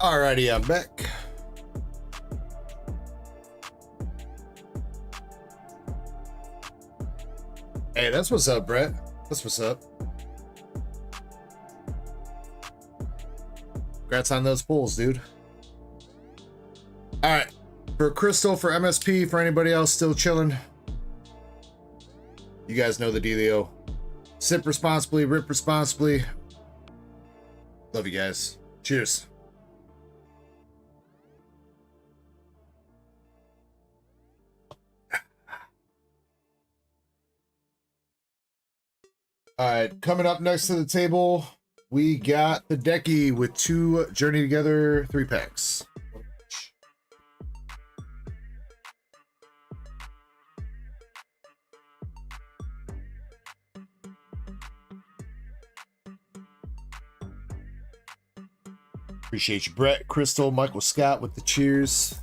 Alrighty, I'm back. Hey, that's what's up, Brett. That's what's up. Congrats on those pulls, dude. All right, for Crystal, for MSP, for anybody else still chilling, you guys know the dealio. Sip responsibly, rip responsibly. Love you guys. Cheers. All right, coming up next to the table, we got the Decky with 2 Journey Together 3-packs. Appreciate you, Brett, Crystal, Michael Scott with the cheers.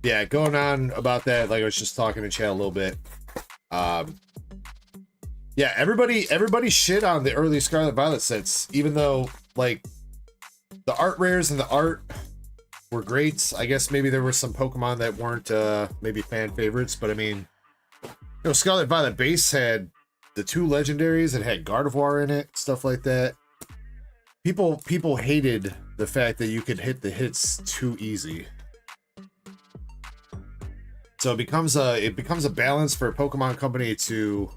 Yeah, going on about that, like I was just talking to chat a little bit. Yeah, everybody shit on the early Scarlet Violet sets, even though like the art rares and the art were great. I guess maybe there were some Pokemon that weren't maybe fan favorites, but I mean, you know, Scarlet Violet base had the 2 legendaries, it had Gardevoir in it, stuff like that. People hated the fact that you could hit the hits too easy. So it becomes a balance for a Pokemon company to,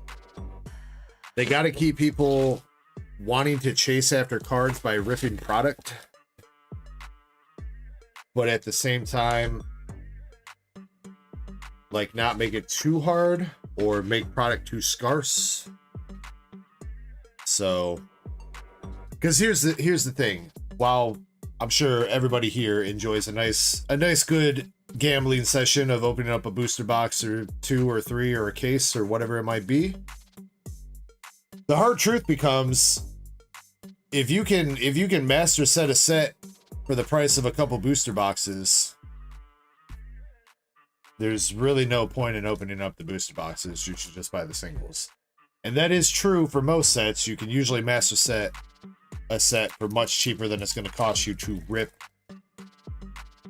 they got to keep people wanting to chase after cards by ripping product, but at the same time, like, not make it too hard or make product too scarce. So, because here's the thing. While I'm sure everybody here enjoys a nice good gambling session of opening up a booster box or 2 or 3 or a case or whatever it might be, the hard truth becomes, if you can master set a set for the price of a couple booster boxes, there's really no point in opening up the booster boxes. You should just buy the singles. And that is true for most sets. You can usually master set a set for much cheaper than it's going to cost you to rip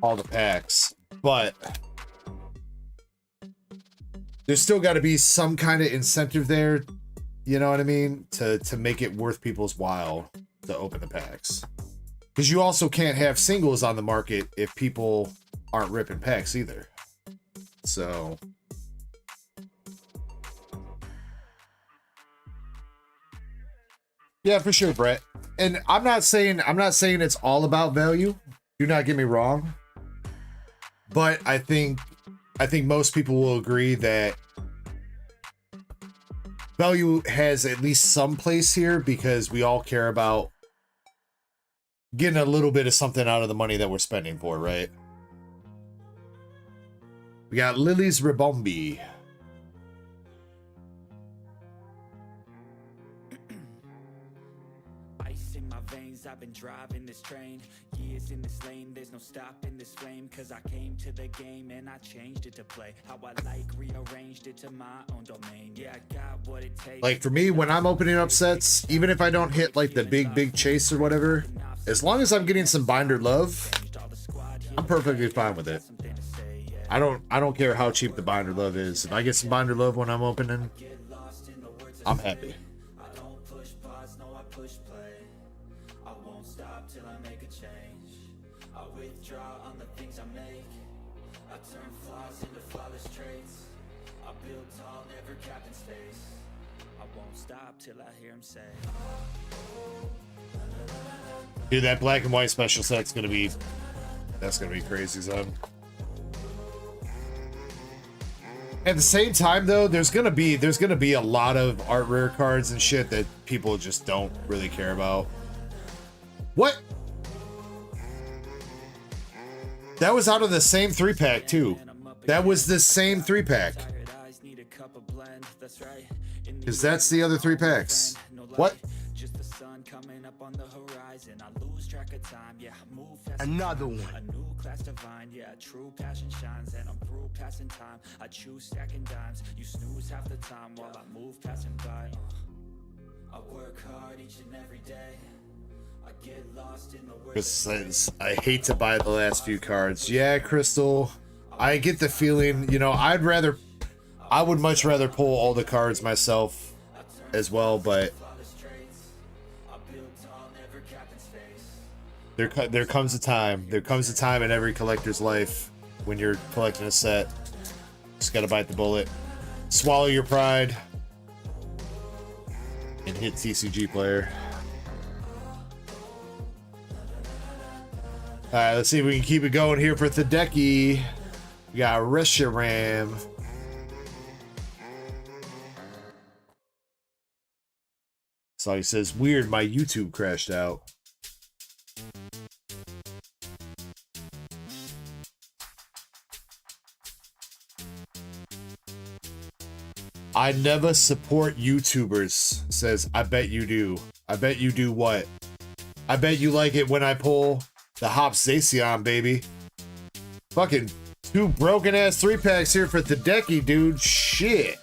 all the packs. But there's still got to be some kind of incentive there, you know what I mean, to make it worth people's while to open the packs. Because you also can't have singles on the market if people aren't ripping packs either. So yeah, for sure, Brett. And I'm not saying it's all about value. Do not get me wrong. But I think most people will agree that value has at least some place here, because we all care about getting a little bit of something out of the money that we're spending for, right? We got Lily's Ribombi. Ice in my veins, I've been driving this train. Years in this lane, there's no stopping this flame. Cause I came to the game and I changed it to play how I like, rearranged it to my own domain. Yeah, I got what it takes. Like for me, when I'm opening up sets, even if I don't hit like the big chase or whatever, as long as I'm getting some binder love, I'm perfectly fine with it. I don't care how cheap the binder love is. If I get some binder love when I'm opening, I'm happy. I don't push pause, no, I push play. I won't stop till I make a change. I withdraw on the things I make. I turn flaws into flawless traits. I build tall, never capped in space. I won't stop till I hear him say, Dude, that black and white special set's gonna be, that's gonna be crazy, son. At the same time, though, there's gonna be a lot of art rare cards and shit that people just don't really care about. What? That was out of the same 3-pack too. That was the same 3-pack. Because that's the other 3 packs. What? just the sun coming up on the horizon. I lose track of time, yeah, I move fast. Another one. A new class divine, yeah, true passion shines, and I'm through passing time. I choose stacking dimes, you snooze half the time while I move passing by. I work hard each and every day. I Chris says, I hate to buy the last few cards. Yeah, Crystal, I get the feeling, you know, I would much rather pull all the cards myself as well, but there comes a time in every collector's life when you're collecting a set. Just gotta bite the bullet, swallow your pride, and hit TCG player. Alright, let's see if we can keep it going here for Thedeki. We got Reshiram. So he says, weird, my YouTube crashed out. I never support YouTubers, says, I bet you do. I bet you do what? I bet you like it when I pull the Hop Zacian, baby. Fucking 2 broken ass 3-packs here for Thedeki, dude. Shit.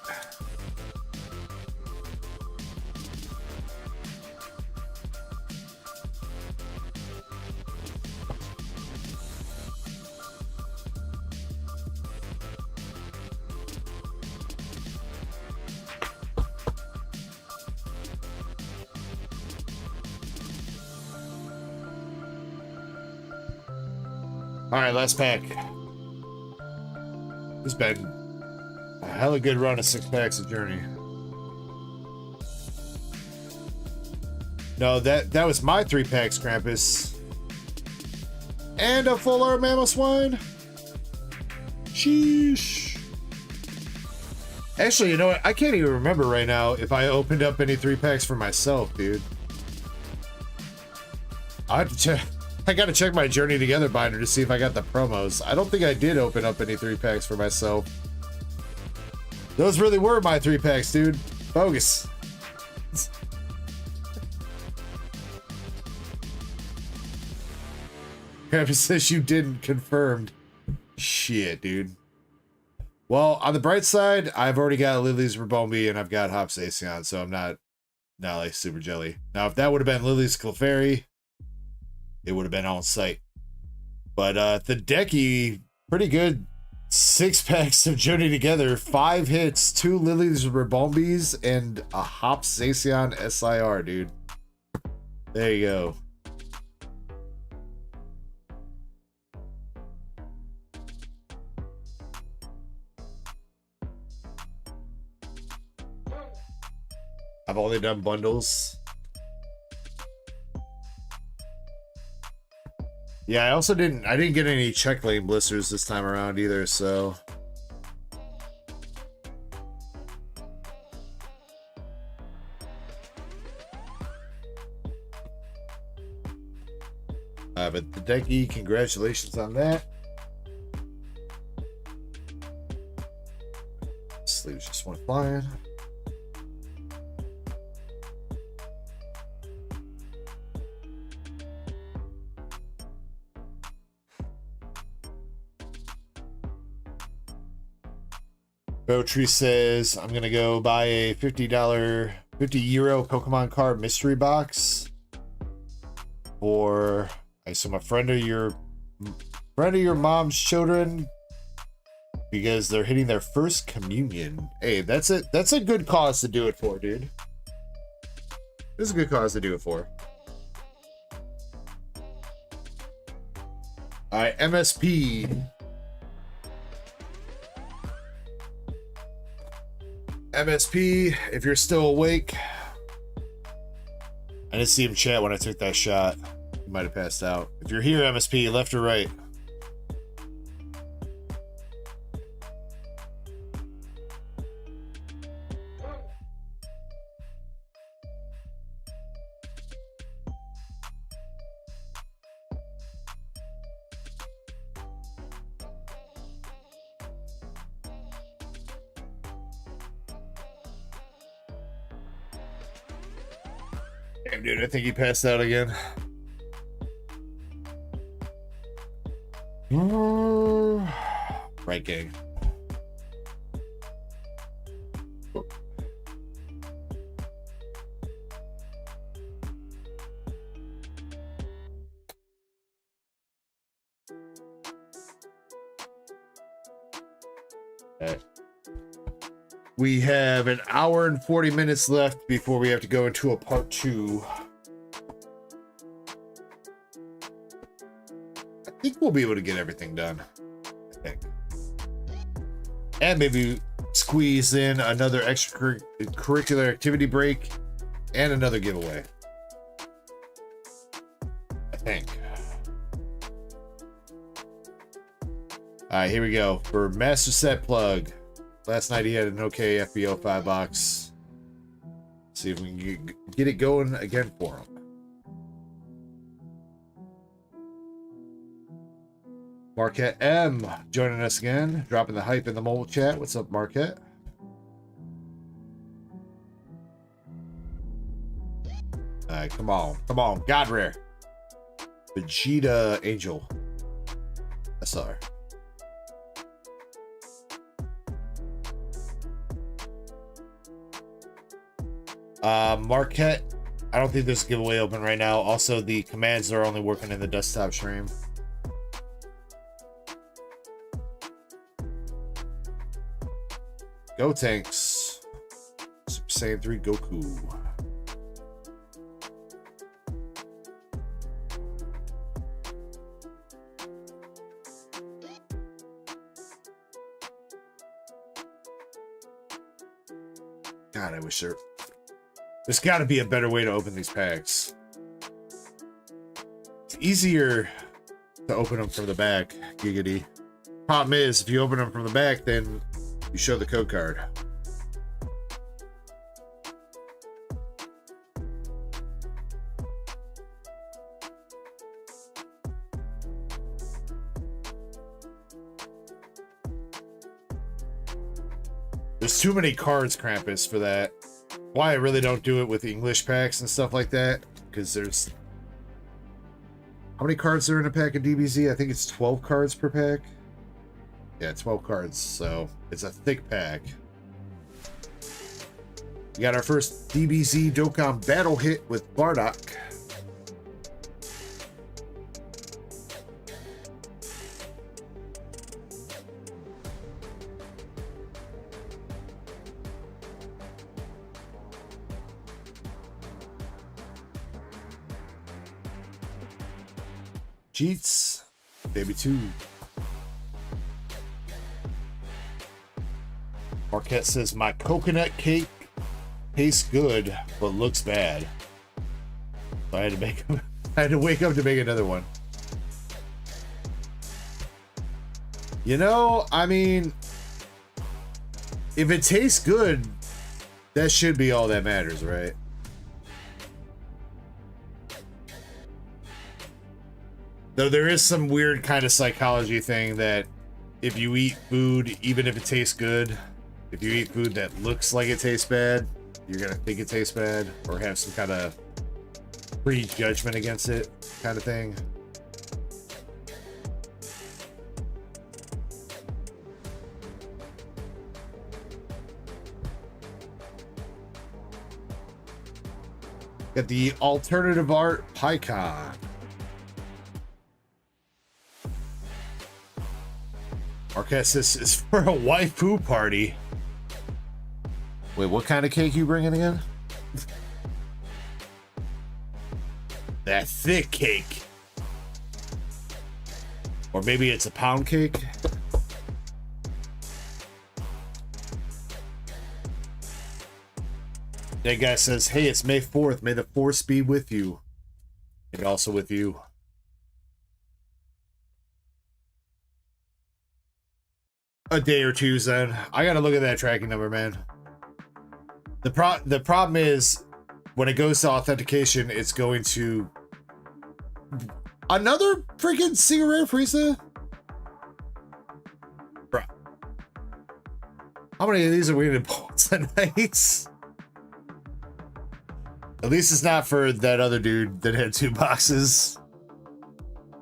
Alright, last pack. It's been a hella good run of 6 packs of Journey. No, that was my 3 packs, Krampus. And a full art Mammoth Swine. Sheesh. Actually, you know what? I can't even remember right now if I opened up any 3 packs for myself, dude. I have to check. I gotta check my Journey Together binder to see if I got the promos. I don't think I did open up any 3 packs for myself. Those really were my 3 packs, dude. Bogus. Krampus says you didn't. Confirmed. Shit, dude. Well, on the bright side, I've already got Lillie's Rabombi and I've got Hop Zacian, so I'm not like super jelly. Now, if that would have been Lillie's Clefairy, it would have been on site. But Thedeki, pretty good 6 packs of Journey Together, 5 hits, 2 Lillie's Rabombis, and a Hop Zacian SIR, dude. There you go. I've only done bundles. Yeah, I also didn't get any check lane blisters this time around either, so but Thedeki, congratulations on that. Sleeves just went flying. Tree says, I'm gonna go buy a €50 Pokemon card mystery box for, I assume, a friend of your mom's children because they're hitting their first communion. Hey, that's a good cause to do it for, dude. This is a good cause to do it for. All right, MSP. MSP, if you're still awake. I didn't see him chat when I took that shot. He might have passed out. If you're here, MSP, left or right? Damn, dude, I think he passed out again. Right, gang. Okay. We have an hour and 40 minutes left before we have to go into a part 2. I think we'll be able to get everything done. I think. And maybe squeeze in another extracurricular activity break and another giveaway. I think. All right, here we go for Master Set Plug. Last night he had an okay FBO 5 box. See if we can get it going again for him. Marquette M joining us again, dropping the hype in the mobile chat. What's up, Marquette? All right, come on, God rare. Vegeta Angel. SR. Marquette, I don't think there's a giveaway open right now. Also, the commands are only working in the desktop stream. Go Tanks. Super Saiyan 3 Goku. God, I wish there's got to be a better way to open these packs. It's easier to open them from the back, giggity. Problem is, if you open them from the back, then you show the code card. There's too many cards, Krampus, for that. Why I really don't do it with English packs and stuff like that, because there's... How many cards are in a pack of DBZ? I think it's 12 cards per pack. Yeah, 12 cards, so it's a thick pack. We got our first DBZ Dokkan battle hit with Bardock. Jeets, baby 2. Marquette says, my coconut cake tastes good, but looks bad. So I had to wake up to make another one. You know, I mean, if it tastes good, that should be all that matters, right? Though there is some weird kind of psychology thing that if you eat food, even if it tastes good, if you eat food that looks like it tastes bad, you're gonna think it tastes bad or have some kind of prejudgment against it kind of thing. Got the alternative art Pycon. Marquette, this is for a waifu party. Wait, what kind of cake you bringing again? That thick cake. Or maybe it's a pound cake. That guy says, hey, it's May 4th. May the force be with you. And also with you. A day or two, then. I gotta look at that tracking number, man. The problem is when it goes to authentication, it's going to another freaking single rare Frieza. Bruh. How many of these are we gonna pull tonight? At least it's not for that other dude that had 2 boxes.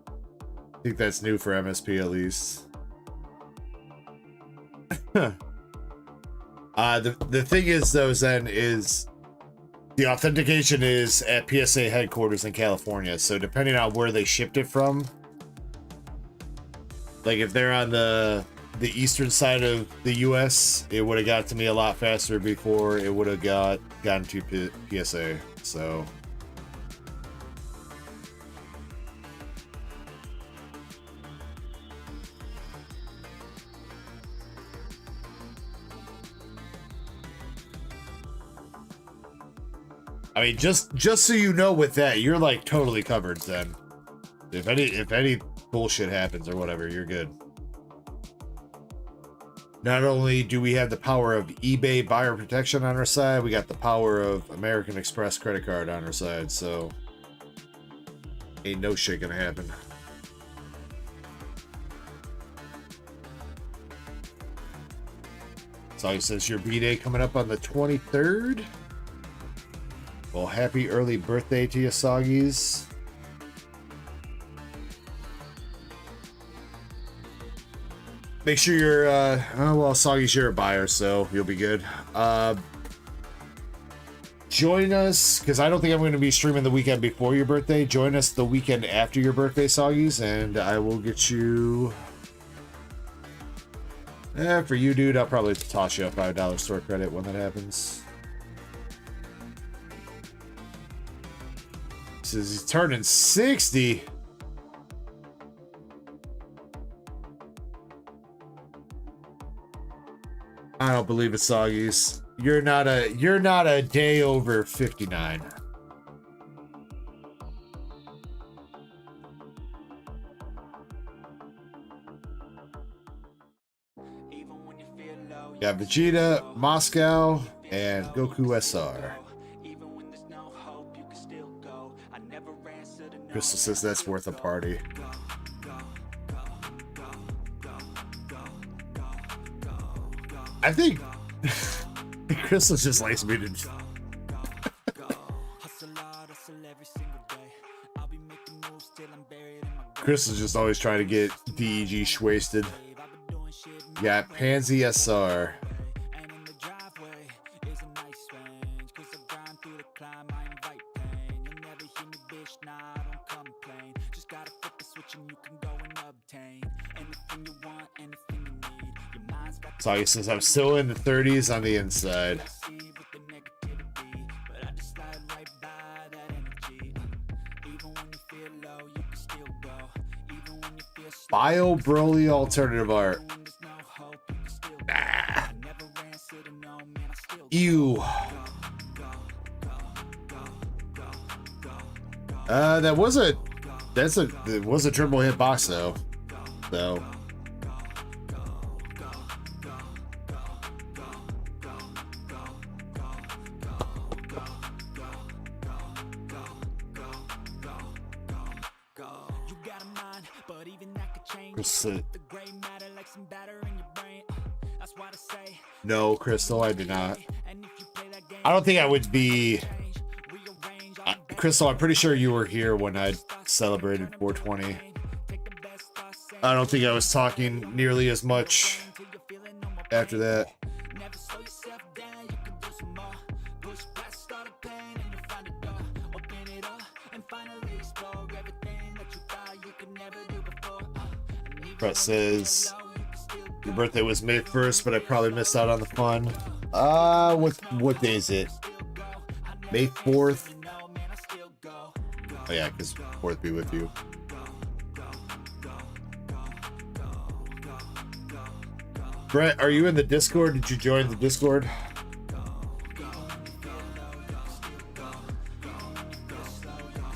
I think that's new for MSP at least. The thing is though, Zen, is the authentication is at PSA headquarters in California, so depending on where they shipped it from, like if they're on the the eastern side of the US, it would have got to me a lot faster before it would have gotten to PSA. So I mean, just so you know, with that, you're like totally covered then. If any bullshit happens or whatever, you're good. Not only do we have the power of eBay buyer protection on our side, we got the power of American Express credit card on our side, so ain't no shit gonna happen. So he says your B-Day coming up on the 23rd. Well, happy early birthday to you, Soggies. Make sure you're, oh, well, Soggies, you're a buyer, so you'll be good. Join us, because I don't think I'm going to be streaming the weekend before your birthday. Join us the weekend after your birthday, Soggies, and I will get you... for you, dude, I'll probably toss you a $5 store credit when that happens. Says he's turning 60. I don't believe it, Soggies. You're not a day over 59. Got Vegeta, Moscow, and Goku SR. Crystal says that's worth a party. I think Crystal just likes me to. Crystal's just always trying to get DEG wasted. Got Pansy SR. So he says I'm still in the 30s on the inside. Bio Broly alternative art. Nah. Ew. That was a triple hit box though. So no, Crystal, I do not. I don't think I would be. Crystal, I'm pretty sure you were here when I celebrated 420. I don't think I was talking nearly as much after that. Brett says your birthday was May 1st, but I probably missed out on the fun. What day is it? May 4th. Oh yeah, because 4th be with you. Brett, are you in the Discord? Did you join the Discord?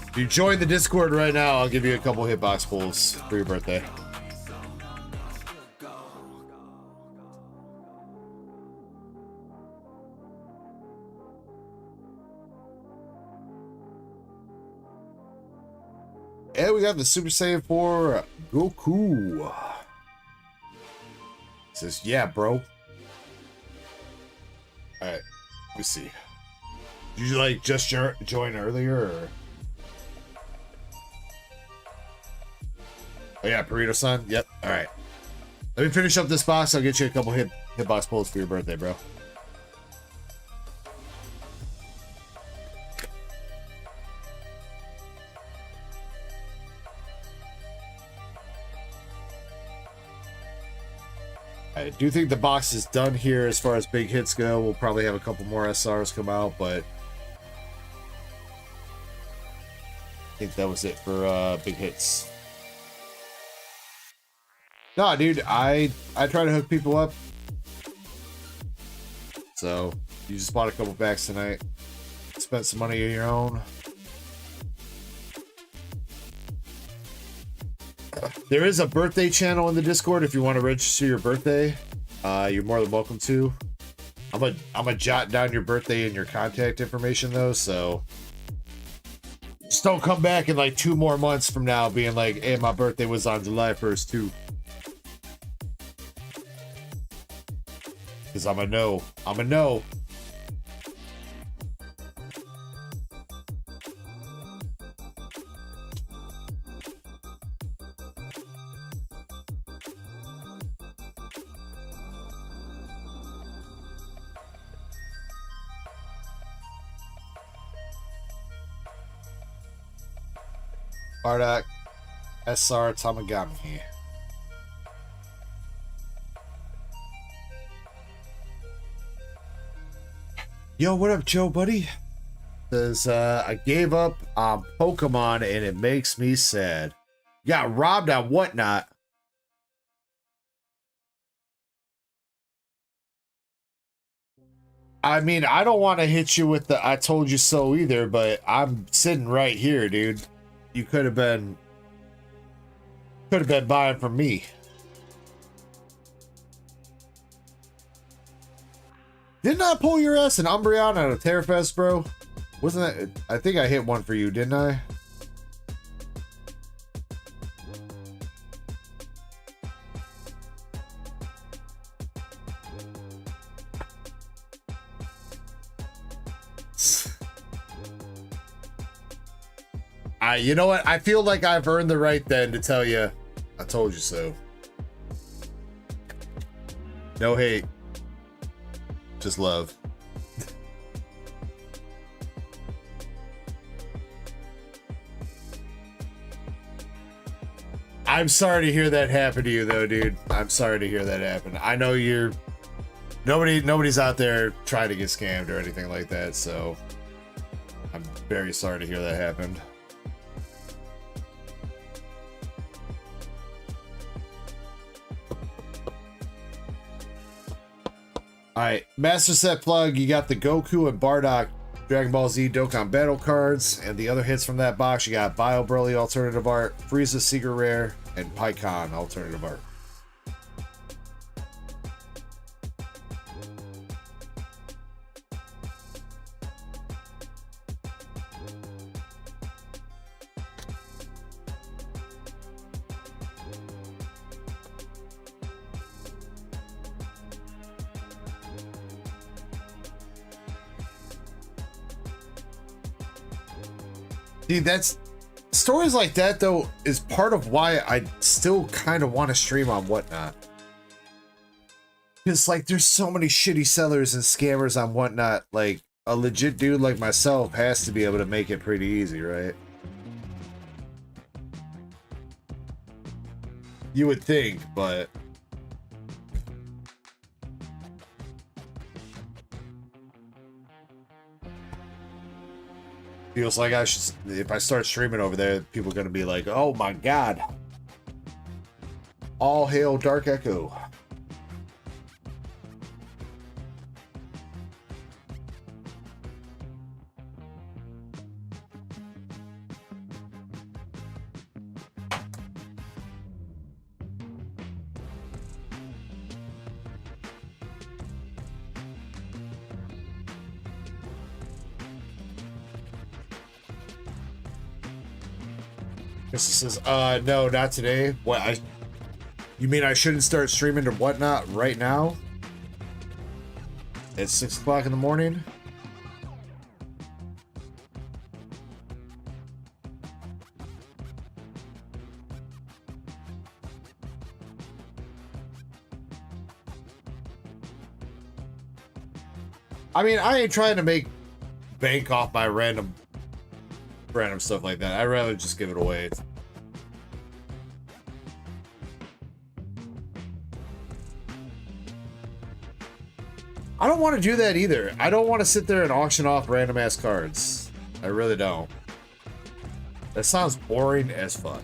If you join the Discord right now, I'll give you a couple hitbox pulls for your birthday. And we got the Super Saiyan 4 Goku. Says, yeah, bro. Alright, let me see. Did you like just join earlier or? Oh yeah, Burrito-san. Yep. Alright. Let me finish up this box. I'll get you a couple hitbox pulls for your birthday, bro. I do think the box is done here as far as big hits go. We'll probably have a couple more SRs come out, but I think that was it for big hits. Nah, dude, I try to hook people up. So you just bought a couple packs tonight. Spent some money of your own. There is a birthday channel in the Discord if you want to register your birthday. You're more than welcome to. I'm gonna jot down your birthday and your contact information though, so just don't come back in like 2 more months from now being like, hey, my birthday was on July 1st too. Because I'm a no. I'm a no. Bardock, SR Tamagami. Yo, what up, Joe, buddy? Says, I gave up on Pokemon and it makes me sad. Got robbed on Whatnot. I mean, I don't want to hit you with the I told you so either, but I'm sitting right here, dude. You could have been buying from me. Didn't I pull your ass an Umbreon out of Terrafest, bro? Wasn't that? I think I hit one for you, didn't I? You know what? I feel like I've earned the right then to tell you, I told you so. No hate. Just love. I'm sorry to hear that happen to you though, dude. I'm sorry to hear that happen. I know you're... Nobody's out there trying to get scammed or anything like that, so... I'm very sorry to hear that happened. Alright, Master Set plug, you got the Goku and Bardock Dragon Ball Z Dokkan Battle cards, and the other hits from that box, you got Bio Broly Alternative Art, Frieza Secret Rare, and Pycon Alternative Art. Dude, that's stories like that though is part of why I still kind of want to stream on Whatnot. Because like there's so many shitty sellers and scammers on Whatnot. Like a legit dude like myself has to be able to make it pretty easy, right? You would think, but feels like I should, if I start streaming over there, people are going to be like, oh my god. All hail Dark Echo. Chris says, no, not today. What, you mean I shouldn't start streaming to Whatnot right now? At 6 o'clock in the morning? I mean, I ain't trying to make bank off my random stuff like that. I'd rather just give it away. I don't want to do that either. I don't want to sit there and auction off random ass cards. I really don't. That sounds boring as fuck.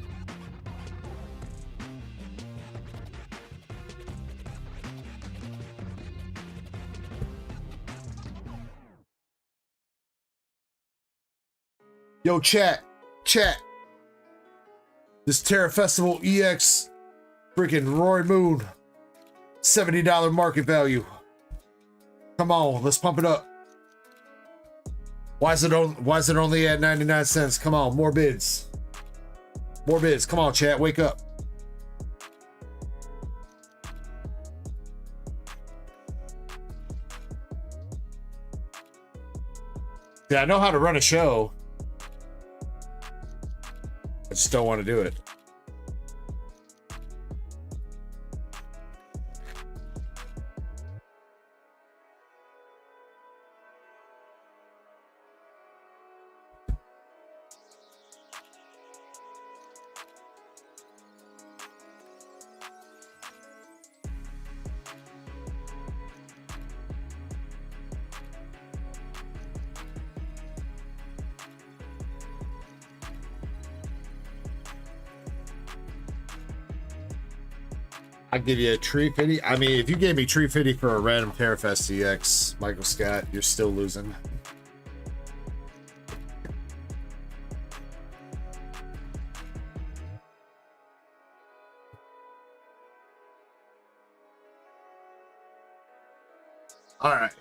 Yo, chat. This Terra Festival EX freaking Roy Moon. $70 market value. Come on, let's pump it up. Why is it only at 99 cents? Come on, more bids. More bids. Come on, chat, wake up. Yeah, I know how to run a show. I just don't want to do it. I'd give you a tree 50. I mean, if you gave me tree 50 for a random Terrafest EX, Michael Scott, you're still losing. All right,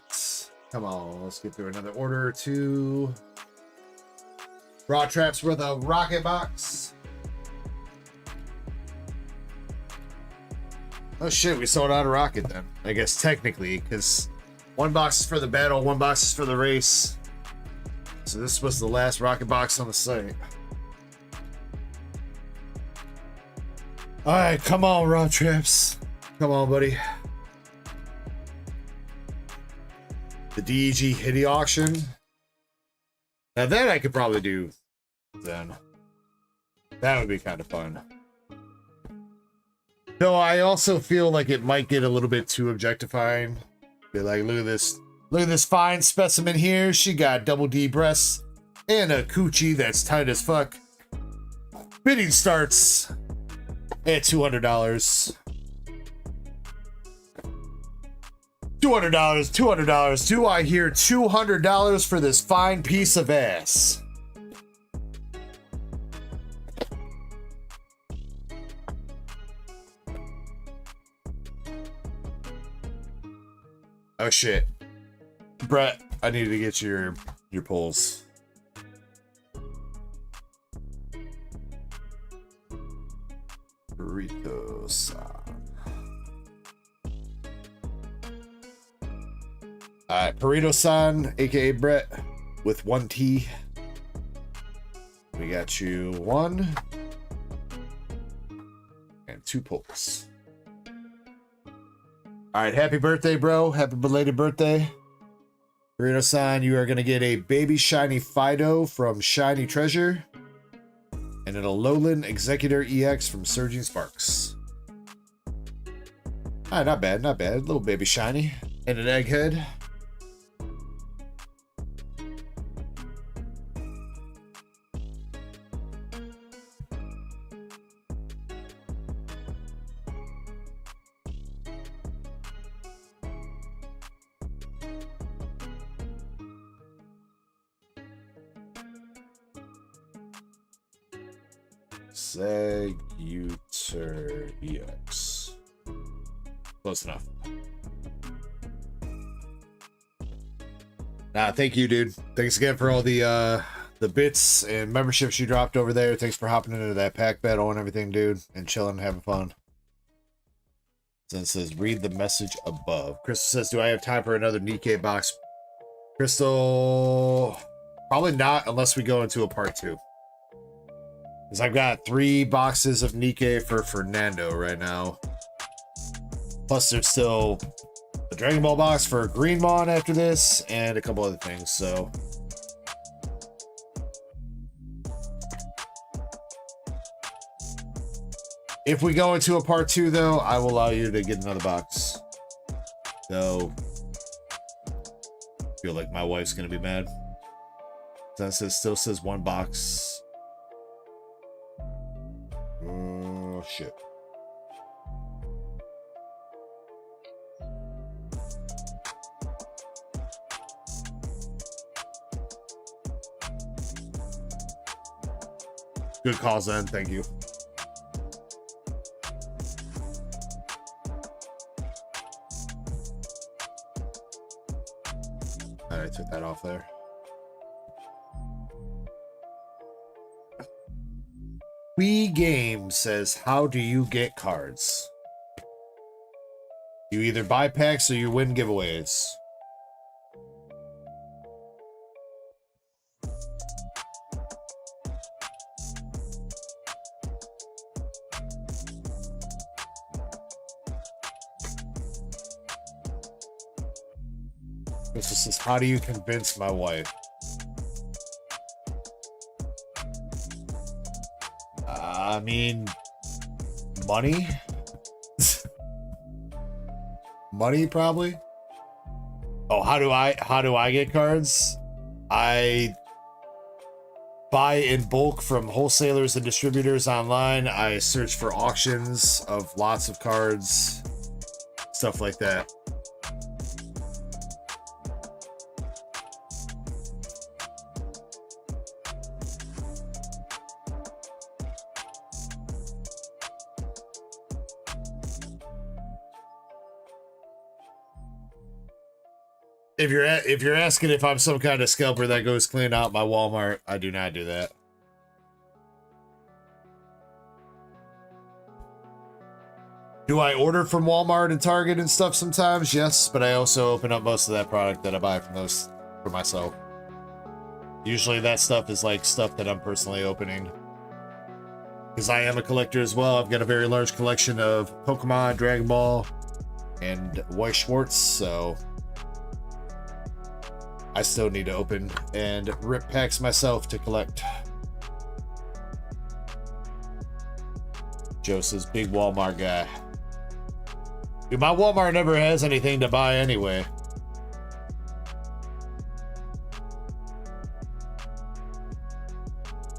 come on, let's get through another order or two. Raw traps with a rocket box. Oh shit, we sold out a rocket then. I guess technically, because one box is for the battle, one box is for the race. So this was the last rocket box on the site. Alright, come on, raw traps. Come on, buddy. The DEG Hitty auction. Now that I could probably do then. That would be kind of fun. Though I also feel like it might get a little bit too objectifying. Be like, look at this fine specimen here. She got double D breasts and a coochie that's tight as fuck. Bidding starts at $200. $200. Do I hear $200 for this fine piece of ass? Oh shit. Brett, I need to get your pulls. Burritos. Alright, Burrito-san, aka Brett, with 1 T. We got you 1 and 2 pulls. All right, happy birthday, bro. Happy belated birthday. Burrito-san, you are going to get a baby shiny Fido from Shiny Treasure and an Alolan Executor EX from Surging Sparks. All right, not bad, not bad. Little baby shiny and an egghead. Executor EX. Close enough. Thank you, dude. Thanks again for all the bits and memberships you dropped over there. Thanks for hopping into that pack battle and everything, dude, and chilling and having fun. Then it says, read the message above. Crystal says, do I have time for another NIKKE box? Crystal, probably not unless we go into a part 2. Because I've got 3 boxes of NIKKE for Fernando right now. Plus there's still a Dragon Ball box for Greenmon after this, and a couple other things, so. If we go into a part 2 though, I will allow you to get another box. So Feel like my wife's gonna be mad. That still says 1 box. Oh shit. Good call, Zen. Thank you. All right, took that off there. We Game says, how do you get cards? You either buy packs or you win giveaways. This is how do you convince my wife? I mean, money? Money, probably. Oh, how do I get cards? I buy in bulk from wholesalers and distributors online. I search for auctions of lots of cards, stuff like that. If you're asking if I'm some kind of scalper that goes clean out my Walmart, I do not do that. Do I order from Walmart and Target and stuff sometimes? Yes, but I also open up most of that product that I buy from those for myself. Usually that stuff is like stuff that I'm personally opening. Because I am a collector as well. I've got a very large collection of Pokemon, Dragon Ball, and Weiss Schwartz, so I still need to open and rip packs myself to collect. Joe says, big Walmart guy. Dude, my Walmart never has anything to buy anyway.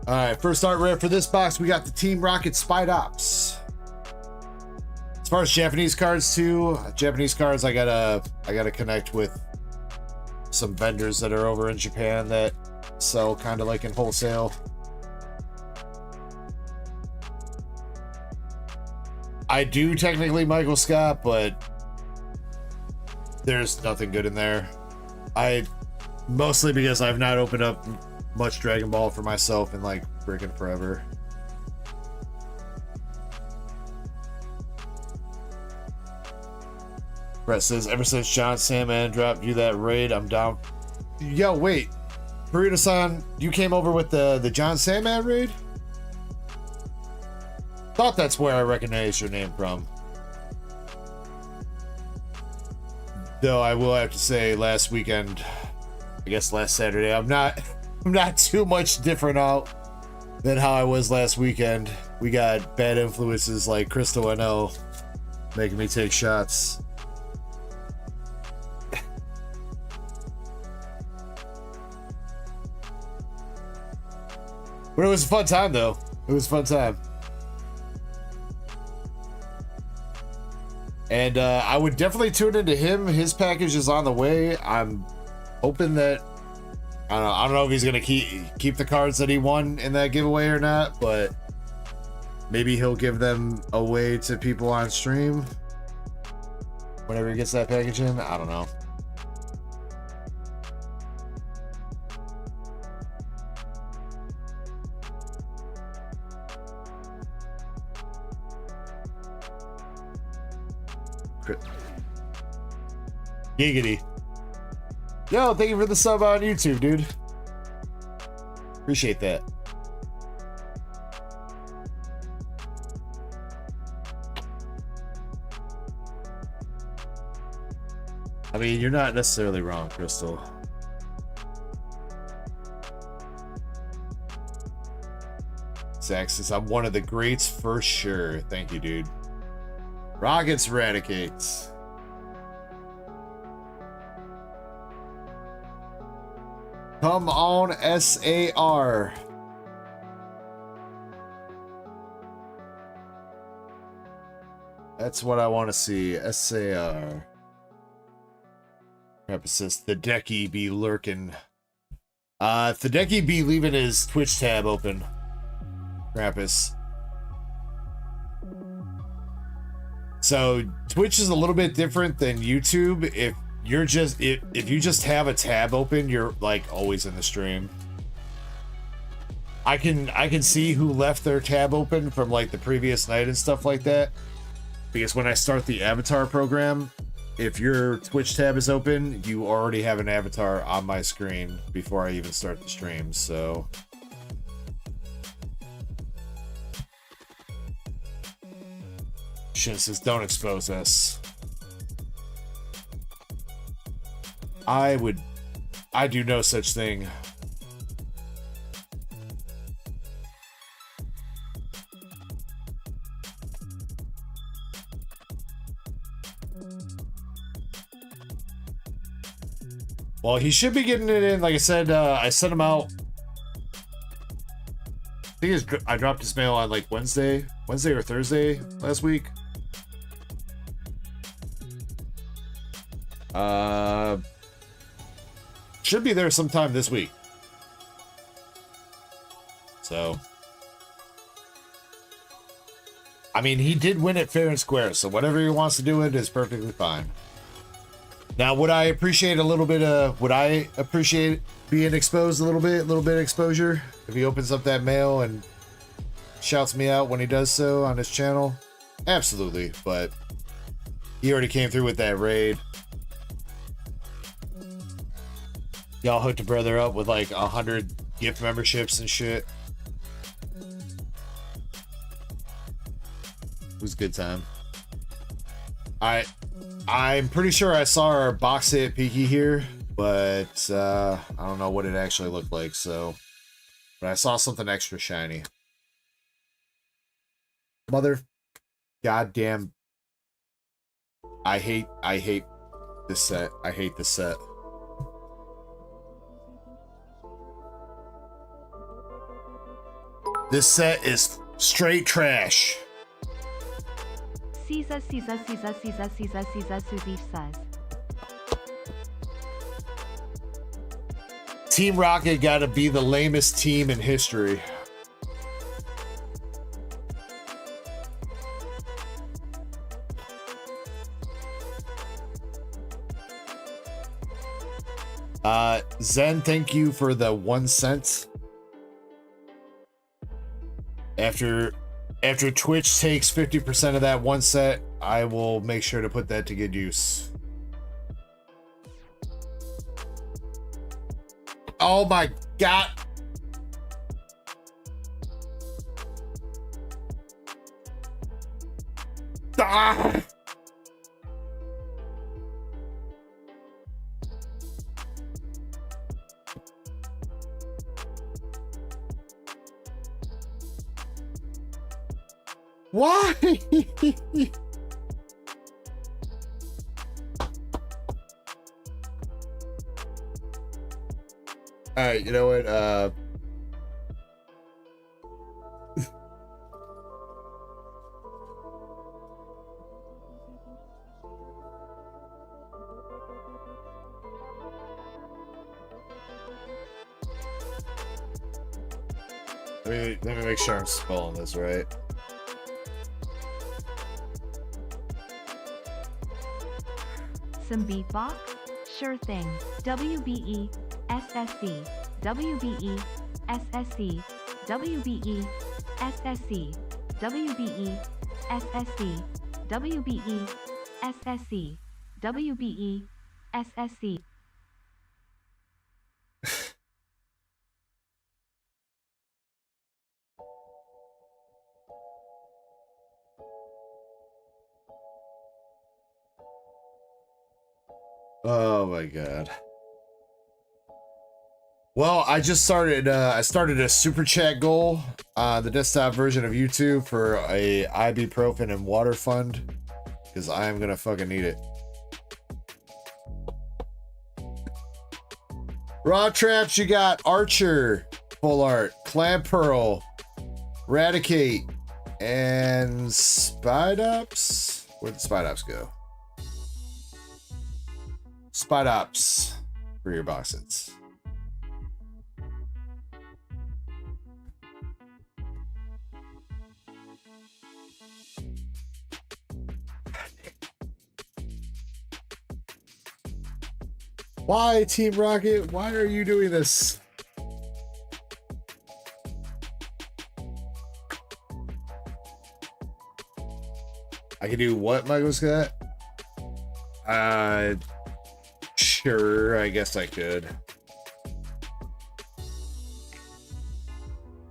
Alright, first art rare for this box, we got the Team Rocket Spy Ops. As far as Japanese cards too, Japanese cards I gotta connect with some vendors that are over in Japan that sell kind of like in wholesale. I do technically Michael Scott, but there's nothing good in there. Mostly because I've not opened up much Dragon Ball for myself in like freaking forever. Brett says, ever since John Sandman dropped you that raid, I'm down. Yo, wait. Burrito-san, you came over with the John Sandman raid? Thought that's where I recognize your name from. Though I will have to say last weekend, I guess last Saturday, I'm not too much different out than how I was last weekend. We got bad influences like Crystal NL making me take shots. But it was a fun time, though. It was a fun time. And I would definitely tune into him. His package is on the way. I'm hoping that... I don't know if he's going to keep the cards that he won in that giveaway or not, but maybe he'll give them away to people on stream whenever he gets that package in. I don't know. Giggity. Yo, thank you for the sub on YouTube, dude. Appreciate that. I mean, you're not necessarily wrong, Crystal. Zach says, I'm one of the greats for sure. Thank you, dude. Rockets Eradicates. Come on, SAR. That's what I want to see. SAR. Says the Decky be lurking. The Decky be leaving his Twitch tab open. Krampus. So Twitch is a little bit different than YouTube. If you just have a tab open, you're like always in the stream. I can see who left their tab open from like the previous night and stuff like that. Because when I start the avatar program, if your Twitch tab is open, you already have an avatar on my screen before I even start the stream, so. Shin says, don't expose us. I do no such thing. Well, he should be getting it in. Like I said, I sent him out. I think I dropped his mail on like Wednesday or Thursday last week. Should be there sometime this week. So, I mean, he did win it fair and square, so whatever he wants to do it is perfectly fine. Now, would I appreciate being exposed a little bit exposure if he opens up that mail and shouts me out when he does so on his channel? Absolutely, but he already came through with that raid. Y'all hooked a brother up with like 100 gift memberships and shit. It was a good time. I'm pretty sure I saw our box hit Peaky here, but I don't know what it actually looked like, so. But I saw something extra shiny. Mother goddamn. I hate this set. I hate this set. This set is straight trash. Caesar says. Team Rocket gotta be the lamest team in history. Zen, thank you for the 1 cent. After Twitch takes 50% of that 1 cent, I will make sure to put that to good use. Oh my god. Ah! Why? Alright, you know what? Let me make sure I'm spelling this right. Some beatbox? Sure thing. WBE, SSC, WBE, SSC, WBE, SSC, WBE, SSC, WBE, SSC, WBE, SSC. Oh my god. Well, I just started I started a super chat goal on the desktop version of YouTube for a ibuprofen and water fund, because I am gonna fucking need it. Raw traps, you got Archer, full art, Clam Pearl, Eradicate, and Spidops. Where'd the Spidops go? Spidops for your boxes. Why, Team Rocket? Why are you doing this? I can do what, Michael Scott? Sure, I guess I could.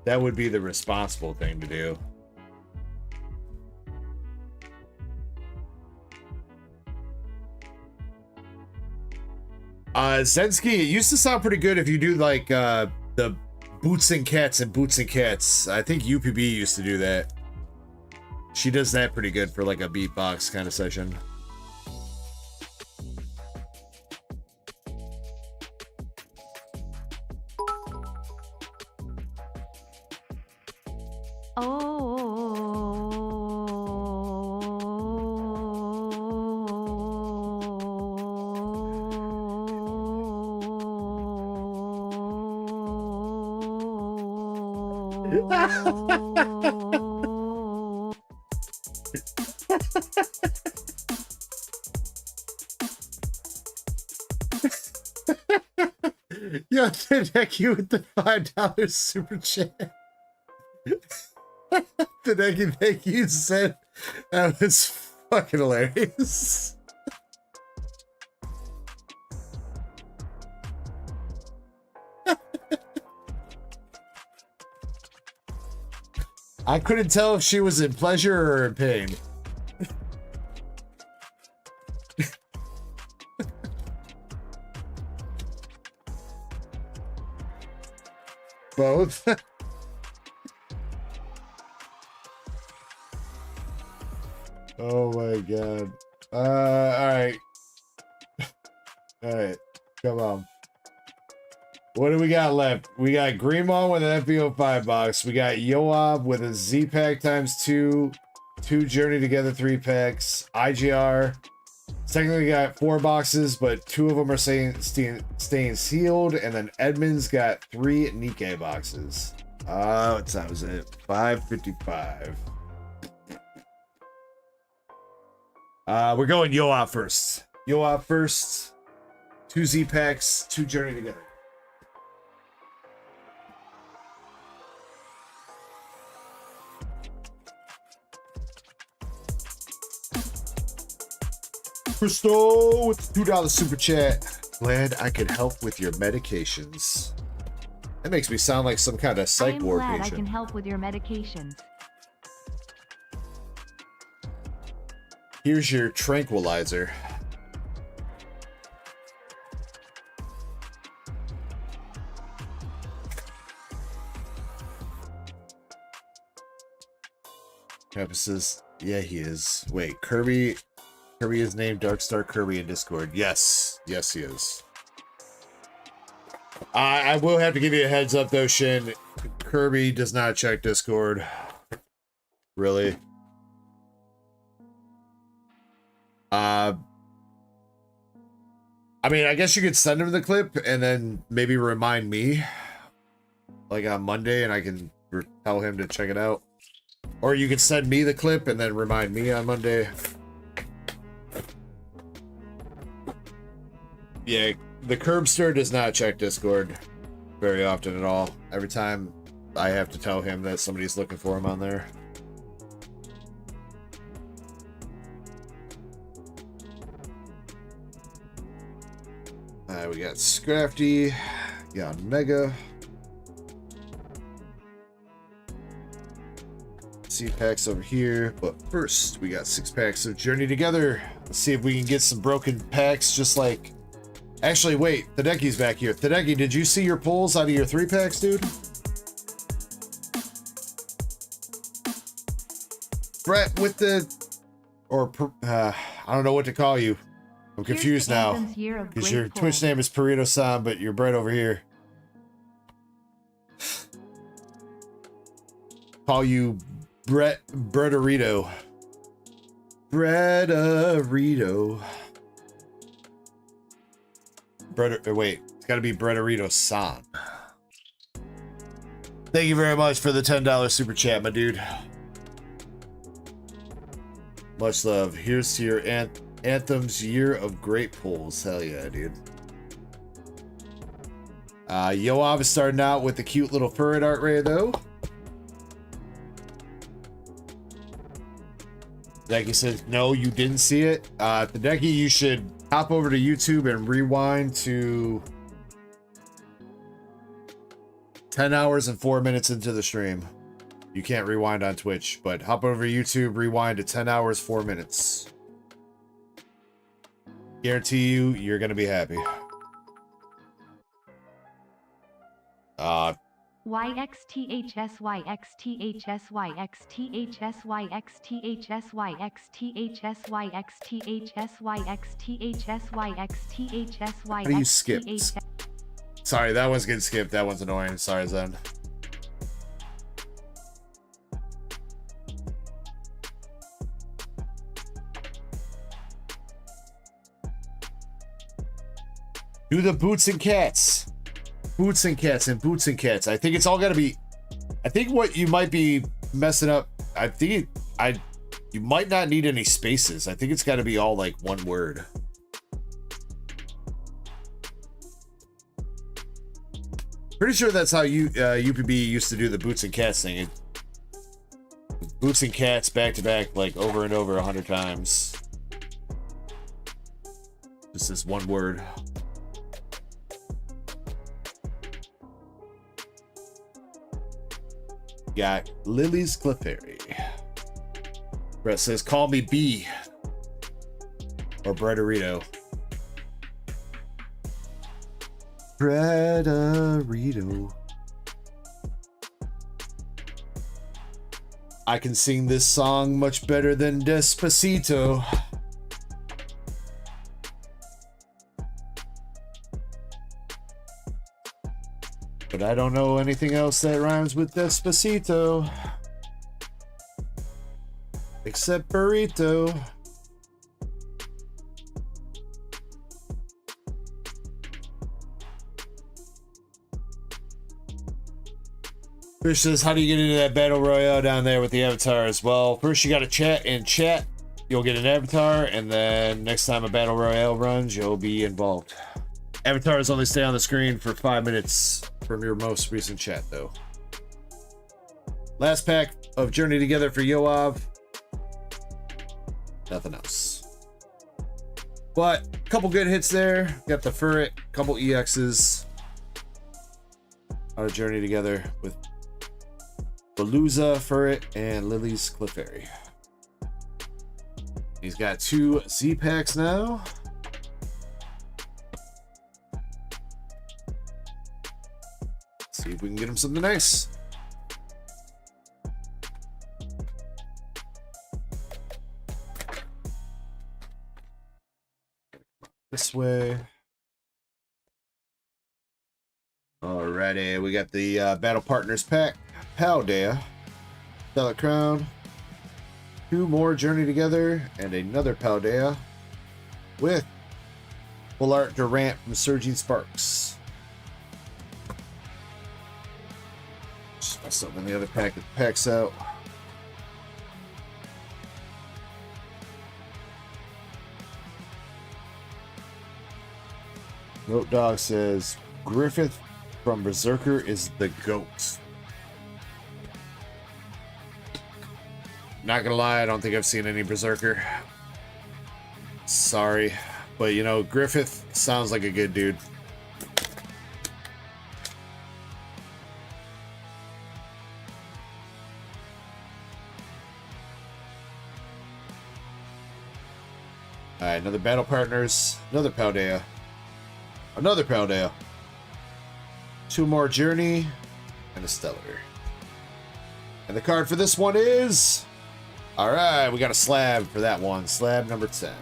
That would be the responsible thing to do. Zensky, it used to sound pretty good if you do like the Boots and Cats and Boots and Cats. I think UPB used to do that. She does that pretty good for like a beatbox kind of session. Yo, Tedeki with the $5 super chat. Tedeki, thank you, said that was fucking hilarious. I couldn't tell if she was in pleasure or in pain. Both. Oh my god. Alright. Alright. Come on. What do we got left? We got Greenmon with an FBO5 box. We got Yoab with a Z-Pack ×2. 2 Journey Together 3-packs. IGR. Technically got 4 boxes, but 2 of them are staying sealed. And then Edmonds got 3 NIKKE boxes. What time is it? 5:55. We're going Yoab first. Yoab first. 2 Z-Packs, 2 Journey Together. Crystal with the $2 super chat. Glad I could help with your medications. That makes me sound like some kind of psych ward patient. I can help with your medications. Here's your tranquilizer. Campuses. Yeah, he is. Wait, Kirby is named Darkstar Kirby in Discord. Yes. Yes, he is. I will have to give you a heads up, though, Shin. Kirby does not check Discord. Really? I mean, I guess you could send him the clip and then maybe remind me, like on Monday, and I can tell him to check it out. Or you could send me the clip and then remind me on Monday. Yeah, the Curbster does not check Discord very often at all. Every time I have to tell him that somebody's looking for him on there. We got Scrafty, got Mega. C-packs over here, but first we got 6 packs of Journey Together. Let's see if we can get some broken packs, just like... Actually, wait, Tadeki's back here. Tadeki, did you see your pulls out of your 3 packs, dude? Brett with the... Or, I don't know what to call you. I'm Here's confused the now. Anthem's Year of Because Great your Pull. Twitch name is Burrito-san, but you're bred over here. Call you Breaderito. Breaderito. Wait, it's gotta be Breaderito-san. Thank you very much for the $10 super chat, my dude. Much love. Here's to your Anthem's Year of Great Pulls. Hell yeah, dude. Yoav is starting out with the cute little furret art ray, though. Decky says, no, you didn't see it. Decky, you should hop over to YouTube and rewind to 10 hours and 4 minutes into the stream. You can't rewind on Twitch, but hop over to YouTube, rewind to 10 hours, 4 minutes. Guarantee you, you're going to be happy. How do you skip? Sorry, that one's getting skipped. That one's annoying. Sorry, Zen. Do the boots and cats. Boots and cats and boots and cats. I think it's all gotta be. I think what you might be messing up. I think you might not need any spaces. I think it's got to be all like one word. Pretty sure that's how you UPB used to do the boots and cats thing. Boots and cats back to back, like over and over 100 times. This is one word. Got Lily's Clefairy. Brett says, call me B. Or Breaderito. Breaderito. I can sing this song much better than Despacito. But I don't know anything else that rhymes with Despacito. Except burrito. Fish says, how do you get into that battle royale down there with the avatars? Well, first you gotta chat in chat. You'll get an avatar, and then next time a battle royale runs, you'll be involved. Avatars only stay on the screen for 5 minutes from your most recent chat, though. Last pack of Journey Together for Yoav. Nothing else. But a couple good hits there. Got the Furret, couple EXs. Our Journey Together with Balooza, Furret, and Lily's Clefairy. He's got 2 Z packs now. See if we can get him something nice. This way. Alrighty, we got the Battle Partners pack. Paldea. Stellar Crown. 2 more Journey Together, and another Paldea with Full Art Durant from Surging Sparks. Just messed up in the other pack that packs out. Goat Dog says Griffith from Berserker is the GOAT. Not gonna lie, I don't think I've seen any Berserker. Sorry, but you know, Griffith sounds like a good dude. Alright, another Battle Partners, another Paldea. Another Paldea. 2 more Journey, and a Stellar. And the card for this one is... Alright, we got a slab for that one. Slab number 10.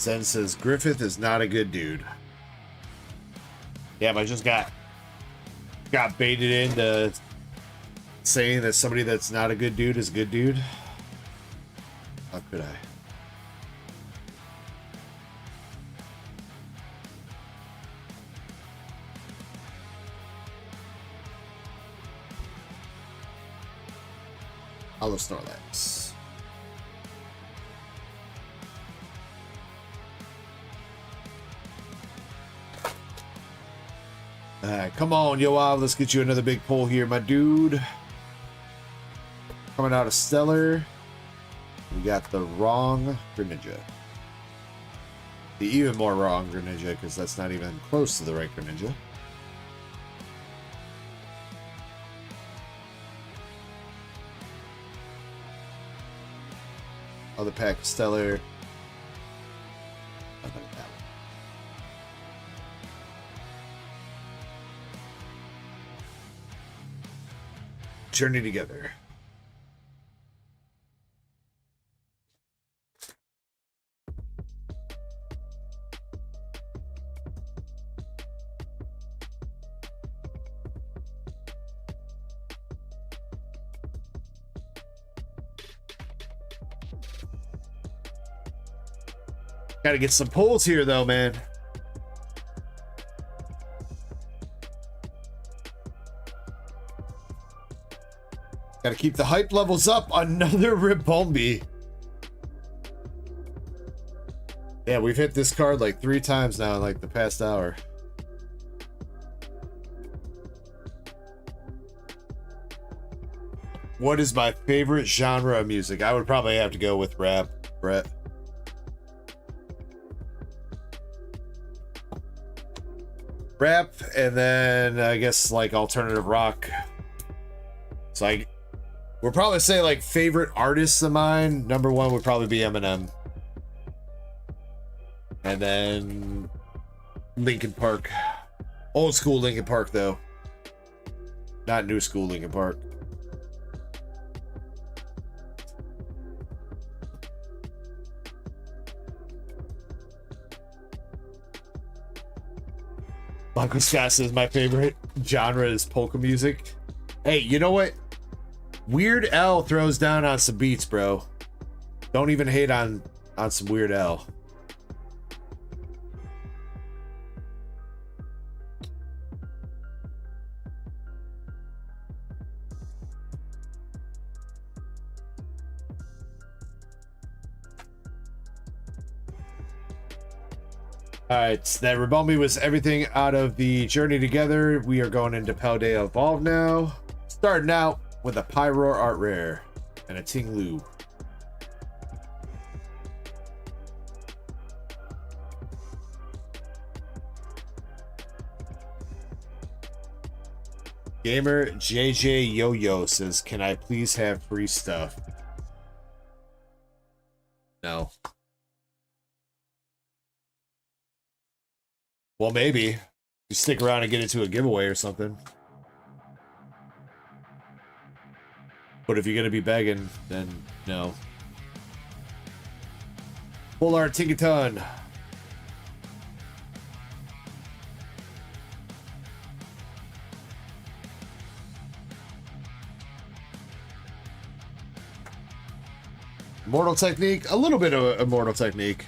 Zen says Griffith is not a good dude. Yeah, but I just got baited into saying that somebody that's not a good dude is a good dude. How could I? I love Snorlax. Alright, come on, Yoav. Let's get you another big pull here, my dude. Coming out of Stellar, we got the wrong Greninja. The even more wrong Greninja, because that's not even close to the right Greninja. Other pack of Stellar. Nothing like that one. Journey together. Got to get some pulls here, though, man. Got to keep the hype levels up. Another Ribombee. Yeah, we've hit this card like 3 times now in like the past hour. What is my favorite genre of music? I would probably have to go with rap, Brett. Rap, and then I guess like alternative rock. So I we'll probably say like favorite artists of mine. Number 1 would probably be Eminem. And then Linkin Park. Old school Linkin Park though. Not new school Linkin Park. Michael Scott says my favorite genre is polka music. Hey, you know what? Weird Al throws down on some beats, bro. Don't even hate on some Weird Al. Alright, that Ribombee was everything out of the Journey Together. We are going into Paldea Evolve now. Starting out with a Pyroar Art Rare and a Ting-Lu. Gamer JJ Yo-Yo says, can I please have free stuff? No. Well, maybe. You stick around and get into a giveaway or something. But if you're going to be begging, then no. Full art Tinkaton. Immortal Technique. A little bit of Immortal Technique.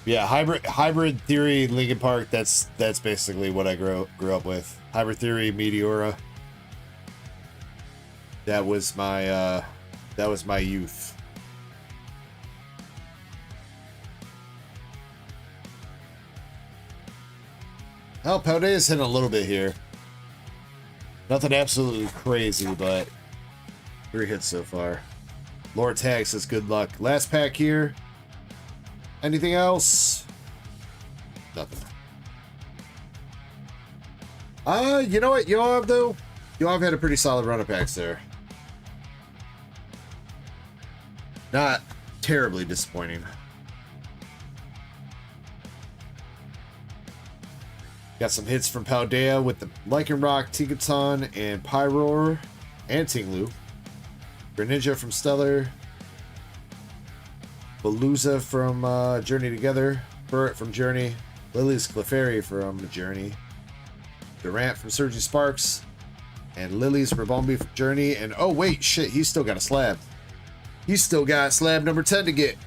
Yeah, hybrid theory, Linkin Park. That's basically what I grew up with. Hybrid theory, Meteora. That was my youth. Oh, Paldea's hitting a little bit here. Nothing absolutely crazy, but 3 hits so far. Lord Tag says good luck. Last pack here. Anything else? Nothing. You know what? Yoav, though? Yoav had a pretty solid run of packs there. Not terribly disappointing. Got some hits from Paldea with the Lycanroc, Tinkaton, and Pyroar, and Ting-Lu. Greninja from Stellar. Palooza from Journey Together. Burrett from Journey. Lily's Clefairy from Journey. Durant from Surging Sparks. And Lily's Rabombi from Journey. And oh wait, shit, he's still got a slab. He's still got slab number 10 to get.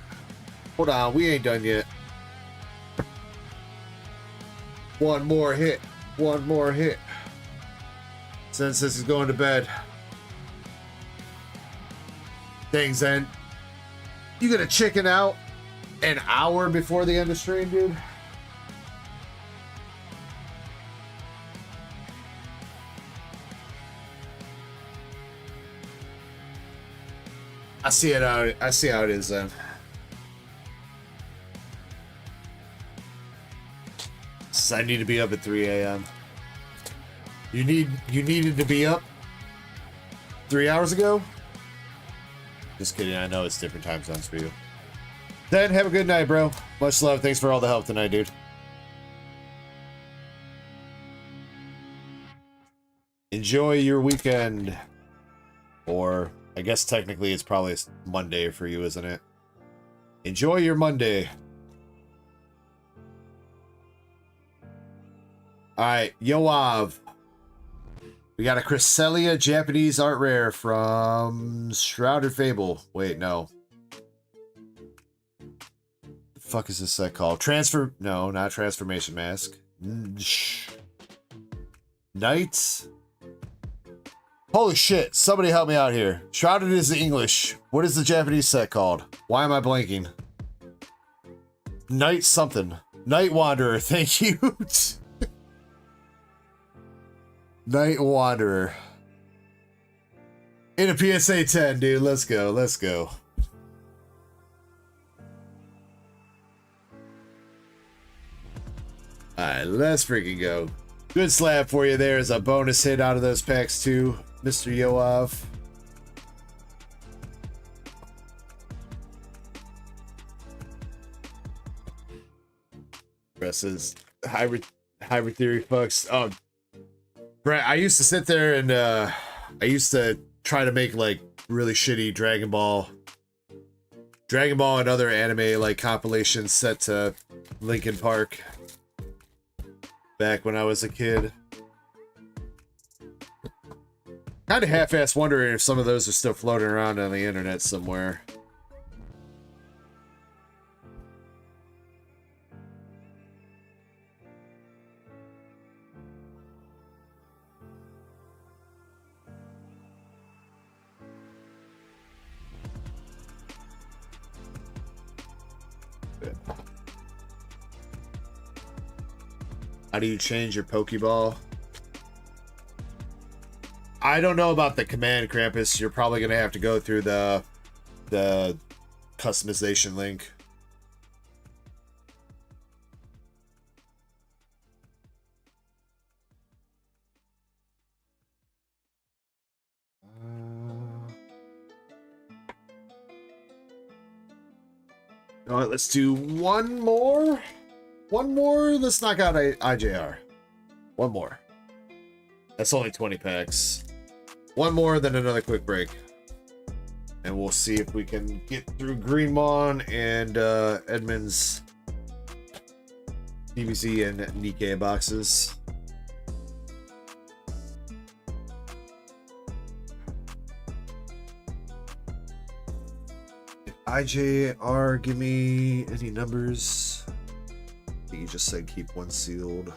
Hold on, we ain't done yet. One more hit. One more hit. Since this is going to bed. Dang, Zen. You gonna chicken out an hour before the end of stream, dude? I see it out. I see how it is, Zen. So I need to be up at 3 a.m. You needed to be up 3 hours ago? Just kidding, I know it's different time zones for you. Then have a good night, bro. Much love. Thanks for all the help tonight, dude. Enjoy your weekend. Or I guess technically it's probably Monday for you, isn't it? Enjoy your Monday. Alright, Yoav. We got a Cresselia Japanese art rare from Shrouded Fable. Wait, no. The fuck is this set called? No, not Transformation Mask. Knights? Holy shit, somebody help me out here. Shrouded is the English. What is the Japanese set called? Why am I blanking? Night something. Night Wanderer, thank you. Night Wanderer. In a PSA 10, dude. Let's go. Let's go. Alright, let's freaking go. Good slab for you there as a bonus hit out of those packs too, Mr. Yoav. Rest is hybrid theory, folks. Oh, Brett, I used to sit there and I used to try to make like really shitty Dragon Ball and other anime like compilations set to Linkin Park back when I was a kid. Kind of half-ass wondering if some of those are still floating around on the internet somewhere. How do you change your Pokeball? I don't know about the command, Krampus. You're probably gonna have to go through the customization link. All right, let's do one more. One more. Let's knock out IJR. One more. That's only 20 packs. One more, then another quick break. And we'll see if we can get through Greenmon and Edmund's DBZ and NIKKE boxes. IJR, give me any numbers. I think you just said keep one sealed.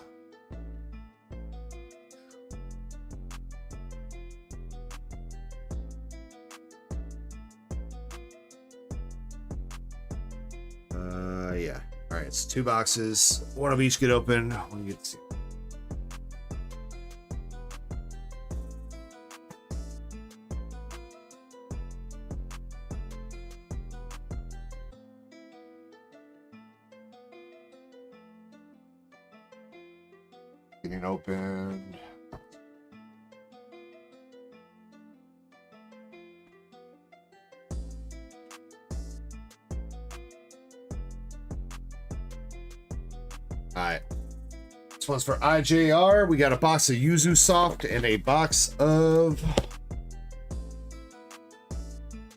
Yeah. All right, it's 2 boxes. One of each get open. One get sealed. Getting opened. Alright. This one's for IJR. We got a box of Yuzu Soft and a box of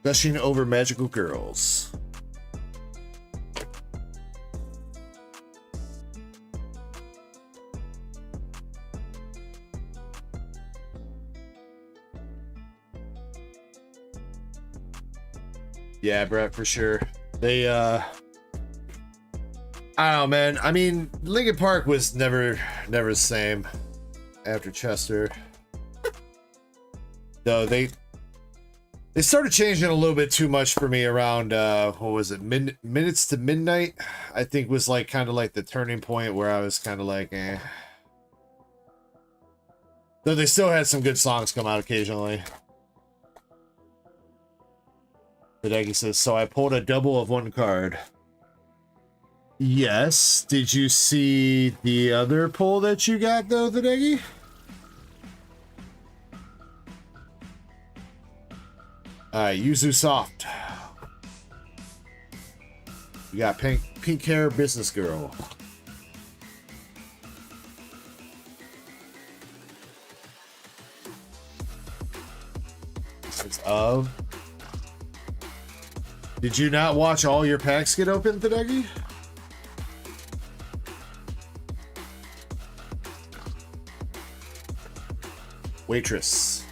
Gushing Over Magical Girls. Yeah, Brett, for sure. They, I don't know, man. I mean, Linkin Park was never the same after Chester. Though they started changing a little bit too much for me around, what was it, Minutes to Midnight, I think was like kind of like the turning point where I was kind of like, eh. Though they still had some good songs come out occasionally. Hideki says, so I pulled a double of one card. Yes. Did you see the other pull that you got though, Hideki? Alright, Yuzu Soft. You got pink hair business girl. It's of. Did you not watch all your packs get opened, Hideki? Waitress.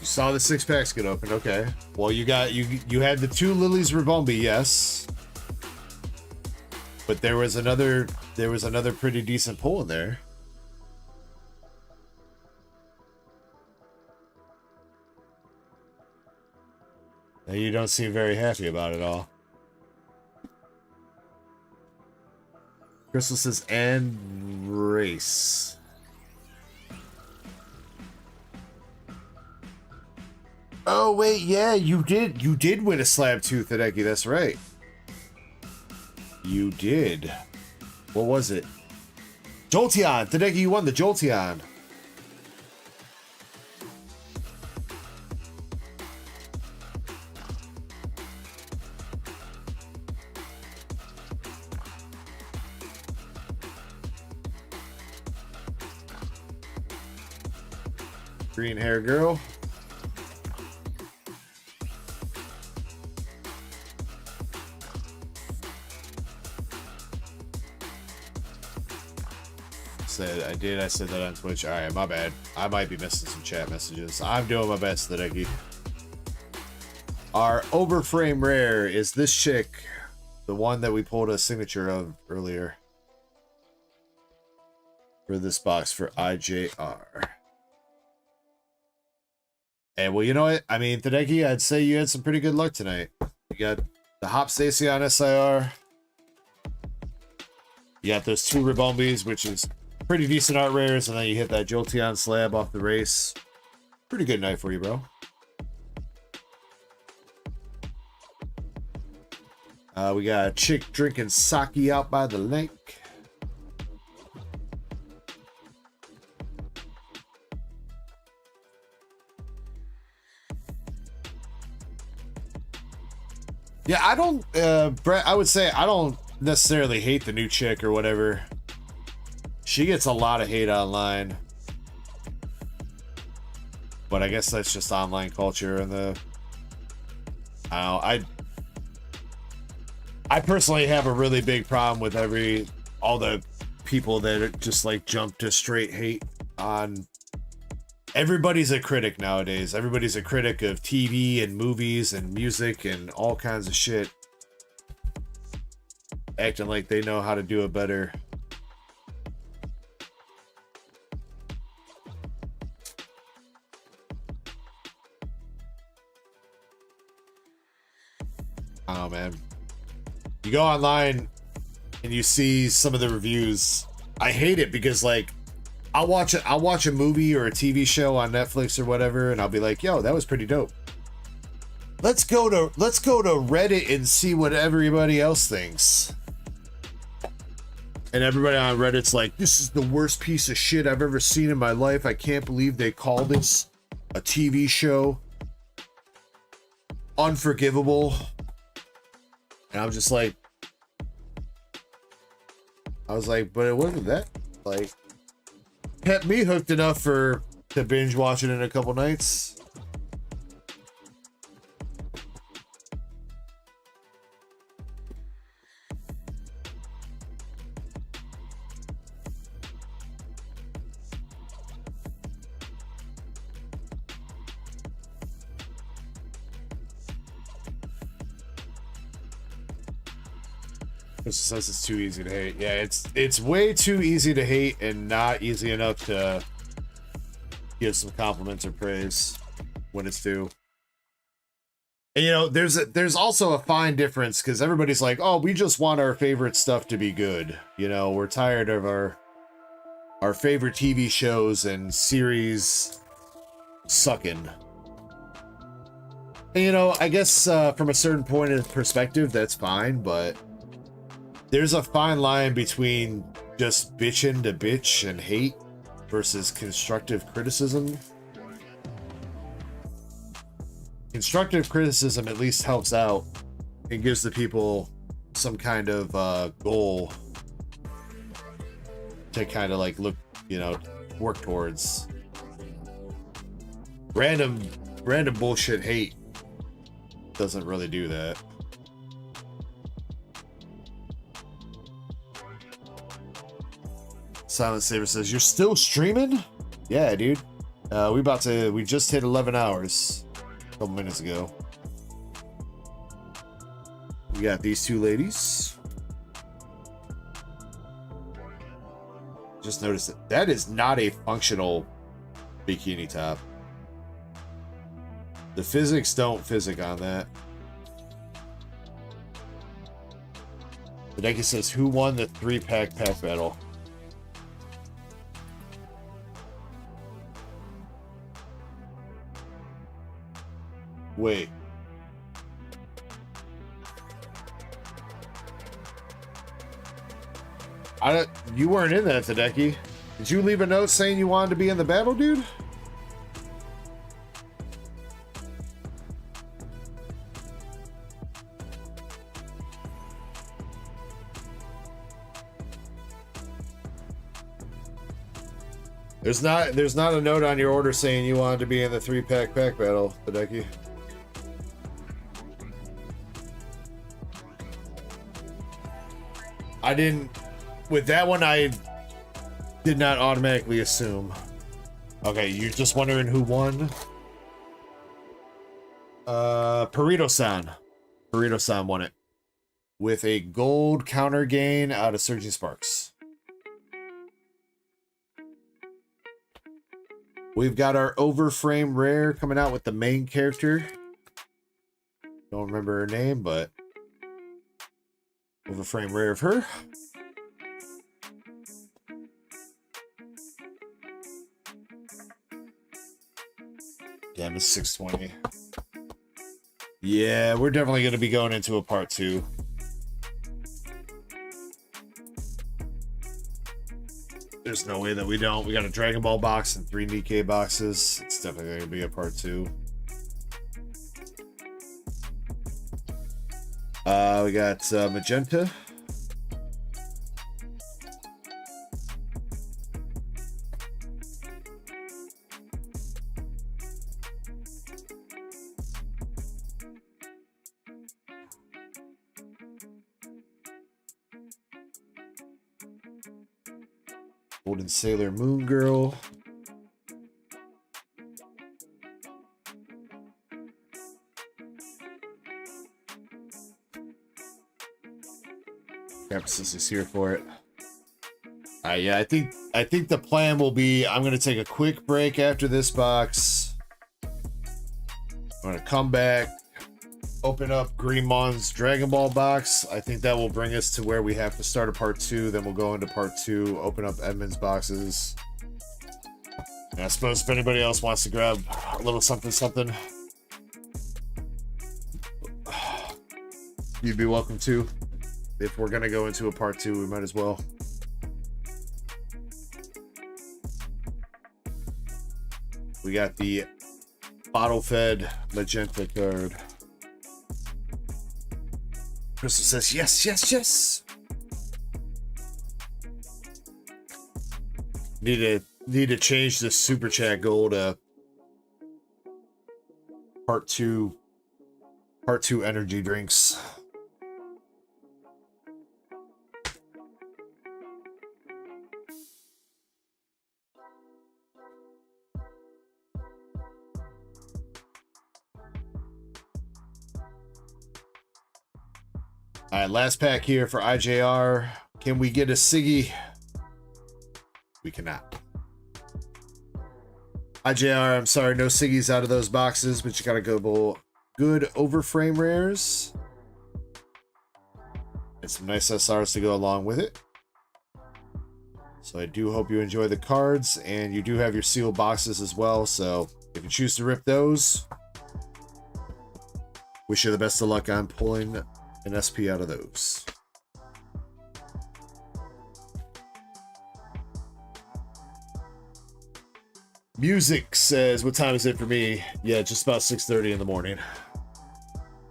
You saw the 6-packs get open, okay. Well, you got you had the 2 Lillie's Ribombi, yes. But there was another pretty decent pull in there. Now you don't seem very happy about it all. Crystal says, and race. Oh wait, yeah, you did win a slab tooth, Hideki, that's right. You did. What was it? Jolteon! Hideki, you won the Jolteon. Green hair girl. I said that on Twitch. Alright, my bad. I might be missing some chat messages. I'm doing my best, Hideki. Our overframe rare is this chick, the one that we pulled a signature of earlier. For this box for IJR. And well, you know what? I mean, Hideki, I'd say you had some pretty good luck tonight. You got the Hop Stacy on SIR. You got those 2 Ribombis, which is pretty decent art rares, and then you hit that Jolteon slab off the race. Pretty good night for you, bro. We got a chick drinking sake out by the lake. Yeah, I don't, Brett, I would say I don't necessarily hate the new chick or whatever. She gets a lot of hate online. But I guess that's just online culture and the... I personally have a really big problem with all the people that just like jump to straight hate on... Everybody's a critic nowadays. Everybody's a critic of TV and movies and music and all kinds of shit. Acting like they know how to do it better. Oh man, you go online and you see some of the reviews. I hate it because like I'll watch a movie or a TV show on Netflix or whatever, and I'll be like, yo, that was pretty dope. Let's go to Reddit and see what everybody else thinks. And everybody on Reddit's like, this is the worst piece of shit I've ever seen in my life. I can't believe they call this a TV show. Unforgivable. And I'm just like, I was like, but it wasn't that, like, kept me hooked enough to binge watch it in a couple nights. This says it's too easy to hate. Yeah, it's way too easy to hate and not easy enough to give some compliments or praise when it's due. And you know, there's also a fine difference because everybody's like, oh, we just want our favorite stuff to be good. You know, we're tired of our favorite TV shows and series sucking. And you know, I guess from a certain point of perspective, that's fine, but there's a fine line between just bitching to bitch and hate versus constructive criticism. Constructive criticism at least helps out and gives the people some kind of goal to kind of like look, you know, work towards. Random bullshit hate doesn't really do that. Silent Saber says, you're still streaming? Yeah, dude. We just hit 11 hours a couple minutes ago. We got these two ladies. Just noticed that is not a functional bikini top. The physics don't physic on that. The NIKKE says, who won the 3-pack pack battle? Wait. You weren't in that, Tadeki. Did you leave a note saying you wanted to be in the battle, dude? There's not a note on your order saying you wanted to be in the 3-pack pack battle, Tadeki. I didn't. With that one, I did not automatically assume. Okay, you're just wondering who won? Burrito-san. Burrito-san won it. With a gold counter gain out of Surging Sparks. We've got our overframe rare coming out with the main character. Don't remember her name, but overframe rare of her. Damn, it's 620. Yeah, we're definitely going to be going into a part 2. There's no way that we don't. We got a Dragon Ball box and 3 NIKKE boxes. It's definitely going to be a part 2. We got Magenta. Golden Sailor Moon Girl. Emphasis is here for it. Yeah, I think the plan will be I'm gonna take a quick break after this box. I'm gonna come back, open up Greenmon's Dragon Ball box. I think that will bring us to where we have to start a part 2. Then we'll go into part 2, open up Edmund's boxes. And I suppose if anybody else wants to grab a little something, you'd be welcome to. If we're gonna go into a part 2, we might as well. We got the bottle-fed magenta card. Crystal says, yes, yes, yes. Need to change the super chat goal to part 2 energy drinks. All right, last pack here for IJR. Can we get a Siggy? We cannot. IJR, I'm sorry, no Siggies out of those boxes, but you gotta go good overframe rares. And some nice SRs to go along with it. So I do hope you enjoy the cards, and you do have your sealed boxes as well, so if you choose to rip those, wish you the best of luck on pulling an SP out of those. Music says, what time is it for me? Yeah, just about 6:30 in the morning.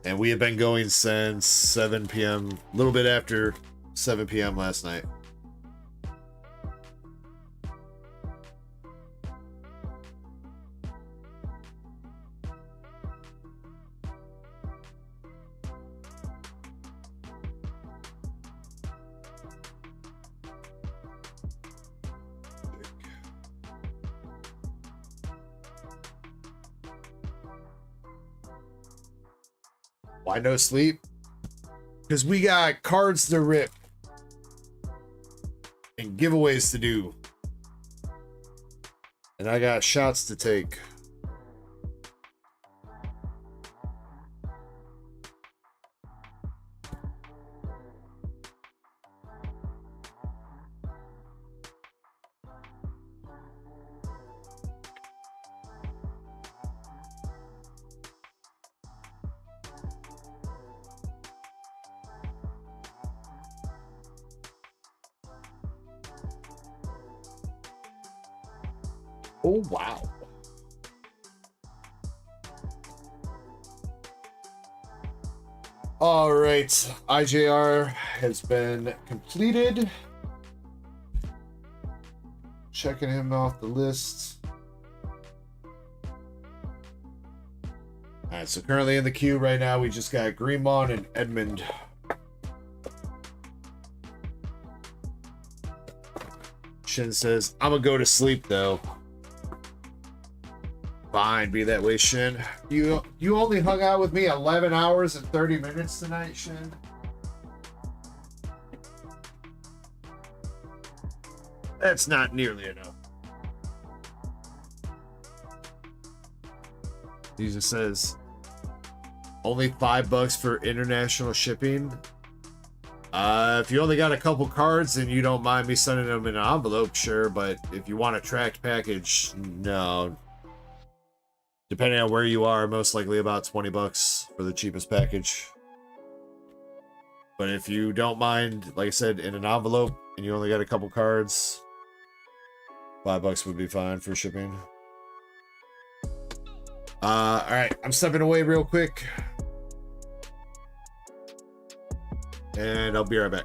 And we have been going since 7 p.m., a little bit after 7 p.m. last night. Why no sleep? Because we got cards to rip and giveaways to do. And I got shots to take. Oh, wow. All right, IJR has been completed. Checking him off the list. All right, so currently in the queue right now, we just got Greenmon and Edmund. Shin says, I'm gonna go to sleep though. Fine, be that way, Shin. You only hung out with me 11 hours and 30 minutes tonight, Shin. That's not nearly enough. He just says, only $5 for international shipping. If you only got a couple cards and you don't mind me sending them in an envelope, sure. But if you want a tracked package, no. Depending on where you are, most likely about $20 for the cheapest package. But if you don't mind, like I said, in an envelope and you only got a couple cards, $5 would be fine for shipping. All right, I'm stepping away real quick. And I'll be right back.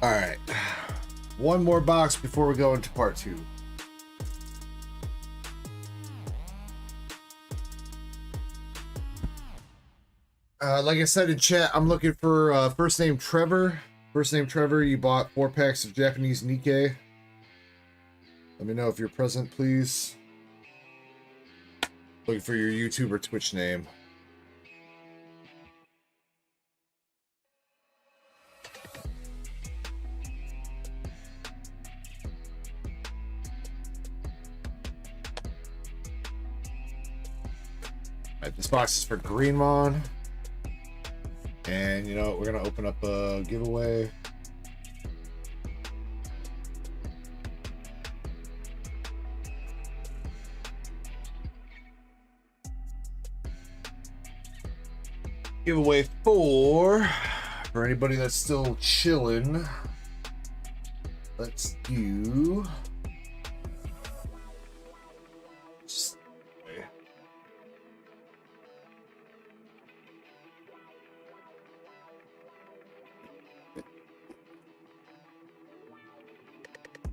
All right. One more box before we go into part 2. Like I said in chat, I'm looking for first name Trevor. First name Trevor, you bought 4 packs of Japanese NIKKE. Let me know if you're present, please. Looking for your YouTube or Twitch name. Alright, this box is for Greenmon. And you know what, we're gonna open up a giveaway. Giveaway for anybody that's still chilling. Let's do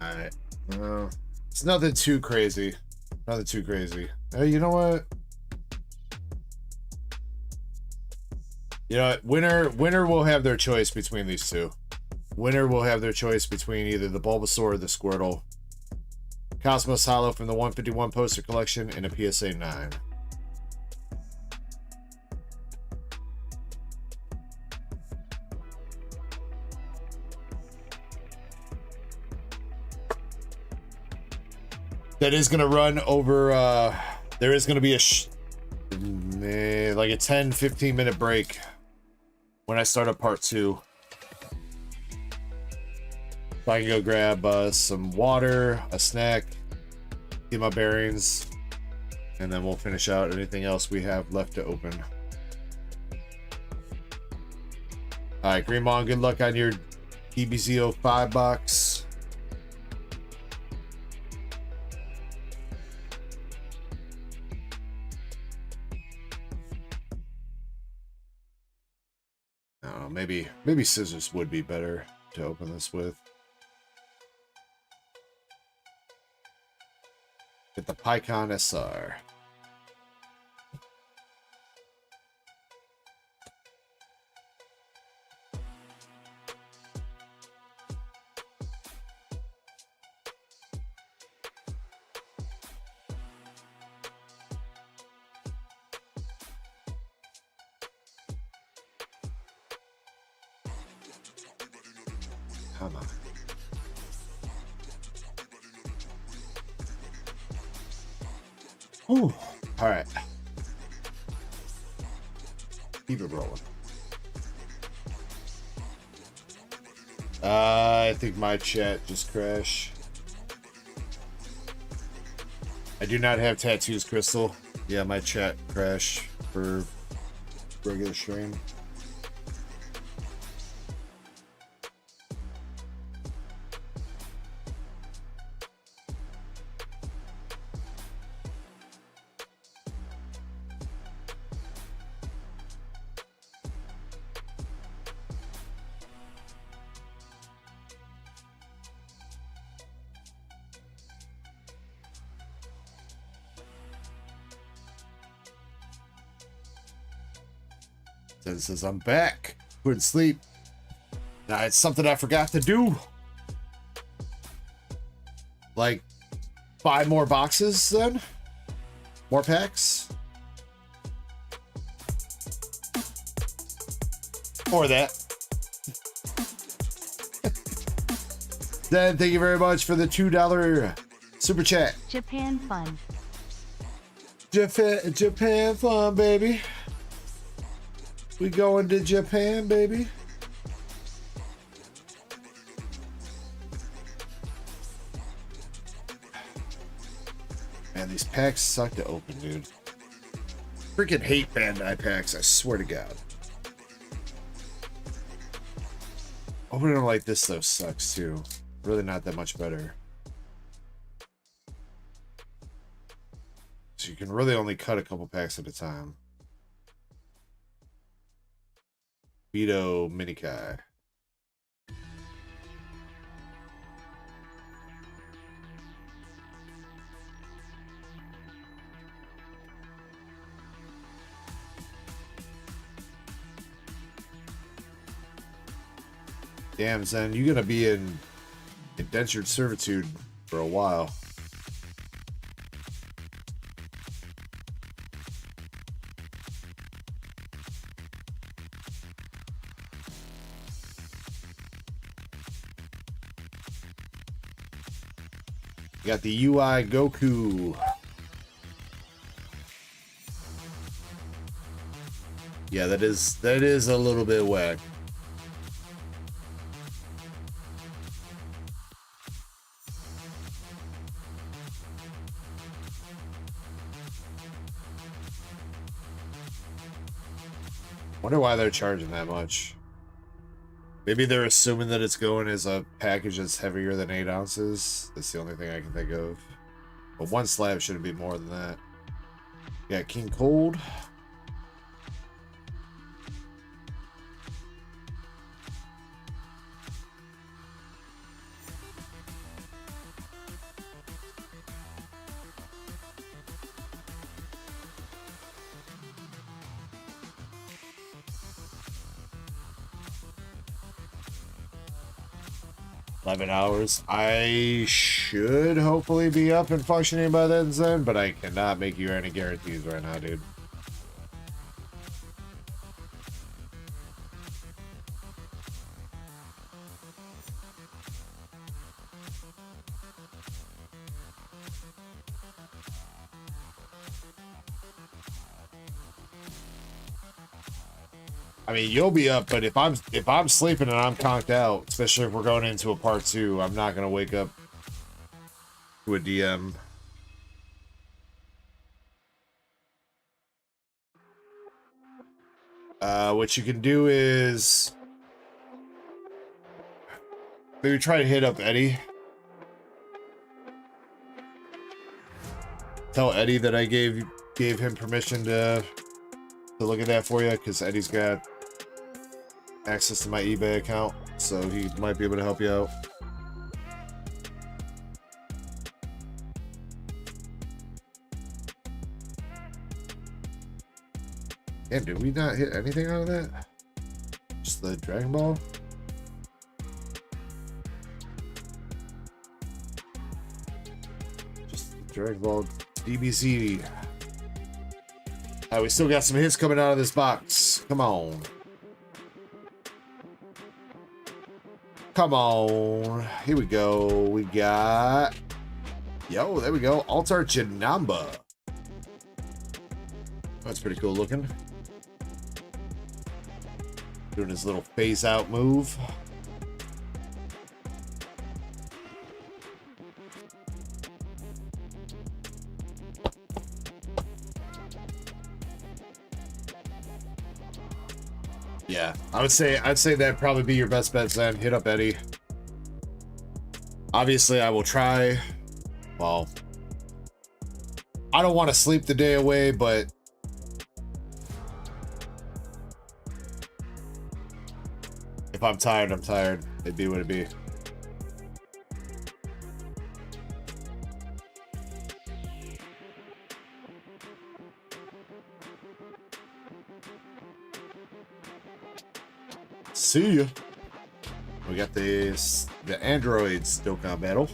Alright. It's nothing too crazy. Nothing too crazy. Hey, you know what? You know what? Winner will have their choice between these two. Winner will have their choice between either the Bulbasaur or the Squirtle. Cosmos Hollow from the 151 poster collection and a PSA 9. That is going to run over, there is going to be like a 10-15 minute break when I start up part 2. So I can go grab some water, a snack, get my bearings, and then we'll finish out anything else we have left to open. Alright, Greenmon, good luck on your DBZ05 box. Maybe scissors would be better to open this with. Get the PyCon SR. Come on. Ooh. All right. Keep it rolling. I think my chat just crashed. I do not have tattoos, Crystal. Yeah, my chat crashed for regular stream. Then says I'm back. Couldn't sleep. Now it's something I forgot to do. Like 5 more boxes then? More packs? Or that. Then thank you very much for the $2 super chat. Japan fun. Japan fun, baby. We going to Japan, baby. Man, these packs suck to open, dude. Freaking hate Bandai packs, I swear to God. Opening them like this, though, sucks, too. Really not that much better. So you can really only cut a couple packs at a time. Vito Minikai. Damn, Zen, you're gonna be in indentured servitude for a while. You got the UI Goku. Yeah, that is a little bit whack. Wonder why they're charging that much. Maybe they're assuming that it's going as a package that's heavier than 8 ounces. That's the only thing I can think of. But one slab shouldn't be more than that. Yeah, King Cold. $11. I should hopefully be up and functioning by then, but I cannot make you any guarantees right now, dude. I mean, you'll be up, but if I'm sleeping and I'm conked out, especially if we're going into a part 2, I'm not gonna wake up to a DM. What you can do is maybe try to hit up Eddie. Tell Eddie that I gave him permission to look at that for you, because Eddie's got access to my eBay account, so he might be able to help you out. Damn, did we not hit anything out of that? Just the Dragon Ball? Just the Dragon Ball DBZ. We still got some hits coming out of this box. Come on. Come on. Here we go. We got... Yo, there we go. Altar Janamba. That's pretty cool looking. Doing his little phase out move. Yeah, I'd say that'd probably be your best bet, Zen. Hit up Eddie. Obviously, I will try. Well, I don't want to sleep the day away, but if I'm tired, I'm tired. It'd be what it be. See ya. We got the androids Dokkan battle.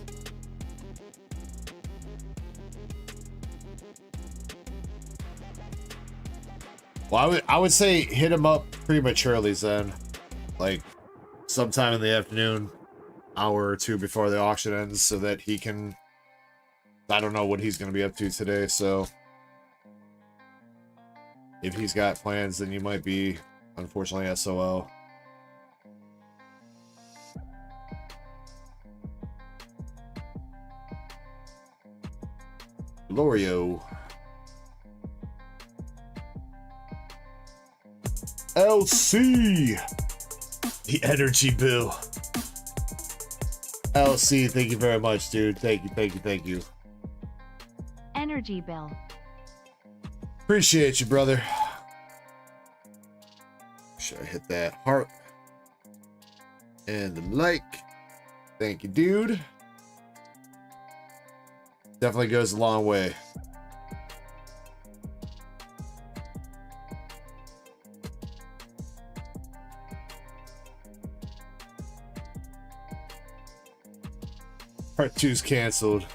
Well, I would say hit him up prematurely, Zen. Like sometime in the afternoon, hour or two before the auction ends, so that he can. I don't know what he's going to be up to today, so if he's got plans, then you might be, unfortunately, SOL. Lorio. LC. The energy bill. LC, thank you very much, dude. Thank you. Energy bill. Appreciate you, brother. Should I hit that heart and the like? Thank you, dude. Definitely goes a long way. Part 2's canceled.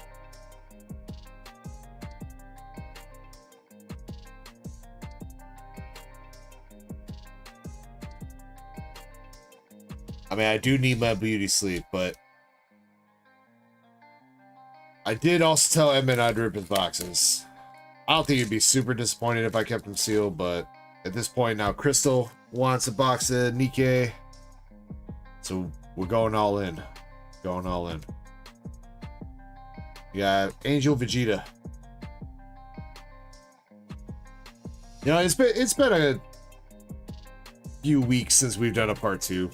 I mean, I do need my beauty sleep, but I did also tell Edmund I'd rip his boxes. I don't think he'd be super disappointed if I kept them sealed, but at this point now, Crystal wants a box of NIKKE, so we're going all in. Going all in. Yeah, Angel Vegeta. You know, it's been a few weeks since we've done a part 2.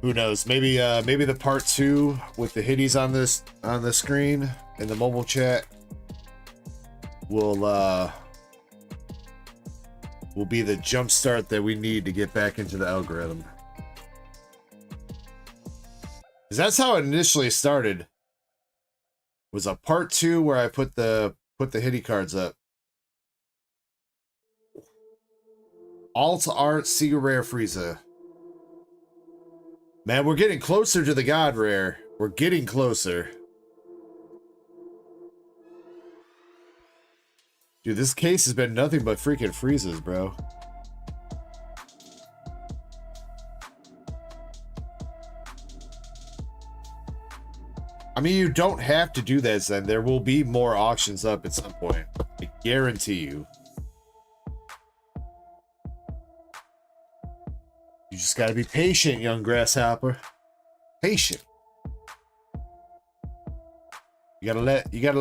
Who knows? Maybe the part 2 with the hitties on the screen in the mobile chat will be the jump start that we need to get back into the algorithm. 'Cause that's how it initially started. Was a part 2 where I put the hitty cards up. Alt Art Sega Rare Frieza. Man, we're getting closer to the God Rare. We're getting closer. Dude, this case has been nothing but freaking Friezas, bro. I mean, you don't have to do that, Zen. There will be more auctions up at some point. I guarantee you. You just gotta be patient, young grasshopper. Patient. You gotta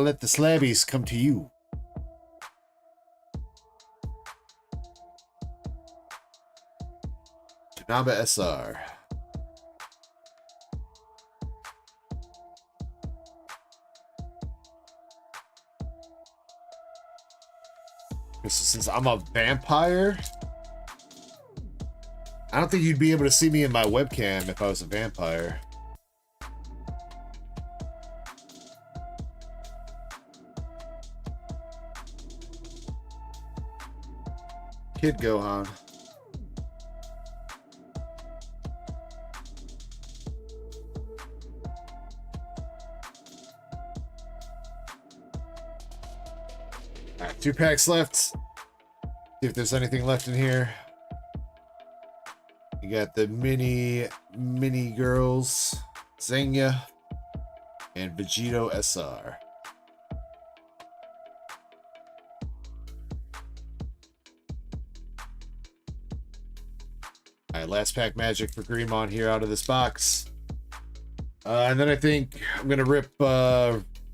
let the slabbies come to you. Tanaba SR. Since I'm a vampire, I don't think you'd be able to see me in my webcam if I was a vampire. Kid Gohan. Alright, 2 packs left. See if there's anything left in here. You got the mini girls, Zenya, and Vegito SR. Alright, last pack magic for Greymon here out of this box. And then I think I'm gonna rip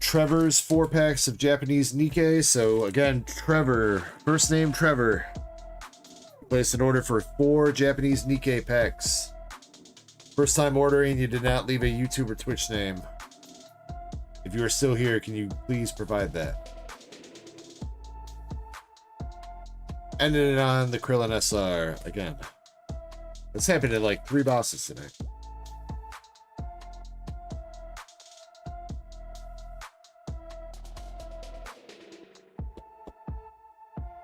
Trevor's 4 packs of Japanese NIKKE. So again, Trevor, first name Trevor. Placed an order for 4 Japanese NIKKE packs. First time ordering, you did not leave a YouTube or Twitch name. If you are still here, can you please provide that? Ended it on the Krillin SR again. This happened in like 3 bosses today.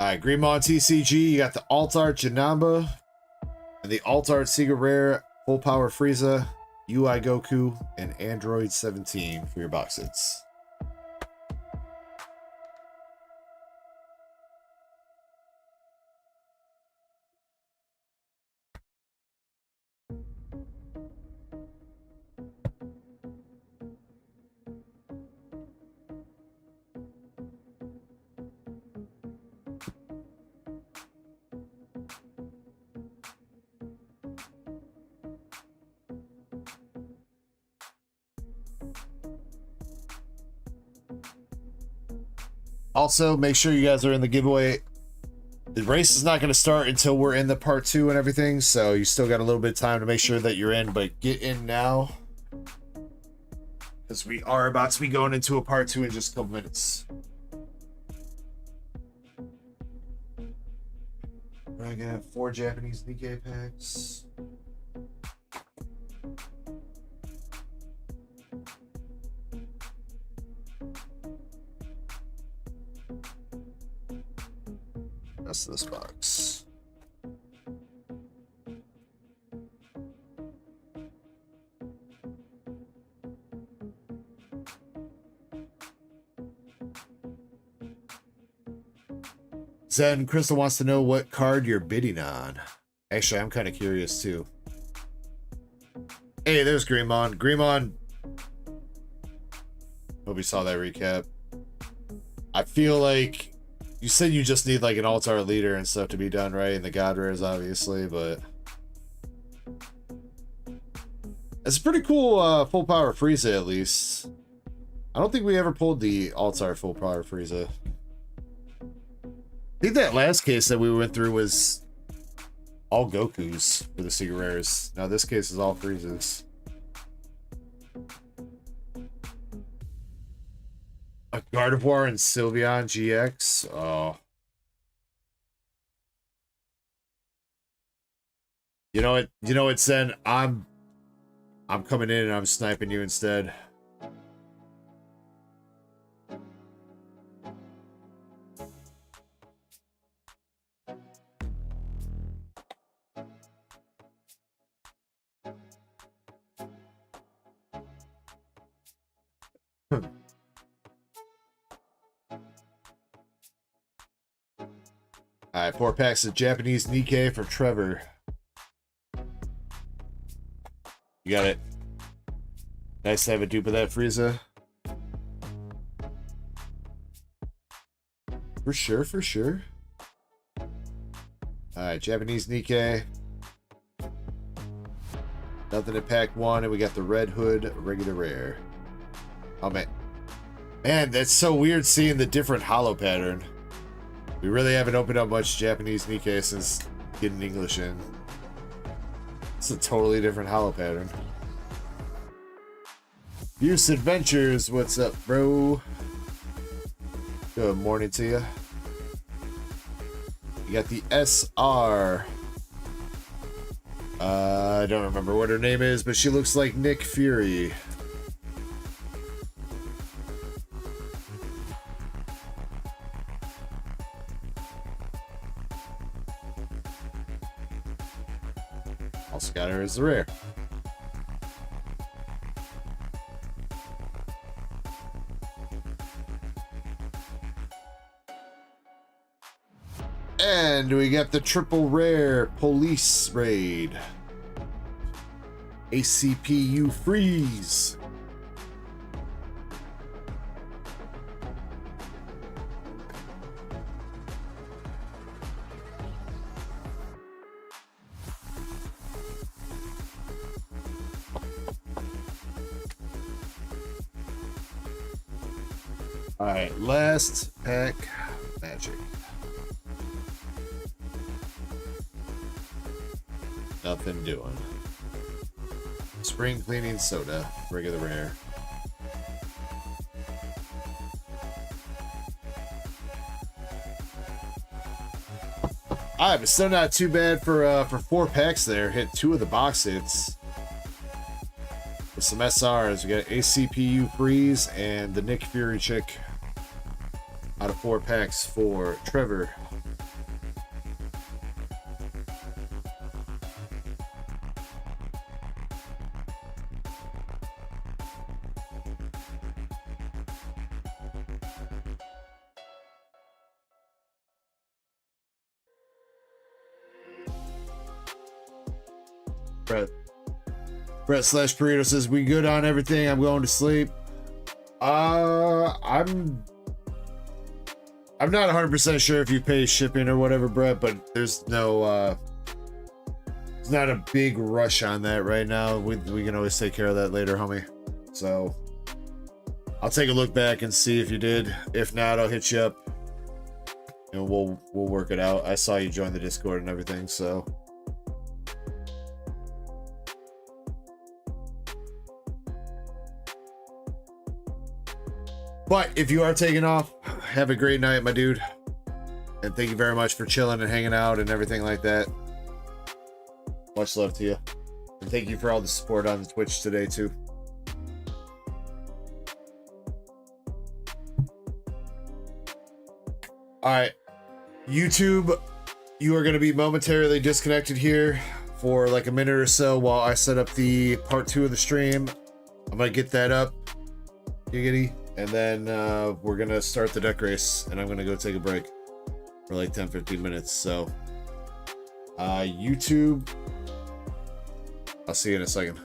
Alright, Greymon TCG, you got the Alt Art Janamba and the Alt Art Sega Rare Full Power Frieza, UI Goku, and Android 17 for your box hits. Also, make sure you guys are in the giveaway. The race is not going to start until we're in the part 2 and everything, so you still got a little bit of time to make sure that you're in, but get in now. Because we are about to be going into a part 2 in just a couple minutes. I got 4 Japanese NIKKE packs. That's this box. Zen Crystal wants to know what card you're bidding on. Actually, I'm kind of curious too. Hey, there's Greemon. Greemon. Hope you saw that recap. I feel like you said you just need like an altar leader and stuff to be done, right? And the god rares, obviously, but it's a pretty cool full power Frieza, at least. I don't think we ever pulled the altar full power Frieza. I think that last case that we went through was all Gokus for the secret rares. Now this case is all Friezas. A Gardevoir and Sylveon GX. Oh. You know what, Zen? I'm coming in and I'm sniping you instead. Alright, 4 packs of Japanese NIKKE for Trevor. You got it. Nice to have a dupe of that, Frieza. For sure, for sure. Alright, Japanese NIKKE. Nothing in pack 1, and we got the Red Hood regular rare. Oh man. Man, that's so weird seeing the different holo pattern. We really haven't opened up much Japanese NIKKE since getting English in. It's a totally different holo pattern. Use Adventures, what's up, bro? Good morning to you. You got the SR. I don't remember what her name is, but she looks like Nick Fury. Also got her as the rare. And we got the triple rare police raid. ACPU freeze. All right, last pack magic. Nothing doing. Spring cleaning soda, regular rare. Alright, but still not too bad for 4 packs there. Hit 2 of the box hits. With some SRs, we got ACPU Freeze and the Nick Fury chick. Out of 4 packs for Trevor. Brett slash Burrito says, we good on everything. I'm going to sleep. I'm not 100% sure if you pay shipping or whatever, Brett, but there's no it's not a big rush on that right now. We can always take care of that later, homie. So I'll take a look back and see if you did. If not, I'll hit you up and we'll work it out. I saw you join the Discord and everything, so but if you are taking off, have a great night, my dude. And thank you very much for chilling and hanging out and everything like that. Much love to you. And thank you for all the support on the Twitch today, too. Alright. YouTube, you are going to be momentarily disconnected here for like a minute or so while I set up the part 2 of the stream. I'm going to get that up. Giggity. And then we're going to start the duck race, and I'm going to go take a break. for like 10-15 minutes. So YouTube, I'll see you in a second.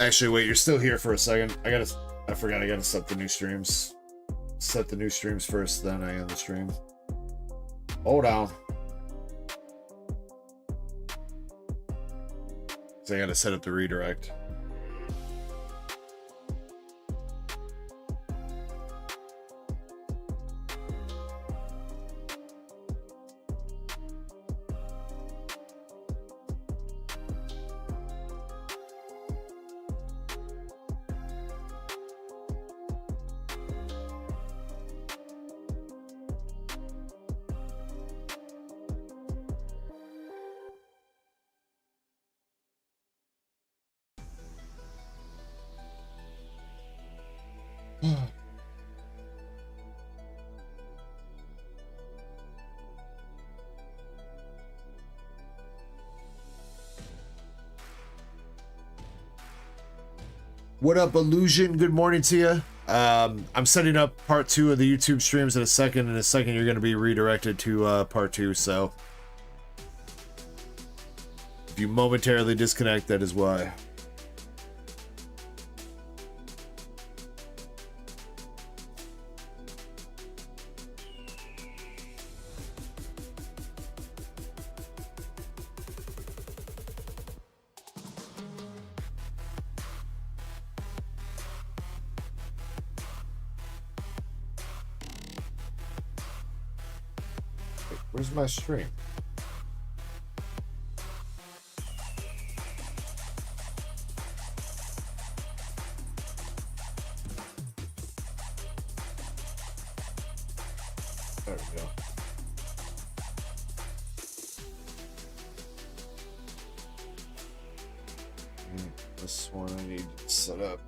Actually, wait, you're still here for a second. I forgot I gotta set the new streams. Set the new streams first, then I end the stream. Hold on. So I gotta set up the redirect. What up, Illusion? Good morning to you. I'm setting up part 2 of the YouTube streams in a second. In a second, you're going to be redirected to part 2. So if you momentarily disconnect, that is why. Where's my stream? There we go. This one I need to set up.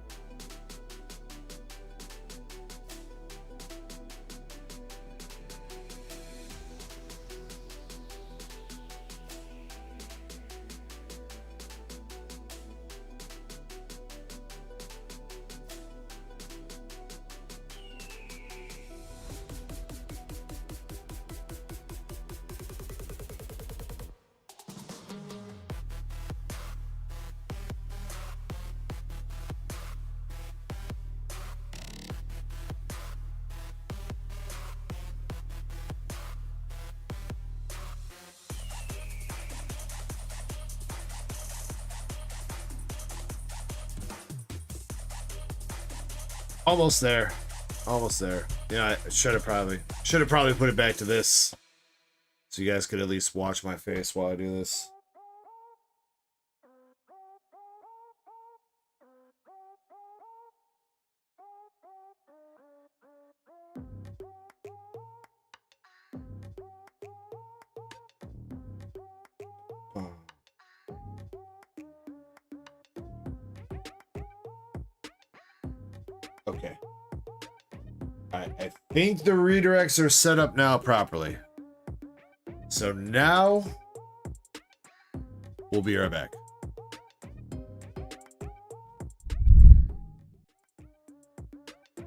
Almost there. Almost there. Yeah, I should have probably put it back to this, so you guys could at least watch my face while I do this. Okay. I think the redirects are set up now properly. So now we'll be right back.